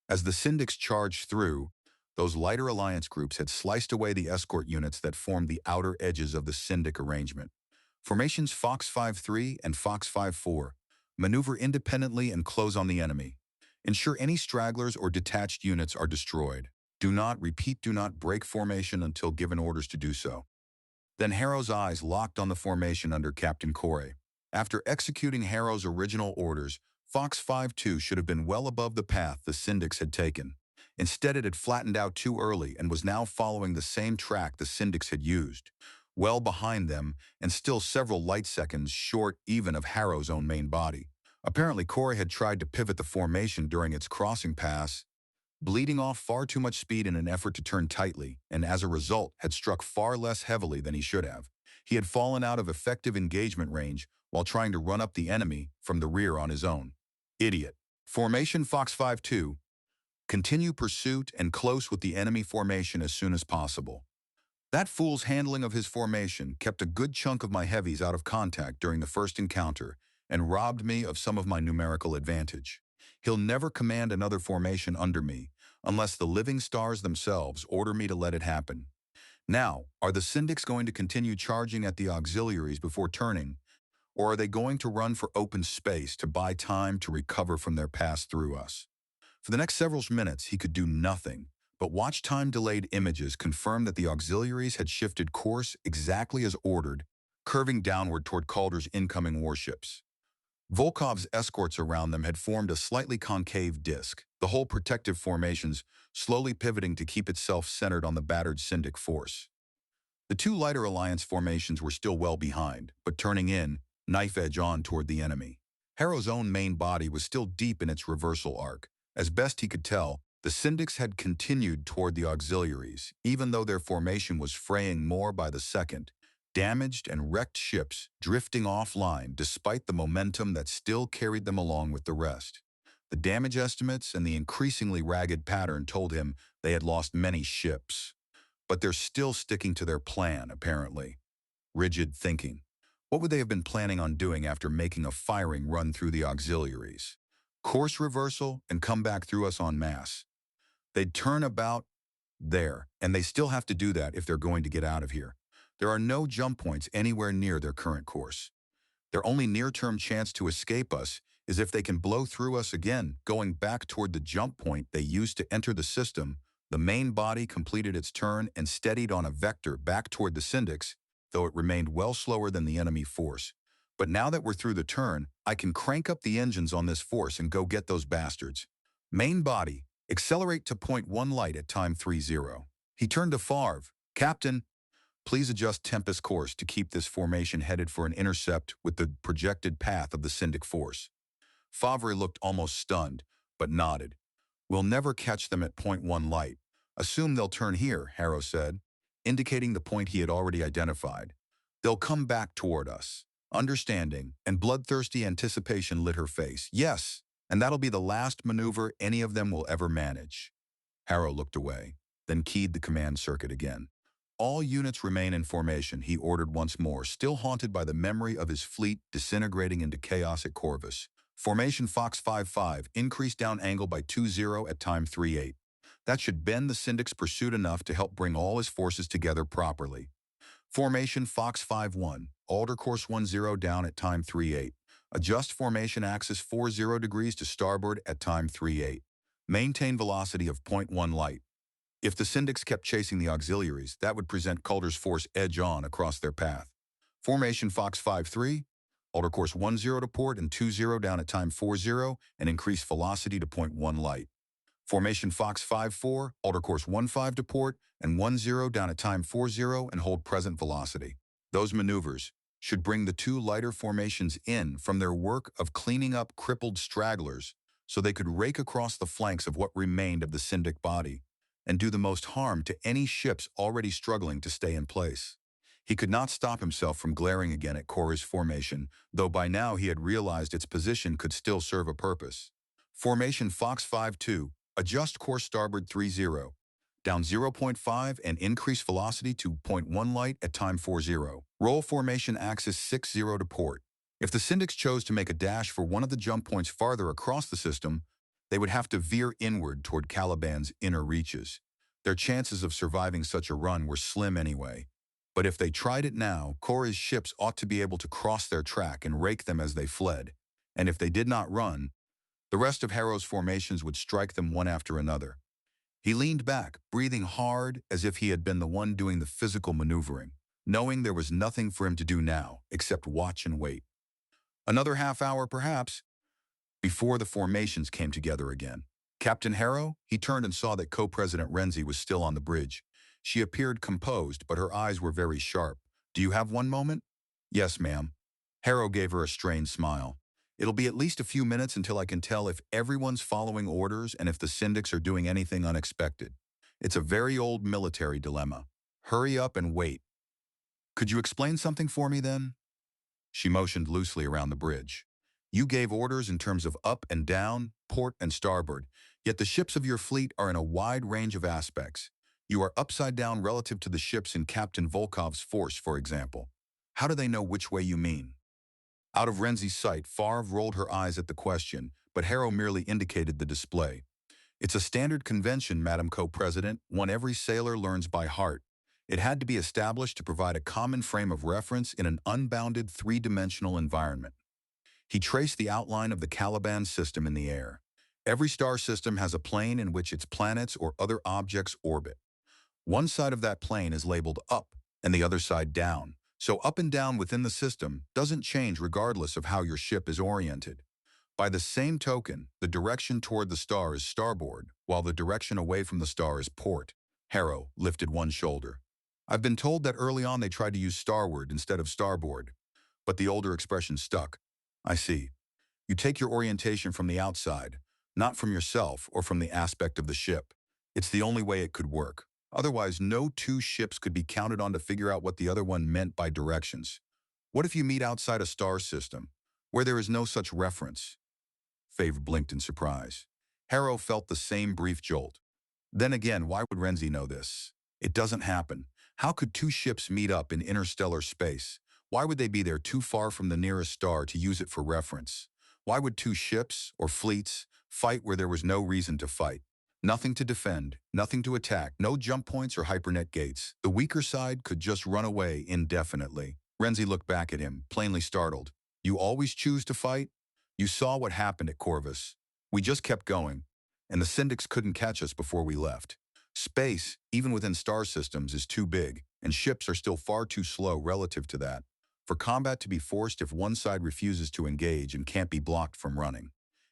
As the Syndics charged through, those lighter Alliance groups had sliced away the escort units that formed the outer edges of the Syndic arrangement. Formations Fox 5-3 and Fox 5-4 maneuver independently and close on the enemy. Ensure any stragglers or detached units are destroyed. Do not break formation until given orders to do so. Then Harrow's eyes locked on the formation under Captain Corey. After executing Harrow's original orders, Fox 5-2 should have been well above the path the Syndics had taken. Instead, it had flattened out too early and was now following the same track the Syndics had used, well behind them and still several light seconds short even of Harrow's own main body. Apparently, Corey had tried to pivot the formation during its crossing pass, bleeding off far too much speed in an effort to turn tightly, and as a result had struck far less heavily than he should have. He had fallen out of effective engagement range while trying to run up the enemy from the rear on his own. Idiot. Formation Fox 5-2. Continue pursuit and close with the enemy formation as soon as possible. That fool's handling of his formation kept a good chunk of my heavies out of contact during the first encounter and robbed me of some of my numerical advantage. He'll never command another formation under me unless the living stars themselves order me to let it happen. Now, are the Syndics going to continue charging at the auxiliaries before turning, or are they going to run for open space to buy time to recover from their pass through us? For the next several minutes, he could do nothing, but watch time-delayed images confirmed that the auxiliaries had shifted course exactly as ordered, curving downward toward Calder's incoming warships. Volkov's escorts around them had formed a slightly concave disk, the whole protective formations slowly pivoting to keep itself centered on the battered Syndic force. The two lighter alliance formations were still well behind, but turning in, knife edge on toward the enemy. Harrow's own main body was still deep in its reversal arc. As best he could tell, the Syndics had continued toward the auxiliaries, even though their formation was fraying more by the second. Damaged and wrecked ships drifting offline despite the momentum that still carried them along with the rest. The damage estimates and the increasingly ragged pattern told him they had lost many ships. But they're still sticking to their plan, apparently. Rigid thinking. What would they have been planning on doing after making a firing run through the auxiliaries? Course reversal and come back through us en masse. They'd turn about there, and they still have to do that if they're going to get out of here. There are no jump points anywhere near their current course. Their only near-term chance to escape us is if they can blow through us again, going back toward the jump point they used to enter the system. The main body completed its turn and steadied on a vector back toward the Syndics, though it remained well slower than the enemy force. But now that we're through the turn, I can crank up the engines on this force and go get those bastards. Main body, accelerate to point 1 light at time 30. He turned to Favre. Captain, please adjust Tempest course to keep this formation headed for an intercept with the projected path of the Syndic force. Favre looked almost stunned, but nodded. We'll never catch them at point 1 light. Assume they'll turn here, Harrow said, indicating the point he had already identified. They'll come back toward us. Understanding and bloodthirsty anticipation lit her face. Yes, and that'll be the last maneuver any of them will ever manage. Harrow looked away, then keyed the command circuit again. All units remain in formation, he ordered once more, still haunted by the memory of his fleet disintegrating into chaos at Corvus. Formation Fox 5-5, increase down angle by 20 at time 38. That should bend the Syndic's pursuit enough to help bring all his forces together properly. Formation Fox 5-1, alter course 10 down at time 38. Adjust formation axis 40 degrees to starboard at time 38. Maintain velocity of point 1 light. If the Syndics kept chasing the auxiliaries, that would present Calder's force edge-on across their path. Formation Fox 5-3, alter course 10 to port and 20 down at time 40 and increase velocity to point 1 light. Formation Fox 5-4, alter course 15 to port and 10 down at time 40 and hold present velocity. Those maneuvers should bring the two lighter formations in from their work of cleaning up crippled stragglers so they could rake across the flanks of what remained of the Syndic body and do the most harm to any ships already struggling to stay in place. He could not stop himself from glaring again at Cora's formation, though by now he had realized its position could still serve a purpose. Formation Fox 5-2, adjust course starboard 30, down 0.5 and increase velocity to point 1 light at time 40. Roll formation axis 60 to port. If the Syndics chose to make a dash for one of the jump points farther across the system, they would have to veer inward toward Caliban's inner reaches. Their chances of surviving such a run were slim anyway. But if they tried it now, Cora's ships ought to be able to cross their track and rake them as they fled. And if they did not run, the rest of Harrow's formations would strike them one after another. He leaned back, breathing hard as if he had been the one doing the physical maneuvering, knowing there was nothing for him to do now except watch and wait. Another half hour, perhaps, before the formations came together again. Captain Harrow, he turned and saw that Co-President Renzi was still on the bridge. She appeared composed, but her eyes were very sharp. Do you have one moment? Yes, ma'am. Harrow gave her a strained smile. It'll be at least a few minutes until I can tell if everyone's following orders and if the Syndics are doing anything unexpected. It's a very old military dilemma. Hurry up and wait. Could you explain something for me then? She motioned loosely around the bridge. You gave orders in terms of up and down, port and starboard, yet the ships of your fleet are in a wide range of aspects. You are upside down relative to the ships in Captain Volkov's force, for example. How do they know which way you mean? Out of Renzi's sight, Favre rolled her eyes at the question, but Harrow merely indicated the display. It's a standard convention, Madam Co-President, one every sailor learns by heart. It had to be established to provide a common frame of reference in an unbounded three-dimensional environment. He traced the outline of the Caliban system in the air. Every star system has a plane in which its planets or other objects orbit. One side of that plane is labeled up and the other side down. So up and down within the system doesn't change regardless of how your ship is oriented. By the same token, the direction toward the star is starboard, while the direction away from the star is port. Harrow lifted one shoulder. I've been told that early on they tried to use starward instead of starboard, but the older expression stuck. I see. You take your orientation from the outside, not from yourself or from the aspect of the ship. It's the only way it could work. Otherwise, no two ships could be counted on to figure out what the other one meant by directions. What if you meet outside a star system, where there is no such reference? Fave blinked in surprise. Harrow felt the same brief jolt. Then again, why would Renzi know this? It doesn't happen. How could two ships meet up in interstellar space? Why would they be there too far from the nearest star to use it for reference? Why would two ships, or fleets, fight where there was no reason to fight? Nothing to defend, nothing to attack, no jump points or hypernet gates. The weaker side could just run away indefinitely. Renzi looked back at him, plainly startled. You always choose to fight? You saw what happened at Corvus. We just kept going, and the Syndics couldn't catch us before we left. Space, even within star systems, is too big, and ships are still far too slow relative to that, for combat to be forced if one side refuses to engage and can't be blocked from running.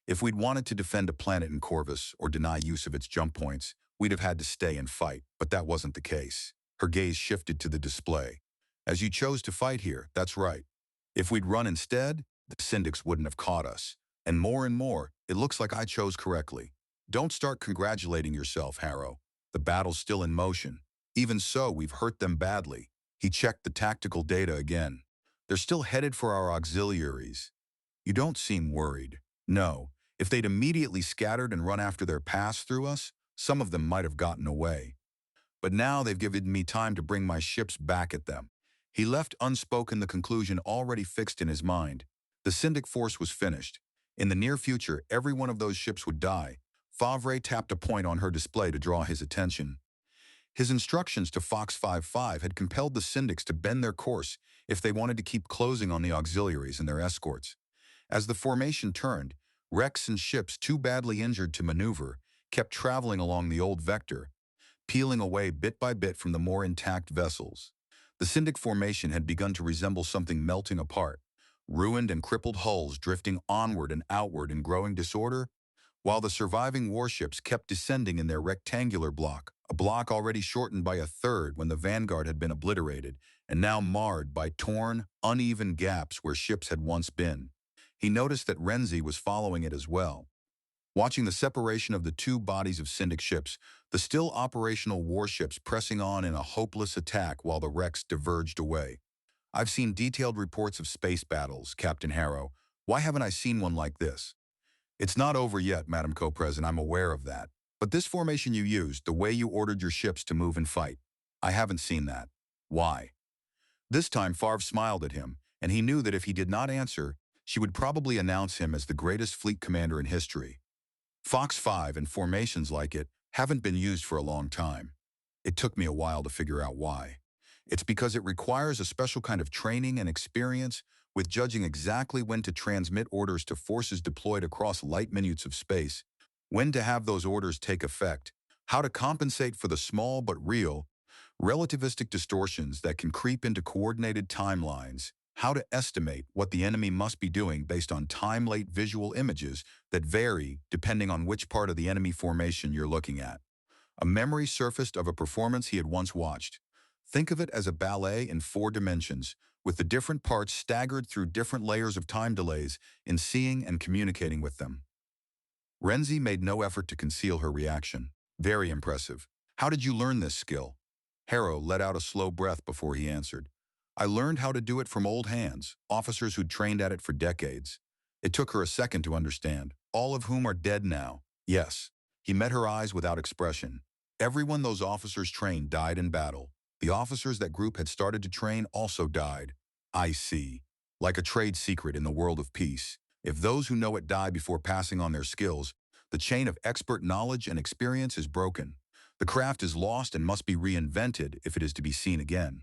If we'd wanted to defend a planet in Corvus or deny use of its jump points, we'd have had to stay and fight, but that wasn't the case. Her gaze shifted to the display. As you chose to fight here, that's right. If we'd run instead, the Syndics wouldn't have caught us. And more, it looks like I chose correctly. Don't start congratulating yourself, Harrow. The battle's still in motion. Even so, we've hurt them badly. He checked the tactical data again. They're still headed for our auxiliaries. You don't seem worried. No, if they'd immediately scattered and run after their pass through us, some of them might have gotten away. But now they've given me time to bring my ships back at them. He left unspoken the conclusion already fixed in his mind. The Syndic force was finished. In the near future, every one of those ships would die. Favre tapped a point on her display to draw his attention. His instructions to Fox 5-5 had compelled the Syndics to bend their course if they wanted to keep closing on the auxiliaries and their escorts. As the formation turned, wrecks and ships too badly injured to maneuver kept traveling along the old vector, peeling away bit by bit from the more intact vessels. The Syndic formation had begun to resemble something melting apart, ruined and crippled hulls drifting onward and outward in growing disorder, while the surviving warships kept descending in their rectangular block, a block already shortened by a third when the vanguard had been obliterated, and now marred by torn, uneven gaps where ships had once been. He noticed that Renzi was following it as well. Watching the separation of the two bodies of Syndic ships, the still operational warships pressing on in a hopeless attack while the wrecks diverged away. I've seen detailed reports of space battles, Captain Harrow. Why haven't I seen one like this? It's not over yet, Madam Co-President, I'm aware of that. But this formation you used, the way you ordered your ships to move and fight, I haven't seen that. Why? This time Favre smiled at him, and he knew that if he did not answer, she would probably announce him as the greatest fleet commander in history. Fox 5 and formations like it haven't been used for a long time. It took me a while to figure out why. It's because it requires a special kind of training and experience with judging exactly when to transmit orders to forces deployed across light minutes of space, when to have those orders take effect, how to compensate for the small but real, relativistic distortions that can creep into coordinated timelines, how to estimate what the enemy must be doing based on time-late visual images that vary depending on which part of the enemy formation you're looking at. A memory surfaced of a performance he had once watched. Think of it as a ballet in 4 dimensions, with the different parts staggered through different layers of time delays in seeing and communicating with them. Renzi made no effort to conceal her reaction. Very impressive. How did you learn this skill? Harrow let out a slow breath before he answered. I learned how to do it from old hands, officers who'd trained at it for decades. It took her a second to understand, all of whom are dead now. Yes. He met her eyes without expression. Everyone those officers trained died in battle. The officers that group had started to train also died. I see. Like a trade secret in the world of peace. If those who know it die before passing on their skills, the chain of expert knowledge and experience is broken. The craft is lost and must be reinvented if it is to be seen again.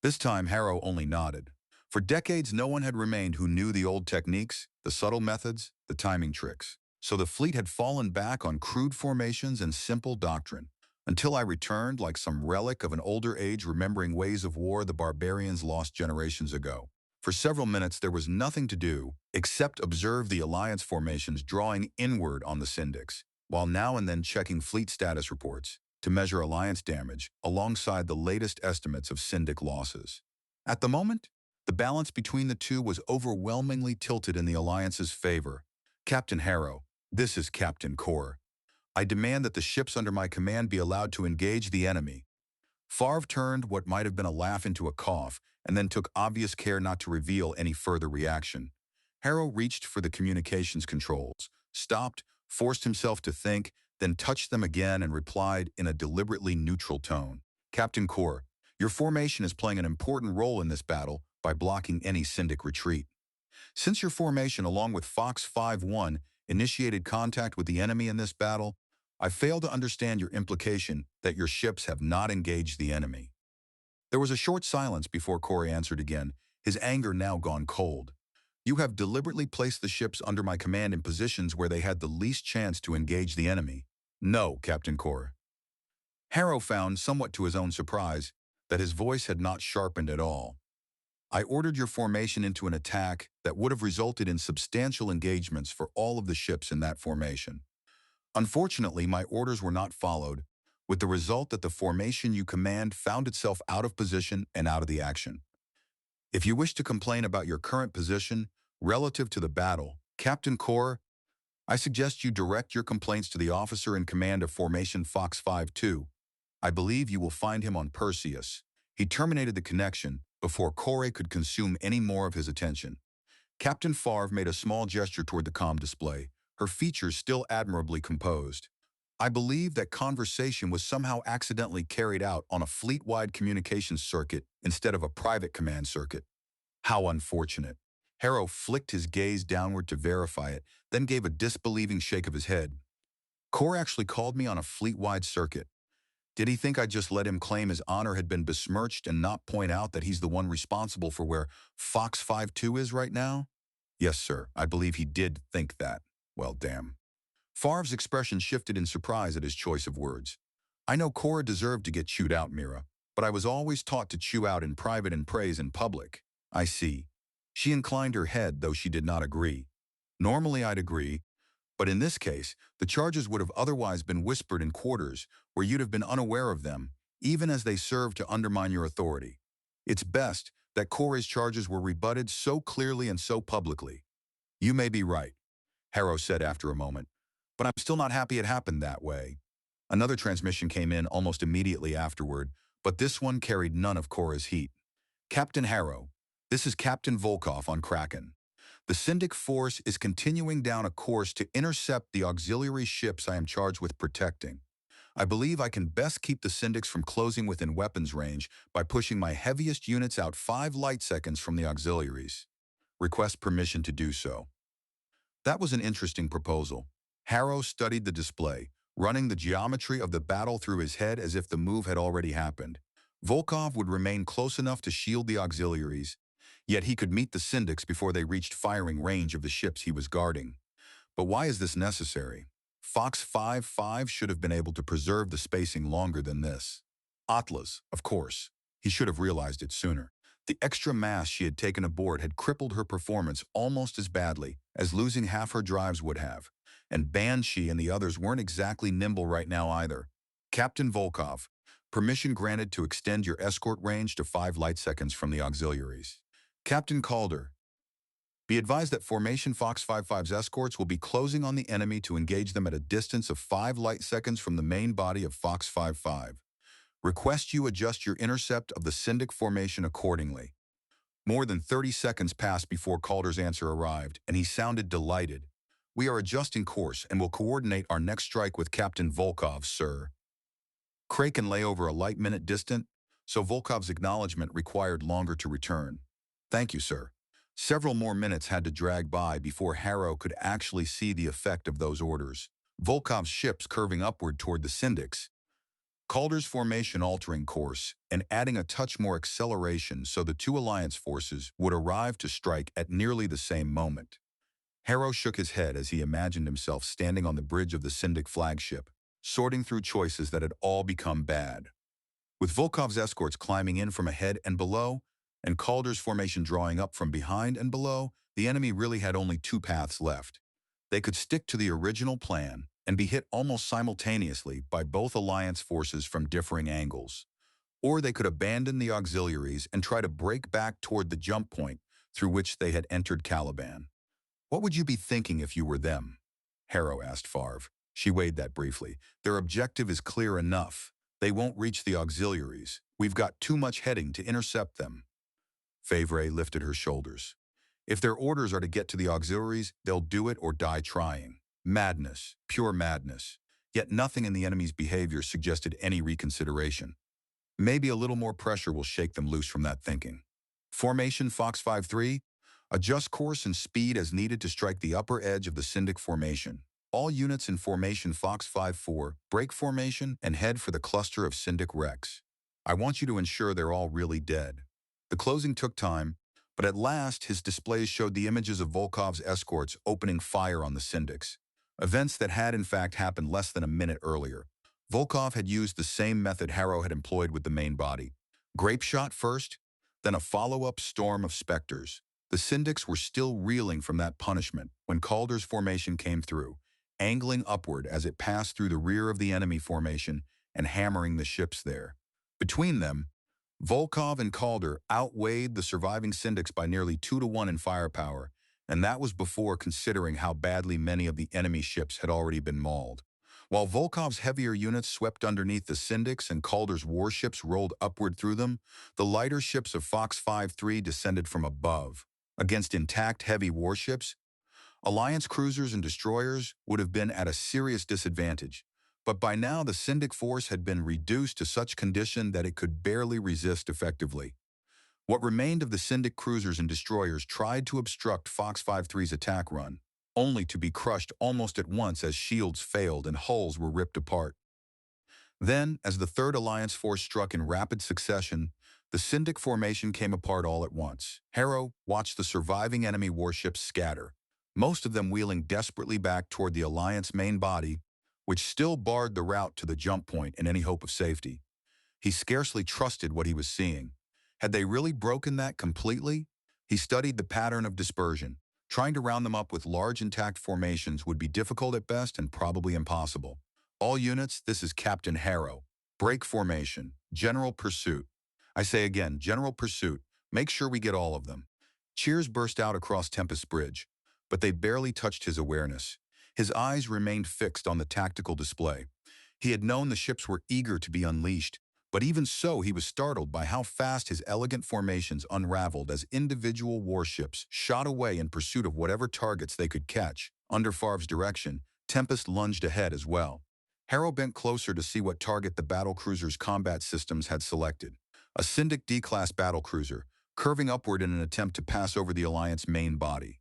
This time Harrow only nodded. For decades no one had remained who knew the old techniques, the subtle methods, the timing tricks. So the fleet had fallen back on crude formations and simple doctrine. Until I returned like some relic of an older age remembering ways of war the barbarians lost generations ago. For several minutes there was nothing to do except observe the alliance formations drawing inward on the Syndics, while now and then checking fleet status reports. to measure alliance damage alongside the latest estimates of Syndic losses. At the moment, the balance between the two was overwhelmingly tilted in the alliance's favor. Captain Harrow, this is Captain Core. I demand that the ships under my command be allowed to engage the enemy. Favre turned what might have been a laugh into a cough and then took obvious care not to reveal any further reaction. Harrow reached for the communications controls, stopped, forced himself to think, then touched them again and replied in a deliberately neutral tone. Captain Core, your formation is playing an important role in this battle by blocking any Syndic retreat. Since your formation, along with Fox 5-1, initiated contact with the enemy in this battle, I fail to understand your implication that your ships have not engaged the enemy. There was a short silence before Corey answered again, his anger now gone cold. You have deliberately placed the ships under my command in positions where they had the least chance to engage the enemy. No, Captain Core. Harrow found, somewhat to his own surprise, that his voice had not sharpened at all. I ordered your formation into an attack that would have resulted in substantial engagements for all of the ships in that formation. Unfortunately, my orders were not followed, with the result that the formation you command found itself out of position and out of the action. If you wish to complain about your current position relative to the battle, Captain Core, I suggest you direct your complaints to the officer in command of Formation Fox 5-2. I believe you will find him on Perseus. He terminated the connection before Corey could consume any more of his attention. Captain Favre made a small gesture toward the comm display, her features still admirably composed. I believe that conversation was somehow accidentally carried out on a fleet-wide communications circuit instead of a private command circuit. How unfortunate. Harrow flicked his gaze downward to verify it, then gave a disbelieving shake of his head. Core actually called me on a fleet-wide circuit. Did he think I'd just let him claim his honor had been besmirched and not point out that he's the one responsible for where Fox 5-2 is right now? Yes, sir, I believe he did think that. Well, damn. Favre's expression shifted in surprise at his choice of words. I know Cora deserved to get chewed out, Mira, but I was always taught to chew out in private and praise in public. I see. She inclined her head, though she did not agree. Normally I'd agree, but in this case, the charges would have otherwise been whispered in quarters where you'd have been unaware of them, even as they served to undermine your authority. It's best that Corey's charges were rebutted so clearly and so publicly. You may be right, Harrow said after a moment, but I'm still not happy it happened that way. Another transmission came in almost immediately afterward, but this one carried none of Cora's heat. Captain Harrow, this is Captain Volkov on Kraken. The Syndic force is continuing down a course to intercept the auxiliary ships I am charged with protecting. I believe I can best keep the Syndics from closing within weapons range by pushing my heaviest units out 5 light seconds from the auxiliaries. Request permission to do so. That was an interesting proposal. Harrow studied the display, running the geometry of the battle through his head as if the move had already happened. Volkov would remain close enough to shield the auxiliaries, yet he could meet the Syndics before they reached firing range of the ships he was guarding. But why is this necessary? Fox 5-5 should have been able to preserve the spacing longer than this. Atlas, of course. He should have realized it sooner. The extra mass she had taken aboard had crippled her performance almost as badly as losing half her drives would have. And Banshee and the others weren't exactly nimble right now either. Captain Volkov, permission granted to extend your escort range to 5 light seconds from the auxiliaries. Captain Calder, be advised that Formation Fox 5-5's escorts will be closing on the enemy to engage them at a distance of 5 light seconds from the main body of Fox 5-5. Request you adjust your intercept of the Syndic formation accordingly. More than 30 seconds passed before Calder's answer arrived, and he sounded delighted. We are adjusting course and will coordinate our next strike with Captain Volkov, sir. Kraken lay over a light minute distant, so Volkov's acknowledgement required longer to return. Thank you, sir. Several more minutes had to drag by before Harrow could actually see the effect of those orders. Volkov's ships curving upward toward the Syndics. Calder's formation altering course and adding a touch more acceleration so the two alliance forces would arrive to strike at nearly the same moment. Harrow shook his head as he imagined himself standing on the bridge of the Syndic flagship, sorting through choices that had all become bad. With Volkov's escorts climbing in from ahead and below, and Calder's formation drawing up from behind and below, the enemy really had only 2 paths left. They could stick to the original plan and be hit almost simultaneously by both alliance forces from differing angles. Or they could abandon the auxiliaries and try to break back toward the jump point through which they had entered Caliban. What would you be thinking if you were them? Harrow asked Farve. She weighed that briefly. Their objective is clear enough. They won't reach the auxiliaries. We've got too much heading to intercept them. Favre lifted her shoulders. If their orders are to get to the auxiliaries, they'll do it or die trying. Madness, pure madness. Yet nothing in the enemy's behavior suggested any reconsideration. Maybe a little more pressure will shake them loose from that thinking. Formation Fox 5-3, adjust course and speed as needed to strike the upper edge of the Syndic formation. All units in Formation Fox 5-4, break formation and head for the cluster of Syndic wrecks. I want you to ensure they're all really dead. The closing took time, but at last his displays showed the images of Volkov's escorts opening fire on the Syndics. Events that had in fact happened less than a minute earlier. Volkov had used the same method Harrow had employed with the main body. Grape shot first, then a follow-up storm of specters. The Syndics were still reeling from that punishment when Calder's formation came through, angling upward as it passed through the rear of the enemy formation and hammering the ships there. Between them, Volkov and Calder outweighed the surviving Syndics by nearly 2-to-1 in firepower, and that was before considering how badly many of the enemy ships had already been mauled. While Volkov's heavier units swept underneath the Syndics and Calder's warships rolled upward through them, the lighter ships of Fox 5-3 descended from above. Against intact heavy warships, Alliance cruisers and destroyers would have been at a serious disadvantage, but by now the Syndic force had been reduced to such condition that it could barely resist effectively. What remained of the Syndic cruisers and destroyers tried to obstruct Fox 5-3's attack run, only to be crushed almost at once as shields failed and hulls were ripped apart. Then, as the Third Alliance force struck in rapid succession, the Syndic formation came apart all at once. Harrow watched the surviving enemy warships scatter, most of them wheeling desperately back toward the Alliance main body, which still barred the route to the jump point and any hope of safety. He scarcely trusted what he was seeing. Had they really broken that completely? He studied the pattern of dispersion. Trying to round them up with large intact formations would be difficult at best and probably impossible. All units, this is Captain Harrow. Break formation. General pursuit. I say again, general pursuit. Make sure we get all of them. Cheers burst out across Tempest Bridge, but they barely touched his awareness. His eyes remained fixed on the tactical display. He had known the ships were eager to be unleashed, but even so he was startled by how fast his elegant formations unraveled as individual warships shot away in pursuit of whatever targets they could catch. Under Farve's direction, Tempest lunged ahead as well. Harrow bent closer to see what target the battlecruiser's combat systems had selected. A Syndic D-class battlecruiser, curving upward in an attempt to pass over the Alliance main body.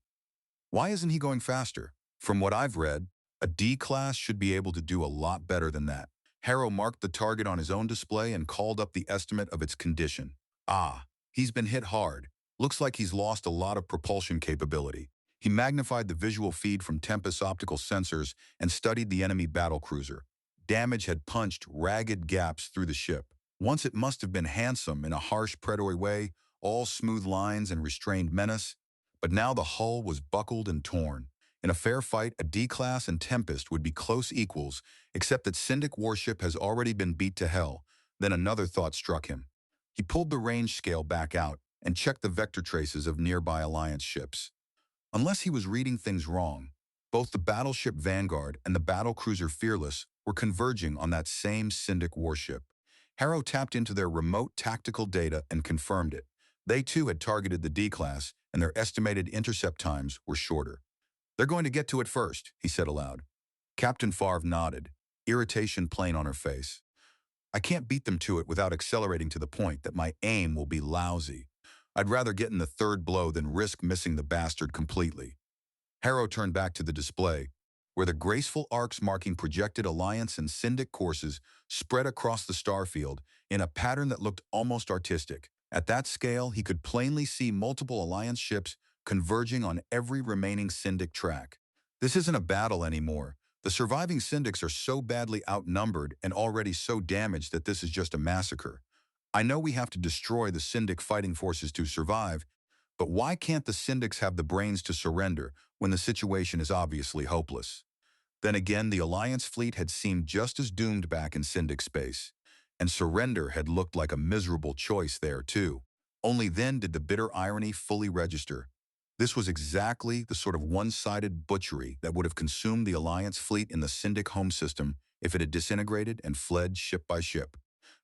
Why isn't he going faster? From what I've read, a D-class should be able to do a lot better than that. Harrow marked the target on his own display and called up the estimate of its condition. Ah, he's been hit hard. Looks like he's lost a lot of propulsion capability. He magnified the visual feed from Tempest's optical sensors and studied the enemy battlecruiser. Damage had punched ragged gaps through the ship. Once it must have been handsome in a harsh predatory way, all smooth lines and restrained menace, but now the hull was buckled and torn. In a fair fight, a D-class and Tempest would be close equals, except that Syndic warship has already been beat to hell. Then another thought struck him. He pulled the range scale back out and checked the vector traces of nearby Alliance ships. Unless he was reading things wrong, both the battleship Vanguard and the battlecruiser Fearless were converging on that same Syndic warship. Harrow tapped into their remote tactical data and confirmed it. They too had targeted the D-class, and their estimated intercept times were shorter. "They're going to get to it first," he said aloud. Captain Farve nodded, irritation plain on her face. "I can't beat them to it without accelerating to the point that my aim will be lousy. I'd rather get in the third blow than risk missing the bastard completely." Harrow turned back to the display, where the graceful arcs marking projected Alliance and Syndic courses spread across the starfield in a pattern that looked almost artistic. At that scale, he could plainly see multiple Alliance ships converging on every remaining Syndic track. This isn't a battle anymore. The surviving Syndics are so badly outnumbered and already so damaged that this is just a massacre. I know we have to destroy the Syndic fighting forces to survive, but why can't the Syndics have the brains to surrender when the situation is obviously hopeless? Then again, the Alliance fleet had seemed just as doomed back in Syndic space, and surrender had looked like a miserable choice there too. Only then did the bitter irony fully register. This was exactly the sort of one-sided butchery that would have consumed the Alliance fleet in the Syndic home system if it had disintegrated and fled ship by ship.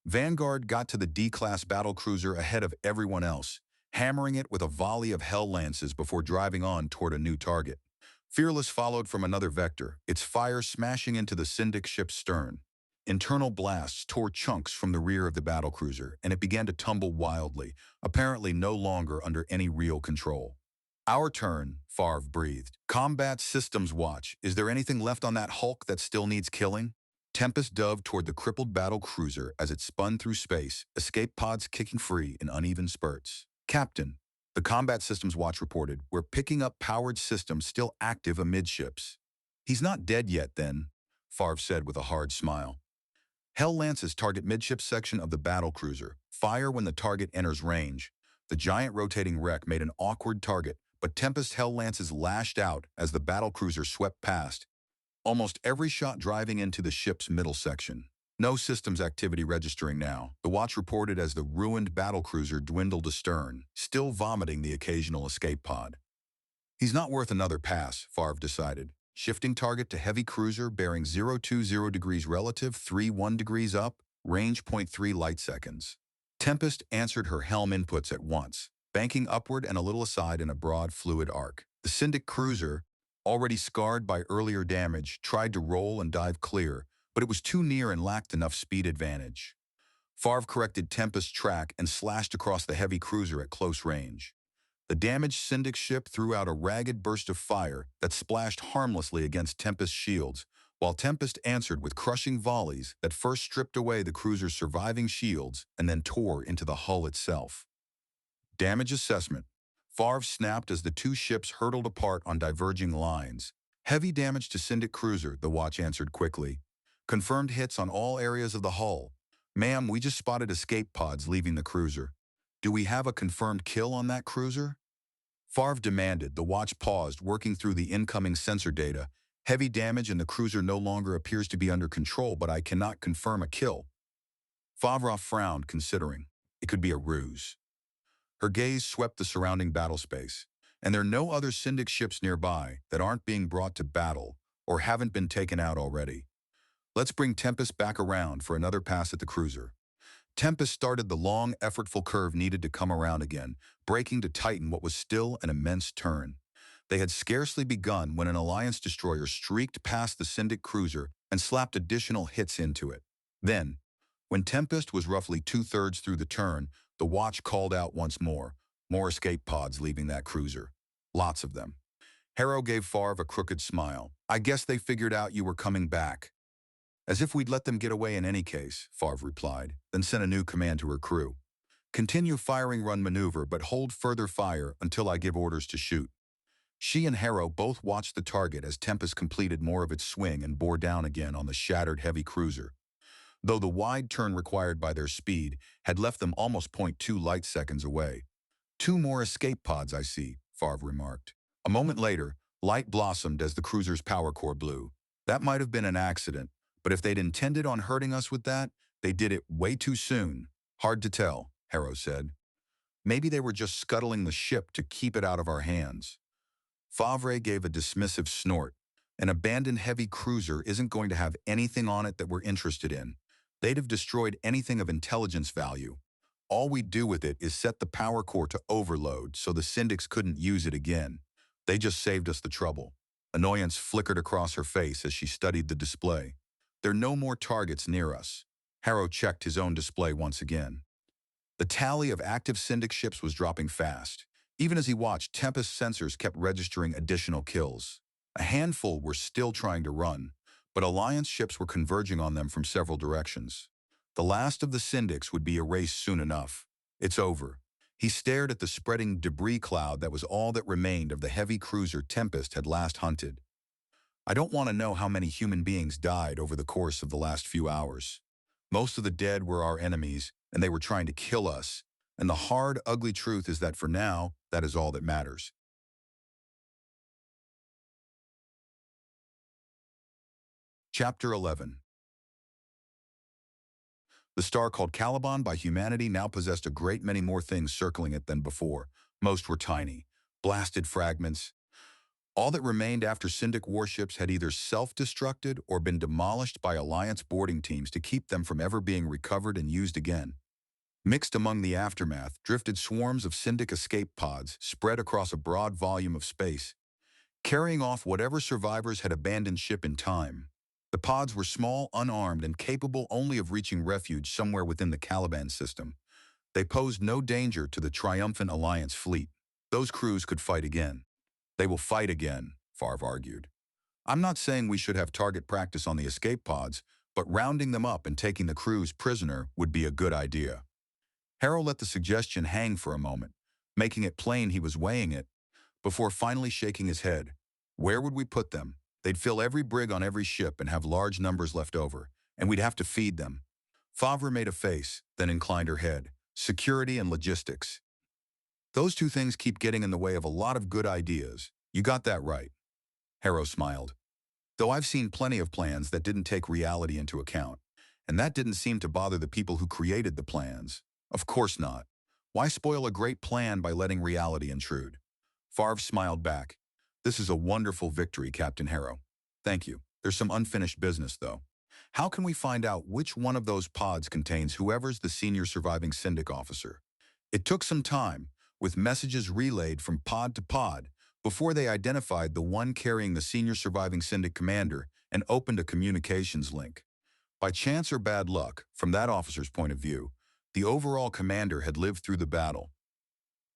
Vanguard got to the D-class battlecruiser ahead of everyone else, hammering it with a volley of hell lances before driving on toward a new target. Fearless followed from another vector, its fire smashing into the Syndic ship's stern. Internal blasts tore chunks from the rear of the battlecruiser, and it began to tumble wildly, apparently no longer under any real control. Our turn, Favre breathed. Combat Systems Watch, is there anything left on that Hulk that still needs killing? Tempest dove toward the crippled battlecruiser as it spun through space, escape pods kicking free in uneven spurts. Captain, the Combat Systems Watch reported, we're picking up powered systems still active amidships. He's not dead yet, then, Favre said with a hard smile. Hell lances target midship section of the battlecruiser. Fire when the target enters range. The giant rotating wreck made an awkward target, but Tempest hell lances lashed out as the battlecruiser swept past, almost every shot driving into the ship's middle section. No systems activity registering now, the watch reported as the ruined battlecruiser dwindled astern, still vomiting the occasional escape pod. He's not worth another pass, Favre decided. Shifting target to heavy cruiser bearing 020 degrees relative, 31 degrees up, range 0.3 light seconds. Tempest answered her helm inputs at once, banking upward and a little aside in a broad fluid arc. The Syndic cruiser, already scarred by earlier damage, tried to roll and dive clear, but it was too near and lacked enough speed advantage. Favre corrected Tempest's track and slashed across the heavy cruiser at close range. The damaged Syndic ship threw out a ragged burst of fire that splashed harmlessly against Tempest's shields, while Tempest answered with crushing volleys that first stripped away the cruiser's surviving shields and then tore into the hull itself. Damage assessment. Favre snapped as the two ships hurtled apart on diverging lines. Heavy damage to Syndic cruiser, the watch answered quickly. Confirmed hits on all areas of the hull. Ma'am, we just spotted escape pods leaving the cruiser. Do we have a confirmed kill on that cruiser? Favre demanded. The watch paused, working through the incoming sensor data. Heavy damage and the cruiser no longer appears to be under control, but I cannot confirm a kill. Favre frowned, considering. It could be a ruse. Her gaze swept the surrounding battle space, and there are no other Syndic ships nearby that aren't being brought to battle or haven't been taken out already. Let's bring Tempest back around for another pass at the cruiser. Tempest started the long, effortful curve needed to come around again, braking to tighten what was still an immense turn. They had scarcely begun when an Alliance destroyer streaked past the Syndic cruiser and slapped additional hits into it. Then, when Tempest was roughly two-thirds through the turn, the watch called out once more. More escape pods leaving that cruiser. Lots of them. Harrow gave Favre a crooked smile. I guess they figured out you were coming back. As if we'd let them get away in any case, Favre replied, then sent a new command to her crew. Continue firing run maneuver, but hold further fire until I give orders to shoot. She and Harrow both watched the target as Tempest completed more of its swing and bore down again on the shattered heavy cruiser. Though the wide turn required by their speed had left them almost 0.2 light seconds away. Two more escape pods, I see, Favre remarked. A moment later, light blossomed as the cruiser's power core blew. That might have been an accident, but if they'd intended on hurting us with that, they did it way too soon. Hard to tell, Harrow said. Maybe they were just scuttling the ship to keep it out of our hands. Favre gave a dismissive snort. An abandoned heavy cruiser isn't going to have anything on it that we're interested in. They'd have destroyed anything of intelligence value. All we'd do with it is set the power core to overload so the Syndics couldn't use it again. They just saved us the trouble. Annoyance flickered across her face as she studied the display. There are no more targets near us. Harrow checked his own display once again. The tally of active Syndic ships was dropping fast. Even as he watched, Tempest sensors kept registering additional kills. A handful were still trying to run, but Alliance ships were converging on them from several directions. The last of the Syndics would be erased soon enough. It's over. He stared at the spreading debris cloud that was all that remained of the heavy cruiser Tempest had last hunted. I don't want to know how many human beings died over the course of the last few hours. Most of the dead were our enemies, and they were trying to kill us. And the hard, ugly truth is that for now, that is all that matters. Chapter 11. The star called Caliban by humanity now possessed a great many more things circling it than before. Most were tiny, blasted fragments. All that remained after Syndic warships had either self-destructed or been demolished by Alliance boarding teams to keep them from ever being recovered and used again. Mixed among the aftermath drifted swarms of Syndic escape pods spread across a broad volume of space, carrying off whatever survivors had abandoned ship in time. The pods were small, unarmed, and capable only of reaching refuge somewhere within the Caliban system. They posed no danger to the triumphant Alliance fleet. Those crews could fight again. They will fight again, Favre argued. I'm not saying we should have target practice on the escape pods, but rounding them up and taking the crews prisoner would be a good idea. Harrow let the suggestion hang for a moment, making it plain he was weighing it, before finally shaking his head. Where would we put them? They'd fill every brig on every ship and have large numbers left over, and we'd have to feed them. Favre made a face, then inclined her head. Security and logistics. Those two things keep getting in the way of a lot of good ideas. You got that right. Harrow smiled. Though I've seen plenty of plans that didn't take reality into account, and that didn't seem to bother the people who created the plans. Of course not. Why spoil a great plan by letting reality intrude? Favre smiled back. This is a wonderful victory, Captain Harrow. Thank you. There's some unfinished business, though. How can we find out which one of those pods contains whoever's the senior surviving Syndic officer? It took some time, with messages relayed from pod to pod, before they identified the one carrying the senior surviving Syndic commander and opened a communications link. By chance or bad luck, from that officer's point of view, the overall commander had lived through the battle.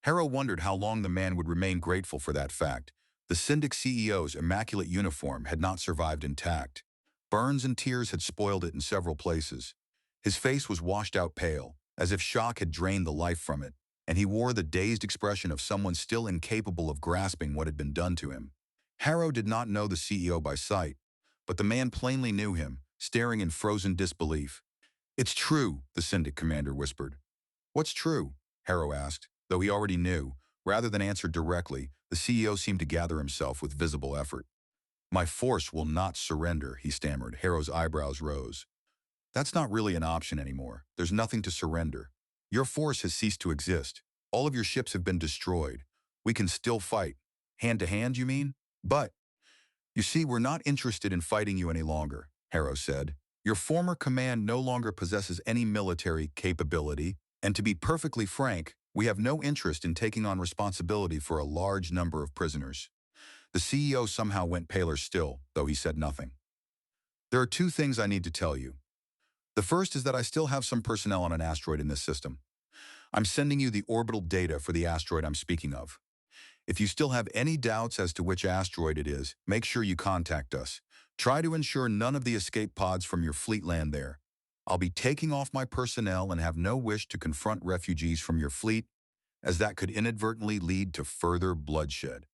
Harrow wondered how long the man would remain grateful for that fact. The Syndic CEO's immaculate uniform had not survived intact. Burns and tears had spoiled it in several places. His face was washed out pale, as if shock had drained the life from it, and he wore the dazed expression of someone still incapable of grasping what had been done to him. Harrow did not know the CEO by sight, but the man plainly knew him, staring in frozen disbelief. "It's true," the Syndic commander whispered. "What's true?" Harrow asked, though he already knew. Rather than answer directly, the CEO seemed to gather himself with visible effort. "My force will not surrender," he stammered. Harrow's eyebrows rose. "That's not really an option anymore. There's nothing to surrender. Your force has ceased to exist. All of your ships have been destroyed. We can still fight. Hand to hand, you mean? But, you see, we're not interested in fighting you any longer," Harrow said. "Your former command no longer possesses any military capability, and to be perfectly frank, we have no interest in taking on responsibility for a large number of prisoners." The CEO somehow went paler still, though he said nothing. "There are two things I need to tell you. The first is that I still have some personnel on an asteroid in this system. I'm sending you the orbital data for the asteroid I'm speaking of. If you still have any doubts as to which asteroid it is, make sure you contact us. Try to ensure none of the escape pods from your fleet land there. I'll be taking off my personnel and have no wish to confront refugees from your fleet, as that could inadvertently lead to further bloodshed."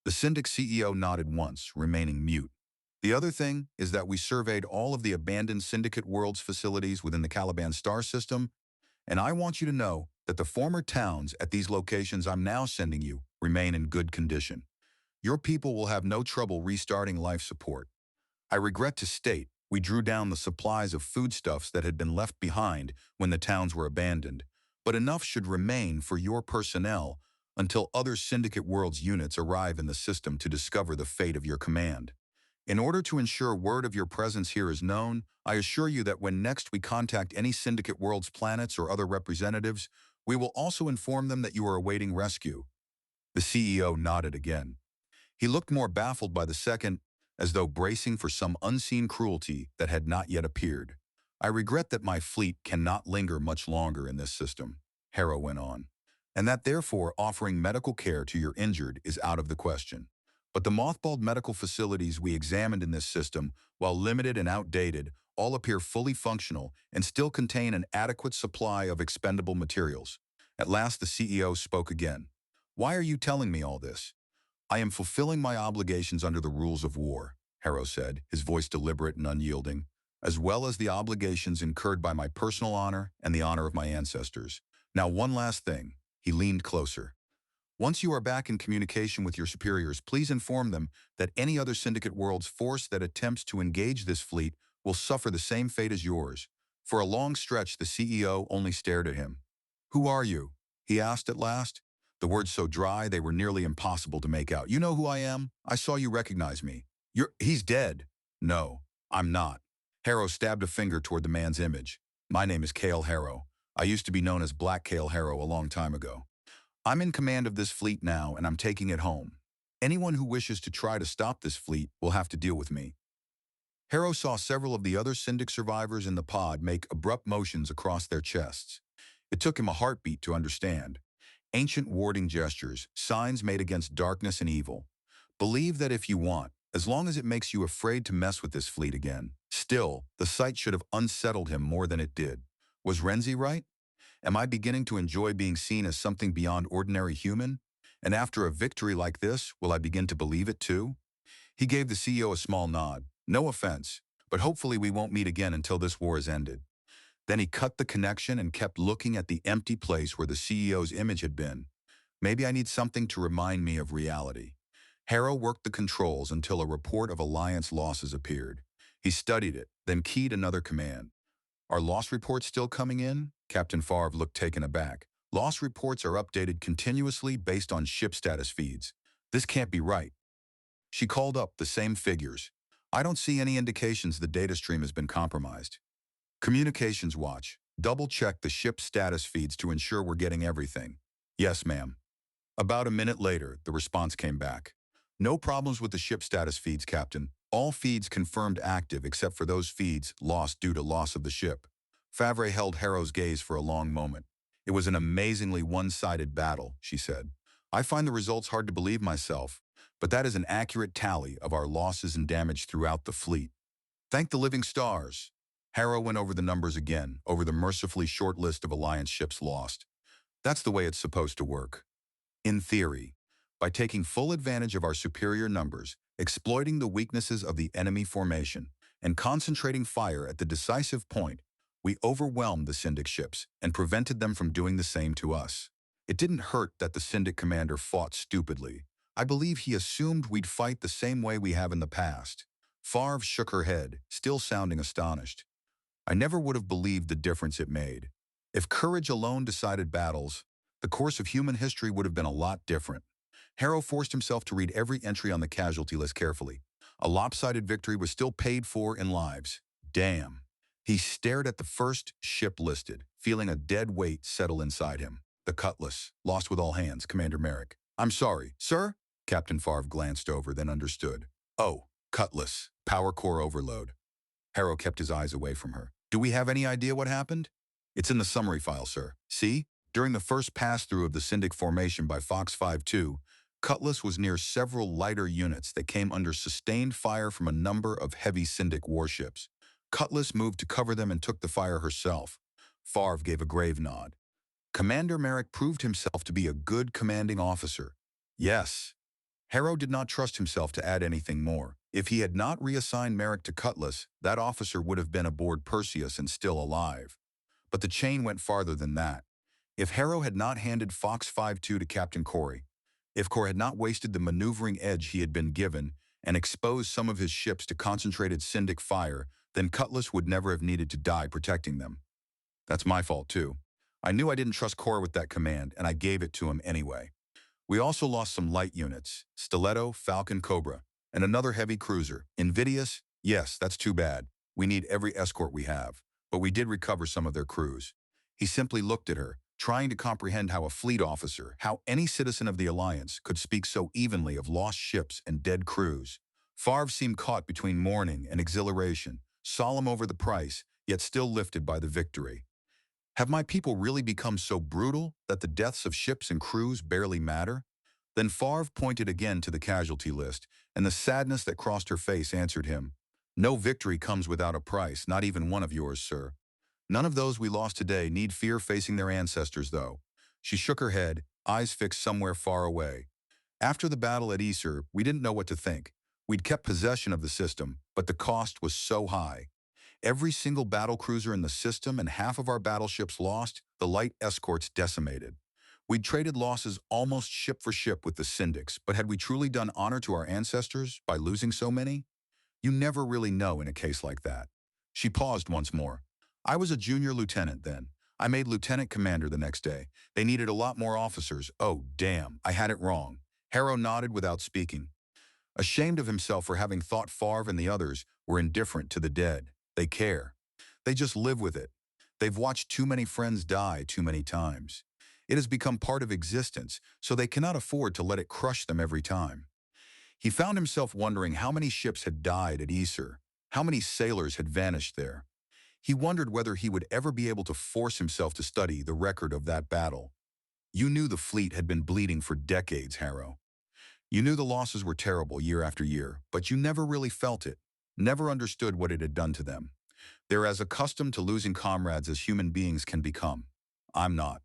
The Syndic CEO nodded once, remaining mute. "The other thing is that we surveyed all of the abandoned Syndicate Worlds facilities within the Caliban star system, and I want you to know that the former towns at these locations I'm now sending you remain in good condition. Your people will have no trouble restarting life support. I regret to state, we drew down the supplies of foodstuffs that had been left behind when the towns were abandoned, but enough should remain for your personnel until other Syndicate Worlds units arrive in the system to discover the fate of your command. In order to ensure word of your presence here is known, I assure you that when next we contact any Syndicate Worlds planets or other representatives, we will also inform them that you are awaiting rescue." The CEO nodded again. He looked more baffled by the second, as though bracing for some unseen cruelty that had not yet appeared. "I regret that my fleet cannot linger much longer in this system," Harrow went on, "and that therefore offering medical care to your injured is out of the question. But the mothballed medical facilities we examined in this system, while limited and outdated, all appear fully functional and still contain an adequate supply of expendable materials." At last the CEO spoke again. "Why are you telling me all this?" "I am fulfilling my obligations under the rules of war," Harrow said, his voice deliberate and unyielding, "as well as the obligations incurred by my personal honor and the honor of my ancestors. Now one last thing." He leaned closer. Once you are back in communication with your superiors, please inform them that any other Syndicate world's force that attempts to engage this fleet will suffer the same fate as yours. For a long stretch, the CEO only stared at him. "Who are you?" he asked at last. The words so dry they were nearly impossible to make out. "You know who I am? I saw you recognize me." He's dead." "No, I'm not." Harrow stabbed a finger toward the man's image. "My name is Cale Harrow. I used to be known as Black Cale Harrow a long time ago. I'm in command of this fleet now, and I'm taking it home. Anyone who wishes to try to stop this fleet will have to deal with me." Harrow saw several of the other Syndic survivors in the pod make abrupt motions across their chests. It took him a heartbeat to understand. Ancient warding gestures, signs made against darkness and evil. Believe that if you want, as long as it makes you afraid to mess with this fleet again. Still, the sight should have unsettled him more than it did. Was Renzi right? Am I beginning to enjoy being seen as something beyond ordinary human? And after a victory like this, will I begin to believe it too? He gave the CEO a small nod. "No offense, but hopefully we won't meet again until this war is ended." Then he cut the connection and kept looking at the empty place where the CEO's image had been. Maybe I need something to remind me of reality. Harrow worked the controls until a report of Alliance losses appeared. He studied it, then keyed another command. "Are loss reports still coming in?" Captain Favre looked taken aback. "Loss reports are updated continuously based on ship status feeds. This can't be right." She called up the same figures. "I don't see any indications the data stream has been compromised." "Communications watch. Double-check the ship status feeds to ensure we're getting everything." "Yes, ma'am." About a minute later, the response came back. "No problems with the ship status feeds, Captain. All feeds confirmed active except for those feeds lost due to loss of the ship." Favre held Harrow's gaze for a long moment. "It was an amazingly one-sided battle," she said. "I find the results hard to believe myself, but that is an accurate tally of our losses and damage throughout the fleet. Thank the living stars." Harrow went over the numbers again, over the mercifully short list of Alliance ships lost. "That's the way it's supposed to work. In theory, by taking full advantage of our superior numbers, exploiting the weaknesses of the enemy formation, and concentrating fire at the decisive point, we overwhelmed the Syndic ships and prevented them from doing the same to us. It didn't hurt that the Syndic commander fought stupidly. I believe he assumed we'd fight the same way we have in the past." Favre shook her head, still sounding astonished. "I never would have believed the difference it made. If courage alone decided battles, the course of human history would have been a lot different." Harrow forced himself to read every entry on the casualty list carefully. A lopsided victory was still paid for in lives. Damn. He stared at the first ship listed, feeling a dead weight settle inside him. The Cutlass, lost with all hands, Commander Merrick. "I'm sorry, sir?" Captain Favre glanced over, then understood. "Oh, Cutlass, power core overload." Harrow kept his eyes away from her. "Do we have any idea what happened?" "It's in the summary file, sir. See? During the first pass-through of the Syndic formation by Fox 5-2, Cutlass was near several lighter units that came under sustained fire from a number of heavy Syndic warships. Cutlass moved to cover them and took the fire herself." Favre gave a grave nod. "Commander Merrick proved himself to be a good commanding officer." "Yes." Harrow did not trust himself to add anything more. If he had not reassigned Merrick to Cutlass, that officer would have been aboard Perseus and still alive. But the chain went farther than that. If Harrow had not handed Fox 5-2 to Captain Corey, if Corey had not wasted the maneuvering edge he had been given and exposed some of his ships to concentrated Syndic fire, then Cutlass would never have needed to die protecting them. That's my fault too. I knew I didn't trust Corey with that command, and I gave it to him anyway. We also lost some light units, Stiletto, Falcon, Cobra, and another heavy cruiser. Invidious? Yes, that's too bad. We need every escort we have, but we did recover some of their crews." He simply looked at her, trying to comprehend how a fleet officer, how any citizen of the Alliance could speak so evenly of lost ships and dead crews. Favre seemed caught between mourning and exhilaration, solemn over the price, yet still lifted by the victory. Have my people really become so brutal that the deaths of ships and crews barely matter? Then Favre pointed again to the casualty list, and the sadness that crossed her face answered him. "No victory comes without a price, not even one of yours, sir. None of those we lost today need fear facing their ancestors, though." She shook her head, eyes fixed somewhere far away. "After the battle at Yser, we didn't know what to think. We'd kept possession of the system, but the cost was so high. Every single battlecruiser in the system and half of our battleships lost, the light escorts decimated. We'd traded losses almost ship for ship with the Syndics, but had we truly done honor to our ancestors by losing so many? You never really know in a case like that. She paused once more. I was a junior lieutenant then. I made lieutenant commander the next day. They needed a lot more officers. Oh, damn, I had it wrong. Harrow nodded without speaking. Ashamed of himself for having thought Favre and the others were indifferent to the dead. They care. They just live with it. They've watched too many friends die too many times. It has become part of existence, so they cannot afford to let it crush them every time. He found himself wondering how many ships had died at Isar, how many sailors had vanished there. He wondered whether he would ever be able to force himself to study the record of that battle. You knew the fleet had been bleeding for decades, Harrow. You knew the losses were terrible year after year, but you never really felt it, never understood what it had done to them. They're as accustomed to losing comrades as human beings can become. I'm not.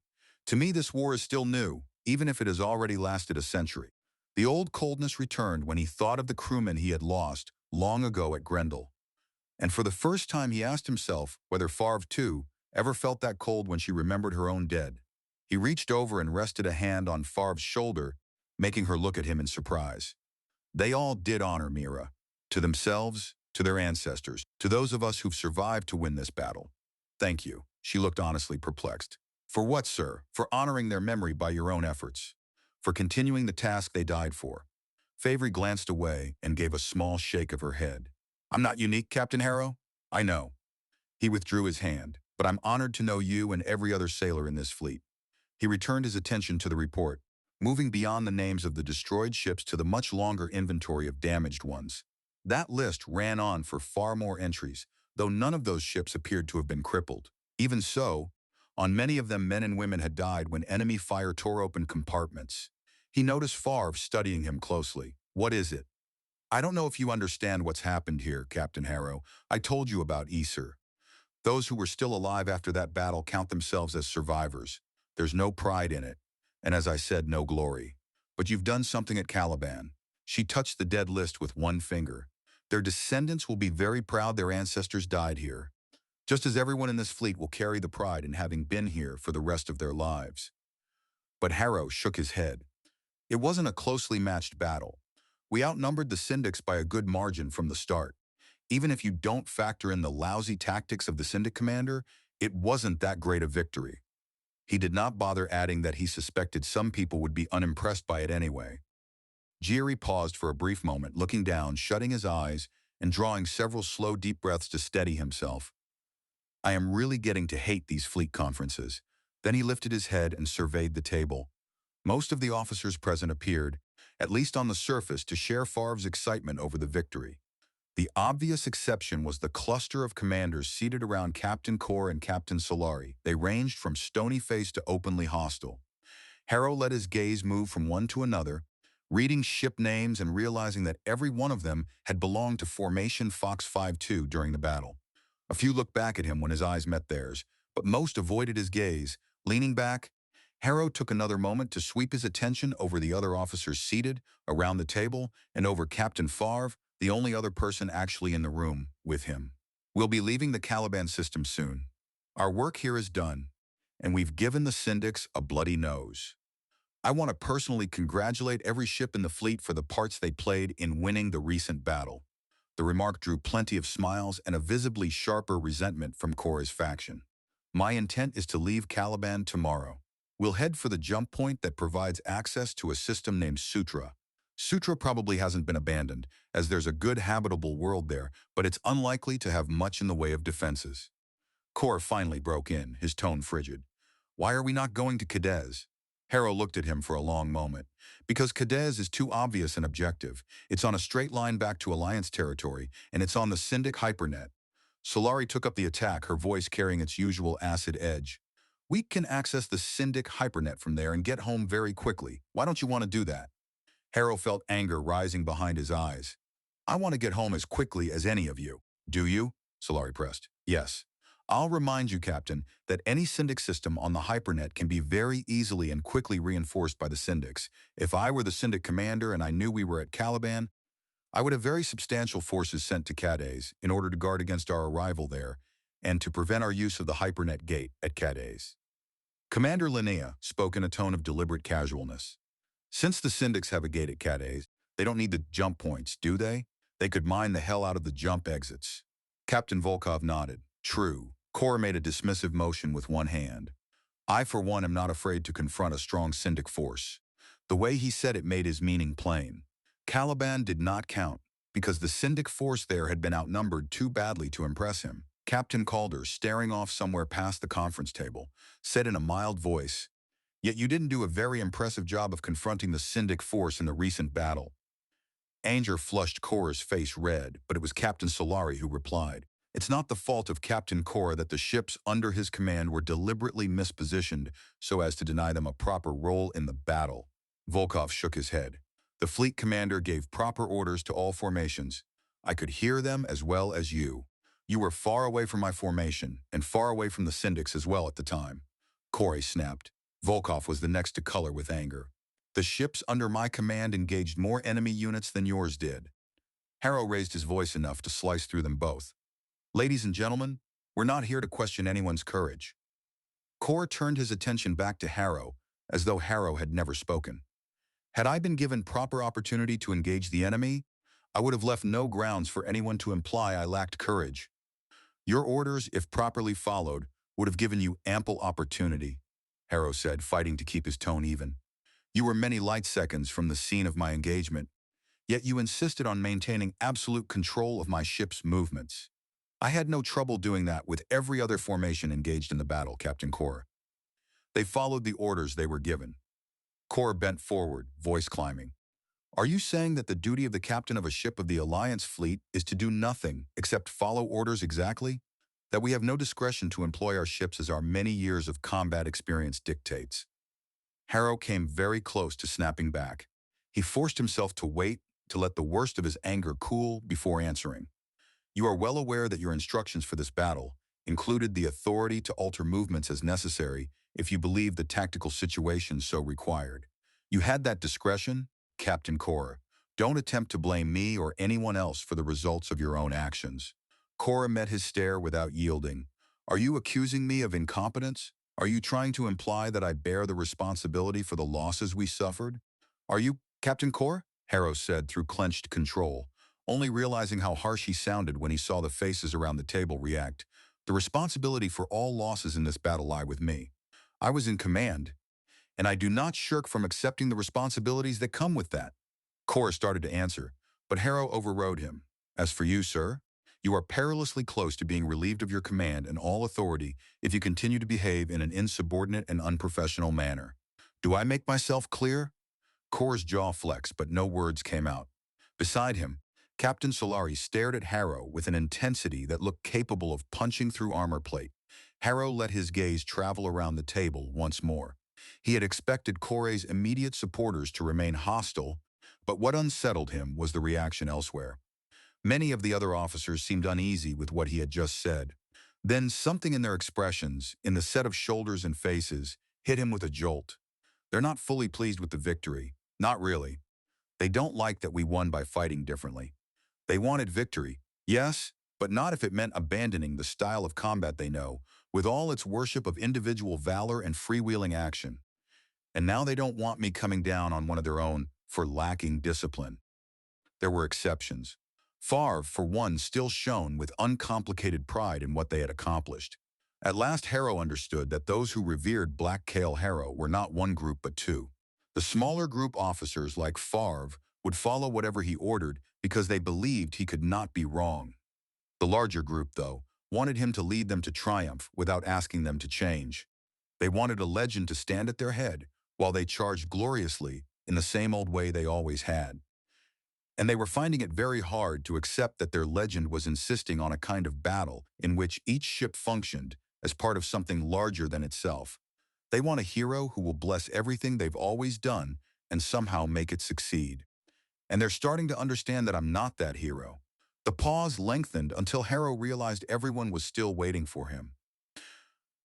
To me, this war is still new, even if it has already lasted a century. The old coldness returned when he thought of the crewmen he had lost long ago at Grendel. And for the first time he asked himself whether Favre, too, ever felt that cold when she remembered her own dead. He reached over and rested a hand on Favre's shoulder, making her look at him in surprise. They all did honor Mira, to themselves, to their ancestors, to those of us who've survived to win this battle. Thank you. She looked honestly perplexed. For what, sir? For honoring their memory by your own efforts. For continuing the task they died for. Favre glanced away and gave a small shake of her head. I'm not unique, Captain Harrow. I know. He withdrew his hand, but I'm honored to know you and every other sailor in this fleet. He returned his attention to the report, moving beyond the names of the destroyed ships to the much longer inventory of damaged ones. That list ran on for far more entries, though none of those ships appeared to have been crippled. Even so, on many of them men and women had died when enemy fire tore open compartments. He noticed Favre studying him closely. What is it? I don't know if you understand what's happened here, Captain Harrow. I told you about Isar. Those who were still alive after that battle count themselves as survivors. There's no pride in it, and as I said, no glory. But you've done something at Caliban. She touched the dead list with one finger. Their descendants will be very proud their ancestors died here, just as everyone in this fleet will carry the pride in having been here for the rest of their lives. But Harrow shook his head. It wasn't a closely matched battle. We outnumbered the Syndics by a good margin from the start. Even if you don't factor in the lousy tactics of the Syndic commander, it wasn't that great a victory. He did not bother adding that he suspected some people would be unimpressed by it anyway. Gieri paused for a brief moment, looking down, shutting his eyes, and drawing several slow, deep breaths to steady himself. I am really getting to hate these fleet conferences. Then he lifted his head and surveyed the table. Most of the officers present appeared, at least on the surface, to share Favre's excitement over the victory. The obvious exception was the cluster of commanders seated around Captain Kor and Captain Solari. They ranged from stony-faced to openly hostile. Harrow let his gaze move from one to another, reading ship names and realizing that every one of them had belonged to Formation Fox 5-2 during the battle. A few looked back at him when his eyes met theirs, but most avoided his gaze. Leaning back, Harrow took another moment to sweep his attention over the other officers seated around the table and over Captain Favre, the only other person actually in the room with him. We'll be leaving the Caliban system soon. Our work here is done, and we've given the Syndics a bloody nose. I want to personally congratulate every ship in the fleet for the parts they played in winning the recent battle. The remark drew plenty of smiles and a visibly sharper resentment from Korra's faction. My intent is to leave Caliban tomorrow. We'll head for the jump point that provides access to a system named Sutra. Sutra probably hasn't been abandoned, as there's a good habitable world there, but it's unlikely to have much in the way of defenses. Korra finally broke in, his tone frigid. Why are we not going to Cadiz? Harrow looked at him for a long moment. Because Cadiz is too obvious an objective. It's on a straight line back to Alliance territory, and it's on the Syndic hypernet. Solari took up the attack, her voice carrying its usual acid edge. We can access the Syndic hypernet from there and get home very quickly. Why don't you want to do that? Harrow felt anger rising behind his eyes. I want to get home as quickly as any of you. Do you? Solari pressed. Yes. I'll remind you, Captain, that any Syndic system on the hypernet can be very easily and quickly reinforced by the Syndics. If I were the Syndic commander and I knew we were at Caliban, I would have very substantial forces sent to Cadiz in order to guard against our arrival there and to prevent our use of the hypernet gate at Cadiz. Commander Linnea spoke in a tone of deliberate casualness. Since the syndics have a gate at Cat A's, they don't need the jump points, do they? They could mine the hell out of the jump exits. Captain Volkov nodded. True. Cora made a dismissive motion with one hand. I, for one, am not afraid to confront a strong syndic force. The way he said it made his meaning plain. Caliban did not count, because the syndic force there had been outnumbered too badly to impress him. Captain Calder, staring off somewhere past the conference table, said in a mild voice, "Yet you didn't do a very impressive job of confronting the syndic force in the recent battle." Anger flushed Cora's face red, but it was Captain Solari who replied, "It's not the fault of Captain Cora that the ships under his command were deliberately mispositioned so as to deny them a proper role in the battle." Volkov shook his head. The fleet commander gave proper orders to all formations. I could hear them as well as you. You were far away from my formation, and far away from the syndics as well at the time. Cora snapped. Volkov was the next to color with anger. The ships under my command engaged more enemy units than yours did. Harrow raised his voice enough to slice through them both. Ladies and gentlemen, we're not here to question anyone's courage. Cora turned his attention back to Harrow, as though Harrow had never spoken. Had I been given proper opportunity to engage the enemy, I would have left no grounds for anyone to imply I lacked courage. Your orders, if properly followed, would have given you ample opportunity, Harrow said, fighting to keep his tone even. You were many light seconds from the scene of my engagement, yet you insisted on maintaining absolute control of my ship's movements. I had no trouble doing that with every other formation engaged in the battle, Captain Cora. They followed the orders they were given. Cora bent forward, voice climbing. Are you saying that the duty of the captain of a ship of the Alliance fleet is to do nothing except follow orders exactly? That we have no discretion to employ our ships as our many years of combat experience dictates? Harrow came very close to snapping back. He forced himself to wait, to let the worst of his anger cool before answering. You are well aware that your instructions for this battle included the authority to alter movements as necessary if you believe the tactical situation so required. You had that discretion, Captain Cora. Don't attempt to blame me or anyone else for the results of your own actions. Cora met his stare without yielding. Are you accusing me of incompetence? Are you trying to imply that I bear the responsibility for the losses we suffered? Are you, Captain Cora? Harrow said through clenched control, only realizing how harsh he sounded when he saw the faces around the table react. The responsibility for all losses in this battle lie with me. I was in command, and I do not shirk from accepting the responsibilities that come with that. Cora started to answer, but Harrow overrode him. As for you, sir, you are perilously close to being relieved of your command and all authority if you continue to behave in an insubordinate and unprofessional manner. Do I make myself clear? Cora's jaw flexed, but no words came out. Beside him, Captain Solari stared at Harrow with an intensity that looked capable of punching through armor plate. Harrow let his gaze travel around the table once more. He had expected Cora's immediate supporters to remain hostile, but what unsettled him was the reaction elsewhere. Many of the other officers seemed uneasy with what he had just said. Then something in their expressions, in the set of shoulders and faces, hit him with a jolt. They're not fully pleased with the victory. Not really. They don't like that we won by fighting differently. They wanted victory, yes, but not if it meant abandoning the style of combat they know, with all its worship of individual valor and freewheeling action. And now they don't want me coming down on one of their own for lacking discipline. There were exceptions. Favre, for one, still shone with uncomplicated pride in what they had accomplished. At last Harrow understood that those who revered Black Cale Harrow were not one group but two. The smaller group officers like Favre would follow whatever he ordered because they believed he could not be wrong. The larger group, though, wanted him to lead them to triumph without asking them to change. They wanted a legend to stand at their head while they charged gloriously in the same old way they always had. And they were finding it very hard to accept that their legend was insisting on a kind of battle in which each ship functioned as part of something larger than itself. They want a hero who will bless everything they've always done and somehow make it succeed. And they're starting to understand that I'm not that hero. The pause lengthened until Harrow realized everyone was still waiting for him.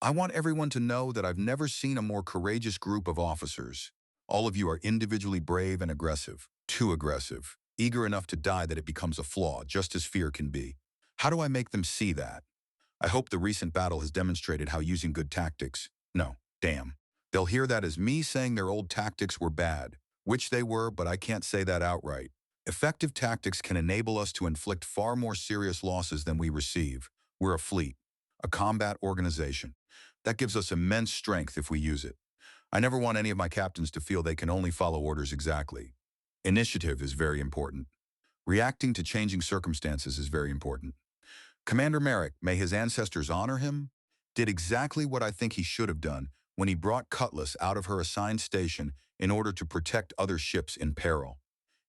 I want everyone to know that I've never seen a more courageous group of officers. All of you are individually brave and aggressive, too aggressive, eager enough to die that it becomes a flaw, just as fear can be. How do I make them see that? I hope the recent battle has demonstrated how using good tactics, no, Damn. They'll hear that as me saying their old tactics were bad, which they were, but I can't say that outright. Effective tactics can enable us to inflict far more serious losses than we receive. We're a fleet, a combat organization. That gives us immense strength if we use it. I never want any of my captains to feel they can only follow orders exactly. Initiative is very important. Reacting to changing circumstances is very important. Commander Merrick, may his ancestors honor him, did exactly what I think he should have done when he brought Cutlass out of her assigned station in order to protect other ships in peril.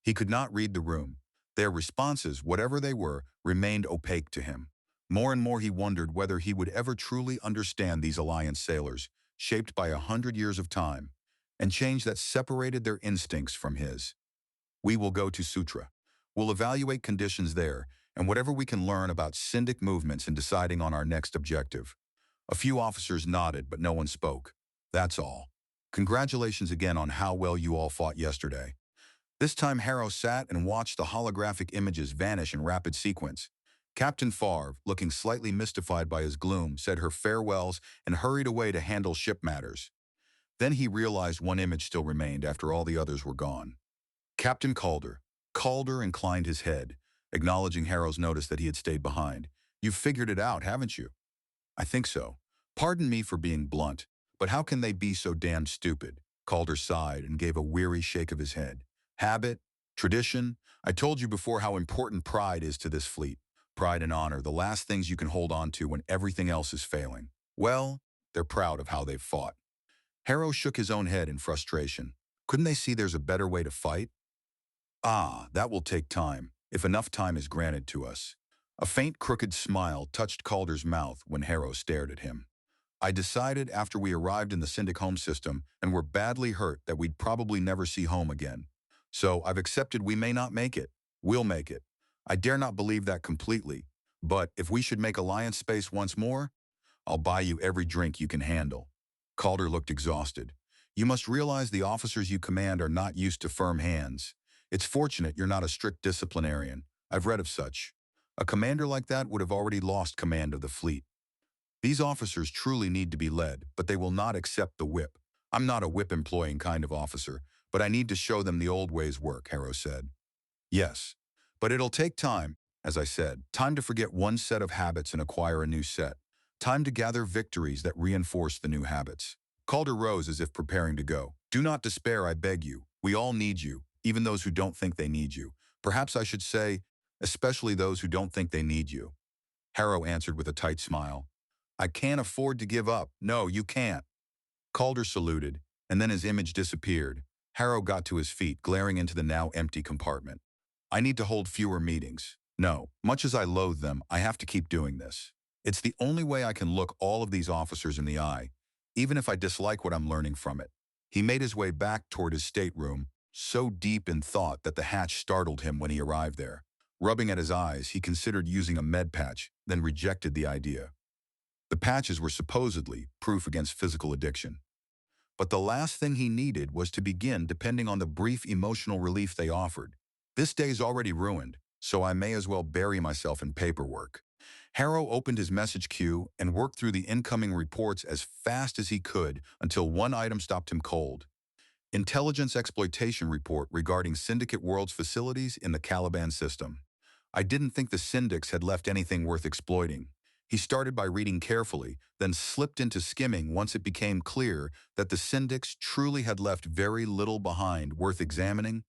He could not read the room. Their responses, whatever they were, remained opaque to him. More and more he wondered whether he would ever truly understand these Alliance sailors, shaped by 100 years of time, and change that separated their instincts from his. We will go to Sutra. We'll evaluate conditions there, and whatever we can learn about Syndic movements in deciding on our next objective. A few officers nodded, but no one spoke. That's all. Congratulations again on how well you all fought yesterday. This time Harrow sat and watched the holographic images vanish in rapid sequence. Captain Favre, looking slightly mystified by his gloom, said her farewells and hurried away to handle ship matters. Then he realized one image still remained after all the others were gone. Captain Calder. Calder inclined his head, acknowledging Harrow's notice that he had stayed behind. You've figured it out, haven't you? I think so. Pardon me for being blunt, but how can they be so damned stupid? Calder sighed and gave a weary shake of his head. Habit, tradition. I told you before how important pride is to this fleet. Pride and honor, the last things you can hold on to when everything else is failing. Well, they're proud of how they've fought. Harrow shook his own head in frustration. Couldn't they see there's a better way to fight? Ah, that will take time, if enough time is granted to us. A faint crooked smile touched Calder's mouth when Harrow stared at him. I decided after we arrived in the Syndic home system and were badly hurt that we'd probably never see home again. So I've accepted we may not make it. We'll make it. I dare not believe that completely, but if we should make Alliance space once more, I'll buy you every drink you can handle. Calder looked exhausted. You must realize the officers you command are not used to firm hands. It's fortunate you're not a strict disciplinarian. I've read of such. A commander like that would have already lost command of the fleet. These officers truly need to be led, but they will not accept the whip. I'm not a whip-employing kind of officer, but I need to show them the old ways work, Harrow said. Yes, but it'll take time, as I said, time to forget one set of habits and acquire a new set. Time to gather victories that reinforce the new habits. Calder rose as if preparing to go. Do not despair, I beg you. We all need you, even those who don't think they need you. Perhaps I should say, especially those who don't think they need you. Harrow answered with a tight smile. I can't afford to give up. No, you can't. Calder saluted, and then his image disappeared. Harrow got to his feet, glaring into the now empty compartment. I need to hold fewer meetings. No, much as I loathe them, I have to keep doing this. It's the only way I can look all of these officers in the eye, even if I dislike what I'm learning from it. He made his way back toward his stateroom, so deep in thought that the hatch startled him when he arrived there. Rubbing at his eyes, he considered using a med patch, then rejected the idea. The patches were supposedly proof against physical addiction. But the last thing he needed was to begin depending on the brief emotional relief they offered. This day's already ruined, so I may as well bury myself in paperwork. Harrow opened his message queue and worked through the incoming reports as fast as he could until one item stopped him cold. Intelligence Exploitation Report regarding Syndicate World's facilities in the Caliban system. I didn't think the Syndics had left anything worth exploiting. He started by reading carefully, then slipped into skimming once it became clear that the Syndics truly had left very little behind worth examining,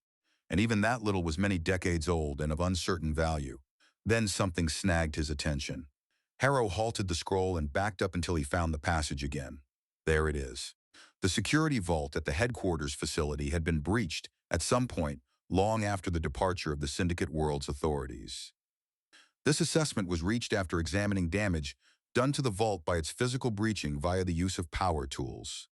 and even that little was many decades old and of uncertain value. Then something snagged his attention. Harrow halted the scroll and backed up until he found the passage again. There it is. The security vault at the headquarters facility had been breached at some point long after the departure of the Syndicate World's authorities. This assessment was reached after examining damage done to the vault by its physical breaching via the use of power tools.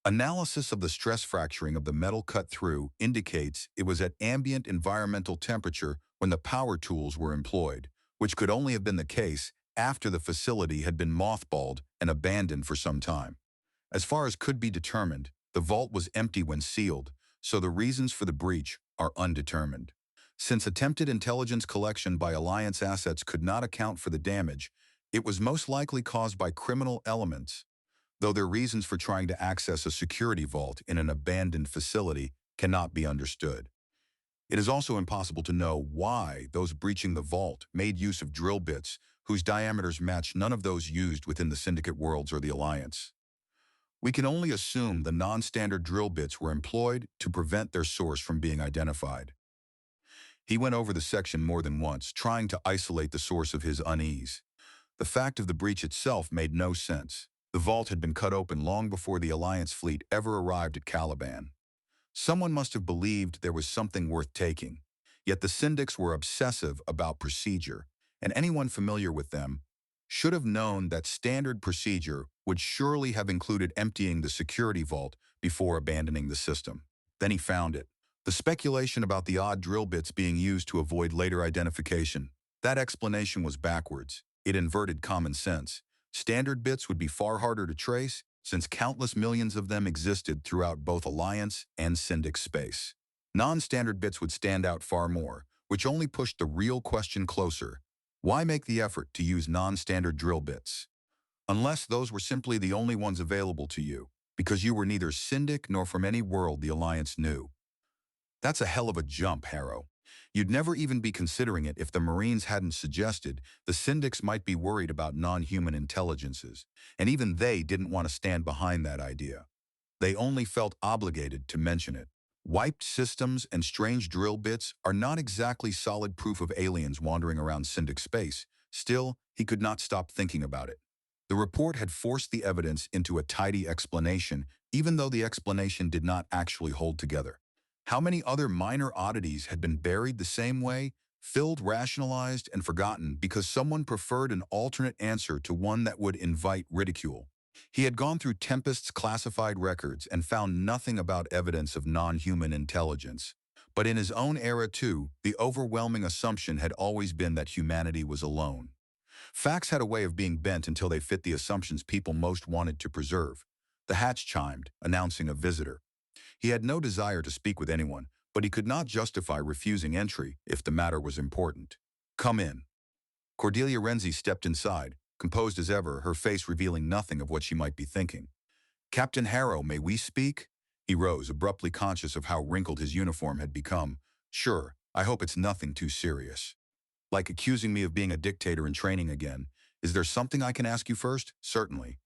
Analysis of the stress fracturing of the metal cut through indicates it was at ambient environmental temperature when the power tools were employed, which could only have been the case after the facility had been mothballed and abandoned for some time. As far as could be determined, the vault was empty when sealed, so the reasons for the breach are undetermined. Since attempted intelligence collection by Alliance assets could not account for the damage, it was most likely caused by criminal elements. though their reasons for trying to access a security vault in an abandoned facility cannot be understood. It is also impossible to know why those breaching the vault made use of drill bits whose diameters match none of those used within the Syndicate worlds or the Alliance. We can only assume the non-standard drill bits were employed to prevent their source from being identified. He went over the section more than once, trying to isolate the source of his unease. The fact of the breach itself made no sense. The vault had been cut open long before the Alliance fleet ever arrived at Caliban. Someone must have believed there was something worth taking. Yet the Syndics were obsessive about procedure, and anyone familiar with them should have known that standard procedure would surely have included emptying the security vault before abandoning the system. Then he found it. The speculation about the odd drill bits being used to avoid later identification. That explanation was backwards. It inverted common sense. Standard bits would be far harder to trace, since countless millions of them existed throughout both Alliance and Syndic space. Non-standard bits would stand out far more, which only pushed the real question closer. Why make the effort to use non-standard drill bits? Unless those were simply the only ones available to you, because you were neither Syndic nor from any world the Alliance knew. That's a hell of a jump, Harrow. You'd never even be considering it if the Marines hadn't suggested the Syndics might be worried about non-human intelligences, and even they didn't want to stand behind that idea. They only felt obligated to mention it. Wiped systems and strange drill bits are not exactly solid proof of aliens wandering around Syndic space. Still, he could not stop thinking about it. The report had forced the evidence into a tidy explanation, even though the explanation did not actually hold together. How many other minor oddities had been buried the same way, filled, rationalized, and forgotten because someone preferred an alternate answer to one that would invite ridicule? He had gone through Tempest's classified records and found nothing about evidence of non-human intelligence. But in his own era, too, the overwhelming assumption had always been that humanity was alone. Facts had a way of being bent until they fit the assumptions people most wanted to preserve. The hatch chimed, announcing a visitor. He had no desire to speak with anyone, but he could not justify refusing entry if the matter was important. "Come in." Cordelia Renzi stepped inside, composed as ever, her face revealing nothing of what she might be thinking. "Captain Harrow, may we speak?" He rose, abruptly conscious of how wrinkled his uniform had become. "Sure, I hope it's nothing too serious." "Like accusing me of being a dictator in training again. Is there something I can ask you first?" "Certainly."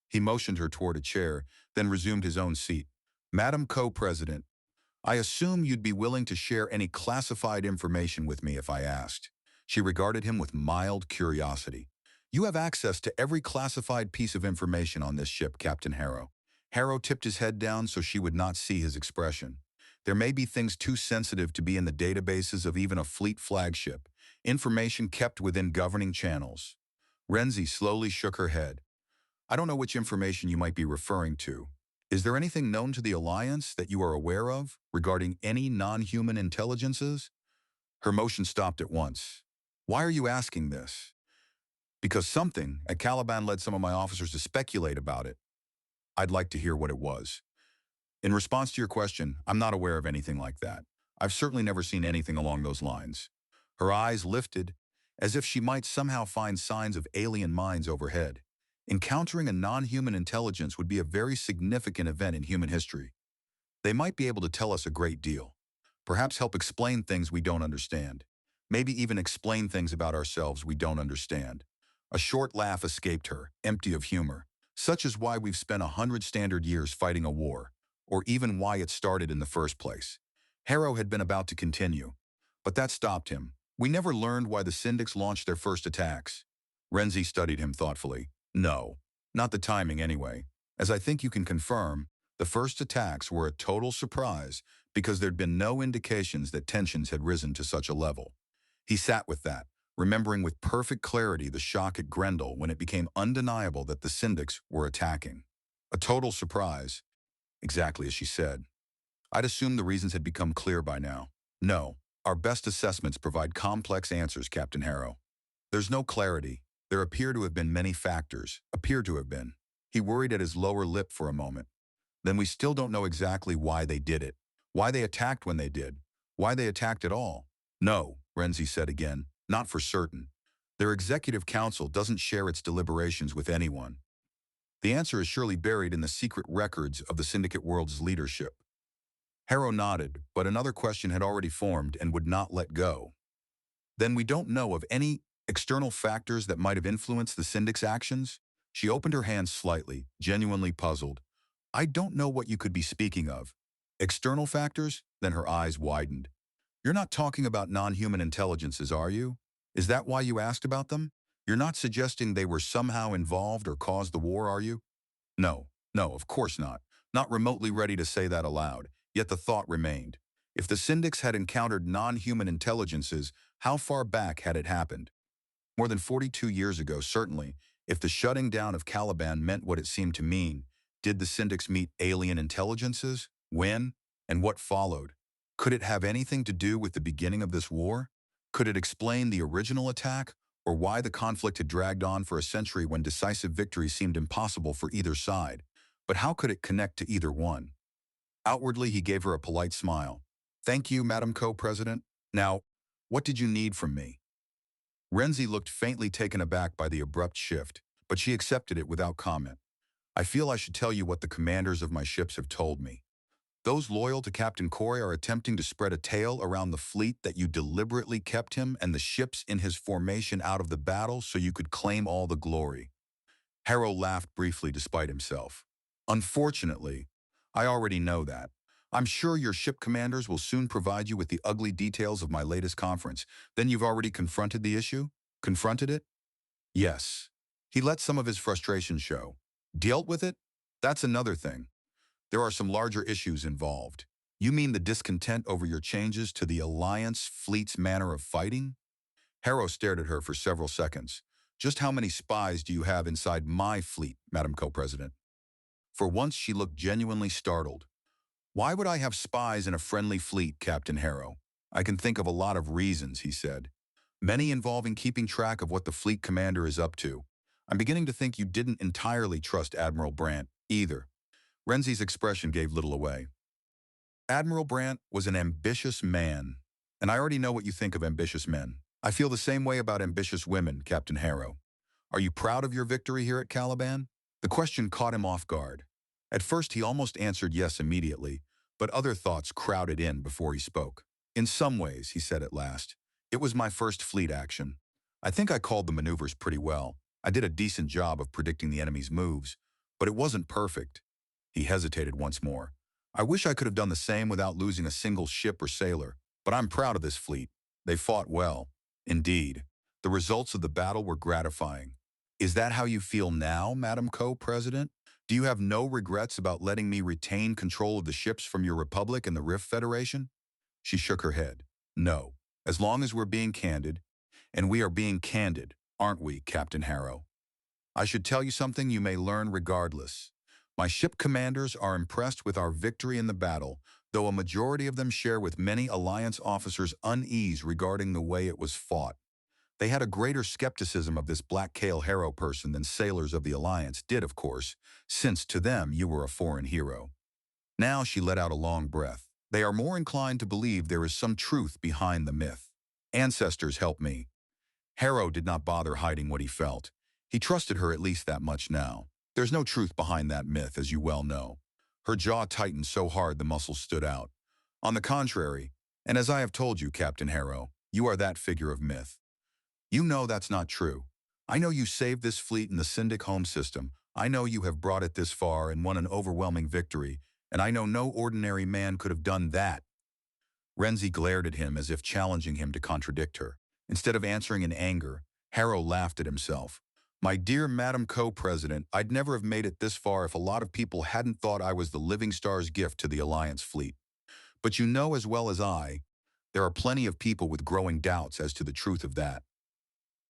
He motioned her toward a chair, then resumed his own seat. "Madam Co-President, I assume you'd be willing to share any classified information with me if I asked." She regarded him with mild curiosity. "You have access to every classified piece of information on this ship, Captain Harrow." Harrow tipped his head down so she would not see his expression. "There may be things too sensitive to be in the databases of even a fleet flagship, information kept within governing channels." Renzi slowly shook her head. "I don't know which information you might be referring to. Is there anything known to the Alliance that you are aware of regarding any non-human intelligences?" Her motion stopped at once. "Why are you asking this?" "Because something at Caliban led some of my officers to speculate about it. I'd like to hear what it was." "In response to your question, I'm not aware of anything like that. I've certainly never seen anything along those lines." Her eyes lifted, as if she might somehow find signs of alien minds overhead. Encountering a non-human intelligence would be a very significant event in human history. They might be able to tell us a great deal. Perhaps help explain things we don't understand. Maybe even explain things about ourselves we don't understand. A short laugh escaped her, empty of humor. "Such is why we've spent 100 standard years fighting a war, or even why it started in the first place." Harrow had been about to continue, but that stopped him. "We never learned why the Syndics launched their first attacks." Renzi studied him thoughtfully. "No, not the timing anyway. As I think you can confirm, the first attacks were a total surprise because there'd been no indications that tensions had risen to such a level." He sat with that, remembering with perfect clarity the shock at Grendel when it became undeniable that the Syndics were attacking. A total surprise, exactly as she said. "I'd assumed the reasons had become clear by now." "No, our best assessments provide complex answers, Captain Harrow. There's no clarity. There appear to have been many factors. Appear to have been." He worried at his lower lip for a moment. "Then we still don't know exactly why they did it. Why they attacked when they did. Why they attacked at all." "No," Renzi said again, "not for certain. Their executive council doesn't share its deliberations with anyone." The answer is surely buried in the secret records of the Syndicate World's leadership. Harrow nodded, but another question had already formed and would not let go. Then we don't know of any external factors that might have influenced the Syndic's actions? She opened her hands slightly, genuinely puzzled. I don't know what you could be speaking of. External factors? Then her eyes widened. You're not talking about non-human intelligences, are you? Is that why you asked about them? You're not suggesting they were somehow involved or caused the war, are you? No, of course not. Not remotely ready to say that aloud, yet the thought remained. If the Syndics had encountered non-human intelligences, how far back had it happened? More than 42 years ago, certainly. If the shutting down of Caliban meant what it seemed to mean, did the Syndics meet alien intelligences? When? And what followed? Could it have anything to do with the beginning of this war? Could it explain the original attack, or why the conflict had dragged on for a century when decisive victory seemed impossible for either side? But how could it connect to either one? Outwardly, he gave her a polite smile. Thank you, Madam Co-President. Now, what did you need from me? Renzi looked faintly taken aback by the abrupt shift, but she accepted it without comment. I feel I should tell you what the commanders of my ships have told me. Those loyal to Captain Coy are attempting to spread a tale around the fleet that you deliberately kept him and the ships in his formation out of the battle so you could claim all the glory. Harrow laughed briefly despite himself. Unfortunately, I already know that. I'm sure your ship commanders will soon provide you with the ugly details of my latest conference. Then you've already confronted the issue? Confronted it? Yes. He let some of his frustration show. Dealt with it? That's another thing. There are some larger issues involved. You mean the discontent over your changes to the Alliance fleet's manner of fighting? Harrow stared at her for several seconds. Just how many spies do you have inside my fleet, Madam Co-President? For once, she looked genuinely startled. Why would I have spies in a friendly fleet, Captain Harrow? I can think of a lot of reasons, he said. Many involving keeping track of what the fleet commander is up to. I'm beginning to think you didn't entirely trust Admiral Brandt, either. Renzi's expression gave little away. Admiral Brandt was an ambitious man, and I already know what you think of ambitious men. I feel the same way about ambitious women, Captain Harrow. Are you proud of your victory here at Caliban? The question caught him off guard. At first, he almost answered yes immediately, but other thoughts crowded in before he spoke. In some ways, he said at last, it was my first fleet action. I think I called the maneuvers pretty well. I did a decent job of predicting the enemy's moves, but it wasn't perfect. He hesitated once more. I wish I could have done the same without losing a single ship or sailor, but I'm proud of this fleet. They fought well. Indeed, the results of the battle were gratifying. Is that how you feel now, Madam Co-President? Do you have no regrets about letting me retain control of the ships from your Republic and the Rift Federation? She shook her head. No, as long as we're being candid, and we are being candid, aren't we, Captain Harrow? I should tell you something you may learn regardless. My ship commanders are impressed with our victory in the battle, though a majority of them share with many Alliance officers unease regarding the way it was fought. They had a greater skepticism of this Black Kale Harrow person than sailors of the Alliance did, of course, since to them you were a foreign hero. Now she let out a long breath. They are more inclined to believe there is some truth behind the myth. Ancestors help me. Harrow did not bother hiding what he felt. He trusted her at least that much now. There's no truth behind that myth, as you well know. Her jaw tightened so hard the muscles stood out. On the contrary, and as I have told you, Captain Harrow, you are that figure of myth. You know that's not true. I know you saved this fleet in the Syndic home system. I know you have brought it this far and won an overwhelming victory, and I know no ordinary man could have done that. Renzi glared at him as if challenging him to contradict her. Instead of answering in anger, Harrow laughed at himself. My dear Madam Co-President, I'd never have made it this far if a lot of people hadn't thought I was the Living Star's gift to the Alliance fleet. But you know as well as I, there are plenty of people with growing doubts as to the truth of that.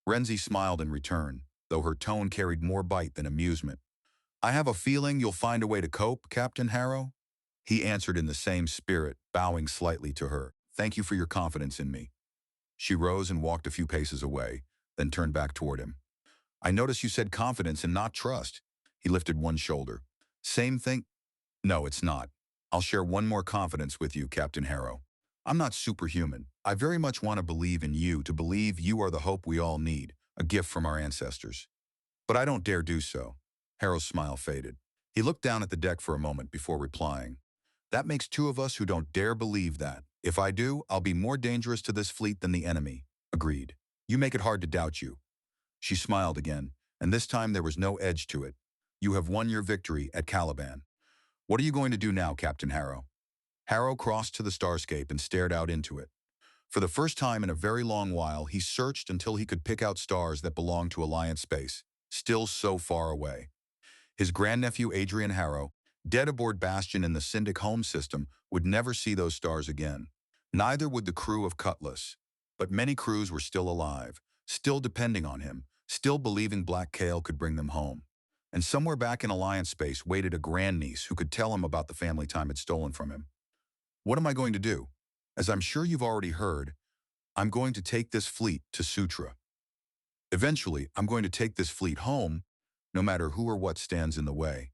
Renzi smiled in return, though her tone carried more bite than amusement. I have a feeling you'll find a way to cope, Captain Harrow. He answered in the same spirit, bowing slightly to her. Thank you for your confidence in me. She rose and walked a few paces away, then turned back toward him. I notice you said confidence and not trust. He lifted one shoulder. Same thing? No, it's not. I'll share one more confidence with you, Captain Harrow. I'm not superhuman. I very much want to believe in you, to believe you are the hope we all need, a gift from our ancestors. But I don't dare do so. Harrow's smile faded. He looked down at the deck for a moment before replying. That makes two of us who don't dare believe that. If I do, I'll be more dangerous to this fleet than the enemy. Agreed. You make it hard to doubt you. She smiled again, and this time there was no edge to it. You have won your victory at Caliban. What are you going to do now, Captain Harrow? Harrow crossed to the starscape and stared out into it. For the first time in a very long while, he searched until he could pick out stars that belonged to Alliance space, still so far away. His grandnephew Adrian Harrow, dead aboard Bastion in the Syndic home system, would never see those stars again. Neither would the crew of Cutlass. But many crews were still alive, still depending on him, still believing Black Kale could bring them home. And somewhere back in Alliance space waited a grandniece who could tell him about the family time had stolen from him. What am I going to do? As I'm sure you've already heard, I'm going to take this fleet to Sutra. Eventually, I'm going to take this fleet home, no matter who or what stands in the way.